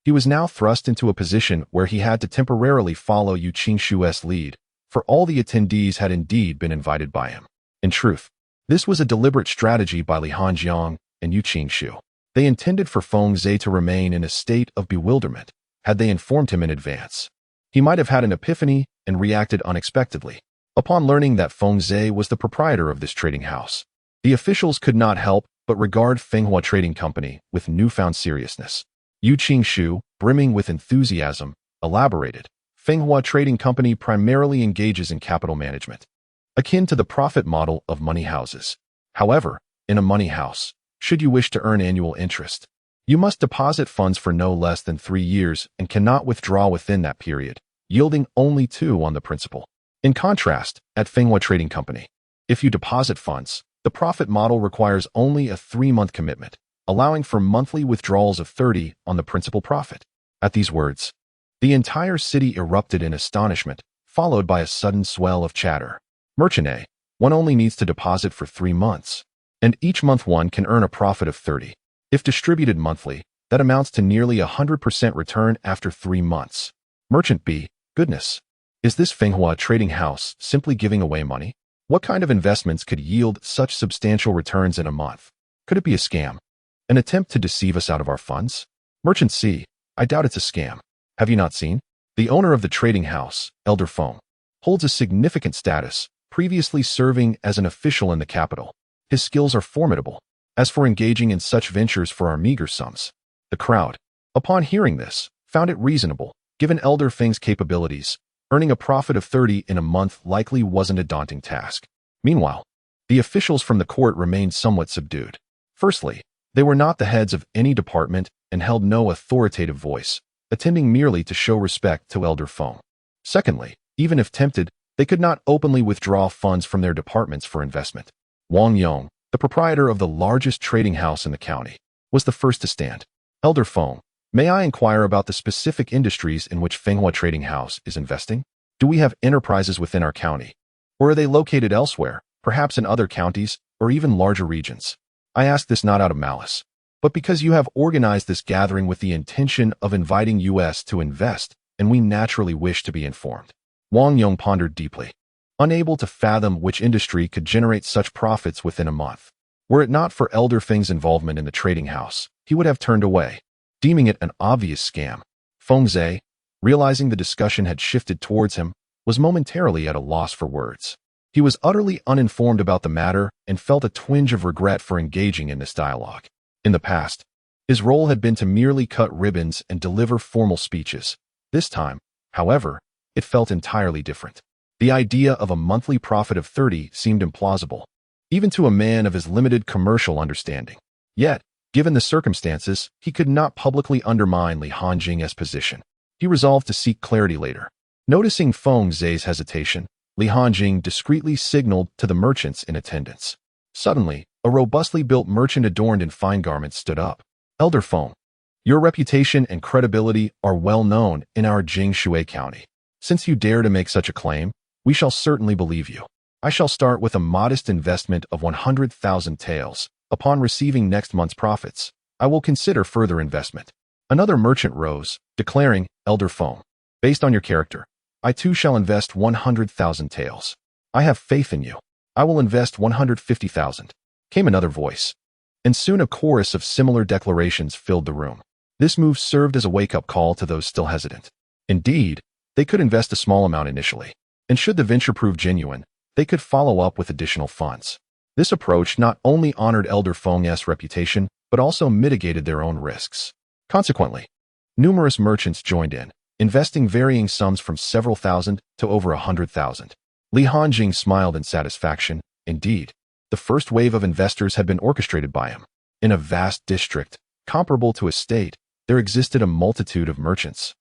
He was now thrust into a position where he had to temporarily follow Yu Qingshu's lead, for all the attendees had indeed been invited by him. In truth, this was a deliberate strategy by Li Hanjiang and Yu Qingshu. They intended for Feng Zhe to remain in a state of bewilderment had they informed him in advance. He might have had an epiphany and reacted unexpectedly. Upon learning that Feng Zhe was the proprietor of this trading house, the officials could not help but regard Fenghua Trading Company with newfound seriousness. Yu Qingshu, brimming with enthusiasm, elaborated, Fenghua Trading Company primarily engages in capital management, akin to the profit model of money houses. However, in a money house, should you wish to earn annual interest, you must deposit funds for no less than 3 years and cannot withdraw within that period, yielding only 2 on the principal. In contrast, at Fenghua Trading Company, if you deposit funds, the profit model requires only a 3-month commitment, allowing for monthly withdrawals of 30 on the principal profit. At these words, the entire city erupted in astonishment, followed by a sudden swell of chatter. Merchant A, one only needs to deposit for 3 months, and each month one can earn a profit of 30. If distributed monthly, that amounts to nearly 100% return after 3 months. Merchant B, goodness. Is this Fenghua Trading House simply giving away money? What kind of investments could yield such substantial returns in a month? Could it be a scam? An attempt to deceive us out of our funds? Merchant C, I doubt it's a scam. Have you not seen? The owner of the trading house, Elder Feng, holds a significant status, previously serving as an official in the capital. His skills are formidable. As for engaging in such ventures for our meager sums, the crowd, upon hearing this, found it reasonable, given Elder Feng's capabilities. Earning a profit of 30 in a month likely wasn't a daunting task. Meanwhile, the officials from the court remained somewhat subdued. Firstly, they were not the heads of any department and held no authoritative voice, attending merely to show respect to Elder Feng. Secondly, even if tempted, they could not openly withdraw funds from their departments for investment. Wang Yong, the proprietor of the largest trading house in the county, was the first to stand. Elder Feng, may I inquire about the specific industries in which Fenghua Trading House is investing? Do we have enterprises within our county? Or are they located elsewhere, perhaps in other counties, or even larger regions? I ask this not out of malice, but because you have organized this gathering with the intention of inviting us to invest, and we naturally wish to be informed. Wang Yong pondered deeply, unable to fathom which industry could generate such profits within a month. Were it not for Elder Feng's involvement in the trading house, he would have turned away, deeming it an obvious scam. Feng Zhe, realizing the discussion had shifted towards him, was momentarily at a loss for words. He was utterly uninformed about the matter and felt a twinge of regret for engaging in this dialogue. In the past, his role had been to merely cut ribbons and deliver formal speeches. This time, however, it felt entirely different. The idea of a monthly profit of 30 seemed implausible, even to a man of his limited commercial understanding. Yet, given the circumstances, he could not publicly undermine Li Hanjing's position. He resolved to seek clarity later. Noticing Feng Zhe's hesitation, Li Hanjing discreetly signaled to the merchants in attendance. Suddenly, a robustly built merchant adorned in fine garments stood up. Elder Feng, your reputation and credibility are well known in our Jingshui County. Since you dare to make such a claim, we shall certainly believe you. I shall start with a modest investment of 100,000 taels. Upon receiving next month's profits, I will consider further investment. Another merchant rose, declaring, Elder Feng, based on your character, I too shall invest 100,000 taels. I have faith in you. I will invest 150,000. Came another voice, and soon a chorus of similar declarations filled the room. This move served as a wake-up call to those still hesitant. Indeed, they could invest a small amount initially, and should the venture prove genuine, they could follow up with additional funds. This approach not only honored Elder Feng's reputation, but also mitigated their own risks. Consequently, numerous merchants joined in, investing varying sums from several thousand to over 100,000. Li Hanjing smiled in satisfaction. Indeed, the first wave of investors had been orchestrated by him. In a vast district, comparable to a state, there existed a multitude of merchants,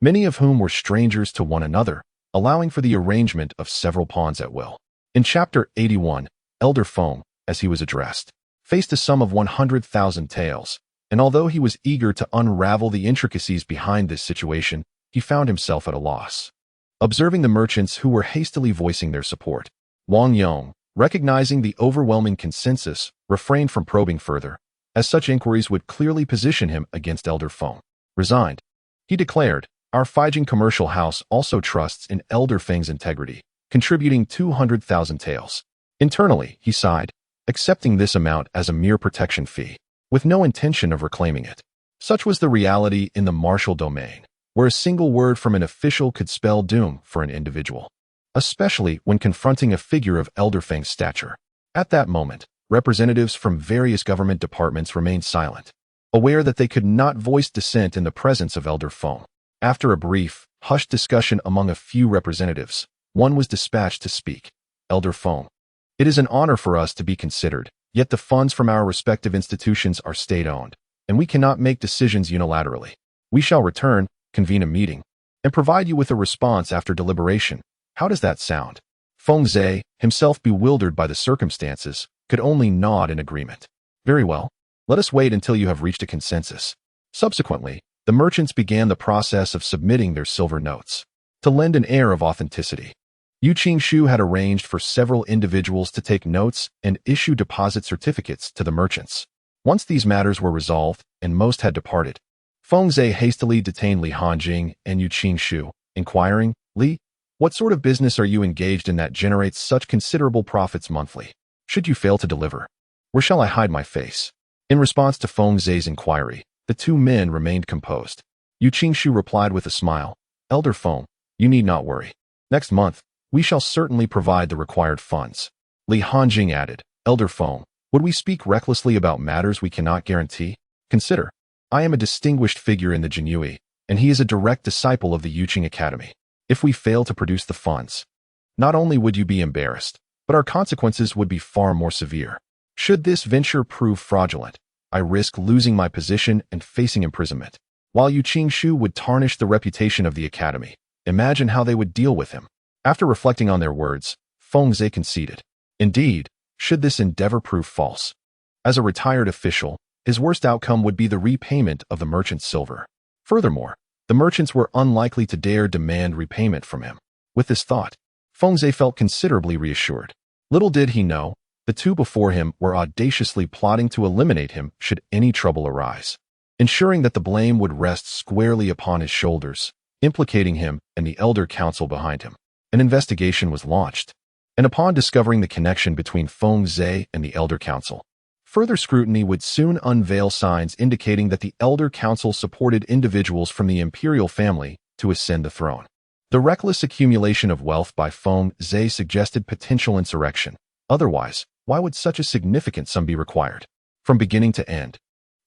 many of whom were strangers to one another, allowing for the arrangement of several pawns at will. In Chapter 81, Elder Feng, as he was addressed, faced a sum of 100,000 taels, and although he was eager to unravel the intricacies behind this situation, he found himself at a loss. observing the merchants who were hastily voicing their support. Wang Yong, recognizing the overwhelming consensus, refrained from probing further, as such inquiries would clearly position him against Elder Feng. Resigned, he declared, "Our Feijing commercial house also trusts in Elder Feng's integrity, contributing 200,000 taels." Internally, he sighed, accepting this amount as a mere protection fee, with no intention of reclaiming it. Such was the reality in the martial domain, where a single word from an official could spell doom for an individual, especially when confronting a figure of Elder Feng's stature. At that moment, representatives from various government departments remained silent, aware that they could not voice dissent in the presence of Elder Feng. After a brief, hushed discussion among a few representatives, one was dispatched to speak. "Elder Feng, it is an honor for us to be considered, yet the funds from our respective institutions are state-owned, and we cannot make decisions unilaterally. We shall return, convene a meeting, and provide you with a response after deliberation. How does that sound?" Feng Zhe, himself bewildered by the circumstances, could only nod in agreement. "Very well. Let us wait until you have reached a consensus." Subsequently, the merchants began the process of submitting their silver notes. To lend an air of authenticity, Yu Qingshu had arranged for several individuals to take notes and issue deposit certificates to the merchants. Once these matters were resolved and most had departed, Feng Zhe hastily detained Li Hanjing and Yu Qingshu, inquiring, "Li, what sort of business are you engaged in that generates such considerable profits monthly? Should you fail to deliver, where shall I hide my face?" In response to Feng Zhe's inquiry, the two men remained composed. Yu Qingshu replied with a smile, "Elder Feng, you need not worry. Next month, we shall certainly provide the required funds." Li Hanjing added, "Elder Feng, would we speak recklessly about matters we cannot guarantee? Consider, I am a distinguished figure in the Jinyue, and he is a direct disciple of the Yuqing Academy. If we fail to produce the funds, not only would you be embarrassed, but our consequences would be far more severe. Should this venture prove fraudulent, I risk losing my position and facing imprisonment, while Yu Qingshu would tarnish the reputation of the Academy. Imagine how they would deal with him." After reflecting on their words, Feng Zhe conceded. Indeed, should this endeavor prove false, as a retired official, his worst outcome would be the repayment of the merchant's silver. Furthermore, the merchants were unlikely to dare demand repayment from him. With this thought, Feng Zhe felt considerably reassured. Little did he know, the two before him were audaciously plotting to eliminate him should any trouble arise, ensuring that the blame would rest squarely upon his shoulders, implicating him and the Elder Council behind him. An investigation was launched, and upon discovering the connection between Feng Zhe and the Elder Council, further scrutiny would soon unveil signs indicating that the Elder Council supported individuals from the imperial family to ascend the throne. The reckless accumulation of wealth by Feng Zhe suggested potential insurrection. Otherwise, why would such a significant sum be required? From beginning to end,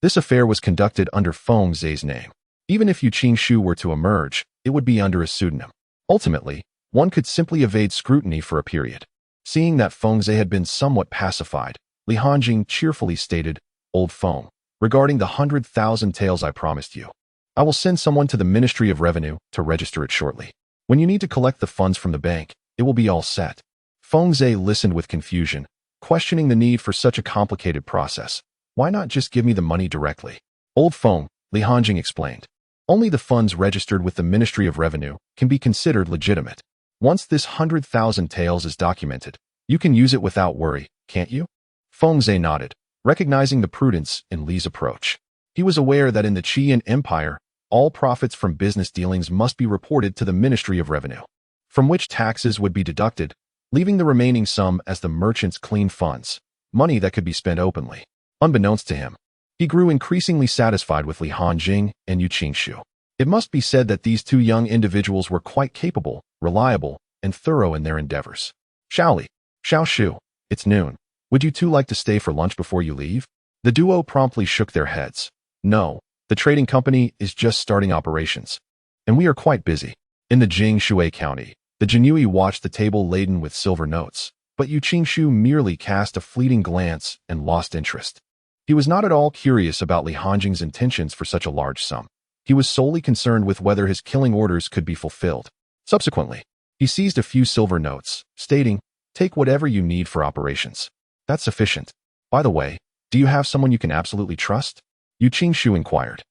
this affair was conducted under Feng Zhe's name. Even if Yu Qingshu were to emerge, it would be under a pseudonym. Ultimately, one could simply evade scrutiny for a period. Seeing that Feng Zhe had been somewhat pacified, Li Hanjing cheerfully stated, "Old Feng, regarding the 100,000 taels I promised you, I will send someone to the Ministry of Revenue to register it shortly. When you need to collect the funds from the bank, it will be all set." Feng Zhe listened with confusion, questioning the need for such a complicated process. "Why not just give me the money directly?" "Old Feng," Li Hanjing explained, "only the funds registered with the Ministry of Revenue can be considered legitimate. Once this 100,000 taels is documented, you can use it without worry, can't you?" Feng Zhe nodded, recognizing the prudence in Li's approach. He was aware that in the Qian Empire, all profits from business dealings must be reported to the Ministry of Revenue, from which taxes would be deducted, leaving the remaining sum as the merchant's clean funds, money that could be spent openly. Unbeknownst to him, he grew increasingly satisfied with Li Hanjing and Yu Qingshu. It must be said that these two young individuals were quite capable, reliable, and thorough in their endeavors. "Xiao Shu, it's noon. Would you two like to stay for lunch before you leave?" The duo promptly shook their heads. "No, the trading company is just starting operations, and we are quite busy." In the Jing Shui County, the Jinyue watched the table laden with silver notes, but Yu Qingshu merely cast a fleeting glance and lost interest. He was not at all curious about Li Hanjing's intentions for such a large sum. He was solely concerned with whether his killing orders could be fulfilled. Subsequently, he seized a few silver notes, stating, "Take whatever you need for operations. That's sufficient. By the way, do you have someone you can absolutely trust?" Yu Qingshu inquired.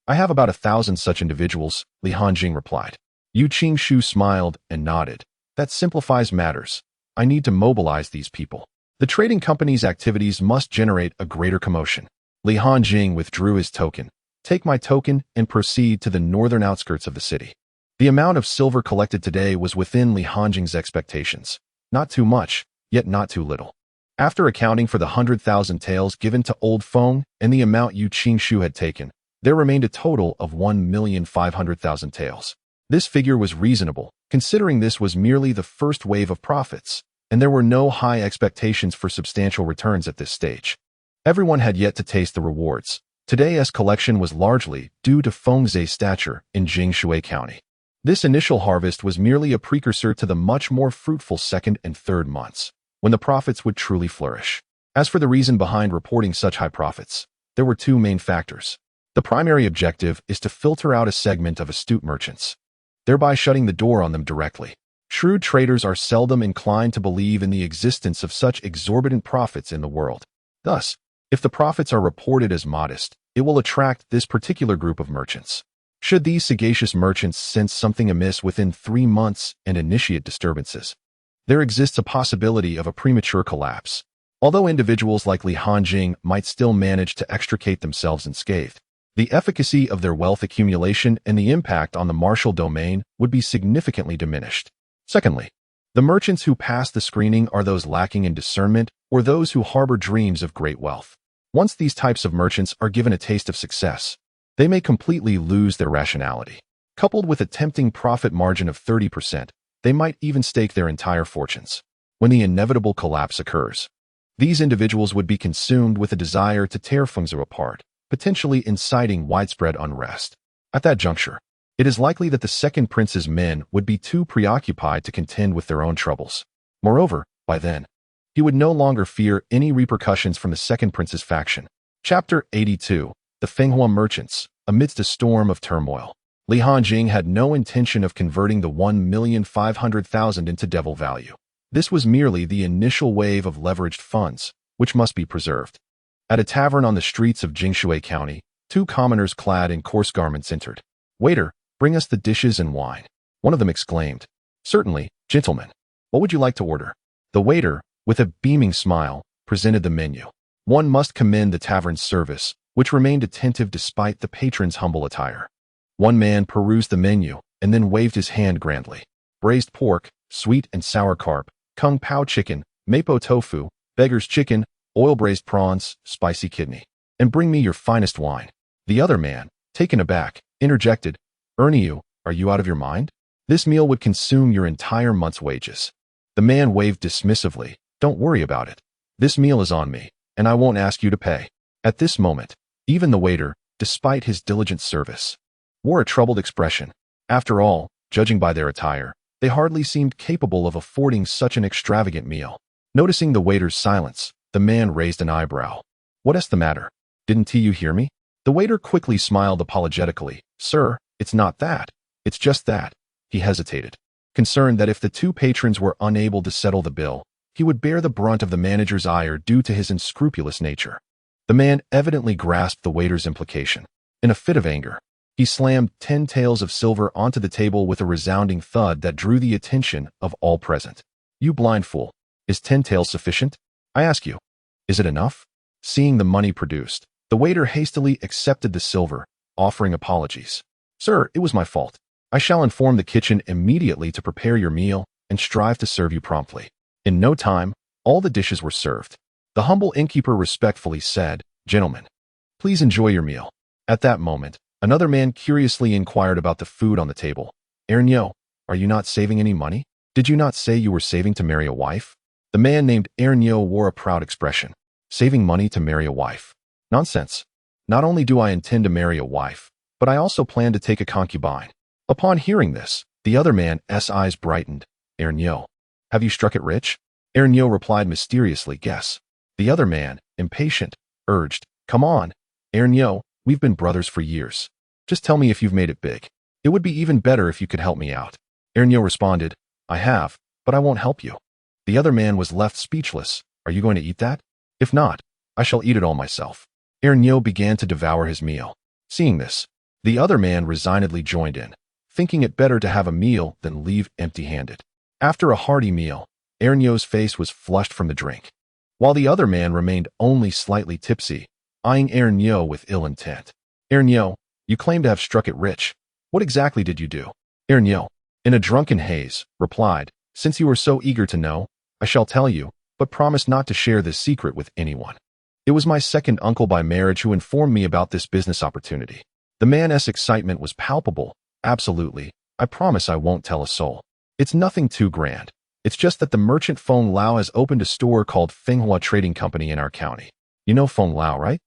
I have about 1,000 such individuals," Li Hanjing replied. Yu Qingshu smiled and nodded. That simplifies matters. I need to mobilize these people. The trading company's activities must generate a greater commotion. Li Hanjing withdrew his token. Take my token and proceed to the northern outskirts of the city. The amount of silver collected today was within Li Hanjing's expectations. Not too much, yet not too little. After accounting for the 100,000 taels given to Old Feng and the amount Yu Qingshu had taken, there remained a total of 1,500,000 taels. This figure was reasonable, considering this was merely the first wave of profits, and there were no high expectations for substantial returns at this stage. Everyone had yet to taste the rewards. Today's collection was largely due to Feng Zhe's stature in Jingshui County. This initial harvest was merely a precursor to the much more fruitful second and third months, when the profits would truly flourish. As for the reason behind reporting such high profits, there were two main factors. The primary objective is to filter out a segment of astute merchants, thereby shutting the door on them directly. Shrewd traders are seldom inclined to believe in the existence of such exorbitant profits in the world. Thus, if the profits are reported as modest, it will attract this particular group of merchants. Should these sagacious merchants sense something amiss within 3 months and initiate disturbances, there exists a possibility of a premature collapse. Although individuals like Li Hanjing might still manage to extricate themselves unscathed, the efficacy of their wealth accumulation and the impact on the martial domain would be significantly diminished. Secondly, the merchants who pass the screening are those lacking in discernment or those who harbor dreams of great wealth. Once these types of merchants are given a taste of success, they may completely lose their rationality. Coupled with a tempting profit margin of 30%, they might even stake their entire fortunes. When the inevitable collapse occurs, these individuals would be consumed with a desire to tear Feng Zhe apart, potentially inciting widespread unrest. At that juncture, it is likely that the second prince's men would be too preoccupied to contend with their own troubles. Moreover, by then, he would no longer fear any repercussions from the second prince's faction. Chapter 82. The Fenghua Merchants. Amidst a storm of turmoil, Li Hanjing had no intention of converting the 1,500,000 into devil value. This was merely the initial wave of leveraged funds, which must be preserved. At a tavern on the streets of Jingshui County, 2 commoners clad in coarse garments entered. "Waiter, bring us the dishes and wine." One of them exclaimed. "Certainly, gentlemen. What would you like to order?" The waiter, with a beaming smile, presented the menu. One must commend the tavern's service, which remained attentive despite the patron's humble attire. One man perused the menu and then waved his hand grandly. Braised pork, sweet and sour carp, kung pao chicken, mapo tofu, beggar's chicken, oil-braised prawns, spicy kidney. And bring me your finest wine. The other man, taken aback, interjected, "Ernie, are you out of your mind? This meal would consume your entire month's wages." The man waved dismissively. "Don't worry about it. This meal is on me, and I won't ask you to pay." At this moment, even the waiter, despite his diligent service, wore a troubled expression. After all, judging by their attire, they hardly seemed capable of affording such an extravagant meal. Noticing the waiter's silence, the man raised an eyebrow. "What's the matter? Didn't you hear me?" The waiter quickly smiled apologetically. "Sir, it's not that. It's just that." He hesitated, concerned that if the 2 patrons were unable to settle the bill, he would bear the brunt of the manager's ire due to his unscrupulous nature. The man evidently grasped the waiter's implication. In a fit of anger, he slammed 10 taels of silver onto the table with a resounding thud that drew the attention of all present. "You blind fool. Is 10 taels sufficient? I ask you, is it enough?" Seeing the money produced, the waiter hastily accepted the silver, offering apologies. "Sir, it was my fault. I shall inform the kitchen immediately to prepare your meal and strive to serve you promptly." In no time, all the dishes were served. The humble innkeeper respectfully said, "Gentlemen, please enjoy your meal." At that moment, another man curiously inquired about the food on the table. "Ernyo, are you not saving any money? Did you not say you were saving to marry a wife?" The man named Ernyo wore a proud expression. "Saving money to marry a wife? Nonsense. Not only do I intend to marry a wife, but I also plan to take a concubine." Upon hearing this, the other man's eyes brightened. "Ernyo, have you struck it rich?" Ernyo replied mysteriously, "Guess." The other man, impatient, urged, "Come on, Ernyo, we've been brothers for years. Just tell me if you've made it big. It would be even better if you could help me out." Ernyo responded, "I have, but I won't help you." The other man was left speechless. "Are you going to eat that? If not, I shall eat it all myself." Ernyo began to devour his meal. Seeing this, the other man resignedly joined in. thinking it better to have a meal than leave empty-handed. After a hearty meal, Ernyo's face was flushed from the drink, while the other man remained only slightly tipsy, eyeing Ernyo with ill intent. Ernyo, you claim to have struck it rich. What exactly did you do? Ernyo, in a drunken haze, replied, since you are so eager to know, I shall tell you, but promise not to share this secret with anyone. It was my second uncle by marriage who informed me about this business opportunity. The man's excitement was palpable. Absolutely. I promise I won't tell a soul. It's nothing too grand. It's just that the merchant Feng Lao has opened a store called Fenghua Trading Company in our county. You know Feng Lao, right?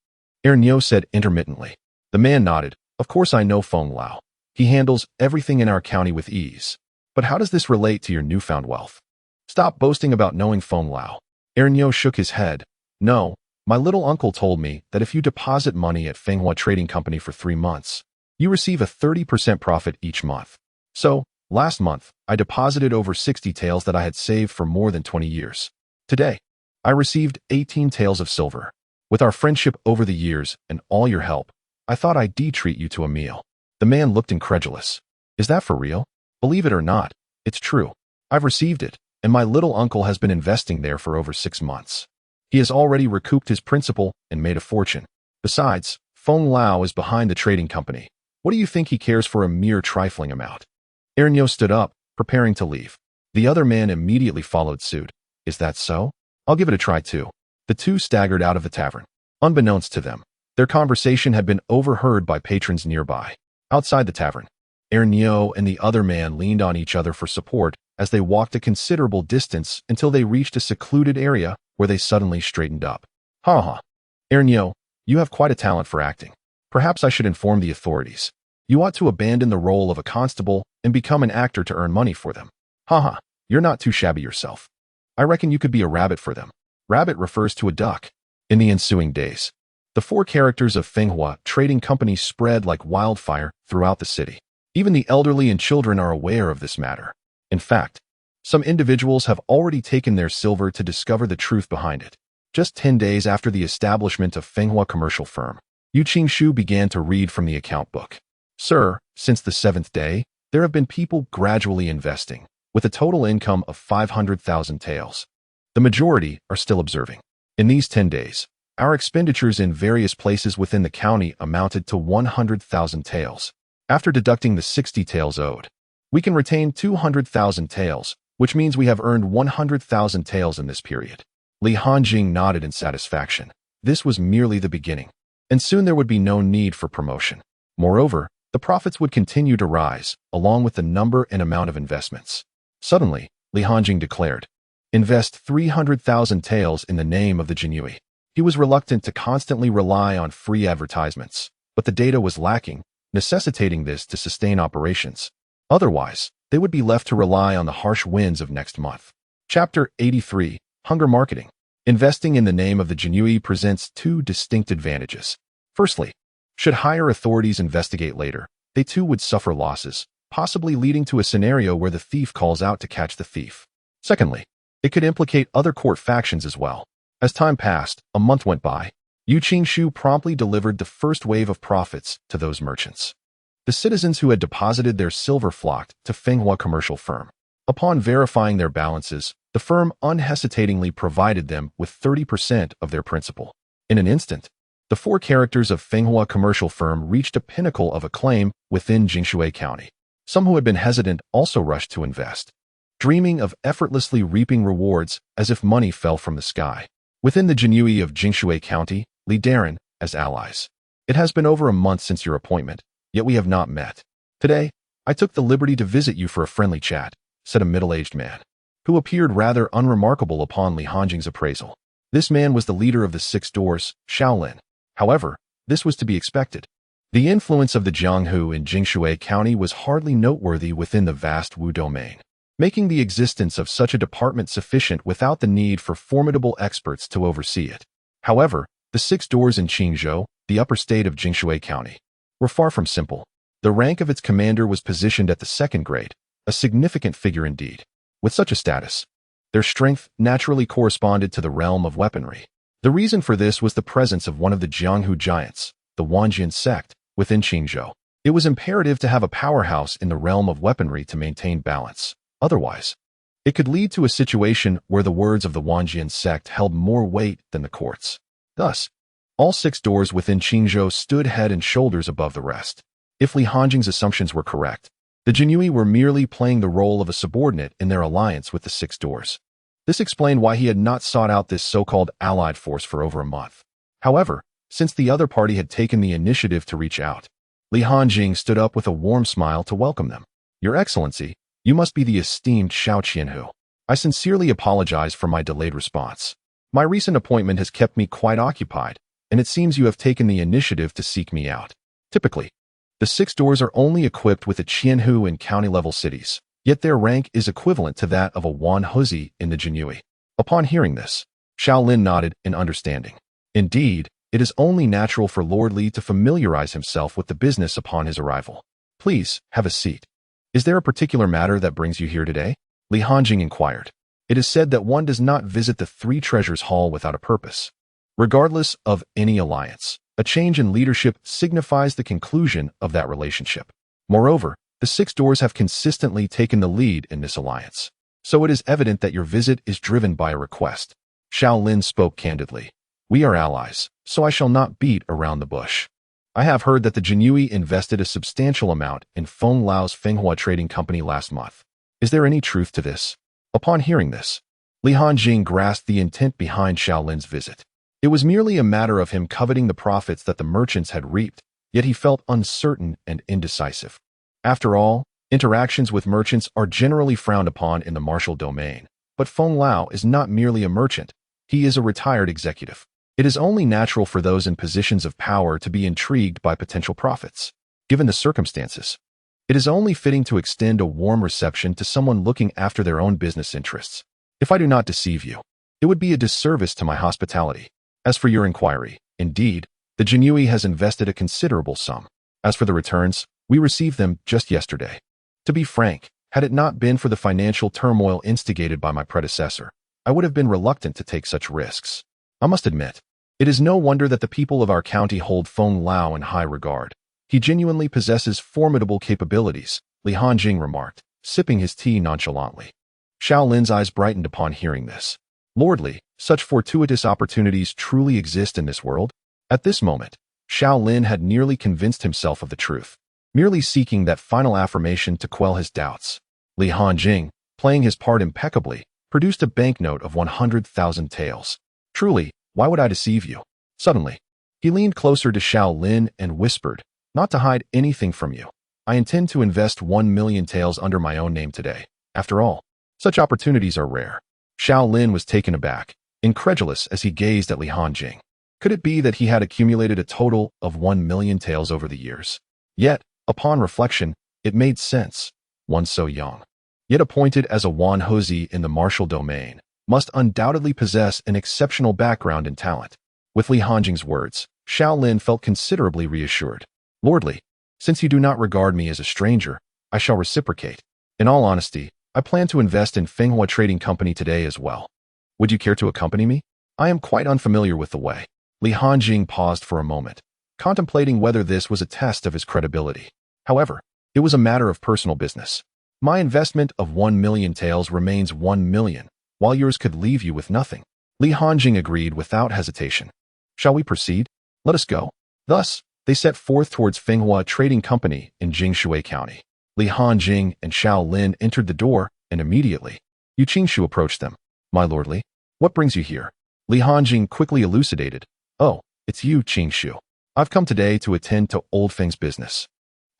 Ernyo said intermittently. The man nodded. Of course I know Feng Lao. He handles everything in our county with ease. But how does this relate to your newfound wealth? Stop boasting about knowing Feng Lao. Ernyo shook his head. No, my little uncle told me that if you deposit money at Fenghua Trading Company for 3 months, you receive a 30% profit each month. So, last month, I deposited over 60 taels that I had saved for more than 20 years. Today, I received 18 taels of silver. With our friendship over the years and all your help, I thought I'd treat you to a meal. The man looked incredulous. Is that for real? Believe it or not, it's true. I've received it, and my little uncle has been investing there for over 6 months. He has already recouped his principal and made a fortune. Besides, Feng Lao is behind the trading company. What do you think he cares for a mere trifling amount? Ernyo stood up, preparing to leave. The other man immediately followed suit. Is that so? I'll give it a try too. The two staggered out of the tavern. Unbeknownst to them, their conversation had been overheard by patrons nearby. Outside the tavern, Ernyo and the other man leaned on each other for support as they walked a considerable distance until they reached a secluded area where they suddenly straightened up. Ha ha. Ernyo, you have quite a talent for acting. Perhaps I should inform the authorities. You ought to abandon the role of a constable and become an actor to earn money for them. Ha ha. You're not too shabby yourself. I reckon you could be a rabbit for them. Rabbit refers to a duck. In the ensuing days, the 4 characters of Fenghua Trading Company spread like wildfire throughout the city. Even the elderly and children are aware of this matter. In fact, some individuals have already taken their silver to discover the truth behind it. Just 10 days after the establishment of Fenghua Commercial Firm, Yu Qingshu began to read from the account book. Sir, since the 7th day, there have been people gradually investing, with a total income of 500,000 taels. The majority are still observing. In these 10 days, our expenditures in various places within the county amounted to 100,000 taels. After deducting the 60 taels owed, we can retain 200,000 taels, which means we have earned 100,000 taels in this period. Li Hanjing nodded in satisfaction. This was merely the beginning, and soon there would be no need for promotion. Moreover, the profits would continue to rise, along with the number and amount of investments. Suddenly, Li Hanjing declared, invest 300,000 taels in the name of the Jinui. He was reluctant to constantly rely on free advertisements, but the data was lacking, necessitating this to sustain operations. Otherwise, they would be left to rely on the harsh winds of next month. Chapter 83, Hunger Marketing. Investing in the name of the Jinui presents 2 distinct advantages. Firstly, should higher authorities investigate later, they too would suffer losses, possibly leading to a scenario where the thief calls out to catch the thief. Secondly, it could implicate other court factions as well. As time passed, a month went by. Yu Qingshu promptly delivered the first wave of profits to those merchants. The citizens who had deposited their silver flocked to Fenghua Commercial Firm. Upon verifying their balances, the firm unhesitatingly provided them with 30% of their principal. In an instant, the 4 characters of Fenghua Commercial Firm reached a pinnacle of acclaim within Jingshui County. Some who had been hesitant also rushed to invest, dreaming of effortlessly reaping rewards as if money fell from the sky. Within the Jinui of Jingshui County, Li Darren, as allies. It has been over a month since your appointment, yet we have not met. Today, I took the liberty to visit you for a friendly chat, said a middle-aged man, who appeared rather unremarkable upon Li Hanjing's appraisal. This man was the leader of the 6 doors, Shaolin. However, this was to be expected. The influence of the Jianghu in Jingshui County was hardly noteworthy within the vast Wu domain, making the existence of such a department sufficient without the need for formidable experts to oversee it. However, the 6 doors in Qingzhou, the upper state of Jingshui County, were far from simple. The rank of its commander was positioned at the 2nd grade, a significant figure indeed. With such a status, their strength naturally corresponded to the realm of weaponry. The reason for this was the presence of one of the Jianghu giants, the Wanjian sect, within Qingzhou. It was imperative to have a powerhouse in the realm of weaponry to maintain balance. Otherwise, it could lead to a situation where the words of the Wanjian sect held more weight than the courts. Thus, all 6 doors within Qingzhou stood head and shoulders above the rest. If Li Hanjing's assumptions were correct, the Jinyui were merely playing the role of a subordinate in their alliance with the 6 doors. This explained why he had not sought out this so-called allied force for over a month. However, since the other party had taken the initiative to reach out, Li Hanjing stood up with a warm smile to welcome them. Your Excellency, you must be the esteemed Xiao Qianhu. I sincerely apologize for my delayed response. My recent appointment has kept me quite occupied, and it seems you have taken the initiative to seek me out. Typically, the 6 doors are only equipped with a Qianhu in county-level cities, yet their rank is equivalent to that of a Wan Huzi in the Jinyui. Upon hearing this, Shaolin nodded in understanding. Indeed, it is only natural for Lord Li to familiarize himself with the business upon his arrival. Please, have a seat. Is there a particular matter that brings you here today? Li Hanjing inquired. It is said that one does not visit the 3 Treasures Hall without a purpose. Regardless of any alliance, a change in leadership signifies the conclusion of that relationship. Moreover, the 6 doors have consistently taken the lead in this alliance. So it is evident that your visit is driven by a request. Shaolin spoke candidly. We are allies, so I shall not beat around the bush. I have heard that the Jinyui invested a substantial amount in Feng Lao's Fenghua Trading Company last month. Is there any truth to this? Upon hearing this, Li Hanjing grasped the intent behind Shaolin's visit. It was merely a matter of him coveting the profits that the merchants had reaped, yet he felt uncertain and indecisive. After all, interactions with merchants are generally frowned upon in the martial domain, but Feng Lao is not merely a merchant, he is a retired executive. It is only natural for those in positions of power to be intrigued by potential profits. Given the circumstances, it is only fitting to extend a warm reception to someone looking after their own business interests. If I do not deceive you, it would be a disservice to my hospitality. As for your inquiry, indeed, the Jinyui has invested a considerable sum. As for the returns, we received them just yesterday. To be frank, had it not been for the financial turmoil instigated by my predecessor, I would have been reluctant to take such risks. I must admit, it is no wonder that the people of our county hold Feng Lao in high regard. He genuinely possesses formidable capabilities, Li Hanjing remarked, sipping his tea nonchalantly. Shaolin's eyes brightened upon hearing this. Lord Li, such fortuitous opportunities truly exist in this world? At this moment, Shaolin had nearly convinced himself of the truth, merely seeking that final affirmation to quell his doubts. Li Hanjing, playing his part impeccably, produced a banknote of 100,000 taels. Truly, why would I deceive you? Suddenly, he leaned closer to Shaolin and whispered, not to hide anything from you. I intend to invest 1 million taels under my own name today. After all, such opportunities are rare. Shaolin was taken aback, incredulous as he gazed at Li Hanjing. Could it be that he had accumulated a total of 1 million taels over the years? Yet, upon reflection, it made sense. One so young, yet appointed as a Wan Huzi in the martial domain, must undoubtedly possess an exceptional background and talent. With Li Hanjing's words, Shaolin felt considerably reassured. Lord Li, since you do not regard me as a stranger, I shall reciprocate. In all honesty, I plan to invest in Fenghua Trading Company today as well. Would you care to accompany me? I am quite unfamiliar with the way. Li Hanjing paused for a moment, contemplating whether this was a test of his credibility. However, it was a matter of personal business. My investment of 1 million taels remains 1 million, while yours could leave you with nothing. Li Hanjing agreed without hesitation. Shall we proceed? Let us go. Thus, they set forth towards Fenghua Trading Company in Jingshui County. Li Hanjing and Shaolin entered the door, and immediately, Yu Qingshu approached them. My Lord Li, what brings you here? Li Hanjing quickly elucidated. Oh, it's you, Qingshu. I've come today to attend to Old Feng's business.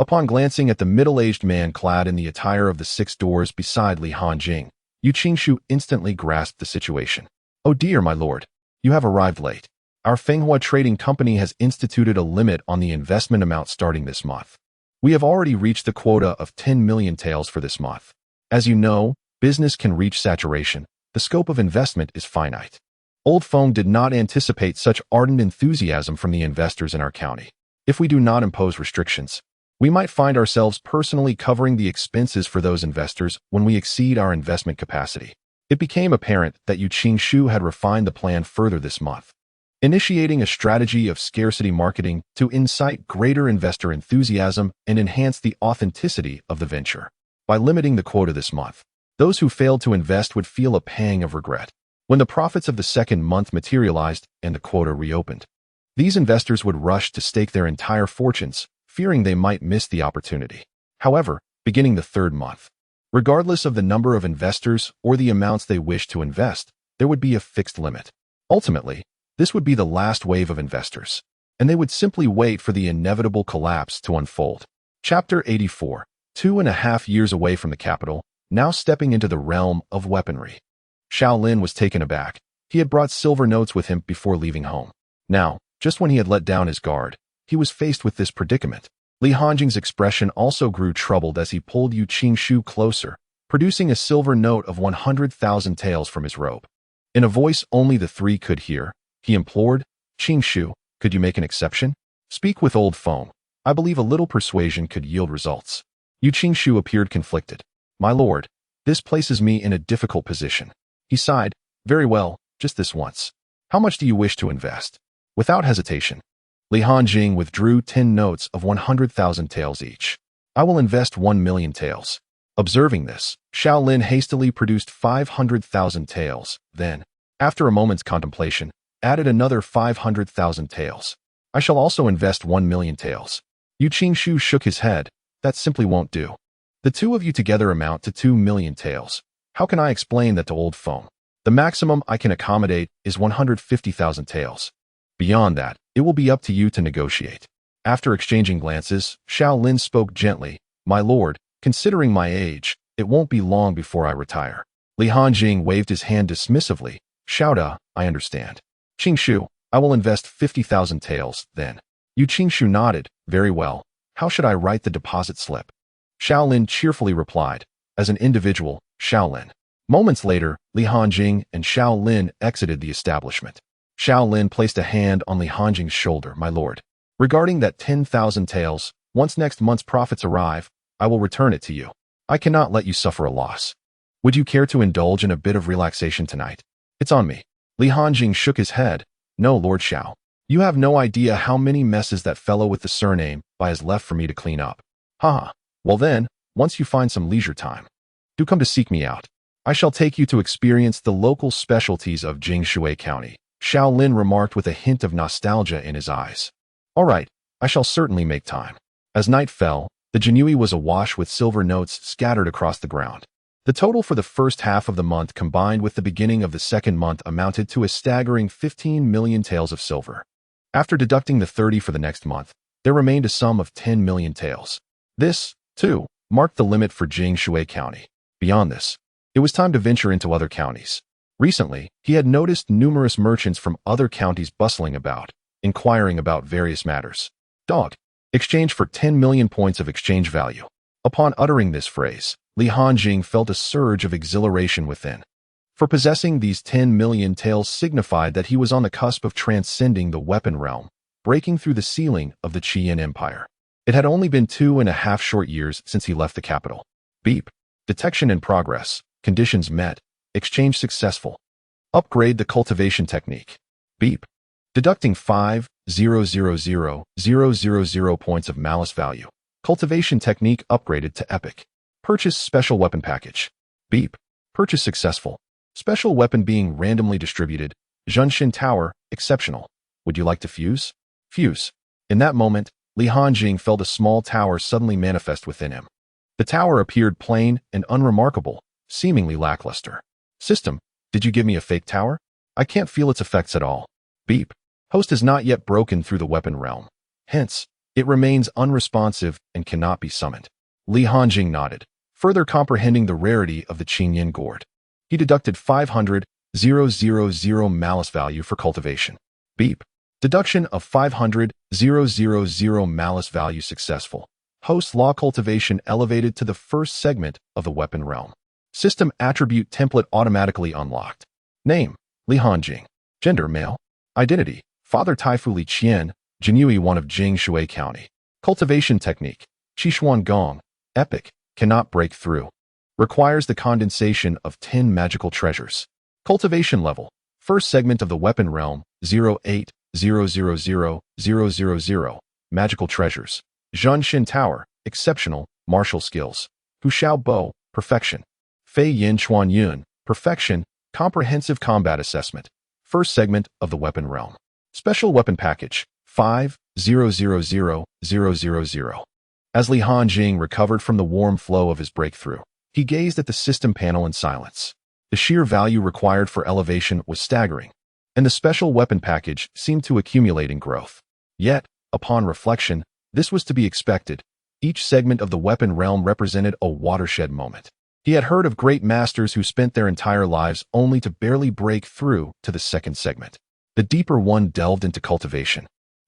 Upon glancing at the middle-aged man clad in the attire of the 6 doors beside Li Hanjing, Yu Qingshu instantly grasped the situation. Oh dear, my lord, you have arrived late. Our Fenghua Trading Company has instituted a limit on the investment amount starting this month. We have already reached the quota of 10 million taels for this month. As you know, business can reach saturation. The scope of investment is finite. Old Feng did not anticipate such ardent enthusiasm from the investors in our county. If we do not impose restrictions, we might find ourselves personally covering the expenses for those investors when we exceed our investment capacity. It became apparent that Yu Qingshu had refined the plan further this month. initiating a strategy of scarcity marketing to incite greater investor enthusiasm and enhance the authenticity of the venture. By limiting the quota this month, those who failed to invest would feel a pang of regret. When the profits of the second month materialized and the quota reopened, these investors would rush to stake their entire fortunes, fearing they might miss the opportunity. However, beginning the third month, regardless of the number of investors or the amounts they wish to invest, there would be a fixed limit. Ultimately, this would be the last wave of investors, and they would simply wait for the inevitable collapse to unfold. Chapter 84. 2.5 years away from the capital, now stepping into the realm of weaponry. Shaolin was taken aback. He had brought silver notes with him before leaving home. Now, just when he had let down his guard, he was faced with this predicament. Li Hanjing's expression also grew troubled as he pulled Yu Qingshu closer, producing a silver note of 100,000 taels from his robe. In a voice only the three could hear, he implored, "Qingshu, could you make an exception? Speak with old foam. I believe a little persuasion could yield results." Yu Qingshu appeared conflicted. "My lord, this places me in a difficult position." He sighed. "Very well, just this once. How much do you wish to invest?" Without hesitation, Li Hanjing withdrew 10 notes of 100,000 taels each. "I will invest 1 million taels." Observing this, Shaolin hastily produced 500,000 taels, then, after a moment's contemplation, added another 500,000 taels. "I shall also invest 1 million taels." Yu Qingshu shook his head. "That simply won't do. The two of you together amount to 2 million taels. How can I explain that to old foam? The maximum I can accommodate is 150,000 taels. Beyond that, it will be up to you to negotiate." After exchanging glances, Shaolin spoke gently. "My lord, considering my age, it won't be long before I retire." Li Hanjing waved his hand dismissively. "Shouda, I understand. Qingshu, I will invest 50,000 taels, then." Yu Qingshu nodded. "Very well. How should I write the deposit slip?" Shaolin cheerfully replied, "As an individual, Shaolin." Moments later, Li Hanjing and Shaolin exited the establishment. Shaolin placed a hand on Li Hanjing's shoulder. "My lord, regarding that 10,000 taels, once next month's profits arrive, I will return it to you. I cannot let you suffer a loss. Would you care to indulge in a bit of relaxation tonight?" "It's on me." Li Hanjing shook his head. "No, Lord Shao. You have no idea how many messes that fellow with the surname Bai has left for me to clean up." "Haha. Well then, once you find some leisure time, do come to seek me out. I shall take you to experience the local specialties of Jingshui County," Shaolin remarked with a hint of nostalgia in his eyes. "All right, I shall certainly make time." As night fell, the Jinui was awash with silver notes scattered across the ground. The total for the first half of the month combined with the beginning of the second month amounted to a staggering 15 million taels of silver. After deducting the 30 for the next month, there remained a sum of 10 million taels. This, too, marked the limit for Jingshui County. Beyond this, it was time to venture into other counties. Recently, he had noticed numerous merchants from other counties bustling about, inquiring about various matters. Dog. Exchange for 10 million points of exchange value. Upon uttering this phrase, Li Hanjing felt a surge of exhilaration within. For possessing these 10 million taels signified that he was on the cusp of transcending the weapon realm, breaking through the ceiling of the Qian Empire. It had only been 2.5 short years since he left the capital. Beep. Detection in progress. Conditions met. Exchange successful. Upgrade the cultivation technique. Beep. Deducting 5,000,000 points of malice value. Cultivation technique upgraded to epic. Purchase special weapon package. Beep. Purchase successful. Special weapon being randomly distributed. Zhunshin Tower, exceptional. Would you like to fuse? Fuse. In that moment, Li Hanjing felt a small tower suddenly manifest within him. The tower appeared plain and unremarkable, seemingly lackluster. System, did you give me a fake tower? I can't feel its effects at all. Beep. Host has not yet broken through the weapon realm. Hence, it remains unresponsive and cannot be summoned. Li Hanjing nodded, further comprehending the rarity of the Qingyan gourd. He deducted 500,000 malice value for cultivation. Beep. Deduction of 500,000 malice value successful. Host law cultivation elevated to the first segment of the weapon realm. System attribute template automatically unlocked. Name, Li Hanjing. Gender, male. Identity, Father Taifu Li Qian, Jinui 1 of Jingshui County. Cultivation technique, Qishuan Gong. Epic, cannot break through. Requires the condensation of 10 magical treasures. Cultivation level, First segment of the weapon realm, 08000000. Magical treasures. Zhunshin Tower, exceptional, martial skills. Huxiao Bo, perfection. Fei Yin Chuan Yun, perfection, comprehensive combat assessment. First segment of the weapon realm. Special weapon package, 50000000. As Li Hanjing recovered from the warm flow of his breakthrough, he gazed at the system panel in silence. The sheer value required for elevation was staggering, and the special weapon package seemed to accumulate in growth. Yet, upon reflection, this was to be expected. Each segment of the weapon realm represented a watershed moment. He had heard of great masters who spent their entire lives only to barely break through to the second segment. The deeper one delved into cultivation.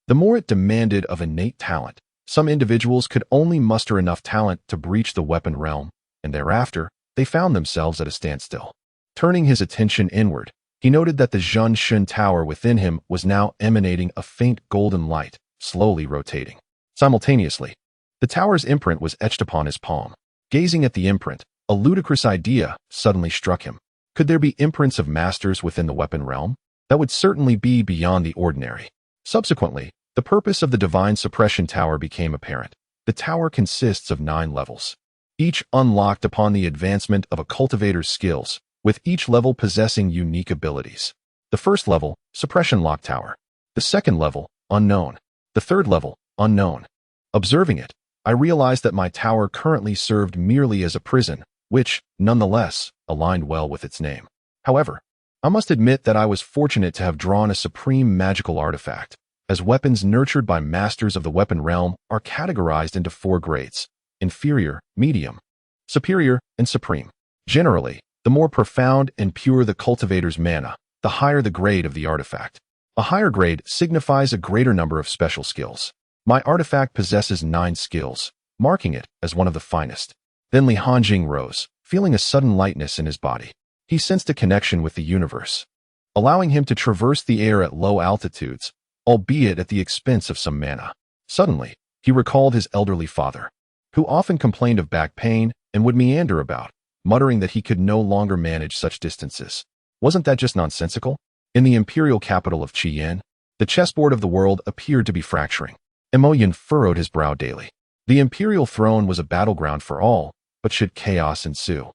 The more it demanded of innate talent. Some individuals could only muster enough talent to breach the weapon realm, and thereafter, they found themselves at a standstill. Turning his attention inward, he noted that the Zhunshin Tower within him was now emanating a faint golden light, slowly rotating. Simultaneously, the tower's imprint was etched upon his palm. Gazing at the imprint, a ludicrous idea suddenly struck him. Could there be imprints of masters within the weapon realm? That would certainly be beyond the ordinary. Subsequently, the purpose of the Divine Suppression Tower became apparent. The tower consists of 9 levels, each unlocked upon the advancement of a cultivator's skills, with each level possessing unique abilities. The first level, Suppression Lock Tower. The second level, Unknown. The third level, Unknown. Observing it, I realized that my tower currently served merely as a prison, which, nonetheless, aligned well with its name. However, I must admit that I was fortunate to have drawn a supreme magical artifact, as weapons nurtured by masters of the weapon realm are categorized into 4 grades: inferior, medium, superior, and supreme. Generally, the more profound and pure the cultivator's mana, the higher the grade of the artifact. A higher grade signifies a greater number of special skills. My artifact possesses 9 skills, marking it as one of the finest. Then Li Hanjing rose, feeling a sudden lightness in his body. He sensed a connection with the universe, allowing him to traverse the air at low altitudes, albeit at the expense of some mana. Suddenly, he recalled his elderly father, who often complained of back pain and would meander about, muttering that he could no longer manage such distances. Wasn't that just nonsensical? In the imperial capital of Qian, the chessboard of the world appeared to be fracturing. Emoyan furrowed his brow daily. The imperial throne was a battleground for all, but should chaos ensue,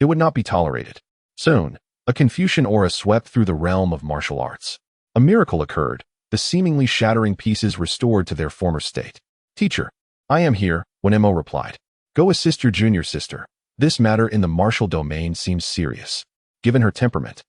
it would not be tolerated. Soon, a Confucian aura swept through the realm of martial arts. A miracle occurred, the seemingly shattering pieces restored to their former state. "Teacher, I am here," Wenemo replied. "Go assist your junior sister. This matter in the martial domain seems serious. Given her temperament,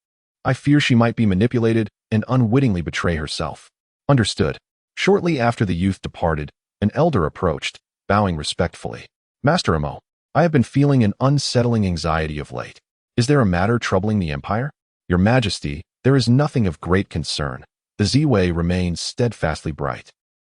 I fear she might be manipulated and unwittingly betray herself." Understood. Shortly after the youth departed, an elder approached, bowing respectfully. "Master Emo, I have been feeling an unsettling anxiety of late. Is there a matter troubling the Empire?" "Your Majesty, there is nothing of great concern." The Ziwei remained steadfastly bright.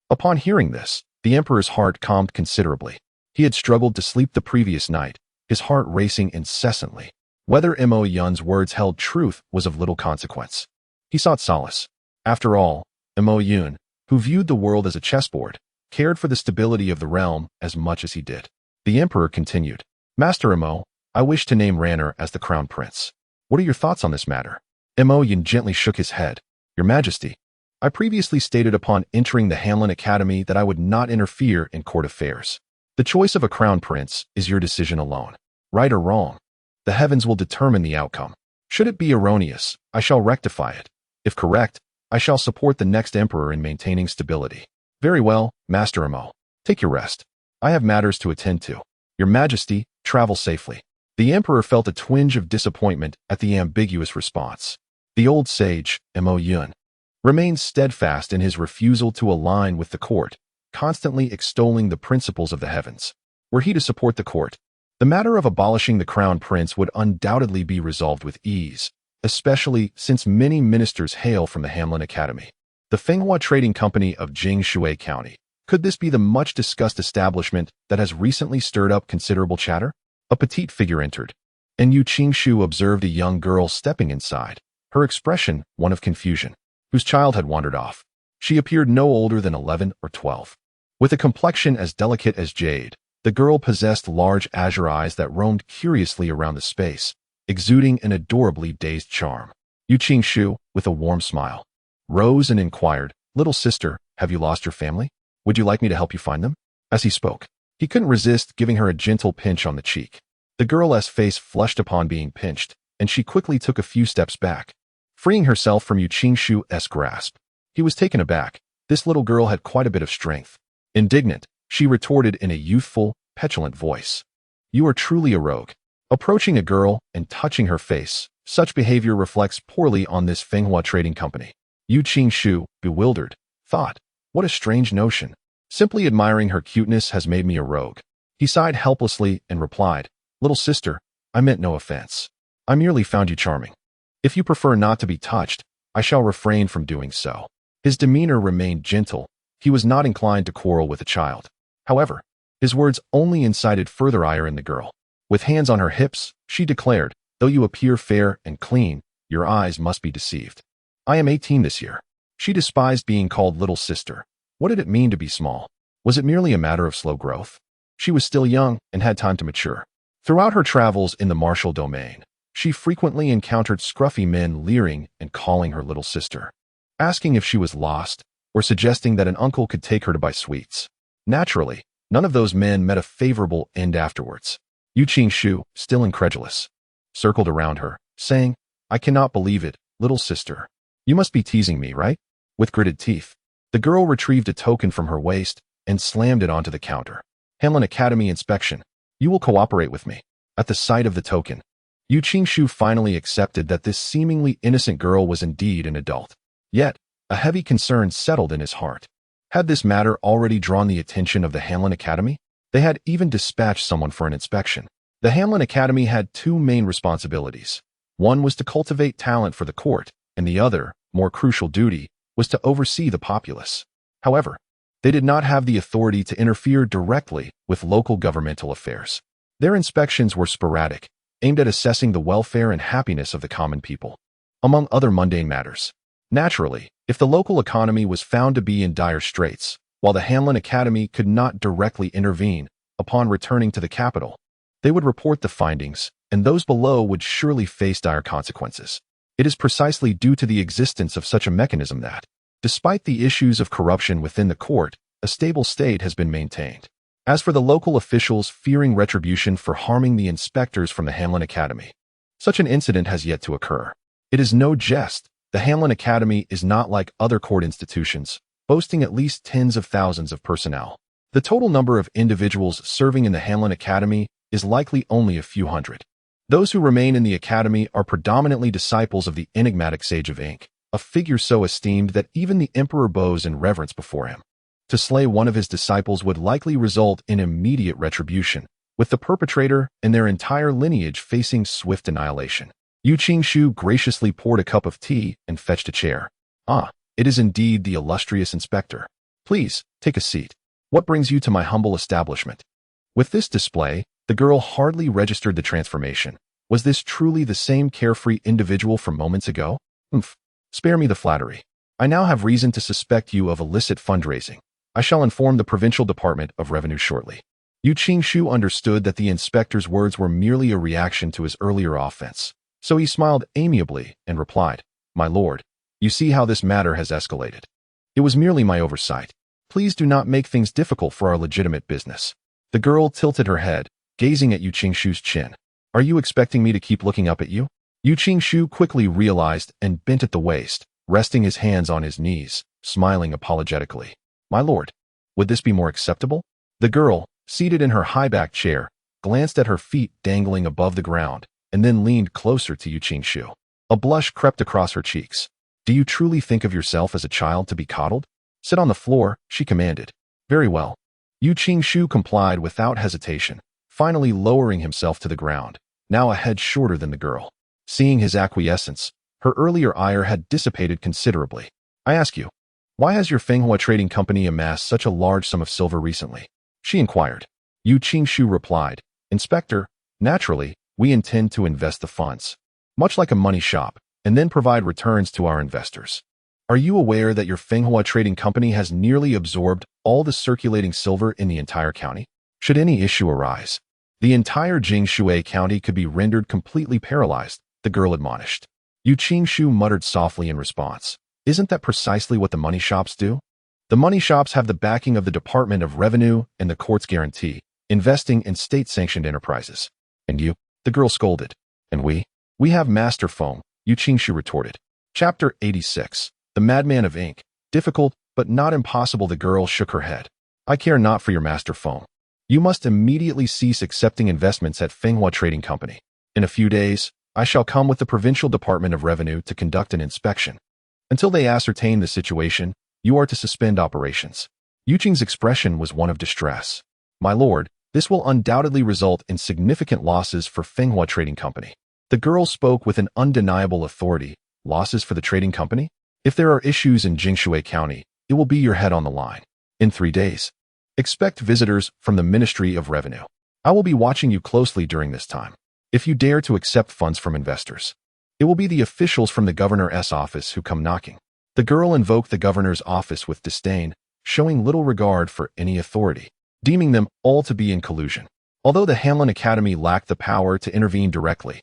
Upon hearing this, the Emperor's heart calmed considerably. He had struggled to sleep the previous night, his heart racing incessantly. Whether Mo Yun's words held truth was of little consequence. He sought solace. After all, Mo Yun, who viewed the world as a chessboard, cared for the stability of the realm as much as he did. The Emperor continued, "Master Mo, I wish to name Ranner as the Crown Prince. What are your thoughts on this matter?" Mo Yun gently shook his head. "Your Majesty, I previously stated upon entering the Hamlin Academy that I would not interfere in court affairs. The choice of a Crown Prince is your decision alone. Right or wrong, the heavens will determine the outcome. Should it be erroneous, I shall rectify it. If correct, I shall support the next emperor in maintaining stability." "Very well, Master Emo. Take your rest. I have matters to attend to. Your Majesty, travel safely." The emperor felt a twinge of disappointment at the ambiguous response. The old sage, Mo Yun, remained steadfast in his refusal to align with the court, constantly extolling the principles of the heavens. Were he to support the court, the matter of abolishing the crown prince would undoubtedly be resolved with ease, especially since many ministers hail from the Hamlin Academy, the Fenghua Trading Company of Jingshui County. Could this be the much-discussed establishment that has recently stirred up considerable chatter? A petite figure entered, and Yu Qingshu observed a young girl stepping inside, her expression one of confusion, whose child had wandered off. She appeared no older than 11 or 12. With a complexion as delicate as jade, the girl possessed large azure eyes that roamed curiously around the space, exuding an adorably dazed charm. Yu Shu, with a warm smile, rose and inquired, "Little sister, have you lost your family? Would you like me to help you find them?" As he spoke, he couldn't resist giving her a gentle pinch on the cheek. The girl's face flushed upon being pinched, and she quickly took a few steps back, freeing herself from Yu Shu's grasp. He was taken aback. This little girl had quite a bit of strength. Indignant, she retorted in a youthful, petulant voice, "You are truly a rogue." Approaching a girl and touching her face, such behavior reflects poorly on this Fenghua trading company. Yu Shu, bewildered, thought, "What a strange notion. Simply admiring her cuteness has made me a rogue." He sighed helplessly and replied, "Little sister, I meant no offense. I merely found you charming. If you prefer not to be touched, I shall refrain from doing so." His demeanor remained gentle. He was not inclined to quarrel with a child. However, his words only incited further ire in the girl. With hands on her hips, she declared, "Though you appear fair and clean, your eyes must be deceived. I am 18 this year." She despised being called little sister. What did it mean to be small? Was it merely a matter of slow growth? She was still young and had time to mature. Throughout her travels in the martial domain, she frequently encountered scruffy men leering and calling her little sister, asking if she was lost, or suggesting that an uncle could take her to buy sweets. Naturally, none of those men met a favorable end afterwards. Yu Shu, still incredulous, circled around her, saying, "I cannot believe it, little sister. You must be teasing me, right?" With gritted teeth, the girl retrieved a token from her waist and slammed it onto the counter. "Hanlon Academy inspection. You will cooperate with me." At the sight of the token, Yu Shu finally accepted that this seemingly innocent girl was indeed an adult. Yet, a heavy concern settled in his heart. Had this matter already drawn the attention of the Hanlon Academy? They had even dispatched someone for an inspection. The Hanlon Academy had two main responsibilities. One was to cultivate talent for the court, and the other, more crucial duty, was to oversee the populace. However, they did not have the authority to interfere directly with local governmental affairs. Their inspections were sporadic, aimed at assessing the welfare and happiness of the common people, among other mundane matters. Naturally, if the local economy was found to be in dire straits, while the Hanlon Academy could not directly intervene, upon returning to the capital, they would report the findings, and those below would surely face dire consequences. It is precisely due to the existence of such a mechanism that, despite the issues of corruption within the court, a stable state has been maintained. As for the local officials fearing retribution for harming the inspectors from the Hanlon Academy, such an incident has yet to occur. It is no jest. The Hanlon Academy is not like other court institutions, boasting at least tens of thousands of personnel. The total number of individuals serving in the Hanlon Academy is likely only a few hundred. Those who remain in the academy are predominantly disciples of the enigmatic Sage of Ink, a figure so esteemed that even the emperor bows in reverence before him. To slay one of his disciples would likely result in immediate retribution, with the perpetrator and their entire lineage facing swift annihilation. Yu Shu graciously poured a cup of tea and fetched a chair. "Ah, it is indeed the illustrious inspector. Please, take a seat. What brings you to my humble establishment?" With this display, the girl hardly registered the transformation. Was this truly the same carefree individual from moments ago? Spare me the flattery. I now have reason to suspect you of illicit fundraising. I shall inform the Provincial Department of Revenue shortly. Yu Shu understood that the inspector's words were merely a reaction to his earlier offense, so he smiled amiably and replied, "My lord, you see how this matter has escalated. It was merely my oversight. Please do not make things difficult for our legitimate business." The girl tilted her head, gazing at Yu Shu's chin. "Are you expecting me to keep looking up at you?" Yu Shu quickly realized and bent at the waist, resting his hands on his knees, smiling apologetically. "My lord, would this be more acceptable?" The girl, seated in her high-backed chair, glanced at her feet dangling above the ground, and then leaned closer to Yu Shu. A blush crept across her cheeks. "Do you truly think of yourself as a child to be coddled? Sit on the floor," she commanded. "Very well." Yu Shu complied without hesitation, finally lowering himself to the ground, now a head shorter than the girl. Seeing his acquiescence, her earlier ire had dissipated considerably. "I ask you, why has your Fenghua trading company amassed such a large sum of silver recently?" she inquired. Yu Shu replied, "Inspector, naturally, we intend to invest the funds, much like a money shop, and then provide returns to our investors. Are you aware that your Fenghua trading company has nearly absorbed all the circulating silver in the entire county? Should any issue arise, the entire Jingshui County could be rendered completely paralyzed," the girl admonished. Yu Qingshu muttered softly in response. Isn't that precisely what the money shops do? The money shops have the backing of the Department of Revenue and the court's guarantee, investing in state-sanctioned enterprises. And you? The girl scolded. And we? We have master phone, Yu Qingshu retorted. Chapter 86. The Madman of Ink. Difficult, but not impossible. The girl shook her head. I care not for your master phone. You must immediately cease accepting investments at Fenghua Trading Company. In a few days, I shall come with the Provincial Department of Revenue to conduct an inspection. Until they ascertain the situation, you are to suspend operations. Yu Qing's expression was one of distress. My lord, this will undoubtedly result in significant losses for Fenghua Trading Company. The girl spoke with an undeniable authority. Losses for the trading company? If there are issues in Jingshui County, it will be your head on the line. In 3 days. Expect visitors from the Ministry of Revenue. I will be watching you closely during this time. If you dare to accept funds from investors, it will be the officials from the governor's office who come knocking. The girl invoked the governor's office with disdain, showing little regard for any authority, deeming them all to be in collusion. Although the Hanlin Academy lacked the power to intervene directly,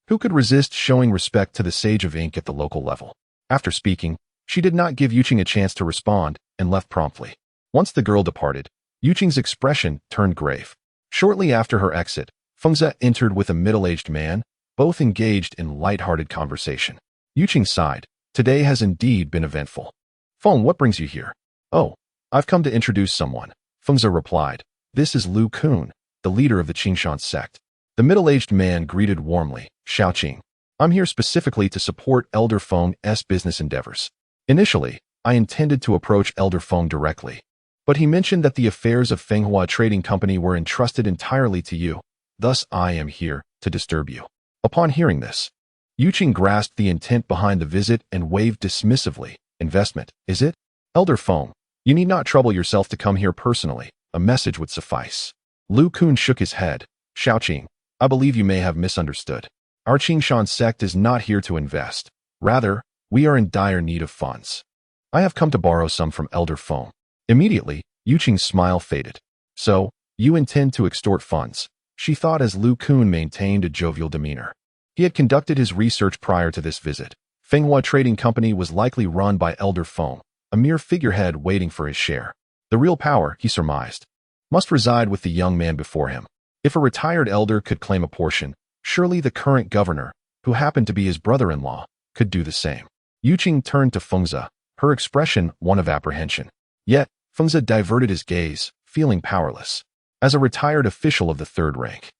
who could resist showing respect to the Sage of Ink at the local level? After speaking, she did not give Yu Qing a chance to respond and left promptly. Once the girl departed, Yu Qing's expression turned grave. Shortly after her exit, Fengze entered with a middle-aged man, both engaged in light-hearted conversation. Yu Qing sighed. Today has indeed been eventful. Feng, what brings you here? Oh, I've come to introduce someone, Fengze replied. This is Lu Kun, the leader of the Qingshan sect. The middle-aged man greeted warmly. Xiaoqing, I'm here specifically to support Elder Feng's business endeavors. Initially, I intended to approach Elder Feng directly, but he mentioned that the affairs of Fenghua Trading Company were entrusted entirely to you. Thus, I am here to disturb you. Upon hearing this, Yu Qing grasped the intent behind the visit and waved dismissively. Investment, is it? Elder Feng, you need not trouble yourself to come here personally. A message would suffice. Lu Kun shook his head. Xiaoqing, I believe you may have misunderstood. Our Qingshan sect is not here to invest. Rather, we are in dire need of funds. I have come to borrow some from Elder Feng. Immediately, Yu Qing's smile faded. So, you intend to extort funds, she thought as Lu Kun maintained a jovial demeanor. He had conducted his research prior to this visit. Fenghua Trading Company was likely run by Elder Feng, a mere figurehead waiting for his share. The real power, he surmised, must reside with the young man before him. If a retired elder could claim a portion, surely the current governor, who happened to be his brother-in-law, could do the same. Yu Qing turned to Fengze, her expression one of apprehension. Yet, Fengze diverted his gaze, feeling powerless. As a retired official of the third rank,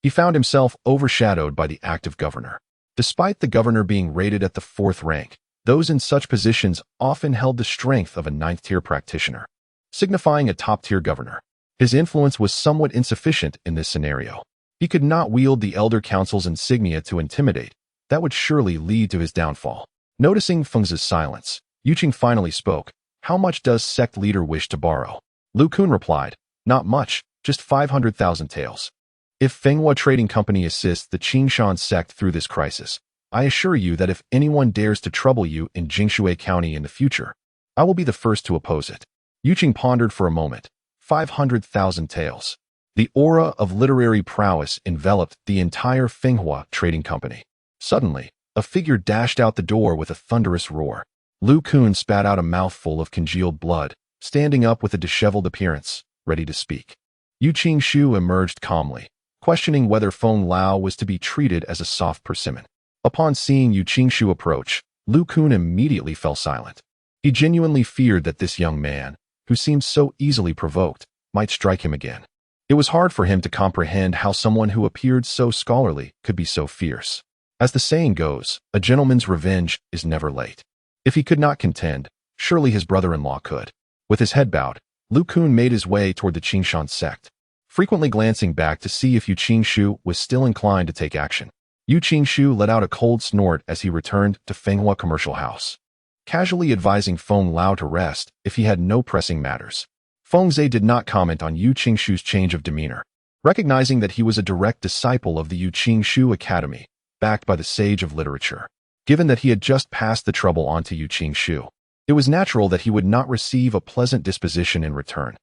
he found himself overshadowed by the active governor. Despite the governor being rated at the 4th rank, those in such positions often held the strength of a 9th-tier practitioner, signifying a top-tier governor. His influence was somewhat insufficient in this scenario. He could not wield the Elder Council's insignia to intimidate. That would surely lead to his downfall. Noticing Fengze's silence, Yu Qing finally spoke. How much does sect leader wish to borrow? Lu Kun replied. Not much, just 500,000 taels. If Fenghua Trading Company assists the Qingshan sect through this crisis, I assure you that if anyone dares to trouble you in Jingshui County in the future, I will be the first to oppose it. Yu Qing pondered for a moment. 500,000 taels. The aura of literary prowess enveloped the entire Fenghua Trading Company. Suddenly, a figure dashed out the door with a thunderous roar. Lu Kun spat out a mouthful of congealed blood, standing up with a disheveled appearance, ready to speak. Yu Qingshu emerged calmly, questioning whether Feng Lao was to be treated as a soft persimmon. Upon seeing Yu Qingshu approach, Lu Kun immediately fell silent. He genuinely feared that this young man, who seemed so easily provoked, might strike him again. It was hard for him to comprehend how someone who appeared so scholarly could be so fierce. As the saying goes, a gentleman's revenge is never late. If he could not contend, surely his brother-in-law could. With his head bowed, Lu Kun made his way toward the Qingshan sect, frequently glancing back to see if Yu Qingshu was still inclined to take action. Yu Qingshu let out a cold snort as he returned to Fenghua Commercial House, casually advising Feng Lao to rest if he had no pressing matters. Fengze did not comment on Yu Qingshu's change of demeanor, recognizing that he was a direct disciple of the Yu Qingshu Academy, backed by the sage of literature. Given that he had just passed the trouble on to Yu Qingshu, it was natural that he would not receive a pleasant disposition in return.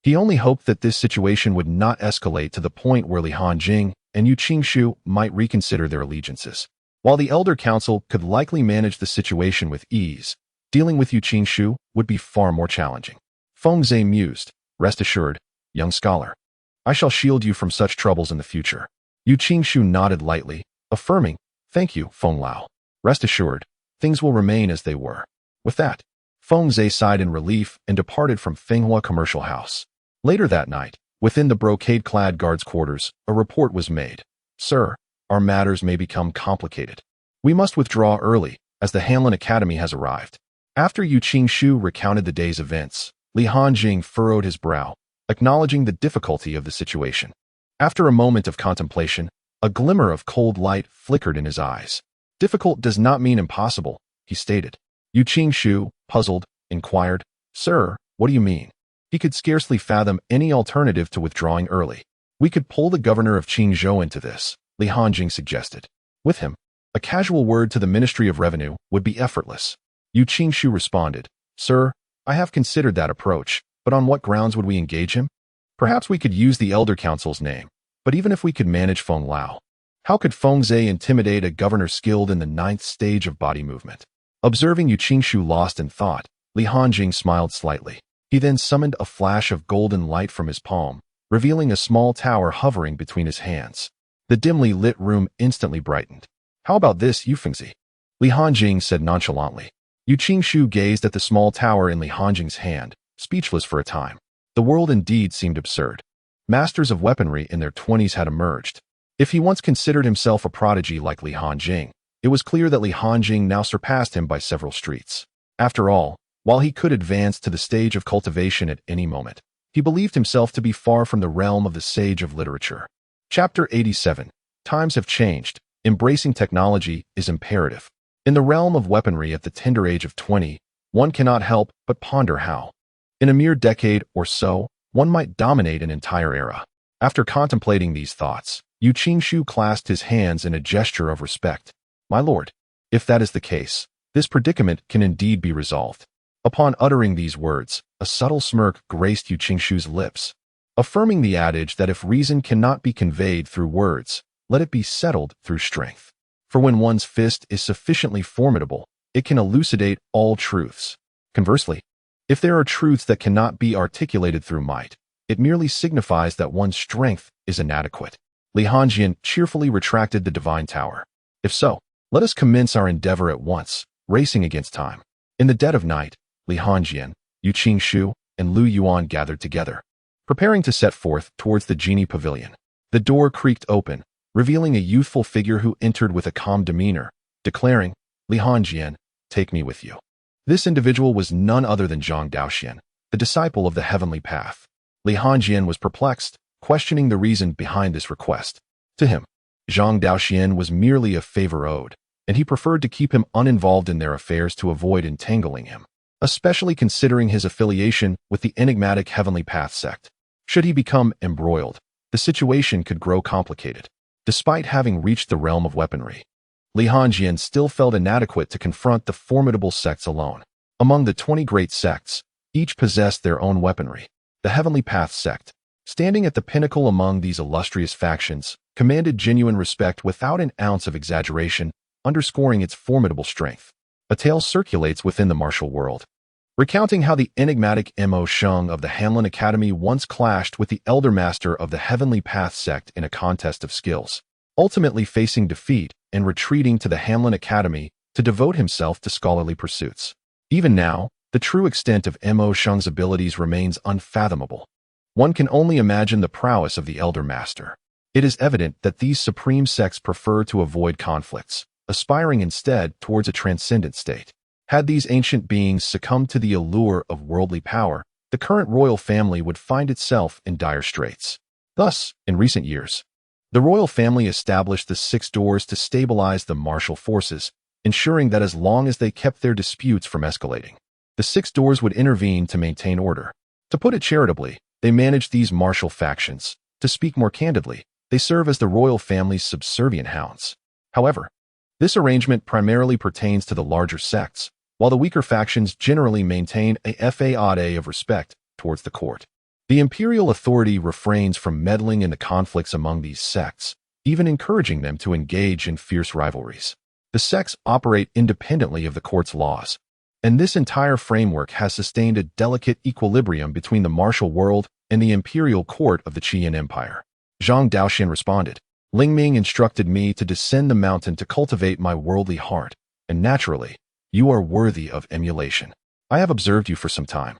He only hoped that this situation would not escalate to the point where Li Hanjing and Yu Qingshu might reconsider their allegiances. While the Elder Council could likely manage the situation with ease, dealing with Yu Qingshu would be far more challenging. Feng Zhe mused, "Rest assured, young scholar. I shall shield you from such troubles in the future." Yu Qingshu nodded lightly, affirming, "Thank you, Feng Lao. Rest assured, things will remain as they were." With that, Feng Zhe sighed in relief and departed from Fenghua Commercial House. Later that night, within the brocade-clad guards' quarters, a report was made. "Sir, our matters may become complicated. We must withdraw early, as the Hanlin Academy has arrived." After Yu Qingshu recounted the day's events, Li Hanjing furrowed his brow, acknowledging the difficulty of the situation. After a moment of contemplation, a glimmer of cold light flickered in his eyes. "Difficult does not mean impossible," he stated. Yu Qingshu, puzzled, inquired, "Sir, what do you mean?" He could scarcely fathom any alternative to withdrawing early. "We could pull the governor of Qingzhou into this," Li Hanjing suggested. With him, a casual word to the Ministry of Revenue would be effortless. Yu Qingshu responded, "Sir, I have considered that approach, but on what grounds would we engage him? Perhaps we could use the Elder Council's name, but even if we could manage Feng Lao, how could Feng Zhe intimidate a governor skilled in the 9th stage of body movement?" Observing Yu Qingshu lost in thought, Li Hanjing smiled slightly. He then summoned a flash of golden light from his palm, revealing a small tower hovering between his hands. The dimly lit room instantly brightened. "How about this, Yu Fengzi?" Li Hanjing said nonchalantly. Yu Qingshu gazed at the small tower in Li Hanjing's hand, speechless for a time. The world indeed seemed absurd. Masters of weaponry in their 20s had emerged. If he once considered himself a prodigy like Li Hanjing, it was clear that Li Hanjing now surpassed him by several streets. After all, while he could advance to the stage of cultivation at any moment, he believed himself to be far from the realm of the sage of literature. Chapter 87. Times have changed. Embracing technology is imperative. In the realm of weaponry at the tender age of 20, one cannot help but ponder how, in a mere decade or so, one might dominate an entire era. After contemplating these thoughts, Yu Qingshu clasped his hands in a gesture of respect. "My lord, if that is the case, this predicament can indeed be resolved." Upon uttering these words, a subtle smirk graced Yu Qingshu's lips, affirming the adage that if reason cannot be conveyed through words, let it be settled through strength. For when one's fist is sufficiently formidable, it can elucidate all truths. Conversely, if there are truths that cannot be articulated through might, it merely signifies that one's strength is inadequate. Li Hanjing cheerfully retracted the divine tower. "If so, let us commence our endeavor at once, racing against time." In the dead of night, Li Hanjing, Yu Qingshu, and Lu Yuan gathered together, preparing to set forth towards the genie pavilion. The door creaked open, revealing a youthful figure who entered with a calm demeanor, declaring, "Li Hanjing, take me with you." This individual was none other than Zhang Daoxian, the disciple of the heavenly path. Li Hanjing was perplexed, questioning the reason behind this request. To him, Zhang Daoxian was merely a favor owed, and he preferred to keep him uninvolved in their affairs to avoid entangling him, especially considering his affiliation with the enigmatic Heavenly Path sect. Should he become embroiled, the situation could grow complicated. Despite having reached the realm of weaponry, Li Hanjing still felt inadequate to confront the formidable sects alone. Among the 20 great sects, each possessed their own weaponry. The Heavenly Path sect, standing at the pinnacle among these illustrious factions, commanded genuine respect without an ounce of exaggeration, underscoring its formidable strength. A tale circulates within the martial world, recounting how the enigmatic Mo Sheng of the Hanlin Academy once clashed with the elder master of the Heavenly Path sect in a contest of skills, ultimately facing defeat and retreating to the Hanlin Academy to devote himself to scholarly pursuits. Even now, the true extent of Mo Sheng's abilities remains unfathomable. One can only imagine the prowess of the elder master. It is evident that these supreme sects prefer to avoid conflicts, aspiring instead towards a transcendent state. Had these ancient beings succumbed to the allure of worldly power, the current royal family would find itself in dire straits. Thus, in recent years, the royal family established the 6 doors to stabilize the martial forces, ensuring that as long as they kept their disputes from escalating, the 6 doors would intervene to maintain order. To put it charitably, they manage these martial factions. To speak more candidly, they serve as the royal family's subservient hounds. However, this arrangement primarily pertains to the larger sects, while the weaker factions generally maintain a facade of respect towards the court. The imperial authority refrains from meddling in the conflicts among these sects, even encouraging them to engage in fierce rivalries. The sects operate independently of the court's laws, and this entire framework has sustained a delicate equilibrium between the martial world and the imperial court of the Qian Empire. Zhang Daoxian responded, Ling Ming instructed me to descend the mountain to cultivate my worldly heart, and naturally, you are worthy of emulation. I have observed you for some time,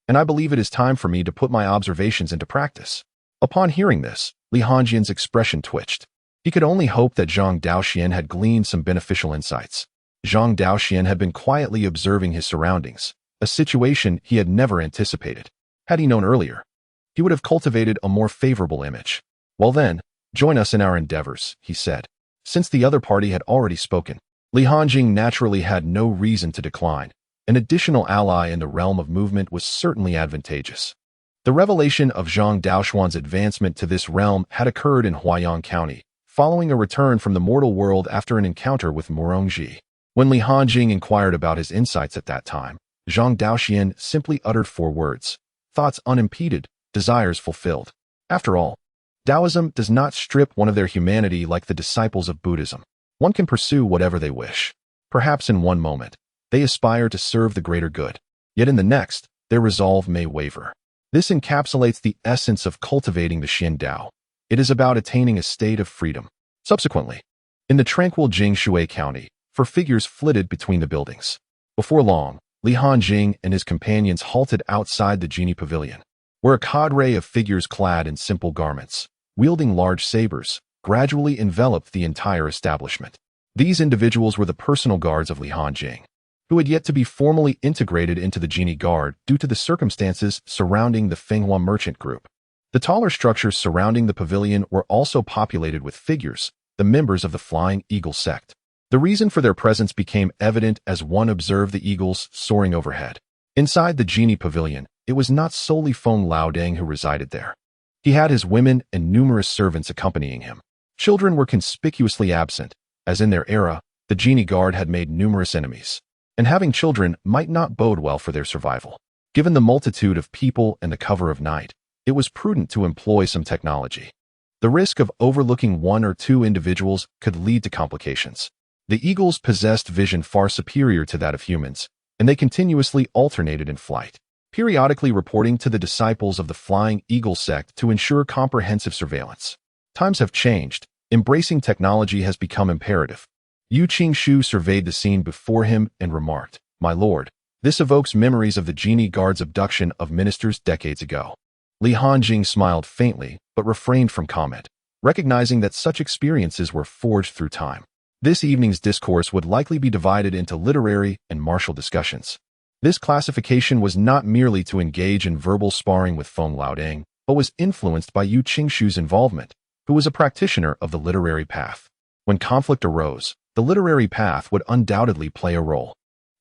and I believe it is time for me to put my observations into practice. Upon hearing this, Li Hongjian's expression twitched. He could only hope that Zhang Daoxian had gleaned some beneficial insights. Zhang Daoxian had been quietly observing his surroundings, a situation he had never anticipated. Had he known earlier, he would have cultivated a more favorable image. Well then, join us in our endeavors, he said. Since the other party had already spoken, Li Hongjian naturally had no reason to decline. An additional ally in the realm of movement was certainly advantageous. The revelation of Zhang Daoxian's advancement to this realm had occurred in Huaiyang County, following a return from the mortal world after an encounter with Murongji. When Li Hongjian inquired about his insights at that time, Zhang Daoxian simply uttered 4 words: thoughts unimpeded, desires fulfilled. After all, Taoism does not strip one of their humanity like the disciples of Buddhism. One can pursue whatever they wish. Perhaps in one moment, they aspire to serve the greater good, yet in the next, their resolve may waver. This encapsulates the essence of cultivating the Xin Dao. It is about attaining a state of freedom. Subsequently, in the tranquil Jingshui County, 4 figures flitted between the buildings. Before long, Li Hongjian and his companions halted outside the genie pavilion, where a cadre of figures clad in simple garments, wielding large sabers, gradually enveloped the entire establishment. These individuals were the personal guards of Li Hongjian, who had yet to be formally integrated into the genie guard due to the circumstances surrounding the Fenghua merchant group. The taller structures surrounding the pavilion were also populated with figures, the members of the Flying Eagle sect. The reason for their presence became evident as one observed the eagles soaring overhead. Inside the genie pavilion, it was not solely Feng Laodang who resided there. He had his women and numerous servants accompanying him. Children were conspicuously absent, as in their era, the genie guard had made numerous enemies, and having children might not bode well for their survival. Given the multitude of people and the cover of night, it was prudent to employ some technology. The risk of overlooking 1 or 2 individuals could lead to complications. The eagles possessed vision far superior to that of humans, and they continuously alternated in flight, periodically reporting to the disciples of the Flying Eagle sect to ensure comprehensive surveillance. Times have changed. Embracing technology has become imperative. Yu Qingshu surveyed the scene before him and remarked, My lord, this evokes memories of the genie guard's abduction of ministers decades ago. Li Hongjian smiled faintly, but refrained from comment, recognizing that such experiences were forged through time. This evening's discourse would likely be divided into literary and martial discussions. This classification was not merely to engage in verbal sparring with Feng Laodang, but was influenced by Yu Qingshu's involvement, who was a practitioner of the literary path. When conflict arose, the literary path would undoubtedly play a role.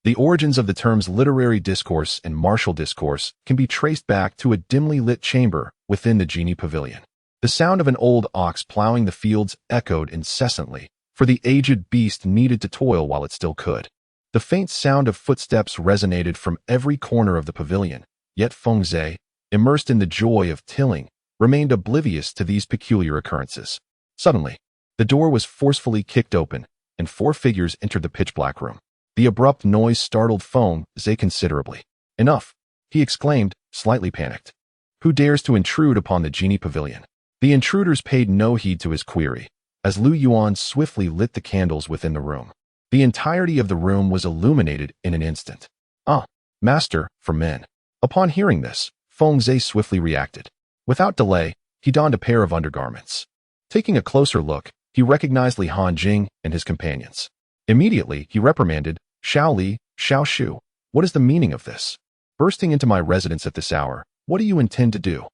The origins of the terms literary discourse and martial discourse can be traced back to a dimly lit chamber within the genie pavilion. The sound of an old ox plowing the fields echoed incessantly, for the aged beast needed to toil while it still could. The faint sound of footsteps resonated from every corner of the pavilion, yet Feng Zhe, immersed in the joy of tilling, remained oblivious to these peculiar occurrences. Suddenly, the door was forcefully kicked open, and 4 figures entered the pitch-black room. The abrupt noise startled Feng Zhe considerably. Enough, he exclaimed, slightly panicked. Who dares to intrude upon the genie pavilion? The intruders paid no heed to his query, as Lu Yuan swiftly lit the candles within the room. The entirety of the room was illuminated in an instant. Ah, master, for men. Upon hearing this, Feng Zhe swiftly reacted. Without delay, he donned a pair of undergarments. Taking a closer look, he recognized Li Hongjian and his companions. Immediately, he reprimanded, Xiao Li, Xiao Shu, what is the meaning of this? Bursting into my residence at this hour, what do you intend to do?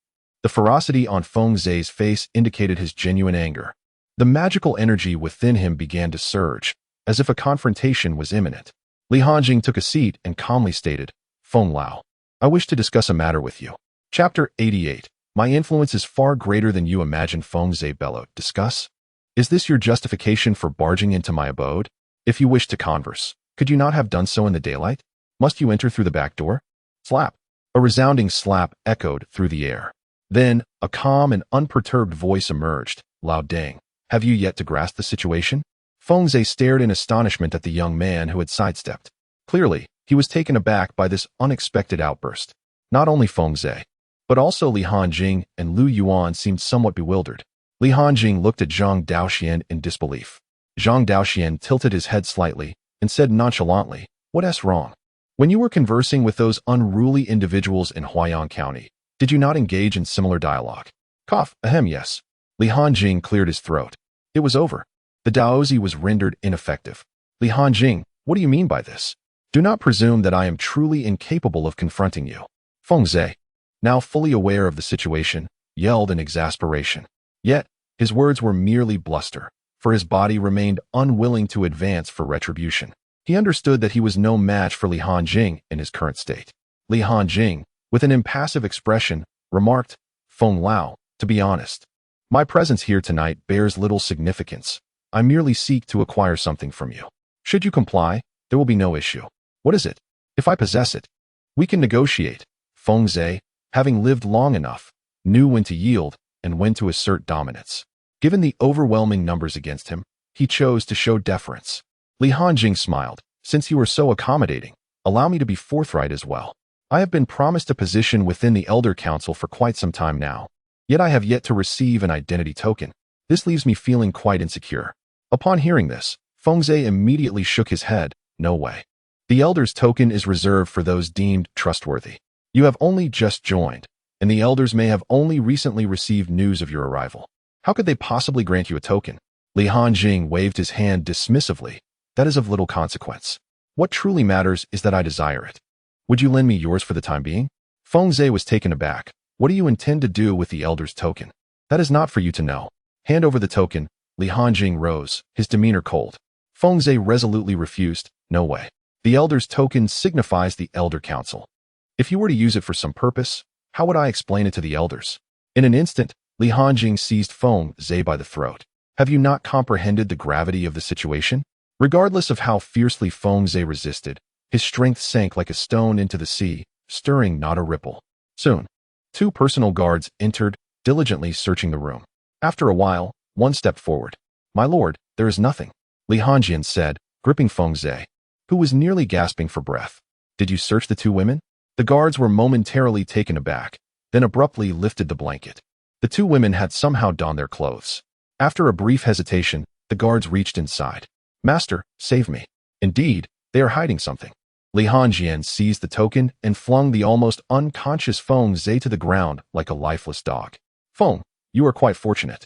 The ferocity on Feng Zhe's face indicated his genuine anger. The magical energy within him began to surge, as if a confrontation was imminent. Li Hongjian took a seat and calmly stated, Feng Lao, I wish to discuss a matter with you. Chapter 88. My influence is far greater than you imagine, Feng Zhe bellowed. Discuss? Is this your justification for barging into my abode? If you wish to converse, could you not have done so in the daylight? Must you enter through the back door? Slap. A resounding slap echoed through the air. Then, a calm and unperturbed voice emerged. Lao Dang, have you yet to grasp the situation? Feng Zhe stared in astonishment at the young man who had sidestepped. Clearly, he was taken aback by this unexpected outburst. Not only Feng Zhe, but also Li Hanjing and Lu Yuan seemed somewhat bewildered. Li Hanjing looked at Zhang Daoxian in disbelief. Zhang Daoxian tilted his head slightly and said nonchalantly, "What's wrong? When you were conversing with those unruly individuals in Huayan County, did you not engage in similar dialogue?" Cough, ahem, yes. Li Hanjing cleared his throat. It was over. The Daozi was rendered ineffective. Li Hanjing, what do you mean by this? Do not presume that I am truly incapable of confronting you. Feng Zhe, now fully aware of the situation, yelled in exasperation. Yet, his words were merely bluster, for his body remained unwilling to advance for retribution. He understood that he was no match for Li Hanjing in his current state. Li Hanjing, with an impassive expression, remarked, "Feng Lao, to be honest, my presence here tonight bears little significance. I merely seek to acquire something from you. Should you comply, there will be no issue. What is it? If I possess it, we can negotiate." Feng Zhe, having lived long enough, knew when to yield and when to assert dominance. Given the overwhelming numbers against him, he chose to show deference. Li Hanjing smiled. "Since you are so accommodating, allow me to be forthright as well. I have been promised a position within the Elder Council for quite some time now, yet I have yet to receive an identity token. This leaves me feeling quite insecure." Upon hearing this, Feng Zhe immediately shook his head. "No way. The Elder's token is reserved for those deemed trustworthy. You have only just joined, and the Elders may have only recently received news of your arrival. How could they possibly grant you a token?" Li Hanjing waved his hand dismissively. "That is of little consequence. What truly matters is that I desire it. Would you lend me yours for the time being?" Feng Zhe was taken aback. "What do you intend to do with the Elder's token?" "That is not for you to know. Hand over the token." Li Hanjing rose, his demeanor cold. Feng Zhe resolutely refused. "No way. The Elder's token signifies the Elder Council. If you were to use it for some purpose, how would I explain it to the Elders?" In an instant, Li Hanjing seized Feng Zhe by the throat. "Have you not comprehended the gravity of the situation?" Regardless of how fiercely Feng Zhe resisted, his strength sank like a stone into the sea, stirring not a ripple. Soon, 2 personal guards entered, diligently searching the room. After a while, one stepped forward. "My lord, there is nothing," Li Hanjing said, gripping Feng Zhe, who was nearly gasping for breath. "Did you search the 2 women?" The guards were momentarily taken aback, then abruptly lifted the blanket. The 2 women had somehow donned their clothes. After a brief hesitation, the guards reached inside. "Master, save me. Indeed, they are hiding something." Li Hanjing seized the token and flung the almost unconscious Feng Zhe to the ground like a lifeless dog. "Feng, you are quite fortunate.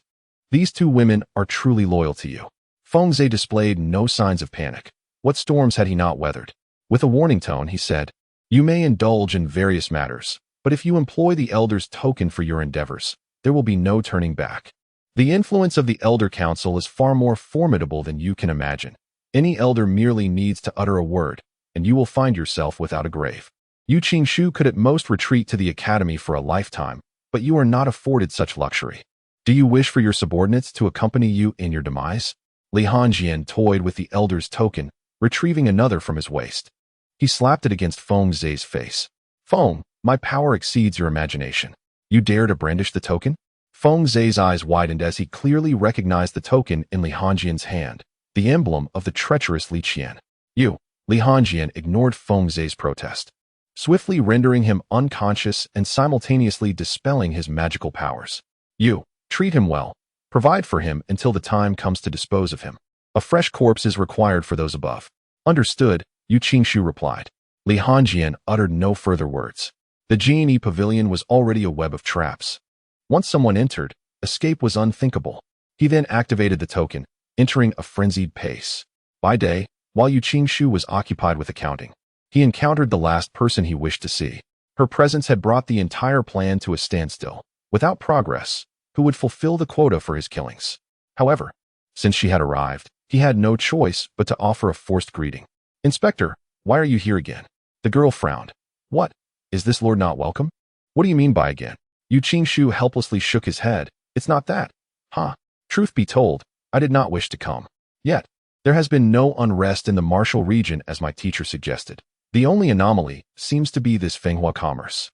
These 2 women are truly loyal to you." Feng Zhe displayed no signs of panic. What storms had he not weathered? With a warning tone, he said, "You may indulge in various matters, but if you employ the Elder's token for your endeavors, there will be no turning back. The influence of the Elder Council is far more formidable than you can imagine. Any Elder merely needs to utter a word, and you will find yourself without a grave. Yu Qingshu could at most retreat to the academy for a lifetime, but you are not afforded such luxury. Do you wish for your subordinates to accompany you in your demise?" Li Hanjing toyed with the Elder's token, retrieving another from his waist. He slapped it against Feng Zhe's face. "Feng, my power exceeds your imagination. You dare to brandish the token?" Feng Zhe's eyes widened as he clearly recognized the token in Li Hanjing's hand, the emblem of the treacherous Li Qian. "You." Li Hanjing ignored Feng Zhe's protest, swiftly rendering him unconscious and simultaneously dispelling his magical powers. "You. Treat him well. Provide for him until the time comes to dispose of him. A fresh corpse is required for those above." "Understood," Yu Qingshu replied. Li Hanjing uttered no further words. The Genie Pavilion was already a web of traps. Once someone entered, escape was unthinkable. He then activated the token, entering a frenzied pace. By day, while Yu Qingshu was occupied with accounting, he encountered the last person he wished to see. Her presence had brought the entire plan to a standstill. Without progress, who would fulfill the quota for his killings? However, since she had arrived, he had no choice but to offer a forced greeting. "Inspector, why are you here again?" The girl frowned. "What? Is this lord not welcome?" "What do you mean by again?" Yu Qingshu helplessly shook his head. "It's not that. Huh. Truth be told, I did not wish to come. Yet, there has been no unrest in the martial region as my teacher suggested. The only anomaly seems to be this Fenghua commerce.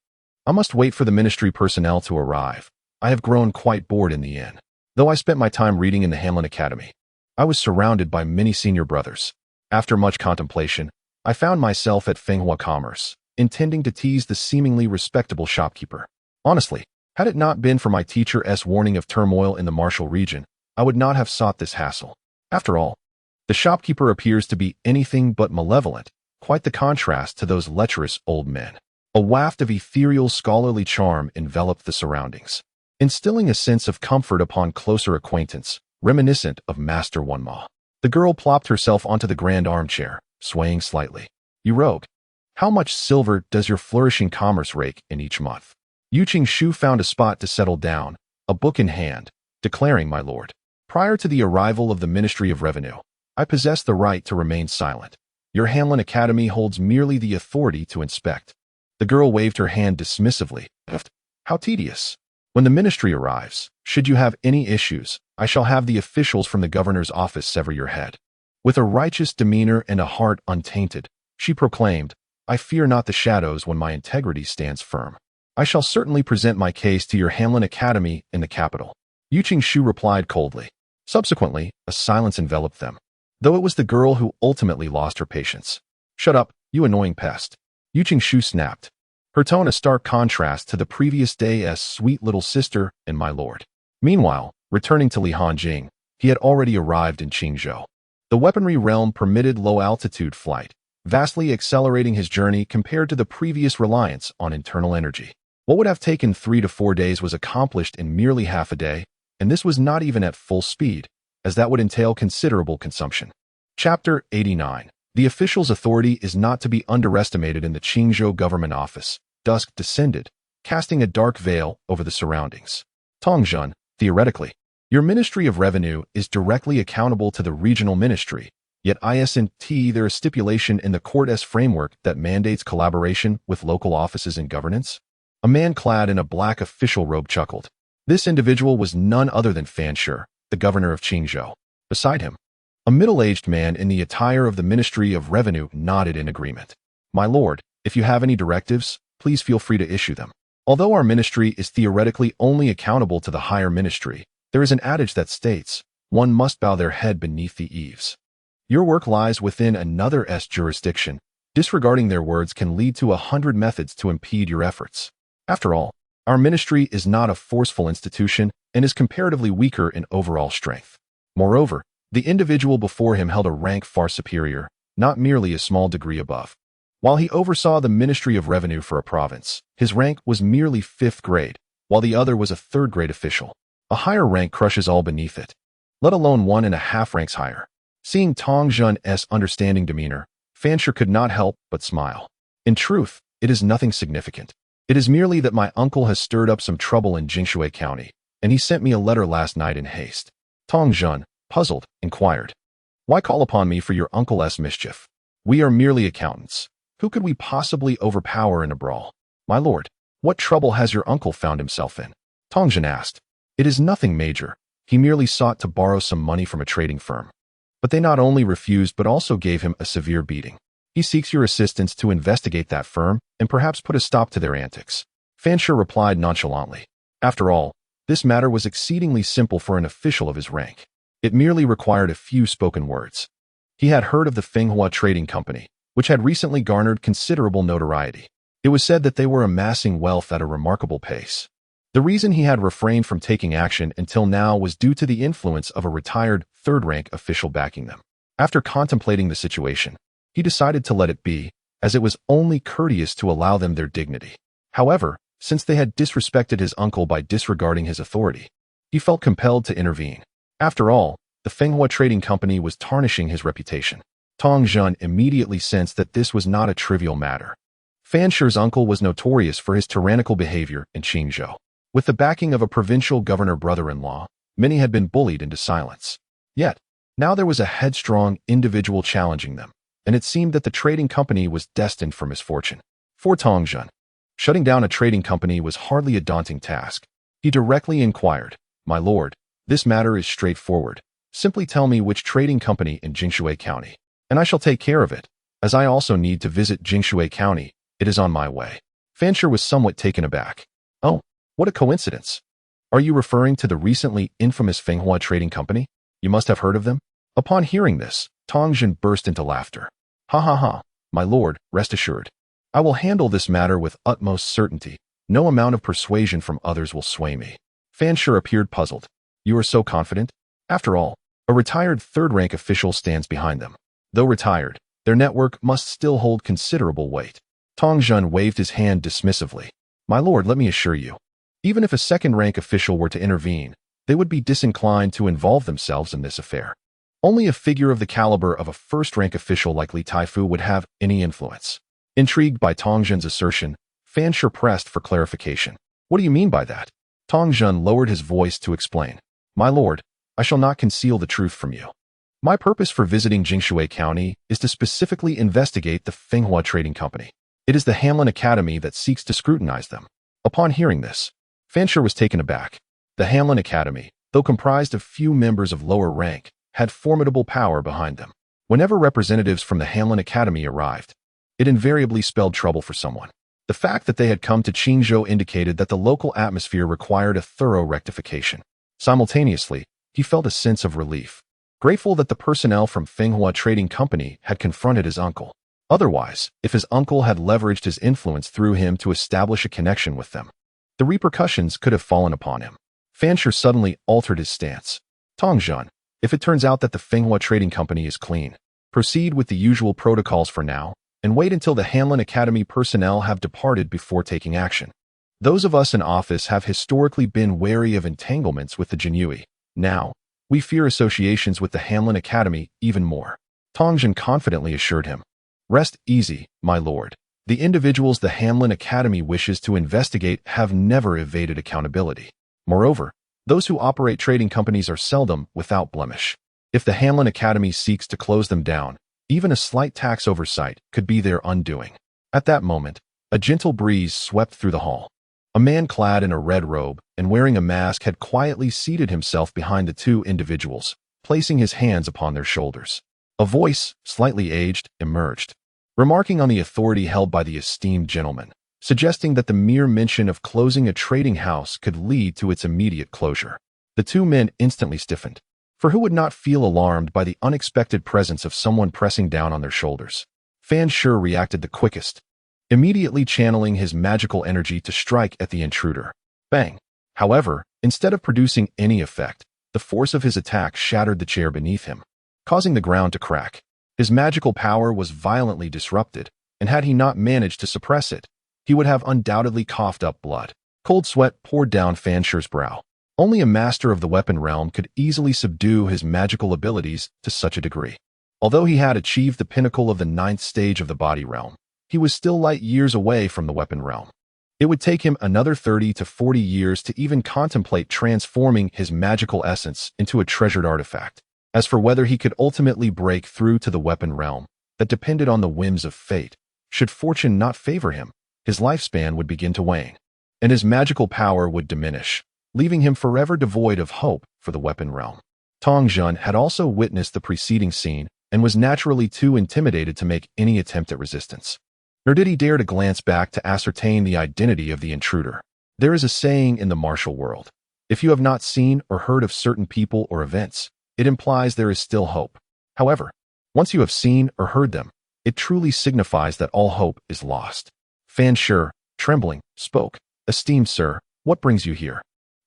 I must wait for the ministry personnel to arrive. I have grown quite bored in the inn, though I spent my time reading in the Hamlin Academy." I was surrounded by many senior brothers. After much contemplation, I found myself at Fenghua Commerce, intending to tease the seemingly respectable shopkeeper. Honestly, had it not been for my teacher's warning of turmoil in the Marshall region, I would not have sought this hassle. After all, the shopkeeper appears to be anything but malevolent, quite the contrast to those lecherous old men. A waft of ethereal scholarly charm enveloped the surroundings, instilling a sense of comfort upon closer acquaintance, reminiscent of Master One Ma. The girl plopped herself onto the grand armchair, swaying slightly. You rogue. How much silver does your flourishing commerce rake in each month? Yu Shu found a spot to settle down, a book in hand, declaring, my lord. Prior to the arrival of the Ministry of Revenue, I possess the right to remain silent. Your Hanlon Academy holds merely the authority to inspect. The girl waved her hand dismissively. How tedious. When the ministry arrives, should you have any issues, I shall have the officials from the governor's office sever your head. With a righteous demeanor and a heart untainted, she proclaimed, I fear not the shadows when my integrity stands firm. I shall certainly present my case to your Hanlon Academy in the capital. Yu Shu replied coldly. Subsequently, a silence enveloped them, though it was the girl who ultimately lost her patience. Shut up, you annoying pest. Yu Shu snapped, her tone a stark contrast to the previous day's sweet little sister and my lord. Meanwhile, returning to Li Hanjing, he had already arrived in Qingzhou. The weaponry realm permitted low-altitude flight, vastly accelerating his journey compared to the previous reliance on internal energy. What would have taken 3 to 4 days was accomplished in merely half a day, and this was not even at full speed, as that would entail considerable consumption. Chapter 89. The official's authority is not to be underestimated in the Qingzhou government office. Dusk descended, casting a dark veil over the surroundings. Tongzhen, theoretically, your Ministry of Revenue is directly accountable to the regional ministry, yet isn't there a stipulation in the court's framework that mandates collaboration with local offices and governance? A man clad in a black official robe chuckled. This individual was none other than Fan Shi, the governor of Qingzhou. Beside him, a middle-aged man in the attire of the Ministry of Revenue nodded in agreement. My lord, if you have any directives, please feel free to issue them. Although our ministry is theoretically only accountable to the higher ministry, there is an adage that states, one must bow their head beneath the eaves. Your work lies within another's jurisdiction. Disregarding their words can lead to 100 methods to impede your efforts. After all, our ministry is not a forceful institution and is comparatively weaker in overall strength. Moreover, the individual before him held a rank far superior, not merely a small degree above. While he oversaw the Ministry of Revenue for a province, his rank was merely 5th grade, while the other was a 3rd grade official. A higher rank crushes all beneath it, let alone 1.5 ranks higher. Seeing Tongzhen's understanding demeanor, Fan Shi could not help but smile. In truth, it is nothing significant. It is merely that my uncle has stirred up some trouble in Jingshui County, and he sent me a letter last night in haste. Tongzhen, puzzled, inquired, why call upon me for your uncle's mischief? We are merely accountants. Who could we possibly overpower in a brawl? My lord, what trouble has your uncle found himself in? Tongzhen asked. It is nothing major. He merely sought to borrow some money from a trading firm. But they not only refused but also gave him a severe beating. He seeks your assistance to investigate that firm and perhaps put a stop to their antics. Fan Shi replied nonchalantly. After all, this matter was exceedingly simple for an official of his rank. It merely required a few spoken words. He had heard of the Fenghua Trading Company, which had recently garnered considerable notoriety. It was said that they were amassing wealth at a remarkable pace. The reason he had refrained from taking action until now was due to the influence of a retired 3rd-rank official backing them. After contemplating the situation, he decided to let it be, as it was only courteous to allow them their dignity. However, since they had disrespected his uncle by disregarding his authority, he felt compelled to intervene. After all, the Fenghua Trading Company was tarnishing his reputation. Tongzhen immediately sensed that this was not a trivial matter. Fan Shi's uncle was notorious for his tyrannical behavior in Qingzhou. With the backing of a provincial governor brother-in-law, many had been bullied into silence. Yet, now there was a headstrong individual challenging them, and it seemed that the trading company was destined for misfortune. For Tongzhen, shutting down a trading company was hardly a daunting task. He directly inquired, my lord, this matter is straightforward. Simply tell me which trading company in Jingshui County, and I shall take care of it. As I also need to visit Jingshui County, it is on my way. Fan Shi was somewhat taken aback. Oh, what a coincidence. Are you referring to the recently infamous Fenghua Trading Company? You must have heard of them? Upon hearing this, Tongjin burst into laughter. Ha ha ha, my lord, rest assured. I will handle this matter with utmost certainty. No amount of persuasion from others will sway me. Fan Shi appeared puzzled. You are so confident? After all, a retired third-rank official stands behind them. Though retired, their network must still hold considerable weight. Tongjin waved his hand dismissively. My lord, let me assure you, even if a second-rank official were to intervene, they would be disinclined to involve themselves in this affair. Only a figure of the caliber of a first-rank official like Li Taifu would have any influence. Intrigued by Tongjin's assertion, Fan Shi pressed for clarification. What do you mean by that? Tongjin lowered his voice to explain. My lord, I shall not conceal the truth from you. My purpose for visiting Jingshui County is to specifically investigate the Fenghua Trading Company. It is the Hanlin Academy that seeks to scrutinize them. Upon hearing this, Fan Shi was taken aback. The Hanlin Academy, though comprised of few members of lower rank, had formidable power behind them. Whenever representatives from the Hanlin Academy arrived, it invariably spelled trouble for someone. The fact that they had come to Qingzhou indicated that the local atmosphere required a thorough rectification. Simultaneously, he felt a sense of relief, grateful that the personnel from Fenghua Trading Company had confronted his uncle. Otherwise, if his uncle had leveraged his influence through him to establish a connection with them, the repercussions could have fallen upon him. Fan Shi suddenly altered his stance. Tongjin, if it turns out that the Fenghua Trading Company is clean, proceed with the usual protocols for now, and wait until the Hanlin Academy personnel have departed before taking action. Those of us in office have historically been wary of entanglements with the Jinyui. Now, we fear associations with the Hanlin Academy even more. Tongjin confidently assured him. Rest easy, my lord. The individuals the Hanlin Academy wishes to investigate have never evaded accountability. Moreover, those who operate trading companies are seldom without blemish. If the Hanlin Academy seeks to close them down, even a slight tax oversight could be their undoing. At that moment, a gentle breeze swept through the hall. A man clad in a red robe and wearing a mask had quietly seated himself behind the two individuals, placing his hands upon their shoulders. A voice, slightly aged, emerged, remarking on the authority held by the esteemed gentleman, suggesting that the mere mention of closing a trading house could lead to its immediate closure. The two men instantly stiffened, for who would not feel alarmed by the unexpected presence of someone pressing down on their shoulders? Fan Shi reacted the quickest, immediately channeling his magical energy to strike at the intruder. Bang! However, instead of producing any effect, the force of his attack shattered the chair beneath him, causing the ground to crack. His magical power was violently disrupted, and had he not managed to suppress it, he would have undoubtedly coughed up blood. Cold sweat poured down Fan Shi's brow. Only a master of the weapon realm could easily subdue his magical abilities to such a degree. Although he had achieved the pinnacle of the 9th stage of the body realm, he was still light years away from the weapon realm. It would take him another 30 to 40 years to even contemplate transforming his magical essence into a treasured artifact. As for whether he could ultimately break through to the weapon realm, that depended on the whims of fate. Should fortune not favor him, his lifespan would begin to wane, and his magical power would diminish, leaving him forever devoid of hope for the weapon realm. Tongjin had also witnessed the preceding scene and was naturally too intimidated to make any attempt at resistance. Nor did he dare to glance back to ascertain the identity of the intruder. There is a saying in the martial world: if you have not seen or heard of certain people or events, it implies there is still hope. However, once you have seen or heard them, it truly signifies that all hope is lost. Fan Shi, trembling, spoke. Esteemed sir, what brings you here?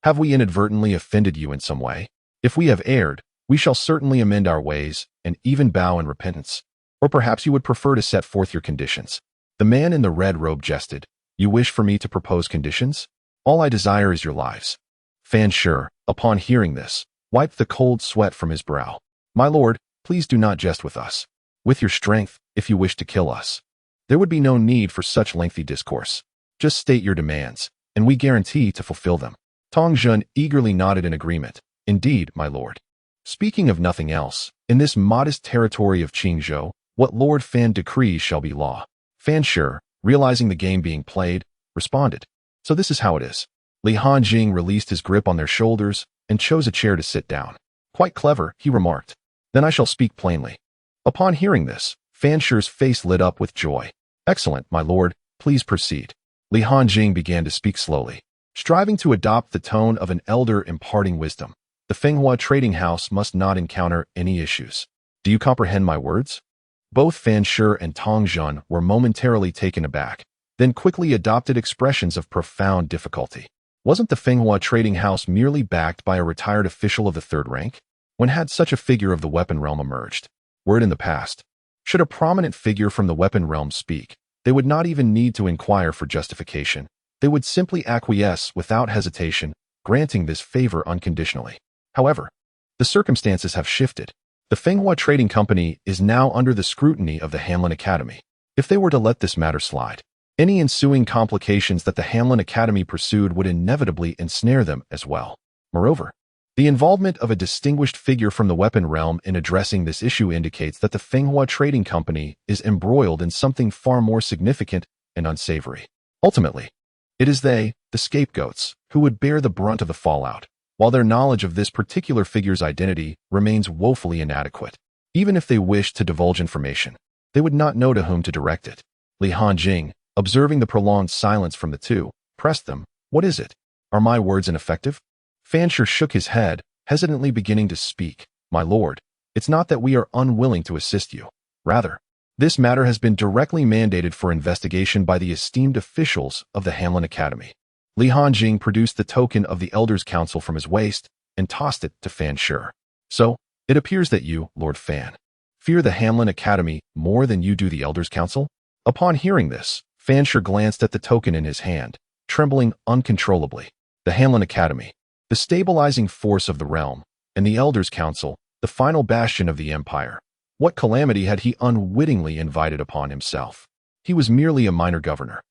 Have we inadvertently offended you in some way? If we have erred, we shall certainly amend our ways and even bow in repentance. Or perhaps you would prefer to set forth your conditions. The man in the red robe jested. You wish for me to propose conditions? All I desire is your lives. Fan Shi, upon hearing this, wiped the cold sweat from his brow. My lord, please do not jest with us. With your strength, if you wish to kill us, there would be no need for such lengthy discourse. Just state your demands, and we guarantee to fulfill them. Tongjin eagerly nodded in agreement. Indeed, my lord. Speaking of nothing else, in this modest territory of Qingzhou, what Lord Fan decrees shall be law. Fan Shi, realizing the game being played, responded. So this is how it is. Li Hanjing released his grip on their shoulders and chose a chair to sit down. Quite clever, he remarked. Then I shall speak plainly. Upon hearing this, Fan Shi's face lit up with joy. Excellent, my lord, please proceed. Li Hanjing began to speak slowly, striving to adopt the tone of an elder imparting wisdom. The Fenghua trading house must not encounter any issues. Do you comprehend my words? Both Fan Shi and Tong Jun were momentarily taken aback, then quickly adopted expressions of profound difficulty. Wasn't the Fenghua trading house merely backed by a retired official of the third rank? When had such a figure of the weapon realm emerged? Were it in the past? Should a prominent figure from the weapon realm speak, they would not even need to inquire for justification. They would simply acquiesce without hesitation, granting this favor unconditionally. However, the circumstances have shifted. The Fenghua Trading Company is now under the scrutiny of the Hanlin Academy. If they were to let this matter slide, any ensuing complications that the Hanlin Academy pursued would inevitably ensnare them as well. Moreover, the involvement of a distinguished figure from the weapon realm in addressing this issue indicates that the Fenghua Trading Company is embroiled in something far more significant and unsavory. Ultimately, it is they, the scapegoats, who would bear the brunt of the fallout, while their knowledge of this particular figure's identity remains woefully inadequate. Even if they wished to divulge information, they would not know to whom to direct it. Li Hanjing, observing the prolonged silence from the two, pressed them. What is it? Are my words ineffective? Fan Shi shook his head, hesitantly beginning to speak. My lord, it's not that we are unwilling to assist you. Rather, this matter has been directly mandated for investigation by the esteemed officials of the Hanlin Academy. Li Hanjing produced the token of the Elders' Council from his waist and tossed it to Fan Shi. So, it appears that you, Lord Fan, fear the Hanlin Academy more than you do the Elders' Council? Upon hearing this, Fan Shi glanced at the token in his hand, trembling uncontrollably. The Hanlin Academy, the stabilizing force of the realm, and the Elders' Council, the final bastion of the Empire. What calamity had he unwittingly invited upon himself? He was merely a minor governor,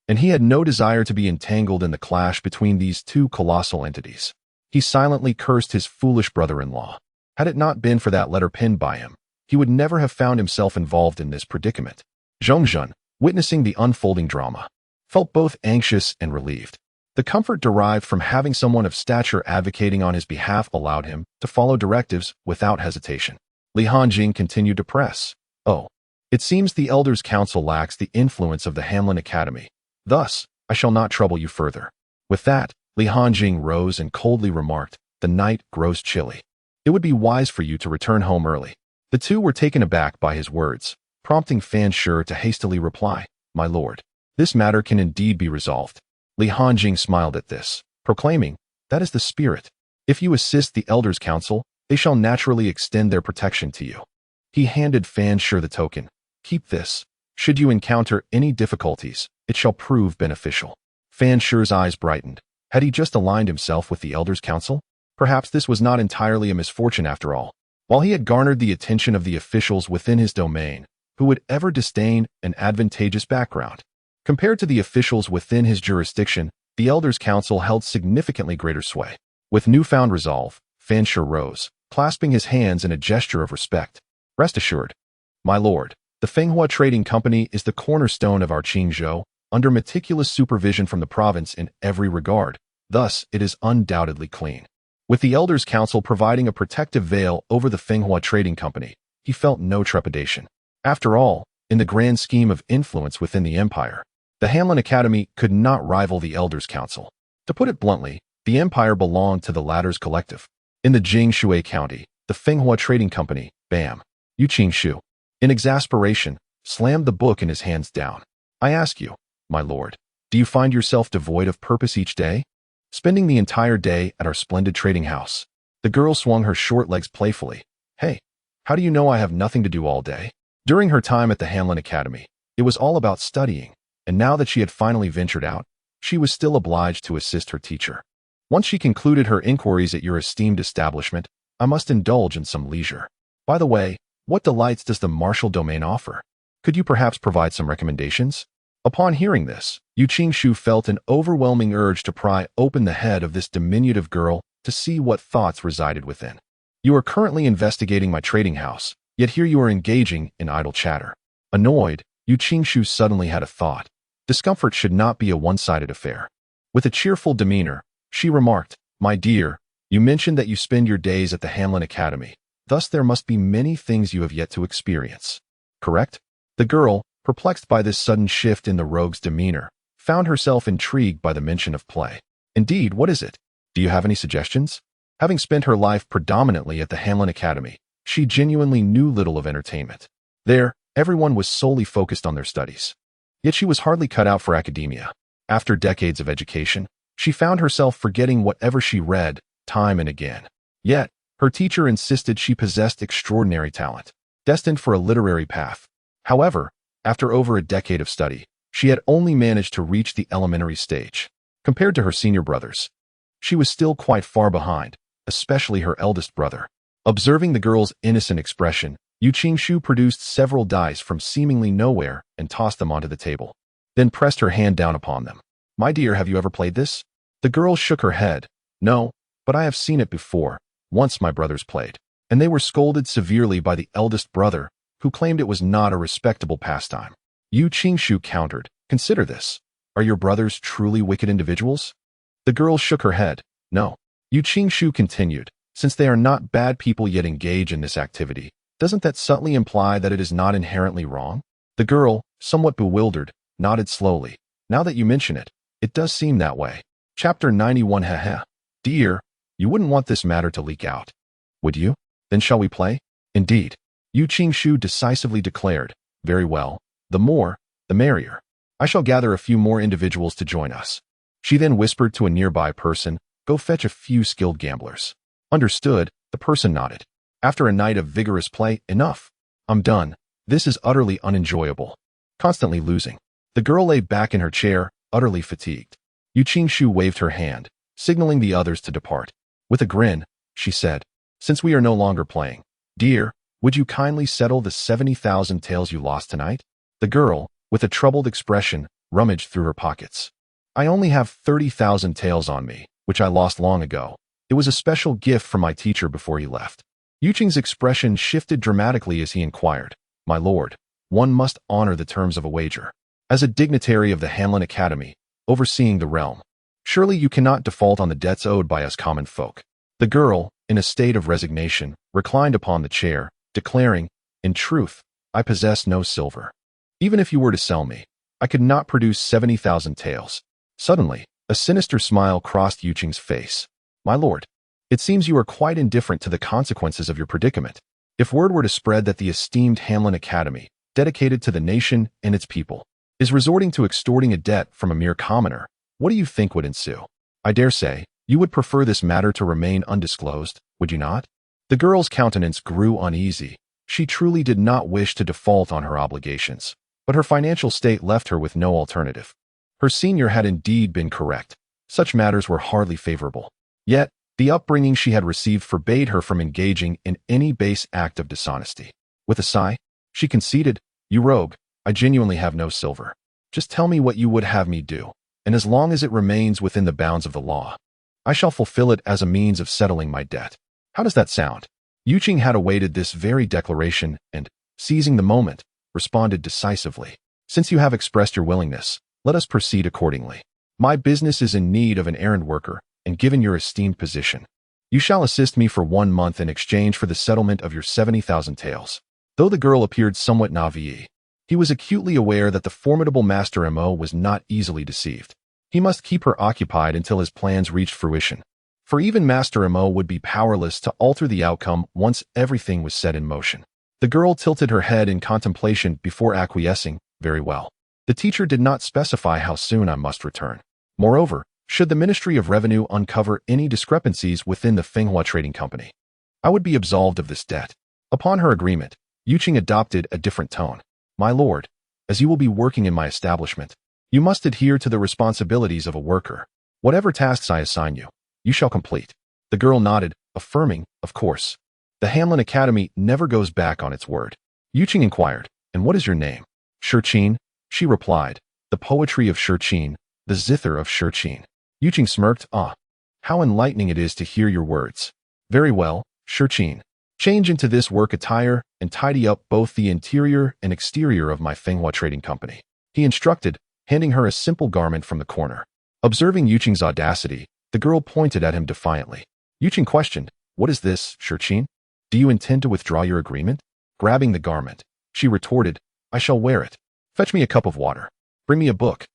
and he had no desire to be entangled in the clash between these two colossal entities. He silently cursed his foolish brother-in-law. Had it not been for that letter pinned by him, he would never have found himself involved in this predicament. Zhongjun, witnessing the unfolding drama, felt both anxious and relieved. The comfort derived from having someone of stature advocating on his behalf allowed him to follow directives without hesitation. Li Hanjing continued to press. Oh, it seems the Elders' Council lacks the influence of the Hanlin Academy. Thus, I shall not trouble you further. With that, Li Hanjing rose and coldly remarked, the night grows chilly. It would be wise for you to return home early. The two were taken aback by his words, prompting Fan Shi to hastily reply, my lord, this matter can indeed be resolved. Li Hanjing smiled at this, proclaiming, that is the spirit. If you assist the Elders' Council, they shall naturally extend their protection to you. He handed Fan Shi the token. Keep this. Should you encounter any difficulties, it shall prove beneficial. Fan Shi's eyes brightened. Had he just aligned himself with the Elders' Council? Perhaps this was not entirely a misfortune after all. While he had garnered the attention of the officials within his domain, who would ever disdain an advantageous background? Compared to the officials within his jurisdiction, the Elders' Council held significantly greater sway. With newfound resolve, Fan Shi rose, clasping his hands in a gesture of respect. Rest assured, my lord, the Fenghua Trading Company is the cornerstone of our Qingzhou, under meticulous supervision from the province in every regard. Thus, it is undoubtedly clean. With the Elders' Council providing a protective veil over the Fenghua Trading Company, he felt no trepidation. After all, in the grand scheme of influence within the empire, the Hanlin Academy could not rival the Elders' Council. To put it bluntly, the empire belonged to the latter's collective. In the Jingshui County, the Fenghua Trading Company, BAM, Yu Qingshu, in exasperation, slammed the book in his hands down. I ask you, my lord, do you find yourself devoid of purpose each day? Spending the entire day at our splendid trading house. The girl swung her short legs playfully. Hey, how do you know I have nothing to do all day? During her time at the Hanlin Academy, it was all about studying, and now that she had finally ventured out, she was still obliged to assist her teacher. Once she concluded her inquiries at your esteemed establishment, I must indulge in some leisure. By the way, what delights does the martial domain offer? Could you perhaps provide some recommendations? Upon hearing this, Yu Qingshu felt an overwhelming urge to pry open the head of this diminutive girl to see what thoughts resided within. You are currently investigating my trading house, yet here you are engaging in idle chatter. Annoyed, Yu Qingshu suddenly had a thought. Discomfort should not be a one-sided affair. With a cheerful demeanor, she remarked, my dear, you mentioned that you spend your days at the Hanlin Academy. Thus there must be many things you have yet to experience. Correct? The girl, perplexed by this sudden shift in the rogue's demeanor, found herself intrigued by the mention of play. Indeed, what is it? Do you have any suggestions? Having spent her life predominantly at the Hamlin Academy, she genuinely knew little of entertainment. There, everyone was solely focused on their studies. Yet she was hardly cut out for academia. After decades of education, she found herself forgetting whatever she read, time and again. Yet, her teacher insisted she possessed extraordinary talent, destined for a literary path. However, after over a decade of study, she had only managed to reach the elementary stage. Compared to her senior brothers, she was still quite far behind, especially her eldest brother. Observing the girl's innocent expression, Yu Qingshu produced several dice from seemingly nowhere and tossed them onto the table, then pressed her hand down upon them. "My dear, have you ever played this?" The girl shook her head. "No, but I have seen it before. Once my brothers played, and they were scolded severely by the eldest brother, who claimed it was not a respectable pastime." Yu Qingshu countered, "Consider this. Are your brothers truly wicked individuals?" The girl shook her head. "No." Yu Qingshu continued, "Since they are not bad people yet engage in this activity, doesn't that subtly imply that it is not inherently wrong?" The girl, somewhat bewildered, nodded slowly. "Now that you mention it, it does seem that way." Chapter 91. Heh. Dear, you wouldn't want this matter to leak out, would you? Then shall we play? Indeed. Yu Qingshu decisively declared. Very well. The more, the merrier. I shall gather a few more individuals to join us. She then whispered to a nearby person, "Go fetch a few skilled gamblers." Understood, the person nodded. After a night of vigorous play, enough. I'm done. This is utterly unenjoyable. Constantly losing. The girl lay back in her chair, utterly fatigued. Yu Qingshu waved her hand, signaling the others to depart. With a grin, she said, "Since we are no longer playing, dear, would you kindly settle the 70,000 taels you lost tonight?" The girl, with a troubled expression, rummaged through her pockets. "I only have 30,000 taels on me, which I lost long ago. It was a special gift from my teacher before he left." Yu Qing's expression shifted dramatically as he inquired, "My lord, one must honor the terms of a wager. As a dignitary of the Hamlin Academy, overseeing the realm, surely you cannot default on the debts owed by us common folk." The girl, in a state of resignation, reclined upon the chair, declaring, "In truth, I possess no silver. Even if you were to sell me, I could not produce 70,000 taels." Suddenly, a sinister smile crossed Yu Qing's face. "My lord, it seems you are quite indifferent to the consequences of your predicament. If word were to spread that the esteemed Hamlin Academy, dedicated to the nation and its people, is resorting to extorting a debt from a mere commoner, what do you think would ensue? I dare say, you would prefer this matter to remain undisclosed, would you not?" The girl's countenance grew uneasy. She truly did not wish to default on her obligations, but her financial state left her with no alternative. Her senior had indeed been correct. Such matters were hardly favorable. Yet, the upbringing she had received forbade her from engaging in any base act of dishonesty. With a sigh, she conceded, "You rogue, I genuinely have no silver. Just tell me what you would have me do, and as long as it remains within the bounds of the law, I shall fulfill it as a means of settling my debt. How does that sound?" Yu Qing had awaited this very declaration and, seizing the moment, responded decisively. "Since you have expressed your willingness, let us proceed accordingly. My business is in need of an errand worker, and given your esteemed position, you shall assist me for 1 month in exchange for the settlement of your 70,000 taels." Though the girl appeared somewhat naïve, he was acutely aware that the formidable Master Mo was not easily deceived. He must keep her occupied until his plans reached fruition, for even Master Mo would be powerless to alter the outcome once everything was set in motion. The girl tilted her head in contemplation before acquiescing. "Very well. The teacher did not specify how soon I must return. Moreover, should the Ministry of Revenue uncover any discrepancies within the Fenghua Trading Company, I would be absolved of this debt." Upon her agreement, Yu Qing adopted a different tone. "My lord, as you will be working in my establishment, you must adhere to the responsibilities of a worker. Whatever tasks I assign you, you shall complete." The girl nodded, affirming, "Of course. The Hamlin Academy never goes back on its word." Yu Qing inquired, "And what is your name?" "Shirqin," she replied. "The poetry of Shirqin, the zither of Shirqin." Yu Qing smirked. "Ah, how enlightening it is to hear your words. Very well, Shirqin. Change into this work attire and tidy up both the interior and exterior of my Fenghua Trading Company," he instructed, handing her a simple garment from the corner. Observing Yu Qing's audacity, the girl pointed at him defiantly. Yu Qing questioned, "What is this, Shirqin? Do you intend to withdraw your agreement?" Grabbing the garment, she retorted, "I shall wear it. Fetch me a cup of water. Bring me a book.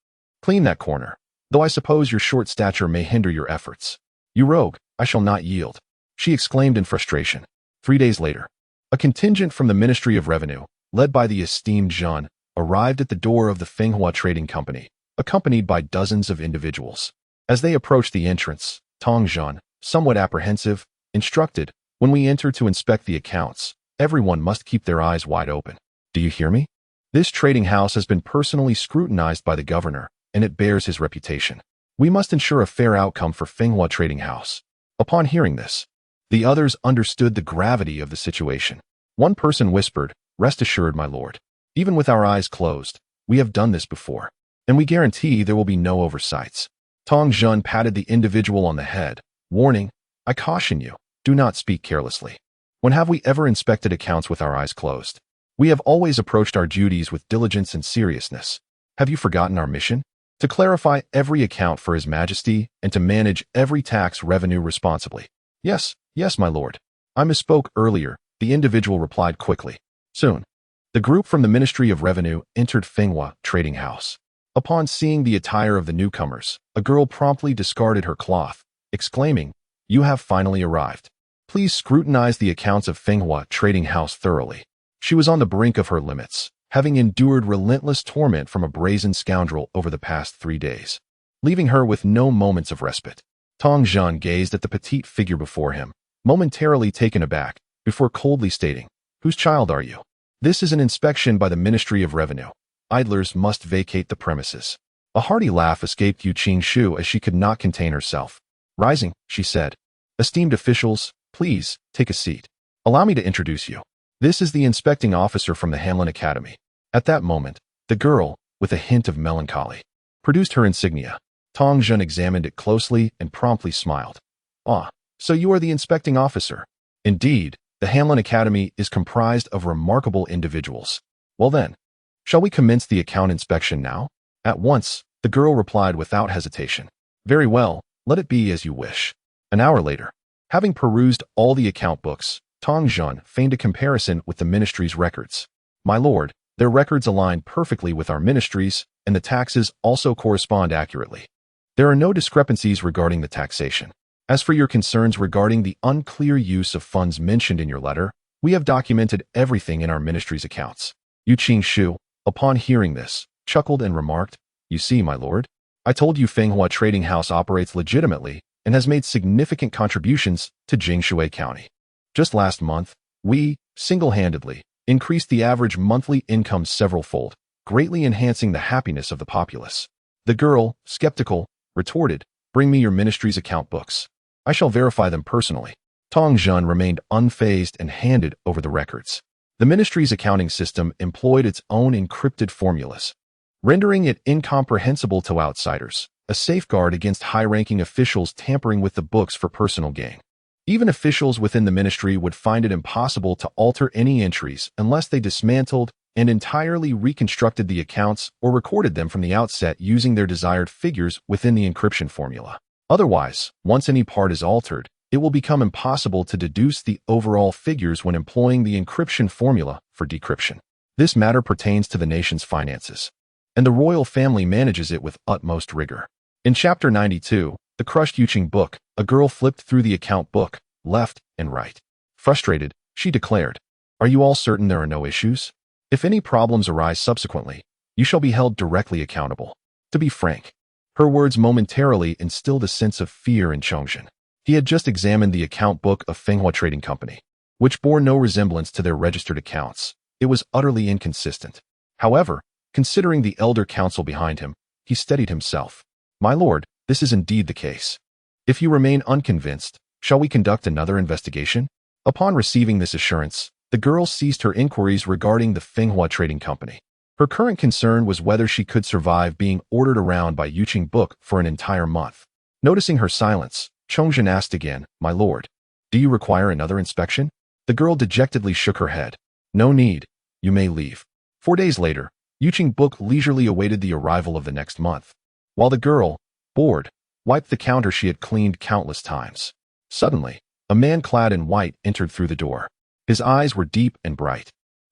Clean that corner, though I suppose your short stature may hinder your efforts." "You rogue, I shall not yield." she exclaimed in frustration. 3 days later, a contingent from the Ministry of Revenue, led by the esteemed Zhan, arrived at the door of the Fenghua Trading Company, accompanied by dozens of individuals. As they approached the entrance, Tong Zhan, somewhat apprehensive, instructed, "When we enter to inspect the accounts, everyone must keep their eyes wide open. Do you hear me? This trading house has been personally scrutinized by the governor, and it bears his reputation. We must ensure a fair outcome for Fenghua Trading House." Upon hearing this, the others understood the gravity of the situation. One person whispered, "Rest assured, my lord. Even with our eyes closed, we have done this before, and we guarantee there will be no oversights." Tong Zhan patted the individual on the head, warning, "I caution you, do not speak carelessly. When have we ever inspected accounts with our eyes closed? We have always approached our duties with diligence and seriousness. Have you forgotten our mission? To clarify every account for His Majesty and to manage every tax revenue responsibly." "Yes, yes, my lord. I misspoke earlier," the individual replied quickly. Soon, the group from the Ministry of Revenue entered Fenghua Trading House. Upon seeing the attire of the newcomers, a girl promptly discarded her cloth, exclaiming, "You have finally arrived. Please scrutinize the accounts of Fenghua Trading House thoroughly." She was on the brink of her limits, having endured relentless torment from a brazen scoundrel over the past 3 days, leaving her with no moments of respite. Tong Zhan gazed at the petite figure before him, momentarily taken aback, before coldly stating, "Whose child are you?" "This is an inspection by the Ministry of Revenue. Idlers must vacate the premises." A hearty laugh escaped Yu Qingxu as she could not contain herself. Rising, she said, "Esteemed officials, please, take a seat. Allow me to introduce you. This is the inspecting officer from the Hanlin Academy." At that moment, the girl, with a hint of melancholy, produced her insignia. Tong Zhan examined it closely and promptly smiled. "Ah, so you are the inspecting officer." "Indeed, the Hanlin Academy is comprised of remarkable individuals." "Well then, shall we commence the account inspection now?" "At once," the girl replied without hesitation. "Very well, let it be as you wish." An hour later, having perused all the account books, Tong Zhan feigned a comparison with the ministry's records. "My lord, their records align perfectly with our ministry's, and the taxes also correspond accurately. There are no discrepancies regarding the taxation. As for your concerns regarding the unclear use of funds mentioned in your letter, we have documented everything in our ministry's accounts." Yu Qingxu, upon hearing this, chuckled and remarked, "You see, my lord, I told you Fenghua Trading House operates legitimately and has made significant contributions to Jingshui County. Just last month, we, single-handedly, increased the average monthly income several-fold, greatly enhancing the happiness of the populace." The girl, skeptical, retorted, "Bring me your ministry's account books. I shall verify them personally." Tong Zhan remained unfazed and handed over the records. The ministry's accounting system employed its own encrypted formulas, rendering it incomprehensible to outsiders, a safeguard against high-ranking officials tampering with the books for personal gain. Even officials within the ministry would find it impossible to alter any entries unless they dismantled and entirely reconstructed the accounts or recorded them from the outset using their desired figures within the encryption formula. Otherwise, once any part is altered, it will become impossible to deduce the overall figures when employing the encryption formula for decryption. This matter pertains to the nation's finances, and the royal family manages it with utmost rigor. In Chapter 92, The Crushed Yuqing Book, a girl flipped through the account book, left and right. Frustrated, she declared, "Are you all certain there are no issues? If any problems arise subsequently, you shall be held directly accountable." To be frank, her words momentarily instilled a sense of fear in Chongzhen. He had just examined the account book of Fenghua Trading Company, which bore no resemblance to their registered accounts. It was utterly inconsistent. However, considering the elder counsel behind him, he steadied himself. "My lord, this is indeed the case. If you remain unconvinced, shall we conduct another investigation?" Upon receiving this assurance, the girl ceased her inquiries regarding the Fenghua Trading Company. Her current concern was whether she could survive being ordered around by Yuqing Book for an entire month. Noticing her silence, Chongzhen asked again, "My lord, do you require another inspection?" The girl dejectedly shook her head. "No need. You may leave." 4 days later, Yuqing Book leisurely awaited the arrival of the next month, while the girl, bored, wiped the counter she had cleaned countless times. Suddenly, a man clad in white entered through the door. His eyes were deep and bright,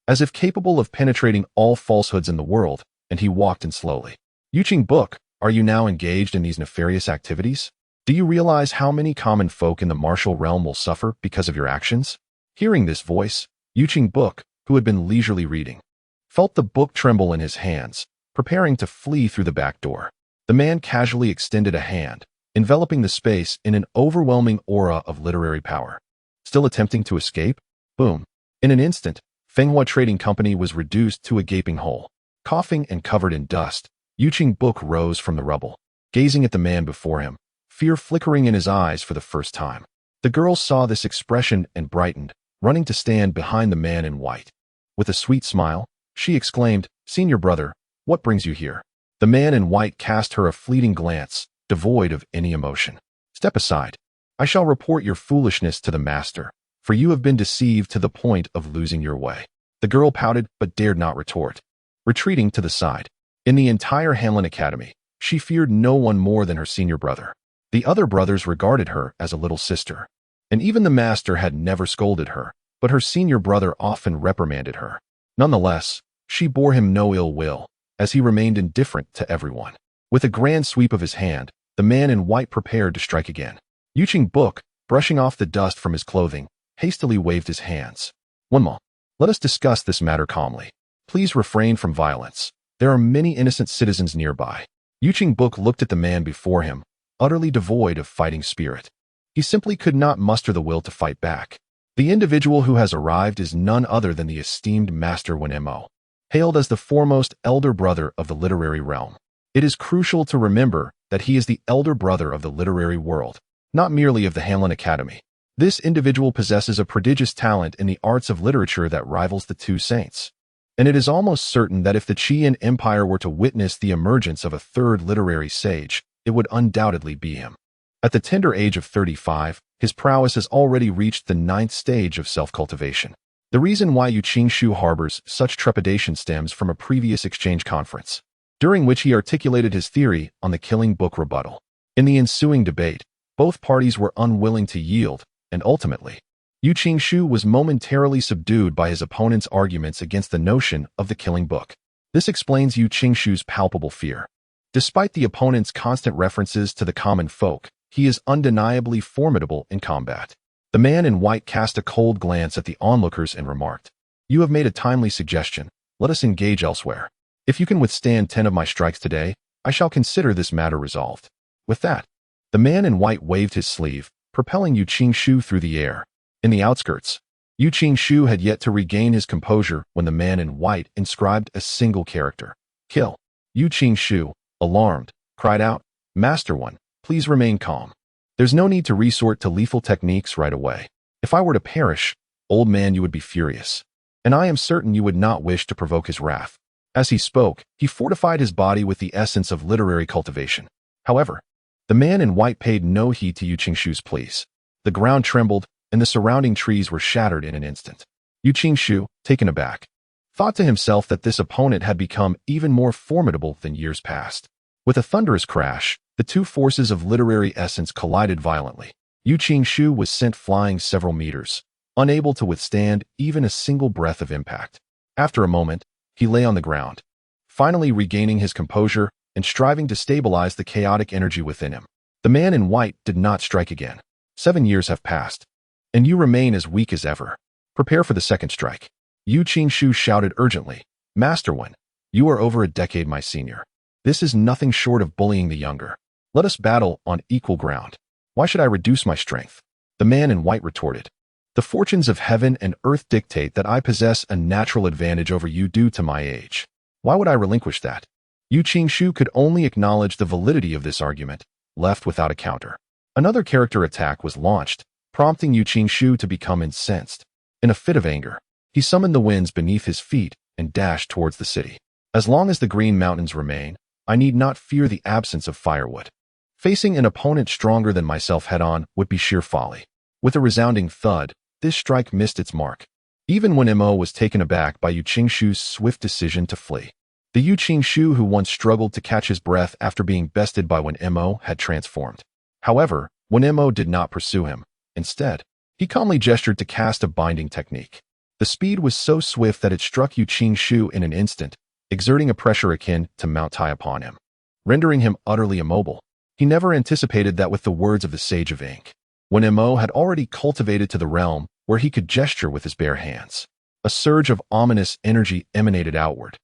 as if capable of penetrating all falsehoods in the world, and he walked in slowly. "Yuqing Book, are you now engaged in these nefarious activities?" Do you realize how many common folk in the martial realm will suffer because of your actions? Hearing this voice, Yuqing Book, who had been leisurely reading, felt the book tremble in his hands, preparing to flee through the back door. The man casually extended a hand, enveloping the space in an overwhelming aura of literary power. Still attempting to escape? Boom. In an instant, Fenghua Trading Company was reduced to a gaping hole. Coughing and covered in dust, Yuqing Book rose from the rubble, gazing at the man before him, fear flickering in his eyes for the first time. The girl saw this expression and brightened, running to stand behind the man in white. With a sweet smile, she exclaimed, "Senior brother, what brings you here?" The man in white cast her a fleeting glance, devoid of any emotion. "Step aside. I shall report your foolishness to the master, for you have been deceived to the point of losing your way." The girl pouted but dared not retort. Retreating to the side. In the entire Hanlon Academy, she feared no one more than her senior brother. The other brothers regarded her as a little sister, and even the master had never scolded her, but her senior brother often reprimanded her. Nonetheless, she bore him no ill will, as he remained indifferent to everyone. With a grand sweep of his hand, the man in white prepared to strike again. Yuqing Book, brushing off the dust from his clothing, hastily waved his hands. "One moment. Let us discuss this matter calmly. Please refrain from violence. There are many innocent citizens nearby." Yuqing Book looked at the man before him, utterly devoid of fighting spirit. He simply could not muster the will to fight back. The individual who has arrived is none other than the esteemed Master Wen-Mo, hailed as the foremost elder brother of the literary realm. It is crucial to remember that he is the elder brother of the literary world, not merely of the Hanlon Academy. This individual possesses a prodigious talent in the arts of literature that rivals the two saints. And it is almost certain that if the Qian Empire were to witness the emergence of a third literary sage, it would undoubtedly be him. At the tender age of 35, his prowess has already reached the 9th stage of self-cultivation. The reason why Yu Qingshu harbors such trepidation stems from a previous exchange conference, during which he articulated his theory on the killing book rebuttal. In the ensuing debate, both parties were unwilling to yield, and ultimately, Yu Qingshu was momentarily subdued by his opponent's arguments against the notion of the killing book. This explains Yu Qingshu's palpable fear. Despite the opponent's constant references to the common folk, he is undeniably formidable in combat. The man in white cast a cold glance at the onlookers and remarked, "You have made a timely suggestion. Let us engage elsewhere. If you can withstand 10 of my strikes today, I shall consider this matter resolved." With that, the man in white waved his sleeve, propelling Yu Qingshu through the air. In the outskirts, Yu Qingshu had yet to regain his composure when the man in white inscribed a single character, "Kill." Yu Qingshu, alarmed, cried out, "Master One, please remain calm. There's no need to resort to lethal techniques right away. If I were to perish, old man, you would be furious, and I am certain you would not wish to provoke his wrath." As he spoke, he fortified his body with the essence of literary cultivation. However, the man in white paid no heed to Yu Qingshu's pleas. The ground trembled, and the surrounding trees were shattered in an instant. Yu Qingshu, taken aback, thought to himself that this opponent had become even more formidable than years past. With a thunderous crash, the two forces of literary essence collided violently. Yu Qingshu was sent flying several meters, unable to withstand even a single breath of impact. After a moment, he lay on the ground, finally regaining his composure and striving to stabilize the chaotic energy within him. The man in white did not strike again. 7 years have passed, and you remain as weak as ever. Prepare for the second strike. Yu Qingshu shouted urgently, "Master One, you are over a decade my senior. This is nothing short of bullying the younger. Let us battle on equal ground. Why should I reduce my strength?" The man in white retorted, "The fortunes of heaven and earth dictate that I possess a natural advantage over you due to my age. Why would I relinquish that?" Yu Qingshu could only acknowledge the validity of this argument, left without a counter. Another character attack was launched, prompting Yu Qingshu to become incensed. In a fit of anger, he summoned the winds beneath his feet and dashed towards the city. As long as the Green Mountains remain, I need not fear the absence of firewood. Facing an opponent stronger than myself head-on would be sheer folly. With a resounding thud, this strike missed its mark. Even when Mo was taken aback by Yu Qingshu's swift decision to flee. The Yu Qingshu who once struggled to catch his breath after being bested by when Mo had transformed. However, when Mo did not pursue him, instead, he calmly gestured to cast a binding technique. The speed was so swift that it struck Yu Qingshu in an instant, exerting a pressure akin to Mount Tai upon him, rendering him utterly immobile. He never anticipated that with the words of the Sage of Ink, when Mo had already cultivated to the realm where he could gesture with his bare hands. A surge of ominous energy emanated outward.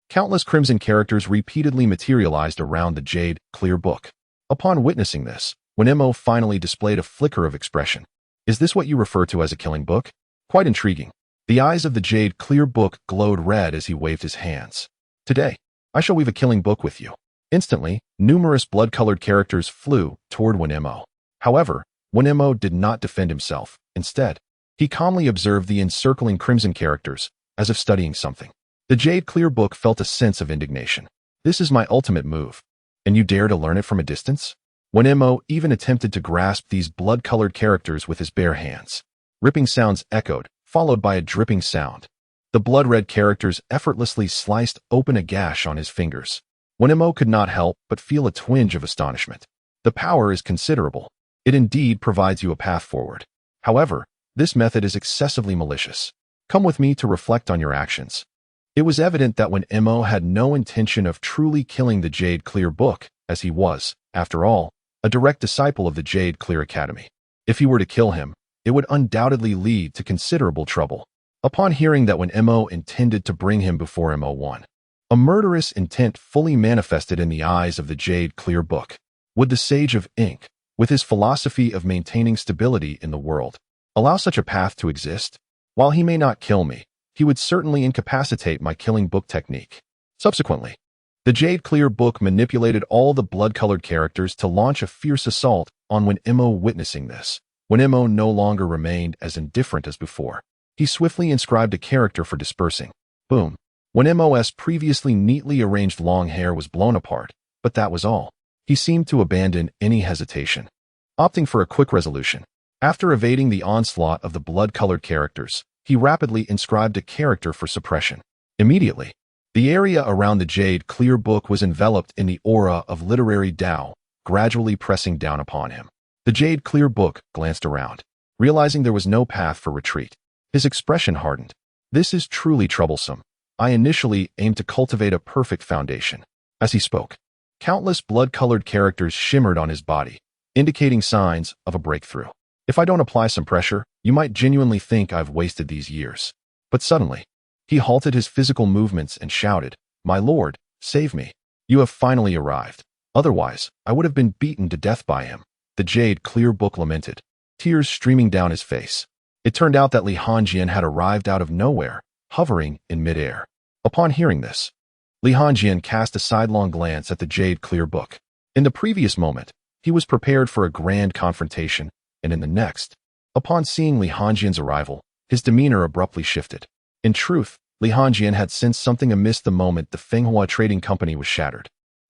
Countless crimson characters repeatedly materialized around the jade, clear book. Upon witnessing this, when Mo finally displayed a flicker of expression, "Is this what you refer to as a killing book?" Quite intriguing. The eyes of the jade, clear book glowed red as he waved his hands. "Today, I shall weave a killing book with you." Instantly, numerous blood-colored characters flew toward Mo. However, Mo did not defend himself. Instead, he calmly observed the encircling crimson characters, as if studying something. The jade clear book felt a sense of indignation. "This is my ultimate move, and you dare to learn it from a distance?" Mo even attempted to grasp these blood-colored characters with his bare hands. Ripping sounds echoed, followed by a dripping sound. The blood-red characters effortlessly sliced open a gash on his fingers. Mo could not help but feel a twinge of astonishment. The power is considerable. It indeed provides you a path forward. However, this method is excessively malicious. Come with me to reflect on your actions. It was evident that when Mo had no intention of truly killing the Jade Clear Book, as he was, after all, a direct disciple of the Jade Clear Academy. If he were to kill him, it would undoubtedly lead to considerable trouble. Upon hearing that when Mo intended to bring him before Mo1, a murderous intent fully manifested in the eyes of the Jade Clear Book. Would the Sage of Ink, with his philosophy of maintaining stability in the world, allow such a path to exist? While he may not kill me, he would certainly incapacitate my killing book technique. Subsequently, the Jade Clear Book manipulated all the blood-colored characters to launch a fierce assault on Mo. Witnessing this, Mo no longer remained as indifferent as before. He swiftly inscribed a character for dispersing. Boom. Mo's previously neatly arranged long hair was blown apart, but that was all. He seemed to abandon any hesitation, opting for a quick resolution. After evading the onslaught of the blood-colored characters, he rapidly inscribed a character for suppression. Immediately, the area around the Jade Clear Book was enveloped in the aura of literary Tao, gradually pressing down upon him. The Jade Clear Book glanced around, realizing there was no path for retreat. His expression hardened. "This is truly troublesome. I initially aimed to cultivate a perfect foundation." As he spoke, countless blood-colored characters shimmered on his body, indicating signs of a breakthrough. "If I don't apply some pressure, you might genuinely think I've wasted these years." But suddenly, he halted his physical movements and shouted, "My lord, save me. You have finally arrived. Otherwise, I would have been beaten to death by him." The Jade Clear Book lamented, tears streaming down his face. It turned out that Li Hanjian had arrived out of nowhere, hovering in midair. Upon hearing this, Li Hanjian cast a sidelong glance at the Jade Clear Book. In the previous moment, he was prepared for a grand confrontation, and in the next, upon seeing Li Hanjian's arrival, his demeanor abruptly shifted. In truth, Li Hanjian had sensed something amiss the moment the Fenghua Trading Company was shattered.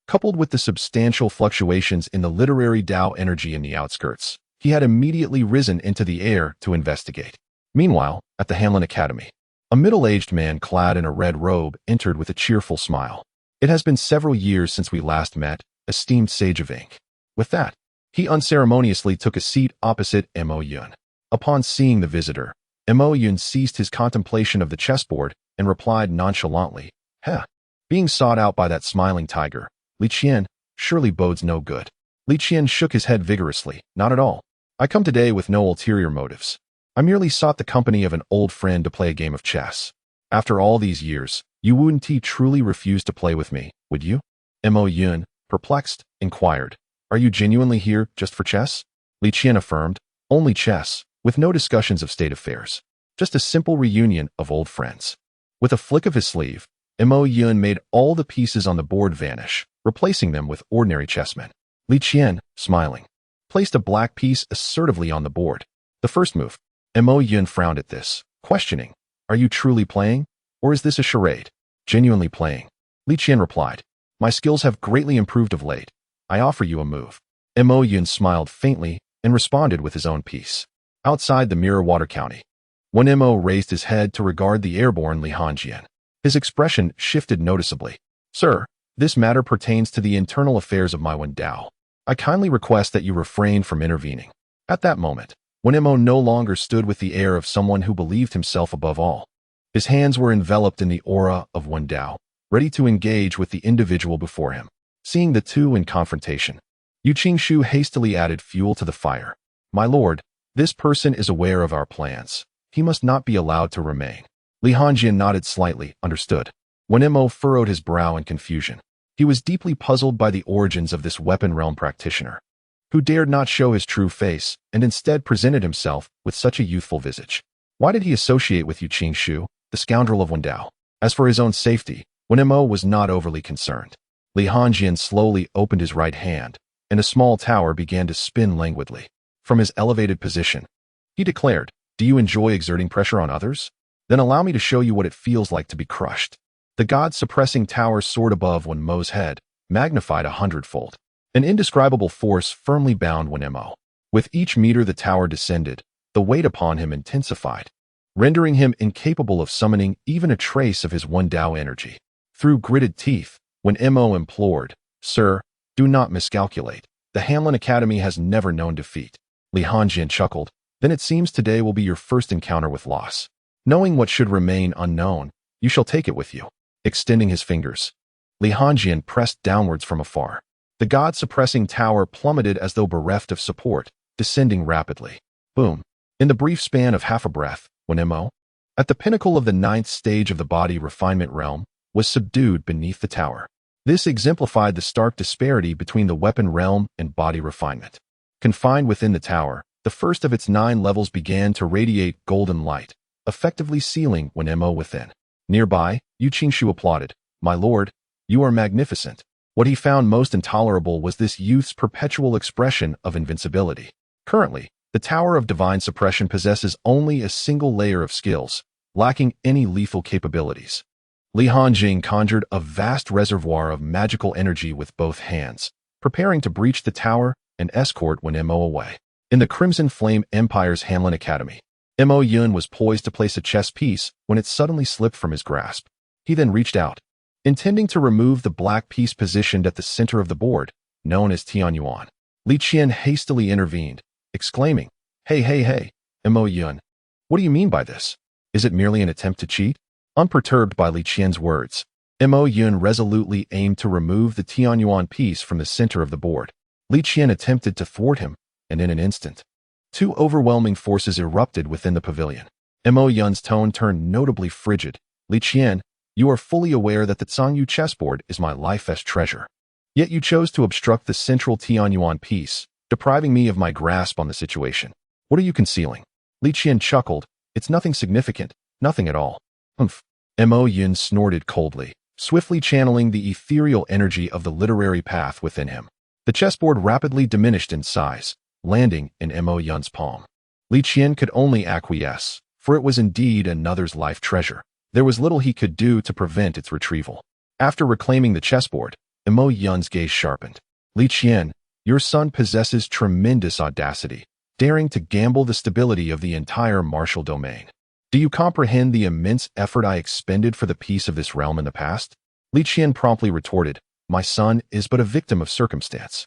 Coupled with the substantial fluctuations in the literary Tao energy in the outskirts, he had immediately risen into the air to investigate. Meanwhile, at the Hanlin Academy, a middle-aged man clad in a red robe entered with a cheerful smile. "It has been several years since we last met, esteemed Sage of Ink." With that, he unceremoniously took a seat opposite Mo Yun. Upon seeing the visitor, Mo Yun ceased his contemplation of the chessboard and replied nonchalantly, "Heh, being sought out by that smiling tiger, Li Qian, surely bodes no good." Li Qian shook his head vigorously. "Not at all. I come today with no ulterior motives. I merely sought the company of an old friend to play a game of chess. After all these years, you wouldn't truly refuse to play with me, would you?" Mo Yun, perplexed, inquired, "Are you genuinely here just for chess?" Li Qian affirmed, "Only chess, with no discussions of state affairs. Just a simple reunion of old friends." With a flick of his sleeve, Mo Yun made all the pieces on the board vanish, replacing them with ordinary chessmen. Li Qian, smiling, placed a black piece assertively on the board. The first move. Mo Yun frowned at this, questioning, "Are you truly playing, or is this a charade?" "Genuinely playing," Li Qian replied. "My skills have greatly improved of late. I offer you a move." Mo Yun smiled faintly and responded with his own piece. Outside the Mirror Water County, when Mo raised his head to regard the airborne Li Hanjian, his expression shifted noticeably. "Sir, this matter pertains to the internal affairs of my Wen Dao. I kindly request that you refrain from intervening." At that moment, when Mo no longer stood with the air of someone who believed himself above all, his hands were enveloped in the aura of Wen Dao, ready to engage with the individual before him. Seeing the two in confrontation, Yu Qingshu hastily added fuel to the fire. My lord, this person is aware of our plans. He must not be allowed to remain. Li Hongjian nodded slightly, understood. When Mo furrowed his brow in confusion, he was deeply puzzled by the origins of this weapon realm practitioner, who dared not show his true face and instead presented himself with such a youthful visage. Why did he associate with Yu Qingshu, the scoundrel of Wendao? As for his own safety, when Mo was not overly concerned. Li Hongjian slowly opened his right hand, and a small tower began to spin languidly. From his elevated position, he declared, "Do you enjoy exerting pressure on others? Then allow me to show you what it feels like to be crushed." The god-suppressing tower soared above Mo's head, magnified 100-fold. An indescribable force firmly bound Mo. With each meter the tower descended, the weight upon him intensified, rendering him incapable of summoning even a trace of his Wendao energy. Through gritted teeth, Mo implored, "Sir, do not miscalculate. The Hanlin Academy has never known defeat." Li Hongjian chuckled. "Then it seems today will be your first encounter with loss. Knowing what should remain unknown, you shall take it with you." Extending his fingers, Li Hongjian pressed downwards from afar. The god-suppressing tower plummeted as though bereft of support, descending rapidly. Boom! In the brief span of half a breath, Mo, at the pinnacle of the 9th stage of the body refinement realm, was subdued beneath the tower. This exemplified the stark disparity between the weapon realm and body refinement. Confined within the tower, the first of its 9 levels began to radiate golden light, effectively sealing Mo within. Nearby, Yu Qingshu applauded. "My lord, you are magnificent." What he found most intolerable was this youth's perpetual expression of invincibility. Currently, the Tower of Divine Suppression possesses only a single layer of skills, lacking any lethal capabilities. Li Hongjian conjured a vast reservoir of magical energy with both hands, preparing to breach the tower and escort Mo away. In the Crimson Flame Empire's Hanlin Academy, Mo Yun was poised to place a chess piece when it suddenly slipped from his grasp. He then reached out, intending to remove the black piece positioned at the center of the board, known as Tianyuan. Li Qian hastily intervened, exclaiming, Hey, Mo Yun. What do you mean by this? Is it merely an attempt to cheat?" Unperturbed by Li Qian's words, Mo Yun resolutely aimed to remove the Tianyuan piece from the center of the board. Li Qian attempted to thwart him, and in an instant, 2 overwhelming forces erupted within the pavilion. Mo Yun's tone turned notably frigid. "Li Qian, you are fully aware that the Tsangyu chessboard is my life-est treasure. Yet you chose to obstruct the central Tianyuan piece, depriving me of my grasp on the situation. What are you concealing?" Li Qian chuckled. "It's nothing significant, nothing at all." "Humph." Mo Yun snorted coldly, swiftly channeling the ethereal energy of the literary path within him. The chessboard rapidly diminished in size, landing in Mo Yun's palm. Li Qian could only acquiesce, for it was indeed another's life treasure. There was little he could do to prevent its retrieval. After reclaiming the chessboard, Mo Yun's gaze sharpened. "Li Qian, your son possesses tremendous audacity, daring to gamble the stability of the entire martial domain. Do you comprehend the immense effort I expended for the peace of this realm in the past?" Li Qian promptly retorted, "My son is but a victim of circumstance.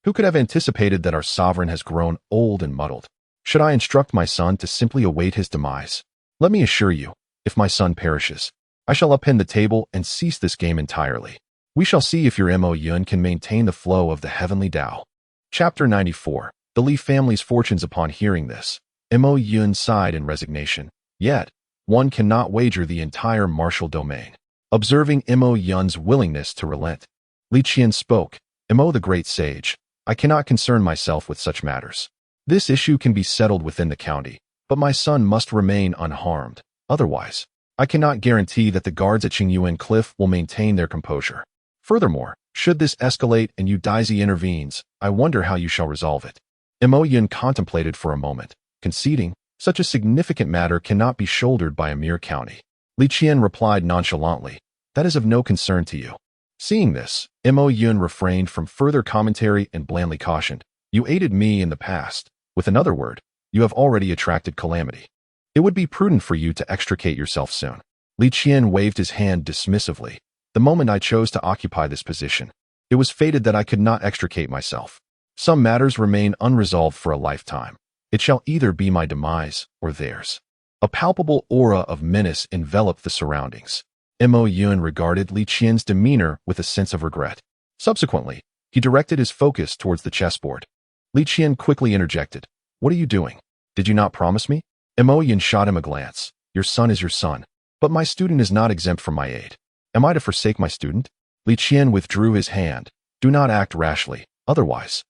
Who could have anticipated that our sovereign has grown old and muddled? Should I instruct my son to simply await his demise? Let me assure you, if my son perishes, I shall upend the table and cease this game entirely. We shall see if your Mo Yun can maintain the flow of the heavenly Tao." Chapter 94. The Li family's fortunes. Upon hearing this, Mo Yun sighed in resignation. Yet, one cannot wager the entire martial domain. Observing Mo Yun's willingness to relent, Li Qian spoke. "Mo the great sage, I cannot concern myself with such matters. This issue can be settled within the county, but my son must remain unharmed. Otherwise, I cannot guarantee that the guards at Qingyuan Cliff will maintain their composure. Furthermore, should this escalate and Eudaisy intervenes, I wonder how you shall resolve it." Mo Yun contemplated for a moment, conceding, such a significant matter cannot be shouldered by a mere county. Li Qian replied nonchalantly, "That is of no concern to you." Seeing this, Mo Yun refrained from further commentary and blandly cautioned, "You aided me in the past. With another word, you have already attracted calamity. It would be prudent for you to extricate yourself soon." Li Qian waved his hand dismissively. "The moment I chose to occupy this position, it was fated that I could not extricate myself. Some matters remain unresolved for a lifetime. It shall either be my demise or theirs." A palpable aura of menace enveloped the surroundings. Mo Yun regarded Li Qian's demeanor with a sense of regret. Subsequently, He directed his focus towards the chessboard. Li Qian quickly interjected. What are you doing? Did you not promise me? Mo Yin shot him a glance. Your son is your son. But my student is not exempt from my aid. Am I to forsake my student? Li Qian withdrew his hand. Do not act rashly, otherwise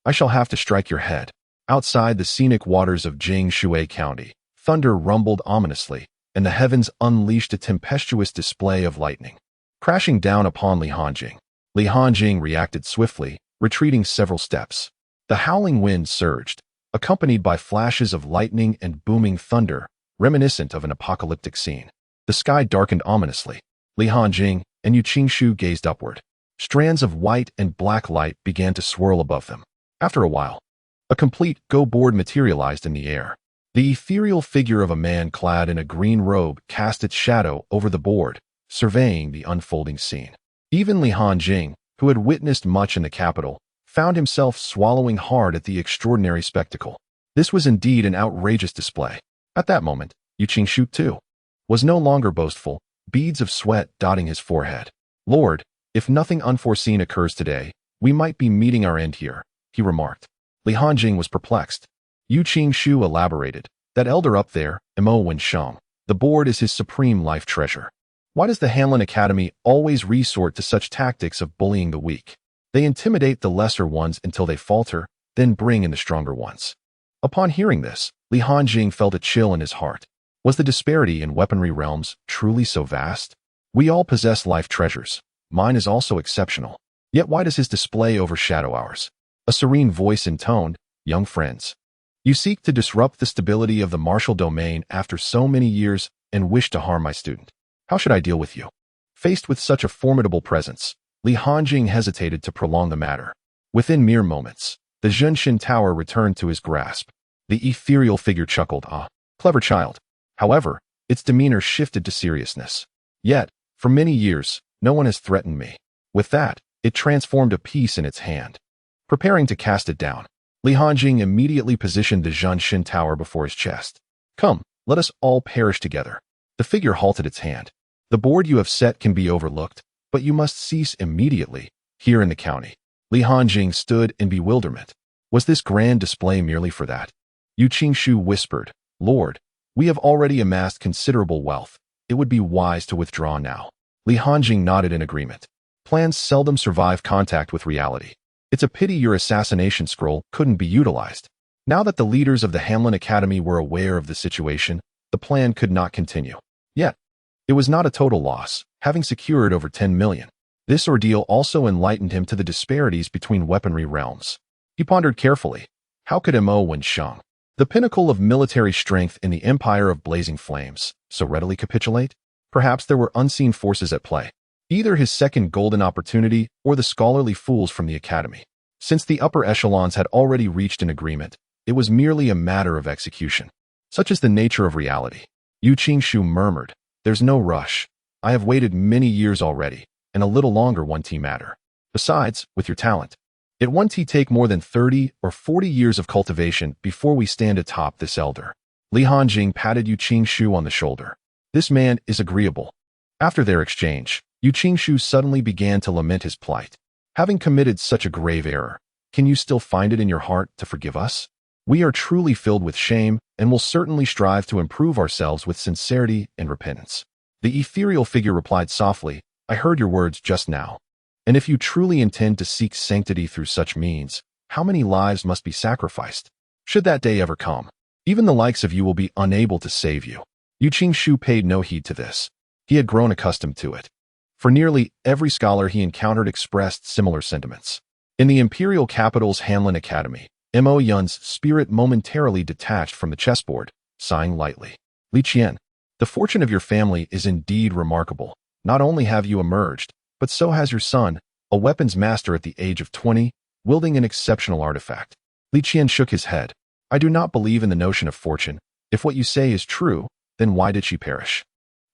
I shall have to strike your head. Outside the scenic waters of Jing Shui County, thunder rumbled ominously, and the heavens unleashed a tempestuous display of lightning, crashing down upon Li Hanjing. Li Hanjing reacted swiftly, retreating several steps. The howling wind surged, accompanied by flashes of lightning and booming thunder, reminiscent of an apocalyptic scene. The sky darkened ominously. Li Hanjing and Yu Qingshu gazed upward. Strands of white and black light began to swirl above them. After a while, a complete go-board materialized in the air. The ethereal figure of a man clad in a green robe cast its shadow over the board, surveying the unfolding scene. Even Li Hanjing, who had witnessed much in the capital, found himself swallowing hard at the extraordinary spectacle. This was indeed an outrageous display. At that moment, Yu Qingshu, too, was no longer boastful, beads of sweat dotting his forehead. Lord, if nothing unforeseen occurs today, we might be meeting our end here, he remarked. Li Hanjing was perplexed. Yu Qingshu elaborated. That elder up there, Mo Wensheng, the board is his supreme life treasure. Why does the Hanlin Academy always resort to such tactics of bullying the weak? They intimidate the lesser ones until they falter, then bring in the stronger ones. Upon hearing this, Li Hanjing felt a chill in his heart. Was the disparity in weaponry realms truly so vast? We all possess life treasures. Mine is also exceptional. Yet why does his display overshadow ours? A serene voice intoned, young friends. You seek to disrupt the stability of the martial domain after so many years and wish to harm my student. How should I deal with you? Faced with such a formidable presence, Li Hanjing hesitated to prolong the matter. Within mere moments, the Zhenshin Tower returned to his grasp. The ethereal figure chuckled, clever child. However, its demeanor shifted to seriousness. Yet, for many years, no one has threatened me. With that, it transformed a piece in its hand. Preparing to cast it down, Li Hanjing immediately positioned the Zhenshin Tower before his chest. Come, let us all perish together. The figure halted its hand. The board you have set can be overlooked, but you must cease immediately, here in the county. Li Hanjing stood in bewilderment. Was this grand display merely for that? Yu Qingshu whispered, Lord, we have already amassed considerable wealth. It would be wise to withdraw now. Li Hanjing nodded in agreement. Plans seldom survive contact with reality. It's a pity your assassination scroll couldn't be utilized. Now that the leaders of the Hanlin Academy were aware of the situation, the plan could not continue. Yet, it was not a total loss, having secured over 10 million. This ordeal also enlightened him to the disparities between weaponry realms. He pondered carefully. How could Mo Wensheng, the pinnacle of military strength in the Empire of Blazing Flames, so readily capitulate? Perhaps there were unseen forces at play. Either his second golden opportunity or the scholarly fools from the academy. Since the upper echelons had already reached an agreement, it was merely a matter of execution. Such is the nature of reality. Yu Qingshu murmured, There's no rush. I have waited many years already, and a little longer won't matter. Besides, with your talent, it won't take more than 30 or 40 years of cultivation before we stand atop this elder. Li Hanjing patted Yu Qingshu on the shoulder. This man is agreeable. After their exchange, Yu Qingshu suddenly began to lament his plight. Having committed such a grave error, can you still find it in your heart to forgive us? We are truly filled with shame and will certainly strive to improve ourselves with sincerity and repentance. The ethereal figure replied softly, I heard your words just now. And if you truly intend to seek sanctity through such means, how many lives must be sacrificed? Should that day ever come, even the likes of you will be unable to save you. Yu Qingshu paid no heed to this. He had grown accustomed to it. For nearly every scholar he encountered expressed similar sentiments. In the imperial capital's Hanlin Academy, Mo Yun's spirit momentarily detached from the chessboard, sighing lightly. Li Qian, the fortune of your family is indeed remarkable. Not only have you emerged, but so has your son, a weapons master at the age of 20, wielding an exceptional artifact. Li Qian shook his head. I do not believe in the notion of fortune. If what you say is true, then why did she perish?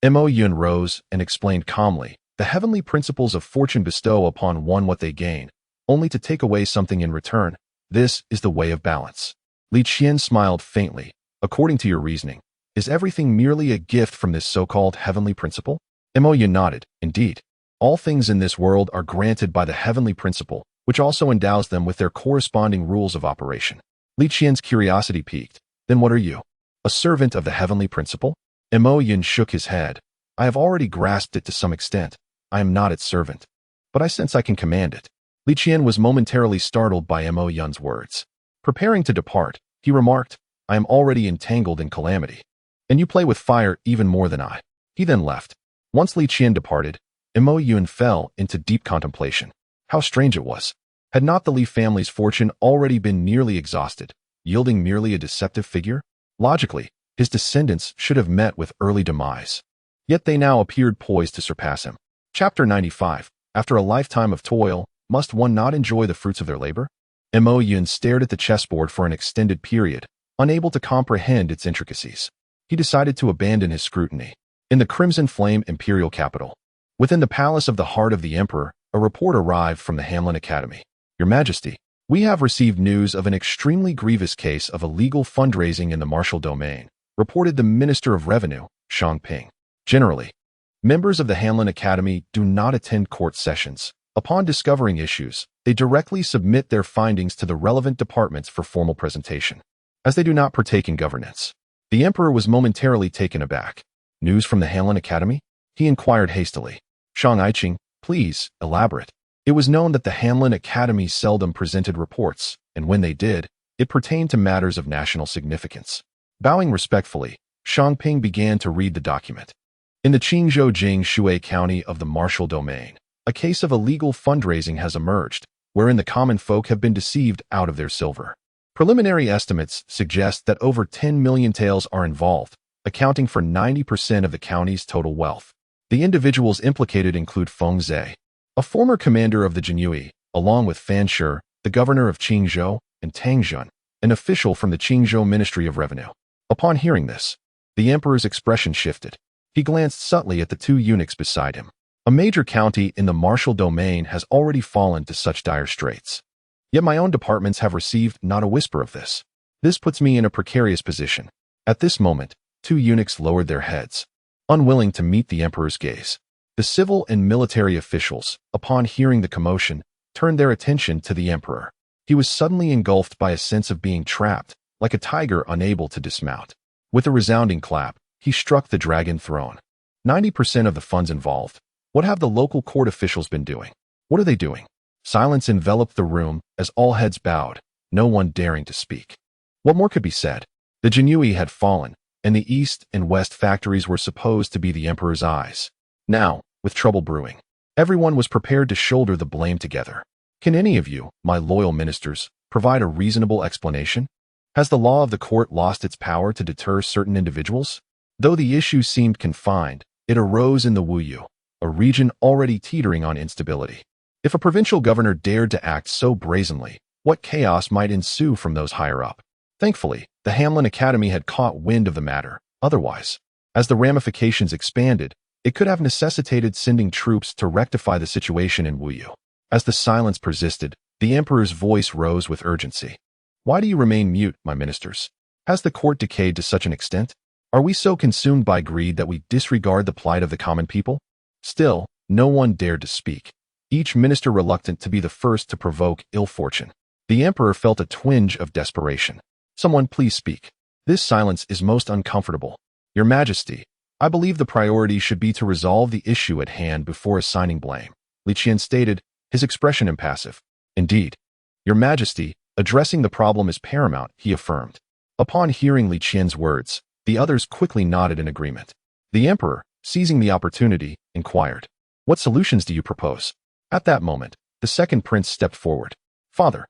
Mo Yun rose and explained calmly. The heavenly principles of fortune bestow upon one what they gain, only to take away something in return. This is the way of balance. Li Qian smiled faintly. According to your reasoning, is everything merely a gift from this so-called heavenly principle? Mo Yun nodded. Indeed, all things in this world are granted by the heavenly principle, which which also endows them with their corresponding rules of operation. Li Qian's curiosity piqued. Then what are you? A servant of the heavenly principle? Mo Yun shook his head. I have already grasped it to some extent. I am not its servant. But I sense I can command it. Li Qian was momentarily startled by Mo Yun's words. Preparing to depart, he remarked, I am already entangled in calamity. And you play with fire even more than I. He then left. Once Li Qian departed, Mo Yun fell into deep contemplation. How strange it was. Had not the Li family's fortune already been nearly exhausted, yielding merely a deceptive figure? Logically, his descendants should have met with early demise. Yet they now appeared poised to surpass him. Chapter 95. After a lifetime of toil, must one not enjoy the fruits of their labor? Mo Yun stared at the chessboard for an extended period, unable to comprehend its intricacies. He decided to abandon his scrutiny. In the Crimson Flame imperial capital, within the palace of the heart of the emperor, a report arrived from the Hamlin Academy. Your Majesty, we have received news of an extremely grievous case of illegal fundraising in the martial domain, reported the Minister of Revenue, Shang Ping. Generally, members of the Hamlin Academy do not attend court sessions. Upon discovering issues, they directly submit their findings to the relevant departments for formal presentation, as they do not partake in governance. The emperor was momentarily taken aback. News from the Hamlin Academy? He inquired hastily. Shang Aiqing, please, elaborate. It was known that the Hamlin Academy seldom presented reports, and when they did, it pertained to matters of national significance. Bowing respectfully, Shang Ping began to read the document. In the Qingzhou Jing Shui County of the martial domain, a case of illegal fundraising has emerged, wherein the common folk have been deceived out of their silver. Preliminary estimates suggest that over 10 million taels are involved, accounting for 90% of the county's total wealth. The individuals implicated include Feng Zhe, a former commander of the Jinyue, along with Fan Shi, the governor of Qingzhou, and Tang Jun, an official from the Qingzhou Ministry of Revenue. Upon hearing this, the emperor's expression shifted. He glanced subtly at the two eunuchs beside him. A major county in the martial domain has already fallen to such dire straits. Yet my own departments have received not a whisper of this. This puts me in a precarious position. At this moment, two eunuchs lowered their heads, unwilling to meet the emperor's gaze. The civil and military officials, upon hearing the commotion, turned their attention to the emperor. He was suddenly engulfed by a sense of being trapped, like a tiger unable to dismount. With a resounding clap, he struck the dragon throne. 90% of the funds involved. What have the local court officials been doing? What are they doing? Silence enveloped the room as all heads bowed, no one daring to speak. What more could be said? The Jinyue had fallen, and the east and west factories were supposed to be the emperor's eyes. Now, with trouble brewing, everyone was prepared to shoulder the blame together. Can any of you, my loyal ministers, provide a reasonable explanation? Has the law of the court lost its power to deter certain individuals? Though the issue seemed confined, it arose in the Wuyu, a region already teetering on instability. If a provincial governor dared to act so brazenly, what chaos might ensue from those higher up? Thankfully, the Hamlin Academy had caught wind of the matter. Otherwise, as the ramifications expanded, it could have necessitated sending troops to rectify the situation in Wuyu. As the silence persisted, the emperor's voice rose with urgency. Why do you remain mute, my ministers? Has the court decayed to such an extent? Are we so consumed by greed that we disregard the plight of the common people? Still, no one dared to speak, each minister reluctant to be the first to provoke ill fortune. The emperor felt a twinge of desperation. Someone please speak. This silence is most uncomfortable. Your Majesty, I believe the priority should be to resolve the issue at hand before assigning blame, Li Qian stated, his expression impassive. Indeed, Your Majesty, addressing the problem is paramount, he affirmed. Upon hearing Li Qian's words, the others quickly nodded in agreement. The emperor, seizing the opportunity, inquired, what solutions do you propose? At that moment, the second prince stepped forward. Father,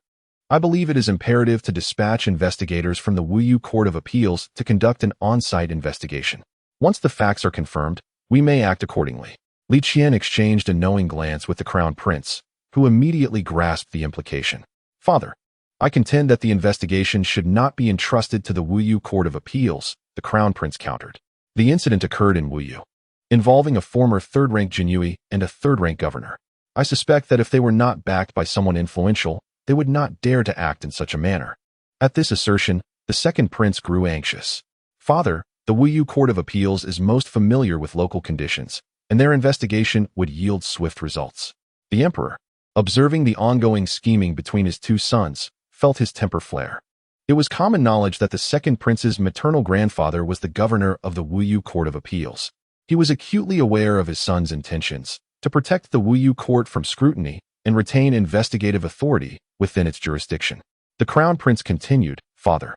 I believe it is imperative to dispatch investigators from the Wuyu Court of Appeals to conduct an on-site investigation. Once the facts are confirmed, we may act accordingly. Li Qian exchanged a knowing glance with the crown prince, who immediately grasped the implication. Father, I contend that the investigation should not be entrusted to the Wuyu Court of Appeals, the crown prince countered. The incident occurred in Wuyu, involving a former third-rank Jinyue and a third-rank governor. I suspect that if they were not backed by someone influential, they would not dare to act in such a manner. At this assertion, the second prince grew anxious. Father, the Wuyu Court of Appeals is most familiar with local conditions, and their investigation would yield swift results. The emperor, observing the ongoing scheming between his two sons, felt his temper flare. It was common knowledge that the second prince's maternal grandfather was the governor of the Wuyu Court of Appeals. He was acutely aware of his son's intentions to protect the Wuyu Court from scrutiny and retain investigative authority within its jurisdiction. The crown prince continued, "Father,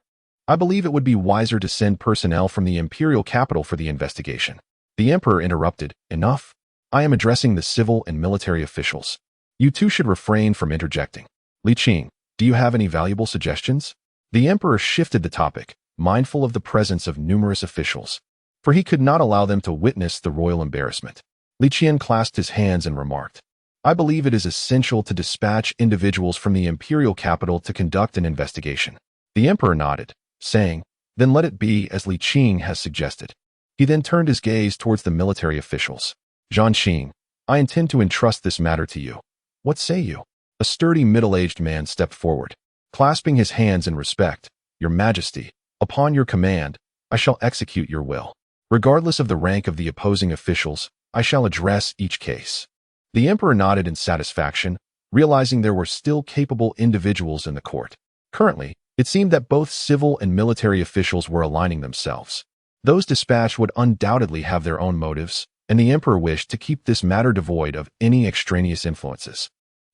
I believe it would be wiser to send personnel from the imperial capital for the investigation." The emperor interrupted, "Enough. I am addressing the civil and military officials. You two should refrain from interjecting. Li Qing, do you have any valuable suggestions?" The emperor shifted the topic, mindful of the presence of numerous officials, for he could not allow them to witness the royal embarrassment. Li Qian clasped his hands and remarked, "I believe it is essential to dispatch individuals from the imperial capital to conduct an investigation." The emperor nodded, saying, "Then let it be as Li Qing has suggested." He then turned his gaze towards the military officials. "Zhan Qing, I intend to entrust this matter to you. What say you?" A sturdy middle-aged man stepped forward, clasping his hands in respect. "Your Majesty, upon your command, I shall execute your will. Regardless of the rank of the opposing officials, I shall address each case." The emperor nodded in satisfaction, realizing there were still capable individuals in the court. Currently, it seemed that both civil and military officials were aligning themselves. Those dispatched would undoubtedly have their own motives, and the emperor wished to keep this matter devoid of any extraneous influences.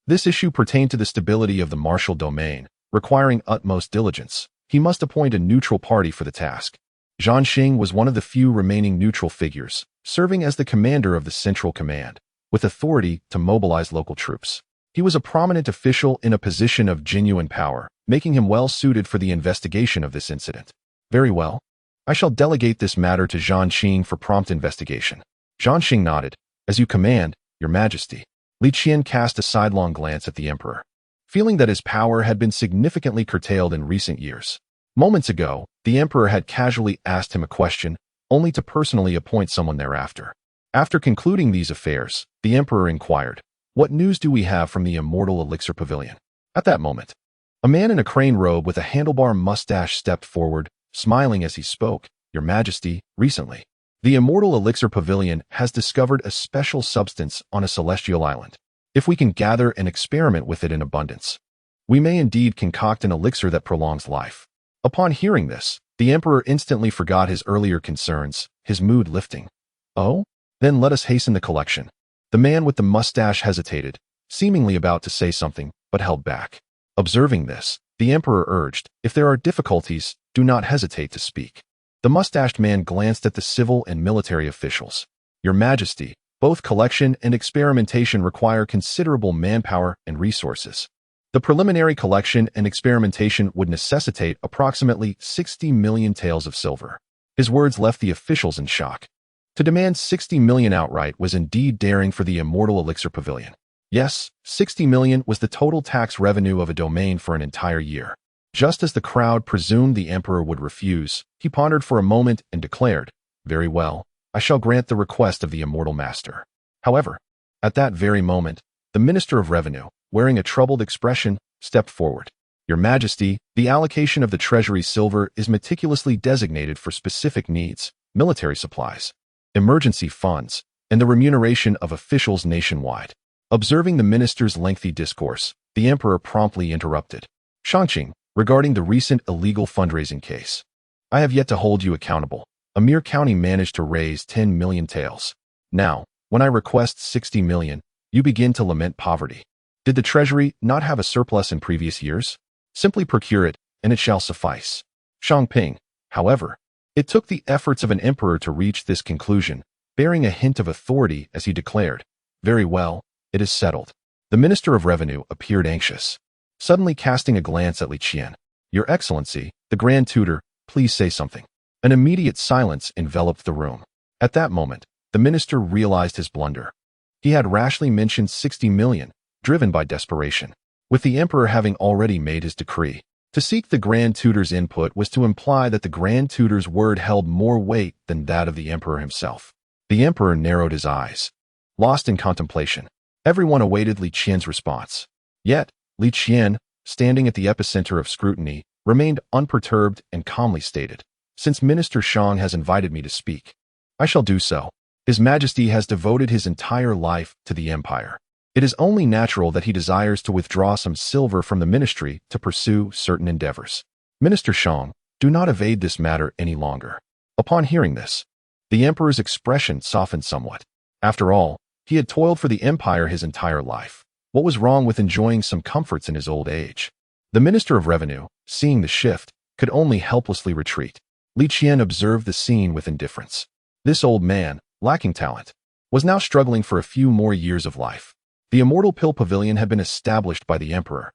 This issue pertained to the stability of the martial domain, requiring utmost diligence. He must appoint a neutral party for the task. Zhan Qing was one of the few remaining neutral figures, serving as the commander of the Central Command, with authority to mobilize local troops. He was a prominent official in a position of genuine power, making him well suited for the investigation of this incident. "Very well. I shall delegate this matter to Zhan Qing for prompt investigation." Zhan Qing nodded. "As you command, Your Majesty." Li Qian cast a sidelong glance at the emperor, feeling that his power had been significantly curtailed in recent years. Moments ago, the emperor had casually asked him a question, only to personally appoint someone thereafter. After concluding these affairs, the emperor inquired, "What news do we have from the Immortal Elixir Pavilion?" At that moment, a man in a crane robe with a handlebar mustache stepped forward, smiling as he spoke. "Your Majesty, recently, the Immortal Elixir Pavilion has discovered a special substance on a celestial island. If we can gather and experiment with it in abundance, we may indeed concoct an elixir that prolongs life." Upon hearing this, the emperor instantly forgot his earlier concerns, his mood lifting. "Oh? Then let us hasten the collection." The man with the mustache hesitated, seemingly about to say something, but held back. Observing this, the emperor urged, "If there are difficulties, do not hesitate to speak." The mustached man glanced at the civil and military officials. "Your Majesty, both collection and experimentation require considerable manpower and resources. The preliminary collection and experimentation would necessitate approximately 60 million taels of silver." His words left the officials in shock. To demand 60 million outright was indeed daring for the Immortal Elixir Pavilion. Yes, 60 million was the total tax revenue of a domain for an entire year. Just as the crowd presumed the emperor would refuse, he pondered for a moment and declared, "Very well, I shall grant the request of the Immortal Master." However, at that very moment, the Minister of Revenue, wearing a troubled expression, stepped forward. "Your Majesty, the allocation of the treasury silver is meticulously designated for specific needs, military supplies, emergency funds, and the remuneration of officials nationwide." Observing the minister's lengthy discourse, the emperor promptly interrupted. "Shangqing, regarding the recent illegal fundraising case, I have yet to hold you accountable. A mere county managed to raise 10 million taels. Now, when I request 60 million, you begin to lament poverty. Did the treasury not have a surplus in previous years? Simply procure it, and it shall suffice." Shangping, however, it took the efforts of an emperor to reach this conclusion, bearing a hint of authority as he declared, "Very well, it is settled." The Minister of Revenue appeared anxious, suddenly casting a glance at Li Qian. "Your Excellency, the Grand Tutor, please say something." An immediate silence enveloped the room. At that moment, the minister realized his blunder. He had rashly mentioned 60 million, driven by desperation, with the emperor having already made his decree. To seek the Grand Tutor's input was to imply that the Grand Tutor's word held more weight than that of the emperor himself. The emperor narrowed his eyes, lost in contemplation. Everyone awaited Li Qian's response. Yet, Li Qian, standing at the epicenter of scrutiny, remained unperturbed and calmly stated, "Since Minister Shang has invited me to speak, I shall do so. His Majesty has devoted his entire life to the empire. It is only natural that he desires to withdraw some silver from the ministry to pursue certain endeavors. Minister Shang, do not evade this matter any longer. Upon hearing this, the emperor's expression softened somewhat. After all, he had toiled for the empire his entire life. What was wrong with enjoying some comforts in his old age? The Minister of Revenue, seeing the shift, could only helplessly retreat. Li Qian observed the scene with indifference. This old man, lacking talent, was now struggling for a few more years of life. The Immortal Pill Pavilion had been established by the emperor.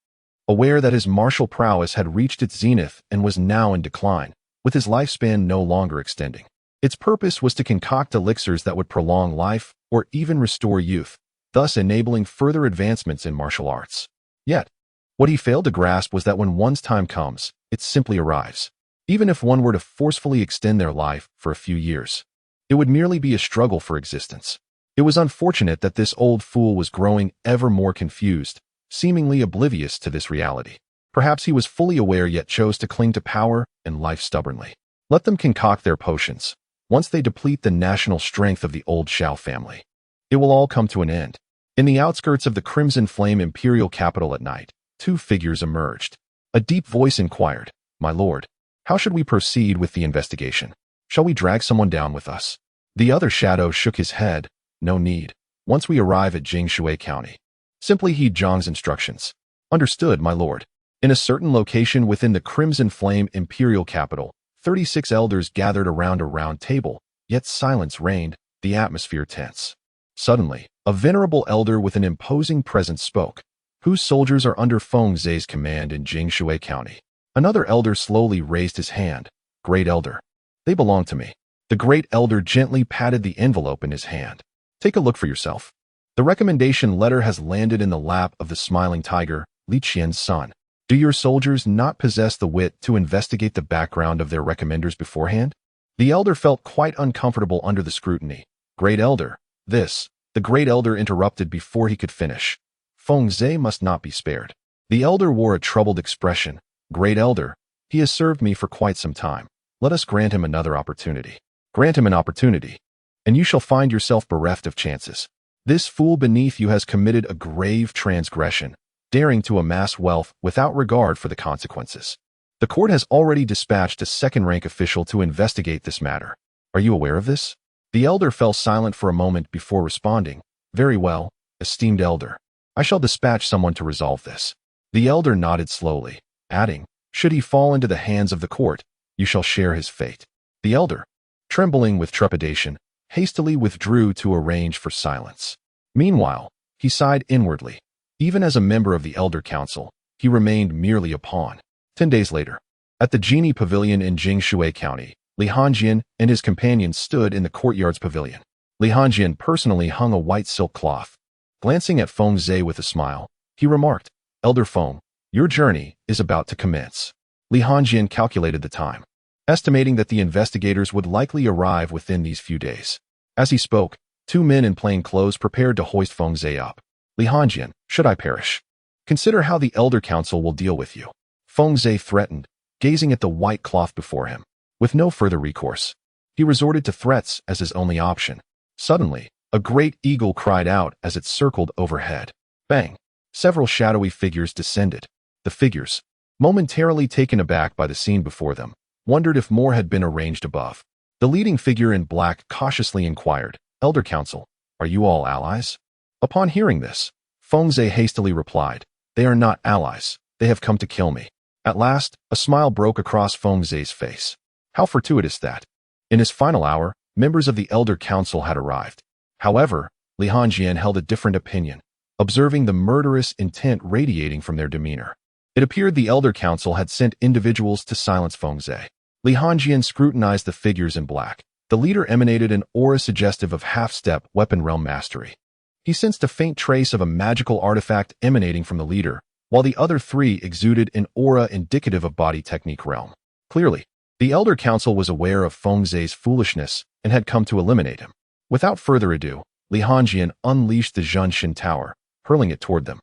Aware that his martial prowess had reached its zenith and was now in decline, with his lifespan no longer extending. Its purpose was to concoct elixirs that would prolong life or even restore youth, thus enabling further advancements in martial arts. Yet, what he failed to grasp was that when one's time comes, it simply arrives. Even if one were to forcefully extend their life for a few years, it would merely be a struggle for existence. It was unfortunate that this old fool was growing ever more confused, seemingly oblivious to this reality. Perhaps he was fully aware yet chose to cling to power and life stubbornly. Let them concoct their potions. Once they deplete the national strength of the old Shao family, it will all come to an end. In the outskirts of the Crimson Flame imperial capital at night, two figures emerged. A deep voice inquired, "My lord, how should we proceed with the investigation? Shall we drag someone down with us?" The other shadow shook his head. "No need. Once we arrive at Jingshui County, simply heed Zhang's instructions." "Understood, my lord." In a certain location within the Crimson Flame imperial capital, 36 elders gathered around a round table, yet silence reigned, the atmosphere tense. Suddenly, a venerable elder with an imposing presence spoke. "Whose soldiers are under Feng Zhe's command in Jingshui County?" Another elder slowly raised his hand. "Great elder. They belong to me." The great elder gently patted the envelope in his hand. "Take a look for yourself. The recommendation letter has landed in the lap of the smiling tiger, Li Qian's son. Do your soldiers not possess the wit to investigate the background of their recommenders beforehand?" The elder felt quite uncomfortable under the scrutiny. "Great elder, the great elder interrupted before he could finish. "Feng Zhe must not be spared." The elder wore a troubled expression. "Great elder, he has served me for quite some time. Let us grant him another opportunity." "Grant him an opportunity, and you shall find yourself bereft of chances. This fool beneath you has committed a grave transgression, daring to amass wealth without regard for the consequences. The court has already dispatched a second-rank official to investigate this matter. Are you aware of this?" The elder fell silent for a moment before responding. "Very well, esteemed elder. I shall dispatch someone to resolve this." The elder nodded slowly, adding, "Should he fall into the hands of the court, you shall share his fate." The elder, trembling with trepidation, hastily withdrew to arrange for silence. Meanwhile, he sighed inwardly. Even as a member of the Elder Council, he remained merely a pawn. 10 days later, at the Genie Pavilion in Jingshui County, Li Hanjian and his companions stood in the courtyard's pavilion. Li Hanjian personally hung a white silk cloth. Glancing at Feng Zhe with a smile, he remarked, "Elder Feng, your journey is about to commence." Li Hanjian calculated the time, estimating that the investigators would likely arrive within these few days. As he spoke, two men in plain clothes prepared to hoist Feng Zhe up. "Li Hanjian, should I perish, consider how the Elder Council will deal with you," Feng Zhe threatened, gazing at the white cloth before him. With no further recourse, he resorted to threats as his only option. Suddenly, a great eagle cried out as it circled overhead. Bang! Several shadowy figures descended. The figures, momentarily taken aback by the scene before them, wondered if more had been arranged above. The leading figure in black cautiously inquired, "Elder Council, are you all allies?" Upon hearing this, Feng Zhe hastily replied, "They are not allies. They have come to kill me." At last, a smile broke across Feng Zhe's face. How fortuitous that, in his final hour, members of the Elder Council had arrived. However, Li Hanjian held a different opinion, observing the murderous intent radiating from their demeanor. It appeared the Elder Council had sent individuals to silence Feng Zhe. Li Hanjian scrutinized the figures in black. The leader emanated an aura suggestive of half-step weapon realm mastery. He sensed a faint trace of a magical artifact emanating from the leader, while the other three exuded an aura indicative of body technique realm. Clearly, the Elder Council was aware of Feng Zhe's foolishness and had come to eliminate him. Without further ado, Li Hanjian unleashed the Zhunshin Tower, hurling it toward them.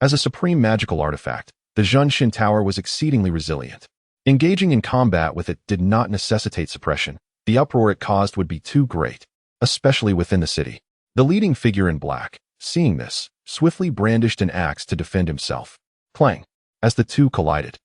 As a supreme magical artifact, the Zhunshin Tower was exceedingly resilient. Engaging in combat with it did not necessitate suppression. The uproar it caused would be too great, especially within the city. The leading figure in black, seeing this, swiftly brandished an axe to defend himself. Clang! As the two collided,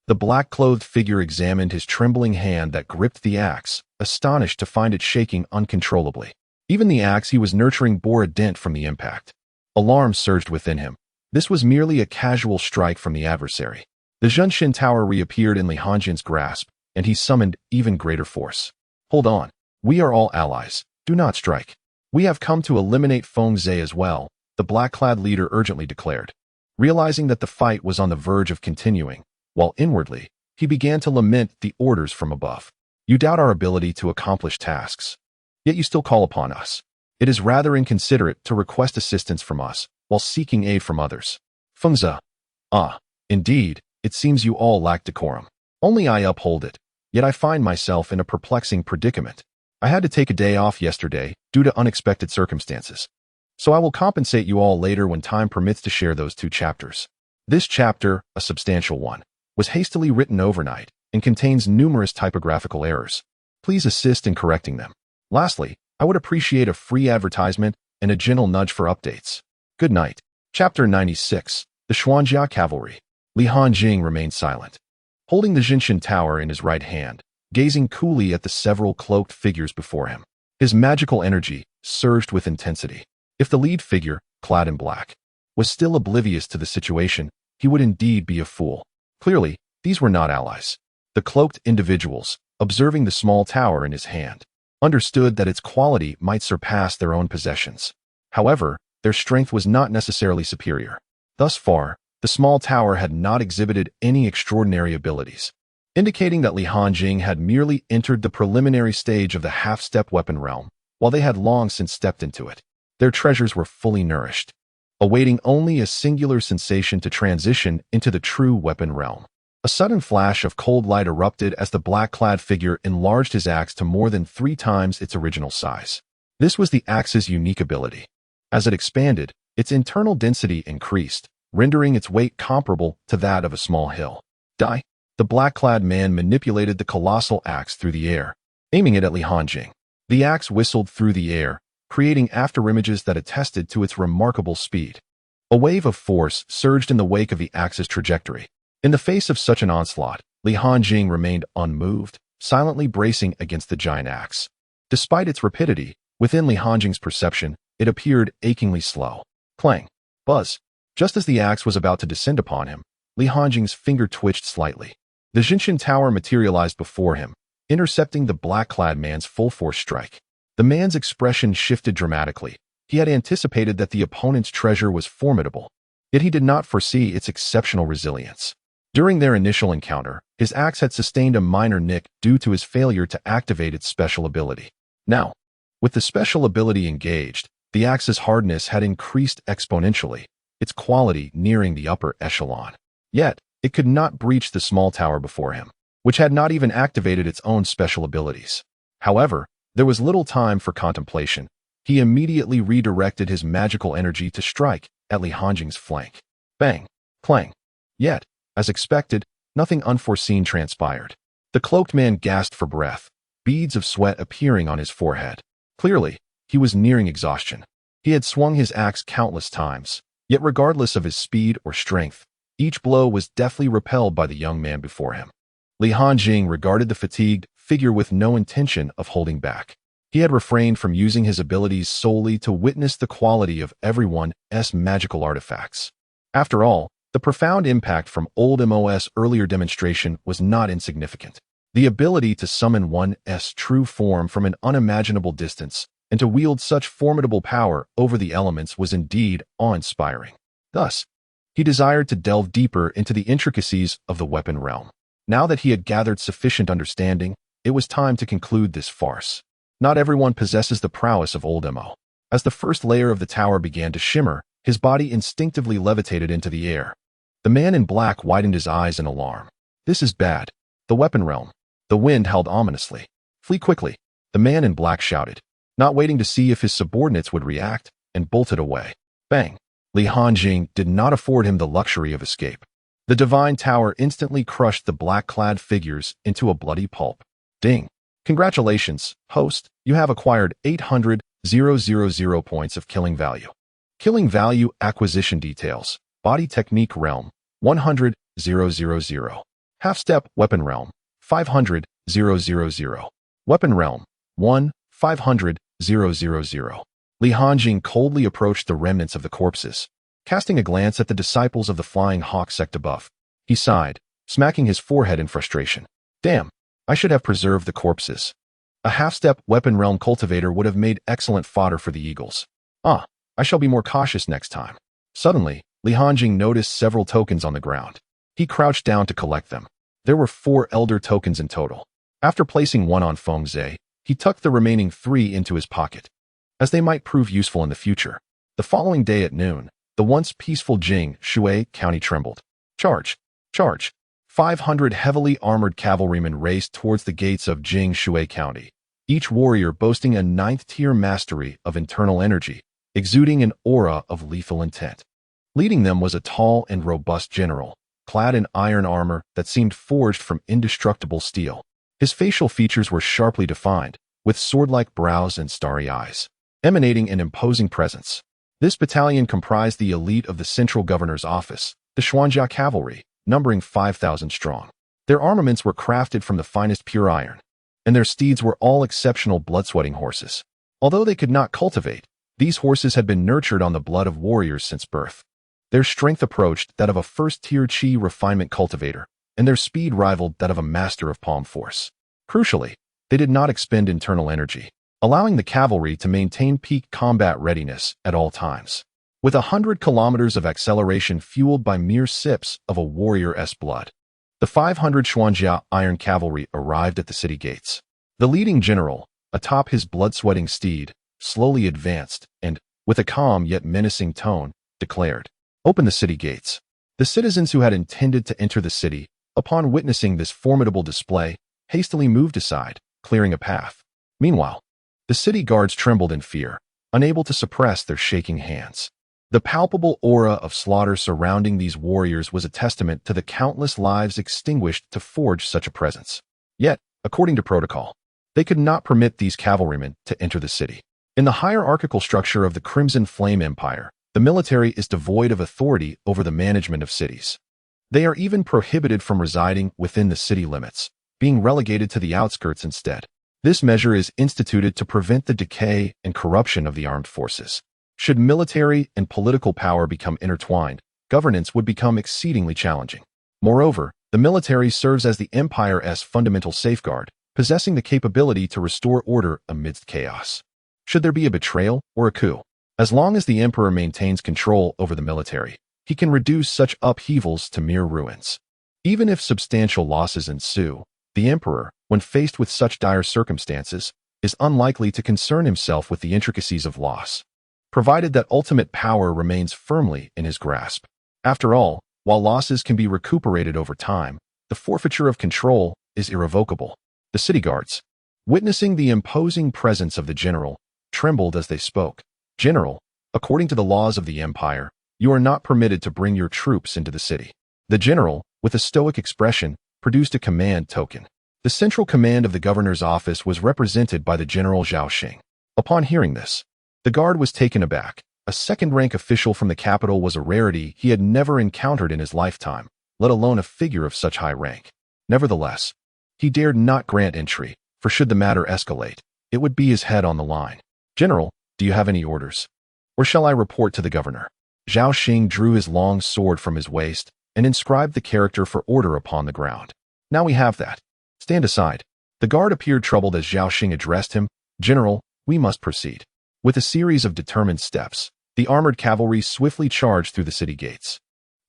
the black-clothed figure examined his trembling hand that gripped the axe, astonished to find it shaking uncontrollably. Even the axe he was nurturing bore a dent from the impact. Alarm surged within him. This was merely a casual strike from the adversary. The Zhenshin Tower reappeared in Li Hanjin's grasp, and he summoned even greater force. Hold on. We are all allies. Do not strike. We have come to eliminate Feng Zhe as well, the black-clad leader urgently declared. Realizing that the fight was on the verge of continuing, while inwardly, he began to lament the orders from above. You doubt our ability to accomplish tasks, yet you still call upon us. It is rather inconsiderate to request assistance from us, while seeking aid from others. Feng Zhe. Ah, indeed, it seems you all lack decorum. Only I uphold it, yet I find myself in a perplexing predicament. I had to take a day off yesterday due to unexpected circumstances. So I will compensate you all later when time permits to share those 2 chapters. This chapter, a substantial one, was hastily written overnight and contains numerous typographical errors. Please assist in correcting them. Lastly, I would appreciate a free advertisement and a gentle nudge for updates. Good night. Chapter 96. The Xuanjia Cavalry. Li Hanjing remained silent, holding the Zhenshin Tower in his right hand, gazing coolly at the several cloaked figures before him. His magical energy surged with intensity. If the lead figure, clad in black, was still oblivious to the situation, he would indeed be a fool. Clearly, these were not allies. The cloaked individuals, observing the small tower in his hand, understood that its quality might surpass their own possessions. However, their strength was not necessarily superior. Thus far, the small tower had not exhibited any extraordinary abilities, indicating that Li Hanjing had merely entered the preliminary stage of the half-step weapon realm, while they had long since stepped into it. Their treasures were fully nourished, awaiting only a singular sensation to transition into the true weapon realm. A sudden flash of cold light erupted as the black-clad figure enlarged his axe to more than 3 times its original size. This was the axe's unique ability. As it expanded, its internal density increased, rendering its weight comparable to that of a small hill. Die! The black-clad man manipulated the colossal axe through the air, aiming it at Li Hanjing. The axe whistled through the air, creating afterimages that attested to its remarkable speed. A wave of force surged in the wake of the axe's trajectory. In the face of such an onslaught, Li Hanjing remained unmoved, silently bracing against the giant axe. Despite its rapidity, within Li Hanjing's perception, it appeared achingly slow. Clang! Buzz! Just as the axe was about to descend upon him, Li Hanjing's finger twitched slightly. The Zhenshin Tower materialized before him, intercepting the black-clad man's full-force strike. The man's expression shifted dramatically. He had anticipated that the opponent's treasure was formidable, yet he did not foresee its exceptional resilience. During their initial encounter, his axe had sustained a minor nick due to his failure to activate its special ability. Now, with the special ability engaged, the axe's hardness had increased exponentially, its quality nearing the upper echelon. Yet, it could not breach the small tower before him, which had not even activated its own special abilities. However, there was little time for contemplation. He immediately redirected his magical energy to strike at Li Hanjing's flank. Bang! Clang! Yet, as expected, nothing unforeseen transpired. The cloaked man gasped for breath, beads of sweat appearing on his forehead. Clearly, he was nearing exhaustion. He had swung his axe countless times, yet regardless of his speed or strength, each blow was deftly repelled by the young man before him. Li Hanjing regarded the fatigued figure with no intention of holding back. He had refrained from using his abilities solely to witness the quality of everyone's magical artifacts. After all, the profound impact from Old Mo's earlier demonstration was not insignificant. The ability to summon one's true form from an unimaginable distance and to wield such formidable power over the elements was indeed awe-inspiring. Thus, he desired to delve deeper into the intricacies of the weapon realm. Now that he had gathered sufficient understanding, it was time to conclude this farce. Not everyone possesses the prowess of Old Mo. As the first layer of the tower began to shimmer, his body instinctively levitated into the air. The man in black widened his eyes in alarm. This is bad. The weapon realm. The wind howled ominously. Flee quickly, the man in black shouted, not waiting to see if his subordinates would react, and bolted away. Bang! Li Hanjing did not afford him the luxury of escape. The divine tower instantly crushed the black-clad figures into a bloody pulp. Ding! Congratulations, host, you have acquired 800,000 points of killing value. Killing value acquisition details. Body technique realm 100,000. Half-step weapon realm 500,000. Weapon realm 1,500,000. Li Hanjing coldly approached the remnants of the corpses. Casting a glance at the disciples of the Flying Hawk sect above, he sighed, smacking his forehead in frustration. Damn, I should have preserved the corpses. A half-step weapon realm cultivator would have made excellent fodder for the eagles. I shall be more cautious next time. Suddenly, Li Hanjing noticed several tokens on the ground. He crouched down to collect them. There were 4 elder tokens in total. After placing one on Feng Zhe, he tucked the remaining 3 into his pocket, as they might prove useful in the future. The following day at noon, the once peaceful Jing Shui County trembled. Charge! Charge! 500 heavily armored cavalrymen raced towards the gates of Jing Shui County, each warrior boasting a 9th-tier mastery of internal energy, exuding an aura of lethal intent. Leading them was a tall and robust general, clad in iron armor that seemed forged from indestructible steel. His facial features were sharply defined, with sword-like brows and starry eyes, emanating an imposing presence. This battalion comprised the elite of the central governor's office, the Xuanjia Cavalry, numbering 5,000 strong. Their armaments were crafted from the finest pure iron, and their steeds were all exceptional blood-sweating horses. Although they could not cultivate, these horses had been nurtured on the blood of warriors since birth. Their strength approached that of a first-tier Qi refinement cultivator, and their speed rivaled that of a master of palm force. Crucially, they did not expend internal energy, allowing the cavalry to maintain peak combat readiness at all times. With 100 kilometers of acceleration fueled by mere sips of a warrior's blood, the 500 Xuanjia Iron Cavalry arrived at the city gates. The leading general, atop his blood-sweating steed, slowly advanced and, with a calm yet menacing tone, declared, "Open the city gates." The citizens who had intended to enter the city, upon witnessing this formidable display, hastily moved aside, clearing a path. Meanwhile, the city guards trembled in fear, unable to suppress their shaking hands. The palpable aura of slaughter surrounding these warriors was a testament to the countless lives extinguished to forge such a presence. Yet, according to protocol, they could not permit these cavalrymen to enter the city. In the hierarchical structure of the Crimson Flame Empire, the military is devoid of authority over the management of cities. They are even prohibited from residing within the city limits, being relegated to the outskirts instead. This measure is instituted to prevent the decay and corruption of the armed forces. Should military and political power become intertwined, governance would become exceedingly challenging. Moreover, the military serves as the empire's fundamental safeguard, possessing the capability to restore order amidst chaos. Should there be a betrayal or a coup, as long as the emperor maintains control over the military, he can reduce such upheavals to mere ruins. Even if substantial losses ensue, the emperor, when faced with such dire circumstances, is unlikely to concern himself with the intricacies of loss, provided that ultimate power remains firmly in his grasp. After all, while losses can be recuperated over time, the forfeiture of control is irrevocable. The city guards, witnessing the imposing presence of the general, trembled as they spoke. "General, according to the laws of the empire, you are not permitted to bring your troops into the city." The general, with a stoic expression, produced a command token. The central command of the governor's office was represented by the General Zhao Xing. Upon hearing this, the guard was taken aback. A second-rank official from the capital was a rarity he had never encountered in his lifetime, let alone a figure of such high rank. Nevertheless, he dared not grant entry, for should the matter escalate, it would be his head on the line. "General, do you have any orders? Or shall I report to the governor?" Zhao Xing drew his long sword from his waist and inscribed the character for order upon the ground. "Now we have that. Stand aside." The guard appeared troubled as Zhao Xing addressed him. "General, we must proceed." With a series of determined steps, the armored cavalry swiftly charged through the city gates.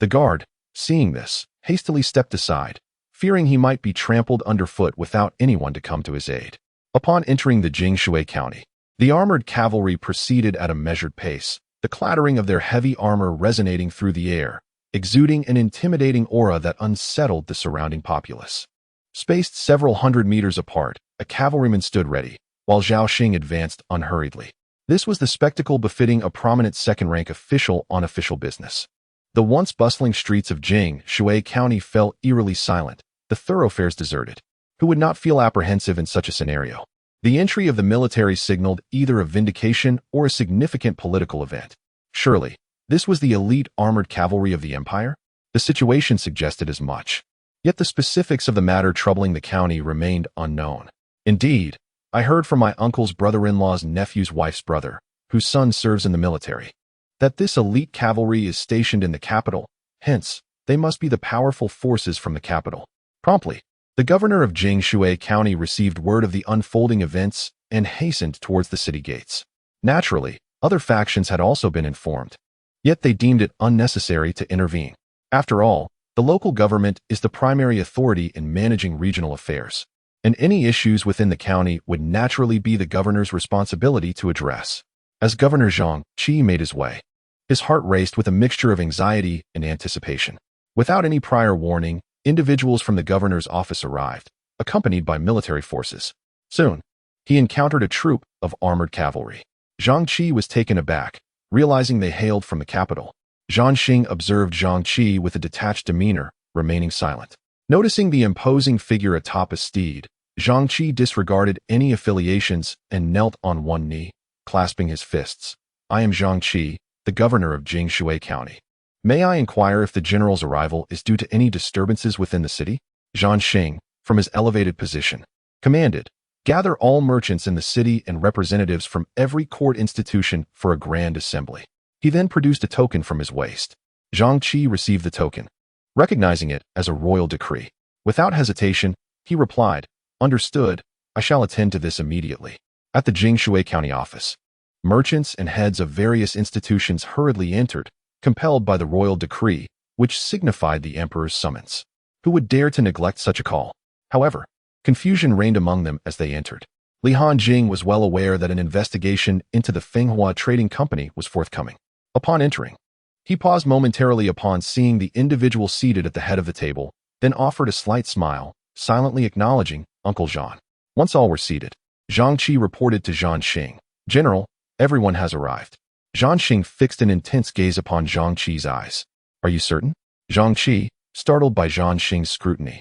The guard, seeing this, hastily stepped aside, fearing he might be trampled underfoot without anyone to come to his aid. Upon entering the Jingshui County, the armored cavalry proceeded at a measured pace, the clattering of their heavy armor resonating through the air, exuding an intimidating aura that unsettled the surrounding populace. Spaced several hundred meters apart, a cavalryman stood ready, while Zhao Xing advanced unhurriedly. This was the spectacle befitting a prominent second-rank official on official business. The once bustling streets of Jing Shui County fell eerily silent, the thoroughfares deserted. Who would not feel apprehensive in such a scenario? The entry of the military signaled either a vindication or a significant political event. Surely, this was the elite armored cavalry of the empire? The situation suggested as much. Yet the specifics of the matter troubling the county remained unknown. Indeed, I heard from my uncle's brother-in-law's nephew's wife's brother, whose son serves in the military, that this elite cavalry is stationed in the capital, hence, they must be the powerful forces from the capital. Promptly, the governor of Jingshui County received word of the unfolding events and hastened towards the city gates. Naturally, other factions had also been informed, yet they deemed it unnecessary to intervene. After all, the local government is the primary authority in managing regional affairs, and any issues within the county would naturally be the governor's responsibility to address. As Governor Zhang Qi made his way, his heart raced with a mixture of anxiety and anticipation. Without any prior warning, individuals from the governor's office arrived, accompanied by military forces. Soon, he encountered a troop of armored cavalry. Zhang Qi was taken aback, realizing they hailed from the capital. Zhang Xing observed Zhang Qi with a detached demeanor, remaining silent. Noticing the imposing figure atop a steed, Zhang Qi disregarded any affiliations and knelt on one knee, clasping his fists. I am Zhang Qi, the governor of Jingshui County. May I inquire if the general's arrival is due to any disturbances within the city? Zhang Xing, from his elevated position, commanded, gather all merchants in the city and representatives from every court institution for a grand assembly. He then produced a token from his waist. Zhang Qi received the token, recognizing it as a royal decree. Without hesitation, he replied, understood, I shall attend to this immediately. At the Jingshui County office, merchants and heads of various institutions hurriedly entered, compelled by the royal decree, which signified the emperor's summons. Who would dare to neglect such a call? However, confusion reigned among them as they entered. Li Hanjing was well aware that an investigation into the Fenghua Trading Company was forthcoming. Upon entering, he paused momentarily upon seeing the individual seated at the head of the table, then offered a slight smile, silently acknowledging Uncle Zhang. Once all were seated, Zhang Qi reported to Zhang Xing, General, everyone has arrived. Zhang Xing fixed an intense gaze upon Zhang Qi's eyes. Are you certain? Zhang Qi, startled by Zhang Xing's scrutiny,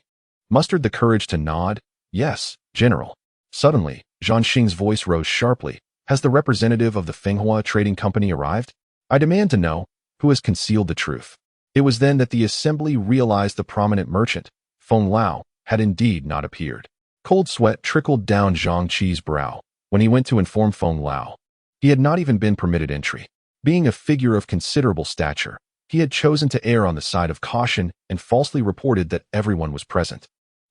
mustered the courage to nod. Yes, General. Suddenly, Zhang Xing's voice rose sharply. Has the representative of the Fenghua Trading Company arrived? I demand to know who has concealed the truth. It was then that the assembly realized the prominent merchant, Feng Lao, had indeed not appeared. Cold sweat trickled down Zhang Qi's brow when he went to inform Feng Lao. He had not even been permitted entry. Being a figure of considerable stature, he had chosen to err on the side of caution and falsely reported that everyone was present,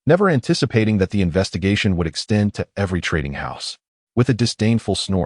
never anticipating that the investigation would extend to every trading house. With a disdainful snort,